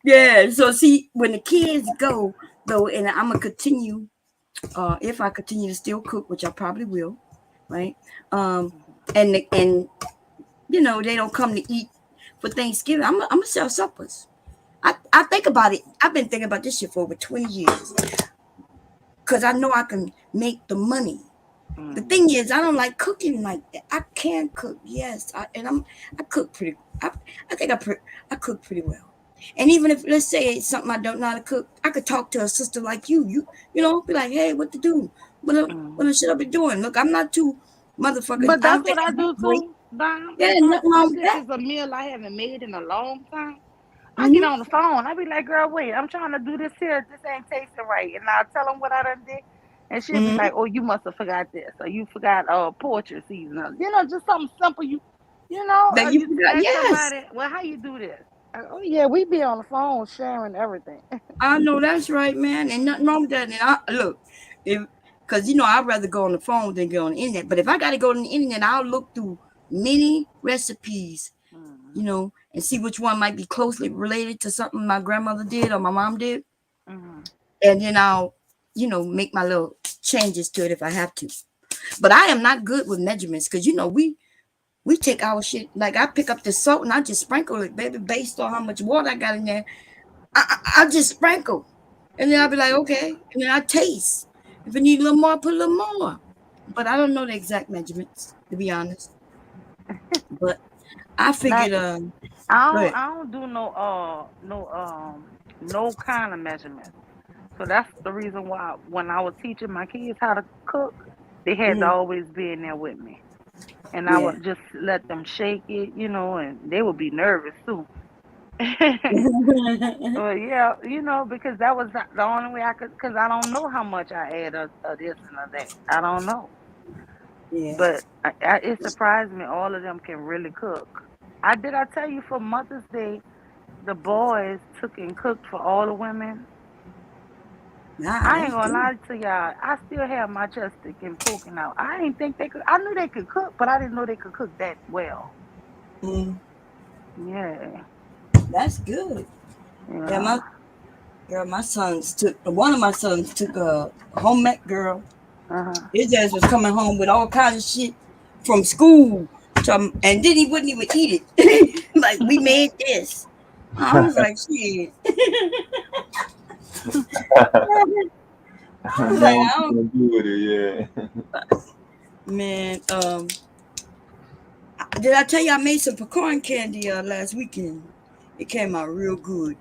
Yeah. So see, when the kids go though, and I'm gonna continue, if I continue to still cook, which I probably will, right? And you know they don't come to eat for Thanksgiving. I'm gonna sell suppers. I think about it. I've been thinking about this shit for over 20 years. Because I know I can make the money. The thing is, I don't like cooking like that. I can cook, yes. I cook pretty. I think I cook pretty well. And even if, let's say it's something I don't know how to cook, I could talk to a sister like you. You know, be like, hey, what to do? What should I be doing? Look, I'm not too motherfucking. But that's what I do too. Yeah, nothing wrong with that. This is a meal I haven't made in a long time. I get on the phone. I be like, girl, wait, I'm trying to do this here. This ain't tasting right. And I'll tell them what I done did. And she'll be like, oh, you must have forgot this. Or you forgot poetry season. You know, just something simple. You know. That you forgot, yes. Somebody, well, how you do this? Oh, yeah, we be on the phone sharing everything. I know that's right, man. And nothing wrong with that. And look, because, you know, I'd rather go on the phone than go on the internet. But if I got to go on the internet, I'll look through many recipes, you know, and see which one might be closely related to something my grandmother did or my mom did. and then I'll, make my little changes to it if I have to. But I am not good with measurements because we take our shit, like I pick up the salt and I just sprinkle it, baby, based on how much water I got in there. I just sprinkle, and then I'll be like, okay, and then I taste. If I need a little more, I put a little more. But I don't know the exact measurements, to be honest. But I figured, I don't do no kind of measurements. So that's the reason why when I was teaching my kids how to cook, they had to always be in there with me. And I would just let them shake it, and they would be nervous too. Well, yeah, because that was the only way I could, because I don't know how much I add of this and of that. I don't know. Yeah. But it surprised me. All of them can really cook. Did I tell you for Mother's Day, the boys took and cooked for all the women? I ain't gonna lie to y'all. I still have my chest sticking poking out. I didn't think they could. I knew they could cook, but I didn't know they could cook that well. Yeah. That's good. Yeah, my sons took, one of my sons took a home ec girl. His ass was coming home with all kinds of shit from school, and then he wouldn't even eat it. Like, we made this. I was like, shit. I was like, I don't do with it, yeah. Man, did I tell you I made some pecan candy last weekend? It came out real good.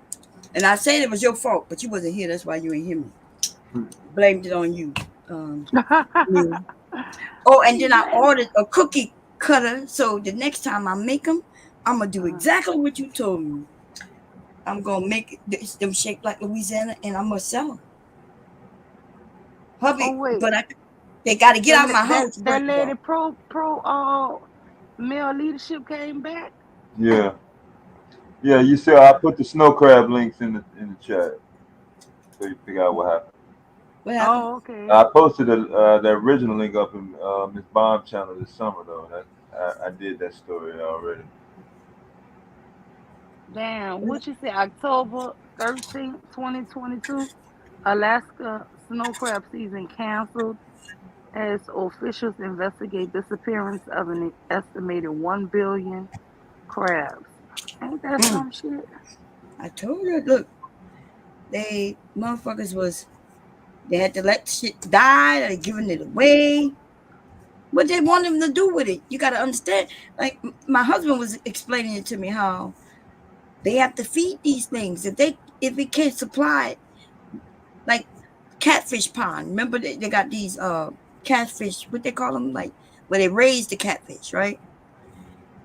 And I said it was your fault, but you wasn't here. That's why you ain't hear me. Blamed it on you. Yeah. Oh, and then I ordered a cookie cutter. So the next time I make them, I'm going to do exactly what you told me. I'm going to make them shaped like Louisiana, and I'm going to sell them. Hubby, but they got to get out of my house. That lady pro male leadership came back. Yeah. Yeah, you said I put the snow crab links in the chat, so you figure out what happened. Oh, okay. I posted the original link up in Miss Bomb channel this summer though. I did that story already. Damn, what you say? October 13th, 2022, Alaska snow crab season canceled as officials investigate disappearance of an estimated 1 billion crabs. Ain't that some shit? I told her, look, they motherfuckers they had to let shit die, they giving it away. What they want them to do with it? You got to understand. Like, my husband was explaining it to me how they have to feed these things. If it can't supply it, like catfish pond. Remember they got these catfish, what they call them, like where they raise the catfish, right?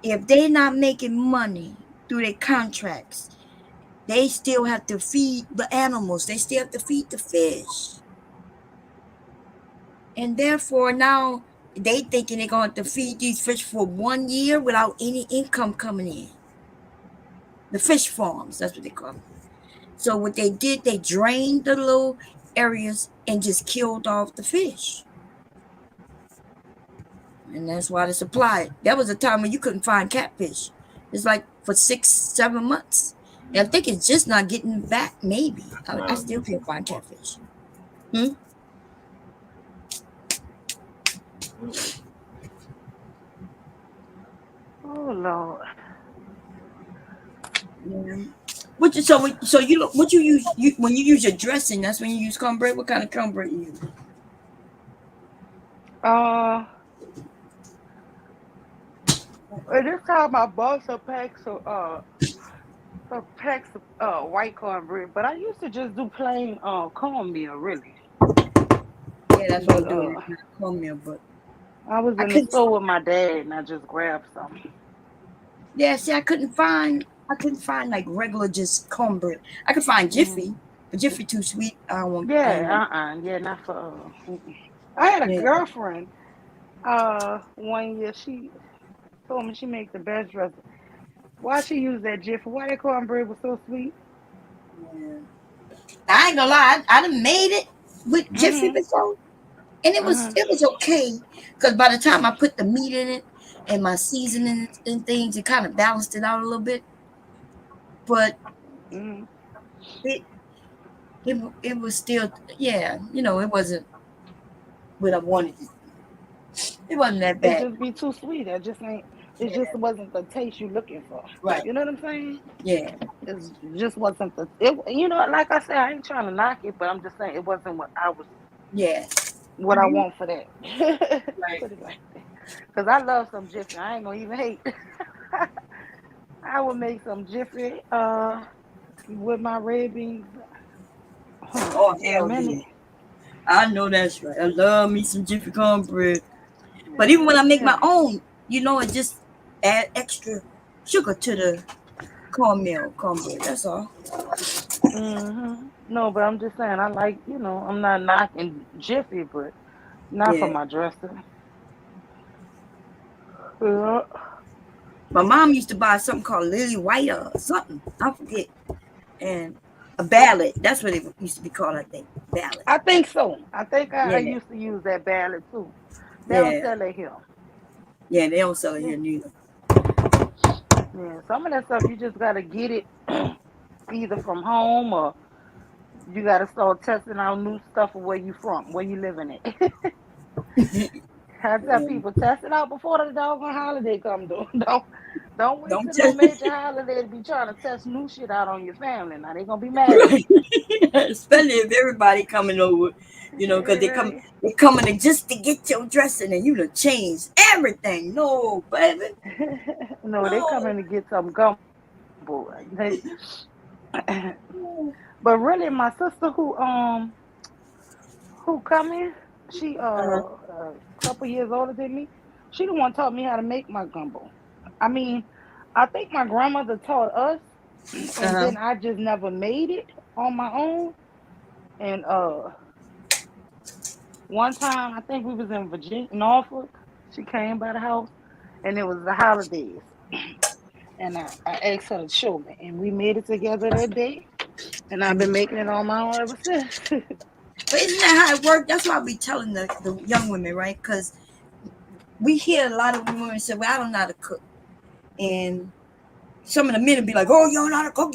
If they're not making money through their contracts, they still have to feed the animals. They still have to feed the fish. And therefore now they thinking they're going to feed these fish for 1 year without any income coming in. The fish farms, that's what they call them. So what they did, they drained the little areas and just killed off the fish. And that's why they supply. That was a time when you couldn't find catfish. It's like for 6-7 months. And I think it's just not getting back, maybe. I still can't find catfish. Oh Lord. Yeah. What you use when you use your dressing? That's when you use cornbread. What kind of cornbread you use? This time I bought some packs of white cornbread, but I used to just do plain cornmeal, really. Yeah, that's what I'm doing. Cornmeal, but I was in the store with my dad and I just grabbed some. Yeah, see, I couldn't find like regular just cornbread. I could find Jiffy, but Jiffy too sweet. I don't want. Yeah, not for. I had a girlfriend. 1 year she told me she makes the best dressing. Why she use that Jiffy? Why that cornbread was so sweet? Yeah. I ain't gonna lie, I done made it with Jiffy before, and it was okay. Because by the time I put the meat in it and my seasoning and things, it kind of balanced it out a little bit. But it was still, yeah, you know, it wasn't what I wanted. It wasn't that It bad. just be too sweet. It just ain't. It Yeah. just wasn't the taste you looking for. Right. You know what I'm saying? Yeah. It just wasn't the. It. You know, like I said, I ain't trying to knock it, but I'm just saying it wasn't what I was. Yeah. What I want for that. Right. Put it like that. Cause I love some Jiffy. I ain't gonna even hate. I would make some Jiffy. With my red beans. Oh In a hell minute. yeah. I know that's right. I love me some Jiffy cornbread. But even when I make my own, you know, I just add extra sugar to the cornbread. That's all. No, but I'm just saying I like, you know, I'm not knocking Jiffy, but not for Yeah. my dressing. Yeah. My mom used to buy something called Lily White or something. I forget. And a ballad. That's what it used to be called, I think. Ballad. I think so. I think I Yeah. used to use that ballad too. They don't Yeah. sell it here. Yeah, they don't sell it here neither. Yeah, some of that stuff you just gotta get it either from home or you gotta start testing out new stuff of where you from, where you living at. I tell people test it out before the doggone holiday come. Don't wait till no major holiday to be trying to test new shit out on your family. Now they gonna be mad at you. Especially if everybody coming over, you know, because they coming just to get your dressing and you to change everything. No, baby. No, they coming to get some gumbo. But really, my sister who coming, she a couple years older than me. She the one taught me how to make my gumbo. I mean, I think my grandmother taught us, and then I just never made it on my own. And one time I think we was in Virginia, Norfolk. She came by the house, and it was the holidays. And I asked her to show me, and we made it together that day. And I've been making it on my own ever since. But isn't that how it worked? That's why we telling the young women, right? Because we hear a lot of women say, "Well, I don't know how to cook," and some of the men would be like, "Oh, you don't know how to cook."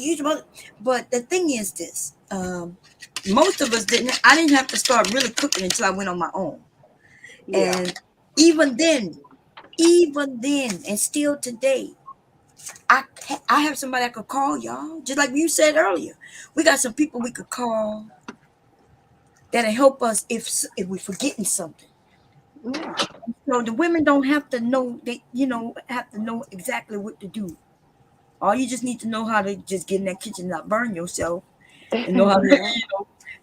But the thing is this: most of us didn't. I didn't have to start really cooking until I went on my own. Yeah. And even then, and still today, I have somebody I could call, y'all. Just like you said earlier, we got some people we could call that'll help us if we're forgetting something. Yeah. So the women don't have to know, they have to know exactly what to do. All you just need to know how to just get in that kitchen and not burn yourself, and know how to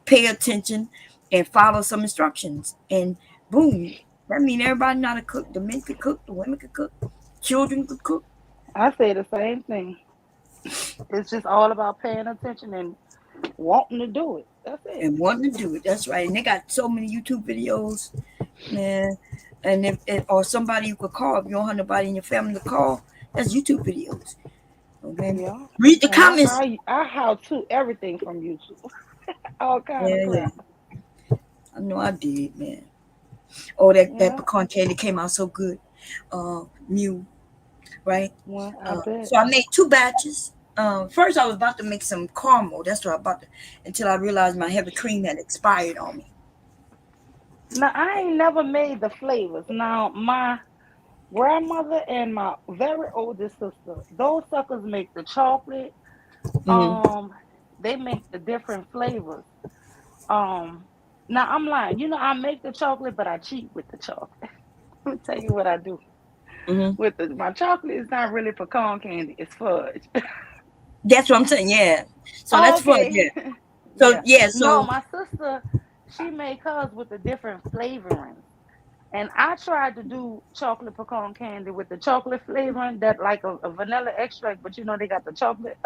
pay attention and follow some instructions. And boom, that means everybody know how to cook. The men could cook, the women could cook, children could cook. I say the same thing. It's just all about paying attention and wanting to do it. That's it. And wanting to do it. That's right. And they got so many YouTube videos, man. And or somebody you could call if you don't have nobody in your family to call. That's YouTube videos. Okay. Yeah. Read the comments. I how to everything from YouTube. All kind of crap. I know I did, man. Oh, that pecan candy came out so good. New, right? Well, I bet. So I made 2 batches. First I was about to make some caramel. That's what I about to, until I realized my heavy cream had expired on me. Now I ain't never made the flavors. Now my grandmother and my very oldest sister, those suckers make the chocolate. They make the different flavors. Now I'm lying. You know, I make the chocolate, but I cheat with the chocolate. Let me tell you what I do. With my chocolate is not really pecan candy, it's fudge. That's what I'm saying, yeah. So that's fudge, yeah. So No, my sister, she make hers with the different flavorings. And I tried to do chocolate pecan candy with the chocolate flavoring, that like a vanilla extract, but you know they got the chocolate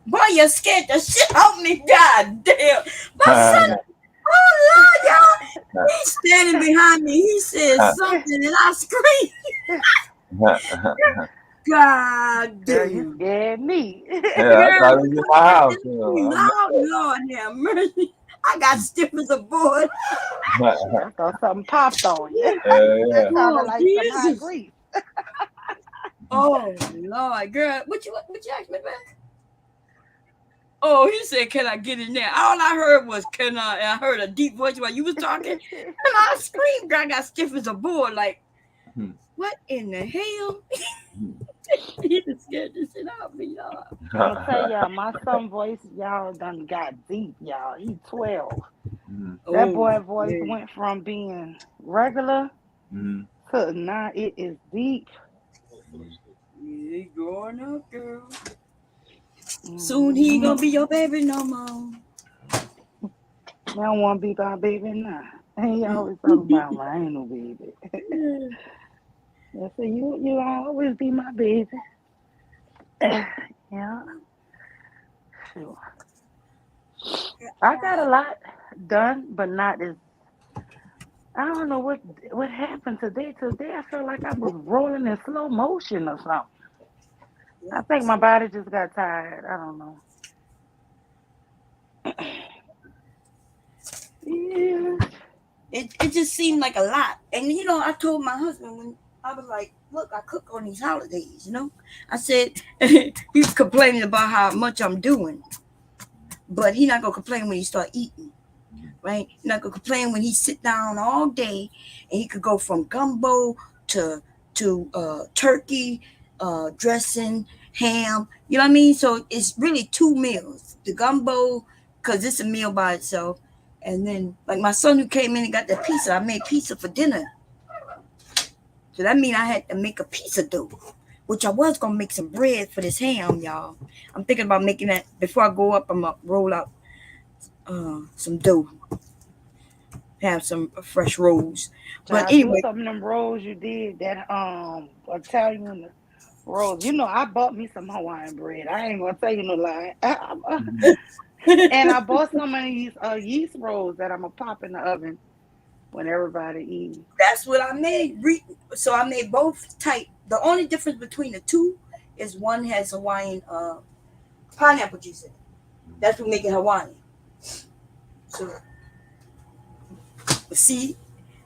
boy, you scared the shit out of me. God damn. My son, oh Lord, y'all. He's standing behind me. He said something and I screamed. God damn. You scared me. Yeah, I thought it was in my house. Oh Lord, have mercy. I got stiff as a board. I thought something popped on you. Yeah. That sounded like some high grease. Oh Lord, girl. What you asked me back? Oh, he said, "Can I get in there?" All I heard was, "Can I?" And I heard a deep voice while you was talking, and I screamed. I got stiff as a board, like, what in the hell? He just scared the shit out of me, y'all. I'm gonna tell y'all, my son voice, y'all done got deep, y'all. He 12. That boy voice went from being regular to now it is deep. Yeah, he growing up, girl. Soon he ain't gonna be your baby no more. I don't want to be my baby now. He always talking about I ain't no baby. I said, you always be my baby. Yeah. Sure. I got a lot done, but not as. I don't know what happened today. Today I felt like I was rolling in slow motion or something. I think my body just got tired. I don't know. Yeah. It just seemed like a lot. And you know, I told my husband when I was like, look, I cook on these holidays, you know. I said he's complaining about how much I'm doing. But he's not gonna complain when he start eating. Right? He's not gonna complain when he sit down all day and he could go from gumbo to turkey, dressing, ham. You know what I mean? So it's really 2 meals. The gumbo, because it's a meal by itself. And then, like my son who came in and got the pizza, I made pizza for dinner. So that means I had to make a pizza dough, which I was going to make some bread for this ham, y'all. I'm thinking about making that before I go up. I'm going to roll out some dough, have some fresh rolls. But anyway. Some of them rolls you did, that Italian rolls. You know, I bought me some Hawaiian bread. I ain't going to tell you no lie. And I bought some of these yeast rolls that I'm going to pop in the oven when everybody eats. That's what I made. So I made both type. The only difference between the two is one has Hawaiian pineapple juice in it. That's what make it Hawaiian. So see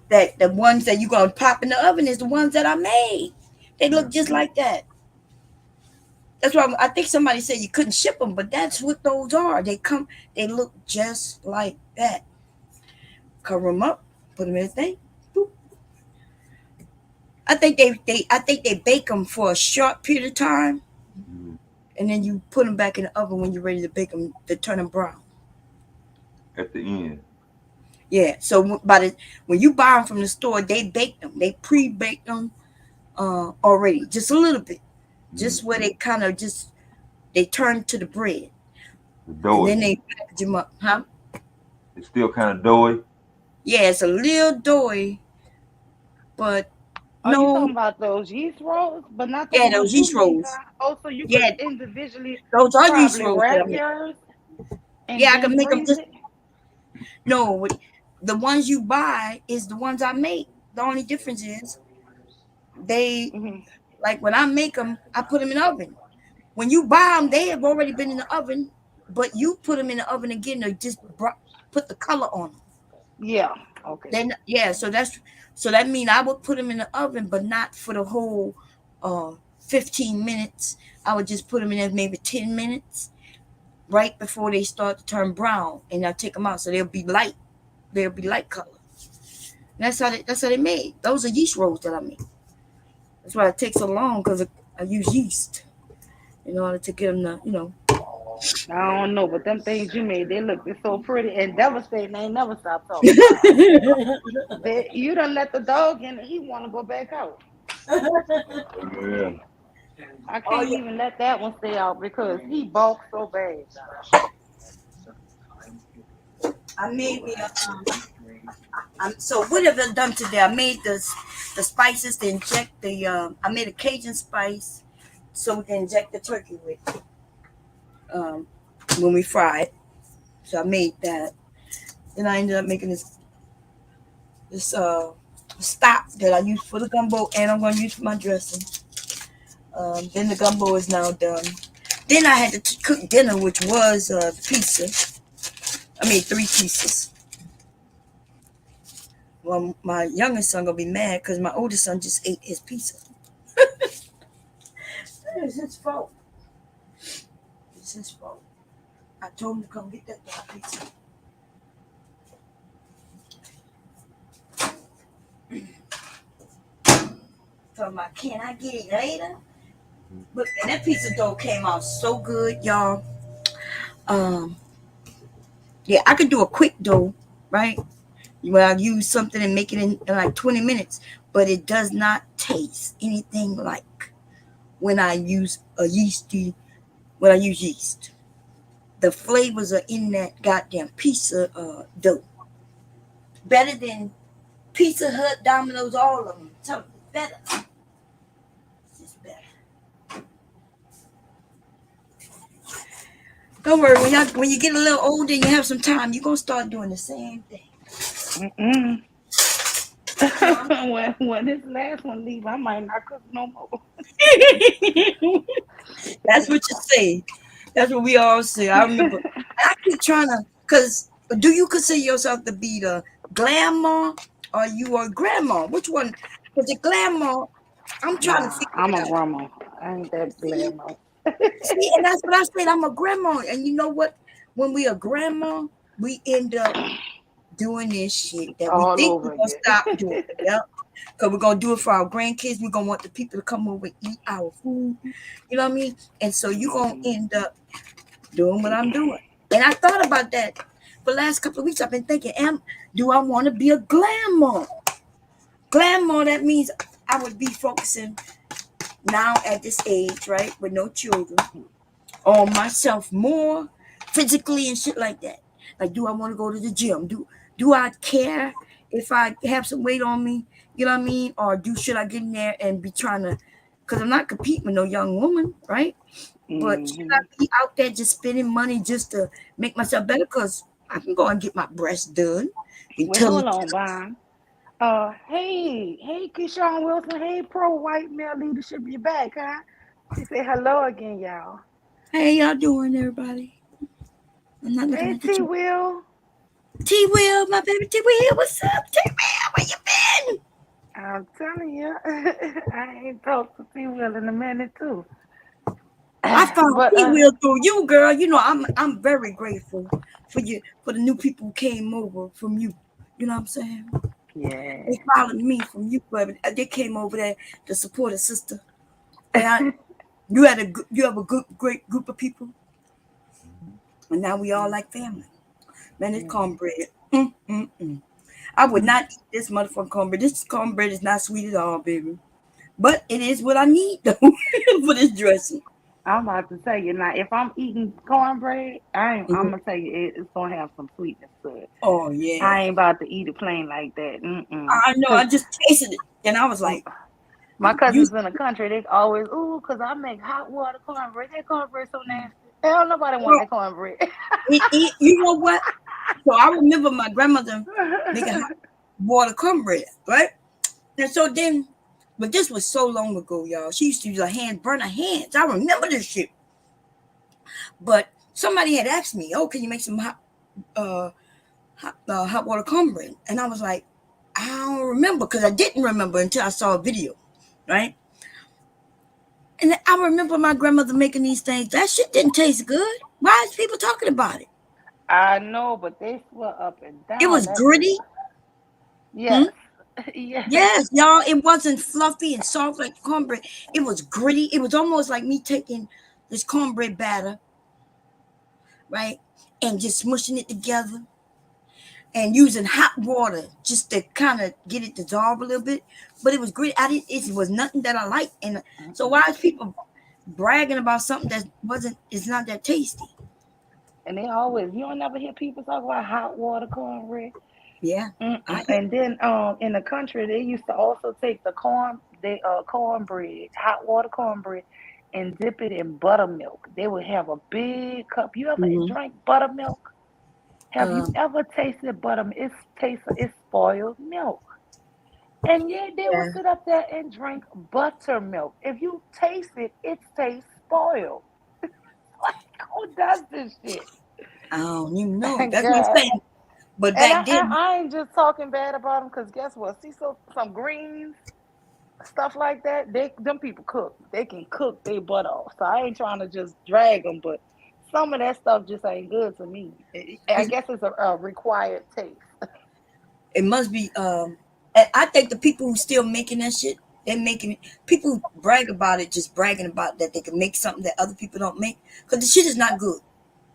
that the ones that you're going to pop in the oven is the ones that I made. They look just like that. That's why I think somebody said you couldn't ship them, but that's what those are. They look just like that. Cover them up, put them in a thing. Boop. I think they bake them for a short period of time, and then you put them back in the oven when you're ready to bake them to turn them brown. At the end. Yeah. So when you buy them from the store, they bake them. They pre-bake them already, just a little bit. Just where they kind of they turn to the bread. The doughy. And then they package them up, huh? It's still kind of doughy. Yeah, it's a little doughy, but you talking about those yeast rolls, but not the those yeast rolls. So you could individually. Those are yeast rolls. Wrap yours. Yeah, I can make them just. No, the ones you buy is the ones I make. The only difference is they. Like when I make them, I put them in the oven. When you buy them, they have already been in the oven, but you put them in the oven again to just put the color on them. Yeah. Okay. Then so that means I would put them in the oven, but not for the whole 15 minutes. I would just put them in there maybe 10 minutes, right before they start to turn brown, and I take them out so they'll be light. They'll be light color. And that's how they made. Those are yeast rolls that I make. That's why it takes so long, because I use yeast in order to get them to, I don't know, but them things you made, they look so pretty and devastating. They ain't never stop talking. You done let the dog in and he want to go back out. Yeah. I can't even let that one stay out because he balks so bad. I made me so what have I done today? I made the spices to inject I made a Cajun spice so we can inject the turkey with when we fry it. So I made that. Then I ended up making this stock that I use for the gumbo, and I'm going to use for my dressing. Then the gumbo is now done. Then I had to cook dinner, which was the pizza. I made 3 pieces. Well, my youngest son gonna be mad because my oldest son just ate his pizza. It's his fault. It's his fault. I told him to come get that dog pizza. Talking about, can I get it later? But and that pizza dough came out so good, y'all. Yeah, I could do a quick dough, right? Where I use something and make it in like 20 minutes, but it does not taste anything like when I use yeast. The flavors are in that goddamn pizza dough. Better than Pizza Hut, Domino's, all of them. Something better. It's just better. Don't worry, when you get a little older and you have some time, you're gonna start doing the same thing. When this last one leave, I might not cook no more. That's what you say. That's what we all say. I remember. I keep trying to, cause do you consider yourself to be the grandma or you are grandma? Which one? Cause the grandma, I'm trying to figure I'm it a out. grandma. I ain't that grandma. See, and that's what I said. I'm a grandma, and you know what? When we are grandma, we end up doing this shit that we All think over we're gonna again. stop doing. Yep. Because we're gonna do it for our grandkids. We're gonna want the people to come over and eat our food. You know what I mean? And so you're gonna end up doing what I'm doing. And I thought about that for the last couple of weeks. I've been thinking, do I want to be a grandma? Grandma, that means I would be focusing now at this age, right, with no children, on myself more physically and shit like that. Like, do I want to go to the gym? Do I care if I have some weight on me? You know what I mean? Or should I get in there and be trying to, because I'm not competing with no young woman, right? But should I be out there just spending money just to make myself better? Because I can go and get my breasts done. Wait, hold on, Bon. Hey, Keyshawn Wilson. Hey, pro white male leadership. You back, huh? She said hello again, y'all. Hey, y'all doing, everybody? I'm not looking Hey, at the T Will. T Will, my baby T Will. What's up, T Will? Where you been? I'm telling you, I ain't talked to T Will in a minute too. I found T Will through you, girl. You know, I'm very grateful for you, for the new people who came over from you. You know what I'm saying? Yeah. They followed me from you, but they came over there to support a sister. And you have a great group of people, and now we all like family. Man, it's cornbread. I would not eat this motherfucking cornbread. This cornbread is not sweet at all, baby. But it is what I need though for this dressing. I'm about to tell you now, if I'm eating cornbread, I'm gonna tell you it's gonna have some sweetness to it. Oh yeah. I ain't about to eat it plain like that. I know. I just tasted it, and I was like, my cousins in the country, they always, cause I make hot water cornbread. That cornbread so nasty. Hell, nobody want that cornbread. You know what? So I remember my grandmother making hot water cornbread, right? And so then, but this was so long ago, y'all. She used to use burn her hands. I remember this shit. But somebody had asked me, "Oh, can you make some hot water cornbread?" And I was like, I don't remember, because I didn't remember until I saw a video, right? And I remember my grandmother making these things. That shit didn't taste good. Why is people talking about it? I know, but they swell up and down. It was gritty. Yes. Yes. Yes, y'all. It wasn't fluffy and soft like cornbread. It was gritty. It was almost like me taking this cornbread batter, right, and just smushing it together and using hot water just to kind of get it dissolved a little bit. But it was gritty. It was nothing that I liked. And so why is people bragging about something that it's not that tasty? And they always, you don't never hear people talk about hot water cornbread. Yeah. And then in the country, they used to also take the cornbread, hot water cornbread, and dip it in buttermilk. They would have a big cup. You ever drank buttermilk? Have you ever tasted buttermilk? It's spoiled milk. And yeah, they would sit up there and drink buttermilk. If you taste it, it tastes spoiled. Like, who does this shit? I don't even know. That's what I'm saying. But back then, I ain't just talking bad about them, because guess what? See, some greens, stuff like that, them people cook. They can cook their butt off. So I ain't trying to just drag them, but some of that stuff just ain't good to me. I guess it's a required taste. It must be. I think the people who still making that shit, they're making it. People brag about it, just bragging about that they can make something that other people don't make, because the shit is not good.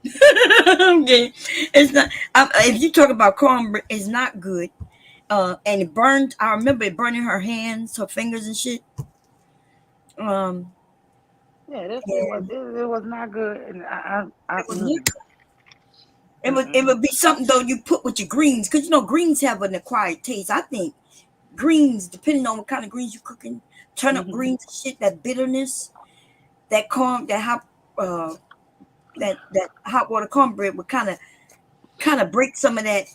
Okay, it's not. If you talk about cornbread, it's not good. And it burned. I remember it burning her hands, her fingers, and shit. Yeah, it was not good, and it would be something though you put with your greens, because you know greens have an acquired taste. I think greens, depending on what kind of greens you're cooking, turnip greens, shit, that bitterness, that corn, that hot water cornbread would kind of break some of that.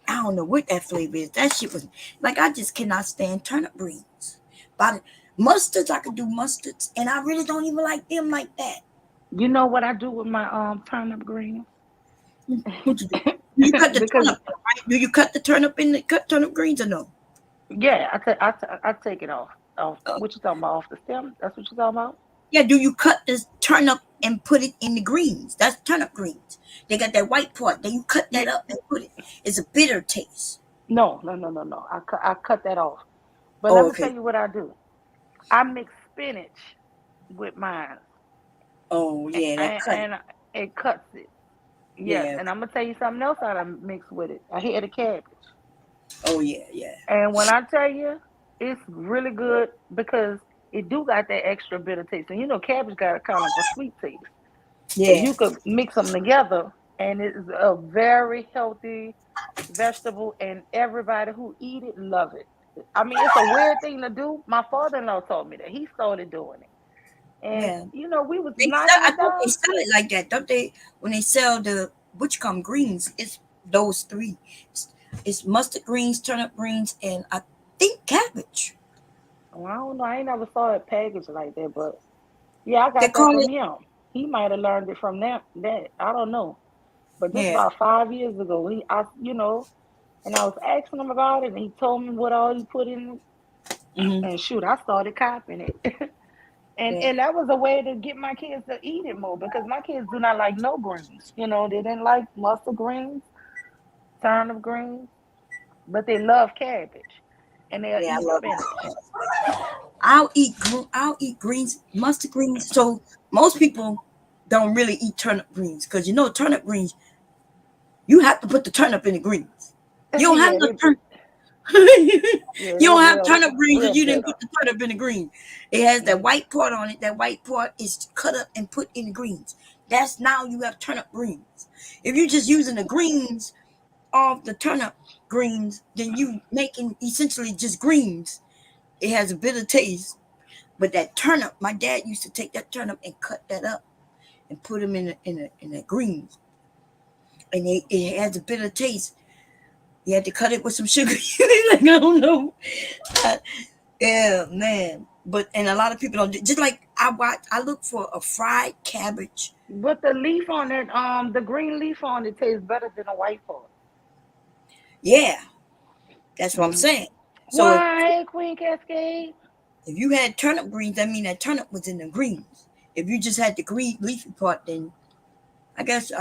I don't know what that flavor is. That shit was like, I just cannot stand turnip greens. But mustards, I could do mustards, and I really don't even like them like that. You know what I do with my turnip greens? What you do? You cut the turnip, right? Do you cut the turnip in the turnip greens or no? Yeah, I take it off. What you talking about? Off the stem? That's what you talking about? Yeah. Do you cut this turnip and put it in the greens? That's turnip greens. They got that white part. Then you cut that up and put it. It's a bitter taste. No. I cut that off. But let me tell you what I do. I mix spinach with mine. Oh yeah, and it cuts it. Yes, yeah. And I'm gonna tell you something else I mix with it. I hear the cabbage. Oh yeah. And when I tell you, it's really good because it do got that extra bitter taste. And you know, cabbage got a kind of a sweet taste. Yeah. So you could mix them together, and it's a very healthy vegetable, and everybody who eat it love it. I mean, it's a weird thing to do. My father-in-law told me that. He started doing it. And you know, we was I thought they sell it like that, don't they? When they sell the greens, it's those three. It's mustard greens, turnip greens, and I think cabbage. Well, I don't know. I ain't never saw it packaged like that, but yeah, I got that from him. He might have learned it from that. I don't know. But this about 5 years ago, and I was asking him about it, and he told me what all he put in it. And shoot, I started copying it. And that was a way to get my kids to eat it more, because my kids do not like no greens. You know, they didn't like mustard greens, turnip greens, but they love cabbage, and they'll eat spinach. I'll eat greens, mustard greens. So most people don't really eat turnip greens, because you know turnip greens, you have to put the turnip in the greens. You don't have no turnip. You don't have turnip greens if you didn't put the turnip in the green. It has that white part on it. That white part is cut up and put in the greens. That's now you have turnip greens. If you're just using the greens of the turnip greens, then you making essentially just greens. It has a bitter taste. But that turnip, my dad used to take that turnip and cut that up and put them in the greens. And it has a bitter taste. You had to cut it with some sugar. Like, I don't know. Yeah, man. And a lot of people don't. Just like I look for a fried cabbage. But the leaf on it, the green leaf on it tastes better than a white part. Yeah, that's what I'm saying. So why, Queen Cascade? If you had turnip greens, that mean that turnip was in the greens. If you just had the green leafy part, then I guess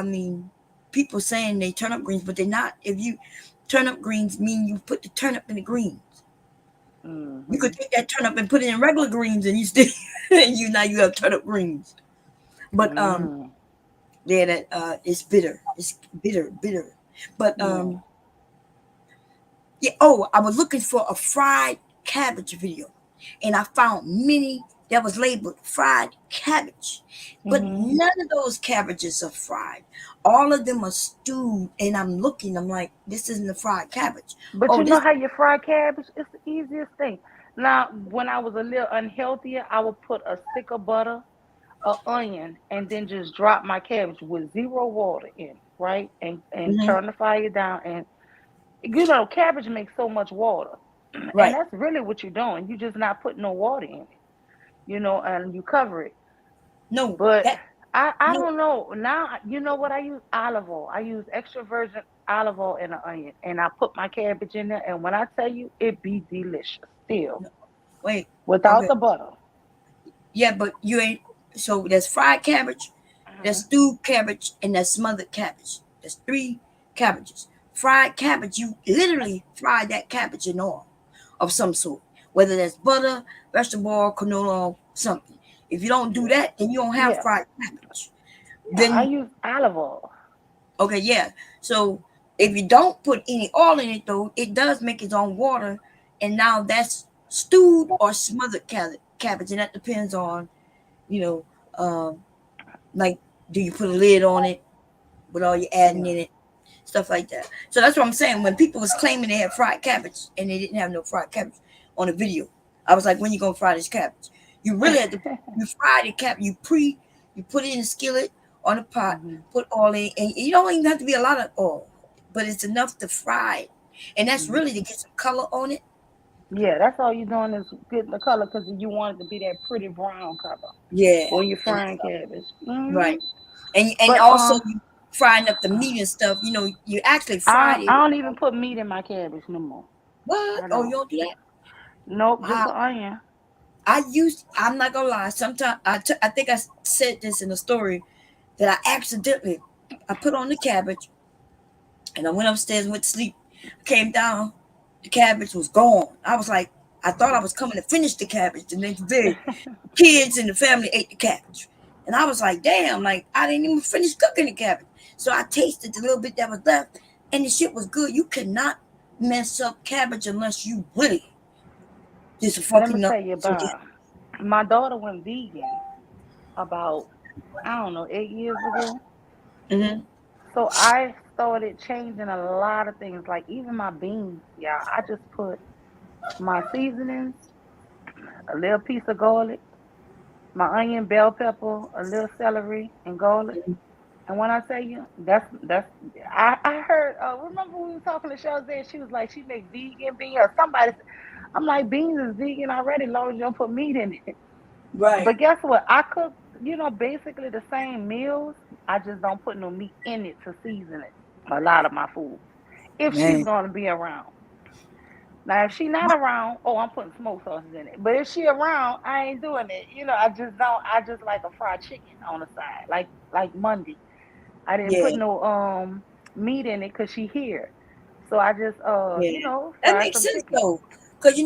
people saying they turnip greens, but they're not. If you turnip greens mean you put the turnip in the greens. You could take that turnip and put it in regular greens, and you still now you have turnip greens. But it's bitter. It's bitter. But yeah. Oh, I was looking for a fried cabbage video, and I found many that was labeled fried cabbage, but none of those cabbages are fried. All of them are stewed, and I'm like, this isn't a fried cabbage. But you know how you fry cabbage? It's the easiest thing. Now, when I was a little unhealthier, I would put a stick of butter, an onion, and then just drop my cabbage with 0 water in, right? And turn the fire down. And, you know, cabbage makes so much water. Right. And that's really what you're doing. You're just not putting no water in it, you know, and you cover it. No, but I don't know. Now, you know what I use? Olive oil. I use extra virgin olive oil and an onion, and I put my cabbage in there. And when I tell you, it be delicious still. Wait. Without the butter. Yeah, but you ain't. So there's fried cabbage, There's stewed cabbage and there's smothered cabbage. There's 3 cabbages. Fried cabbage, you literally fry that cabbage in oil of some sort, whether that's butter, vegetable oil, canola oil, something. If you don't do that, then you don't have fried cabbage. Then I use olive oil. Okay, yeah. So if you don't put any oil in it, though, it does make its own water, and now that's stewed or smothered cabbage, and that depends on, like, do you put a lid on it with all your adding in it, stuff like that. So that's what I'm saying. When people was claiming they had fried cabbage and they didn't have no fried cabbage on the video, I was like, when you gonna fry this cabbage? You really had to you fry the cabbage. You put it in the skillet on the pot, put oil in, and you don't even have to be a lot of oil, but it's enough to fry it, and that's really to get some color on it. Yeah, that's all you're doing is getting the color because you want it to be that pretty brown color. Yeah, when you're frying cabbage, right? And but, also you frying up the meat and stuff. You actually fry it. I don't even put meat in my cabbage no more. What? Oh, you don't do that? Nope, just the onion. I'm not gonna lie. Sometimes I think I said this in a story that I put on the cabbage, and I went upstairs and went to sleep. I came down, the cabbage was gone. I was like, I thought I was coming to finish the cabbage the next day. Kids in the family ate the cabbage, and I was like, damn, like I didn't even finish cooking the cabbage. So I tasted the little bit that was left, and the shit was good. You cannot mess up cabbage unless you really just fucking up. Let me tell you about. My daughter went vegan about 8 years ago. So I started changing a lot of things, like even my beans. Yeah, I just put my seasonings, a little piece of garlic, my onion, bell pepper, a little celery, and garlic. And when I tell you, I heard. Remember we were talking to Shazay? She was like, she make vegan beans or somebody. I'm like, beans is vegan already, as long as you don't put meat in it. Right. But guess what? I cook, basically the same meals. I just don't put no meat in it to season it. A lot of my food, if she's gonna be around. Now, if she's not around, I'm putting smoked sauces in it. But if she around, I ain't doing it. I just don't. I just like a fried chicken on the side, like Monday. I didn't put no meat in it because she here. So I just that makes sense though. Because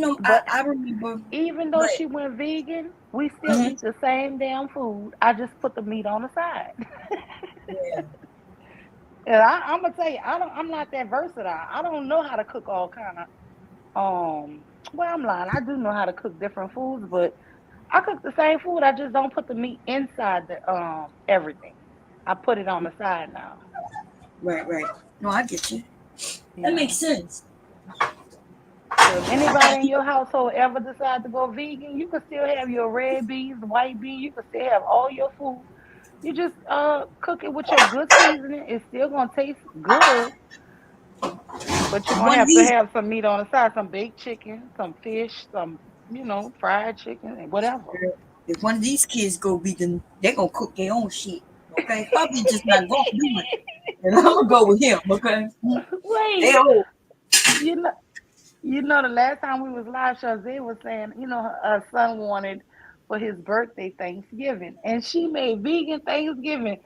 I remember even though she went vegan, we still eat the same damn food. I just put the meat on the side. And I'm gonna tell you, I'm not that versatile. I don't know how to cook all kind of. Well, I'm lying. I do know how to cook different foods, but I cook the same food. I just don't put the meat inside the everything. I put it on the side now. Right. No, I get you. That makes sense. So if anybody in your household ever decide to go vegan, you can still have your red beans, white beans. You can still have all your food. You just cook it with your good seasoning. It's still gonna taste good, but you're gonna have to have some meat on the side, some baked chicken, some fish, some fried chicken, and whatever. If one of these kids go vegan, they're gonna cook their own shit. Okay, probably just not gonna do it, and I'm gonna go with him. Okay. Wait. The last time we was live, Shazay was saying, her son wanted for his birthday Thanksgiving, and she made vegan Thanksgiving.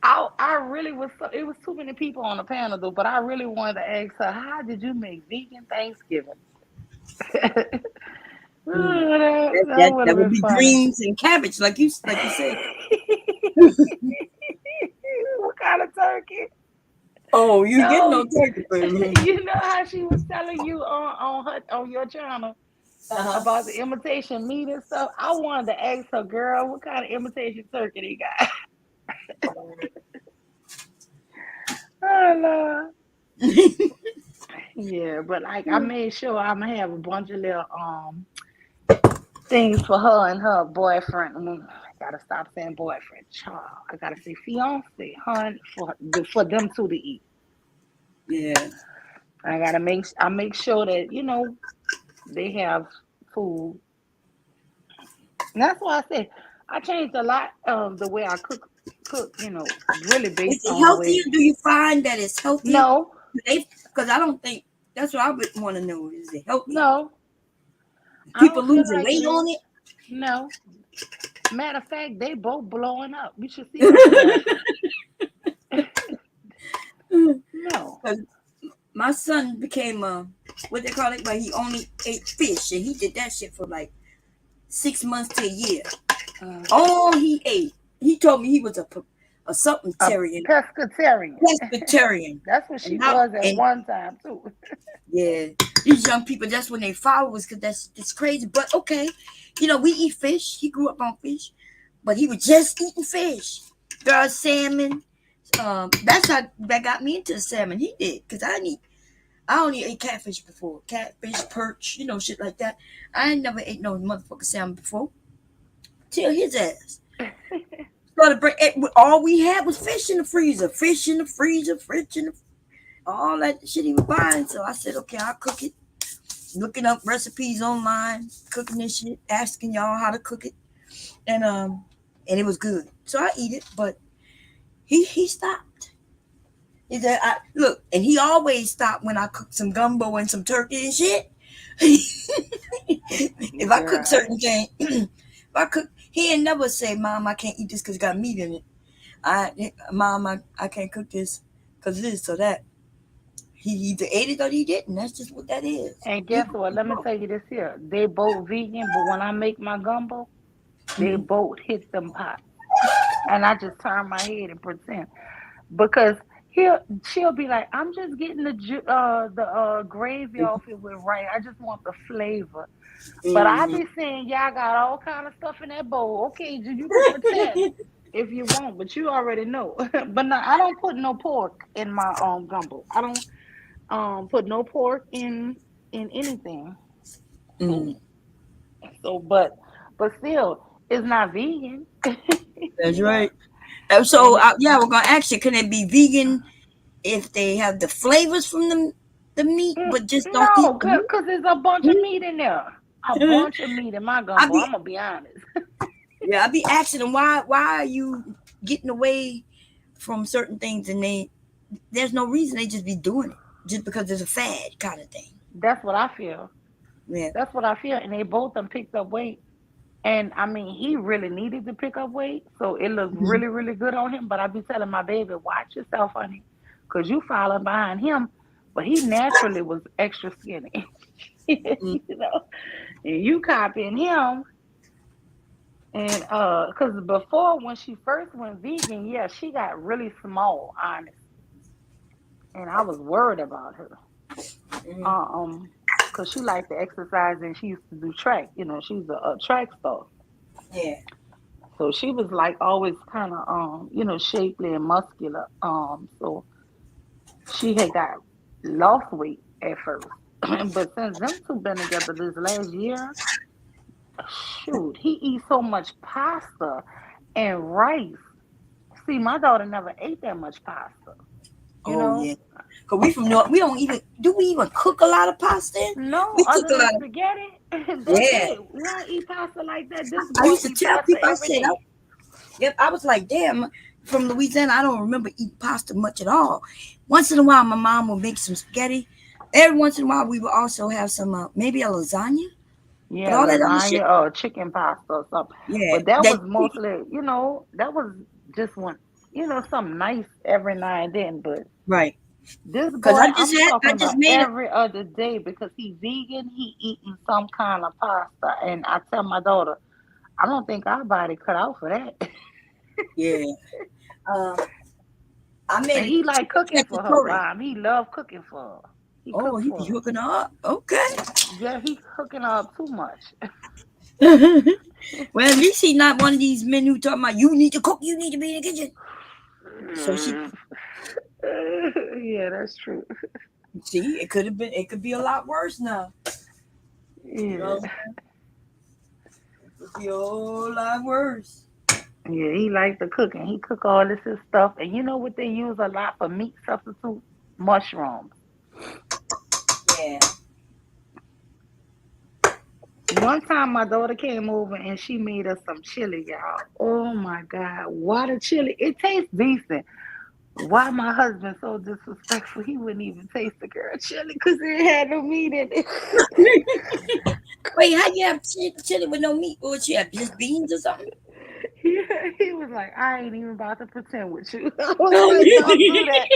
I really was. It was too many people on the panel though, but I really wanted to ask her, how did you make vegan Thanksgiving? That would be greens and cabbage, like you said. What kind of turkey? Oh, you get no turkey, baby. You know how she was telling you on your channel about the imitation meat and stuff? I wanted to ask her, girl, what kind of imitation turkey they got? Oh, Lord. Yeah, but I made sure I'm gonna have a bunch of little things for her and her boyfriend. I gotta stop saying boyfriend, child. I gotta say fiance, hun, for them two to eat. Yeah, I make sure that they have food. And that's why I said I changed a lot of the way I cook. Really based on healthy. Do you find that it's healthy? No, because I don't think that's what I would want to know. Is it healthy? No. People losing weight on it? No. Matter of fact, they both blowing up. You should see what No. My son became what they call it, but he only ate fish, and he did that shit for like 6 months to a year. All he ate. He told me he was a something-tarian. Pescatarian. Pescatarian. That's what she was at one time too. Yeah, these young people, that's when they follow us, because it's crazy. But okay, you know, we eat fish. He grew up on fish, but he was just eating fish. Girl, salmon. That's how that got me into the salmon. He did, because I only ate catfish before. Catfish, perch, you know, shit like that. I ain't never ate no motherfucking salmon before. Till his ass. All we had was fish in the freezer. Fish in the freezer, all that shit he was buying. So I said, okay, I'll cook it. Looking up recipes online, cooking this shit, asking y'all how to cook it. And it was good. So I eat it, but he stopped. He said, look, and he always stopped when I cooked some gumbo and some turkey and shit. If I cook certain things, he ain't never say, Mom, I can't eat this because it got meat in it. Mom, I can't cook this because of this or that. He either ate it or he didn't. That's just what that is. And guess what? Let me tell you this here. They both vegan, but when I make my gumbo, they both hit them pots. And I just turn my head and pretend. Because she'll be like, I'm just getting the gravy off it with rice. I just want the flavor. But I be saying y'all got all kind of stuff in that bowl. Okay, you can pretend if you want, but you already know. But no, I don't put no pork in my gumbo. I don't put no pork in anything. So, but still, it's not vegan. That's right. So yeah, we're gonna ask you, can it be vegan if they have the flavors from the meat, but just don't eat? No, because there's a bunch of meat in there. A bunch of meat in my gumbo. I'm gonna be honest. Yeah, I be asking them why are you getting away from certain things, and there's no reason. They just be doing it just because there's a fad kind of thing. That's what I feel. Yeah, that's what I feel. And they both done picked up weight. And I mean, he really needed to pick up weight, so it looked really, really good on him. But I be telling my baby, watch yourself, honey, because you following behind him. But he naturally was extra skinny, you know. And you copying him. And because before, when she first went vegan, yeah, she got really small, honest. And I was worried about her. Because she liked to exercise and she used to do track. You know, she's a track star. Yeah. So she was like always kind of, you know, shapely and muscular. So she had got lost weight at first. But since them two been together this last year, shoot, he eats so much pasta and rice. See, my daughter never ate that much pasta. You know? Yeah. Cause we from North, we even cook a lot of pasta? No, we other cook a lot than of spaghetti. Yeah. We don't eat pasta like that. I used to tell people, I said, I was like, damn, from Louisiana, I don't remember eating pasta much at all. Once in a while, my mom would make some spaghetti. Every once in a while, we would also have some, maybe a lasagna. Yeah, but all that other shit, or chicken pasta or something. Yeah, but that was mostly, you know, that was just one, you know, something nice every now and then. But right, this boy, I'm talking about every other day because he vegan. He eating some kind of pasta, and I tell my daughter, I don't think our body cut out for that. Yeah. And he like cooking for her, Mom. He love cooking for her. He be hooking her up. Okay. Yeah, he hooking her up too much. Well, at least he's not one of these men who talking about you need to cook, you need to be in the kitchen. So she. Yeah, that's true. See, it could be a lot worse now. Yeah. You know? It could be a whole lot worse. Yeah, he likes to cook, and he cook all this stuff. And you know what they use a lot for meat substitute? Mushrooms. Yeah. One time my daughter came over and she made us some chili, y'all. Oh my God. Water chili. It tastes decent. Why my husband so disrespectful? He wouldn't even taste the girl chili because it had no meat in it. Wait, how you have chili with no meat? Or what you have, just beans or something? He was like, I ain't even about to pretend with you. I was like, don't do that.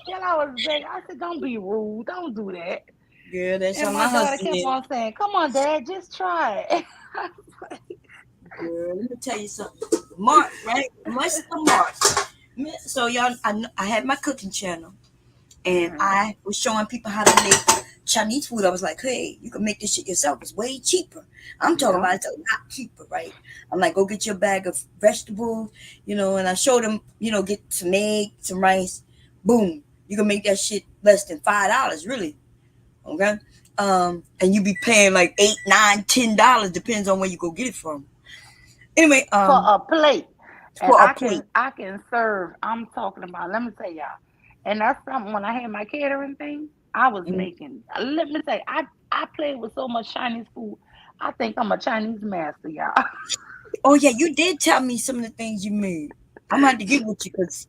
Girl, I was begging. I said, don't be rude. Don't do that. Girl, that's And how my my daughter husband kept is. on saying, come on, Dad, just try it. Girl, let me tell you something. Mark, right? Mr. Mark. So y'all, I had my cooking channel, and I was showing people how to make Chinese food. I was like, hey, you can make this shit yourself. It's way cheaper. I'm talking about it's a lot cheaper, right? I'm like, go get your bag of vegetables, and I showed them, get some egg, some rice. Boom. You can make that shit less than $5, really. Okay? And you be paying like $8, $9, $10, depends on where you go get it from. Anyway, For a plate. And for a I plate. can serve. I'm talking about, let me tell y'all. And that's something when I had my catering thing, I was making. Let me tell you, I played with so much Chinese food. I think I'm a Chinese master, y'all. Oh yeah, you did tell me some of the things you made. I'm gonna have to get with you because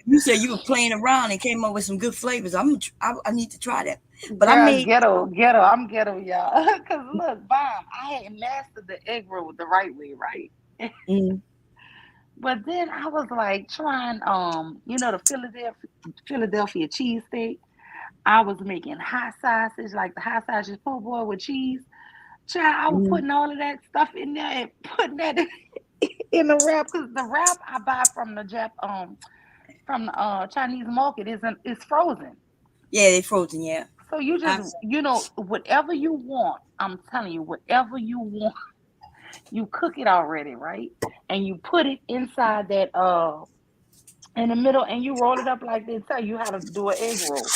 you said you were playing around and came up with some good flavors. I need to try that. But Girl, I made ghetto. I'm ghetto, y'all. Cause look, Bomb, I had mastered the egg roll the right way, right? But then I was like trying, the Philadelphia cheesesteak. I was making hot sausage, like the hot sausage po' boy with cheese. Child, I was putting all of that stuff in there and putting that in the wrap because the wrap I buy from the Chinese market is frozen. Yeah, they frozen. Yeah. So you just whatever you want. I'm telling you, whatever you want, you cook it already, right? And you put it inside that in the middle, and you roll it up like they tell you how to do an egg roll,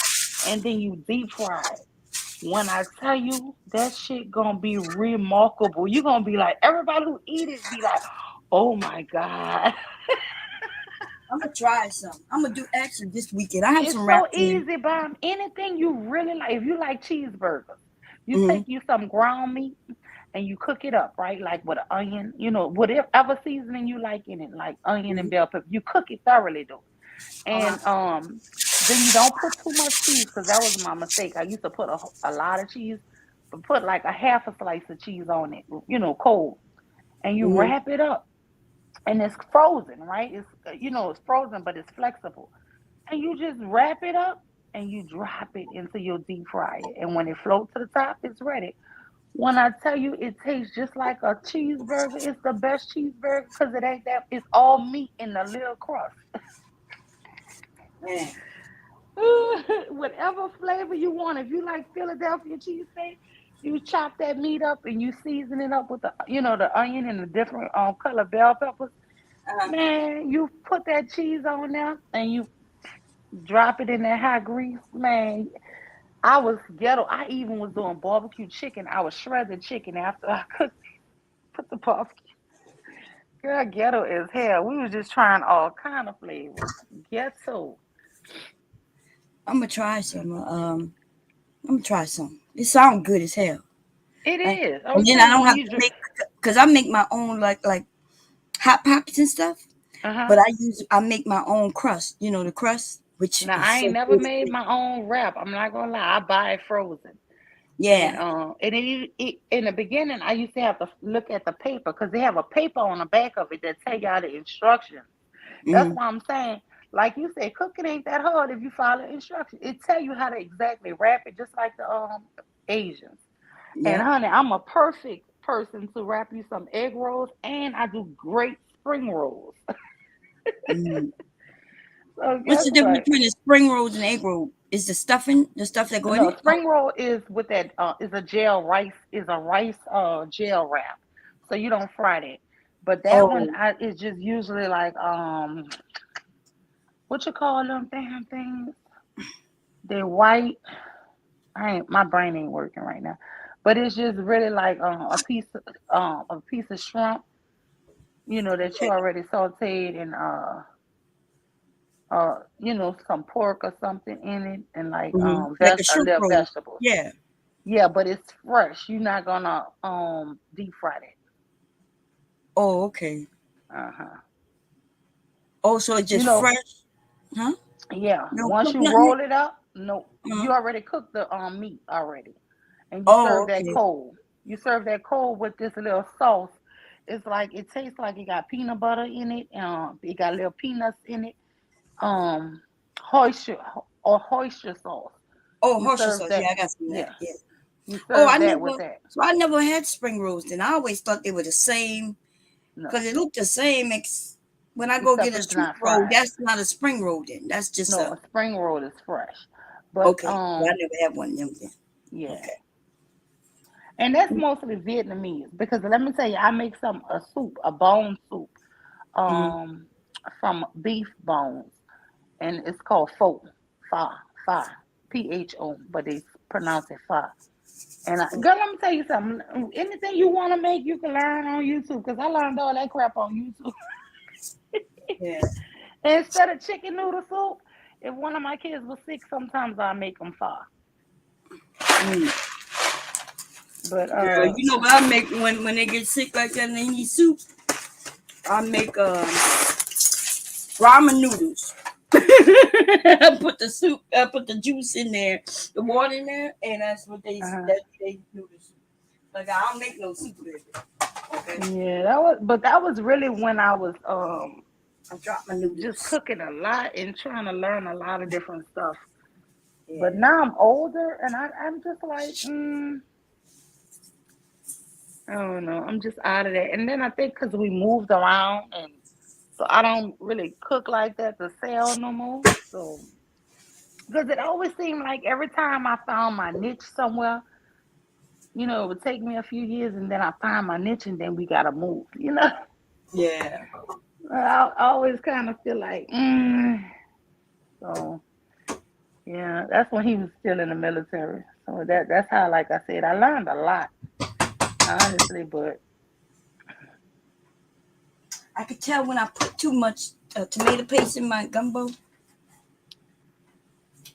and then you deep fry it. When I tell you that shit gonna be remarkable, you're gonna be like, everybody who eat it be like, oh my God. I'm gonna try some. I'm gonna do action this weekend. I have It's some so wraps in. easy, Bomb. Anything you really like, if you like cheeseburgers, you take you some ground meat and you cook it up, right? Like with an onion, whatever seasoning you like in it, like onion and bell pepper. You cook it thoroughly though. And then you don't put too much cheese because that was my mistake. I used to put a lot of cheese, but put like a half a slice of cheese on it, cold. And you wrap it up. And it's frozen, right? It's frozen, but it's flexible. And you just wrap it up and you drop it into your deep fryer. And when it floats to the top, it's ready. When I tell you it tastes just like a cheeseburger, it's the best cheeseburger because it ain't that, it's all meat in a little crust. Man. Whatever flavor you want. If you like Philadelphia cheesesteak, you chop that meat up and you season it up with the onion and the different color bell peppers. Man, you put that cheese on there and you drop it in that hot grease. Man, I was ghetto. I even was doing barbecue chicken. I was shredded chicken after I cooked, put the barbecue. Girl, ghetto as hell. We was just trying all kind of flavors. Ghetto. I'm gonna try some. I'm gonna try some. It sounds good as hell. It Right? is. And then I don't have to make because I make my own like hot pockets and stuff. But I make my own crust. The crust, which now is I so ain't never good. made my own wrap. I'm not gonna lie. I buy it frozen. Yeah. And in the beginning, I used to have to look at the paper because they have a paper on the back of it that tell y'all the instructions. That's why I'm saying, like you said, cooking ain't that hard if you follow instructions. It tell you how to exactly wrap it, just like the Asians. And Yeah. honey, I'm a perfect person to wrap you some egg rolls, and I do great spring rolls. So What's guess the difference what? between a spring roll and egg roll? Is the stuffing the stuff that go in No, it? spring roll is with that is a rice gel wrap. So you don't fry that. But that one Oh, is just usually like what you call them damn things? They're white. My brain ain't working right now. But it's just really like a piece of shrimp, that you already sauteed and some pork or something in it and like like a a shrimp little roll. vegetables. Yeah. Yeah, but it's fresh. You're not gonna deep fry it. Oh, okay. Uh-huh. Oh, so it's You just know, fresh, huh? yeah. No Once cook you nothing. roll it up, no, Uh-huh. you already cooked the meat already, and you Oh, serve that okay. cold. You serve that cold with this little sauce. It's like it tastes like it got peanut butter in it. It got little peanuts in it. Um, Oyster or oyster sauce. Oh, You Hershey serve sauce. that. Yeah, I got some of that. Yeah, Yeah. you Oh, serve that with that. I never had spring rolls. Then I always thought they were the same No, because it looked the same. When I go except get a it's street not roll, fried. that's not a spring roll. Then that's just No, a a spring roll is fresh. But okay. Well, I never had one of them. Then yeah. okay. And that's mostly Vietnamese because let me tell you, I make a soup, a bone soup, Mm-hmm. um, from beef bones, and it's called pho, pho, PHO, but they pronounce it pho. And girl, let me tell you something. Anything you want to make, you can learn on YouTube because I learned all that crap on YouTube. Yeah. Instead of chicken noodle soup, if one of my kids was sick, sometimes I make them pho. Mm. But Girl, you know what I make when they get sick like that and they need soup? I make ramen noodles. I put the juice in there, the water in there, and that's what they noodles. Like I don't make no soup with it. Okay. Yeah, that was really when I was I dropped my noodles. just cooking a lot and trying to learn a lot of different stuff. Yeah. But now I'm older and I'm just like, I don't know. I'm just out of that. And then I think because we moved around and so I don't really cook like that to sell no more. So because it always seemed like every time I found my niche somewhere, it would take me a few years and then I find my niche and then we gotta move, Yeah. I always kind of feel like, so yeah, that's when he was still in the military. So that's how, like I said, I learned a lot, honestly, but I could tell when I put too much tomato paste in my gumbo.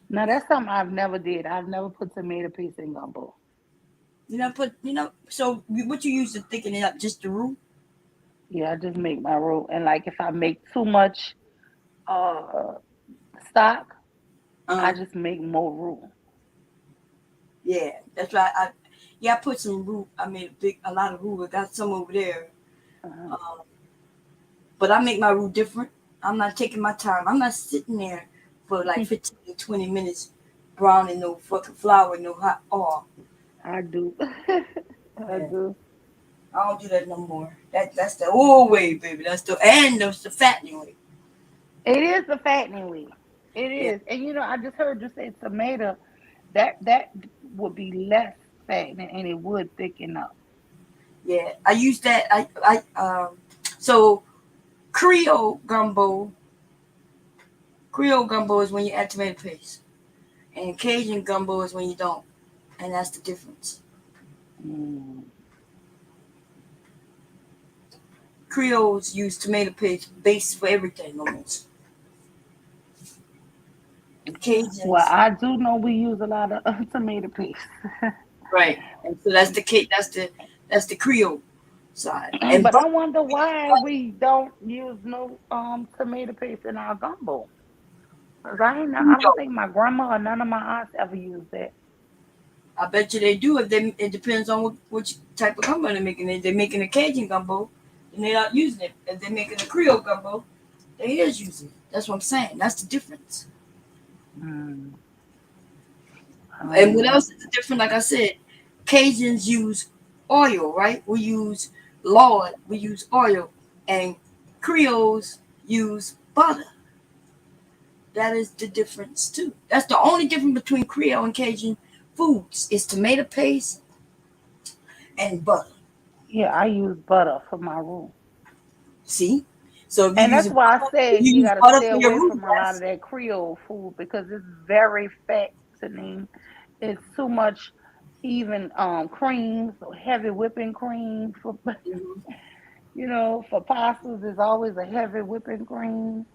now that's something I've never did. I've never put tomato paste in gumbo. So what you use to thicken it up? Just the roux? Yeah, I just make my roux. And like if I make too much stock, I just make more roux. Yeah, that's right. I put some roux. I made a lot of roux. I got some over there. But I make my roux different. I'm not taking my time. I'm not sitting there for like 15 to 20 minutes browning no fucking flour, no hot oil. I do. I do. I don't do that no more. That's the old way, baby. That's the fattening way. It is the fattening way. It is. And I just heard you say tomato. That would be less fattening and it would thicken up. Yeah, I use that. So Creole gumbo is when you add tomato paste, and Cajun gumbo is when you don't, and that's the difference. Creoles use tomato paste base for everything almost. And Cajuns, Well, I do know we use a lot of tomato paste. right? And so that's the Creole side. But I wonder why we don't use no tomato paste in our gumbo. Cause I don't think my grandma or none of my aunts ever used that. I bet you they do. It depends on which type of gumbo they're making. If they're making a Cajun gumbo, then they're not using it. If they're making a Creole gumbo, they is using it. That's what I'm saying. That's the difference. And what else is different? Like I said, Cajuns use oil, right? We use lard, we use oil, and Creoles use butter. That is the difference too. That's the only difference between Creole and Cajun foods is tomato paste and butter. Yeah, I use butter for my roux. See? So and that's why I said you gotta stay away from a lot of that Creole food because it's very fattening. It's too much even cream, so heavy whipping cream for for pastas is always a heavy whipping cream.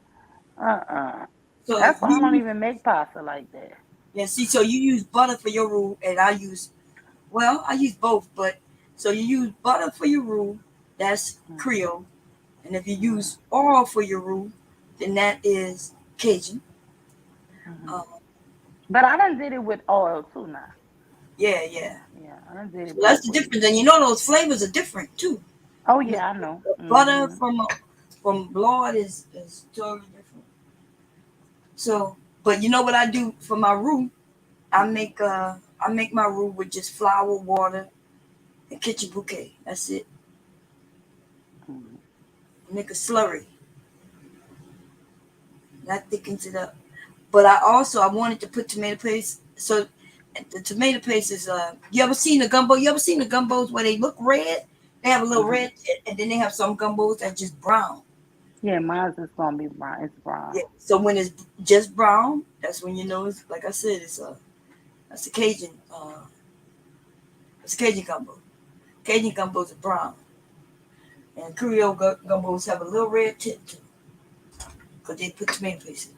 So that's why I don't even make pasta like that. Yeah, see, so you use butter for your roux and I use both, but so you use butter for your roux, that's Creole. And if you use oil for your roux, then that is Cajun. But I done did it with oil too now. Yeah. Yeah, I done did it. So that's the difference. And those flavors are different too. Oh The, yeah, I know. the butter Hmm. from Lord is totally different. So, but you know what I do for my roux? I make my roux with just flour, water, and kitchen bouquet. That's it. Make a slurry. That thickens it up. But I wanted to put tomato paste. So the tomato paste is you ever seen the gumbo? You ever seen the gumbos where they look red? They have a little Hmm. red tip, and then they have some gumbos that just brown. Yeah, mine's is gonna be brown. It's brown. Yeah. So when it's just brown, that's when you know it's like I said, that's a Cajun gumbo. Cajun gumbos are brown, and Creole gumbos have a little red tip to them because they put tomato paste in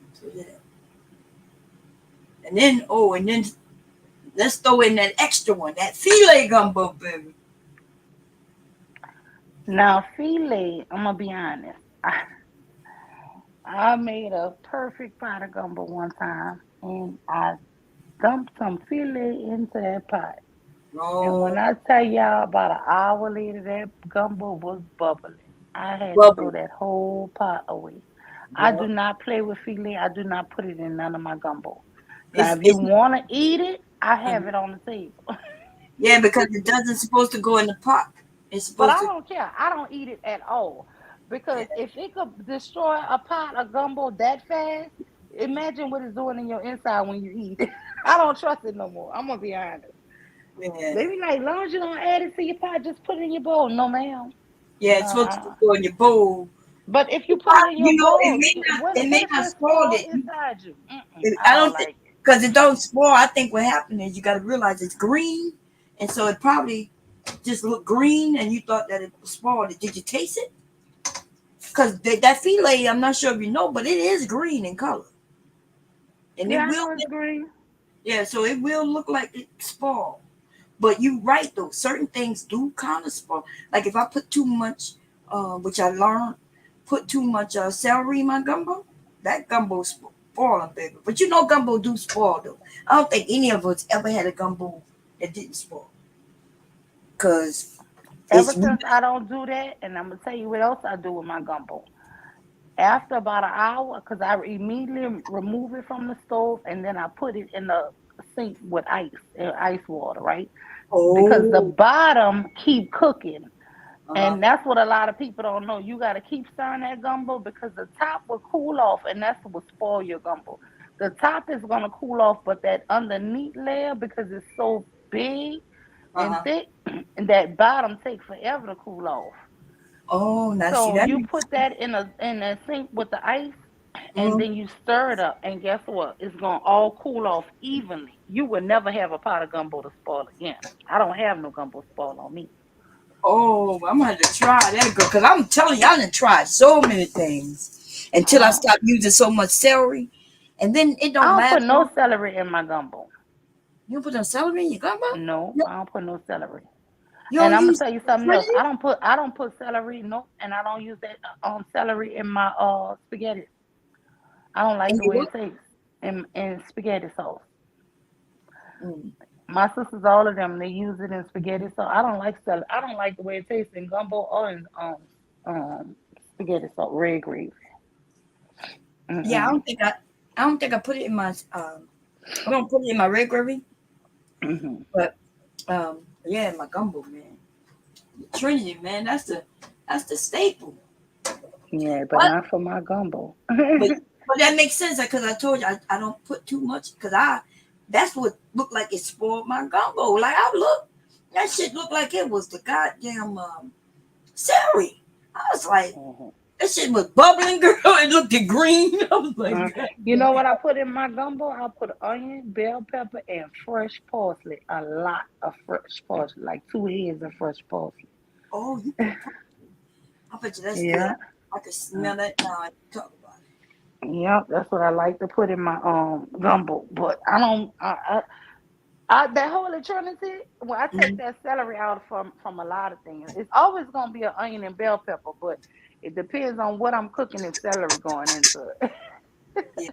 it. So yeah. And then let's throw in that extra one, that filet gumbo, baby. Now, filet, I'm gonna be honest. I made a perfect pot of gumbo one time, and I dumped some filet into that pot. And when No I tell y'all about an hour later, that gumbo was bubbling. I had to throw bubble. that whole pot away. I do Yep. not play with filet. I do not put it in none of my gumbo. Now, It's if you it's want to eat it, I have mhm. it on the table. Yeah, because it doesn't supposed to go in the pot. It's But supposed I to. don't care. I don't eat it at all. Yeah. Because if it could destroy a pot of gumbo that fast, imagine what it's doing in your inside when you eat it. I don't trust it no more. I'm gonna be honest. They Yeah. be like, long as you don't add it to your pot, just put it in your bowl. No, ma'am. Yeah, it's supposed to Uh-uh. go in your bowl. But if you put it in your You know, bowl, it what may if not it spoil spoil it. inside you? I I don't don't think like it. because it don't spoil. I think what happened is you got to realize it's green, and so it probably just looked green, and you thought that it was spoiled. Did you taste it? Because that filet, I'm not sure if you know, but it is green in color, and Yeah, it I will. know it's green. Yeah, so it will look like it spoiled. But you right though, certain things do kind of spoil. Like if I put too much, which I learned, put too much celery in my gumbo, that gumbo spoiling, baby. But you know, gumbo do spoil though. I don't think any of us ever had a gumbo that didn't spoil, cause Ever it's really. since I don't do that, and I'm gonna tell you what else I do with my gumbo. After about an hour, because I immediately remove it from the stove and then I put it in the sink with ice water, right? Because the Oh, bottom keep cooking. uh-huh. And that's what a lot of people don't know. You got to keep stirring that gumbo because the top will cool off, and that's what will spoil your gumbo. The top is going to cool off, but that underneath layer, because it's so big and Uh-huh. thick, and that bottom takes forever to cool off. Oh, now see So that you makes put that in a sink with the ice, and mhm. then you stir it up, and guess what? It's gonna all cool off evenly. You will never have a pot of gumbo to spoil again. I don't have no gumbo spoil on me. Oh, I'm gonna have to try that girl, cause I'm telling you, I done tried so many things until I Uh, stopped using so much celery, and then it I don't don't put last no long. celery in my gumbo. You don't put no celery in your gumbo? No, You, I don't put no celery. you And don't I'm gonna use tell you something else. spaghetti? I don't put celery. Nope. And I don't use that celery in my spaghetti. I don't like And the you way what? it tastes in spaghetti sauce. Mm. My sisters, all of them, they use it in spaghetti. So I don't like celery. I don't like the way it tastes in gumbo or in spaghetti sauce, red gravy. Yeah, Mm-mm. I don't think I put it in my I don't put it in my red gravy, Hmm. but yeah, in my gumbo, man. Trinity, man, that's the staple. Yeah, but What? not for my gumbo. But but that makes sense because I told you I don't put too much because I that's what looked like it spoiled my gumbo. Like I look, that shit looked like it was the goddamn celery. I was like, Mhm. that shit was bubbling, girl. It looked green. I was like, Uh, God you damn. know what I put in my gumbo? I put onion, bell pepper, and fresh parsley. A lot of fresh parsley, like 2 heads of fresh parsley. Oh, you put I bet you that's good. Yeah. I can smell that now. I talk about it. Yep, that's what I like to put in my gumbo. But I don't. That Holy Trinity. When I take Mhm. that celery out from a lot of things, it's always gonna be an onion and bell pepper. But it depends on what I'm cooking. If celery going into it. Yeah.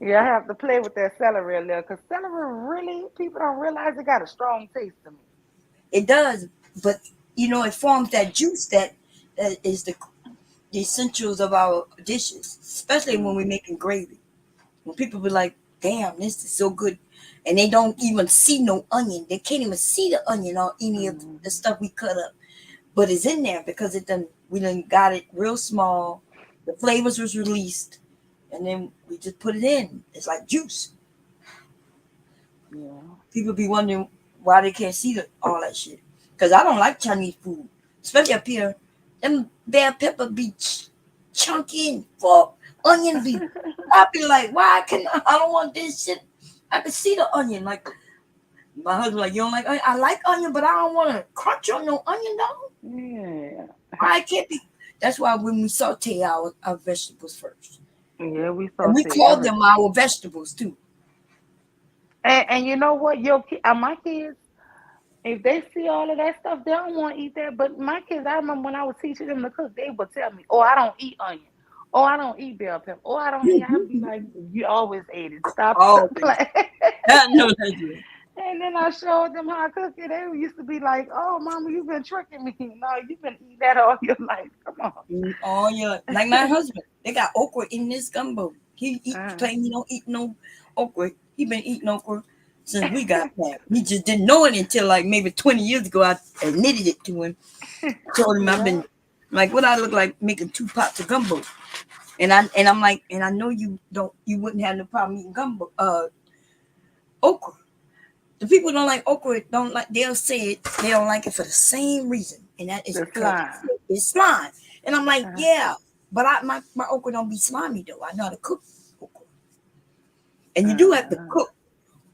Yeah, I have to play with that celery a little because celery really, people don't realize it got a strong taste to me. It does, but you know, it forms that juice that is the essentials of our dishes, especially when we're making gravy. When people be like, "Damn, this is so good," and they don't even see no onion. They can't even see the onion or any of the stuff we cut up, but it's in there because we done got it real small. The flavors was released, and then we just put it in. It's like juice. Yeah. People be wondering why they can't see all that shit. Because I don't like Chinese food, especially up here. Them bell pepper be chunky and full. Onion be. I be like, why can I don't want this shit? I can see the onion. Like my husband, like, you don't like onion? I like onion, but I don't want to crunch on no onion, though. Yeah. I can't be. That's why when we saute our vegetables first. Yeah, we saute. And we call them our vegetables too. And you know what? My kids, if they see all of that stuff, they don't want to eat that. But my kids, I remember when I was teaching them to cook, they would tell me, "Oh, I don't eat onion. Oh, I don't eat bell pepper. Oh, I don't eat." I'd be like, "You always ate it. Stop playing." No, thank you. And then I showed them how I cook it. They used to be like, "Oh, Mama, you've been tricking me." No, you've been eating that all your life. Come on. Oh yeah, like my husband, they got okra in this gumbo. He claim he don't eat no okra. He been eating okra since we got married. He just didn't know it until like maybe 20 years ago. I admitted it to him. Told him I've been like, what I look like making 2 pots of gumbo. And I'm like, and I know you wouldn't have no problem eating gumbo, okra. The people don't like okra, they'll say it, they don't like it for the same reason. And that is because it's slime. And I'm like, yeah, but my okra don't be slimy though. I know how to cook okra. And you do have to cook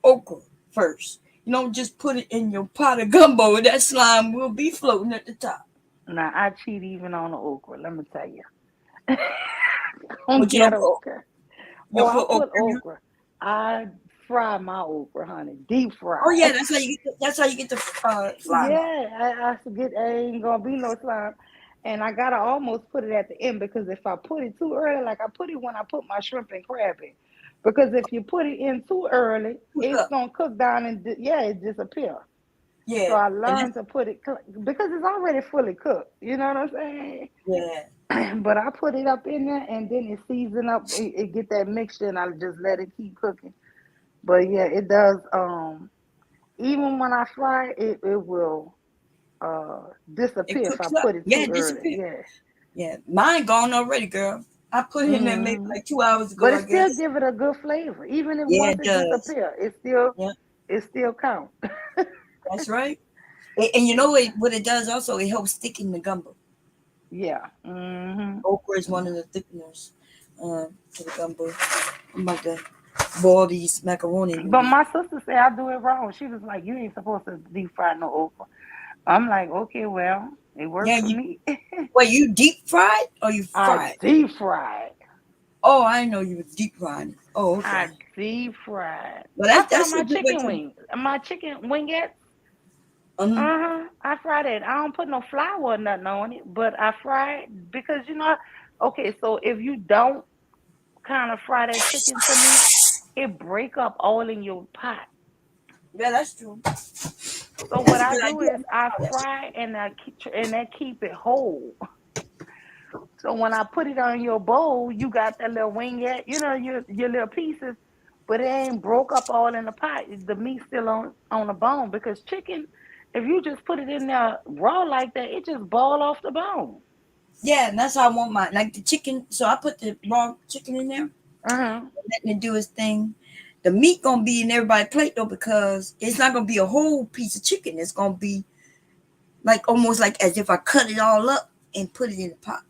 okra first. You don't just put it in your pot of gumbo and that slime will be floating at the top. Now I cheat even on the okra, let me tell you. Okra. Oh, I put okra. I fry my okra, honey. Deep fry. Oh yeah, that's how you get the slime. Yeah, I ain't gonna be no slime. And I gotta almost put it at the end because if I put it too early, like I put it when I put my shrimp and crab in. Because if you put it in too early, it's gonna cook down and it disappear. Yeah. So I learned to put it because it's already fully cooked. You know what I'm saying? Yeah. But I put it up in there and then it season up. It get that mixture and I just let it keep cooking. But yeah, it does. Even when I fry it, it will disappear if I put it too early. Yeah, mine gone already, girl. I put it in there maybe like 2 hours ago. But it still give it a good flavor, even if once it disappear, it still count. That's right. And you know what it does also? It helps thicken the gumbo. Yeah. Mm-hmm. Okra is one of the thickeners to the gumbo. I'm about to boil these macaroni. But my sister said I do it wrong. She was like, "You ain't supposed to deep fry no okra." I'm like, "Okay, well, it works for me." Wait, you deep fried or you fried? Deep fried. Oh, I know you were deep fried. Oh, okay. I deep fried. Well, that's my chicken wing. My chicken wingettes. I fried it. I don't put no flour or nothing on it, but I fry it because okay, so if you don't kind of fry that chicken to me, it break up all in your pot. Yeah, that's true. So what I do is I fry and I keep it whole. So when I put it on your bowl, you got that little wingette, your little pieces, but it ain't broke up all in the pot. The meat's still on the bone because chicken, if you just put it in there raw like that, it just ball off the bone. Yeah, and that's how I want mine. Like the chicken, so I put the raw chicken in there, letting it do its thing. The meat gonna be in everybody's plate though because it's not gonna be a whole piece of chicken. It's gonna be like almost like as if I cut it all up and put it in the pot.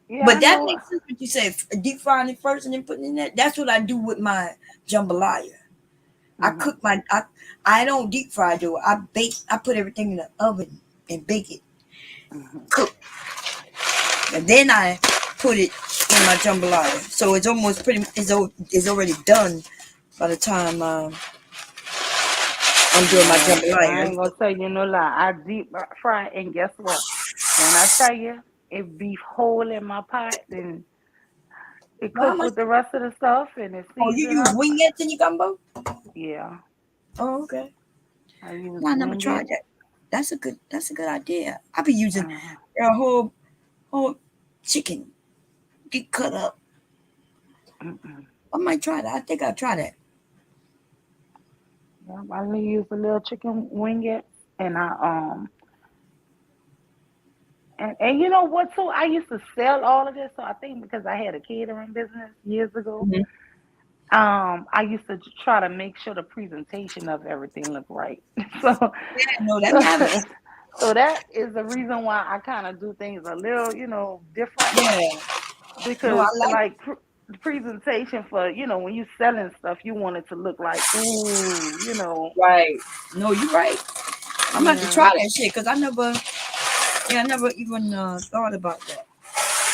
Yeah, but that makes sense what you said. Deep frying it first and then putting it in there. That's what I do with my jambalaya. I cook I don't deep fry though. I put everything in the oven and bake it. Cook. And then I put it in my jambalaya. So it's almost it's already done by the time I'm doing my jambalaya. I ain't gonna tell you no lie. I deep fry and guess what? When I tell you it be whole in my pot, then It Well, how cooked much? with the rest of the stuff and it's Oh, you seasoned use up. wingettes in your gumbo? Yeah, Oh, okay. I use No, I never tried winged. that. That's a good idea. I be using Uh, a whole chicken get cut up. mm-mm. I might try that. I think I'll try that. Yeah, I only use a little chicken winged, and and you know what too? I used to sell all of this, so I think because I had a catering business years ago, Mhm. I used to try to make sure the presentation of everything looked right. So, Yeah, no, that so, matters. so that is the reason why I kind of do things a little, different Yeah. No, I because like. like the presentation for, when you selling stuff, you want it to look like, ooh, Right. No, you're right. I'm gonna have to yeah. try that shit because I never even thought about that.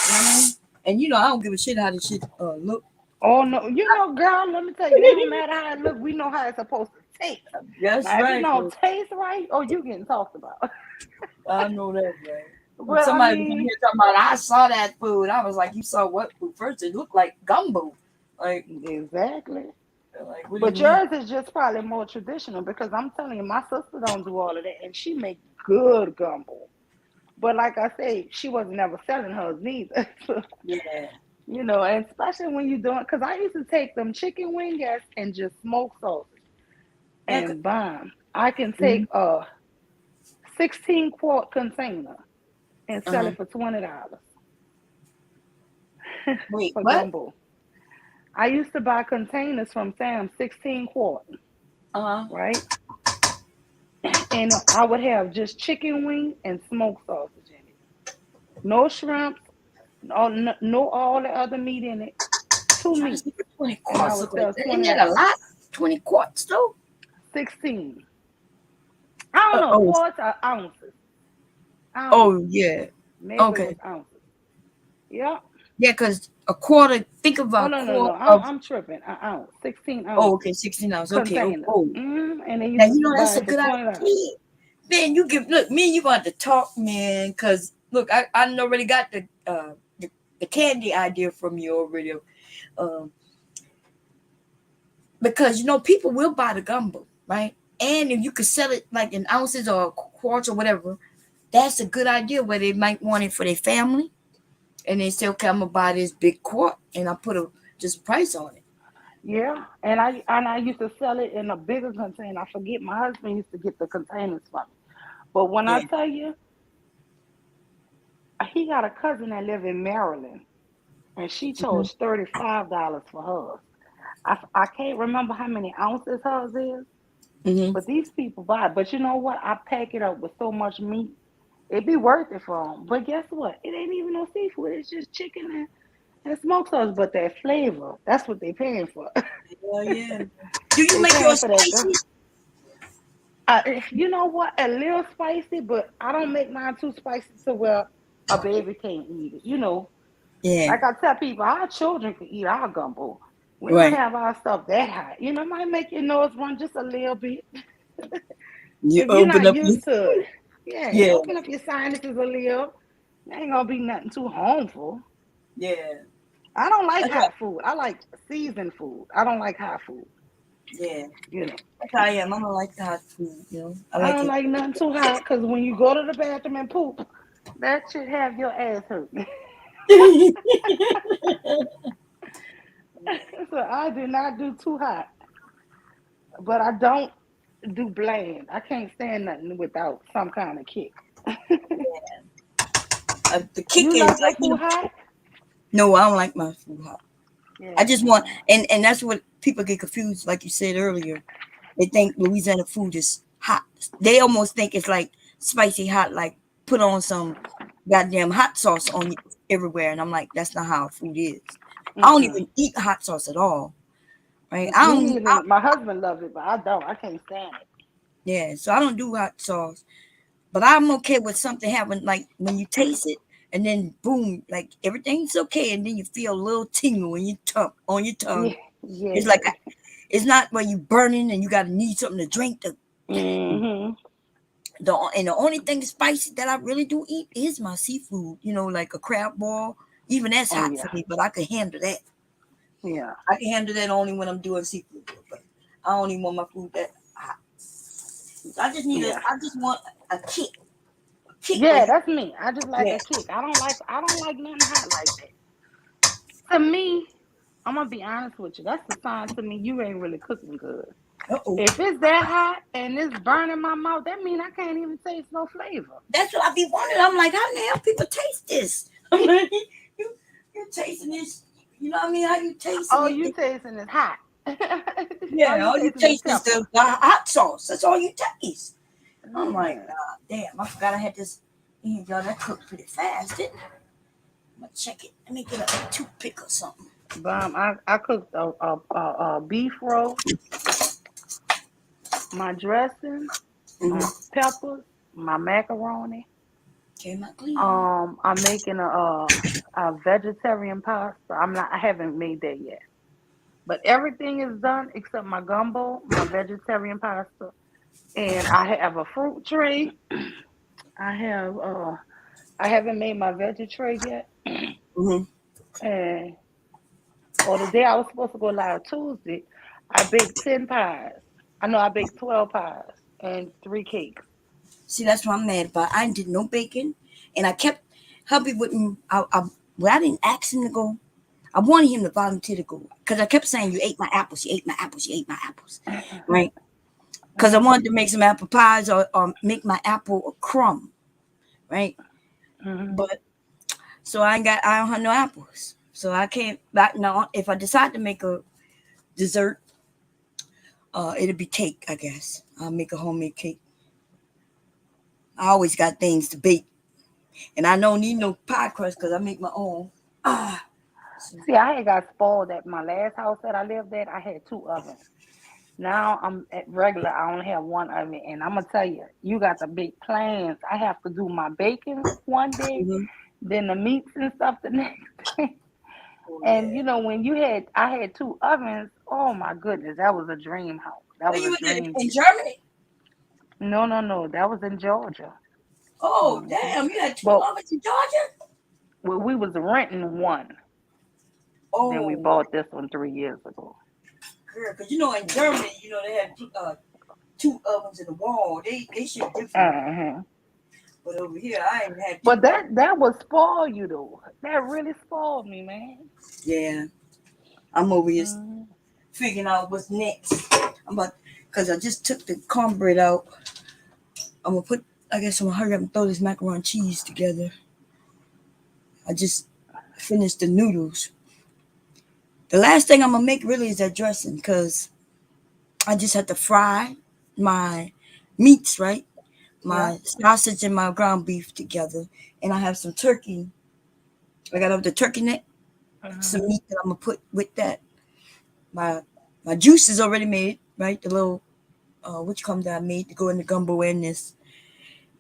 You know? And I don't give a shit how the shit look. Oh no, girl, let me tell you, it don't matter how it look, we know how it's supposed to taste. That's Now if it right. don't taste right, oh, you getting talked about. I know that, right? When But I somebody was in mean, here talking about, I saw that food. I was like, you saw what food? First, it looked like gumbo. Like, exactly. what do you But mean? yours is just probably more traditional because I'm telling you, my sister don't do all of that, and she make good gumbo. But like I say, she was never selling hers neither. So, Yeah. and especially when you're doing, because I used to take them chicken wingers and just smoke sausage Yeah. and bomb. I can Mhm. take a 16-quart container and sell Uh-huh. it for $20 Wait, for what? gumbo. I used to buy containers from Sam, 16 quart, Uh-huh. right? And I would have just chicken wing and smoked sausage in it. No shrimps, no all the other meat in it. Two Trying to meats. see what 20 And I quarts would look like. sell Isn't $20. that a lot? 20 quarts, though? 16. I don't know, Oh, quarts or ounces. I don't know. oh, yeah. Maybe it was Okay. ounces. Yeah. Yeah, because a quarter, think of Oh a no. quart of, I'm tripping. An ounce. 16 oh, ounces. okay, 16 ounces. Okay. Oh, Containers. oh. And they Now, used to that's buy a it for good $20. idea. Man, look, me and you got to talk, man, because, look, I already got the candy idea from you already. Um, because, people will buy the gumbo, right? And if you could sell it like in ounces or quarts or whatever, that's a good idea where they might want it for their family. And they say, okay, I'm gonna buy this big quart and I put just price on it. Yeah, and I used to sell it in a bigger container. I forget my husband used to get the containers for me. But when I Yeah. tell you, he got a cousin that live in Maryland, and she Mhm. charged $35 for hers. I can't remember how many ounces hers is, Mhm. but these people buy it. But you know what? I pack it up with so much meat, it'd be worth it for them. But guess what? It ain't even no seafood. It's just chicken and smoked sauce. But that flavor, that's what they paying for. Well, yeah. Do you They make paying yours for that. spicy? You know what? A little spicy, but I don't make mine too spicy to where a baby can't eat it. Yeah. Like I tell people, our children can eat our gumbo. We don't Right. have our stuff that hot. Might make your nose run just a little bit. You If you're open not up your used to it, yeah, yeah. open up your sinuses a little. It ain't gonna be nothing too harmful. Yeah. I don't like That's right. hot food. I like seasoned food. I don't like hot food. Yeah. You know, That's how I am. I don't like the hot food, I I like don't it. like nothing too hot because when you go to the bathroom and poop, that should have your ass hurt. So I do not do too hot, but I don't do bland. I can't stand nothing without some kind of kick. The kick You is like your like, food hot? no, I don't like my food hot. Yeah. I just want, and that's what people get confused, like you said earlier. They think Louisiana food is hot. They almost think it's like spicy hot, like put on some goddamn hot sauce on you everywhere. And I'm like, that's not how food is. I don't Mm-mm. even eat hot sauce at all. Right? I Me don't. neither. My husband loves it, but I don't. I can't stand it. Yeah, so I don't do hot sauce. But I'm okay with something having like when you taste it and then boom, like everything's okay, and then you feel a little tingle in your tongue on your tongue. Yeah. It's like it's not where you burning and you gotta need something to drink. Mm-hmm. The only thing spicy that I really do eat is my seafood. Like a crab ball. Even that's Oh hot for yeah. me, but I can handle that. Yeah. I can handle that only when I'm doing seafood, but I don't even want my food that hot. I just need Yeah. I just want a kick. Yeah, that's me. I just like Yeah. a kick. I don't like nothing hot like that. To me, I'm gonna be honest with you. That's the sign to me you ain't really cooking good. Uh-oh. If it's that hot and it's burning my mouth, that means I can't even taste no flavor. That's what I be wondering. I'm like, how the hell people taste this? I'm like, you tasting this? You know what I mean? How you tasting All it? you tasting is hot. Yeah, all you taste is the hot sauce. That's all you taste. I'm like, damn, I forgot I had this. Y'all, that cooked pretty fast, didn't it? I'm gonna check it. Let me get a toothpick or something. I cooked a beef roast, my dressing, my peppers, my macaroni. Came out clean. I'm making a vegetarian pasta. I haven't made that yet. But everything is done except my gumbo, my vegetarian pasta, and I have a fruit tray. I haven't made my veggie tray yet. And the day I was supposed to go live Tuesday, I baked 10 pies. I baked 12 pies and 3 cakes. See, that's what I'm mad about. I did no baking, and I kept hubby wouldn't. I didn't ask him to go. I wanted him to volunteer to go because I kept saying, "You ate my apples. You ate my apples. You ate my apples," right? Because I wanted to make some apple pies or make my apple a crumb, right? But so I don't have no apples, so I can't. Now, if I decide to make a dessert, it'll be cake. I guess I'll make a homemade cake. I always got things to bake, and I don't need no pie crust because I make my own. See, I had got spoiled at my last house that I lived at. I had 2 ovens. Now I'm at regular. I only have 1 oven, and I'm gonna tell you, you got the big plans. I have to do my bacon one day, then the meats and stuff the next day. And you know, when I had 2 ovens. Oh my goodness, that was a dream house. That was a dream. In Germany? No, that was in Georgia. Oh, damn! You had 2 ovens in Georgia? Well, we was renting one. Oh. Then we bought this one 3 years ago. Girl, because in Germany, they had 2 ovens in the wall. They should different. But over here, I ain't had. But that would spoil you though. That really spoiled me, man. Yeah, I'm over here figuring out what's next. Because I just took the cornbread out. I guess I'm gonna hurry up and throw this macaroni and cheese together. I just finished the noodles. The last thing I'm gonna make really is that dressing because I just had to fry my meats, right? My sausage and my ground beef together, and I have some turkey. I got the turkey neck, some meat that I'm gonna put with that. My juice is already made, right? The little that I made to go in the gumbo and this.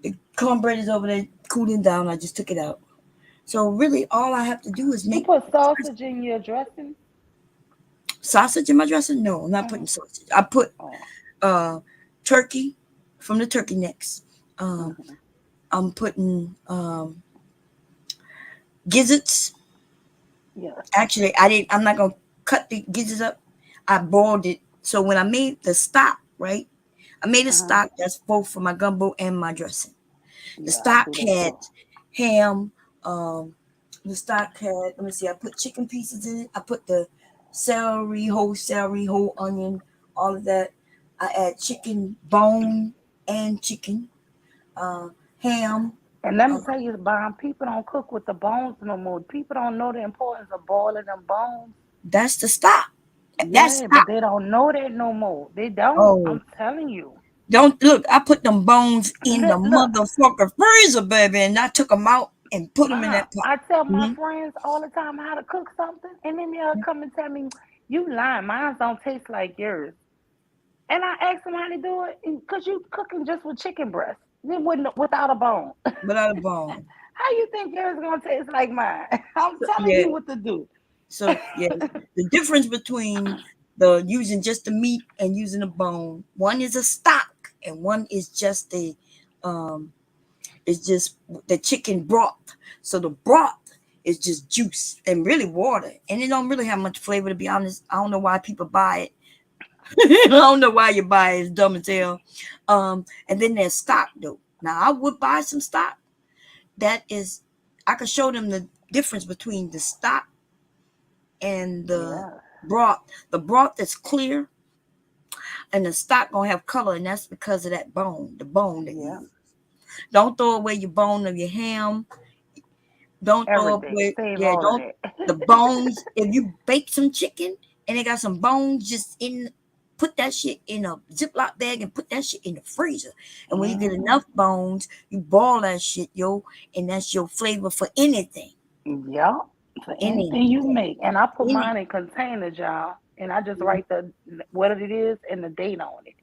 The cornbread is over there cooling down. I just took it out. So really, all I have to do is make. You put sausage in your dressing? Sausage in my dressing? No, I'm not putting sausage. I put turkey from the turkey necks. I'm putting gizzards. Yeah. Actually, I'm not gonna cut the gizzards up. I boiled it. So when I made the stock, right? I made a stock that's both for my gumbo and my dressing. The stock had ham. The stock had, let me see, I put chicken pieces in it. I put the whole celery, whole onion, all of that. I add chicken bone and chicken, ham. And let me tell you, Bob, people don't cook with the bones no more. People don't know the importance of boiling them bones. That's the stock. But they don't know that no more. They don't. Oh. I'm telling you. Don't look. I put them bones in the motherfucker freezer, baby, and I took them out and put them in that pot. I tell my friends all the time how to cook something, and then they'll come and tell me, "You lying? Mine don't taste like yours." And I ask them how they do it, because you cooking just with chicken breast, without a bone. Without a bone. How you think yours is gonna taste like mine? I'm telling you what to do. So the difference between the using just the meat and using a bone, one is a stock and one is just the chicken broth. So the broth It's just juice and really water, and it don't really have much flavor, to be honest. I don't know why people buy it. I don't know why you buy it. It's dumb as hell. And then there's stock though. Now I would buy some stock. That is, I could show them the difference between the stock and the broth. The broth that's clear, and the stock gonna have color, and that's because of that bone. The bone that you use. Don't throw away your bone of your ham. Don't throw away. Yeah, don't the bones. If you bake some chicken and they got some bones, just put that shit in a Ziploc bag and put that shit in the freezer. And when you get enough bones, you boil that shit, yo, and that's your flavor for anything. Yeah, for anything you make. And I put mine in containers, y'all, and I just write what it is and the date on it.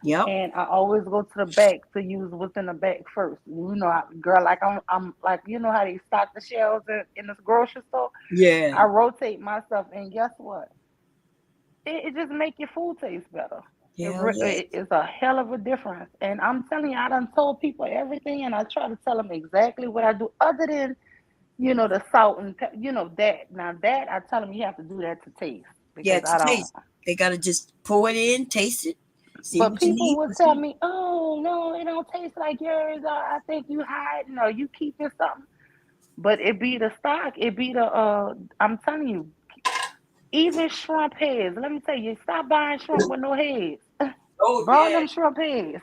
Yep. And I always go to the back to use what's in the back first. You know, girl, like I'm like, you know how they stock the shelves in the grocery store? Yeah. I rotate my stuff, and guess what? It just make your food taste better. It's a hell of a difference. And I'm telling you, I done told people everything, and I try to tell them exactly what I do, other than, you know, the salt and you know that. Now that I tell them you have to do that to taste. Yeah, to taste. They gotta just pour it in, taste it. But people will tell me, "Oh no, it don't taste like yours. I think you hiding or you keeping something." But it be the stock. It be the. I'm telling you, even shrimp heads. Let me tell you, stop buying shrimp with no heads. Buy them shrimp heads.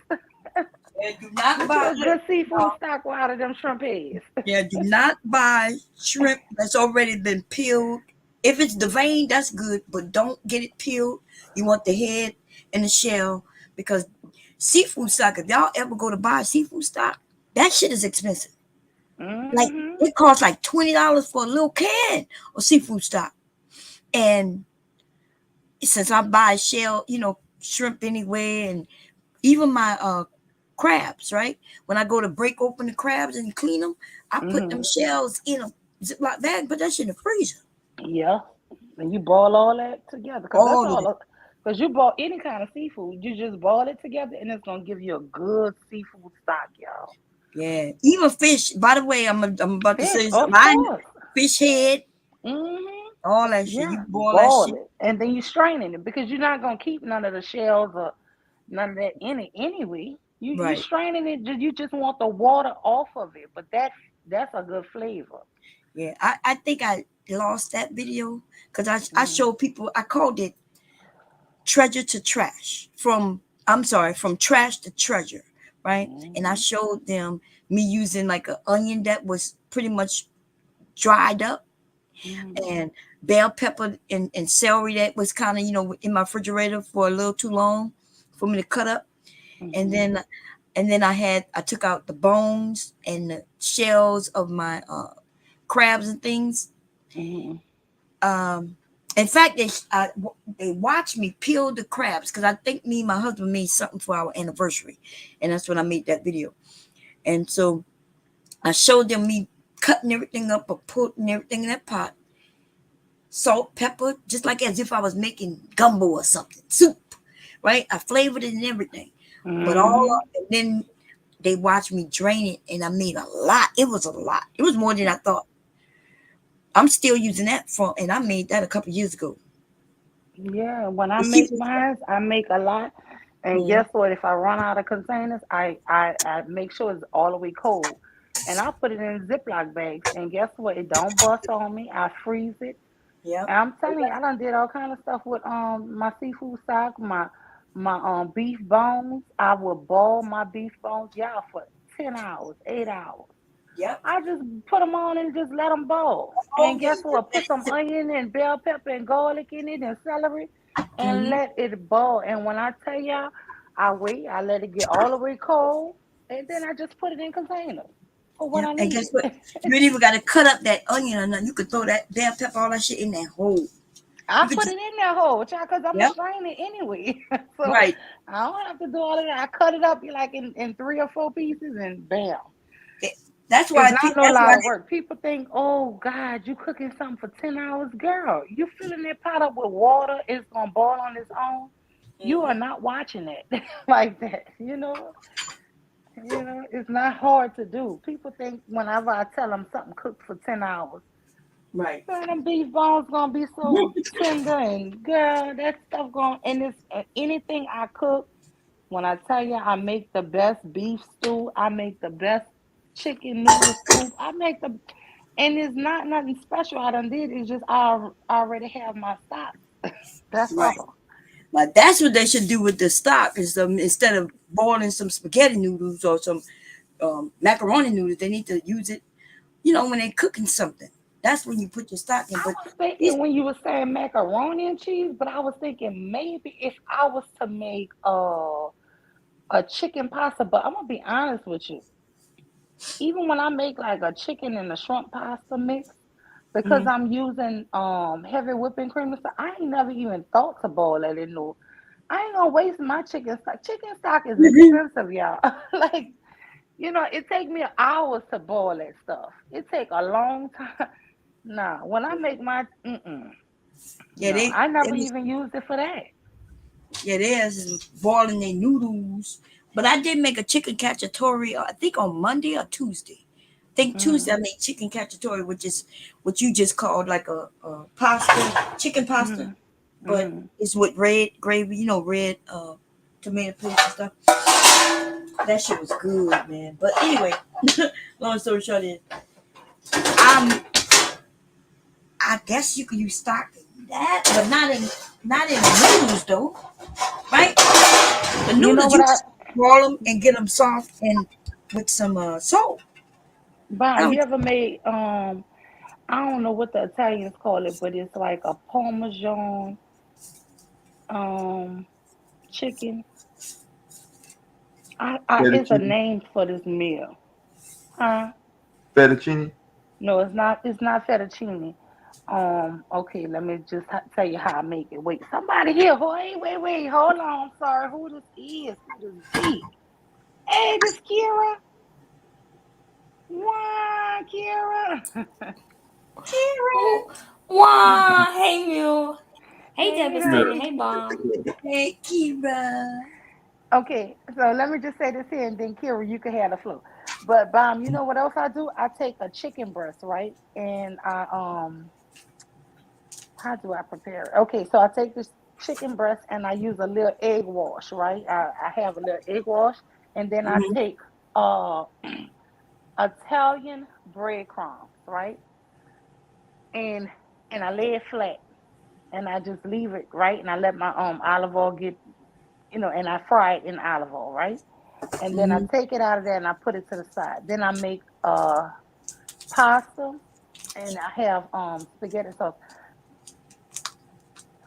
Do not buy good seafood stock out of them shrimp heads. Yeah, do not buy shrimp that's already been peeled. If it's the vein, that's good, but don't get it peeled. You want the head and the shell, because seafood stock, if y'all ever go to buy seafood stock, that shit is expensive. Like it costs like $20 for a little can of seafood stock. And since I buy shell, you know, shrimp anyway, and even my crabs, right? When I go to break open the crabs and clean them, I put them shells in a Ziploc bag, put that shit in the freezer. Yeah, and you boil all that together, because you boil any kind of seafood, you just boil it together, and it's gonna give you a good seafood stock, y'all. Yeah, even fish. By the way, I'm about to say mine. Fish head, all that shit. You boil that shit, and then you straining it, because you're not gonna keep none of the shells or none of that in it anyway. You straining it, you just want the water off of it, but that's a good flavor. Yeah, I think I lost that video because I showed people. I called it treasure to trash, from trash to treasure, right? And I showed them me using like an onion that was pretty much dried up, and bell pepper and celery that was kind of, you know, in my refrigerator for a little too long for me to cut up. And then I took out the bones and the shells of my crabs and things. In fact, they watched me peel the crabs, because I think me and my husband made something for our anniversary, and that's when I made that video. And so I showed them me cutting everything up or putting everything in that pot, salt, pepper, just like as if I was making gumbo or something, soup, right? I flavored it and everything, but and then they watched me drain it, and I made a lot. It was a lot. It was more than I thought. I'm still using that and I made that a couple years ago. Yeah, when I make mine, I make a lot. And guess what? If I run out of containers, I make sure it's all the way cold. And I put it in Ziploc bags. And guess what? It don't bust on me. I freeze it. Yeah. And I'm telling you, I done did all kind of stuff with my seafood stock, my beef bones. I will boil my beef bones, y'all, for 10 hours, 8 hours. Yep. I just put them on and just let them boil. And guess what? Put some onion and bell pepper and garlic in it and celery and let it boil. And when I tell y'all, I let it get all the way cold, and then I just put it in containers for what I need. And guess what? You ain't even got to cut up that onion or nothing. You could throw that bell pepper, all that shit in that hole. I put it in that hole, child, because I'm gonna strain it anyway. So I don't have to do all of that. I cut it up like in 3 or 4 pieces, and bam. That's why it's not no lot of work. People think, oh God, you cooking something for 10 hours, girl. You filling that pot up with water, it's gonna boil on its own. You are not watching it like that. You know, it's not hard to do. People think whenever I tell them something cooked for 10 hours, Right. Girl, them beef bones gonna be so tender, and girl, that stuff going and it's anything I cook. When I tell you I make the best beef stew, I make the best chicken noodle soup. I make the and it's not nothing special I done did. It's just I already have my stock. That's Right. all. But that's what they should do with the stock is instead of boiling some spaghetti noodles or some macaroni noodles, they need to use it, when they're cooking something. That's when you put your stock in. I But was thinking when you were saying macaroni and cheese, but I was thinking maybe if I was to make a chicken pasta, but I'm gonna be honest with you. Even when I make like a chicken and a shrimp pasta mix, because Mhm. I'm using heavy whipping cream and stuff, I ain't never even thought to boil it in no. I ain't gonna waste my chicken stock. Chicken stock is expensive, y'all. Like, it take me hours to boil that stuff. It take a long time. Nah, when I make my yeah, no, I they never was even used it for that. yeah, theirs boiling their noodles. But I did make a chicken cacciatore, I think on Monday or Tuesday. I think Tuesday Mm, I made chicken cacciatore, which is what you just called like a pasta, chicken pasta, mm, but mm. it's with red gravy, red tomato paste and stuff. That shit was good, man. But anyway, long story short is, um, I guess you could use stock in that, but not in noodles though, right? The You know noodles what you I, just roll them and get them soft and with some salt. I Bob, don't. you ever made I don't know what the Italians call it, but it's like a Parmesan um chicken. It's a Fettuccine. name for this meal. Huh? Fettuccine. No, it's not fettuccine. Okay, let me just tell you how I make it. Wait, somebody here. Wait, hold on. I'm sorry. Who this is? Who this be? Hey, this Kira. Why, Kira? Oh, wow. Hey, Mew. Hey, Hey, Devastating. honey. Hey, Bomb. Hey, Kira. Okay, so let me just say this here, and then Kira, you can have the floor. But you know what else I do? I take a chicken breast, right? And how do I prepare it? Okay, so I take this chicken breast and I use a little egg wash, right? I have a little egg wash, and then I Mm-hmm. take Italian breadcrumbs, right? And I lay it flat, and I just leave it, right? And I let my olive oil get, and I fry it in olive oil, right? And then I Mm-hmm. take it out of there and I put it to the side. Then I make pasta and I have spaghetti sauce.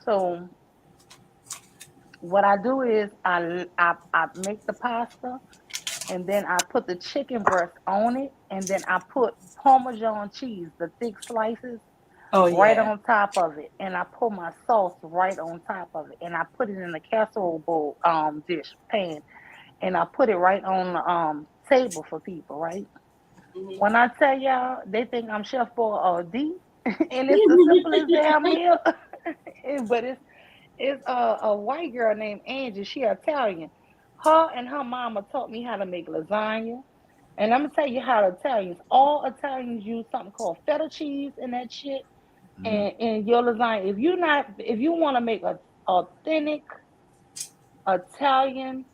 So what I do is I make the pasta and then I put the chicken breast on it and then I put Parmesan cheese, the thick slices, Oh right yeah. on top of it, and I put my sauce right on top of it, and I put it in a casserole bowl dish pan, and I put it right on the table for people, right? Mm-hmm. When I tell y'all, they think I'm Chef Boy or D, and it's the simplest damn meal. But it's a white girl named Angie. She Italian. Her and her mama taught me how to make lasagna. And I'm gonna tell you how Italians, all Italians use something called feta cheese in that shit. Mhm. And your lasagna, if you want to make a authentic Italian,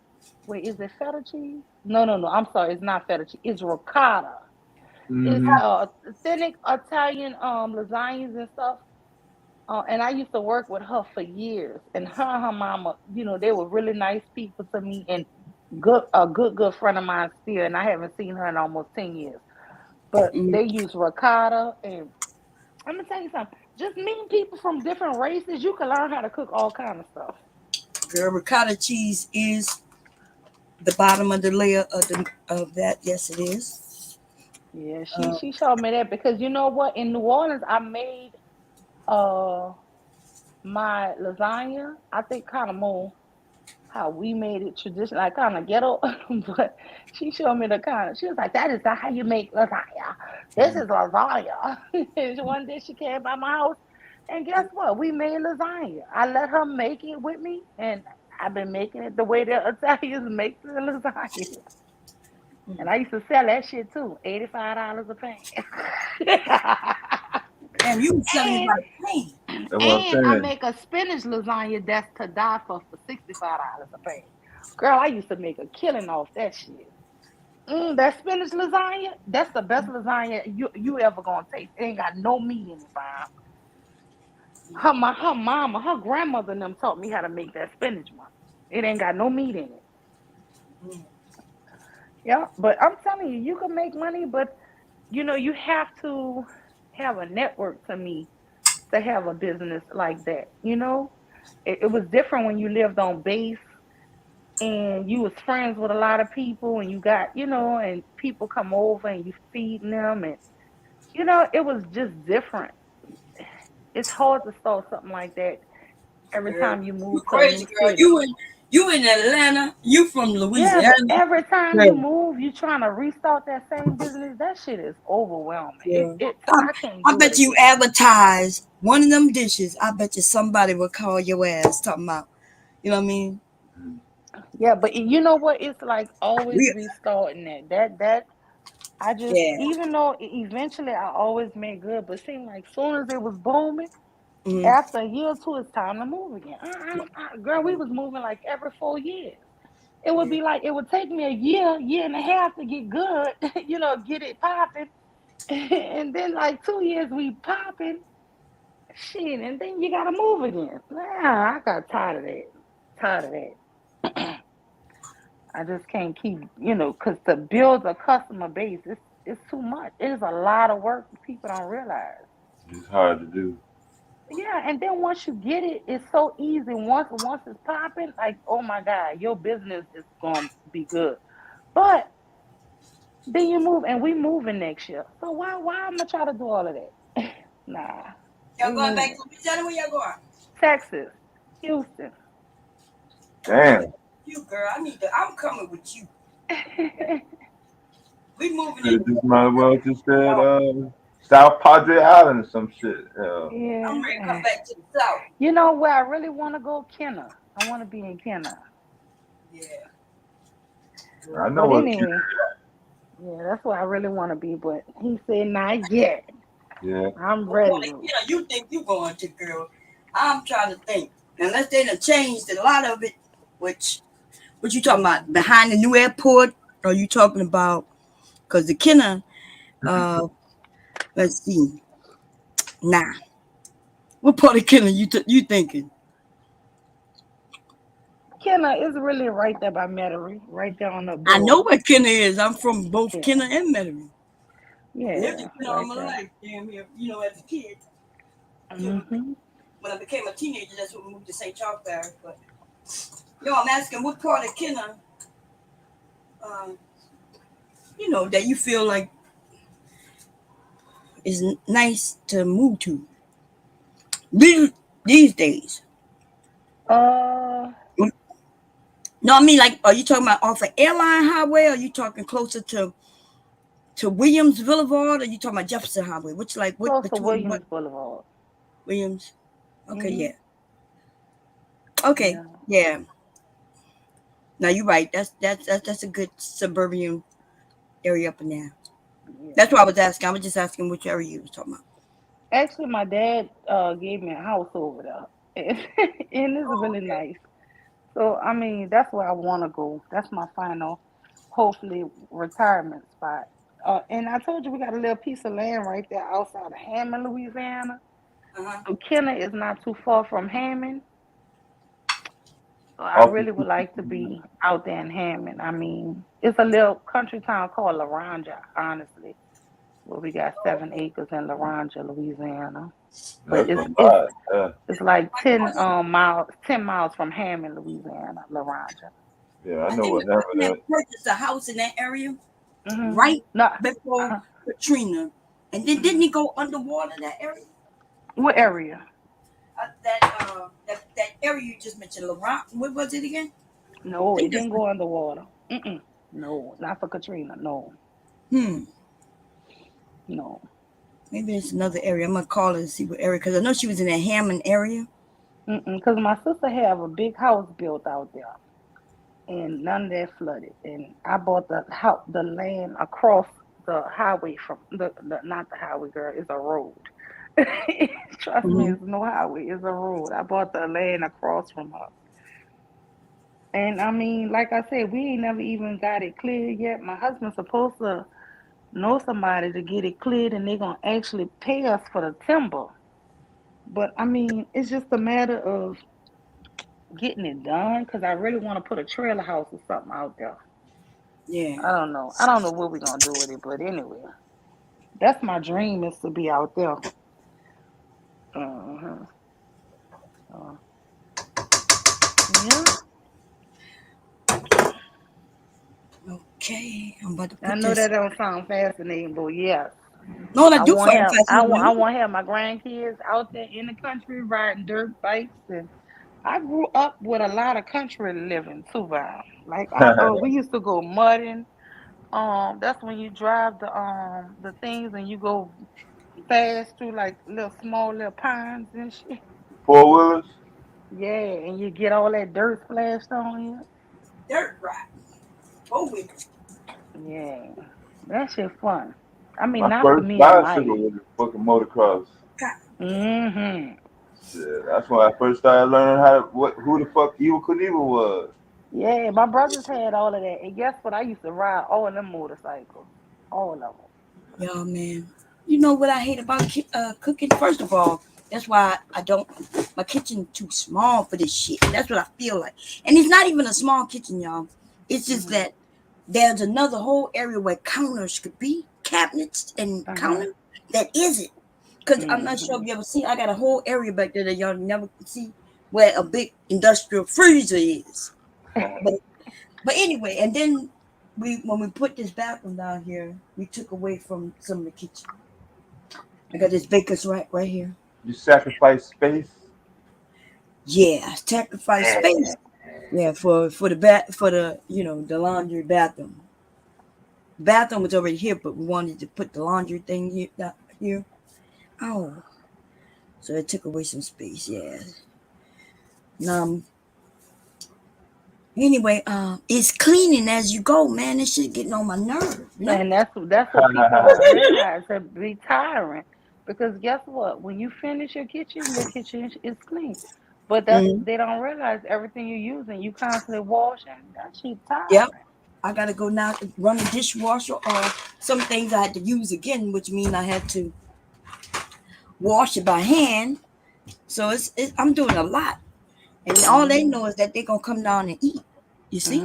wait, is it feta cheese? No. I'm sorry, it's not feta cheese. It's ricotta. It's Mhm. authentic Italian lasagnas and stuff. And I used to work with her for years. And her mama, they were really nice people to me and good friend of mine still. And I haven't seen her in almost 10 years. But Mm-hmm. they use ricotta. And I'm gonna tell you something. Just meeting people from different races, you can learn how to cook all kind of stuff. Girl, ricotta cheese is the bottom of the layer of that. Yes, it is. Yeah, she Uh, she showed me that because you know what? In New Orleans, I made uh my lasagna. I think kind of more how we made it traditional, like kind of ghetto. But she showed me the kind of. She was like, "That is not how you make lasagna. This is lasagna." And one day she came by my house, and guess what? We made lasagna. I let her make it with me, and I've been making it the way the Italians make the lasagna. And I used to sell that shit too, $85 a pan. Damn, you was selling it And by the pain. That's what I'm and I saying. make a spinach lasagna that's to die for $65 a bag. Girl, I used to make a killing off that shit. That spinach lasagna, that's the best lasagna you ever gonna taste. It ain't got no meat in it, Bob. Her mama, her grandmother and them taught me how to make that spinach one. It ain't got no meat in it. Yeah, but I'm telling you, you can make money, but you have to have a network to me to have a business like that. It was different when you lived on base and you was friends with a lot of people and you got, and people come over and you feeding them and it was just different. It's hard to start something like that every Girl, time you you move to a crazy, new girl. city. You in Atlanta. You from Yeah, Louisiana. but every time you Girl, move, you trying to restart that same business. That shit is overwhelming. girl. I can't I do it bet you again. advertise one of them dishes. I bet you somebody will call your ass talking about, you know what I mean? Yeah, but you know what? It's like always We, restarting that. I just, yeah. even though eventually I always made good, but seemed like soon as it was booming, Mm-hmm. after a year or two, it's time to move again. Girl, we was moving like every 4 years. It would be like it would take me a year and a half to get good, get it popping, and then like 2 years we popping, shit, and then you gotta move again. Nah, I got tired of that. Tired of that. I just can't keep, because to build a customer base, it's too much. It's a lot of work people don't realize. It's hard to do. Yeah, and then once you get it, it's so easy. Once it's popping, like, oh my God, your business is gonna be good. But then you move, and we moving next year. So why I'm gonna try to do all of that? Nah, Y'all we going back moving. to Louisiana? Where y'all going? Texas, Houston. Damn. You girl, I'm coming with you. We moving You in. just might as well just said South Padre Island or some shit. I'm ready to come Yeah. back to the south. You know where I really want to go? Kenner. I want to be in Kenner. Yeah. I know But what. anyway, yeah, that's where I really want to be. But he said, not yet. Yeah. I'm What part ready. of Kenner you think you going to, girl? I'm trying to think. Unless they done changed a lot of it, which what you talking about? Behind the new airport? Or you talking about because the Kenner, let's see. Nah. What part of Kenner you thinking? Kenner is really right there by Metairie, right there on the I know border. what Kenner is. I'm from both Yeah, Kenner and Metairie. I lived in yeah, Kenner all right my there. life, damn near, as a kid. Hmm. When I became a teenager, that's when we moved to St. Charles Parish. But I'm asking what part of Kenner, that you feel like is nice to move to these days. No, I mean, like, are you talking about off of Airline Highway? Or are you talking closer to Williams Boulevard? Or are you talking about Jefferson Highway? Which, like, what Close to between what? Williams Boulevard. Williams. Okay, Hmm. yeah. Okay, yeah. Now you're right. That's a good suburban area up in there. Yeah. That's what I was asking. I was just asking which area you was talking about. Actually, my dad gave me a house over there, and it's Oh, really okay. nice. So I mean, that's where I want to go. That's my final, hopefully, retirement spot. And I told you we got a little piece of land right there outside of Hammond, Louisiana. Uh-huh. So Kenner is not too far from Hammond. So I Off the really would like to be out there in Hammond. I mean, it's a little country town called Laranja, honestly, where we got 7 acres in Laranja, Louisiana. But That's a lot. it's like 10 miles from Hammond, Louisiana, Laranja. Yeah, I I know think what the person happened. that purchased a house in that area Hmm. right No, before Katrina, and then didn't he go underwater that area? what area? That area you just mentioned, Laurent. What was it again? I No, it think that's didn't go underwater. No, not for Katrina. No, no. maybe it's another area. I'm gonna call her and see what area because I know she was in the Hammond area. Because my sister have a big house built out there, and none of that flooded. And I bought the land across the highway from the not the highway, girl. It's a road. Trust me, it's no highway, it's a road. I bought the land across from her. And I mean, like I said, we ain't never even got it cleared yet. My husband's supposed to know somebody to get it cleared and they're gonna actually pay us for the timber. But I mean, it's just a matter of getting it done because I really want to put a trailer house or something out there. Yeah. I don't know. I don't know what we're gonna do with it, but anyway, that's my dream is to be out there. Uh-huh. Uh, yeah. Okay, I'm about to I put know this. that don't sound fascinating, but yes. No, that I do want to sound have fascinating. I want to have my grandkids out there in the country riding dirt bikes, and I grew up with a lot of country living too, Val. Like we used to go mudding. That's when you drive the things and you go fast through like little small little ponds and shit. 4-wheelers. Yeah, and you get all that dirt splashed on you. Dirt ride. Oh, wait. Yeah, that shit fun. I mean, My not for first me and bicycle Mike. was a fucking motocross. Mm-hmm. Shit, that's when I first started learning how to who the fuck Evil Knievel was. Yeah, my brothers had all of that. And guess what? I used to ride all of them motorcycles. All of them. Yeah, man. You know what I hate about cooking? First of all, that's why I don't. My kitchen too small for this shit. That's what I feel like. And it's not even a small kitchen, y'all. It's just that there's another whole area where counters could be, cabinets and counters that isn't. Because I'm not sure if you ever seen. I got a whole area back there that y'all never can see where a big industrial freezer is. But anyway, and then when we put this bathroom down here, we took away from some of the kitchen. I got this baker's rack right here. You sacrifice space. Yeah, sacrifice space. Yeah, for the the laundry bathroom. Bathroom was already here, but we wanted to put the laundry thing here. Oh, so it took away some space. Yeah. Anyway, it's cleaning as you go, man. This shit getting on my nerves. And that's what people don't realize. It be tiring. Because guess what? When you finish your kitchen is clean. But they don't realize everything you're using. You constantly washing. That shit tiring. Yep. I gotta go now run the dishwasher or some things I had to use again, which means I had to wash it by hand. So I'm doing a lot. And all they know is that they're gonna come down and eat. You see?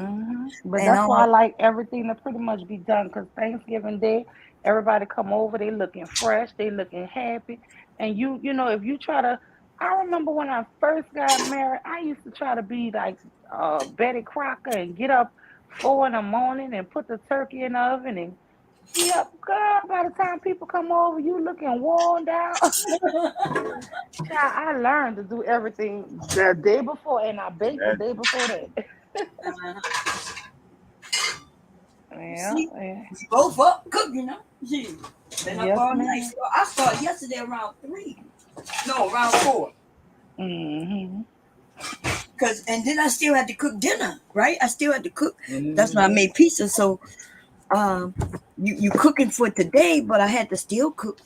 But that's why I like everything to pretty much be done. Because Thanksgiving Day, everybody come over, they looking fresh, they looking happy. And you know, if you try to, I remember when I first got married, I used to try to be like Betty Crocker and get up 4 a.m. and put the turkey in the oven and be up. God, by the time people come over, you looking worn down. Child, I learned to do everything the day before, and I baked the day before that. Yeah. Both up, cook, you know. Yeah. Been up all night. So I started yesterday around 3. No, around 4. And then I still had to cook dinner, right? I still had to cook. That's when I made pizza. So you cooking for today, but I had to still cook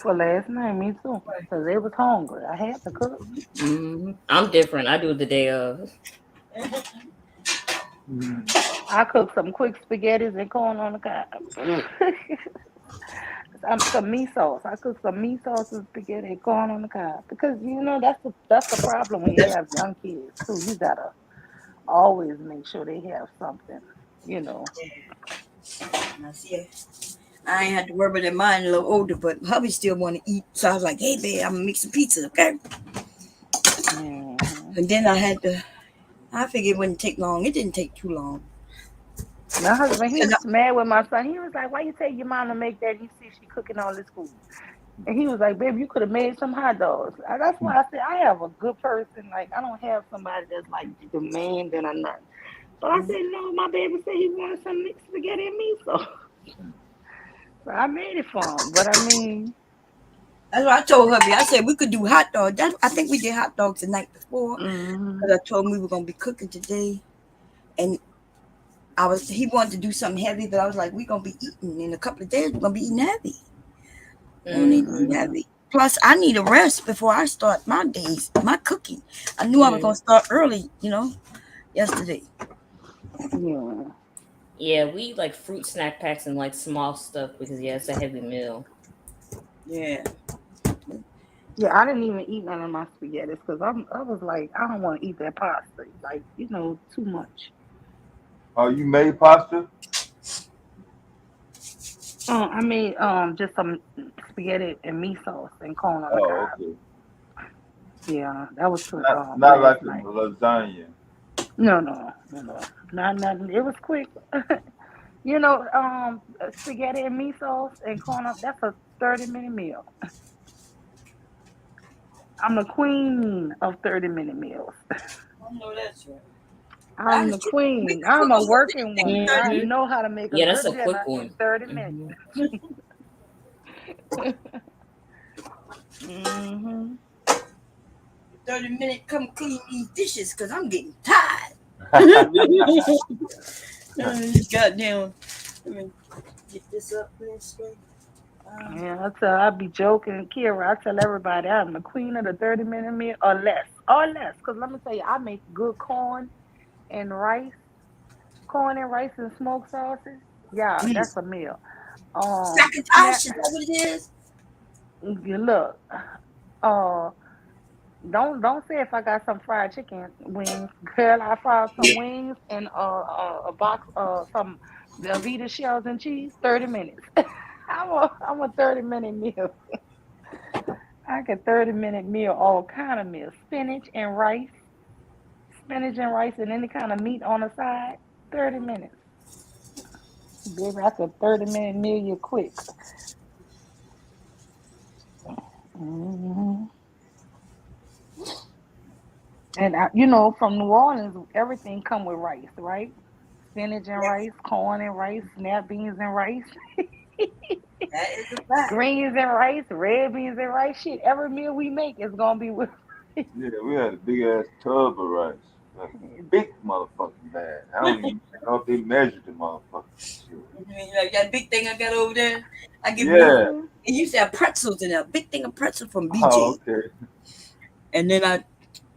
for last night. Me too, because they was hungry. I had to cook. I'm different. I do it the day of. I cook some quick spaghettis and corn on the cob. Some meat sauce. I cook some meat sauce and spaghetti and corn on the cob because you know that's the problem when you have young kids too. You gotta always make sure they have something. You know. I ain't had to worry about that. Mine a little older, but hubby still want to eat. So I was like, "Hey, babe, I'm gonna make some pizza, okay?" And then I figured it wouldn't take long. It didn't take too long. My husband, he was mad with my son. He was like, "Why you take your mom to make that? You see she cooking all this food." And he was like, "Babe, you could have made some hot dogs." That's why I said I have a good person. Like I don't have somebody that's like demanding or nothing. But I said, no, my baby said he wanted some mixed spaghetti and meat sauce. So I made it for him. But I mean, that's what I told hubby. I said we could do hot dogs. I think we did hot dogs the night before. Because I told him we were gonna be cooking today, and he wanted to do something heavy, but I was like, we're gonna be eating in a couple of days. We're gonna be eating heavy. We don't need to eat heavy. Plus, I need a rest before I start my days, my cooking. I knew I was gonna start early, yesterday. Yeah. Yeah, we eat like fruit snack packs and like small stuff because it's a heavy meal. Yeah. Yeah, I didn't even eat none of my spaghettis because I was like, I don't want to eat that pasta. Like, too much. Oh, you made pasta? I made just some spaghetti and meat sauce and corn on the Oh, cob. okay. Yeah, that was for Not last like the night. lasagna. No, not nothing. It was quick. Spaghetti and meat sauce and corn up. That's a 30-minute meal. I'm the queen of 30-minute meals. I know that's right. I'm the queen. I'm a working woman. I know how to make a Yeah, that's good a quick dinner one. in 30 minutes. Mm-hmm. 30 minutes, come clean these dishes because I'm getting tired. Goddamn. Let me get this up real straight. Yeah, I be joking, Kira. I tell everybody I'm the queen of the 30-minute meal or less. Because let me tell you, I make good corn and rice and smoked sauces. Yeah, that's a meal. Sacotage, is that what it is? You look. Don't say if I got some fried chicken wings, girl. I fried some wings and a box some Velveeta shells and cheese. 30 minutes. I'm a 30-minute meal. I can 30-minute meal all kind of meals. Spinach and rice and any kind of meat on the side. 30 minutes, baby. That's a 30-minute meal. You quick. Hmm. And from New Orleans, everything come with rice, right? Spinach and rice, corn and rice, snap beans and rice, That is a fact. greens and rice, red beans and rice. Shit, every meal we make is gonna be with. Yeah, we had a big ass tub of rice. Like big motherfucking bag. I don't even know if they measured the motherfucking shit. Like that big thing I got over there, I give Yeah. it used to have pretzels in there. Big thing of pretzel from BJ. Oh, okay. And then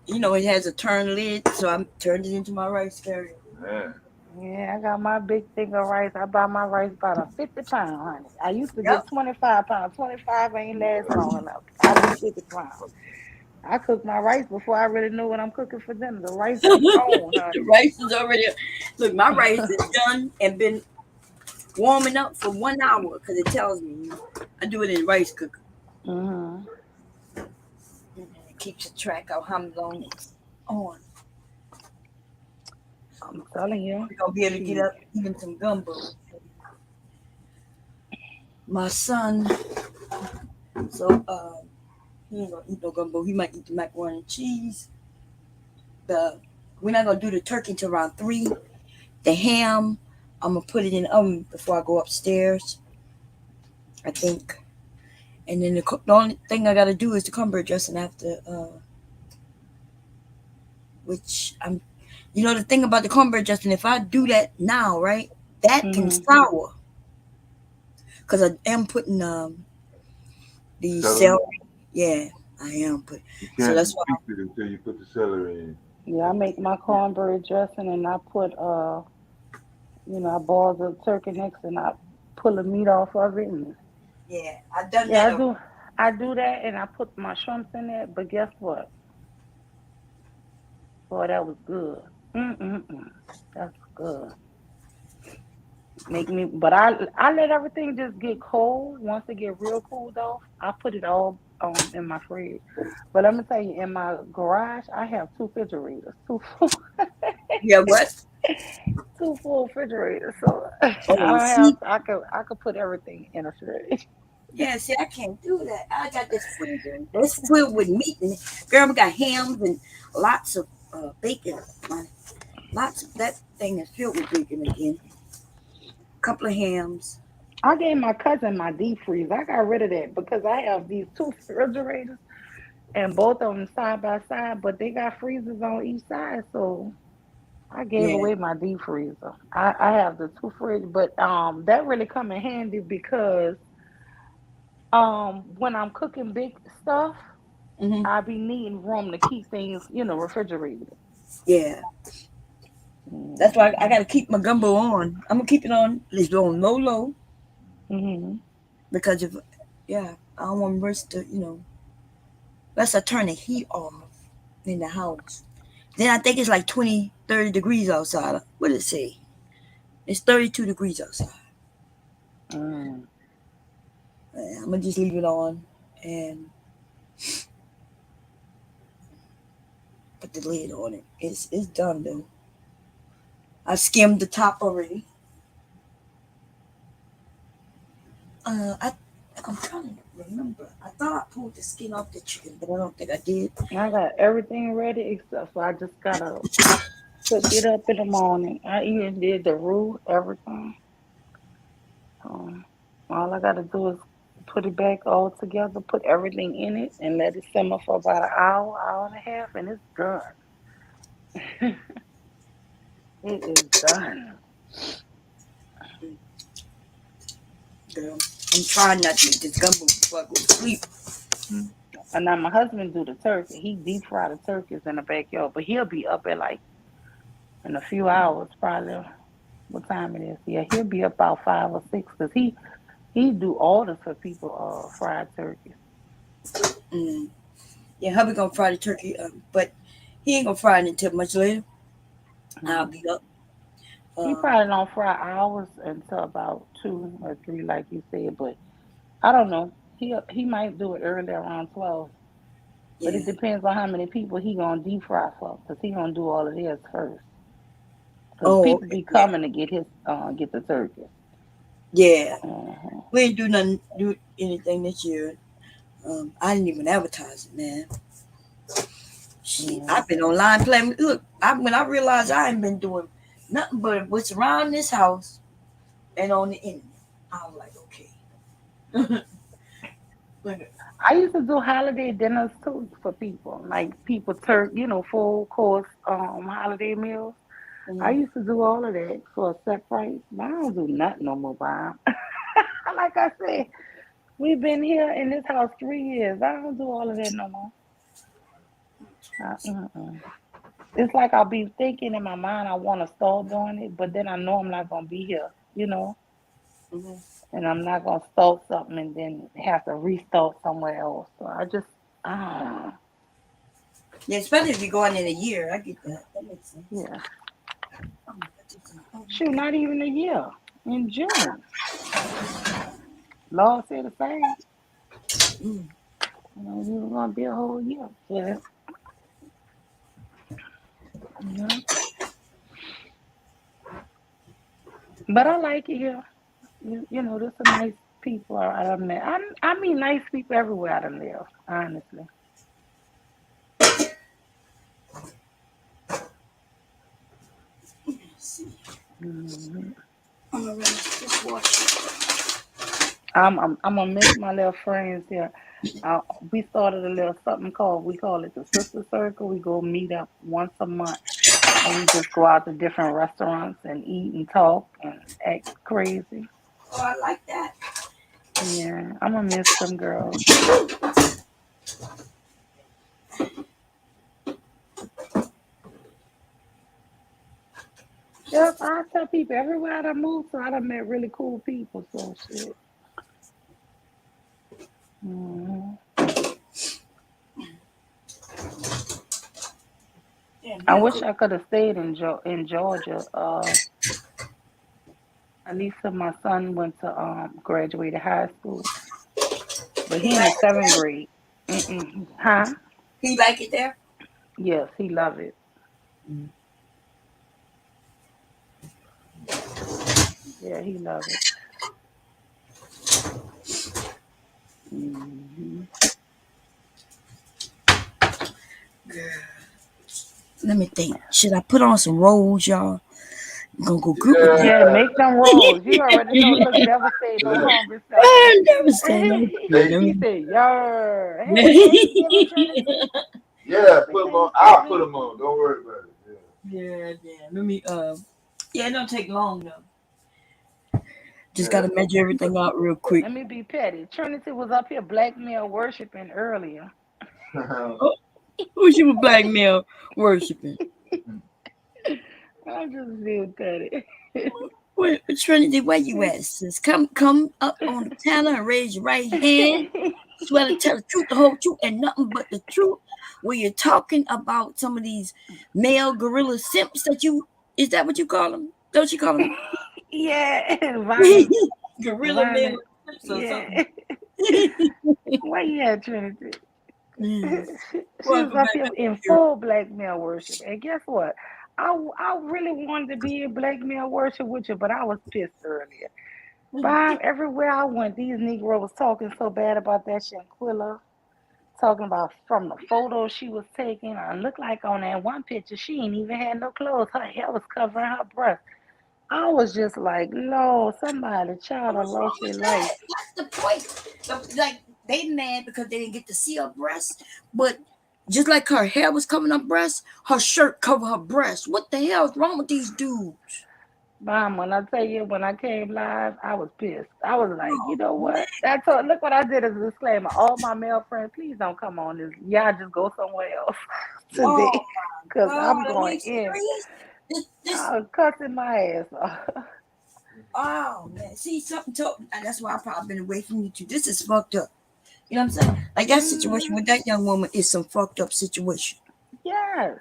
it has a turn lid, so I turned it into my rice carrier. Yeah. Yeah, I got my big thing of rice. I buy my rice about a 50-pound, honey. I used to get 25 pounds. 25 ain't last long enough. I do 50 pounds. I cook my rice before I really know what I'm cooking for dinner. The rice is on, honey. The rice is already. Look, my rice is done and been warming up for 1 hour because it tells me I do it in rice cooker. Mm-hmm. It keeps a track of how long it's on. I'm telling you. We're gonna be able to get up even some gumbo. My son, so he ain't gonna eat no gumbo. He might eat the macaroni and cheese. We're not gonna do the turkey till around 3. The ham, I'm gonna put it in the oven before I go upstairs, I think. And then the only thing I gotta do is the cornbread dressing after, which the thing about the cornbread dressing, if I do that now, right, that can sour. Because I am putting the celery. Yeah, I am putting. So that's why. It until you put the celery in. Yeah, I make my cornbread dressing and I put I boil the turkey necks and I pull the meat off of it. And, yeah, I've done that. I do that and I put my shrimps in there. But guess what? Boy, that was good. That's good. But I let everything just get cold. Once it get real cold off, I put it all in my fridge. But let me tell you, in my garage, I have 2 refrigerators. 2 full. Yeah, what? 2 full refrigerators. So I could put everything in a fridge. Yeah, see, I can't do that. I got this freezer. It's filled with meat in it. Girl, we got hams and lots of bacon. Lots of that thing is filled with bacon again. Couple of hams. I gave my cousin my deep freeze. I got rid of that because I have these 2 refrigerators and both of them side by side, but they got freezers on each side. So I gave away my deep freezer. I have the 2 fridge, but that really come in handy because When I'm cooking big stuff, Mm-hmm. I be needing room to keep things, refrigerated. Yeah. That's why I got to keep my gumbo on. I'm gonna keep it on. It's on low, Mm-hmm. because if, yeah, I don't want to burst the, Unless I turn the heat off in the house. Then I think it's like 20, 30 degrees outside. What did it say? It's 32 degrees outside. Mm. I'm gonna just leave it on and put the lid on it. It's done though. I skimmed the top already. I'm trying to remember. I thought I pulled the skin off the chicken, but I don't think I did. I got everything ready except for I just gotta cook it up in the morning. I even did the roux, everything. All I gotta do is put it back all together, put everything in it, and let it simmer for about an hour, hour and a half, and it's done. It is done. Girl, I'm trying not to eat this gumbo before I go to sleep. And now my husband do the turkey. He deep fry the turkeys in the backyard, but he'll be up at like in a few hours, probably. What time it is? Yeah, he'll be up about 5 or 6 because he do orders for people fried turkeys. Mm. Yeah, hubby gonna fry the turkey, but he ain't gonna fry it until much later. I'll be up. He probably don't fry hours until about 2 or 3, like you said. But I don't know. He might do it early around 12. But Yeah. it depends on how many people he gonna deep fry for, because he gonna do all of his first. Because Oh, people okay. be coming to get the turkey. Yeah. Uh-huh. We ain't do anything this year. I didn't even advertise it, man. Shit, I've been online playing. Look, when I realized I ain't been doing nothing but what's around this house and on the internet, I was like, okay. I used to do holiday dinners too for people, like people full course holiday meals. I used to do all of that for a set price, but I don't do nothing no more, Bob. Like I said, we've been here in this house 3 years. I don't do all of that no more. It's like I'll be thinking in my mind I want to start doing it, but then I know I'm not gonna be here, and I'm not gonna start something and then have to restart somewhere else. So I just, Yeah, especially if you're going in a year. I get that. That makes sense. Yeah. Shoot, not even a year. In June. Lord said the same. You were gonna be a whole year. Yeah. Yeah. But I like it here. There's some nice people I done met. I mean nice people everywhere I done live, honestly. Mm-hmm. I'm gonna miss my little friends here. We started a little something we call it the Sister Circle. We go meet up once a month, and we just go out to different restaurants and eat and talk and act crazy. Oh, I like that. Yeah, I'm gonna miss them girls. Yep, I tell people everywhere I done moved to, I done met really cool people. So shit. Mm-hmm. I wish I could have stayed in Georgia. At least till my son went to graduated high school, but he in the 7th grade. Huh? He like it there? Yes, he love it. Yeah, he love it. Mm-hmm. Let me think. Should I put on some rolls, y'all? I'm gonna go good with Yeah, make them rolls. You already know. Look, never say no hungry stuff. Never say no. He said, "Yar, hey, Yeah, put them on. I'll put them on. Don't worry about it. Yeah. Let me. Yeah, it don't take long though. Just gotta measure everything out real quick. Let me be petty. Trinity was up here black male worshiping earlier. Oh, who she was black male worshiping? I'm just being petty. Wait, Trinity, where you at, sis? Come up on the panel and raise your right hand. Swear to tell the truth, the whole truth, and nothing but the truth. When you're talking about some of these male gorilla simps is that what you call them? Don't you call them? Yeah, gorilla male simps or something. Where you at, Trinity? Mm. She was up here in full black male worship. And guess what? I really wanted to be in black male worship with you, but I was pissed earlier. Bob, everywhere I went, these Negroes was talking so bad about that Shanquilla. Talking about from the photos she was taking. I looked like on that one picture, she ain't even had no clothes. Her hair was covering her breast. I was just like, no, somebody, child, I lost their life. That's the point. Like, they mad because they didn't get to see her breast, but just like her hair was covering her breast, her shirt covered her breast. What the hell is wrong with these dudes? Mom, when I tell you, when I came live, I was pissed. I was like, you know what? Look what I did as a disclaimer. All my male friends, please don't come on this. Y'all just go somewhere else today. Because I'm going in. I'm cussing my ass off. Oh, man. See, something told me. That's why I've probably been away from you too. This is fucked up. You know what I'm saying? Like that situation with that young woman is some fucked up situation. Yes.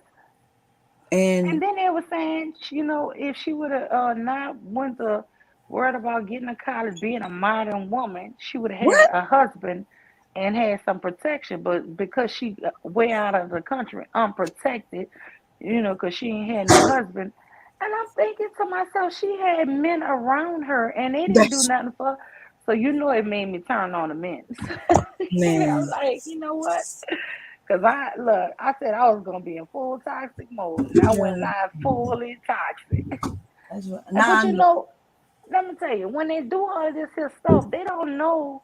And then they were saying, you know, if she would have not went to worried about getting to college, being a modern woman, she would have had a husband and had some protection. But because she way out of the country, unprotected, you know, because she ain't had no husband. And I'm thinking to myself, she had men around her and they didn't do nothing for her. So, you know, it made me turn on the men. Man. I'm like, you know what? Because I said I was going to be in full toxic mode. And I went live fully toxic. But, you know, let me tell you, when they do all of this here stuff, they don't know.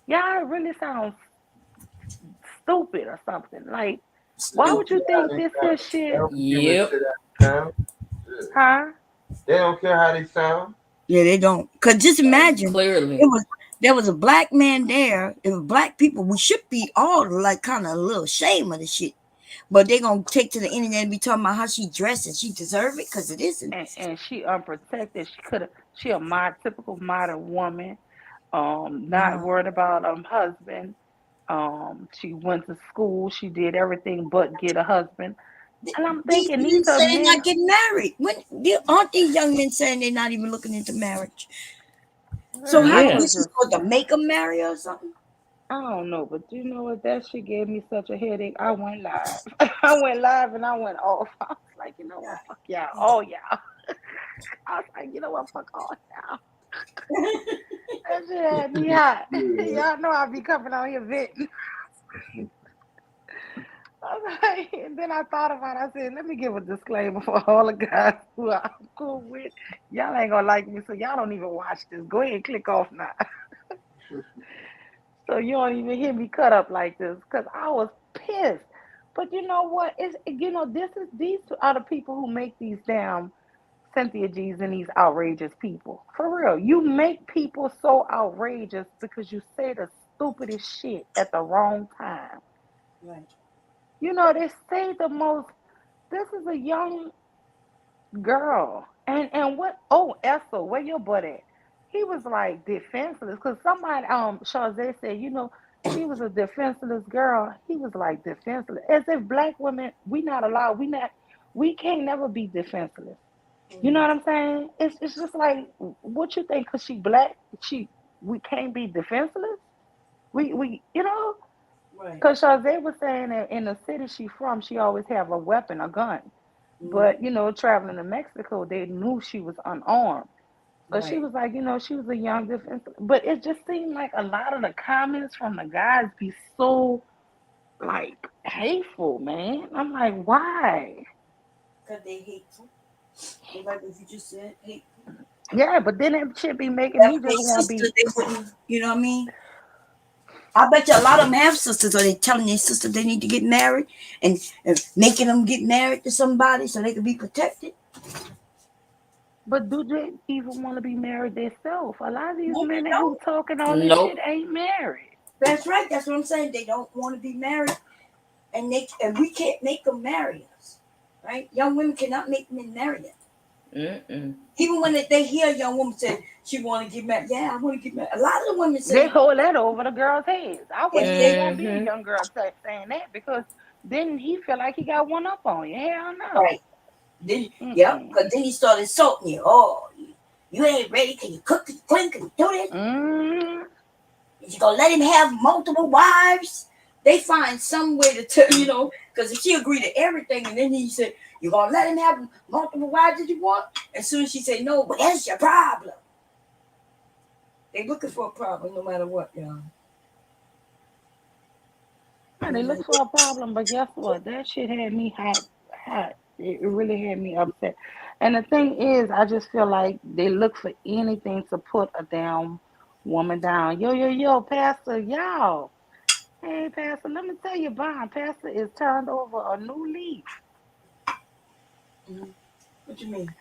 Y'all really sound stupid or something. Like, why would you think this here shit? Yep. Huh? They don't care how they sound. Yeah, they don't. Because just imagine, Clearly. there was a black man there. It was black people. We should be all like kind of a little shame of the shit. But they're going to take to the internet and be talking about how she dressed and she deserve it because it isn't. And she unprotected. She a typical modern woman. Not worried about husband. She went to school. She did everything but get a husband. And I'm thinking these are men not getting married. Aren't these young men saying they're not even looking into marriage? So how is she supposed to make them marry or something? I don't know, but you know what? That shit gave me such a headache. I went live. I went live and I went off. I was like, you know what? Fuck y'all. All y'all. I was like, you know what? Fuck all y'all. That shit had me hot. Y'all know I be coming out here venting. And then I thought about it. I said, let me give a disclaimer for all the guys who I'm cool with. Y'all ain't gonna like me, so y'all don't even watch this. Go ahead and click off now. So you don't even hear me cut up like this because I was pissed. But you know what? These are the people who make these damn Cynthia G's and these outrageous people. For real. You make people so outrageous because you say the stupidest shit at the wrong time. Right. You know, they say the most. This is a young girl. And what? Oh, Esther, where your butt at? He was like defenseless because somebody, Chazé said, you know, she was a defenseless girl. He was like defenseless. As if black women, we not allowed, we can't never be defenseless. You know what I'm saying? It's just like, what you think? Because she black, we can't be defenseless? We you know? Because Chazé was saying that in the city she from, she always have a weapon, a gun. But, you know, traveling to Mexico, they knew she was unarmed. But she was like, you know, she was a young defense. But it just seemed like a lot of the comments from the guys be so, like, hateful, man. I'm like, why? Because they hateful. Like what you just said, hateful. Yeah, but then it should be making me just want to be. You know what I mean? I bet you a lot of them have sisters, or they telling their sisters they need to get married and making them get married to somebody so they can be protected. But do they even want to be married themselves? A lot of these No, they men who don't. talking all this shit Nope. ain't married. That's right. That's what I'm saying. They don't want to be married, and we can't make them marry us, right? Young women cannot make men marry them. Mm-mm. Even when they hear a young woman say she want to get married, yeah, I want to get married. A lot of the women They say hold that over the girl's heads. I wouldn't if even they want to be a Mm-hmm. young girl saying that because then he feel like he got one up on you. Hell no. right, then yep, Mm-mm. because then he started insulting you. Oh, you ain't ready? Can you cook? Can you clean? Can you do this? Mm-hmm. You gonna let him have multiple wives? They find some way to tell because if she agreed to everything, and then he said, "You gonna let him have multiple wives that you want?" As soon as she said no, but that's your problem. They looking for a problem no matter what, y'all. And they look for a problem, but guess what? That shit had me hot. It really had me upset. And the thing is, I just feel like they look for anything to put a damn woman down. Yo, Pastor, y'all. Hey, Pastor, let me tell you, Bond, Pastor is turned over a new leaf. Mm-hmm. What you mean?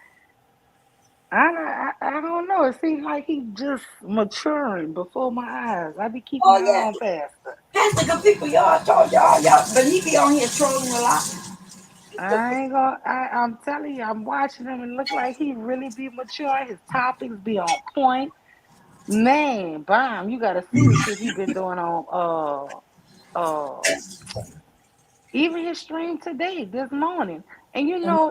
I don't know. It seems like he just maturing before my eyes. I be keeping Oh my eye yeah, on Pastor. Pastor, good people, y'all. I told y'all, but he be on here trolling a lot. I ain't gonna. I'm telling you, I'm watching him and look like he really be mature. His topics be on point. Man, Bomb, you gotta see the shit he been doing on even his stream today, this morning. And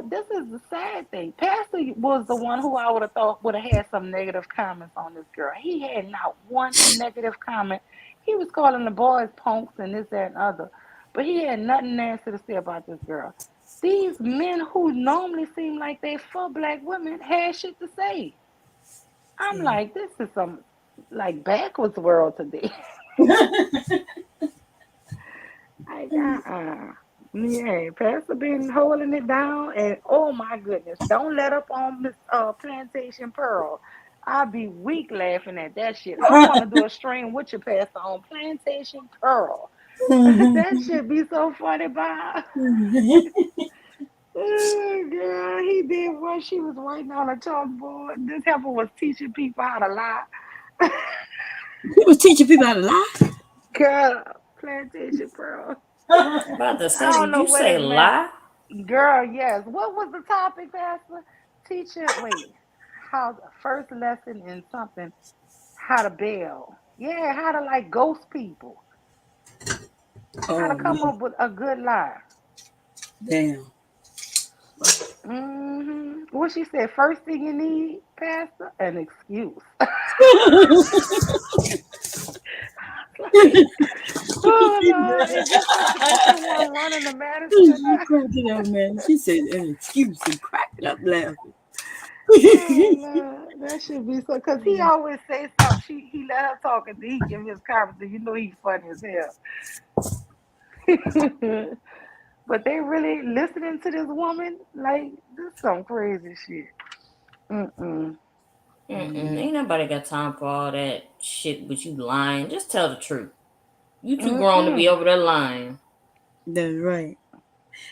this is the sad thing. Pastor was the one who I would have thought would have had some negative comments on this girl. He had not one negative comment. He was calling the boys punks and this, that, and other. But he had nothing nasty to say about this girl. These men who normally seem like they for black women had shit to say. I'm like, this is some like backwards world today. Like, yeah, Pastor been holding it down, and oh my goodness, don't let up on Miss Plantation Pearl. I'll be weak laughing at that shit. I want to do a stream with you, Pastor, on Plantation Pearl. That should be so funny, Bob. Oh, girl, he did what she was writing on a chalkboard. This heifer was teaching people how to lie. He was teaching people how to lie. Girl, Plantation Pearl. About to I say, don't did know you what say it meant. lie? Girl, yes. What was the topic, Pastor? Teacher, wait. How first lesson in something, how to bail. Yeah, how to like ghost people. How to Oh come man, up with a good lie. damn. What she said, first thing you need, Pastor, an excuse. Like, oh Lord, is this the one running the Madison? She cracked it up, man. She said an excuse and cracked it up laughing. Oh Lord, that should be so. Cause he always say something. He let her talk and then he give his comments. You know he's funny as hell. But they really listening to this woman like this some crazy shit. Mm-mm. Ain't nobody got time for all that shit with you lying. Just tell the truth. You too grown to be Mm-mm. over there lying. That's right.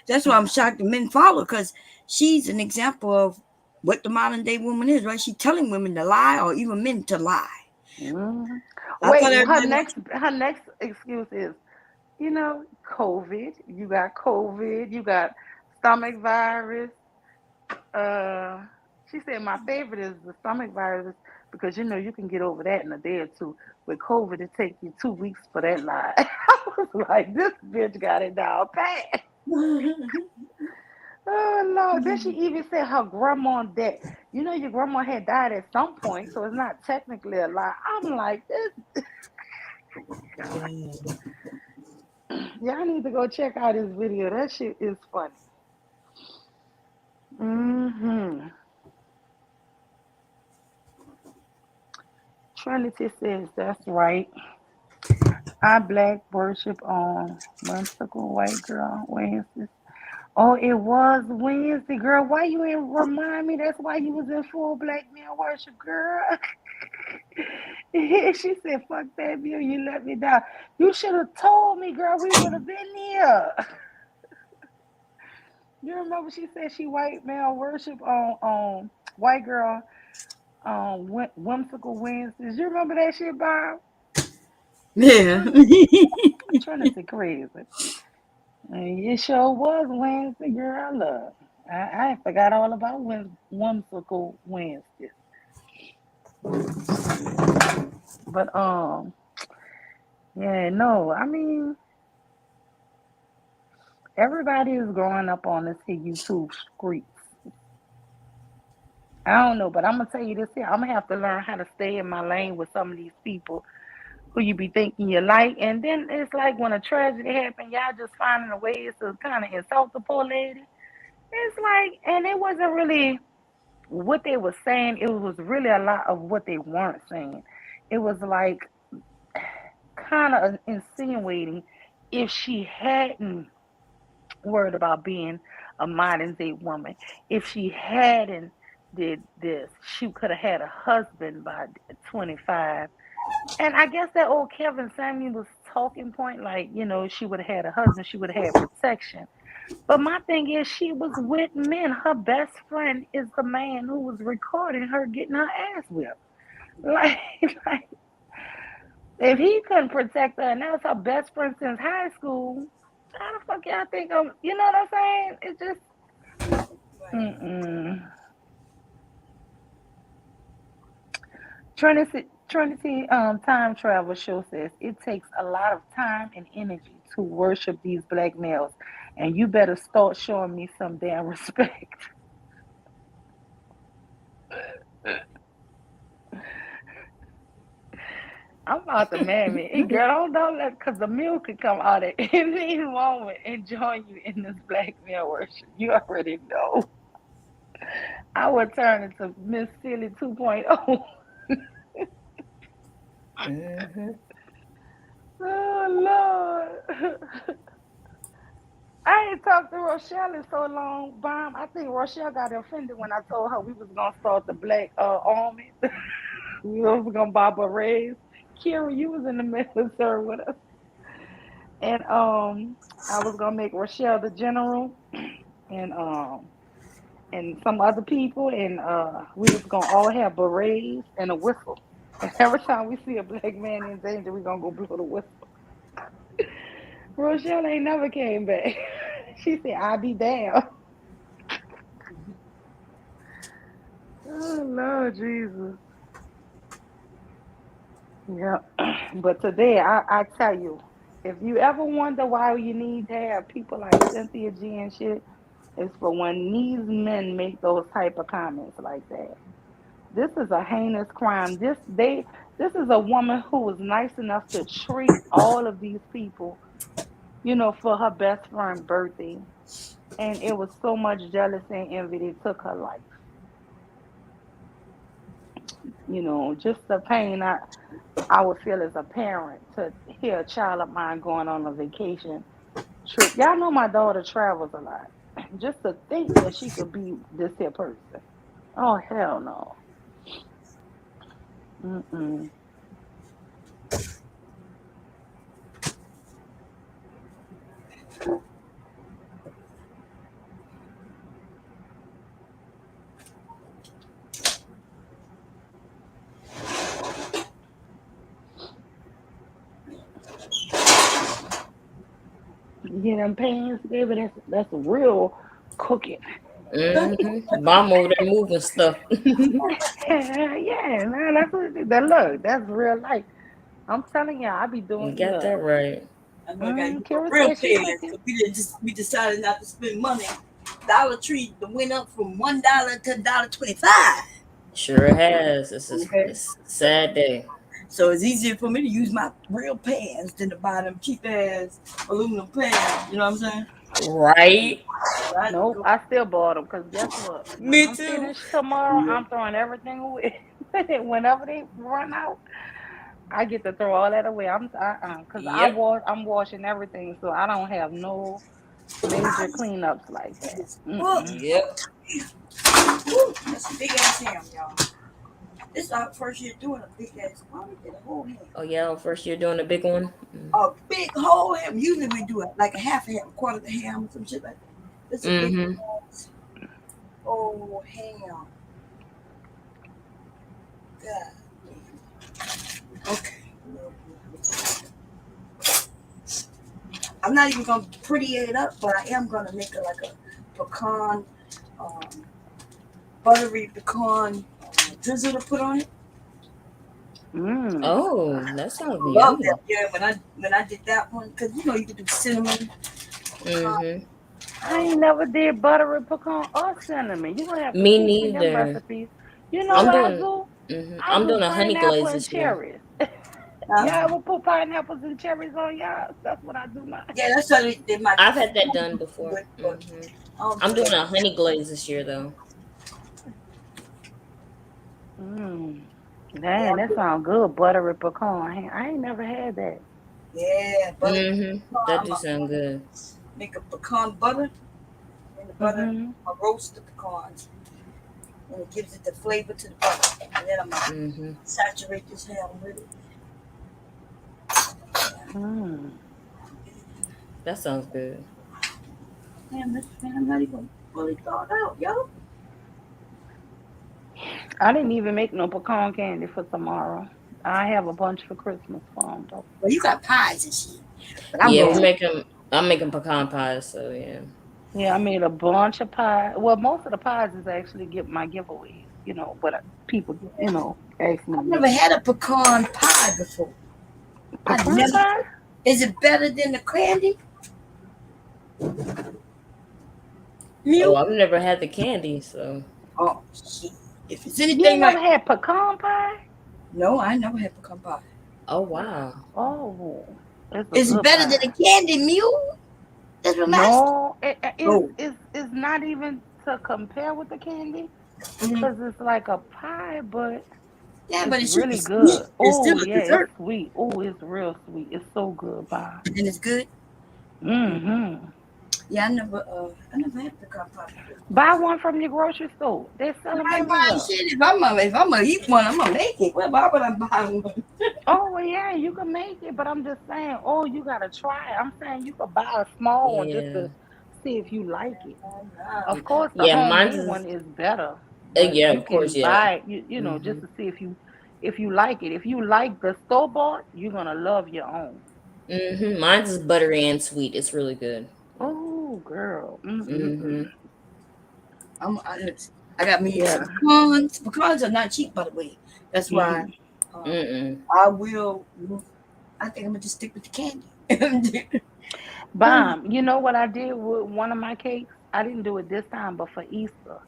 That's why I'm shocked the men follow, because she's an example of what the modern day woman is, right? She's telling women to lie or even men to lie. Mm-hmm. I Wait, thought her everybody next excuse is, COVID. You got COVID. You got stomach virus. Uh, she said my favorite is the stomach virus because you can get over that in a day or two. With COVID, it takes you 2 weeks for that lie. I was like, this bitch got it down pat. Oh Lord! Then she even said her grandma dead. Your grandma had died at some point, so it's not technically a lie. I'm like, this. God. Y'all need to go check out this video. That shit is funny. Trinity says that's right. I black worship on whimsical white girl Wednesdays. Oh, it was Wednesday, girl. Why you ain't remind me? That's why you was in full black man worship, girl. She said, "Fuck that, Bill. You let me down. You should have told me, girl. We would have been here." You remember she said she white male worship on white girl, Whimsical Wednesdays. You remember that shit, Bob? Yeah. Trinity crazy. And it sure was Wednesday, girl. Look, I forgot all about Whimsical Wednesdays. But yeah, no, I mean, everybody is growing up on this here YouTube streets. I don't know, but I'm gonna tell you this here. I'm gonna have to learn how to stay in my lane with some of these people who you be thinking you like, and then it's like when a tragedy happens, y'all just finding a ways to kind of insult the poor lady. It's like, and it wasn't really what they were saying. It was really a lot of what they weren't saying. It was like kind of insinuating if she hadn't worried about being a modern day woman, if she hadn't did this, she could have had a husband by 25. And I guess that old Kevin Samuel was talking point, like, she would have had a husband, she would have had protection. But my thing is, she was with men. Her best friend is the man who was recording her getting her ass whipped. Like, like if he couldn't protect her, and that was her best friend since high school, how the fuck y'all think of, you know what I'm saying? It's just, Trinity Time Travel Show says it takes a lot of time and energy to worship these black males, and you better start showing me some damn respect. I'm about to marry me. Girl, don't let, because the meal could come out at any moment and join you in this black male worship. You already know. I would turn into Miss Silly 2.0. Oh, Lord. I ain't talked to Rochelle in so long, Bomb. I think Rochelle got offended when I told her we was going to start the Black Army. We was going to buy berets. Kira, you was in the military with us. And I was going to make Rochelle the general and some other people. And we was going to all have berets and a whistle. And every time we see a black man in danger, we going to go blow the whistle. Rochelle ain't never came back. She said, I'll be down. Oh, Lord Jesus. Yeah. But today, I tell you, if you ever wonder why you need to have people like Cynthia G and shit, it's for when these men make those type of comments like that. This is a heinous crime. This is a woman who was nice enough to treat all of these people, for her best friend's birthday. And it was so much jealousy and envy that took her life. Just the pain I would feel as a parent to hear a child of mine going on a vacation trip. Y'all know my daughter travels a lot. Just to think that she could be this here person. Oh, hell no. Mm-mm. Yeah, them pants, baby, that's real cooking. Mom over there moving stuff. Yeah, man, that's what that look. That's real life. I'm telling y'all, I be doing. You got that right. I know I got Kira real said she pants. We decided not to spend money. Dollar Tree went up from $1 to $1.25. Sure has. It's a sad day. So it's easier for me to use my real pants than to buy them cheap ass aluminum pants. You know what I'm saying? Right. Nope, I still bought them because guess what? Me I'm too. finished tomorrow, I'm throwing everything away. Whenever they run out, I get to throw all that away. Because I'm washing everything, so I don't have no major cleanups like that. Yep. Ooh, that's a big ass ham, y'all. This is our first year doing a big ass. Why we get a whole ham? Oh yeah, first year doing a big one. A big whole ham. Usually we do it like a half a ham, a quarter of the ham, some shit like that. This is a big ass whole ham. God. Okay. I'm not even gonna pretty it up, but I am gonna make it like a pecan, um, buttery pecan drizzle to put on it. Oh, that sounds Love yummy. that. Yeah, when I did that one, because you know you can do cinnamon. Mm-hmm. I ain't never did buttery pecan or cinnamon. You're gonna have to Me teach me them neither. recipes. You know I'm what I doing. do? I I'm do doing a honey pineapple glaze and this year. cherries. Y'all ever put pineapples and cherries on y'all? That's what I do now. Yeah, that's how they did my. I've had that done before. I'm doing a honey glaze this year though. Damn, that sounds good. Buttery pecan. I ain't never had that. Yeah, butter. That do sound good. Make a pecan butter. And the butter, I roast the pecans. And it gives it the flavor to the butter. And then I'm gonna saturate this ham with it. That sounds good. Man, I'm not even fully thought out, yo. I didn't even make no pecan candy for tomorrow. I have a bunch for Christmas for them though. Well, you got pies and shit. But I'm making pecan pies, so yeah. Yeah, I made a bunch of pies. Well, most of the pies is actually my giveaways, you know, but people, you know, ask me. I've never had a pecan pie before. Pecan pie? Is it better than the candy? Oh, I've never had the candy, so. Oh shit! If it's anything you ain't never had pecan pie? No, I never had pecan pie. Oh wow! Oh, is it better than the candy mule? That's what no, it's not even to compare with the candy because it's like a pie, but it's really good. Oh yeah, it's sweet. Oh, it's real sweet. It's so good, Bob. And it's good. Yeah, I never had pecan pie. Buy one from your grocery store. They're selling them everywhere. Shit, if I'm gonna eat one, I'm gonna make it. Why would I buy one? Oh well, yeah, you can make it, but I'm just saying. Oh, you gotta try it. I'm saying you could buy a small one just to see if you like it. Of course, the homemade one is better. Yeah, you of course, can buy it, you know, just to see if you like it. If you like the store bought, you're gonna love your own. Mine's is buttery and sweet. It's really good. Oh, girl. I got me some pecans. Pecans are not cheap, by the way. That's why I will. I think I'm gonna just stick with the candy. Bomb. You know what I did with one of my cakes? I didn't do it this time, but for Easter,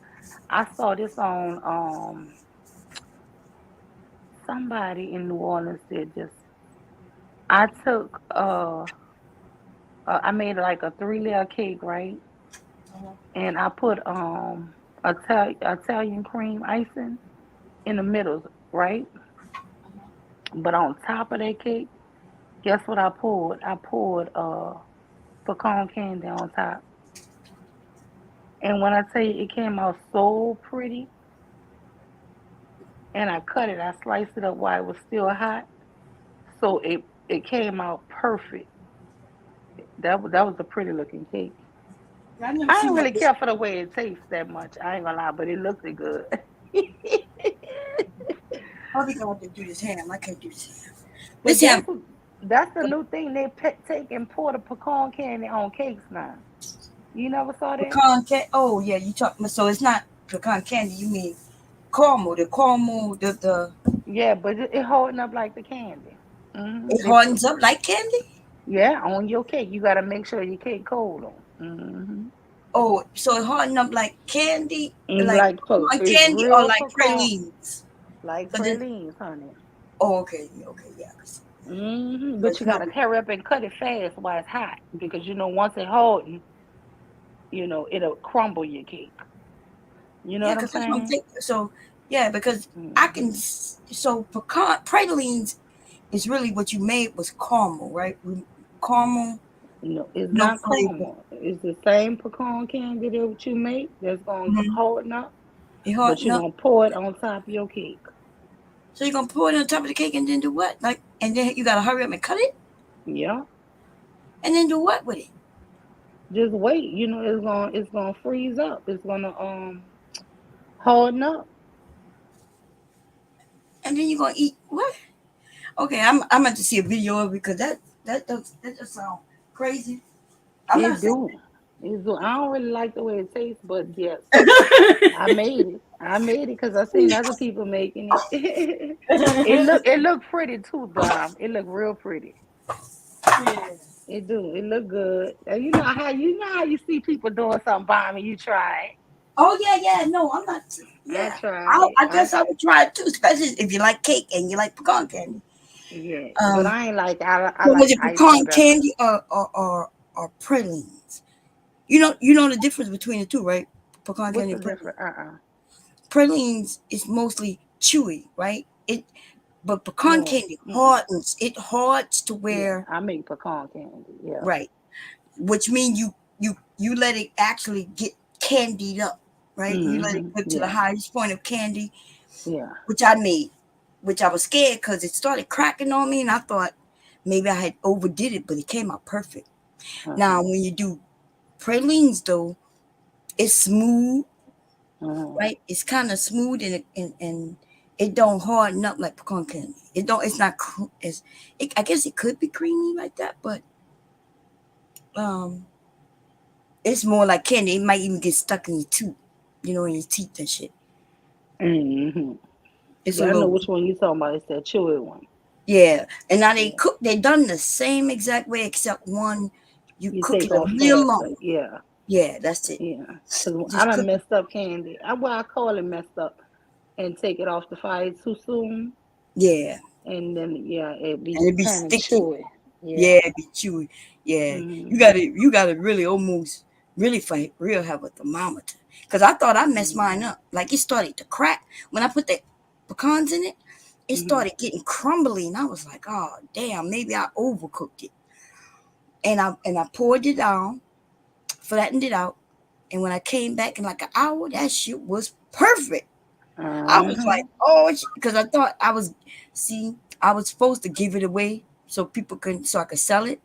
I saw this on somebody in New Orleans did just. I took I made like a 3-layer cake, right? And I put Italian cream icing in the middle, right? But on top of that cake, guess what I poured? I poured pecan candy on top. And when I tell you it came out so pretty, and I cut it, I sliced it up while it was still hot, so it came out perfect. That was a pretty looking cake. I didn't really care for the way it tastes that much. I ain't gonna lie, but it looked good. How we gonna have to do this ham? I can't do this ham. This that's the new thing. They take and pour the pecan candy on cakes now. You never saw that? Pecan candy. Oh yeah, you talking. So it's not pecan candy. You mean caramel? The caramel. The. Yeah, but it holding up like the candy. It hardens up like candy. Yeah, on your cake, you gotta make sure your cake cold on. Oh, so it harden up like candy, like candy or like pralines? Like pralines, honey. Oh, okay, yeah. But you gotta hurry up and cut it fast while it's hot, because you know once it harden, you know it'll crumble your cake. You know what I'm saying? So yeah, because I can. So pecan pralines is really what you made was caramel, right? Caramel. No, it's not caramel. It's the same pecan candy that you make that's gonna harden up. But you're gonna pour it on top of your cake. So you're gonna pour it on top of the cake and then do what? And then you gotta hurry up and cut it? Yeah. And then do what with it? Just wait. You know, it's gonna freeze up. It's gonna harden up. and then you're gonna eat what? Okay, I'm going to see a video of it because that just sound crazy. I'm not It saying. do. It do. I don't really like the way it tastes, but yes, I made it. I made it because I seen other people making it. It look pretty too, Dom. It look real pretty. Yeah. It do. It look good. And you know how you see people doing something bomb and you try it. Oh yeah. No, I'm not. I Yeah, tried it. I guess I would try it too, especially if you like cake and you like pecan candy. Yeah, but I ain't like I So was like it icing pecan better. candy or pralines? You know the difference between the two, right? Pecan What's candy the and praline. difference? Pralines is mostly chewy, right? But pecan No. candy Mm-mm. hardens. It hardens to Yeah, where I make pecan candy. Yeah. right, which means you let it actually get candied up, right? You let it get to the Yeah. highest point of candy, Yeah. which I made, which I was scared because it started cracking on me, and I thought maybe I had overdid it, but it came out perfect. Now, when you do pralines, though, it's smooth, right? It's kind of smooth and it don't harden up like pecan candy. It don't. It's not. I guess it could be creamy like that, but um, it's more like candy. It might even get stuck in your tooth, in your teeth and shit. Mm-hmm. It's a Yeah, I know little. which one you talking about. It's that chewy one. Yeah, and now they Yeah. cook. They done the same exact way except one. You You cook take it a off little faster. long. Yeah. Yeah, that's it. Yeah. Because I Just done cook it. messed up candy. I call it messed up and take it off the fire too soon. Yeah, And then, yeah, it be and it be kind of sticky. chewy. Yeah. Yeah, it be chewy. Yeah, you gotta really almost really for real have a thermometer. Cause I thought I messed mine up. Like it started to crack when I put the pecans in it. It started getting crumbly, and I was like, "Oh damn, maybe I overcooked it." And I poured it down, flattened it out, and when I came back in like an hour, that shit was perfect. I was like, "Oh," because I thought I was supposed to give it away so I could sell it.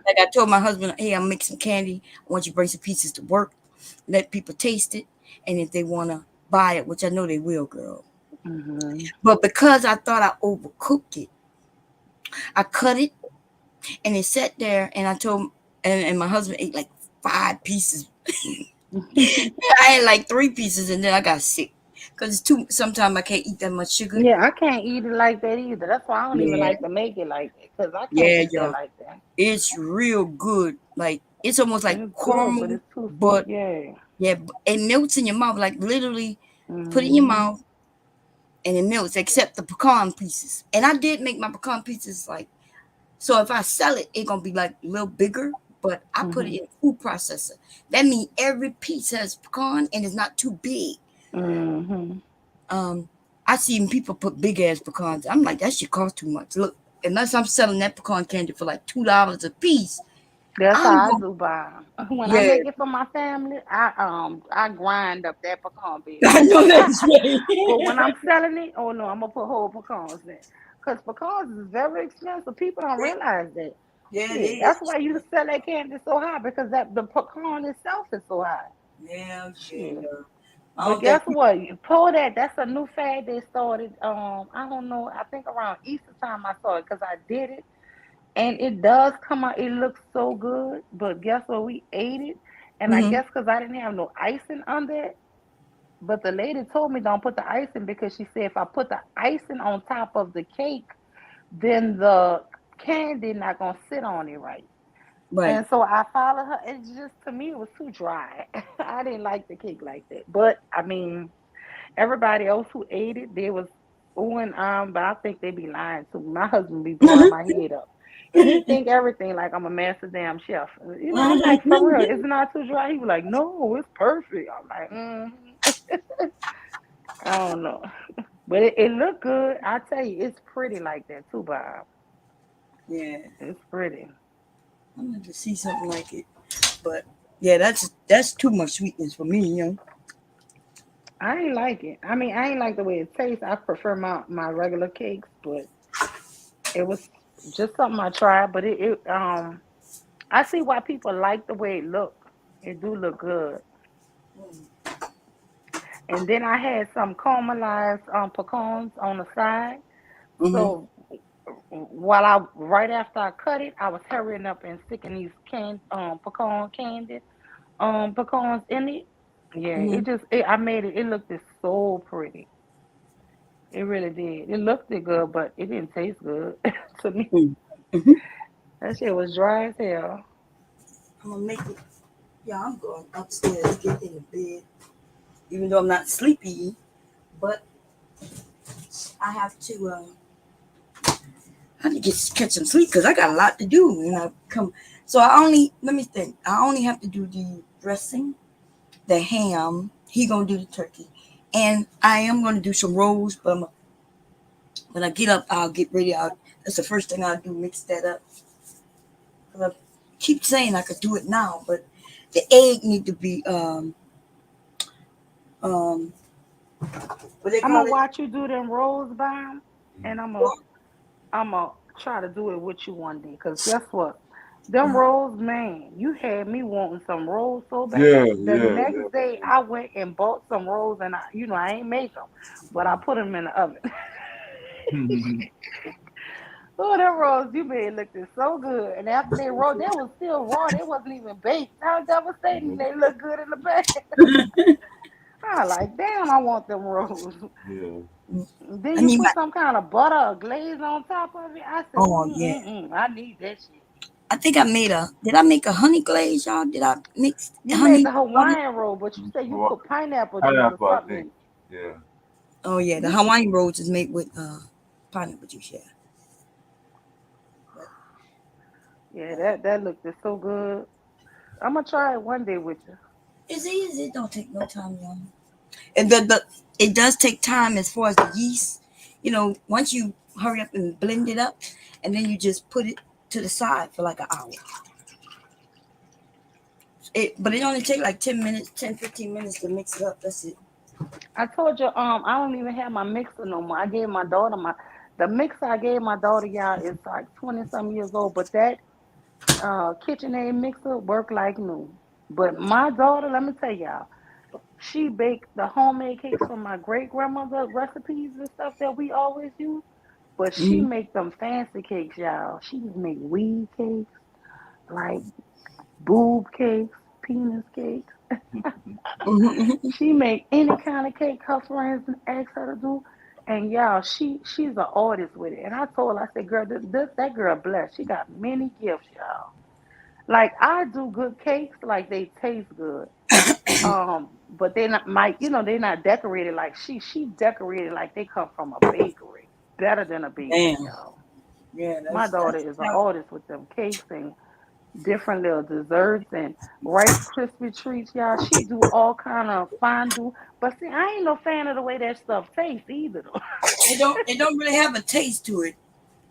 Like I told my husband, "Hey, I'm making some candy. I want you to bring some pieces to work, let people taste it, and if they want to buy it, which I know they will, girl." But because I thought I overcooked it, I cut it and it sat there, and I told and my husband ate like 5 pieces. I had like 3 pieces, and then I got sick because it's too. Sometimes I can't eat that much sugar. Yeah, I can't eat it like that either. That's why I don't even Yeah, like to make it like that because I can't yeah, eat that yeah. like that. It's real good. Like it's almost like It's good, but caramel, it's too sweet. but Yeah. yeah, it melts in your mouth. Like literally, put it in your Mm-hmm. mouth and it melts, except the pecan pieces. And I did make my pecan pieces like so. If I sell it, it's gonna be like a little bigger. But I put it in a food processor. That means every piece has pecan and it's not too big. I seen people put big ass pecans. I'm like, that shit cost too much. Look, unless I'm selling that pecan candy for like $2 a piece, That's I'm how I going. do buy 'em. When I Yeah, make it for my family, I grind up that pecan baby. I know that's But when right. I'm selling it, oh no, I'm gonna put whole pecans in. Cause pecans is very expensive. People don't realize that. Yeah, it Shit, that's is. why you sell that candy so high because that the pecan itself is so high. Yeah, Shit. I But don't guess think. what? You pull that. That's a new fad they started. I don't know. I think around Easter time I saw it because I did it. And it does come out, it looks so good. But guess what? We ate it. And I Mm-hmm. guess because I didn't have no icing under it. But the lady told me don't put the icing because she said if I put the icing on top of the cake, then the candy not gonna sit on it right. Right. And so I followed her. It's just to me it was too dry. I didn't like the cake like that. But I mean, everybody else who ate it, they was oohing but I think they be lying too. My husband be blowing my head up. He be think everything like I'm a master damn chef. I'm like, for real, it's not too dry. He was like, no, it's perfect. I'm like, I don't know. But it looked good. I tell you, it's pretty like that too, Bob. Yeah, It's pretty. I'm going to see something like it. But yeah, that's too much sweetness for me. I ain't like it. I mean, I ain't like the way it tastes. I prefer my regular cakes, but it was just something I tried. But I see why people like the way it look. It do look good. And then I had some caramelized pecans on the side. Mm-hmm. So right after I cut it, I was hurrying up and sticking these pecan candy pecans in it. Yeah, Mm-hmm. I made it. It looked so pretty. It really did. It looked good, but it didn't taste good to me. Mm-hmm. That shit was dry as hell. I'm gonna make it. Yeah, I'm going upstairs, get in the bed, even though I'm not sleepy, but I have to catch some sleep because I got a lot to do when I come. So let me think. I only have to do the dressing, the ham. He gonna do the turkey, and I am gonna do some rolls. But when I get up, I'll get ready. That's the first thing I'll do. Mix that up. 'Cause I keep saying I could do it now, but the egg need to be what they I'm call gonna it. watch you do them rolls, Bomb, and I'm gonna try to do it with you one day. Cause guess what? Them rolls, man, you had me wanting some rolls so Yeah, bad. The yeah, next day, I went and bought some rolls, and I ain't make them, but I put them in the oven. yeah. Oh, them rolls you made looked so good. And after they rolled, they was still raw. They wasn't even baked. How devastating they look good in the bag. I like, damn, I want them rolls. Yeah. Then I you need my. put some kind of butter or glaze on top of it. I said, Oh yeah. I need that shit. I think I made a. Did I make a honey glaze, y'all? Did I mix You made honey the butter? Hawaiian roll, but you said you Well, put pineapple juice or pineapple, I something in think. it. Yeah. Oh yeah, the You, Hawaiian rolls is made with pineapple juice. Yeah. yeah, that looked so good. I'm gonna try it one day with you. It's easy. It don't take no time, y'all. And it does take time as far as the yeast. Once you hurry up and blend it up, and then you just put it to the side for like an hour. But it only take like 10 minutes, 15 minutes to mix it up. That's it. I told you, I don't even have my mixer no more. I gave my daughter the mixer I gave my daughter, y'all, is like 20 some years old, but that KitchenAid mixer work like new. But my daughter, let me tell y'all, she baked the homemade cakes from my great grandmother recipes and stuff that we always use. But she Mm-hmm. make them fancy cakes, y'all. She just make weed cakes, like boob cakes, penis cakes. Mm-hmm. She make any kind of cake her friends ask her to do. And y'all, she's an artist with it. And I told her, I said, girl, that girl blessed. She got many gifts, y'all. Like I do good cakes, like they taste good. But they're not they're not decorated like she decorated like they come from a bakery. Better than a bakery, Damn. y'all. Yeah, My daughter that's is an how. artist with them cakes and different little desserts and Rice Krispie treats, y'all. She do all kind of fondue. But see, I ain't no fan of the way that stuff tastes either though. It don't really have a taste to it.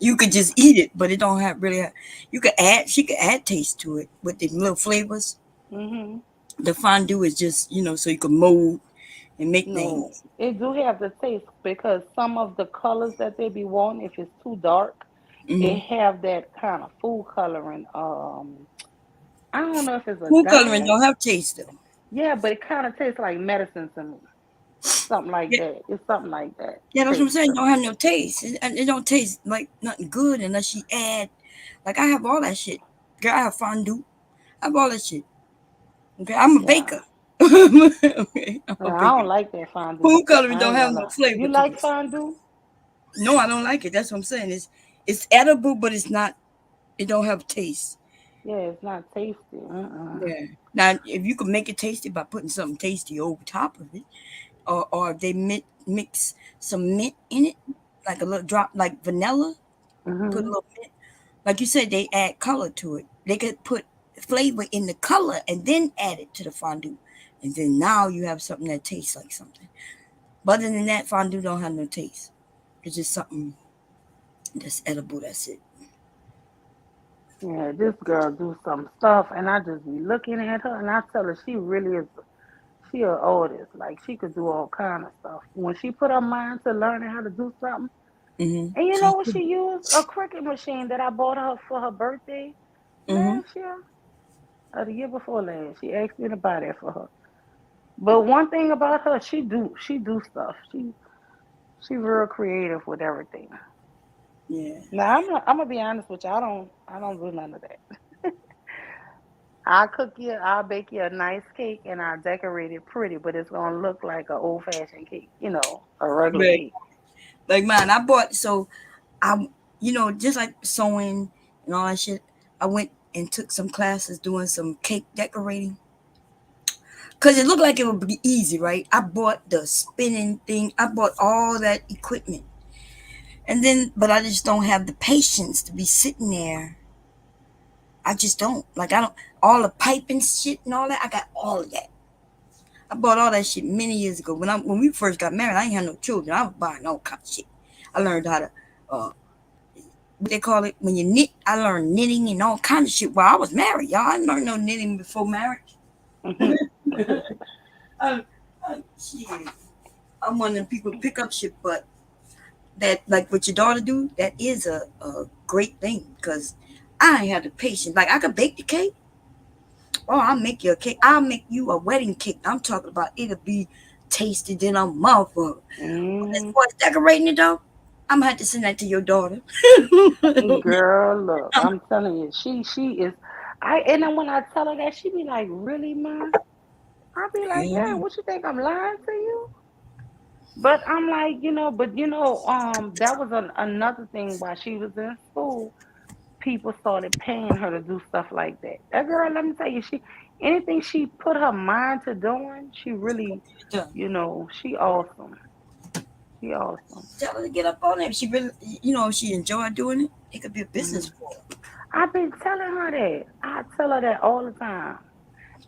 You could just eat it, but it don't have really. She could add taste to it with the little flavors. Mhm. The fondue is just so you can mold and make No, things. it do have the taste because some of the colors that they be wanting, if it's too dark, it Mm-hmm. have that kind of food coloring. I don't know if it's a Food coloring dye. don't have taste though. Yeah, but it kind of tastes like medicine to me. Something like Yeah, that. It's something like that yeah, that's what I'm taste saying. to It me. don't have no taste. It don't taste like nothing good unless you add. Like I have all that shit. Girl, I have fondue. I have all that shit. Okay, I'm a Yeah. baker. Okay, I'm a I don't baker. like that fondue. Food coloring I don't ain't have gonna no lie. flavor You to like it. fondue? No, I don't like it. That's what I'm saying. It's edible, but it's not. It don't have taste. Yeah, it's not tasty. Yeah. Now, if you can make it tasty by putting something tasty over top of it, or they mix some mint in it, like a little drop, like vanilla, put a Mm-hmm. little mint. Like you said, they add color to it. They could put flavor in the color and then add it to the fondue, and then now you have something that tastes like something. But other than that, fondue don't have no taste. It's just something that's edible. That's it. Yeah, this girl do some stuff, and I just be looking at her, and I tell her she really is. She an artist. Like she could do all kind of stuff. When she put her mind to learning how to do something, Mm-hmm. and you know what she used? A cricket machine that I bought her for her birthday Mm-hmm. last year or the year before last. She asked me to buy that for her. But one thing about her, she do stuff. She real creative with everything. Yeah. Now I'm gonna be honest with you. I don't do none of that. I'll bake you a nice cake and I'll decorate it pretty, but it's gonna look like an old fashioned cake, a regular Right. cake. Like mine, I bought I just like sewing and all that shit. I went and took some classes doing some cake decorating. Cause it looked like it would be easy, right? I bought the spinning thing. I bought all that equipment. But I just don't have the patience to be sitting there. I just don't. Like, I don't, all the piping shit and all that, I got all of that. I bought all that shit many years ago. When we first got married, I ain't had no children. I was buying all kind of shit. I learned how to, what they call it, when you knit, I learned knitting and all kind of shit while I was married, y'all. I didn't learn no knitting before marriage. Shit. I'm one of them people who pick up shit, but that, like what your daughter do, that is a great thing because I ain't have the patience. Like, I could bake the cake. Oh, I'll make you a cake. I'll make you a wedding cake. I'm talking about it'll be tasted in a motherfucker. As far as decorating it though, I'm gonna have to send that to your daughter. Girl, look, I'm telling you, she is. And then when I tell her that, she be like, "Really, Ma?" I'll be like, "Yeah, what you think I'm lying to you?" But I'm like, that was another thing while she was in school. People started paying her to do stuff like that. That girl, let me tell you, anything she put her mind to doing, she really, she awesome. She awesome. Tell her to get up on it. If she really, she enjoyed doing it, it could be a business for her. I've been telling her that. I tell her that all the time.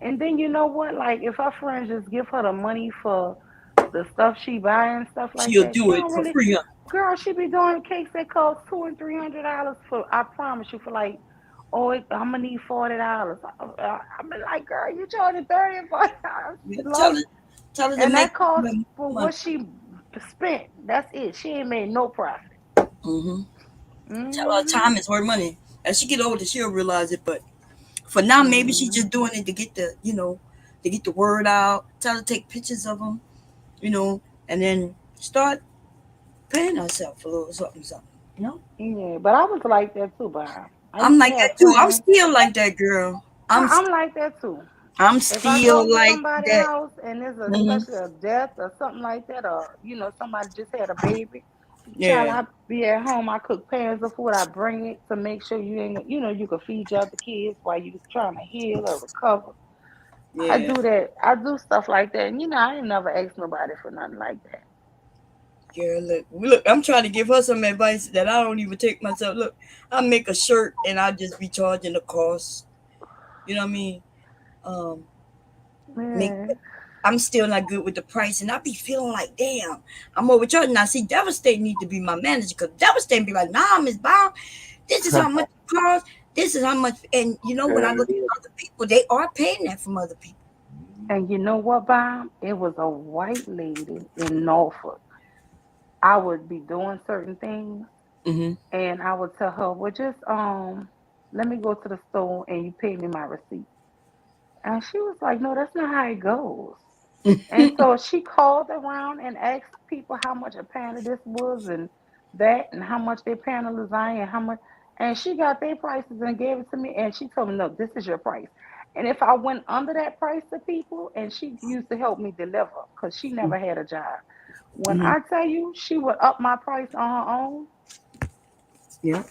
And then you know what? Like, if her friends just give her the money for the stuff she buy and stuff like She'll that, do it for free. Girl, she be doing cakes that cost $200 and $300 for. I promise you, for like, I'm gonna need $40. I'm like, girl, you charging $30 and $40. Tell her to and make that cost for what she spent. That's it. She ain't made no profit. Tell her time is worth money. As she get older, she'll realize it. But for now, maybe she's just doing it to get the word out. Tell her to take pictures of them, and then start paying herself for a little something. Yeah, but I was like that too, Bob. I'm like that too. I'm still like that, girl. I'm like that too. I'm If I still go to like somebody's that. house and there's especially a death or something like that, or somebody just had a baby, child, I be at home. I cook pans of food. I bring it to make sure you ain't, you can feed your other kids while you trying to heal or recover. I do that. I do stuff like that, and I ain't never asked nobody for nothing like that. Girl, look, I'm trying to give her some advice that I don't even take myself. Look, I make a shirt and I just be charging the cost. You know what I mean? I'm still not good with the price, and I be feeling like, damn, I'm overcharging. Now, see, Devastate need to be my manager because Devastate be like, nah, Miss Bob, this is how much it costs. This is how much, and when I look at other people, they are paying that from other people. And you know what, Bob? It was a white lady in Norfolk. I would be doing certain things, and I would tell her, well, just let me go to the store and you pay me my receipt. And she was like, no, that's not how it goes. And so she called around and asked people how much a pound of this was and that, and how much their pound of lasagna, and how much. And she got their prices and gave it to me. And she told me, no, this is your price. And if I went under that price to people, and she used to help me deliver because she never had a job. When I tell you, she would up my price on her own. Yeah,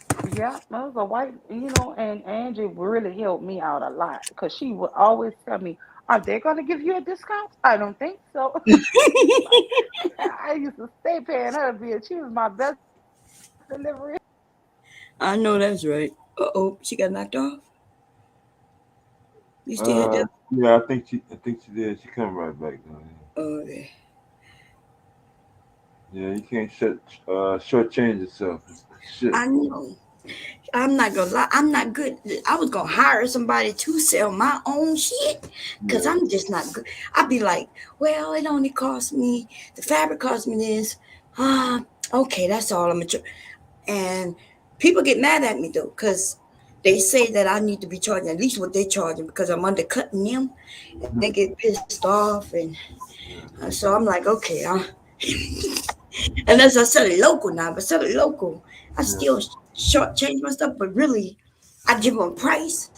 it was a white, and Angie really helped me out a lot because she would always tell me, are they going to give you a discount? I don't think so. I used to stay paying her bill. She was my best delivery. I know that's right. Uh-oh, she got knocked off? You still there? Yeah, I think she did. She come right back. Okay. Yeah, you can't shortchange yourself. Shit. I know. I'm not gonna lie. I'm not good. I was gonna hire somebody to sell my own shit because I'm just not good. I'd be like, well, it only cost me, the fabric cost me this. Okay, that's all I'm gonna. And people get mad at me though, because they say that I need to be charging at least what they're charging because I'm undercutting them, and they get pissed off, and so I'm like, okay, unless I sell it local now, but sell it local, I still shortchange my stuff, but really, I give them a price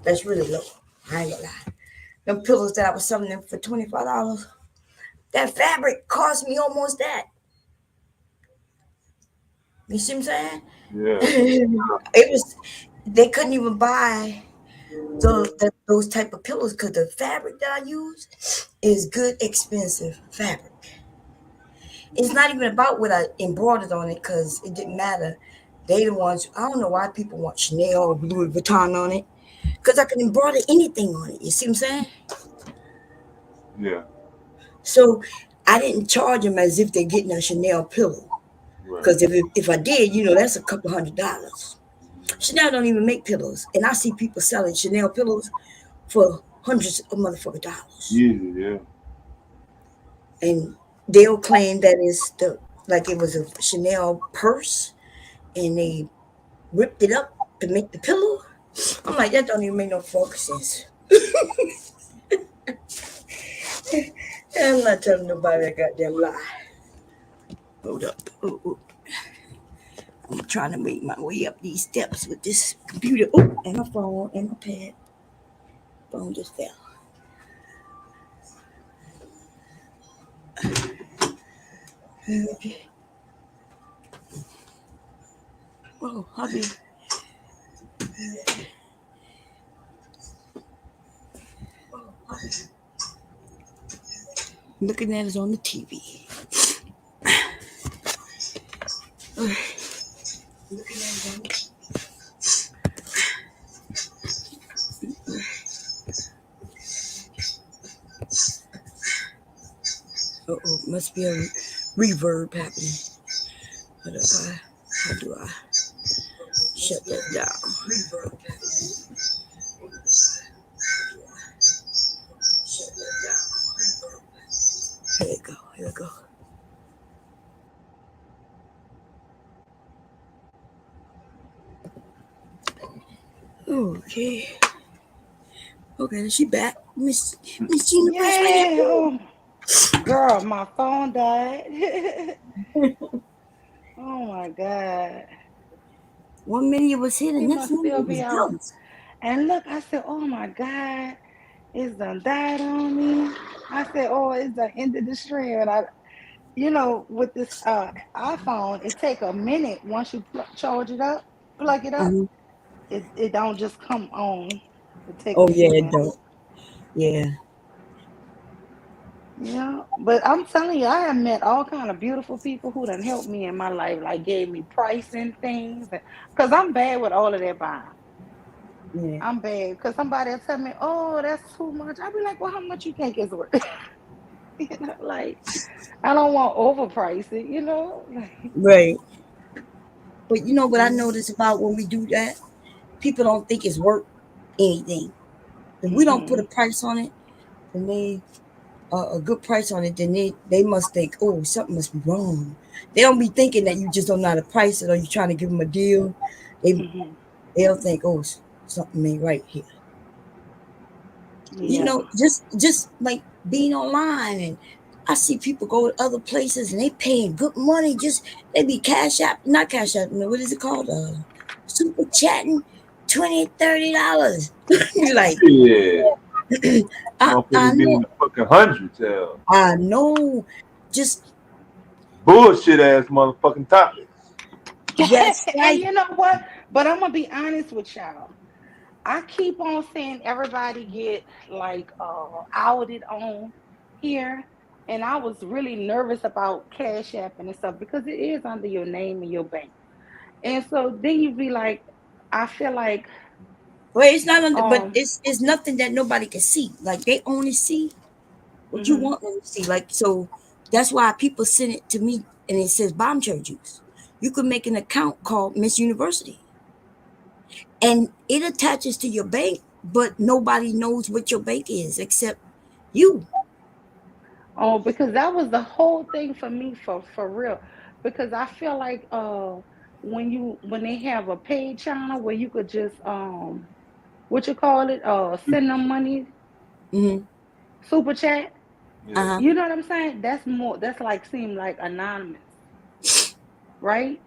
that's really low. I ain't gonna lie. Them pillows that I was selling them for $25, that fabric cost me almost that. You see what I'm saying? Yeah. It was, they couldn't even buy those type of pillows because the fabric that I use is good, expensive fabric. It's not even about what I embroidered on it because it didn't matter. They the ones, I don't know why people want Chanel or Louis Vuitton on it because I can embroider anything on it. You see what I'm saying? Yeah. So I didn't charge them as if they're getting a Chanel pillow. Because if I did, that's a couple $100. Chanel don't even make pillows. And I see people selling Chanel pillows for hundreds of motherfucking dollars. Yeah. And they'll claim that it's like it was a Chanel purse and they ripped it up to make the pillow. I'm like, that don't even make no fucking sense. I'm not telling nobody that goddamn lie. Hold up. Ooh. I'm trying to make my way up these steps with this computer. Oh, and my phone and my pad. Phone just fell. Okay. Oh, hubby. Looking at it on the TV. Looking at it on the TV. Uh-oh, must be a reverb happening. How do I shut that down? Reverb happening. Shut that down. Here we go. Okay, she back. Miss Gina. Yeah. Girl, my phone died. Oh my God. 1 minute was here, the It next must one still was be out. gone. And look, I said, oh my God, it's done died on me. I said, oh, it's done ended the stream. And with this iPhone, it take a minute once you plug it up, Mhm. it don't just come on. It take Oh a yeah, few it minutes. don't. Yeah. Yeah, but I'm telling you, I have met all kind of beautiful people who done helped me in my life, like gave me pricing things, because I'm bad with all of that buying. Yeah. I'm bad because somebody will tell me, "Oh, that's too much." I'll be like, "Well, how much you think it's worth?" Like I don't want overprice it. Like, Right. But you know what I mm-hmm. notice about when we do that? People don't think it's worth anything. If we don't put a price on it, and they a good price on it, then they must think, oh, something must be wrong. They don't be thinking that you just don't know how to price it or you're trying to give them a deal. They'll think, oh, something ain't right here. Yeah. Just like being online, and I see people go to other places and they paying good money. They be not cash app. What is it called? Super chatting, $20, $30. You're like, Yeah. I Motherfuckers be in know, the fucking hundreds, hell. I know. Just Bullshit ass motherfucking topics. yes, And right. you know what? But I'm gonna be honest with y'all. I keep on seeing everybody get like outed on here, and I was really nervous about Cash App and stuff because it is under your name and your bank. And so then you be like, I feel like Well, it's not under, but um it's nothing that nobody can see. Like they only see what you mhm. want them to see. Like so, that's why people send it to me, and it says bomb cherry juice. You could make an account called Miss University, and it attaches to your bank, but nobody knows what your bank is except you. Oh, because that was the whole thing for me for real. Because I feel like when they have a paid channel where you could just what you call it, send them money, super chat. Uh-huh. You know what I'm saying? That's like seem like anonymous, right?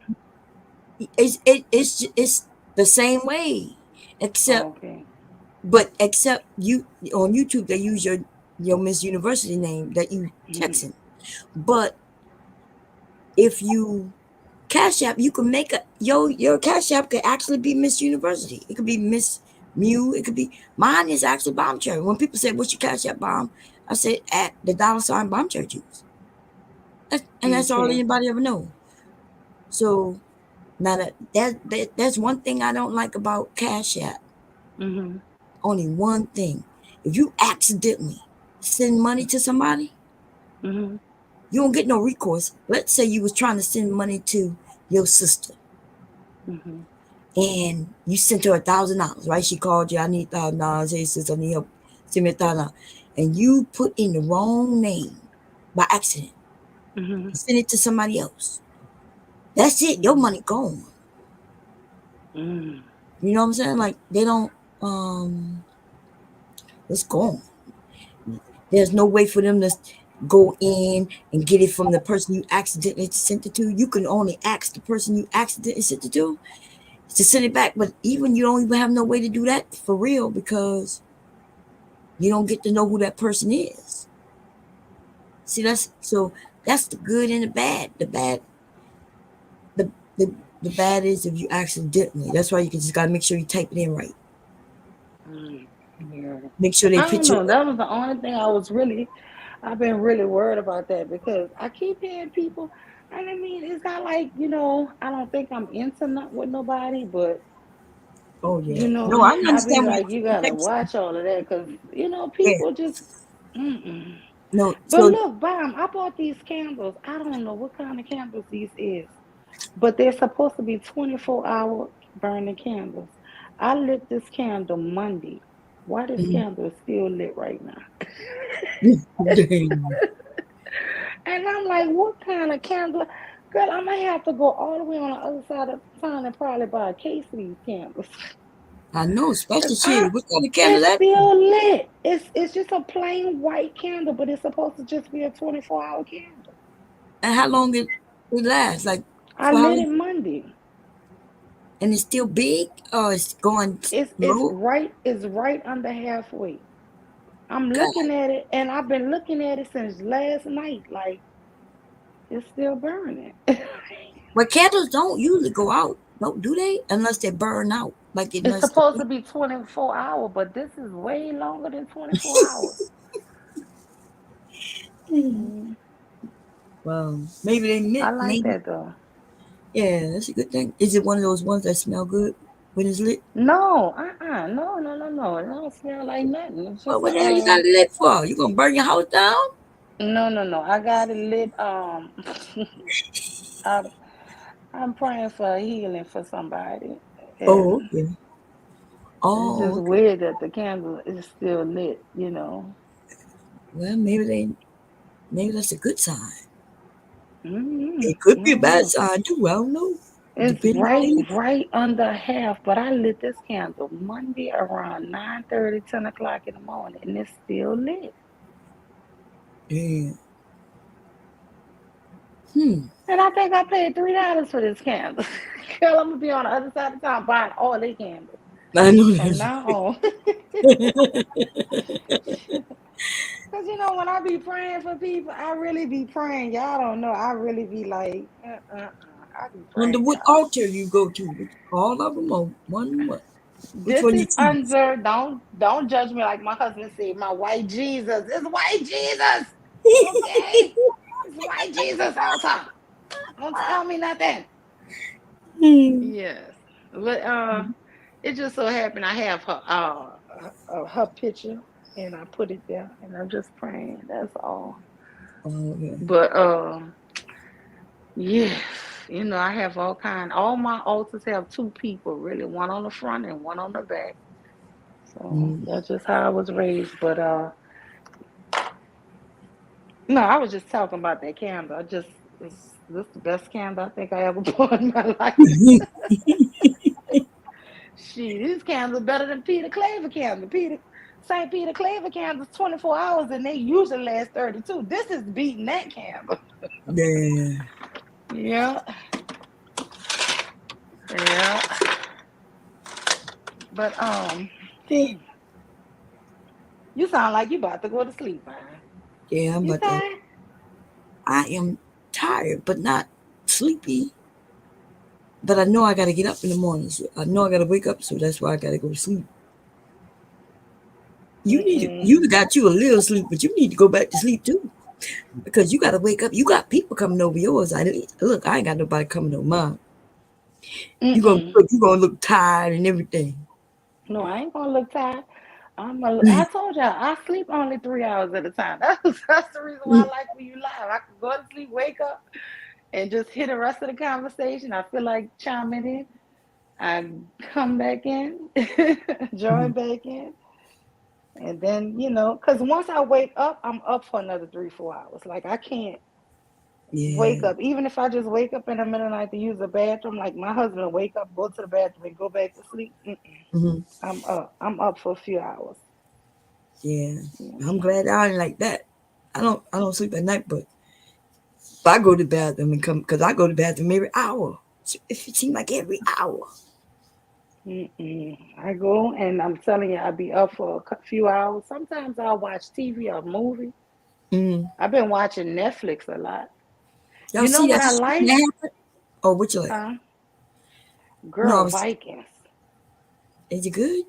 It's the same way, except Okay. except you on YouTube they use your Miss University name that you texting. But if you Cash App, you can make your Cash App could actually be Miss University. It could be Miss Mew. It could be mine is actually Bomb Cherry. When people say what's your Cash App, Bomb, I say at the $ Bomb Cherry Juice. And that's all anybody ever know. So now that's one thing I don't like about Cash App. Only one thing. If you accidentally send money to somebody, you don't get no recourse. Let's say you was trying to send money to your sister. And you sent her $1,000, right? She called you, I need $1,000. Hey, sister, I need help. Send me $1,000. And you put in the wrong name by accident. Send it to somebody else. That's it. Your money gone. You know what I'm saying? Like they don't it's gone. There's no way for them to go in and get it from the person you accidentally sent it to. You can only ask the person you accidentally sent it to send it back. But even you don't even have no way to do that for real because you don't get to know who that person is. See, that's the good and the bad. The bad is if you accidentally. That's why you just gotta make sure you type it in right. Make sure they I put don't know. That was the only thing I've been really worried about that because I keep hearing people, and I mean, it's not like, I don't think I'm intimate with nobody, but, oh, yeah. No, I I be understand what like, you gotta watch all of that because, people just, No, But so look, Bam, I bought these candles. I don't know what kind of candles these is, but they're supposed to be 24-hour burning candles. I lit this candle Monday. Why this candle is still lit right now? And I'm like, what kind of candle? Girl, I might have to go all the way on the other side of town and probably buy a case of these candles. I know, especially 'Cause shit. What kind of candle it's that? still lit. It's just a plain white candle, but it's supposed to just be a 24-hour candle. And how long it lasts? Like I for how lit long? it Monday. And it's still big, or it's going It's low? right under halfway. I'm looking at it, and I've been looking at it since last night. Like it's still burning. But candles don't usually go out, do they? Unless they burn out, like it It's must. supposed to be 24 hours, but this is way longer than 24 hours. Well, maybe they I meant like maybe. that though. Yeah, that's a good thing. Is it one of those ones that smell good when it's lit? No, no. It don't smell like nothing. It's Well, just what the hell you got it lit for? You gonna burn your house down? no. I got it lit. I'm praying for healing for somebody, Oh, and okay. it's Oh, just okay. weird that the candle is still lit. Well, maybe that's a good sign. It could be a bad sign too. I don't know. It's Depending on right under half, but I lit this candle Monday around 9:30, 10 o'clock in the morning, and it's still lit. Yeah. And I think I paid $3 for this candle. Girl, I'm gonna be on the other side of town buying all these candles. I know From that's now on. Because when I be praying for people, I really be praying. Y'all don't know. I really be like, I be Under praying, what y'all. altar you go to? All of them or one? What? Which This one you is choose? under, don't judge me like my husband said, my white Jesus. It's white Jesus. Okay? It's white Jesus altar. Don't tell me nothing. Yes. But it just so happened I have her picture and I put it there and I'm just praying. That's all. Okay. But yes, I have all my altars have two people really, one on the front and one on the back. So that's just how I was raised. But no, I was just talking about that candle. I just was This is the best candle I think I ever bought in my life. Shit, these candles are better than Peter Claver candle. St. Peter Claver candles 24 hours and they usually last 32. This is beating that candle. Yeah. Yeah. Yeah. But damn. You sound like you about to go to sleep, man. Yeah, I'm You about to. tired? I am tired, but not sleepy. But I know I got to get up in the morning. So I know I got to wake up, so that's why I got to go to sleep. You got you a little sleep, but you need to go back to sleep too, because you got to wake up. You got people coming over yours. I ain't got nobody coming over mine. You gonna look tired and everything. No, I ain't gonna look tired. I told y'all I sleep only 3 hours at a time. That's the reason why I like when you live. I can go to sleep, wake up, and just hear the rest of the conversation. I feel like chiming in. I come back in, join back in, and then because once I wake up, I'm up for another 3-4 hours. Like I can't wake up, even if I just wake up in the middle of the night to use the bathroom. Like my husband will wake up, go to the bathroom, and go back to sleep. I'm up. I'm up for a few hours. Yeah, I'm glad I ain't like that. I don't sleep at night, but if I go to the bathroom and come, because I go to the bathroom every hour. It seems like every hour. I go and I'm telling you, I'll be up for a few hours. Sometimes I'll watch TV or movie. I've been watching Netflix a lot. Y'all You know see what that I like? Oh, what you like? Girl, Vikings. Is it good?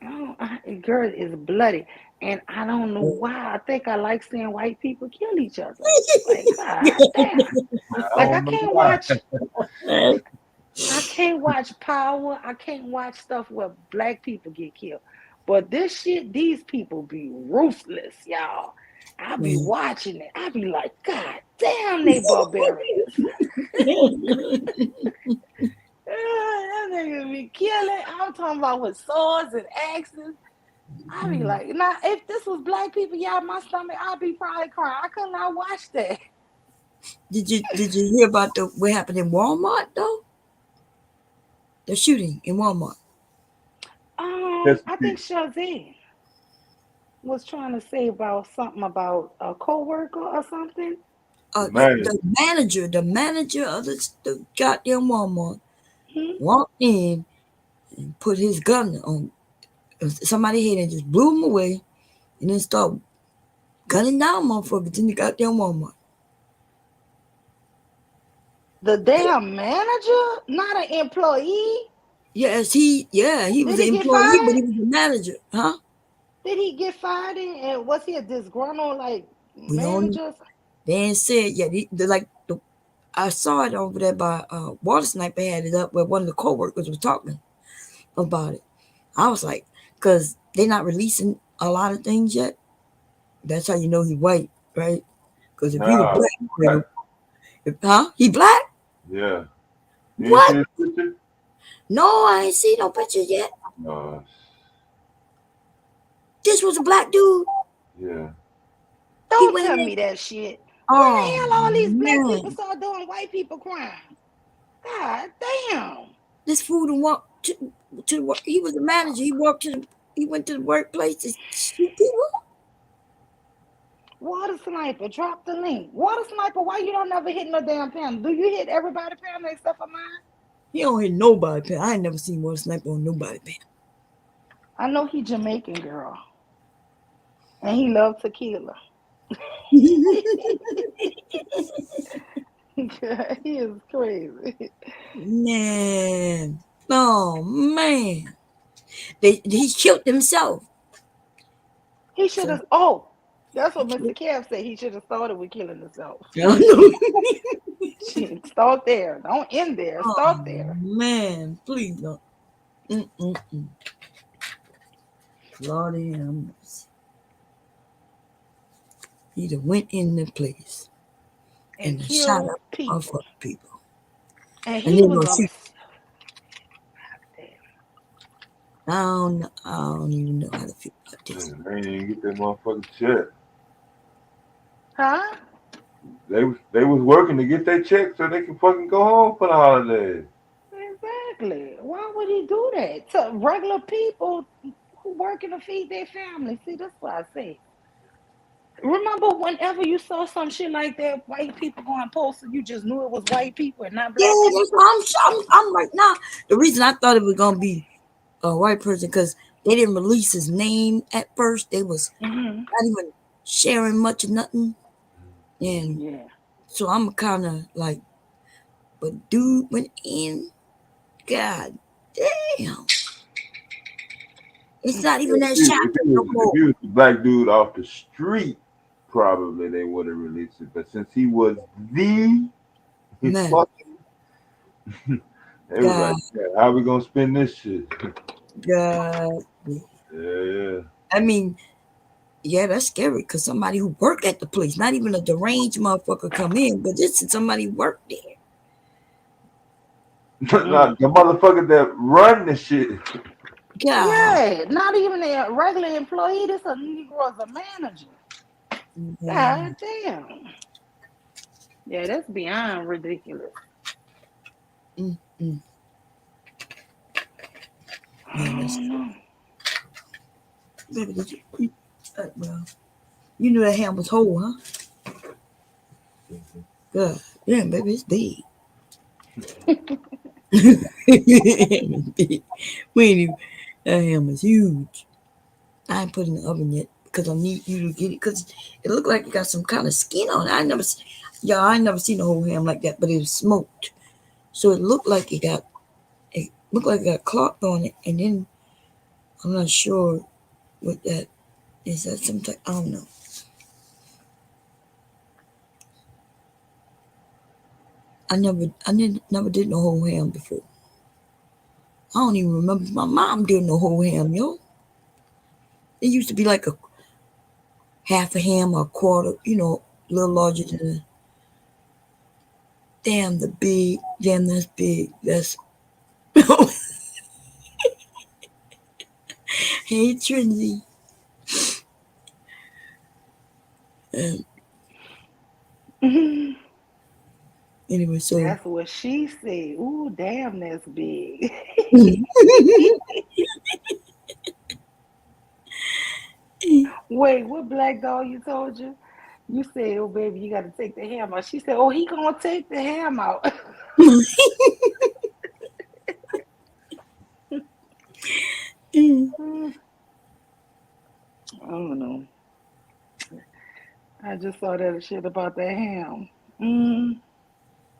Oh, girl is bloody, and I don't know why. I think I like seeing white people kill each other. Like, God damn. Like I can't watch. I can't watch Power. I can't watch stuff where black people get killed. But this shit, these people be ruthless, y'all. I be watching it. I be like, God damn, they barbarians. That nigga be killing. I'm talking about with swords and axes. I be like, now if this was black people, my stomach, I'd be probably crying. I could not watch that. Did you hear about what happened in Walmart though? The shooting in Walmart. I think Shazam was trying to say about something about a co-worker or something. The manager of the goddamn Walmart walked in and put his gun on somebody's head and just blew him away, and then started gunning down motherfuckers in the goddamn Walmart. The damn manager, not an employee. Yes, he was an employee, but he was a manager, huh? Did he get fired? And was he a disgruntled manager? They ain't said yet. I saw it over there by Water Sniper had it up where one of the co-workers was talking about it. I was like, because they're not releasing a lot of things yet. That's how you know he's white, right? Because if he was black, he black? Yeah. What? No, I ain't seen no pictures yet. No. This was a black dude. Yeah. Don't tell me that shit. When the hell all these black people start doing white people crime? God damn. This fool done walked to work. He was a manager. He went to the workplace to shoot people. Water Sniper, drop the link. Water Sniper, why you don't never hit no damn panel? Do you hit everybody panel except for mine? He don't hit nobody panel. I ain't never seen Water Sniper on nobody panel. I know he Jamaican girl. And he loves tequila. He is crazy. Man. Oh, man. He killed himself. He should have. That's what Mr. Kev said. He should have started with killing himself. Start there. Don't end there. Start there. Man, please don't. Lordy have mercy. He done went in the place and shot up people. And he was I don't even know how to feel about this. They didn't even get that motherfucking shit. Huh? They was working to get their check so they can fucking go home for the holidays. Exactly. Why would he do that to regular people who working to feed their family? See, that's what I say. Remember, whenever you saw some shit like that, white people going posted, you just knew it was white people and not Yeah, black that's people. what I'm right now. The reason I thought it was gonna be a white person because they didn't release his name at first. They was not even sharing much of nothing, and Yeah. so I'm kind of like, but dude went in. God damn, it's not even that If shocking no more. he was a black dude off the street, probably they would have released it. But since he was the Man. fucking, they was like, yeah, how we gonna spend this shit? God. Yeah. I mean, yeah, that's scary because somebody who worked at the place, not even a deranged motherfucker come in, but this is somebody who worked there. Not the motherfucker that run the shit. God. Yeah, not even a regular employee. This a Negro's a manager. God damn. Yeah, that's beyond ridiculous. Baby, did you? Well, you knew that ham was whole, huh? God damn, baby, it's big. We ain't even. That ham is huge. I ain't put it in the oven yet because I need you to get it because it looked like it got some kind of skin on it. I ain't never seen a whole ham like that, but it was smoked, so it looked like it got cloth on it, and then I'm not sure what that is. That some type, I don't know. I never did no whole ham before. I don't even remember my mom doing no whole ham, yo. It used to be like a half a ham or a quarter, a little larger than a. Damn, that's big. That's. Hey, Trinity. Anyway, so that's what she said. Ooh, damn, that's big. Wait, what black dog you told you? You said, oh, baby, you got to take the ham out. She said, oh, he going to take the ham out. I don't know. I just saw that shit about that ham.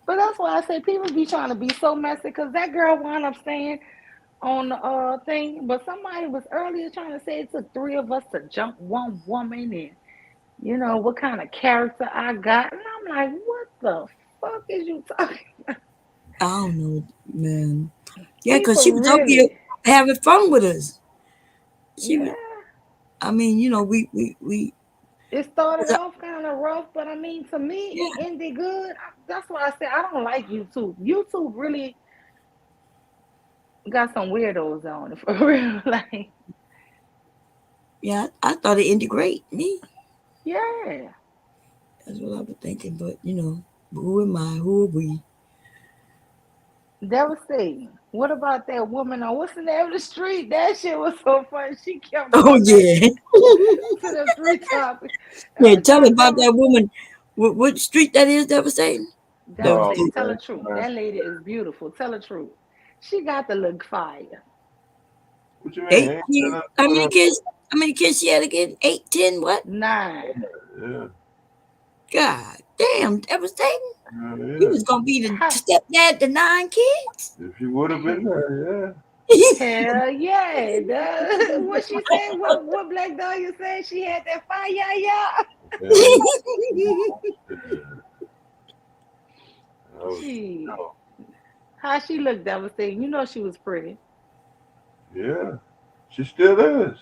But that's why I say people be trying to be so messy because that girl wound up saying on the thing, but somebody was earlier trying to say it took 3 of us to jump one woman and what kind of character I got. And I'm like, what the fuck is you talking about? I don't know, man. Yeah, because she was up here having fun with us. I mean, we. It started off kind of rough, but I mean, to me, it ended good. That's why I said I don't like YouTube. YouTube really got some weirdos on it for real. Like, yeah, I thought it ended great. Me. Yeah. That's what I was thinking, but who am I? Who are we? Devastating. What about that woman on what's the name of the street? That shit was so funny. She kept to the 3 topics. Yeah, tell me about that woman. What street that is, Devastating? Devastating. Tell the truth. That lady is beautiful. Tell the truth. She got to look fire. What you mean? 8 kids. How many kids she had again? 8, 10, what? 9. Yeah. God damn, Devastating. He was gonna be the stepdad to 9 kids. If you would have been there, Hell yeah. What she said, what Black Dahlia said, she had that fire, How she looked devastating. She was pretty. Yeah. She still is.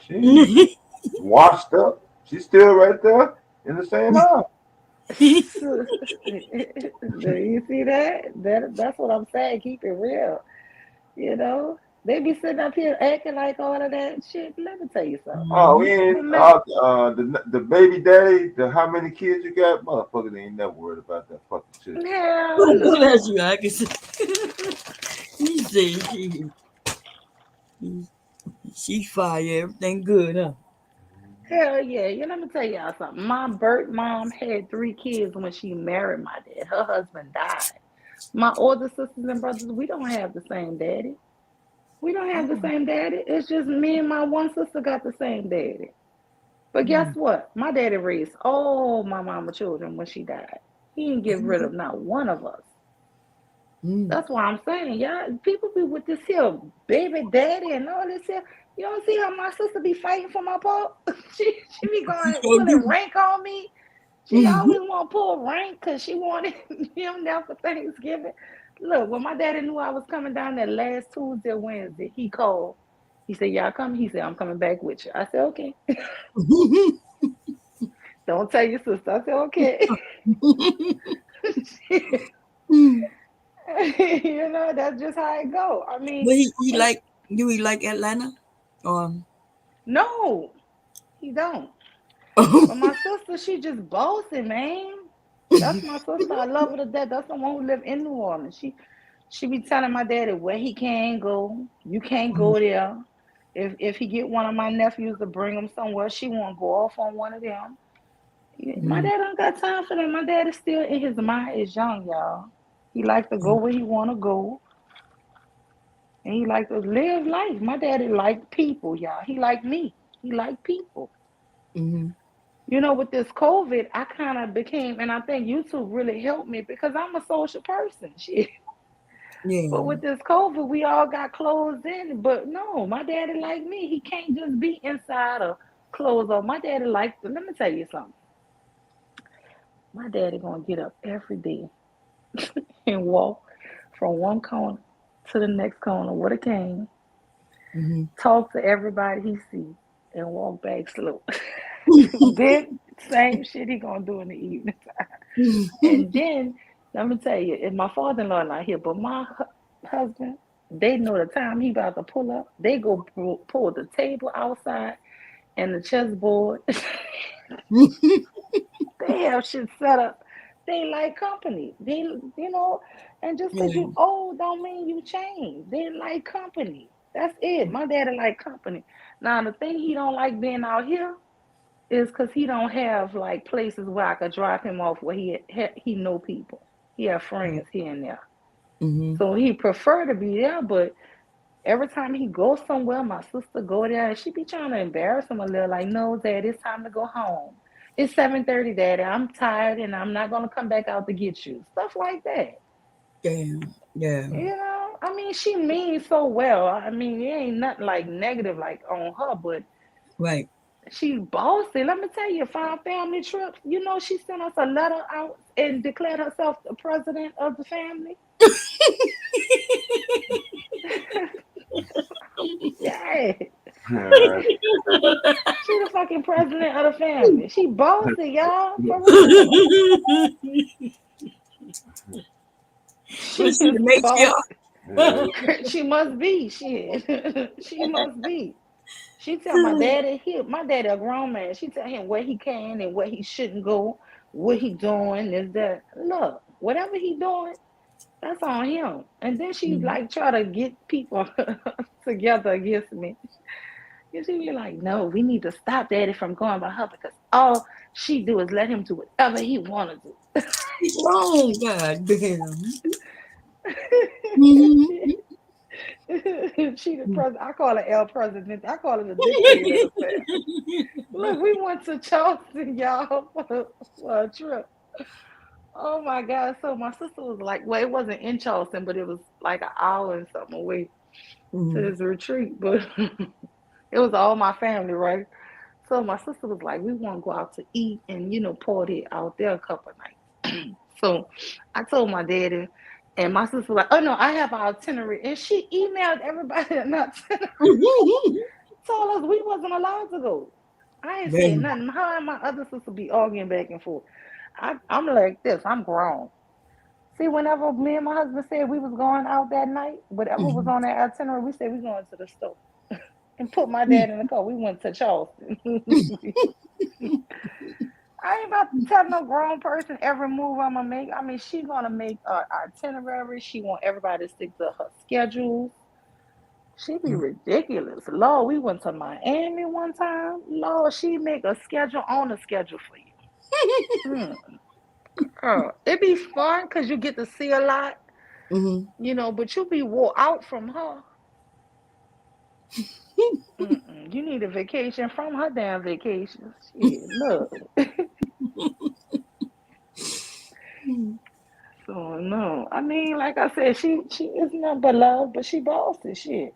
She washed up. She's still right there in the same house. Do you see that? That's what I'm saying. Keep it real. They be sitting up here acting like all of that shit. Let me tell you something. Oh, we ain't Remember, the baby daddy, the how many kids you got, motherfuckers ain't never worried about that fucking shit. hell no. That's you. I can say. He said she fire. Everything good, huh? Hell yeah. You let me tell y'all something. My birth mom had 3 kids when she married my dad. Her husband died. My older sisters and brothers, we don't have the same daddy. We don't have the same daddy. It's just me and my one sister got the same daddy. But guess what? My daddy raised all my mama children when she died. He didn't get rid of not one of us. That's why I'm saying, y'all, people be with this here baby daddy and all this here. You don't see how my sister be fighting for my pop? she be going putting rank on me. She always want to pull rank because she wanted him there for Thanksgiving. Look, when my daddy knew I was coming down there last Tuesday or Wednesday, he called. He said, y'all coming? He said, I'm coming back with you. I said, okay. Don't tell your sister. I said, okay. You know, that's just how it go. I mean, But do he like Atlanta? No, he don't. But my sister, she just bossy, man. That's my sister. I love her to death. That's the one who live in New Orleans. She be telling my daddy where he can't go. You can't go there. If he get one of my nephews to bring him somewhere, she won't go off on one of them. My dad don't got time for that. My dad is still in his mind is young, y'all. He like to go where he want to go. And he like to live life. My daddy like people, y'all. He like me. He like people. You know, with this COVID, I kind of became, and I think YouTube really helped me because I'm a social person. Shit. Yeah. But with this COVID, we all got closed in. But no, my daddy like me. He can't just be inside or closed off. My daddy like to, let me tell you something. My daddy gonna get up every day and walk from one corner to the next corner with a cane, talk to everybody he see, and walk back slow. Then same shit he gonna do in the evening time. And then let me tell you, if my father-in-law not here, but my husband, they know the time he about to pull up. They go pull the table outside and the chessboard. They have shit set up. They like company. They, you know, and just because you old don't mean you change. They like company. That's it. My daddy like company. Now the thing he don't like being out here is because he don't have like places where I could drop him off where he know people. He have friends here and there. So he prefer to be there, but every time he goes somewhere, my sister go there and she be trying to embarrass him a little, like, no, Dad, it's time to go home. It's 7:30, Daddy. I'm tired and I'm not gonna come back out to get you. Stuff like that. Damn. Yeah. You know, I mean, she means so well. I mean, it ain't nothing like negative like on her, but right. She's bossy. Let me tell you, 5 family trips. You know, she sent us a letter out and declared herself the president of the family. Yeah. She the fucking president of the family. She bossy, y'all. For real. She must be. She must be. She tell my daddy, my daddy a grown man. She tell him where he can and where he shouldn't go, what he doing, is that. Look, whatever he doing, that's on him. And then she like try to get people together against me. And she be like, no, we need to stop daddy from going by her because all she do is let him do whatever he want to do. Oh, God damn. She the president. I call her El President. I call her the dictator. Look, we went to Charleston, y'all, for a trip. Oh my God. So my sister was like, well, it wasn't in Charleston, but it was like an hour and something away to this retreat. But it was all my family, right? So my sister was like, we want to go out to eat and, you know, party out there a couple of nights. So I told my daddy, and my sister was like, oh no, I have our itinerary. And she emailed everybody an itinerary. Told us we wasn't allowed to go. I ain't saying nothing. Her and my other sister be arguing back and forth. I'm like this, I'm grown. See, whenever me and my husband said we was going out that night, whatever was on that itinerary, we said we going to the store and put my dad in the car. We went to Charleston. I ain't about to tell no grown person every move I'm gonna make. I mean, she gonna make an itinerary. She want everybody to stick to her schedule. She be ridiculous. Lord, we went to Miami one time. Lord, she make a schedule on a schedule for you. It be fun because you get to see a lot, you know, but you be wore out from her. You need a vacation from her damn vacation. Shit, look. So no, I mean, like I said, she is not but love, but she bossy shit.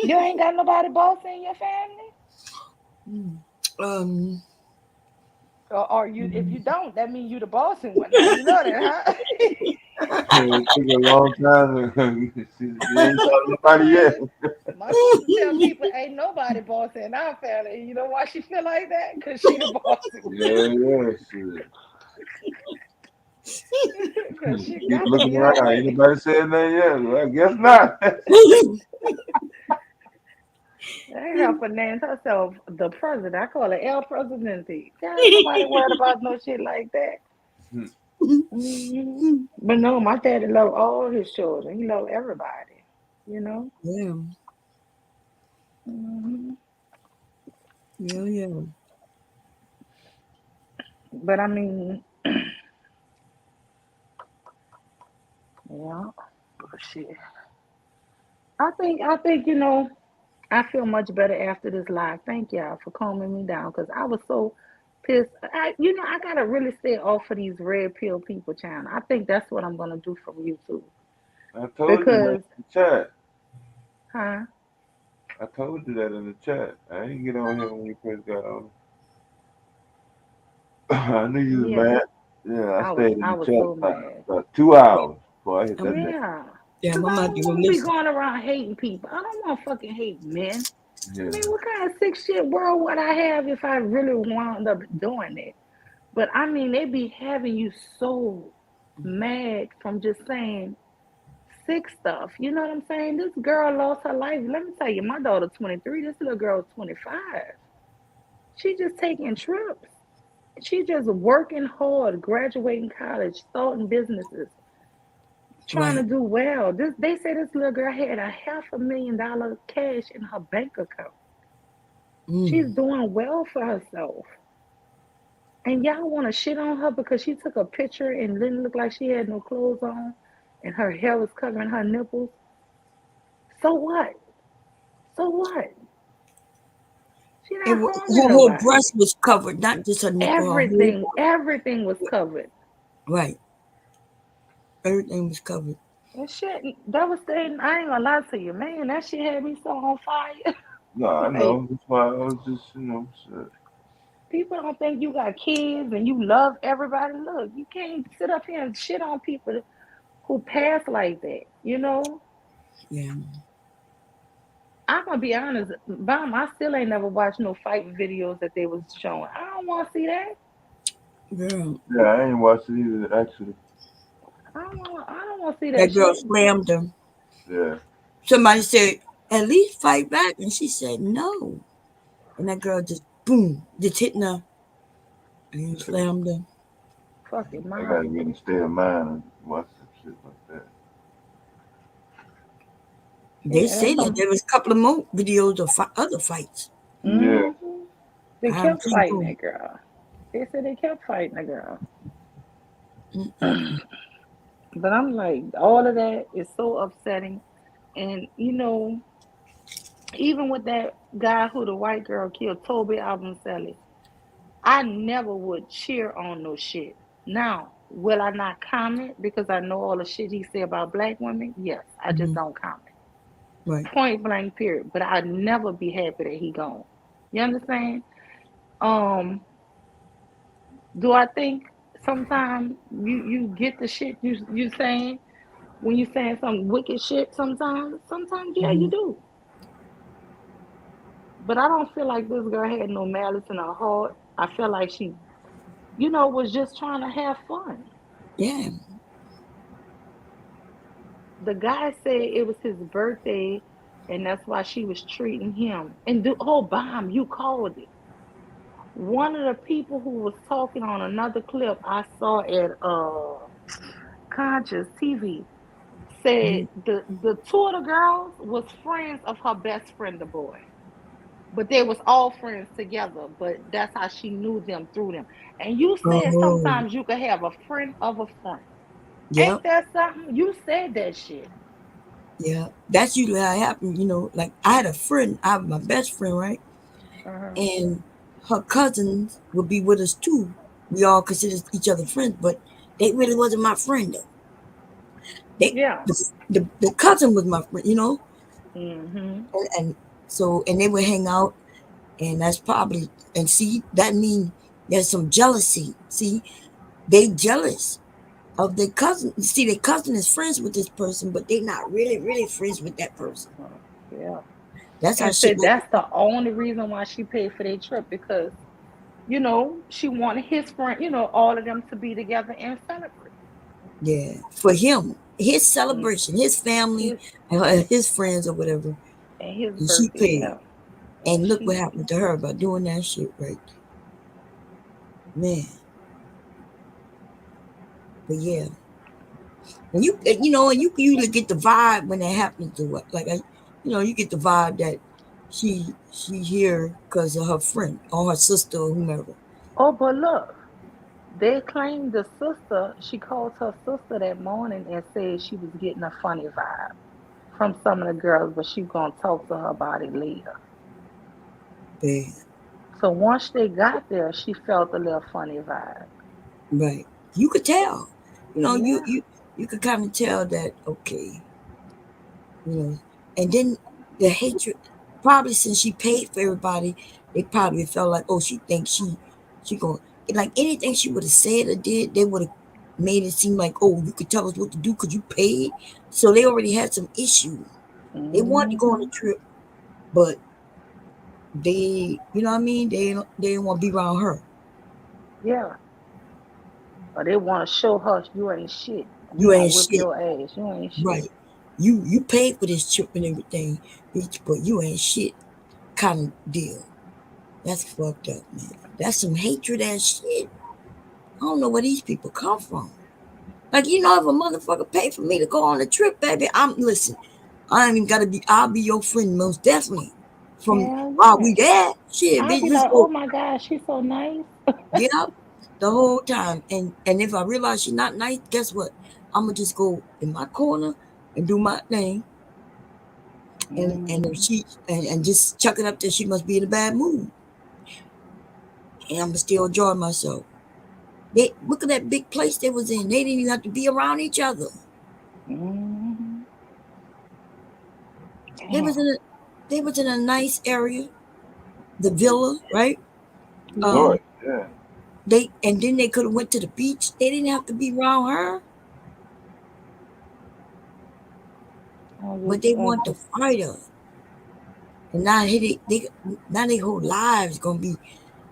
You ain't got nobody bossy in your family? Or you, if you don't, that means you the boss and whatnot. You know that, huh? It took a long time. You ain't talking nobody yet. My sister tell people ain't nobody boss in our family. You know why she feel like that? Because she the boss. Yeah, shit. Because she Keep got to looking be around. alright. Anybody said that yet? Well, I guess not. That heifer named herself the president. I call her El Presidente. God, ain't nobody worried about no shit like that. But no, my daddy loved all his children. He loved everybody, you know? Yeah. Yeah. But I mean, yeah, shit. I think, you know, I feel much better after this live. Thank y'all for calming me down because I was so pissed. I gotta really stay off of these red pill people channel. I think that's what I'm gonna do from YouTube. I told you that in the chat. Huh? I told you that in the chat. I didn't get on here when you first got on. I knew you was mad. Yeah, I stayed in the chat so mad. about 2 hours before I hit that next. Yeah, I don't want to be going around hating people. I don't want to fucking hate men. Yeah. I mean, what kind of sick shit world would I have if I really wound up doing it? But I mean, they be having you so mad from just saying sick stuff. You know what I'm saying? This girl lost her life. Let me tell you, my daughter's 23. This little girl's 25. She just taking trips. She just working hard, graduating college, starting businesses, trying to do well. They say this little girl had $500,000 cash in her bank account. She's doing well for herself. And y'all want to shit on her because she took a picture and didn't look like she had no clothes on and her hair was covering her nipples. So what? So what? She not harming Her nobody. whole breast was covered, not just her nipple. Everything was covered. Right. Everything was covered. That shit, devastating. I ain't gonna lie to you, man. That shit had me so on fire. No, I know. That's why I was just, shit. People don't think you got kids and you love everybody. Look, you can't sit up here and shit on people who pass like that, you know? Yeah. I'm gonna be honest, Bam, I still ain't never watched no fight videos that they was showing. I don't want to see that. Girl. Yeah, I ain't watched it either, actually. I don't want to see that. That girl slammed him. Yeah. Somebody said, "At least fight back," and she said, "No." And that girl just boom, just hitting her, and slammed her. Fucking I gotta get in a state of mind and watch some shit like that. They say that there was a couple of more videos of other fights. Yeah. They kept fighting that girl. They said they kept fighting the girl. But I'm like, all of that is so upsetting. And, you know, even with that guy who the white girl killed, Toby Albancelli, I never would cheer on no shit. Now, will I not comment because I know all the shit he said about black women? Yes, I just don't comment. Right. Point blank, period. But I'd never be happy that he gone. You understand? Do I think sometimes you get the shit you saying when you saying some wicked shit sometimes yeah, you do. But I don't feel like this girl had no malice in her heart. I feel like she, was just trying to have fun. Yeah. The guy said it was his birthday, and that's why she was treating him. And oh, Bomb, you called it. One of the people who was talking on another clip I saw at Conscious TV said the two of the girls was friends of her best friend, the boy. But they was all friends together. But that's how she knew them through them. And you said Oh, sometimes you could have a friend of a friend. Ain't yep, that something? You said that shit. yeah. That's usually how it happened. You know, like I had a friend, I have my best friend, right? Uh-huh. And her cousins would be with us too. We all considered each other friends, but they really wasn't my friend though. They Yeah. the cousin was my friend, you know, Mm-hmm. and so and they would hang out, and that's probably and see that mean there's some jealousy. See, they jealous of their cousin. See, their cousin is friends with this person, but they not really friends with that person. Yeah. That's how And shit said like that's the only reason why she paid for their trip because, she wanted his friend, all of them to be together and celebrate. yeah, for him, his Mm. celebration, his family, His and his friends or whatever, and his and she birthday, paid. yeah. And And look what she happened to her by doing that shit, right? Man, but yeah, and you can usually get the vibe when that happens to what, like you get the vibe that she here because of her friend or her sister or whomever. Oh, but look, they claimed the sister, she called her sister that morning and said she was getting a funny vibe from some of the girls, but she gonna talk to her about it later. Yeah, So once they got there, she felt a little funny vibe. right. You could tell, you know, you Yeah. you you could kind of tell that okay, you know, and then the hatred probably since she paid for everybody, they probably felt like oh she thinks she going like anything she would have said or did they would have made it seem like oh you could tell us what to do because you paid, so they already had some issue. They wanted to go on a Hmm. trip, but they you know what I mean they didn't want to be around her. Yeah. Or they want to show her you ain't shit. We You gonna ain't whip shit, your ass. You ain't shit. right? You paid for this trip and everything, bitch, but you ain't shit kind of deal. That's fucked up, man. That's some hatred ass shit. I don't know where these people come from. Like, if a motherfucker paid for me to go on a trip, baby, listen, I ain't even gotta be, I'll be your friend most definitely. From Hell while yeah. we there, shit, I'd bitch, be let's like, oh go. my God, she's so nice. Get up the whole time. And if I realize she's not nice, guess what? I'm gonna just go in my corner and do my thing. And if Hmm. she and just chuck it up that she must be in a bad mood. And I'm gonna still enjoy myself. They look at that big place they was in. They didn't even have to be around each other. Hmm. They was Damn. in a they was in a nice area, the villa, right? Yeah. Right. Um, Yeah. they and then they could have went to the beach. They didn't have to be around her, I but just they want want to to. fight her. And now they now their whole lives gonna be.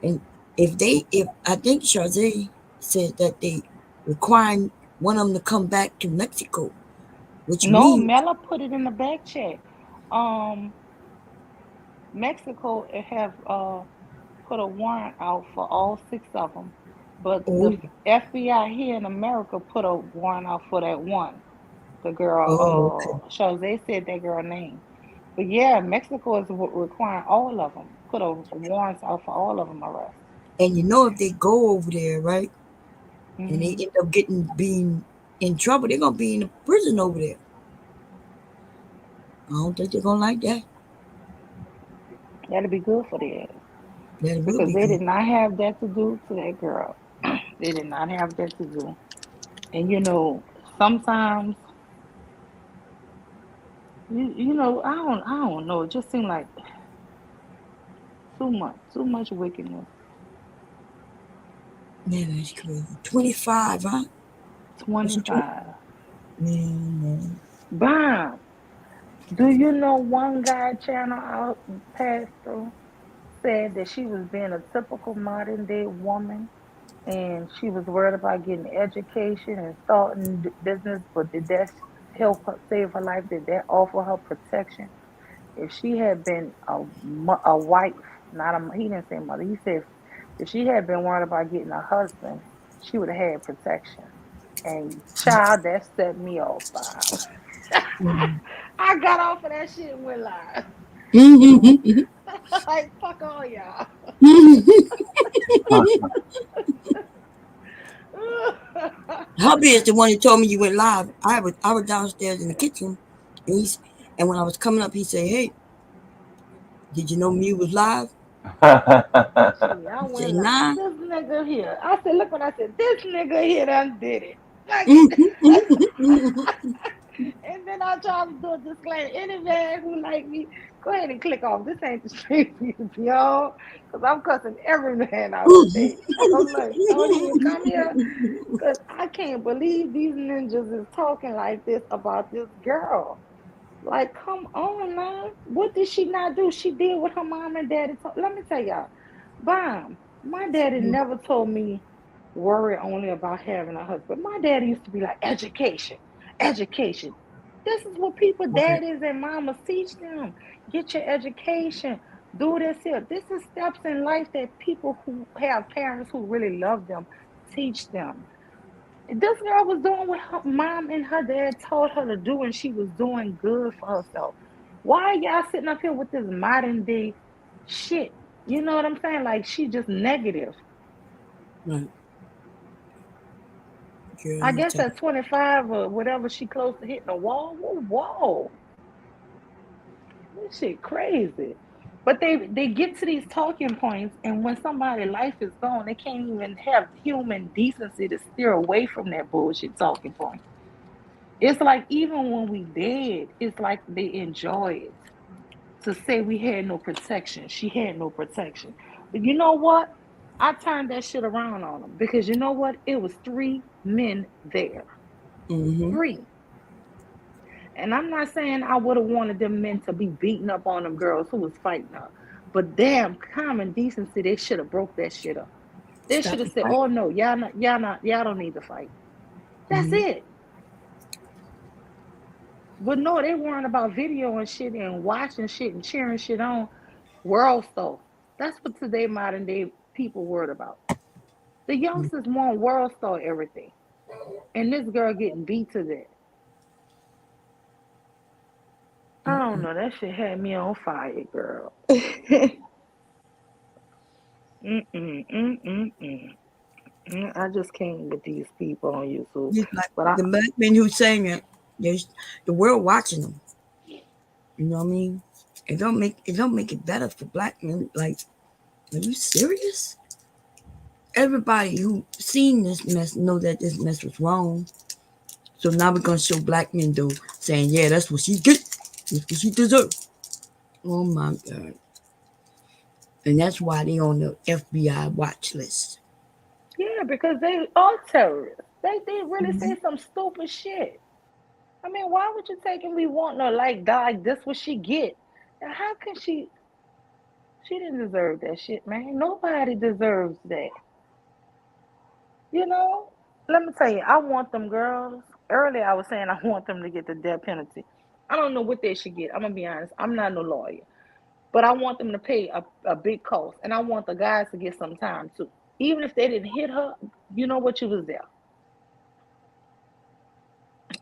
And if I think Chazé said that they requiring one of them to come back to Mexico, which No, means Mela put it in the back check. Um, Mexico have put a warrant out for all six of them, but the oh FBI here in America put a warrant out for that one. The oh okay. girl, they said that girl name. But yeah, Mexico is requiring all of them. Put a warrants out for all of them arrest. And if they go over there, right, and they Hmm. end up being in trouble, they're gonna be in a prison over there. I don't think they're gonna like that. That'll be good for their ass That will because be they good. did not have that to do to that girl. They did not have that to do. And sometimes I don't know. It just seemed like too much wickedness. Man, that's crazy. 25, huh? Was she 20? 25. Man. Bomb. Do you know one guy channel out passed through said that she was being a typical modern day woman and she was worried about getting education and starting business, but did that help her save her life? Did that offer her protection? If she had been a wife, not a, he didn't say mother, he said if she had been worried about getting a husband, she would have had protection. And child, that set me off, Bob. I got off of that shit and went live. Like, fuck all y'all. Hubby is the one who told me you went live. I was downstairs in the kitchen, and when I was coming up, he said, "Hey, did you know Mew was live?" I went said, like, "Nah." this nigga here. I said, look what I said. This nigga here done did it. And then I tried to do a disclaimer. Any man who like me, go ahead and click off. This ain't the street views, y'all. Because I'm cussing every man out today. I'm like, don't even come here. Because I can't believe these ninjas is talking like this about this girl. Like, come on, man. What did she not do? She did what her mom and daddy told. Let me tell y'all. Bam, my daddy never told me worry only about having a husband. My daddy used to be like, education, education. This is what people, daddies and mamas teach them. Get your education. Do this here. This is steps in life that people who have parents who really love them teach them. This girl was doing what her mom and her dad told her to do, and she was doing good for herself. Why are y'all sitting up here with this modern day shit? You know what I'm saying? Like, she just negative. Right. Girl, I guess at 25 or whatever, she close to hitting a wall. Whoa. This shit crazy. But they get to these talking points, and when somebody's life is gone, they can't even have human decency to steer away from that bullshit talking point. It's like even when we dead, it's like they enjoy it to say we had no protection. She had no protection. But you know what? I turned that shit around on them because you know what? It was 3 men there. 3. And I'm not saying I would have wanted them men to be beating up on them girls who was fighting her. But damn, common decency, they should have broke that shit up. They should have said, "Oh no, y'all don't need to fight." That's it. But no, they weren't about videoing shit and watching shit and cheering shit on. World stuff. That's what today modern day people worried about. The youngsters want world star everything. And this girl getting beat to that. I don't know. That shit had me on fire, girl. I just can't with these people on YouTube. Like the black men who saying it, the world watching them. You know what I mean? It don't make it better for black men. Like, are you serious? Everybody who seen this mess know that this mess was wrong. So now we're gonna show black men though, saying, yeah, that's what she get. That's what she deserves. Oh my God. And that's why they on the FBI watch list. Yeah, because they are terrorists. They really say some stupid shit. I mean, why would you take and we want her like this what she get? Now, how can she didn't deserve that shit, man. Nobody deserves that. You know? Let me tell you, I want them girls. Earlier I was saying I want them to get the death penalty. I don't know what they should get. I'm gonna be honest. I'm not no lawyer. But I want them to pay a big cost. And I want the guys to get some time too. Even if they didn't hit her, you know what, you was there.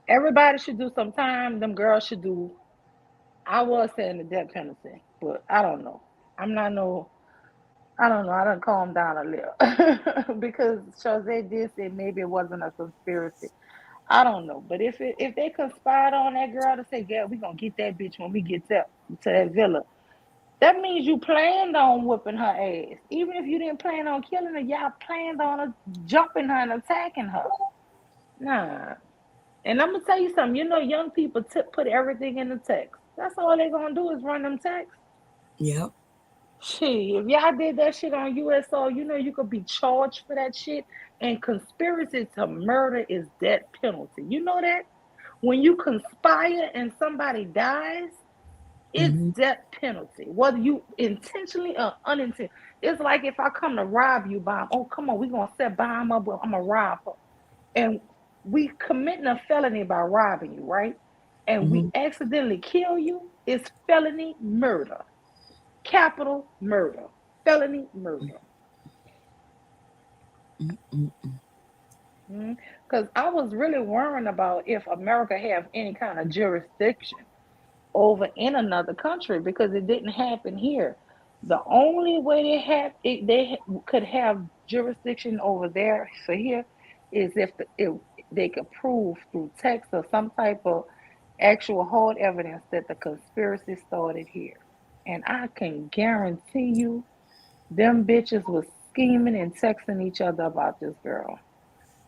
Everybody should do some time. Them girls should do. I was saying the death penalty, but I don't know. I'm not no. I don't know. I done calm down a little because Jose did say maybe it wasn't a conspiracy. I don't know, but if they conspired on that girl to say, "Yeah, we gonna get that bitch when we get to that villa," that means you planned on whooping her ass. Even if you didn't plan on killing her, y'all planned on her jumping her and attacking her. Nah. And I'm gonna tell you something. You know, young people put everything in the text. That's all they're gonna do is run them texts. Yep. Shit, if y'all did that shit on USO, you know you could be charged for that shit. And conspiracy to murder is death penalty. You know that? When you conspire and somebody dies, it's death penalty. Whether you intentionally or unintentionally. It's like if I come to rob you, bomb. Oh, come on, we're gonna set bomb up. I'm gonna rob her. And we committing a felony by robbing you, right? And we Mhm. accidentally kill you, it's felony murder. Capital murder. Felony murder. Mm-mm. Because I was really worrying about if America have any kind of jurisdiction over in another country because it didn't happen here. The only way could have jurisdiction over there for here is if they could prove through text or some type of actual hard evidence that the conspiracy started here. And I can guarantee you, them bitches was scheming and texting each other about this girl.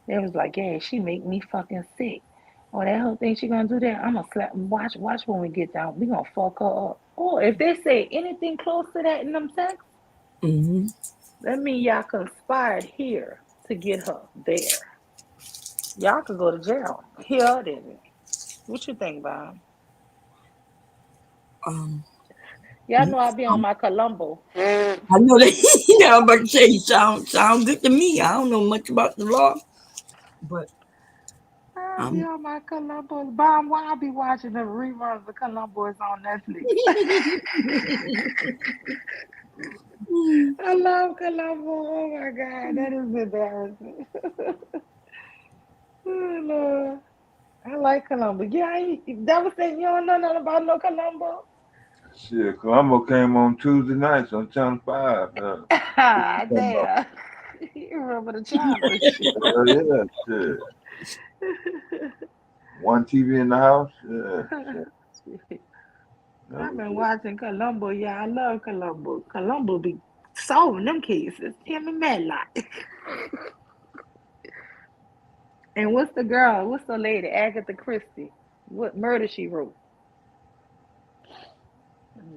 They was like, yeah, she make me fucking sick. Oh, that whole thing she gonna do that. I'm gonna slap. Watch when we get down. We gonna fuck her up. Or if they say anything close to that in them texts, Mhm. that mean y'all conspired here to get her there. Y'all could go to jail. Here it is. What you think, Bob? Um, Y'all know I be on my Columbo. I know that. Yeah, I'm about to say you sound good to me. I don't know much about the law, but I be on my Columbo. Bob, why I be watching the reruns of Columbo is on Netflix. I love Columbo. Oh my God, that is embarrassing. Oh, Lord. I like Columbo. Yeah, that was saying you don't know nothing about no Columbo. Shit, Columbo came on Tuesday nights on Channel 5. Ah, damn. You remember the childhood shit. Oh, yeah, shit. One TV in the house? Yeah. Shit. I've been watching Columbo. Yeah, I love Columbo. Columbo be solving them cases. Him and Matlock. And what's the girl? What's the lady? Agatha Christie. What murder she wrote?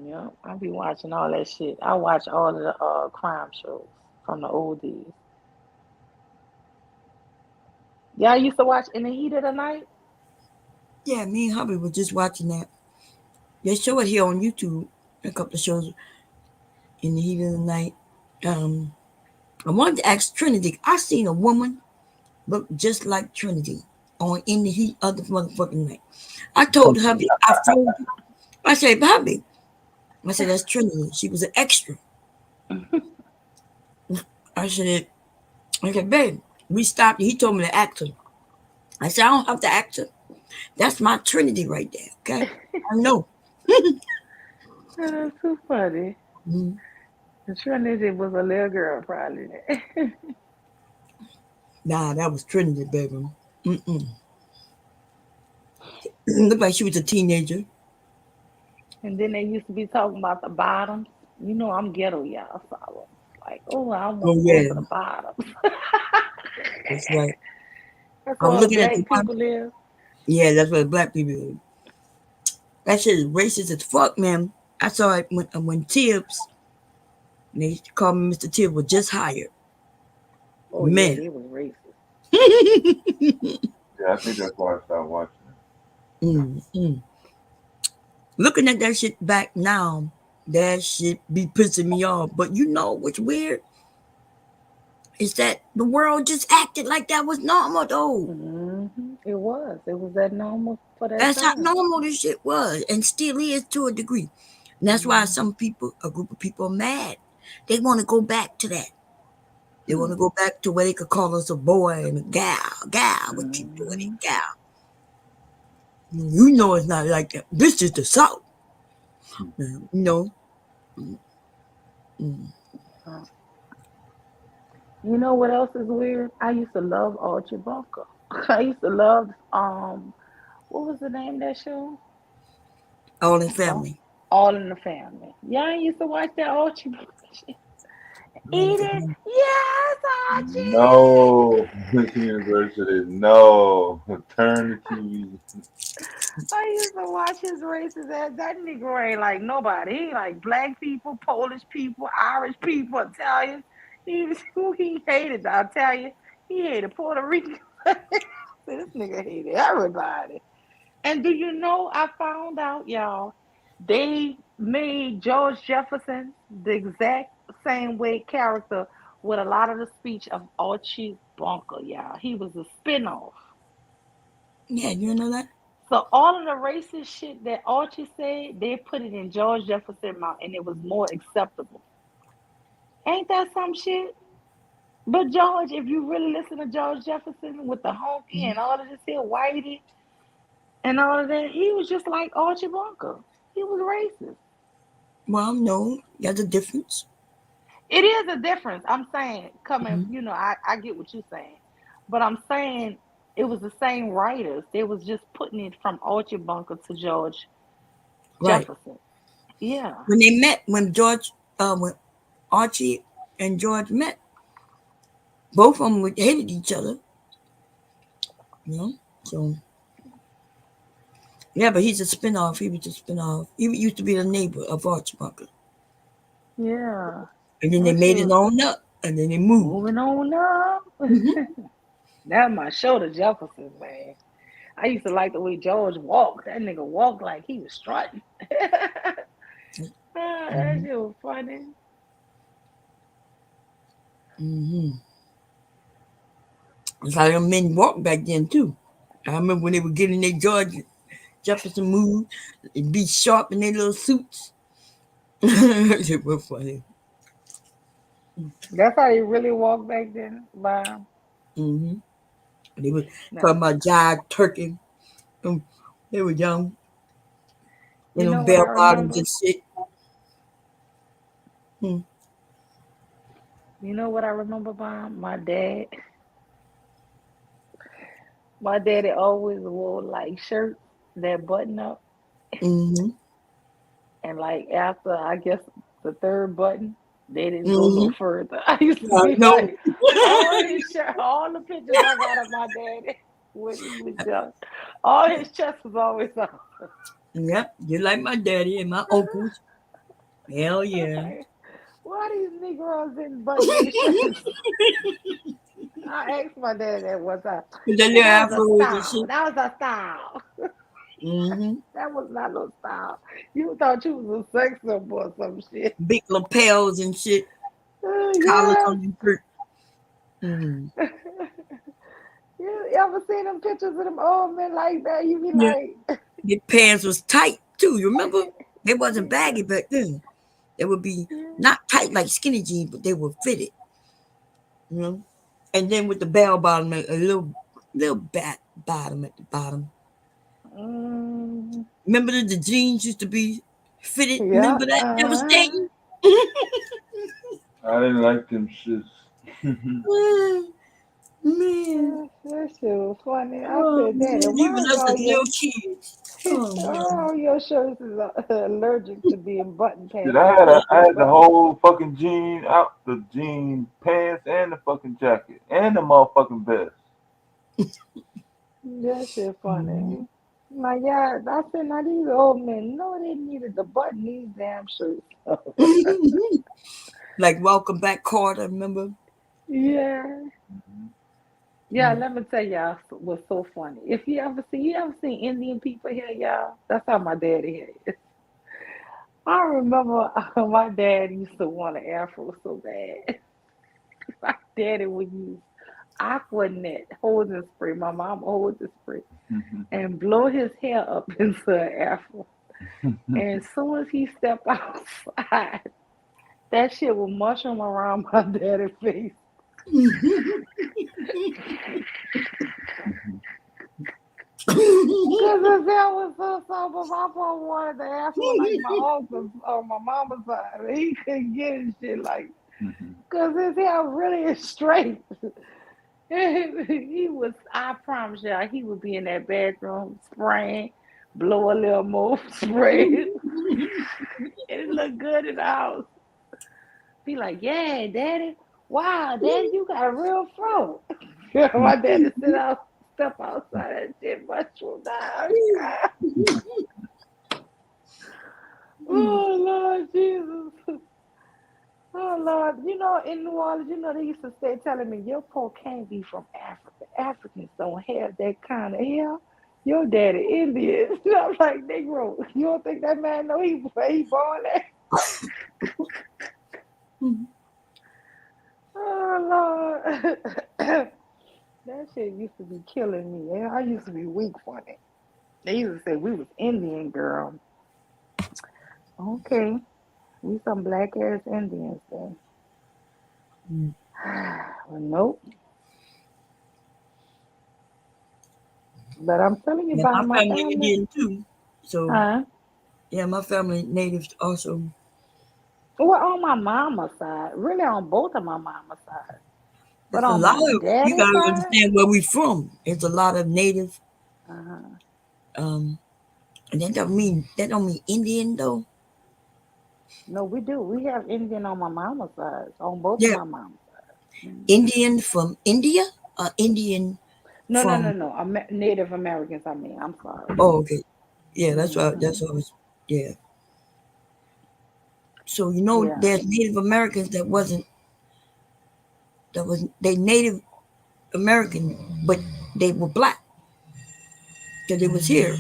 Yep, I'll be watching all that shit. I watch all of the crime shows from the old days. Y'all used to watch In the Heat of the Night? yeah, me and hubby were just watching that. They show it here on YouTube. A couple of shows in the heat of the night. I wanted to ask Trinity. I seen a woman look just like Trinity on In the Heat of the motherfucking night. I told hubby, I said, hubby, I said, that's Trinity. She was an extra. I said, babe, we stopped. He told me to act her. I said, I don't have to act her. That's my Trinity right there. Okay. I know. That's too funny. Mm-hmm. The Trinity was a little girl, probably. Nah, that was Trinity, baby. Looked like she was a teenager. And then they used to be talking about the bottoms. You know, I'm ghetto, y'all. So I was like, oh, I want to go to the bottoms. That's right. That's where black people live. Yeah, that's where black people live. That shit is racist as fuck, man. I saw it when Tibbs, they used to call me Mr. Tibbs, was just hired. Oh, man. Yeah, they was racist. Yeah, I think that's why I started watching it. Mm-hmm. Looking at that shit back now, that shit be pissing me off. But you know what's weird? Is that the world just acted like that was normal, though. Mm-hmm. It was. It was that normal for that That's time. how normal this shit was and still is to a degree. And that's why some people, a group of people are mad. They want to go back to that. They want to go back to where they could call us a boy and a gal, what you doing, gal. You know it's not like that. This is the South. You know. You know what else is weird? I used to love Archie Bunker. I used to love what was the name of that show? All in Family. All in the Family. Y'all used to watch that Archie Bunker shit. Edith, yes, Archie. No, University, no. Turn the TV. I used to watch his races ass. That Negro ain't like nobody. He like black people, Polish people, Irish people, Italians. He was who he hated. I'll tell you, he hated Puerto Rico. This nigga hated everybody. And do you know? I found out, y'all. They made George Jefferson the exact same way character with a lot of the speech of Archie Bunker, y'all. He was a spinoff. Yeah, you know that? So all of the racist shit that Archie said, they put it in George Jefferson's mouth, and it was more acceptable. Ain't that some shit? But George, if you really listen to George Jefferson with the honky and all of this here, whitey and all of that, he was just like Archie Bunker. He was racist. Well, no, there's a difference. It is a difference. I'm saying, coming, I get what you're saying. But I'm saying it was the same writers. They was just putting it from Archie Bunker to George Jefferson. Yeah. When they met, when Archie and George met, both of them hated each other. So yeah, but he's a spinoff. He was a spinoff. He used to be the neighbor of Archie Bunker. Yeah. And then they made it on up, and then they moved. Moving on up. That's my shoulder Jefferson, man. I used to like the way George walked. That nigga walked like he was strutting. That shit was funny. That's how them men walked back then too. I remember when they were getting their George Jefferson move, they'd be sharp in their little suits. It was funny. That's how you really walked back then, wow. They were talking about Jive Turkey. They were young. You know, bell bottoms and shit. You know what I remember about my dad? My daddy always wore like shirts that button up. And like after, I guess, the third button, they didn't go no further. I used to be like, all the pictures I got of my daddy when he was young, all his chest was always out. Yep, just like my daddy and my uncles. Hell yeah. Why these Negroes didn't button their shirts? I asked my dad that one time. That was a style. That was not no style. You thought you was a sex symbol or some shit. Big lapels and shit. Collars on your shirt. You ever seen them pictures of them old men like that? You be like... Your pants was tight too, you remember? They wasn't baggy back then. They would be not tight like skinny jeans, but they were fitted. You know? And then with the bell bottom, a little bat bottom at the bottom. Remember the jeans used to be fitted? Remember that? Devastating? I didn't like them shits. Man, that shit was funny. I said, Daddy, you was just a little kid. Oh, your shirts is allergic to being button pants. Dude, I had the whole fucking jean out, the jean pants and the fucking jacket and the motherfucking vest. That shit funny. Like, yeah, I said, now these old men, no, they needed to button these damn shirts. Like Welcome Back, Carter, remember? Yeah. Yeah, let me tell y'all what's so funny. If you ever seen Indian people here, y'all, that's how my daddy here is. I remember my dad used to want an afro so bad. My daddy would use Aquanet holding spray. My mom holding spray and blow his hair up into an afro. And as soon as he stepped outside, that shit would mushroom around my daddy's face. Because his hair was so soft, but my father wanted the afro like my uncle's or my mama's side. He couldn't get his shit like, because his hair really is straight. He was, I promise y'all, he would be in that bathroom spraying, blow a little more spray. It looked good in the house. Be like, yeah, Daddy. Wow, Daddy, you got a real fro. My daddy step outside and shit mushroom down. Oh, Lord Jesus. Oh, Lord. You know, in New Orleans, they used to stay telling me, your poor can't be from Africa. Africans don't have that kind of hair. Your daddy Indian. I'm like, Negro, you don't think that man know he born there? Oh, Lord. That shit used to be killing me. And I used to be weak for it. They used to say we was Indian, girl. Okay, we some black ass Indians then. Mm. Well, nope. But I'm telling you Yeah, about my my family family. Indian too. So Huh? yeah, my family natives also. Well, on my mama's side, really on both of my mama's side. But It's a on lot my of you daddy's gotta side, understand where we from. It's a lot of native uh-huh. and that don't mean Indian though. No, we do. We have Indian on my mama's side, on both of Yeah, my mama's sides. Indian from India or Indian No, no, no, from no. Native Americans, I mean. I'm sorry. okay. Yeah, that's what Hmm. I was yeah. So Yeah. there's Native Americans they Native American, but they were black because they was here,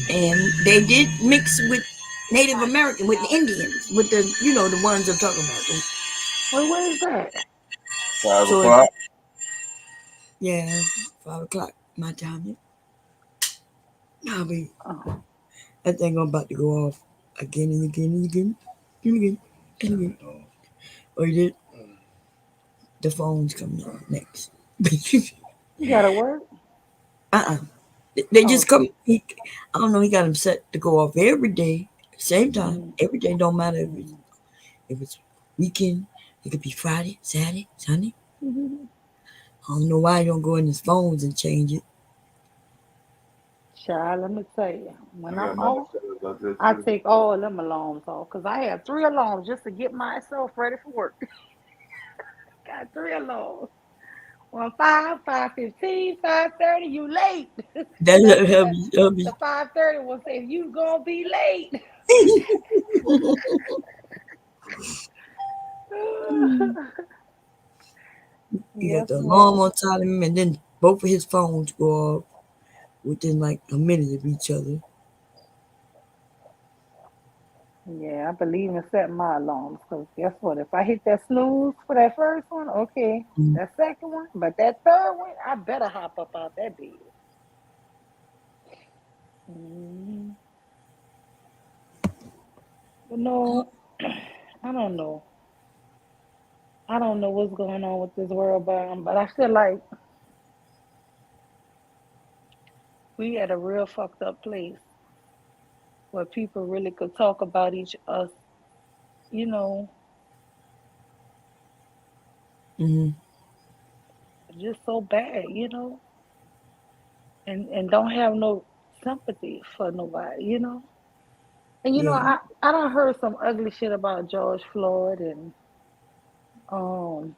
and they did mix with Native American with the Indians, with the ones I'm talking about. Wait, where is that? 5 So o'clock. yeah, 5 o'clock my time. I'll be Oh. that thing I'm about to go off again and again and again and again and again. Oh, you did? The phone's coming on next. You gotta work? They Oh, just come. I don't know. He got them set to go off every day, same time. mm, Every day don't matter if it's weekend. It could be Friday, Saturday, Sunday. mm. I don't know why you don't go in his phones and change it. Child, let me tell you, when I got I'm another off, set about this I too. take all them alarms off because I have 3 alarms just to get myself ready for work. Got 3 alarms. Well, 5:15, 5:30, you late. That's That's hubby. the 5:30 will say you gonna be late. He got Yes, the alarm ma'am. on top of him, and then both of his phones go off within like a minute of each other. Yeah, I believe in setting my alarms because guess what? If I hit that snooze for that first one, okay, Mm. that second one, but that third one, I better hop up out that bed. Mhm. But no, I don't know. I don't know what's going on with this world, but I feel like we at a real fucked up place where people really could talk about each us, you know, Mm-hmm. just so bad, and don't have no sympathy for nobody, And Yeah. I don't heard some ugly shit about George Floyd and um,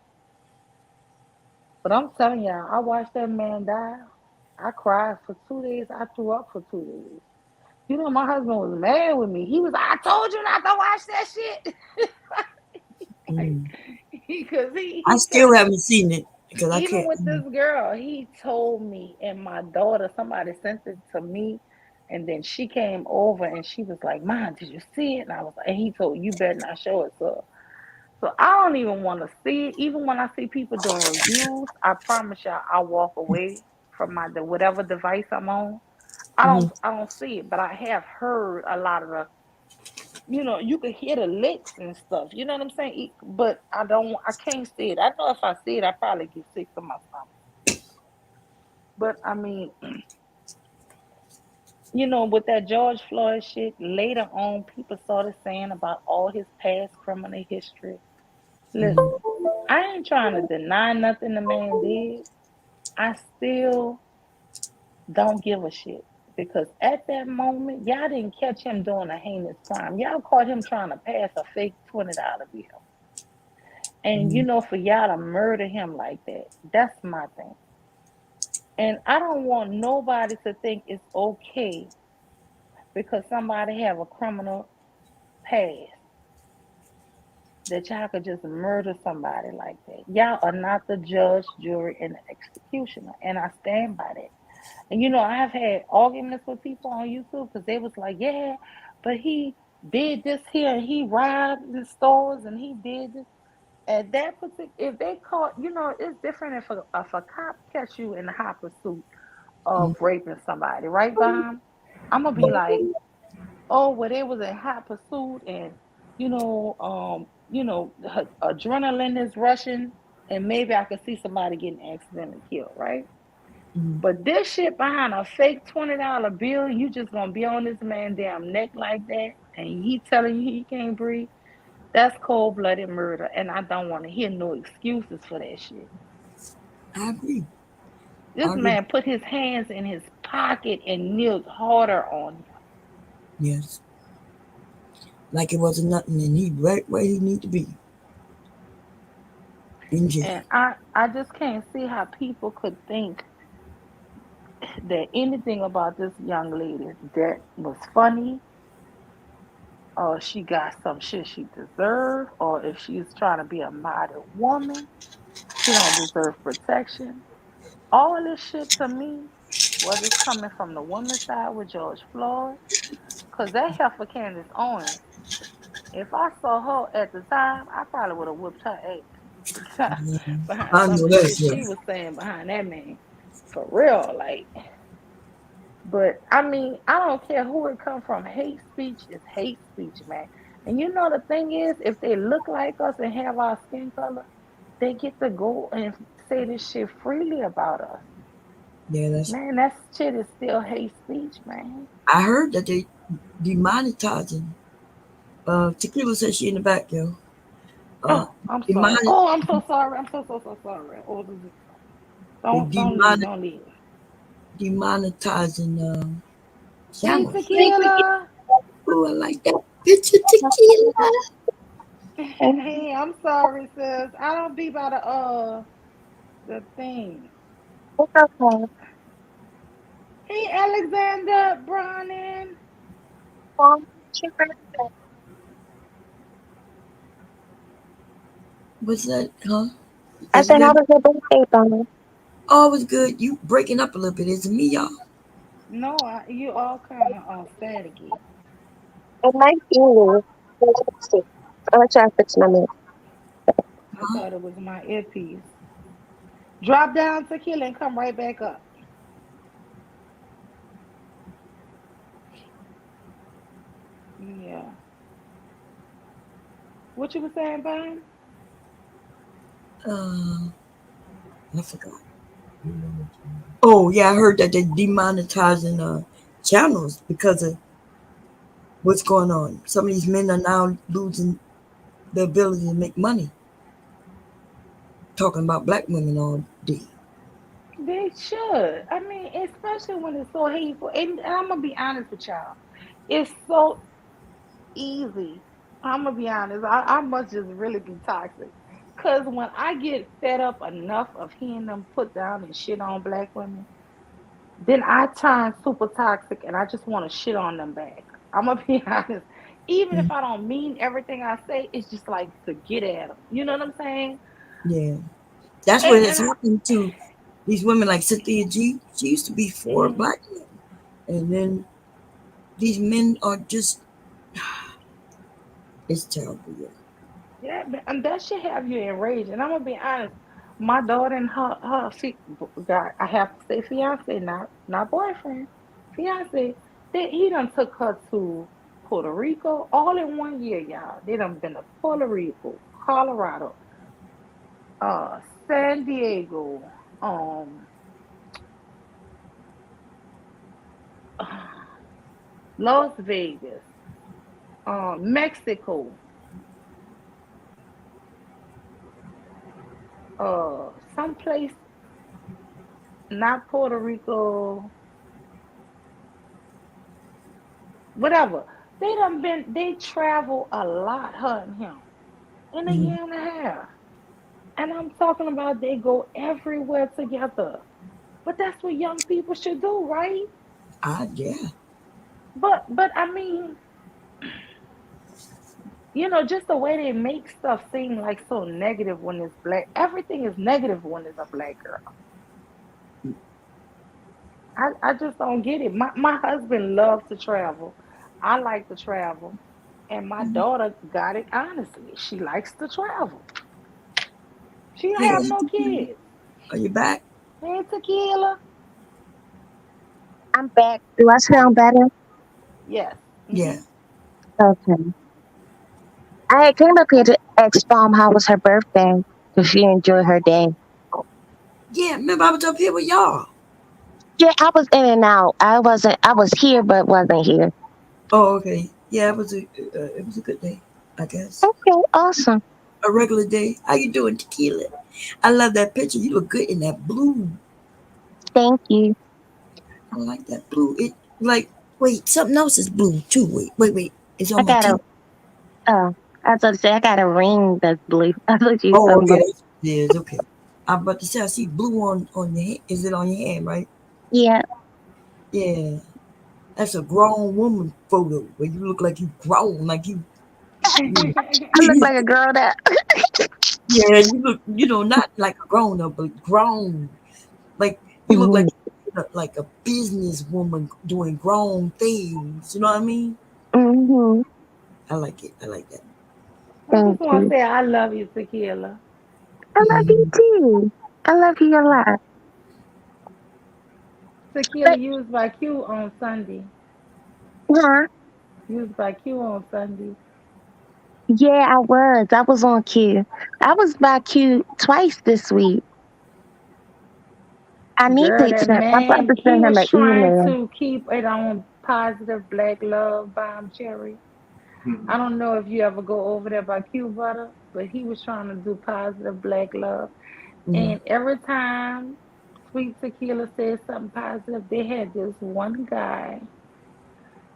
but I'm telling y'all, I watched that man die. I cried for 2 days. I threw up for 2 days. My husband was mad with me. He was, I told you not to watch that shit. Like, Mm. because I he still told, haven't seen it because I even can't. with this girl, he told me and my daughter, somebody sent it to me, and then she came over and she was like, Mom, did you see it? And I was like, and he told you better not show it to her. So I don't even want to see it. Even when I see people doing reviews, I promise y'all I walk away from the whatever device I'm on. Mhm. I don't see it, but I have heard a lot of you can hear the licks and stuff. You know what I'm saying? But I can't see it. I know if I see it, I probably get sick to my stomach. But I mean, with that George Floyd shit, later on, people started saying about all his past criminal history. Listen, I ain't trying to deny nothing the man did. I still don't give a shit because at that moment, y'all didn't catch him doing a heinous crime. Y'all caught him trying to pass a fake $20 bill. And Mhm. for y'all to murder him like that, that's my thing. And I don't want nobody to think it's okay because somebody have a criminal past that y'all could just murder somebody like that. Y'all are not the judge, jury, and the executioner. And I stand by that. And I've had arguments with people on YouTube because they was like, yeah, but he did this here and he robbed the stores and he did this. At that particular, if they caught, it's different if a cop catch you in the hot pursuit of raping somebody, right, Bam? I'm gonna be like, oh, well, they was in hot pursuit, and adrenaline is rushing, and maybe I could see somebody getting accidentally killed, right? But this shit behind a fake $20 bill, you just gonna be on this man damn neck like that, and he telling you he can't breathe. That's cold-blooded murder, and I don't want to hear no excuses for that shit. I agree. This man put his hands in his pocket and kneeled harder on him. Yes. Like it wasn't nothing, and he right where he need to be. In jail. And I just can't see how people could think that anything about this young lady that was funny, or she got some shit she deserved, or if she's trying to be a modern woman, she don't deserve protection. All this shit to me, whether it's coming from the woman's side with George Floyd, because that heifer Candace Owens, if I saw her at the time, I probably would have whipped her ass behind I some know of the that's shit right. she was saying behind that man. For real, like. But I mean, I don't care who it come from. Hate speech is hate speech, man. And the thing is, if they look like us and have our skin color, they get to go and say this shit freely about us. Yeah, that's. Man, that shit is still hate speech, man. I heard that they demonetizing. Tequila says she in the back, yo. Oh, I'm sorry. Oh, I'm so sorry. I'm so sorry. Oh, don't leave. Demonetizing Hey, channels. Tequila. Oh, I like that picture, Tequila. Hey, I'm sorry, sis. I don't be by the thing. It's okay. Hey, Alexander Browning. What's that, huh? I said, how was your birthday, Bonnie? Oh, it was good. You breaking up a little bit. Is it me, y'all? No, you all kind of staticky. It might be you. Let's see. I'll let you fix my minute. I thought it was my earpiece. Drop down, Tequila, and come right back up. Yeah. What you were saying, Brian? I forgot. Oh yeah, I heard that they're demonetizing channels because of what's going on. Some of these men are now losing the ability to make money. Talking about black women all day. They should. I mean, especially when it's so hateful. And I'm gonna be honest with y'all. It's so easy. I'm gonna be honest. I must just really be toxic. Cause when I get fed up enough of hearing them put down and shit on black women, then I turn super toxic and I just want to shit on them back. I'm gonna be honest. Even if I don't mean everything I say, it's just like to get at them. You know what I'm saying? Yeah, that's what has happened to these women like Cynthia G. She used to be for black men, and then these men are just. It's terrible. Yeah, and that should have you enraged. And I'm gonna be honest, my daughter and her got, I have to say fiance, not boyfriend, fiance. He done took her to Puerto Rico all in 1 year, y'all. They done been to Puerto Rico, Colorado, San Diego, Las Vegas, Mexico, someplace not Puerto Rico, whatever. They travel a lot, her and him, in a year and a half. And I'm talking about they go everywhere together. But that's what young people should do, right? Yeah. But I mean, just the way they make stuff seem like so negative when it's black. Everything is negative when it's a black girl. I just don't get it. My husband loves to travel. I like to travel. And my daughter got it honestly. She likes to travel. She don't Hey, have no kids. are you back? Hey, Tequila. I'm back. Do I sound better? Yes. Yeah. Okay. I came up here to ask Mom how was her birthday. Did she enjoy her day? Yeah, remember I was up here with y'all. Yeah, I was in and out. I was here but wasn't here. Oh, okay. Yeah, it was a good day, I guess. Okay, awesome. A regular day. How you doing, Tequila? I love that picture. You look good in that blue. Thank you. I like that blue. It like wait, something else is blue too. Wait. It's I on my got teeth. I was about to say I got a ring that's blue. I thought you Oh, talking okay. about. It is okay. I'm about to say I see blue on your hand. Is it on your hand, right? Yeah. Yeah. That's a grown woman photo where you look like you grown, like you. I look like a girl that. Yeah, you look, not like a grown up, but grown. Like you look like a businesswoman doing grown things. You know what I mean? Mm-hmm. I like it. I like that. I just want to say I love you, Tequila. I love you too. I love you a lot. Tequila used by Q on Sunday. Huh? Used by Q on Sunday. Yeah, I was. I was on Q. I was by Q twice this week. I need Girl, to that send. I'm about man, to he send him was an trying email. to keep it on positive black love bomb cherry. I don't know if you ever go over there by Q Butter, but he was trying to do positive black love. And every time Sweet Tequila said something positive, they had this one guy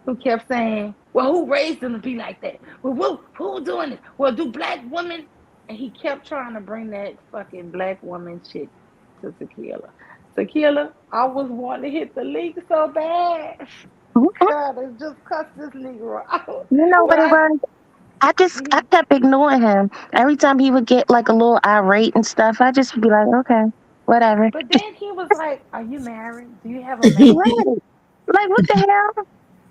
who kept saying, well, who raised them to be like that? Well, who doing it? Well, do black women? And he kept trying to bring that fucking black woman shit to Tequila. Tequila, I was wanting to hit the link so bad. God, it's just cuss this Negro out. You know But what it was? I kept ignoring him. Every time he would get like a little irate and stuff, I just would be like, okay, whatever. but then he was like, are you married? Do you have a man? Right. Like, what the hell?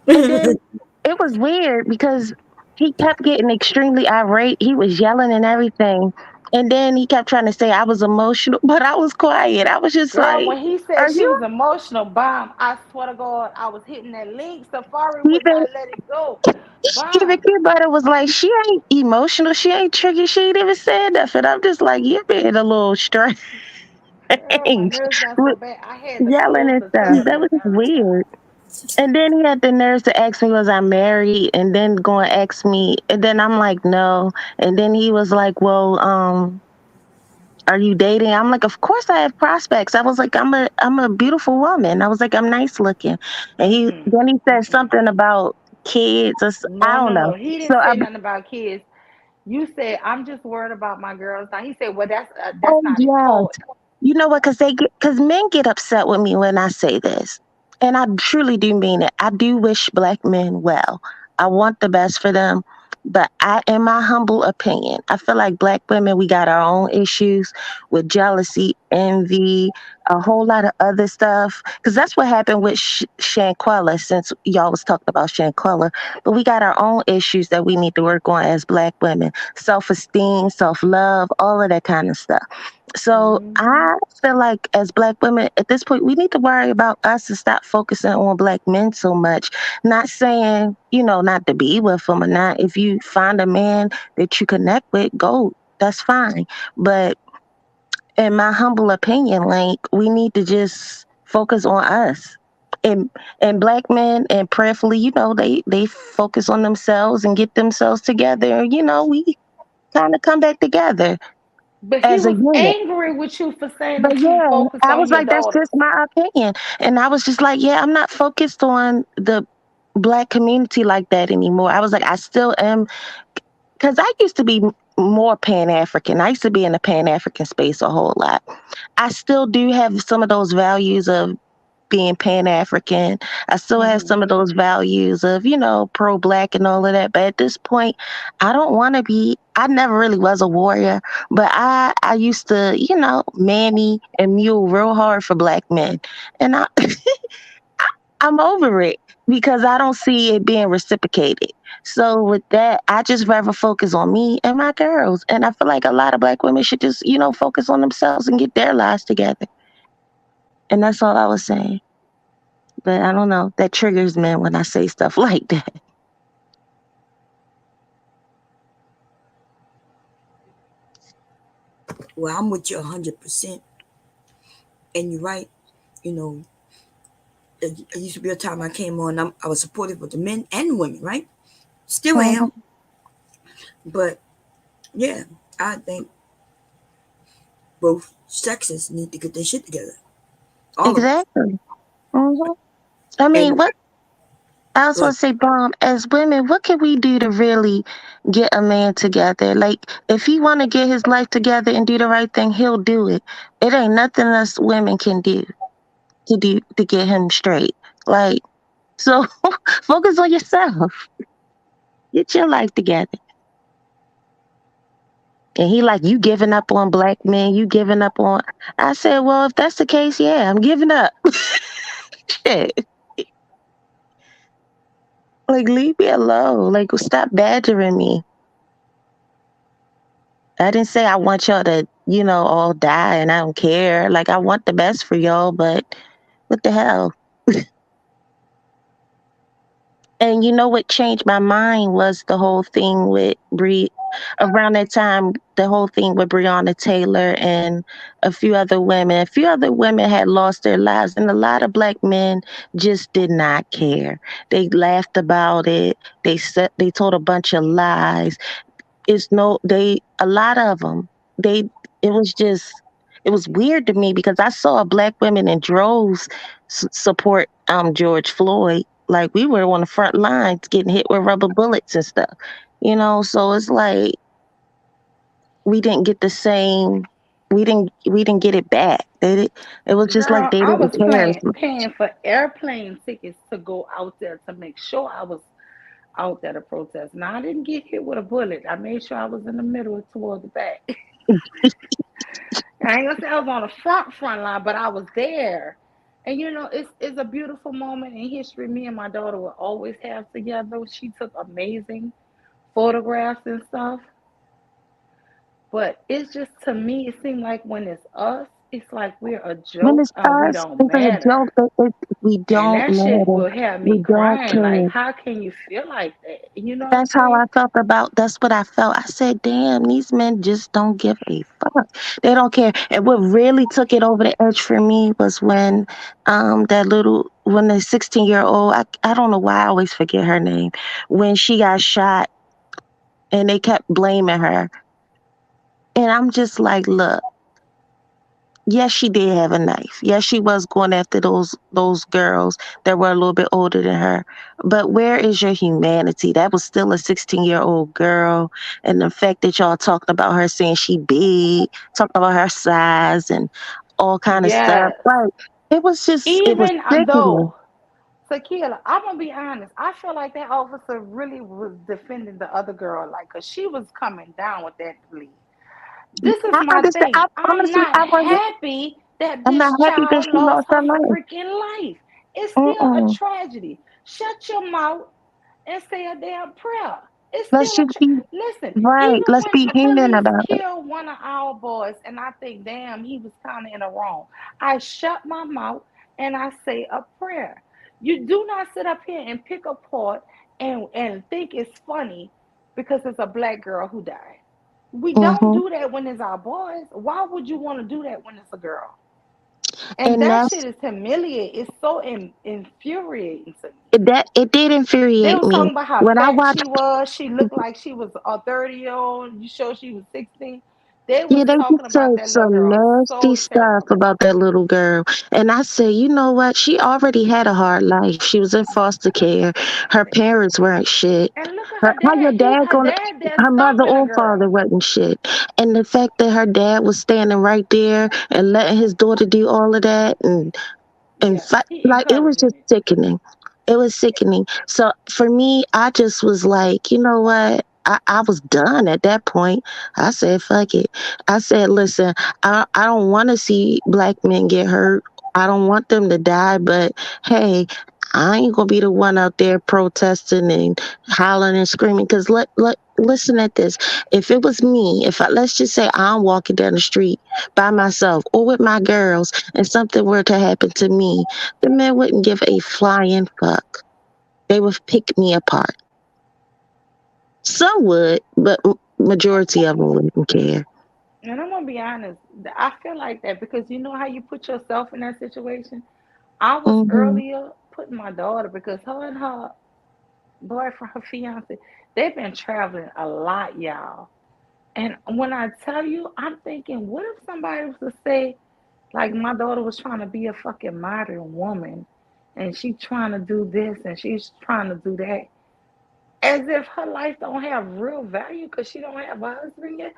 And then it was weird because he kept getting extremely irate. He was yelling and everything. And then he kept trying to say I was emotional, but I was quiet. I was just Girl, like, when he are said she you was emotional, bomb, I swear to God, I was hitting that link. Safari would even not let it go. even Bomb. Kid Butter was like, she ain't emotional, she ain't tricky, she ain't even said nothing. I'm just like, you're being a little strange Girl, my nerves got so with bad. I had to yelling close and the stuff. That was telegram. just weird. And then he had the nerves to ask me, was I married? And then go and ask me. And then I'm like, no. And then he was like, well, are you dating? I'm like, of course I have prospects. I was like, I'm a beautiful woman. I was like, I'm nice looking. And then he said something about kids. I don't know. No. He So didn't say nothing about kids. You said, I'm just worried about my girls. Now, he said, well, that's oh not yes. important. You know what? Because men get upset with me when I say this, and I truly do mean it. I do wish black men well. I want the best for them, but in my humble opinion, I feel like black women, we got our own issues with jealousy, envy, a whole lot of other stuff. Because that's what happened with Shanquella. Since y'all was talking about Shanquella, but we got our own issues that we need to work on as black women: self-esteem, self-love, all of that kind of stuff. So I feel like as black women at this point, we need to worry about us and stop focusing on black men so much. Not saying, not to be with them or not. If you find a man that you connect with, go. That's fine. But in my humble opinion, like we need to just focus on us. And black men and prayerfully, they focus on themselves and get themselves together. We kind of come back together But he as a was unit. angry with you for saying But that you yeah, focus I on was your like, that's daughters. just my opinion. And I was just like, yeah, I'm not focused on the black community like that anymore. I was like, I still am, because I used to be more Pan African. I used to be in the Pan African space a whole lot. I still do have some of those values of being Pan African. I still have some of those values of, pro black and all of that. But at this point, I don't want to be. I never really was a warrior, but I used to, mammy and mule real hard for black men. And I'm over it because I don't see it being reciprocated. So with that, I just rather focus on me and my girls. And I feel like a lot of black women should just, focus on themselves and get their lives together. And that's all I was saying. But I don't know. That triggers men when I say stuff like that. Well, I'm with you 100%. And you're right. It used to be a time I came on, I was supportive of the men and women, right? Still am. But yeah, I think both sexes need to get their shit together. Exactly. I mean, what I also want to say, Bomb, as women, what can we do to really get a man together? Like, if he want to get his life together and do the right thing, he'll do it. It ain't nothing us women can do to get him straight. Like, so focus on yourself. Get your life together. And he like, you giving up on black men, you giving up on. I said, well, if that's the case, yeah, I'm giving up. Shit. Like, leave me alone. Like, stop badgering me. I didn't say I want y'all to, all die and I don't care. Like, I want the best for y'all, but what the hell? And you know what changed my mind was the whole thing with around that time, the whole thing with Breonna Taylor and a few other women. A few other women had lost their lives, and a lot of black men just did not care. They laughed about it. They told a bunch of lies. A lot of them, it was weird to me because I saw black women in droves support George Floyd. Like, we were on the front lines getting hit with rubber bullets and stuff, so it's like we didn't get the same, we didn't get it back. It was just like they I didn't was care. paying for airplane tickets to go out there to make sure I was out there to protest. Now, I didn't get hit with a bullet. I made sure I was in the middle toward the back. I ain't gonna say I was on the front line, but I was there. And it's a beautiful moment in history. Me and my daughter will always have together. She took amazing photographs and stuff. But it's just, to me, it seems like when it's us, it's like we're a When joke it's and we us, don't it's a matter. joke. We And don't that shit matter. will have me We don't crying. Like, care. how can you feel like that? You know what I'm That's how saying? I felt that's what I felt. I said, damn, these men just don't give a fuck. They don't care. And what really took it over the edge for me was when when the 16-year-old, I don't know why I always forget her name, when she got shot and they kept blaming her. And I'm just like, look, yes, she did have a knife. Yes, she was going after those girls that were a little bit older than her. But where is your humanity? That was still a 16-year-old girl. And the fact that y'all talking about her saying she big, talking about her size and all kind of stuff. Yes. Like, it was Even sickening. though, Tequila, I'm gonna be honest. I feel like that officer really was defending the other girl, like, cause she was coming down with that lead. This is I my understand. thing. I'm Honestly, not happy that I'm not this happy that child she lost lost her her life. freaking life. It's still a Mm-mm. tragedy. Shut your mouth and say a damn prayer. It's Let's still a just be listen. right. Even Let's when be the human police about it. kill one of our boys, and I think, damn, he was kind of in the wrong. I shut my mouth and I say a prayer. You do not sit up here and pick apart and think it's funny because it's a black girl who died. We don't Mm-hmm. do that when it's our boys. Why would you want to do that when it's a girl? And And that that's shit is humiliating. It's so infuriating to me. it did They infuriate was me talking about how when I fat watched. she was. She looked like she was a 30-year-old. You sure she was 16? They was Yeah, they talking just about said that little some girl nasty so stuff terrible. about that little girl. And I said, you know what? She already had a hard life. She was in foster care. Her parents weren't shit. And look at her How your dad. He's dad her gonna, dad there her mother stopping a or father girl. wasn't shit. And the fact that her dad was standing right there and letting his daughter do all of that and Yeah, fight, he like, it was encouraging just it. sickening. It was sickening. So for me, I just was like, you know what? I was done at that point. I said, fuck it. I said, listen, I don't want to see black men get hurt. I don't want them to die, but hey, I ain't gonna be the one out there protesting and hollering and screaming. Because listen at this. If it was me, let's just say I'm walking down the street by myself or with my girls, and something were to happen to me, the men wouldn't give a flying fuck. They would pick me apart. Some would, but majority of them wouldn't care. And I'm gonna be honest, I feel like that because you know how you put yourself in that situation. I was Hmm. earlier putting my daughter because her and her boyfriend, her fiance, they've been traveling a lot, y'all. And when I tell you, I'm thinking, what if somebody was to say, like, my daughter was trying to be a fucking modern woman, and she trying to do this and she's trying to do that, as if her life don't have real value because she don't have a husband yet.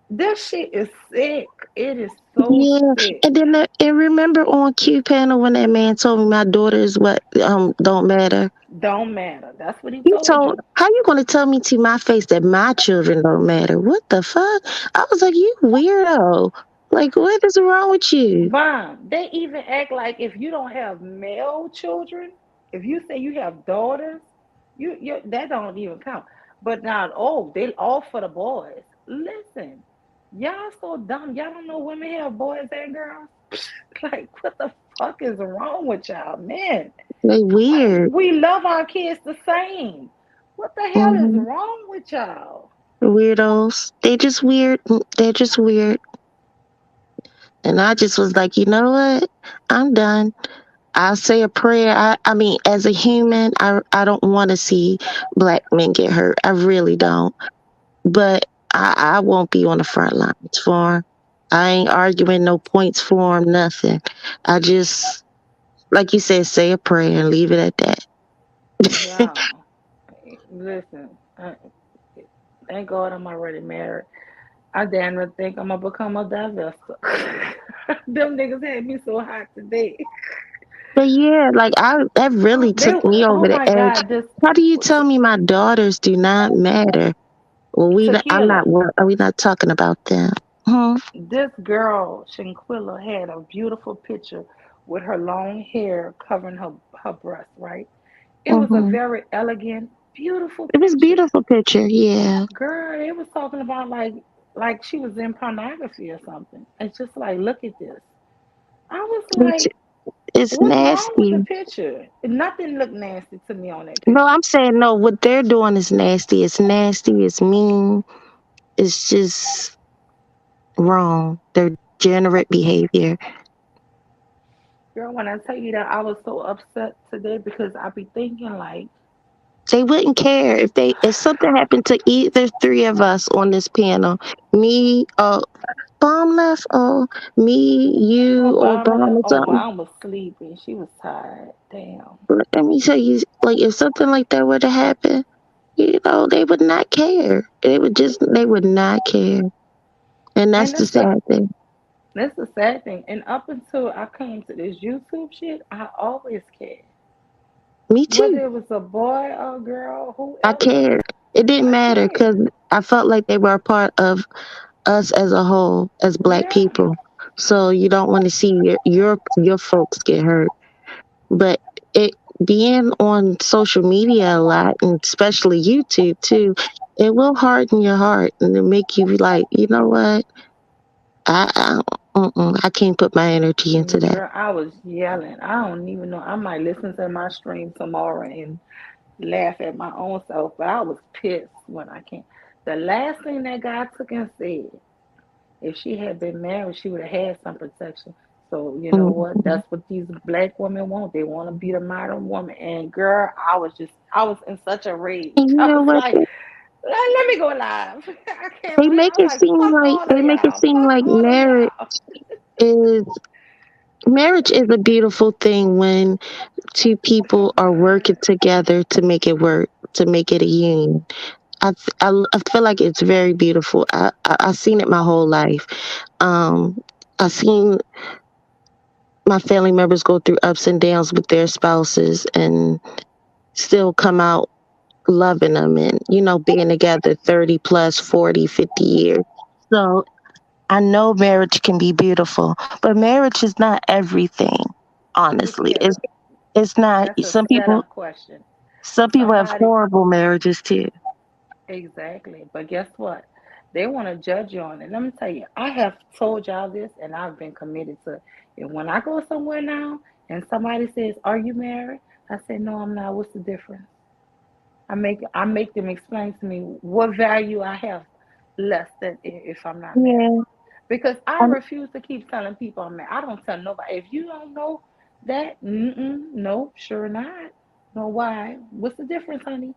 This shit is sick. It is so Yeah, sick. and then and remember on Q panel when that man told me my daughter is what don't matter. Don't matter. That's what he You told told you. how you gonna tell me to my face that my children don't matter? What the fuck? I was like, you weirdo. Like, what is wrong with you? Mom, they even act like if you don't have male children, if you say you have daughters, you that don't even count. But now, oh, they all for the boys. Listen, y'all so dumb. Y'all don't know women have boys and girls. Like, what the fuck is wrong with y'all, man? They Like, weird. we love our kids the same. What the hell is Hmm. wrong with y'all? Weirdos. They just weird. They're just weird. And I just was like, you know what? I'm done. I'll say a prayer. I mean, as a human, I don't want to see black men get hurt. I really don't. But I won't be on the front lines for him. I ain't arguing no points for him, nothing. I just, like you said, say a prayer and leave it at that. Y'all, listen. Thank God I'm already married. I damn near think I'm gonna become a divestor. Them niggas had me so hot today. But yeah, like that really They, took me oh over the my edge. God, this How do you tell me my daughters do not matter? Well, I'm not. tequila. Are we not talking about them? Hmm. This girl, Shanquilla, had a beautiful picture with her long hair covering her breast, right? It was a Hmm. very elegant, beautiful It was picture. beautiful picture. Yeah. Girl, it was talking about like she was in pornography or something. It's just like, look at this. I was Which like, is what's wrong with the nasty. picture? Nothing looked nasty to me on that No, picture. I'm saying no. What they're doing is nasty. It's nasty. It's mean. It's just wrong. They're degenerate behavior. Girl, when I tell you that I was so upset today because I be thinking like, They wouldn't care if something happened to either three of us on this panel. Me, Bomb left. Oh, me, you, or Obama Bomb left. or Oh, something. Bomb was sleeping. She was tired. Damn. Let me tell you, like if something like that were to happen, they would not care. They would not care. And that's And the sad thing. that's the sad thing. And up until I came to this YouTube shit, I always cared. Me too. Whether it was a boy or a girl, I whoever, cared. It didn't I matter because cared. I felt like they were a part of us as a whole, as black Yeah. people. So you don't want to see your folks get hurt. But it being on social media a lot, and especially YouTube too, it will harden your heart and it'll make you be like, you know what? I can't put my energy into that. Girl, I was yelling. I don't even know. I might listen to my stream tomorrow and laugh at my own self, but I was pissed when I came. The last thing that guy took and said, if she had been married, she would have had some protection. So you know what? Mhm. That's what these black women want. They want to be the modern woman. And girl, I was in such a rage. And you I know was what? like, let me go live. I can't They believe. make I'm it like, seem fuck like all of y'all. Fuck all of marriage y'all. is marriage is a beautiful thing when two people are working together to make it work, to make it a union. I feel like it's very beautiful. I've seen it my whole life. Um, I've seen my family members go through ups and downs with their spouses and still come out loving them and, being together 30 plus 40, 50 years. So I know marriage can be beautiful, but marriage is not everything, It honestly. can't. It's not. That's a Some people. setup question. Some people have Somebody, horrible marriages too. exactly. But guess what? They want to judge you on it. Let me tell you, I have told y'all this and I've been committed to it. And when I go somewhere now and somebody says, "Are you married?" I say, "No, I'm not." What's the difference? I make them explain to me what value I have less than if I'm not married. Yeah. Because I Um, refuse to keep telling people I'm married. I don't tell nobody. If you don't know that, no, sure not. No, why? What's the difference, honey?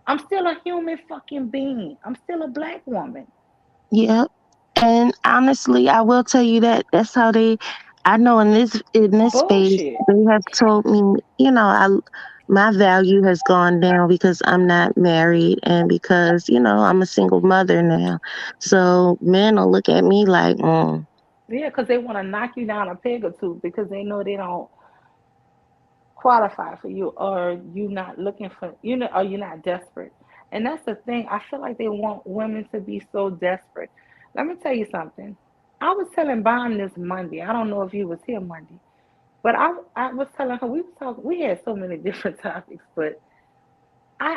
I'm still a human fucking being. I'm still a black woman. yeah. And honestly, I will tell you that that's how they. I know in this space Bullshit. they have told me, my value has gone down because I'm not married and because I'm a single mother now. So men will look at me like, Yeah, because they want to knock you down a peg or two because they know they don't qualify for you or you not looking for or you're not desperate. And that's the thing. I feel like they want women to be so desperate. Let me tell you something. I was telling Bond this Monday. I don't know if you was here Monday, but I was telling her we was talking. We had so many different topics, but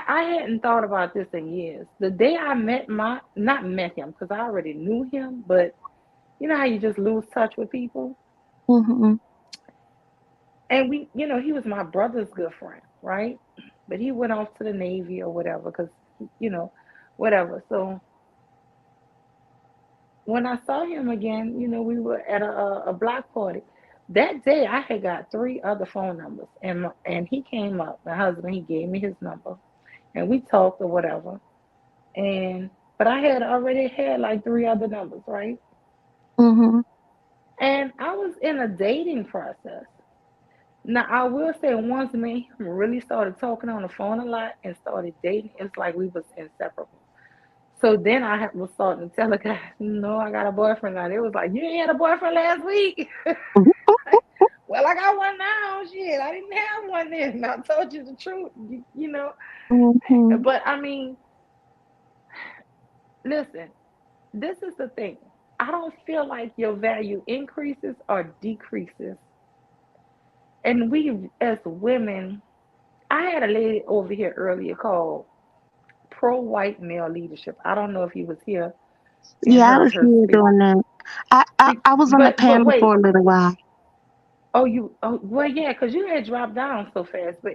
I hadn't thought about this in years. The day I met my not met him because I already knew him, but you know how you just lose touch with people. mm-hmm, And he was my brother's good friend, right? But he went off to the Navy or whatever, because, you know, whatever. So when I saw him again, we were at a block party. That day, I had got three other phone numbers, and he came up. My husband, he gave me his number, and we talked or whatever. But I had already had like three other numbers, right? mm-hmm, And I was in a dating process. Now I will say once me and him really started talking on the phone a lot and started dating, it's like we was inseparable. So then was starting to tell the guy, no, I got a boyfriend now. They was like, you ain't had a boyfriend last week. Well, I got one now. Shit, I didn't have one then. I told you the truth, you know. mm-hmm. But I mean, listen, this is the thing. I don't feel like your value increases or decreases. And we as women, I had a lady over here earlier called pro white male leadership. I don't know if you was here and Yeah, I heard was her here speak. doing that. I was on the But panel wait. for a little while. Well, yeah, because you had dropped down so fast. But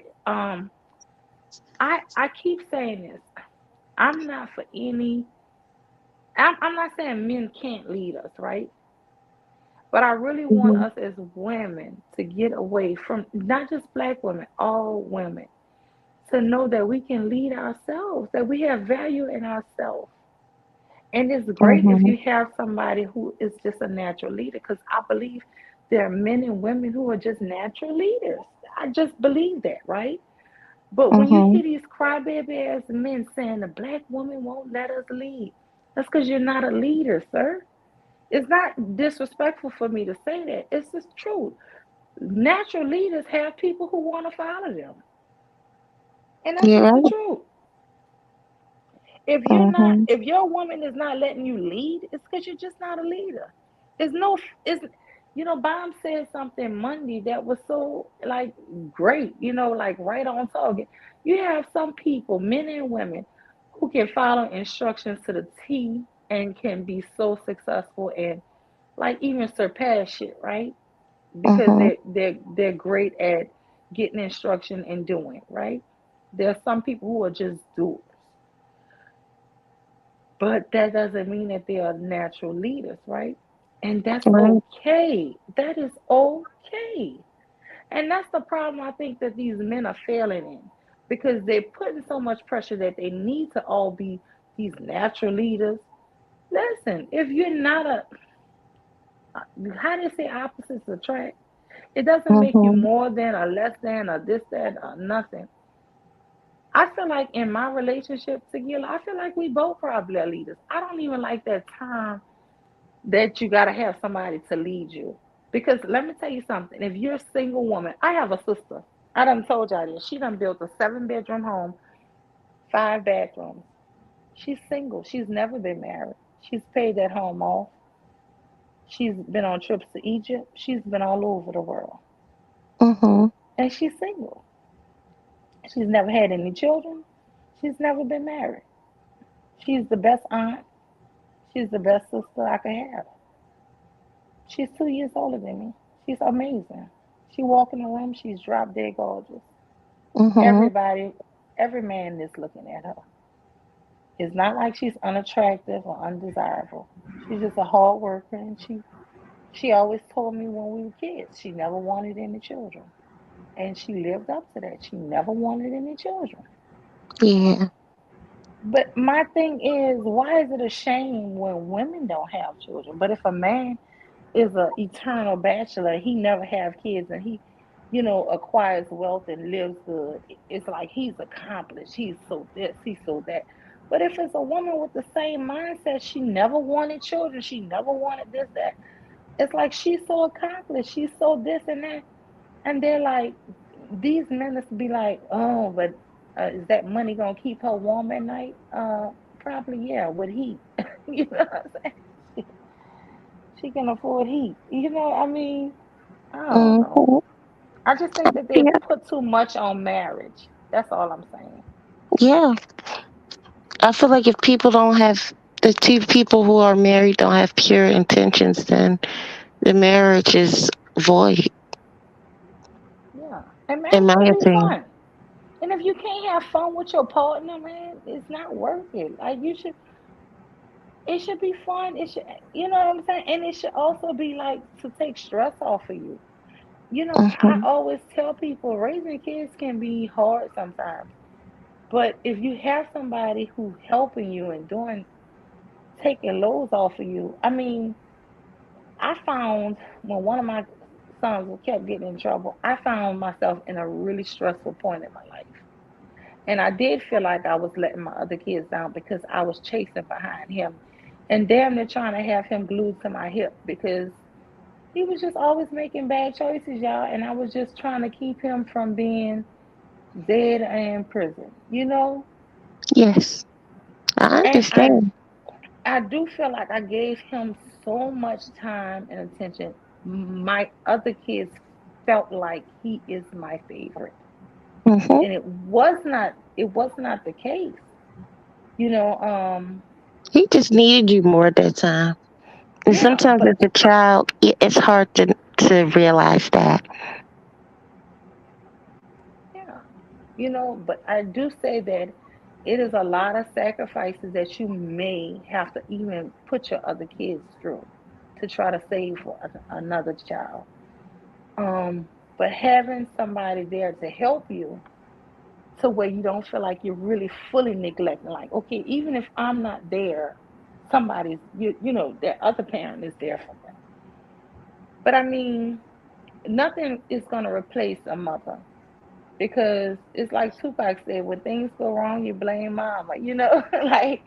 I keep saying this. I'm not for any. I'm not saying men can't lead us, right? But I really want Mm-hmm, us as women to get away from not just black women, all women, to know that we can lead ourselves, that we have value in ourselves. And it's great if mm-hmm, you have somebody who is just a natural leader, because I believe there are men and women who are just natural leaders. I just believe that, right? But when you mm-hmm. hear these crybaby ass men saying the black woman won't let us lead, that's because you're not a leader, sir. It's not disrespectful for me to say that. It's just true. Natural leaders have people who want to follow them. And that's You're just the right. truth. Mm-hmm. If your woman is not letting you lead, it's because you're just not a leader. It's no, it's, Bomb said something Monday that was so like great, like right on target. You have some people, men and women, who can follow instructions to the T and can be so successful and like even surpass shit, right? Because Mm-hmm. they're great at getting instruction and doing, right? There are some people who are just doers. But that doesn't mean that they are natural leaders, right? And that's Right. okay. That is okay. And that's the problem I think that these men are failing in because they're putting so much pressure that they need to all be these natural leaders. Listen, if you're not how do they say opposites attract? It doesn't make you Mm-hmm. more than or less than or this, that, or nothing. I feel like in my relationship together, I feel like we both probably are leaders. I don't even like that term that you got to have somebody to lead you. Because let me tell you something. If you're a single woman, I have a sister. I done told y'all this. She done built a 7-bedroom home, 5 bathrooms. She's single. She's never been married. She's paid that home off. She's been on trips to Egypt. She's been all over the world. Mm-hmm. and she's single. She's never had any children. She's never been married. She's the best aunt. She's the best sister I could have. She's 2 years older than me. She's amazing. She walk in the room, she's drop dead gorgeous. Mm-hmm. Everybody, every man is looking at her. It's not like she's unattractive or undesirable. She's just a hard worker, and she always told me when we were kids she never wanted any children, and she lived up to that. She never wanted any children. Yeah. But my thing is, why is it a shame when women don't have children? But if a man is a eternal bachelor, he never have kids, and he, acquires wealth and lives good. It's like he's accomplished. He's so this, he's so that. But if it's a woman with the same mindset, she never wanted children, she never wanted this, that. It's like she's so accomplished, she's so this and that, and they're like, these men is be like, oh, but is that money gonna keep her warm at night? Probably, yeah, with heat. You know what I'm saying? She can afford heat. I mean, I don't know. Mm-hmm. I just think that they Yeah. put too much on marriage. That's all I'm saying. Yeah. I feel like if people don't have the two people who are married don't have pure intentions, then the marriage is void, Yeah. And in marriage my should be opinion. fun. And if you can't have fun with your partner, man, it's not worth it. Like it should be fun. It should, you know what I'm saying? And it should also be like to take stress off of you. I Mm-hmm. always tell people raising kids can be hard sometimes. But if you have somebody who's helping you and taking loads off of you, I mean, I found when one of my sons kept getting in trouble, I found myself in a really stressful point in my life. And I did feel like I was letting my other kids down because I was chasing behind him and damn near trying to have him glued to my hip because he was just always making bad choices, y'all. And I was just trying to keep him from being dead and in prison. Yes, I And I understand. I do feel like I gave him so much time and attention. My other kids felt like he is my favorite. Mm-hmm. And it was not the case. You know, He just needed you more at that time. And yeah, sometimes but as a child, it's hard to realize that. yeah, but I do say that it is a lot of sacrifices that you may have to even put your other kids through to try to save for another child. But having somebody there to help you to where you don't feel like you're really fully neglecting, like, okay, even if I'm not there, somebody's, their other parent is there for them. But I mean, nothing is going to replace a mother because it's like Tupac said, when things go wrong, you blame mama, like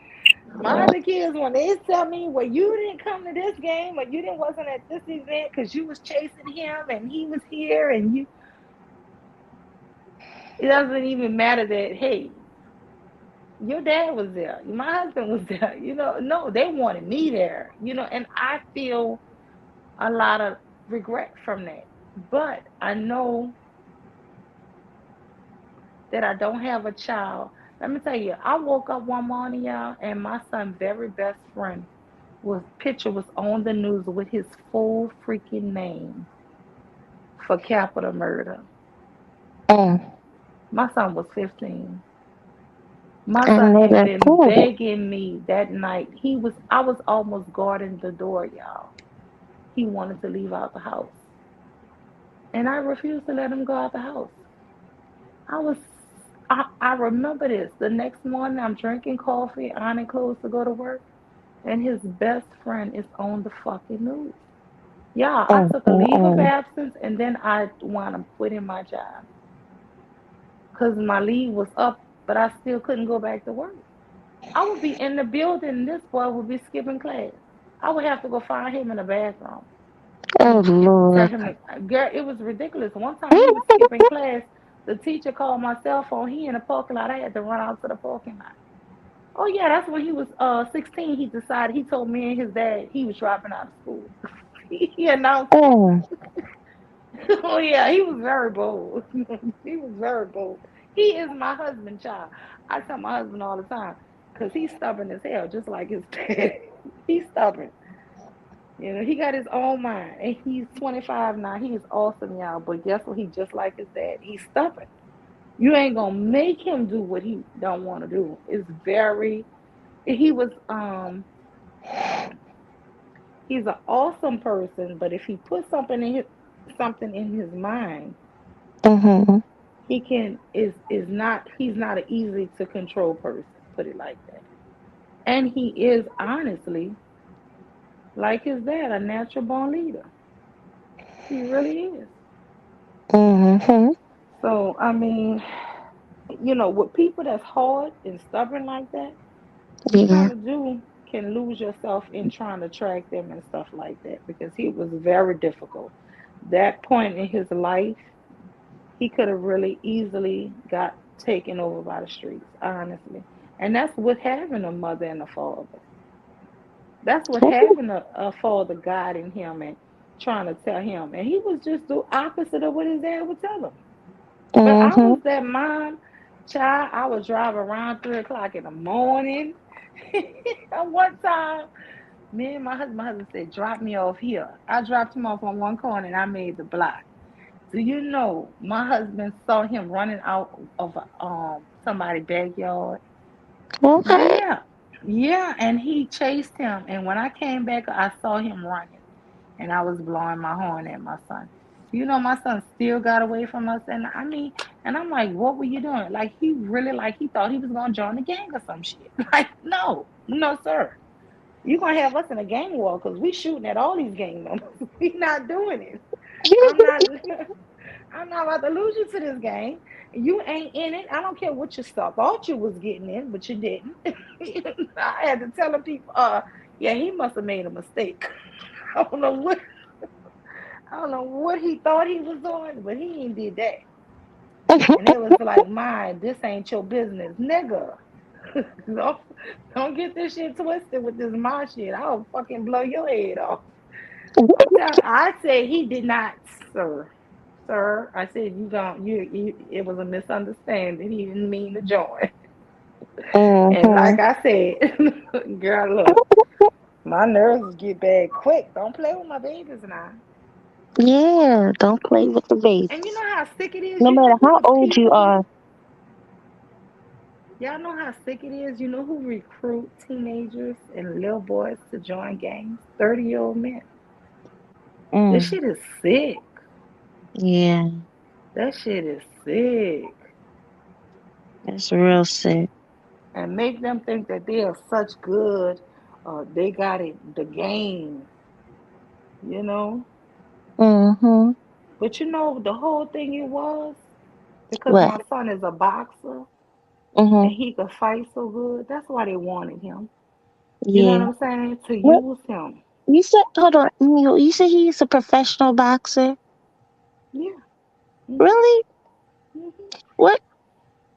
my other kids, when they tell me, well, you didn't come to this game or you didn't wasn't at this event because you was chasing him and he was here and it doesn't even matter that, hey, your dad was there, my husband was there, no, they wanted me there, and I feel a lot of regret from that. But I know that I don't have a child. Let me tell you, I woke up one morning, y'all, and my son's very best friend was on the news with his full freaking name for capital murder. Mm, My son was 15. My I son know had that's been horrible. begging me that night. I was almost guarding the door, y'all. He wanted to leave out the house. And I refused to let him go out the house. I was I remember this. The next morning I'm drinking coffee, ironing clothes to go to work, and his best friend is on the fucking news. Yeah, I Mm, took a mm, leave of mm. absence and then I wound up quitting my job because my leave was up, but I still couldn't go back to work. I would be in the building and this boy would be skipping class. I would have to go find him in the bathroom Oh and tell Lord. him to, girl, it was ridiculous. One time he was skipping class. The teacher called my cell phone. He in the parking lot. I had to run out to the parking lot. Oh yeah, that's when he was 16. He told me and his dad he was dropping out of school. He announced it. Oh, Oh yeah, he was very bold. He was very bold. He is my husband, child. I tell my husband all the time, cause he's stubborn as hell, just like his dad. He's stubborn. You know, he got his own mind, and he's 25 now. He is awesome, y'all. But guess what? He just like his dad. He's stubborn. You ain't gonna make him do what he don't want to do. It's very. He was He's an awesome person, but if he puts something in his mind, Mm-hmm. he can is not he's not an easy to control person. Put it like that. And he is honestly like his dad, a natural born leader. He really is. Mm-hmm. So I mean, with people that's hard and stubborn like that, you Yeah. kind of do can lose yourself in trying to track them and stuff like that because he was very difficult. That point in his life, he could have really easily got taken over by the streets, honestly. And that's what having a mother and a father. That's what having a father guiding him and trying to tell him. And he was just the opposite of what his dad would tell him. But I Mm-hmm. was that mom, child. I would drive around 3 o'clock in the morning. And one time, me and my husband said, drop me off here. I dropped him off on one corner and I made the block. Do you know my husband saw him running out of somebody's backyard? Okay. Yeah. Yeah, and he chased him. And when I came back, I saw him running and I was blowing my horn at my son. My son still got away from us. And I mean, and I'm like, what were you doing? Like, he really, like, he thought he was going to join the gang or some shit. Like, no, no, sir. You're going to have us in a gang war because we shooting at all these gang members. We not doing it. I'm not. I'm not about to lose you to this game. You ain't in it. I don't care what you thought you was getting in, but you didn't. I had to tell the people, yeah, he must have made a mistake. I don't know what he thought he was doing, but he ain't did that. And it was like, mine, this ain't your business, nigga. don't, don't get this shit twisted with this my shit. I'll fucking blow your head off. I said he did not, sir. Sir, I said you don't you it was a misunderstanding. He didn't mean to join. And Mm-hmm. like I said, girl, look, my nerves get bad quick. Don't play with my babies now. Yeah. Don't play with the And you babies. know how sick it is? No You know matter how who the old you people, are. y'all know how sick it is? You know who recruit teenagers and little boys to join gangs? 30-year-old men. This Mm. shit is sick. Yeah. That shit is sick. That's real sick. And make them think that they are such good, they got it, the game, you know. Mm-hmm. But the whole thing it was because What? my son is a boxer Mm-hmm. and he could fight so good. That's why they wanted him. You know what Yeah. I'm saying? To What? use him. You said, hold on. You said he's a professional boxer? Yeah. Mhm. Really? Mhm. What?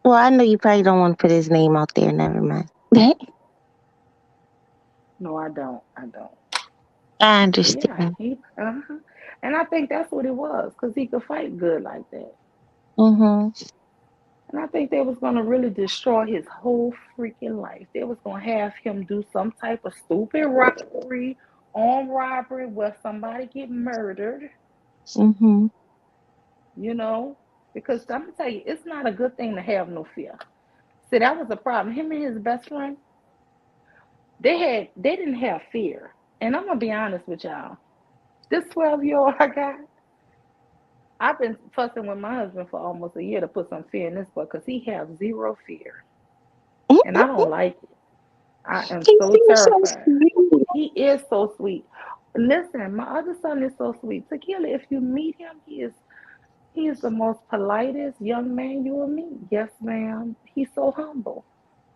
Well, I know you probably don't want to put his name out there. Never mind. No, I don't. I don't. I But yeah, understand. he. And I think that's what it was because he could fight good like that. Mm-hmm. And I think they was gonna really destroy his whole freaking life. They was gonna have him do some type of stupid robbery, armed robbery, where somebody get murdered. Mm-hmm. You know, because I'm gonna tell you, it's not a good thing to have no fear. See, that was the problem. Him and his best friend, they didn't have fear. And I'm gonna be honest with y'all. This 12-year-old I got, I've been fussing with my husband for almost a year to put some fear in this boy because he has zero fear, and I don't like it. I am He so seems so terrified. sweet. He is so sweet. Listen, my other son is so sweet. Tequila, if you meet him, he is the most politest young man you will meet. Yes, ma'am. He's so humble.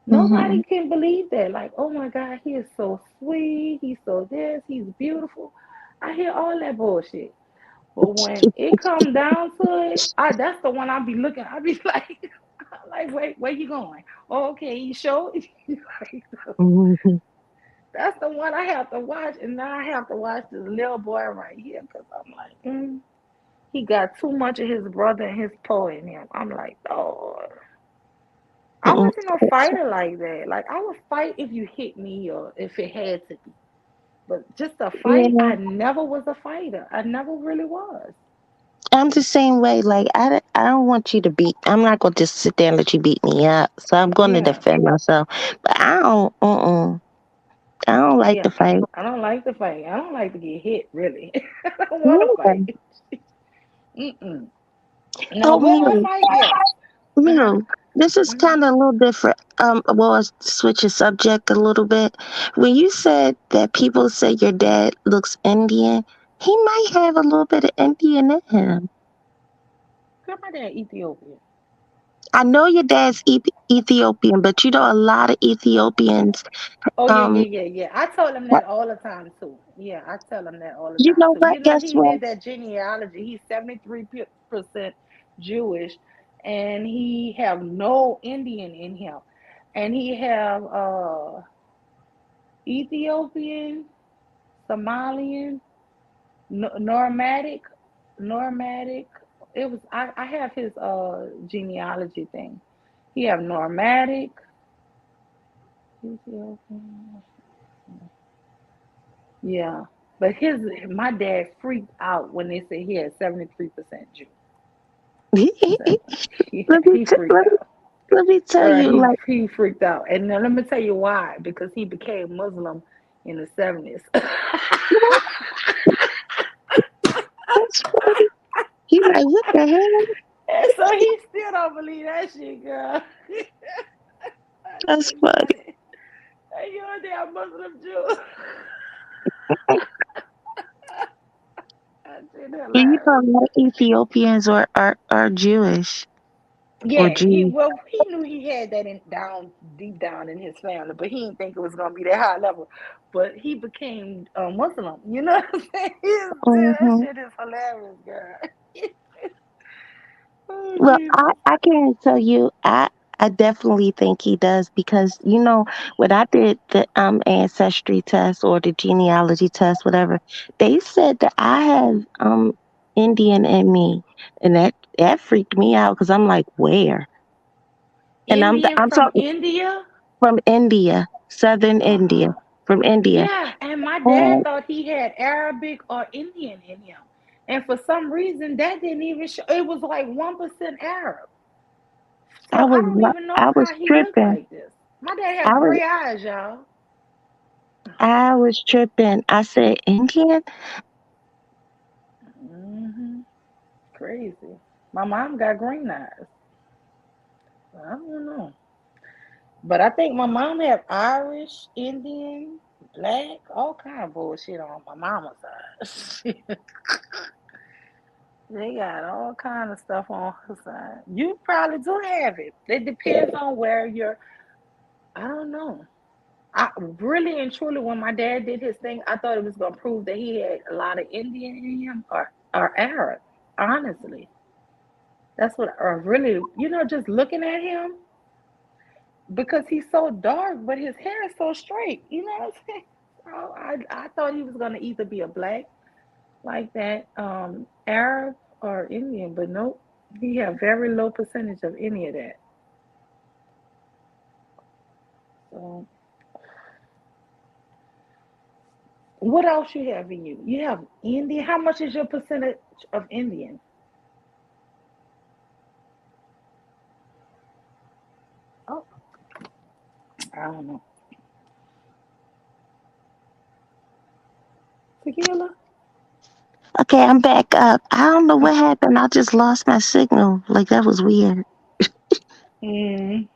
Mm-hmm. Nobody can believe that. Like, oh my God, he is so sweet. He's so this. He's beautiful. I hear all that bullshit. But when it come down to it, that's the one I'll be looking. I'll be like, wait, where you going? Oh, okay, you sure? Like, Mm-hmm. that's the one I have to watch, and now I have to watch this little boy right here because I'm like, He got too much of his brother and his poe in him. I'm like, Lord. I Mm-mm. wasn't no fighter like that. Like I would fight if you hit me or if it had to be. But just a fight, Yeah, I never was a fighter. I never really was. I'm the same way. Like I don't want you to beat. I'm not gonna just sit there and let you beat me up. So I'm going to Yeah, defend myself. But I don't. I don't like to yeah. fight. I don't like to fight. I don't like to get hit, really. I don't want to Yeah. fight. Mm-mm. Now, So will I Mary, fight? Yes. Mm-hmm. Mary, this is Mm-hmm. kind of a little different. Well, I'll switch the subject a little bit. When you said that people say your dad looks Indian, he might have a little bit of Indian in him. Girl, my dad Ethiopian. I know your dad's Ethiopian, but you know a lot of Ethiopians. Oh yeah, Um, yeah, yeah, yeah. I told him that all the time too. Yeah, I tell him that all the you time know too. what? You know, Guess he what? did that genealogy. He's 73% Jewish, and he have no Indian in him, and he have Ethiopian, Somalian, Normatic, Normatic. It was I have his genealogy thing. He have Normatic, Ethiopian. Yeah, but my dad freaked out when they said he had 73% Jew. let me He t- freaked out. let me tell Girl, you, like he freaked out, and now let me tell you why. Because he became Muslim in the 70s. that's funny. He like, what the hell? And so he still don't believe that shit, girl. That's funny. Hey, you're a damn Muslim Jew. That shit You know, a hilarious. lot of Ethiopians are Jewish or Yeah, Jews. he knew he had that deep down in his family, but he didn't think it was gonna be that high level. But he became a Muslim. You know what I'm saying? That Hmm. shit is hilarious, girl. Oh Well, Jesus. I can tell you, I definitely think he does because you know when I did the ancestry test or the genealogy test, whatever, they said that I have Indian in me, and that freaked me out because I'm like, where? And Indian I'm from talking India? from India, southern India, Uh-uh. from India. Yeah, and my dad And thought he had Arabic or Indian in him. And for some reason that didn't even show it was like 1% Arab. So I don't even know I was how he looked tripping. like this. My dad I have was gray eyes, y'all. I was tripping. I said Indian. Hmm. Crazy. My mom got green eyes. I don't know. But I think my mom have Irish, Indian, black, all kind of bullshit on my mama's side. They got all kind of stuff on her side. You probably do have it. It depends on where you're. I don't know. I really and truly, when my dad did his thing, I thought it was gonna prove that he had a lot of Indian in him or Arab. Honestly, that's what. Or really, just looking at him because he's so dark, but his hair is so straight. You know what I'm saying? So I thought he was gonna either be a black like that, Arab or Indian, but nope. He had very low percentage of any of that. So what else you have in you? You have Indian. How much is your percentage of Indian? Oh, I don't know. Tequila? Okay, I'm back up. I don't know what happened. I just lost my signal. Like that was weird. Mm.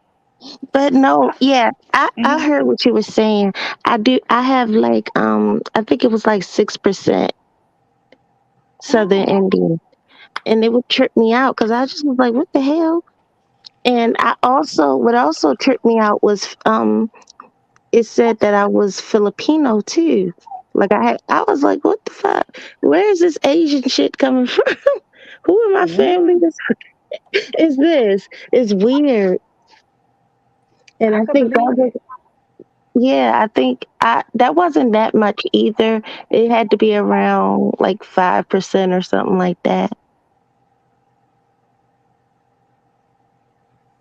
But no, yeah, I Mm-hmm. heard what you were saying. I have like I think it was like 6% Southern Oh. Indian. And it would trip me out because I just was like, what the hell? And what also tripped me out was it said that I was Filipino too. Like I was like, what the fuck? Where is this Asian shit coming from? Who in my family Mm. is this? It's weird. And I I could think that believe was it. yeah, I think that wasn't that much either. It had to be around like 5% or something like that.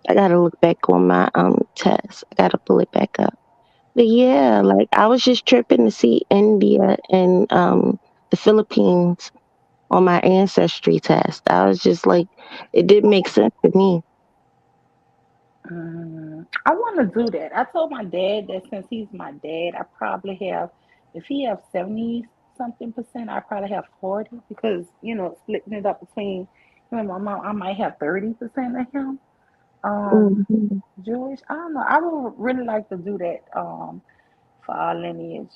I gotta look back on my test. I gotta pull it back up. But yeah, like I was just tripping to see India and the Philippines on my ancestry test. I was just like, it didn't make sense to me. I want to do that. I told my dad that since he's my dad, I probably have, if he have 70 something percent, I probably have 40 because, splitting it up between him and my mom, I might have 30% of him. Hmm. Jewish. I don't know. I would really like to do that for our lineage,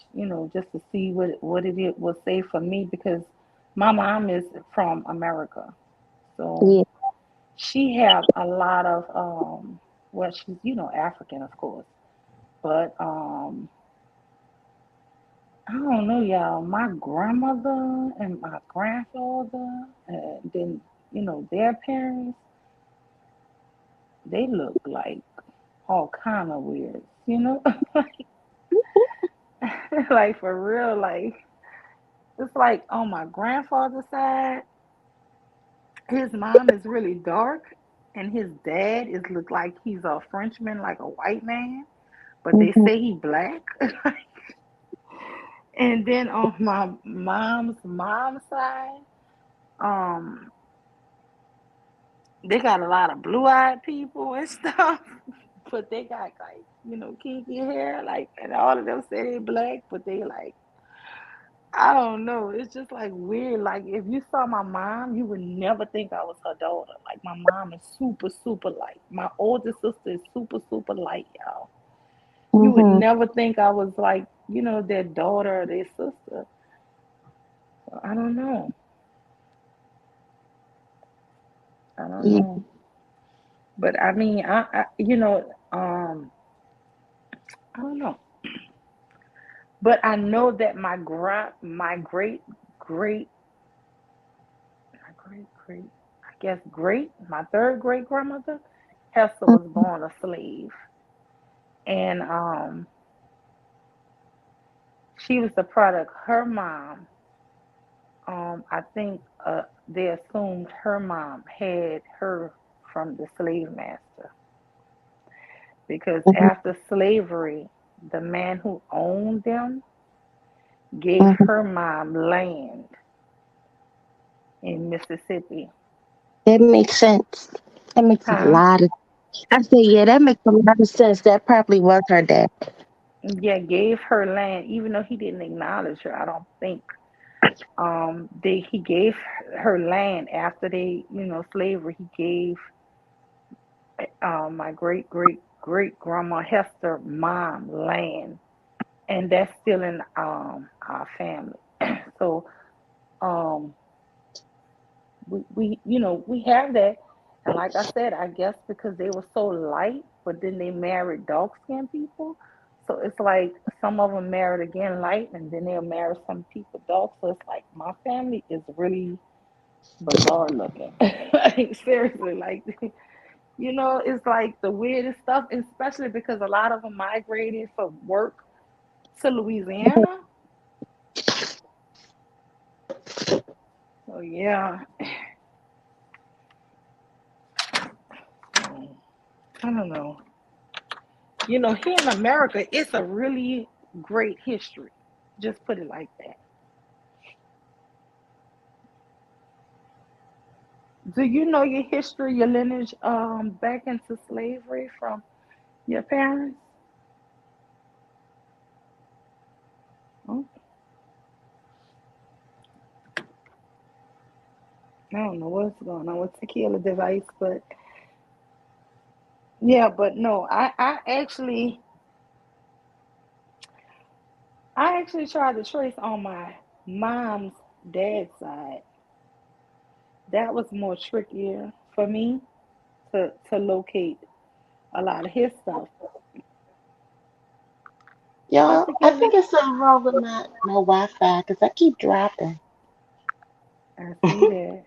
just to see what it would say for me because my mom is from America. So Yeah. she have a lot of well she's African of course. But I don't know y'all. My grandmother and my grandfather and then their parents, they look like all kind of weird, like like for real, like it's like on my grandfather's side, his mom is really dark and his dad is look like he's a Frenchman, like a white man, but they Hmm. say he black. And then on my mom's side, um, they got a lot of blue-eyed people and stuff, but they got like kinky hair, like, and all of them say they black, but they like I don't know. It's just like weird. Like if you saw my mom, you would never think I was her daughter. Like my mom is super, super light. My older sister is super, super light, y'all. You would Hmm. never think I was like, their daughter or their sister. So I don't know. I don't Yeah. know. But I mean, I don't know. But I know that my great, great, I guess my third great grandmother, Hester was born a slave, and she was the product. Her mom, I think they assumed her mom had her from the slave master because Hmm. after slavery, the man who owned them gave Hmm. her mom land in Mississippi. That makes sense. That makes a Huh? lot of. I say, yeah, that makes a lot of sense. That probably was her dad. Yeah, gave her land, even though he didn't acknowledge her. I don't think. He gave her land after slavery. He gave my great great great grandma Hester mom land, and that's still in our family. So um, we have that, and like I said, I guess because they were so light, but then they married dark skinned people. So it's like some of them married again light, and then they'll marry some people dark. So it's like my family is really bizarre looking. Like seriously, like it's like the weirdest stuff, especially because a lot of them migrated for work to Louisiana. So yeah, I don't know. Here in America, it's a really great history. Just put it like that. Do you know your history, your lineage, back into slavery from your parents? Oh, I don't know what's going on with tequila device, but yeah, but no, I actually tried to trace on my mom's dad's side. That was more trickier for me to locate a lot of his stuff. What Y'all, I tequila? think it's something wrong with my Wi-Fi because I keep dropping. I see that.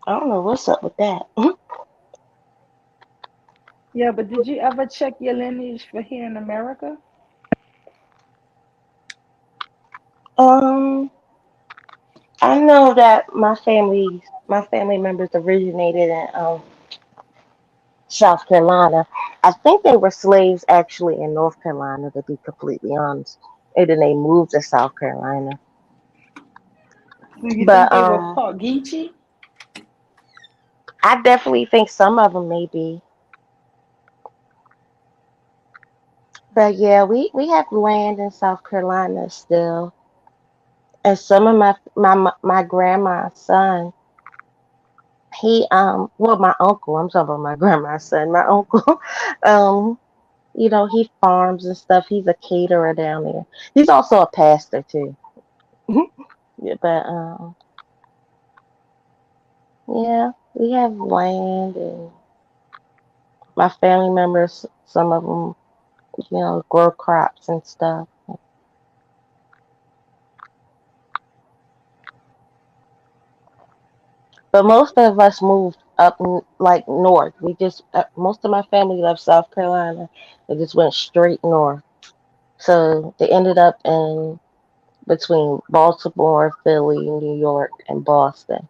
I don't know what's up with that. Yeah, but did you ever check your lineage for here in America? Um, I know that my family members originated in South Carolina. I think they were slaves actually in North Carolina, to be completely honest. And then they moved to South Carolina. Do you think But they were called Geechee? I definitely think some of them may be. But yeah, we have land in South Carolina still. And some of my grandma's son, he well my uncle, I'm talking about my grandma's son, my uncle, um, he farms and stuff. He's a caterer down there. He's also a pastor too. Yeah, but yeah, we have land and my family members, some of them, grow crops and stuff. But most of us moved up like north. We just most of my family left South Carolina. They just went straight north. So they ended up in between Baltimore, Philly, New York, and Boston.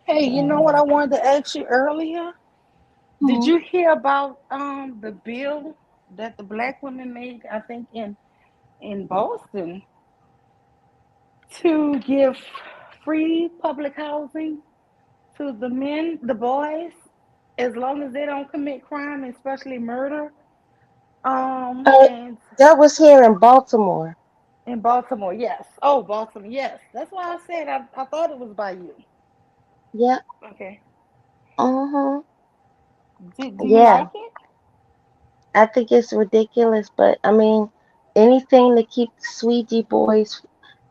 Hey, you know what I wanted to ask you earlier? Did Mhm. you hear about the bill that the black women made, I think in Boston, to give free public housing to the men, the boys, as long as they don't commit crime, especially murder. Uh, And that was here in Baltimore. in Baltimore, yes. Oh, Baltimore, yes. That's why I said I thought it was by you. Yeah. Okay. Mhm. Do you Yeah. like it? I think it's ridiculous, but I mean, anything to keep the Sweetie boys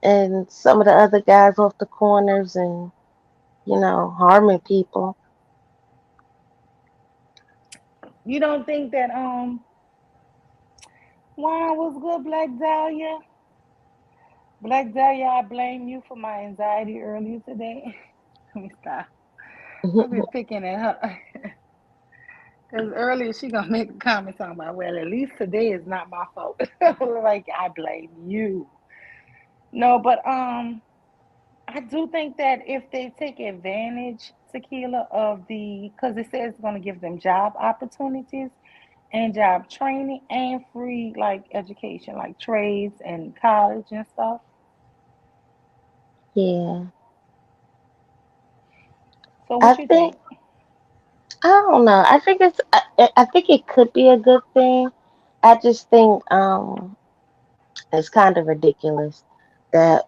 and some of the other guys off the corners and harming people. You don't think that wine was good, Black Dahlia? Black Dahlia, I blame you for my anxiety earlier today. Let me stop. I've been picking at her. Because earlier she gonna make a comment talking about, well, at least today is not my fault. Like I blame you. No, but I do think that if they take advantage, Tequila, of because it says it's gonna give them job opportunities and job training and free like education, like trades and college and stuff. Yeah. So I what you think think? I don't know. I think it could be a good thing. I just think it's kind of ridiculous that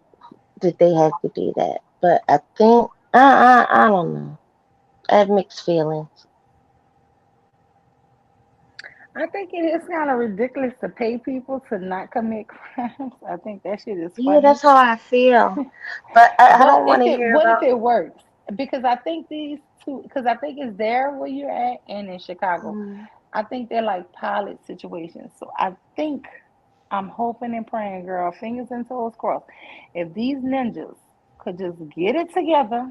they have to do that. But I think I don't know. I have mixed feelings. I think it is kind of ridiculous to pay people to not commit crimes. I think that shit is Yeah, funny. that's how I feel. But I But don't want if to it, hear what if about. it works? Because I think these two, because I think it's there where you're at and in Chicago. Mm, I think they're like pilot situations. So I think I'm hoping and praying, girl, fingers and toes crossed. If these ninjas could just get it together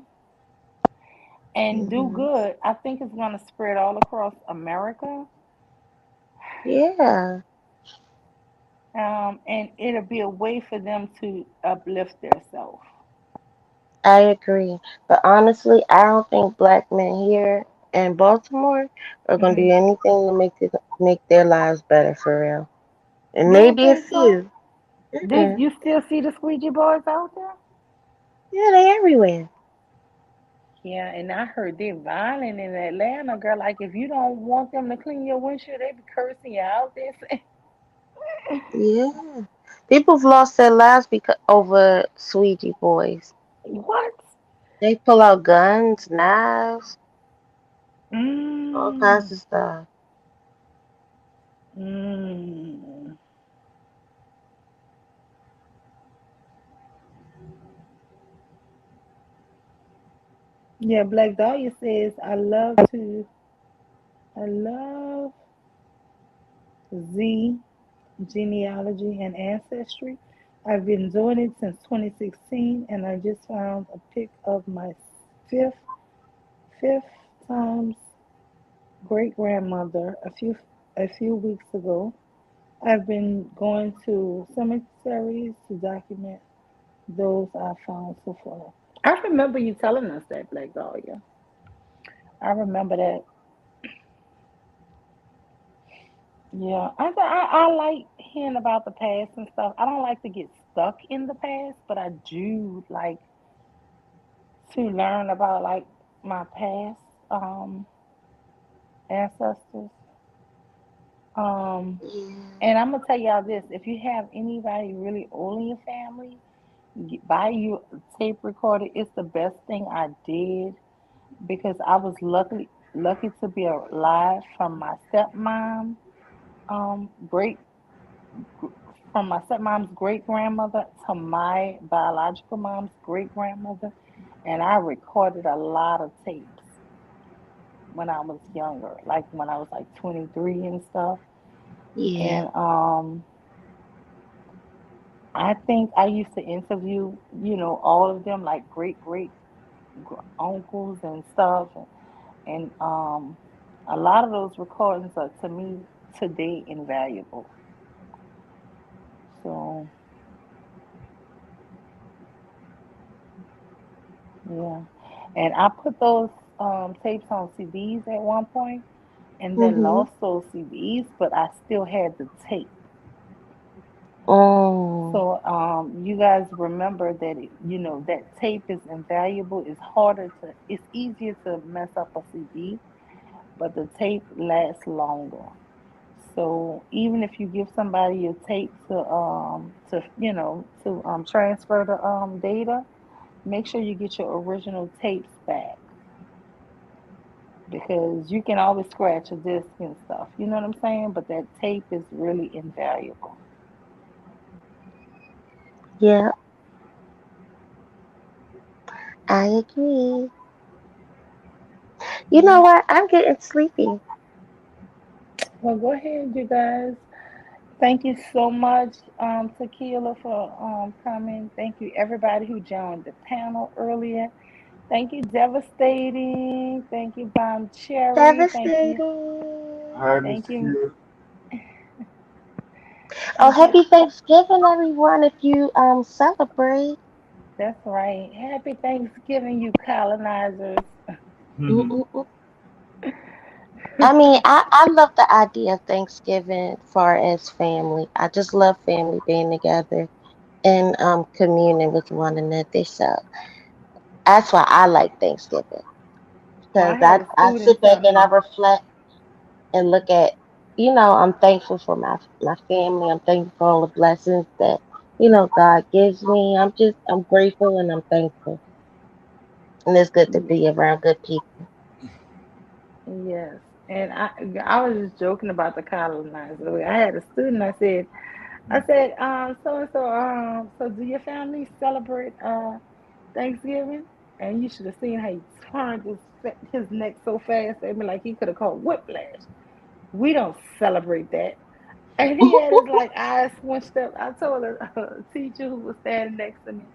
and do mhm. good, I think it's gonna spread all across America. Yeah, And it'll be a way for them to uplift themselves. I agree. But honestly, I don't think black men here in Baltimore are gonna Hmm. do anything to make their lives better for real. And You don't maybe a think so? few. Did Mm-mm. you still see the squeegee boys out there? Yeah, they everywhere. Yeah, and I heard they're violent in Atlanta, girl. Like if you don't want them to clean your windshield, they be cursing you out there. Yeah. People've lost their lives because over Sweetie boys. What? They pull out guns, knives, all kinds Mm. of stuff. Mm. Yeah, Black Dahlia says, I love Z genealogy and ancestry. I've been doing it since 2016, and I just found a pic of my fifth fifth times great grandmother. A few. a few weeks ago. I've been going to cemeteries to document those I found so far. I remember you telling us that, Black Dahlia. I remember that. Yeah, I like hearing about the past and stuff. I don't like to get stuck in the past, but I do like to learn about like my past um ancestors. Um, Yeah. and I'm gonna tell y'all this: if you have anybody really old in your family, buy you a tape recorder. It's the best thing I did because I was lucky to be alive from my stepmom, great from my stepmom's great grandmother to my biological mom's great grandmother, and I recorded a lot of tapes when I was younger, like when I was like 23 and stuff. Yeah. And I think I used to interview, all of them, like uncles and stuff, and a lot of those recordings are to me today invaluable. So yeah, and I put those tapes on CDs at one point, and then Mm-hmm. lost those CDs, but I still had the tape. Oh. So you guys remember that that tape is invaluable. It's easier to mess up a CD, but the tape lasts longer. So even if you give somebody your tape to transfer the data, make sure you get your original tapes back because you can always scratch a disc and stuff. You know what I'm saying? But that tape is really invaluable. Yeah, I agree. You know Yeah. what? I'm getting sleepy. Well, go ahead, you guys. Thank you so much, Tequila, for coming. Thank you, everybody who joined the panel earlier. Thank you, Devastating. Thank you, Bomb Cherry. Devastating. Hi, Thank Mr. you, Q. Oh, thank you. happy Thanksgiving, everyone! If you celebrate. That's right. Happy Thanksgiving, you colonizers. Mm-mm-mm. I mean, I love the idea of Thanksgiving far as family. I just love family being together and communing with one another. So that's why I like Thanksgiving Well, I because had a I student sit tell back and I me, reflect and look at, I'm thankful for my family. I'm thankful for all the blessings that, God gives me. I'm grateful and I'm thankful. And it's good to yeah, be around good people. yes. And I was just joking about the colonizer. I had a student. I said, so and so, so do your family celebrate Thanksgiving? And you should have seen how he turned his neck so fast. I mean, like he could have caught whiplash. We don't celebrate that. And he had his like eyes squinched up. I told a teacher who was standing next to me,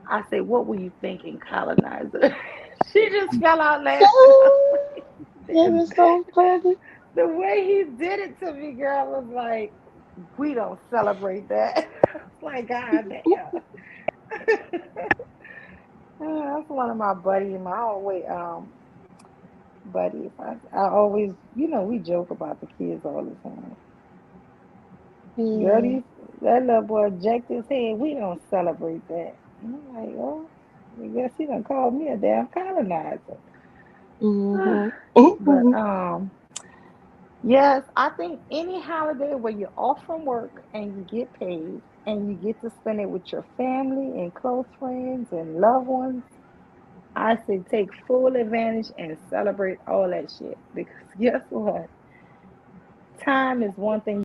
I said, "What were you thinking, colonizer?" She just fell out laughing. I was Oh, like, that is so funny. the way he did it to me, girl, was like, "We don't celebrate that." I was like, God damn. That's one of my buddies, my always buddies. I always, we joke about the kids all the time. Girl, Yeah. that little boy jacked his head. We don't celebrate that. And I'm like, oh, I guess he done called me a damn colonizer. Mm-hmm. But yes, I think any holiday where you're off from work and you get paid and you get to spend it with your family and close friends and loved ones, I say take full advantage and celebrate all that shit. Because guess what? Time is one thing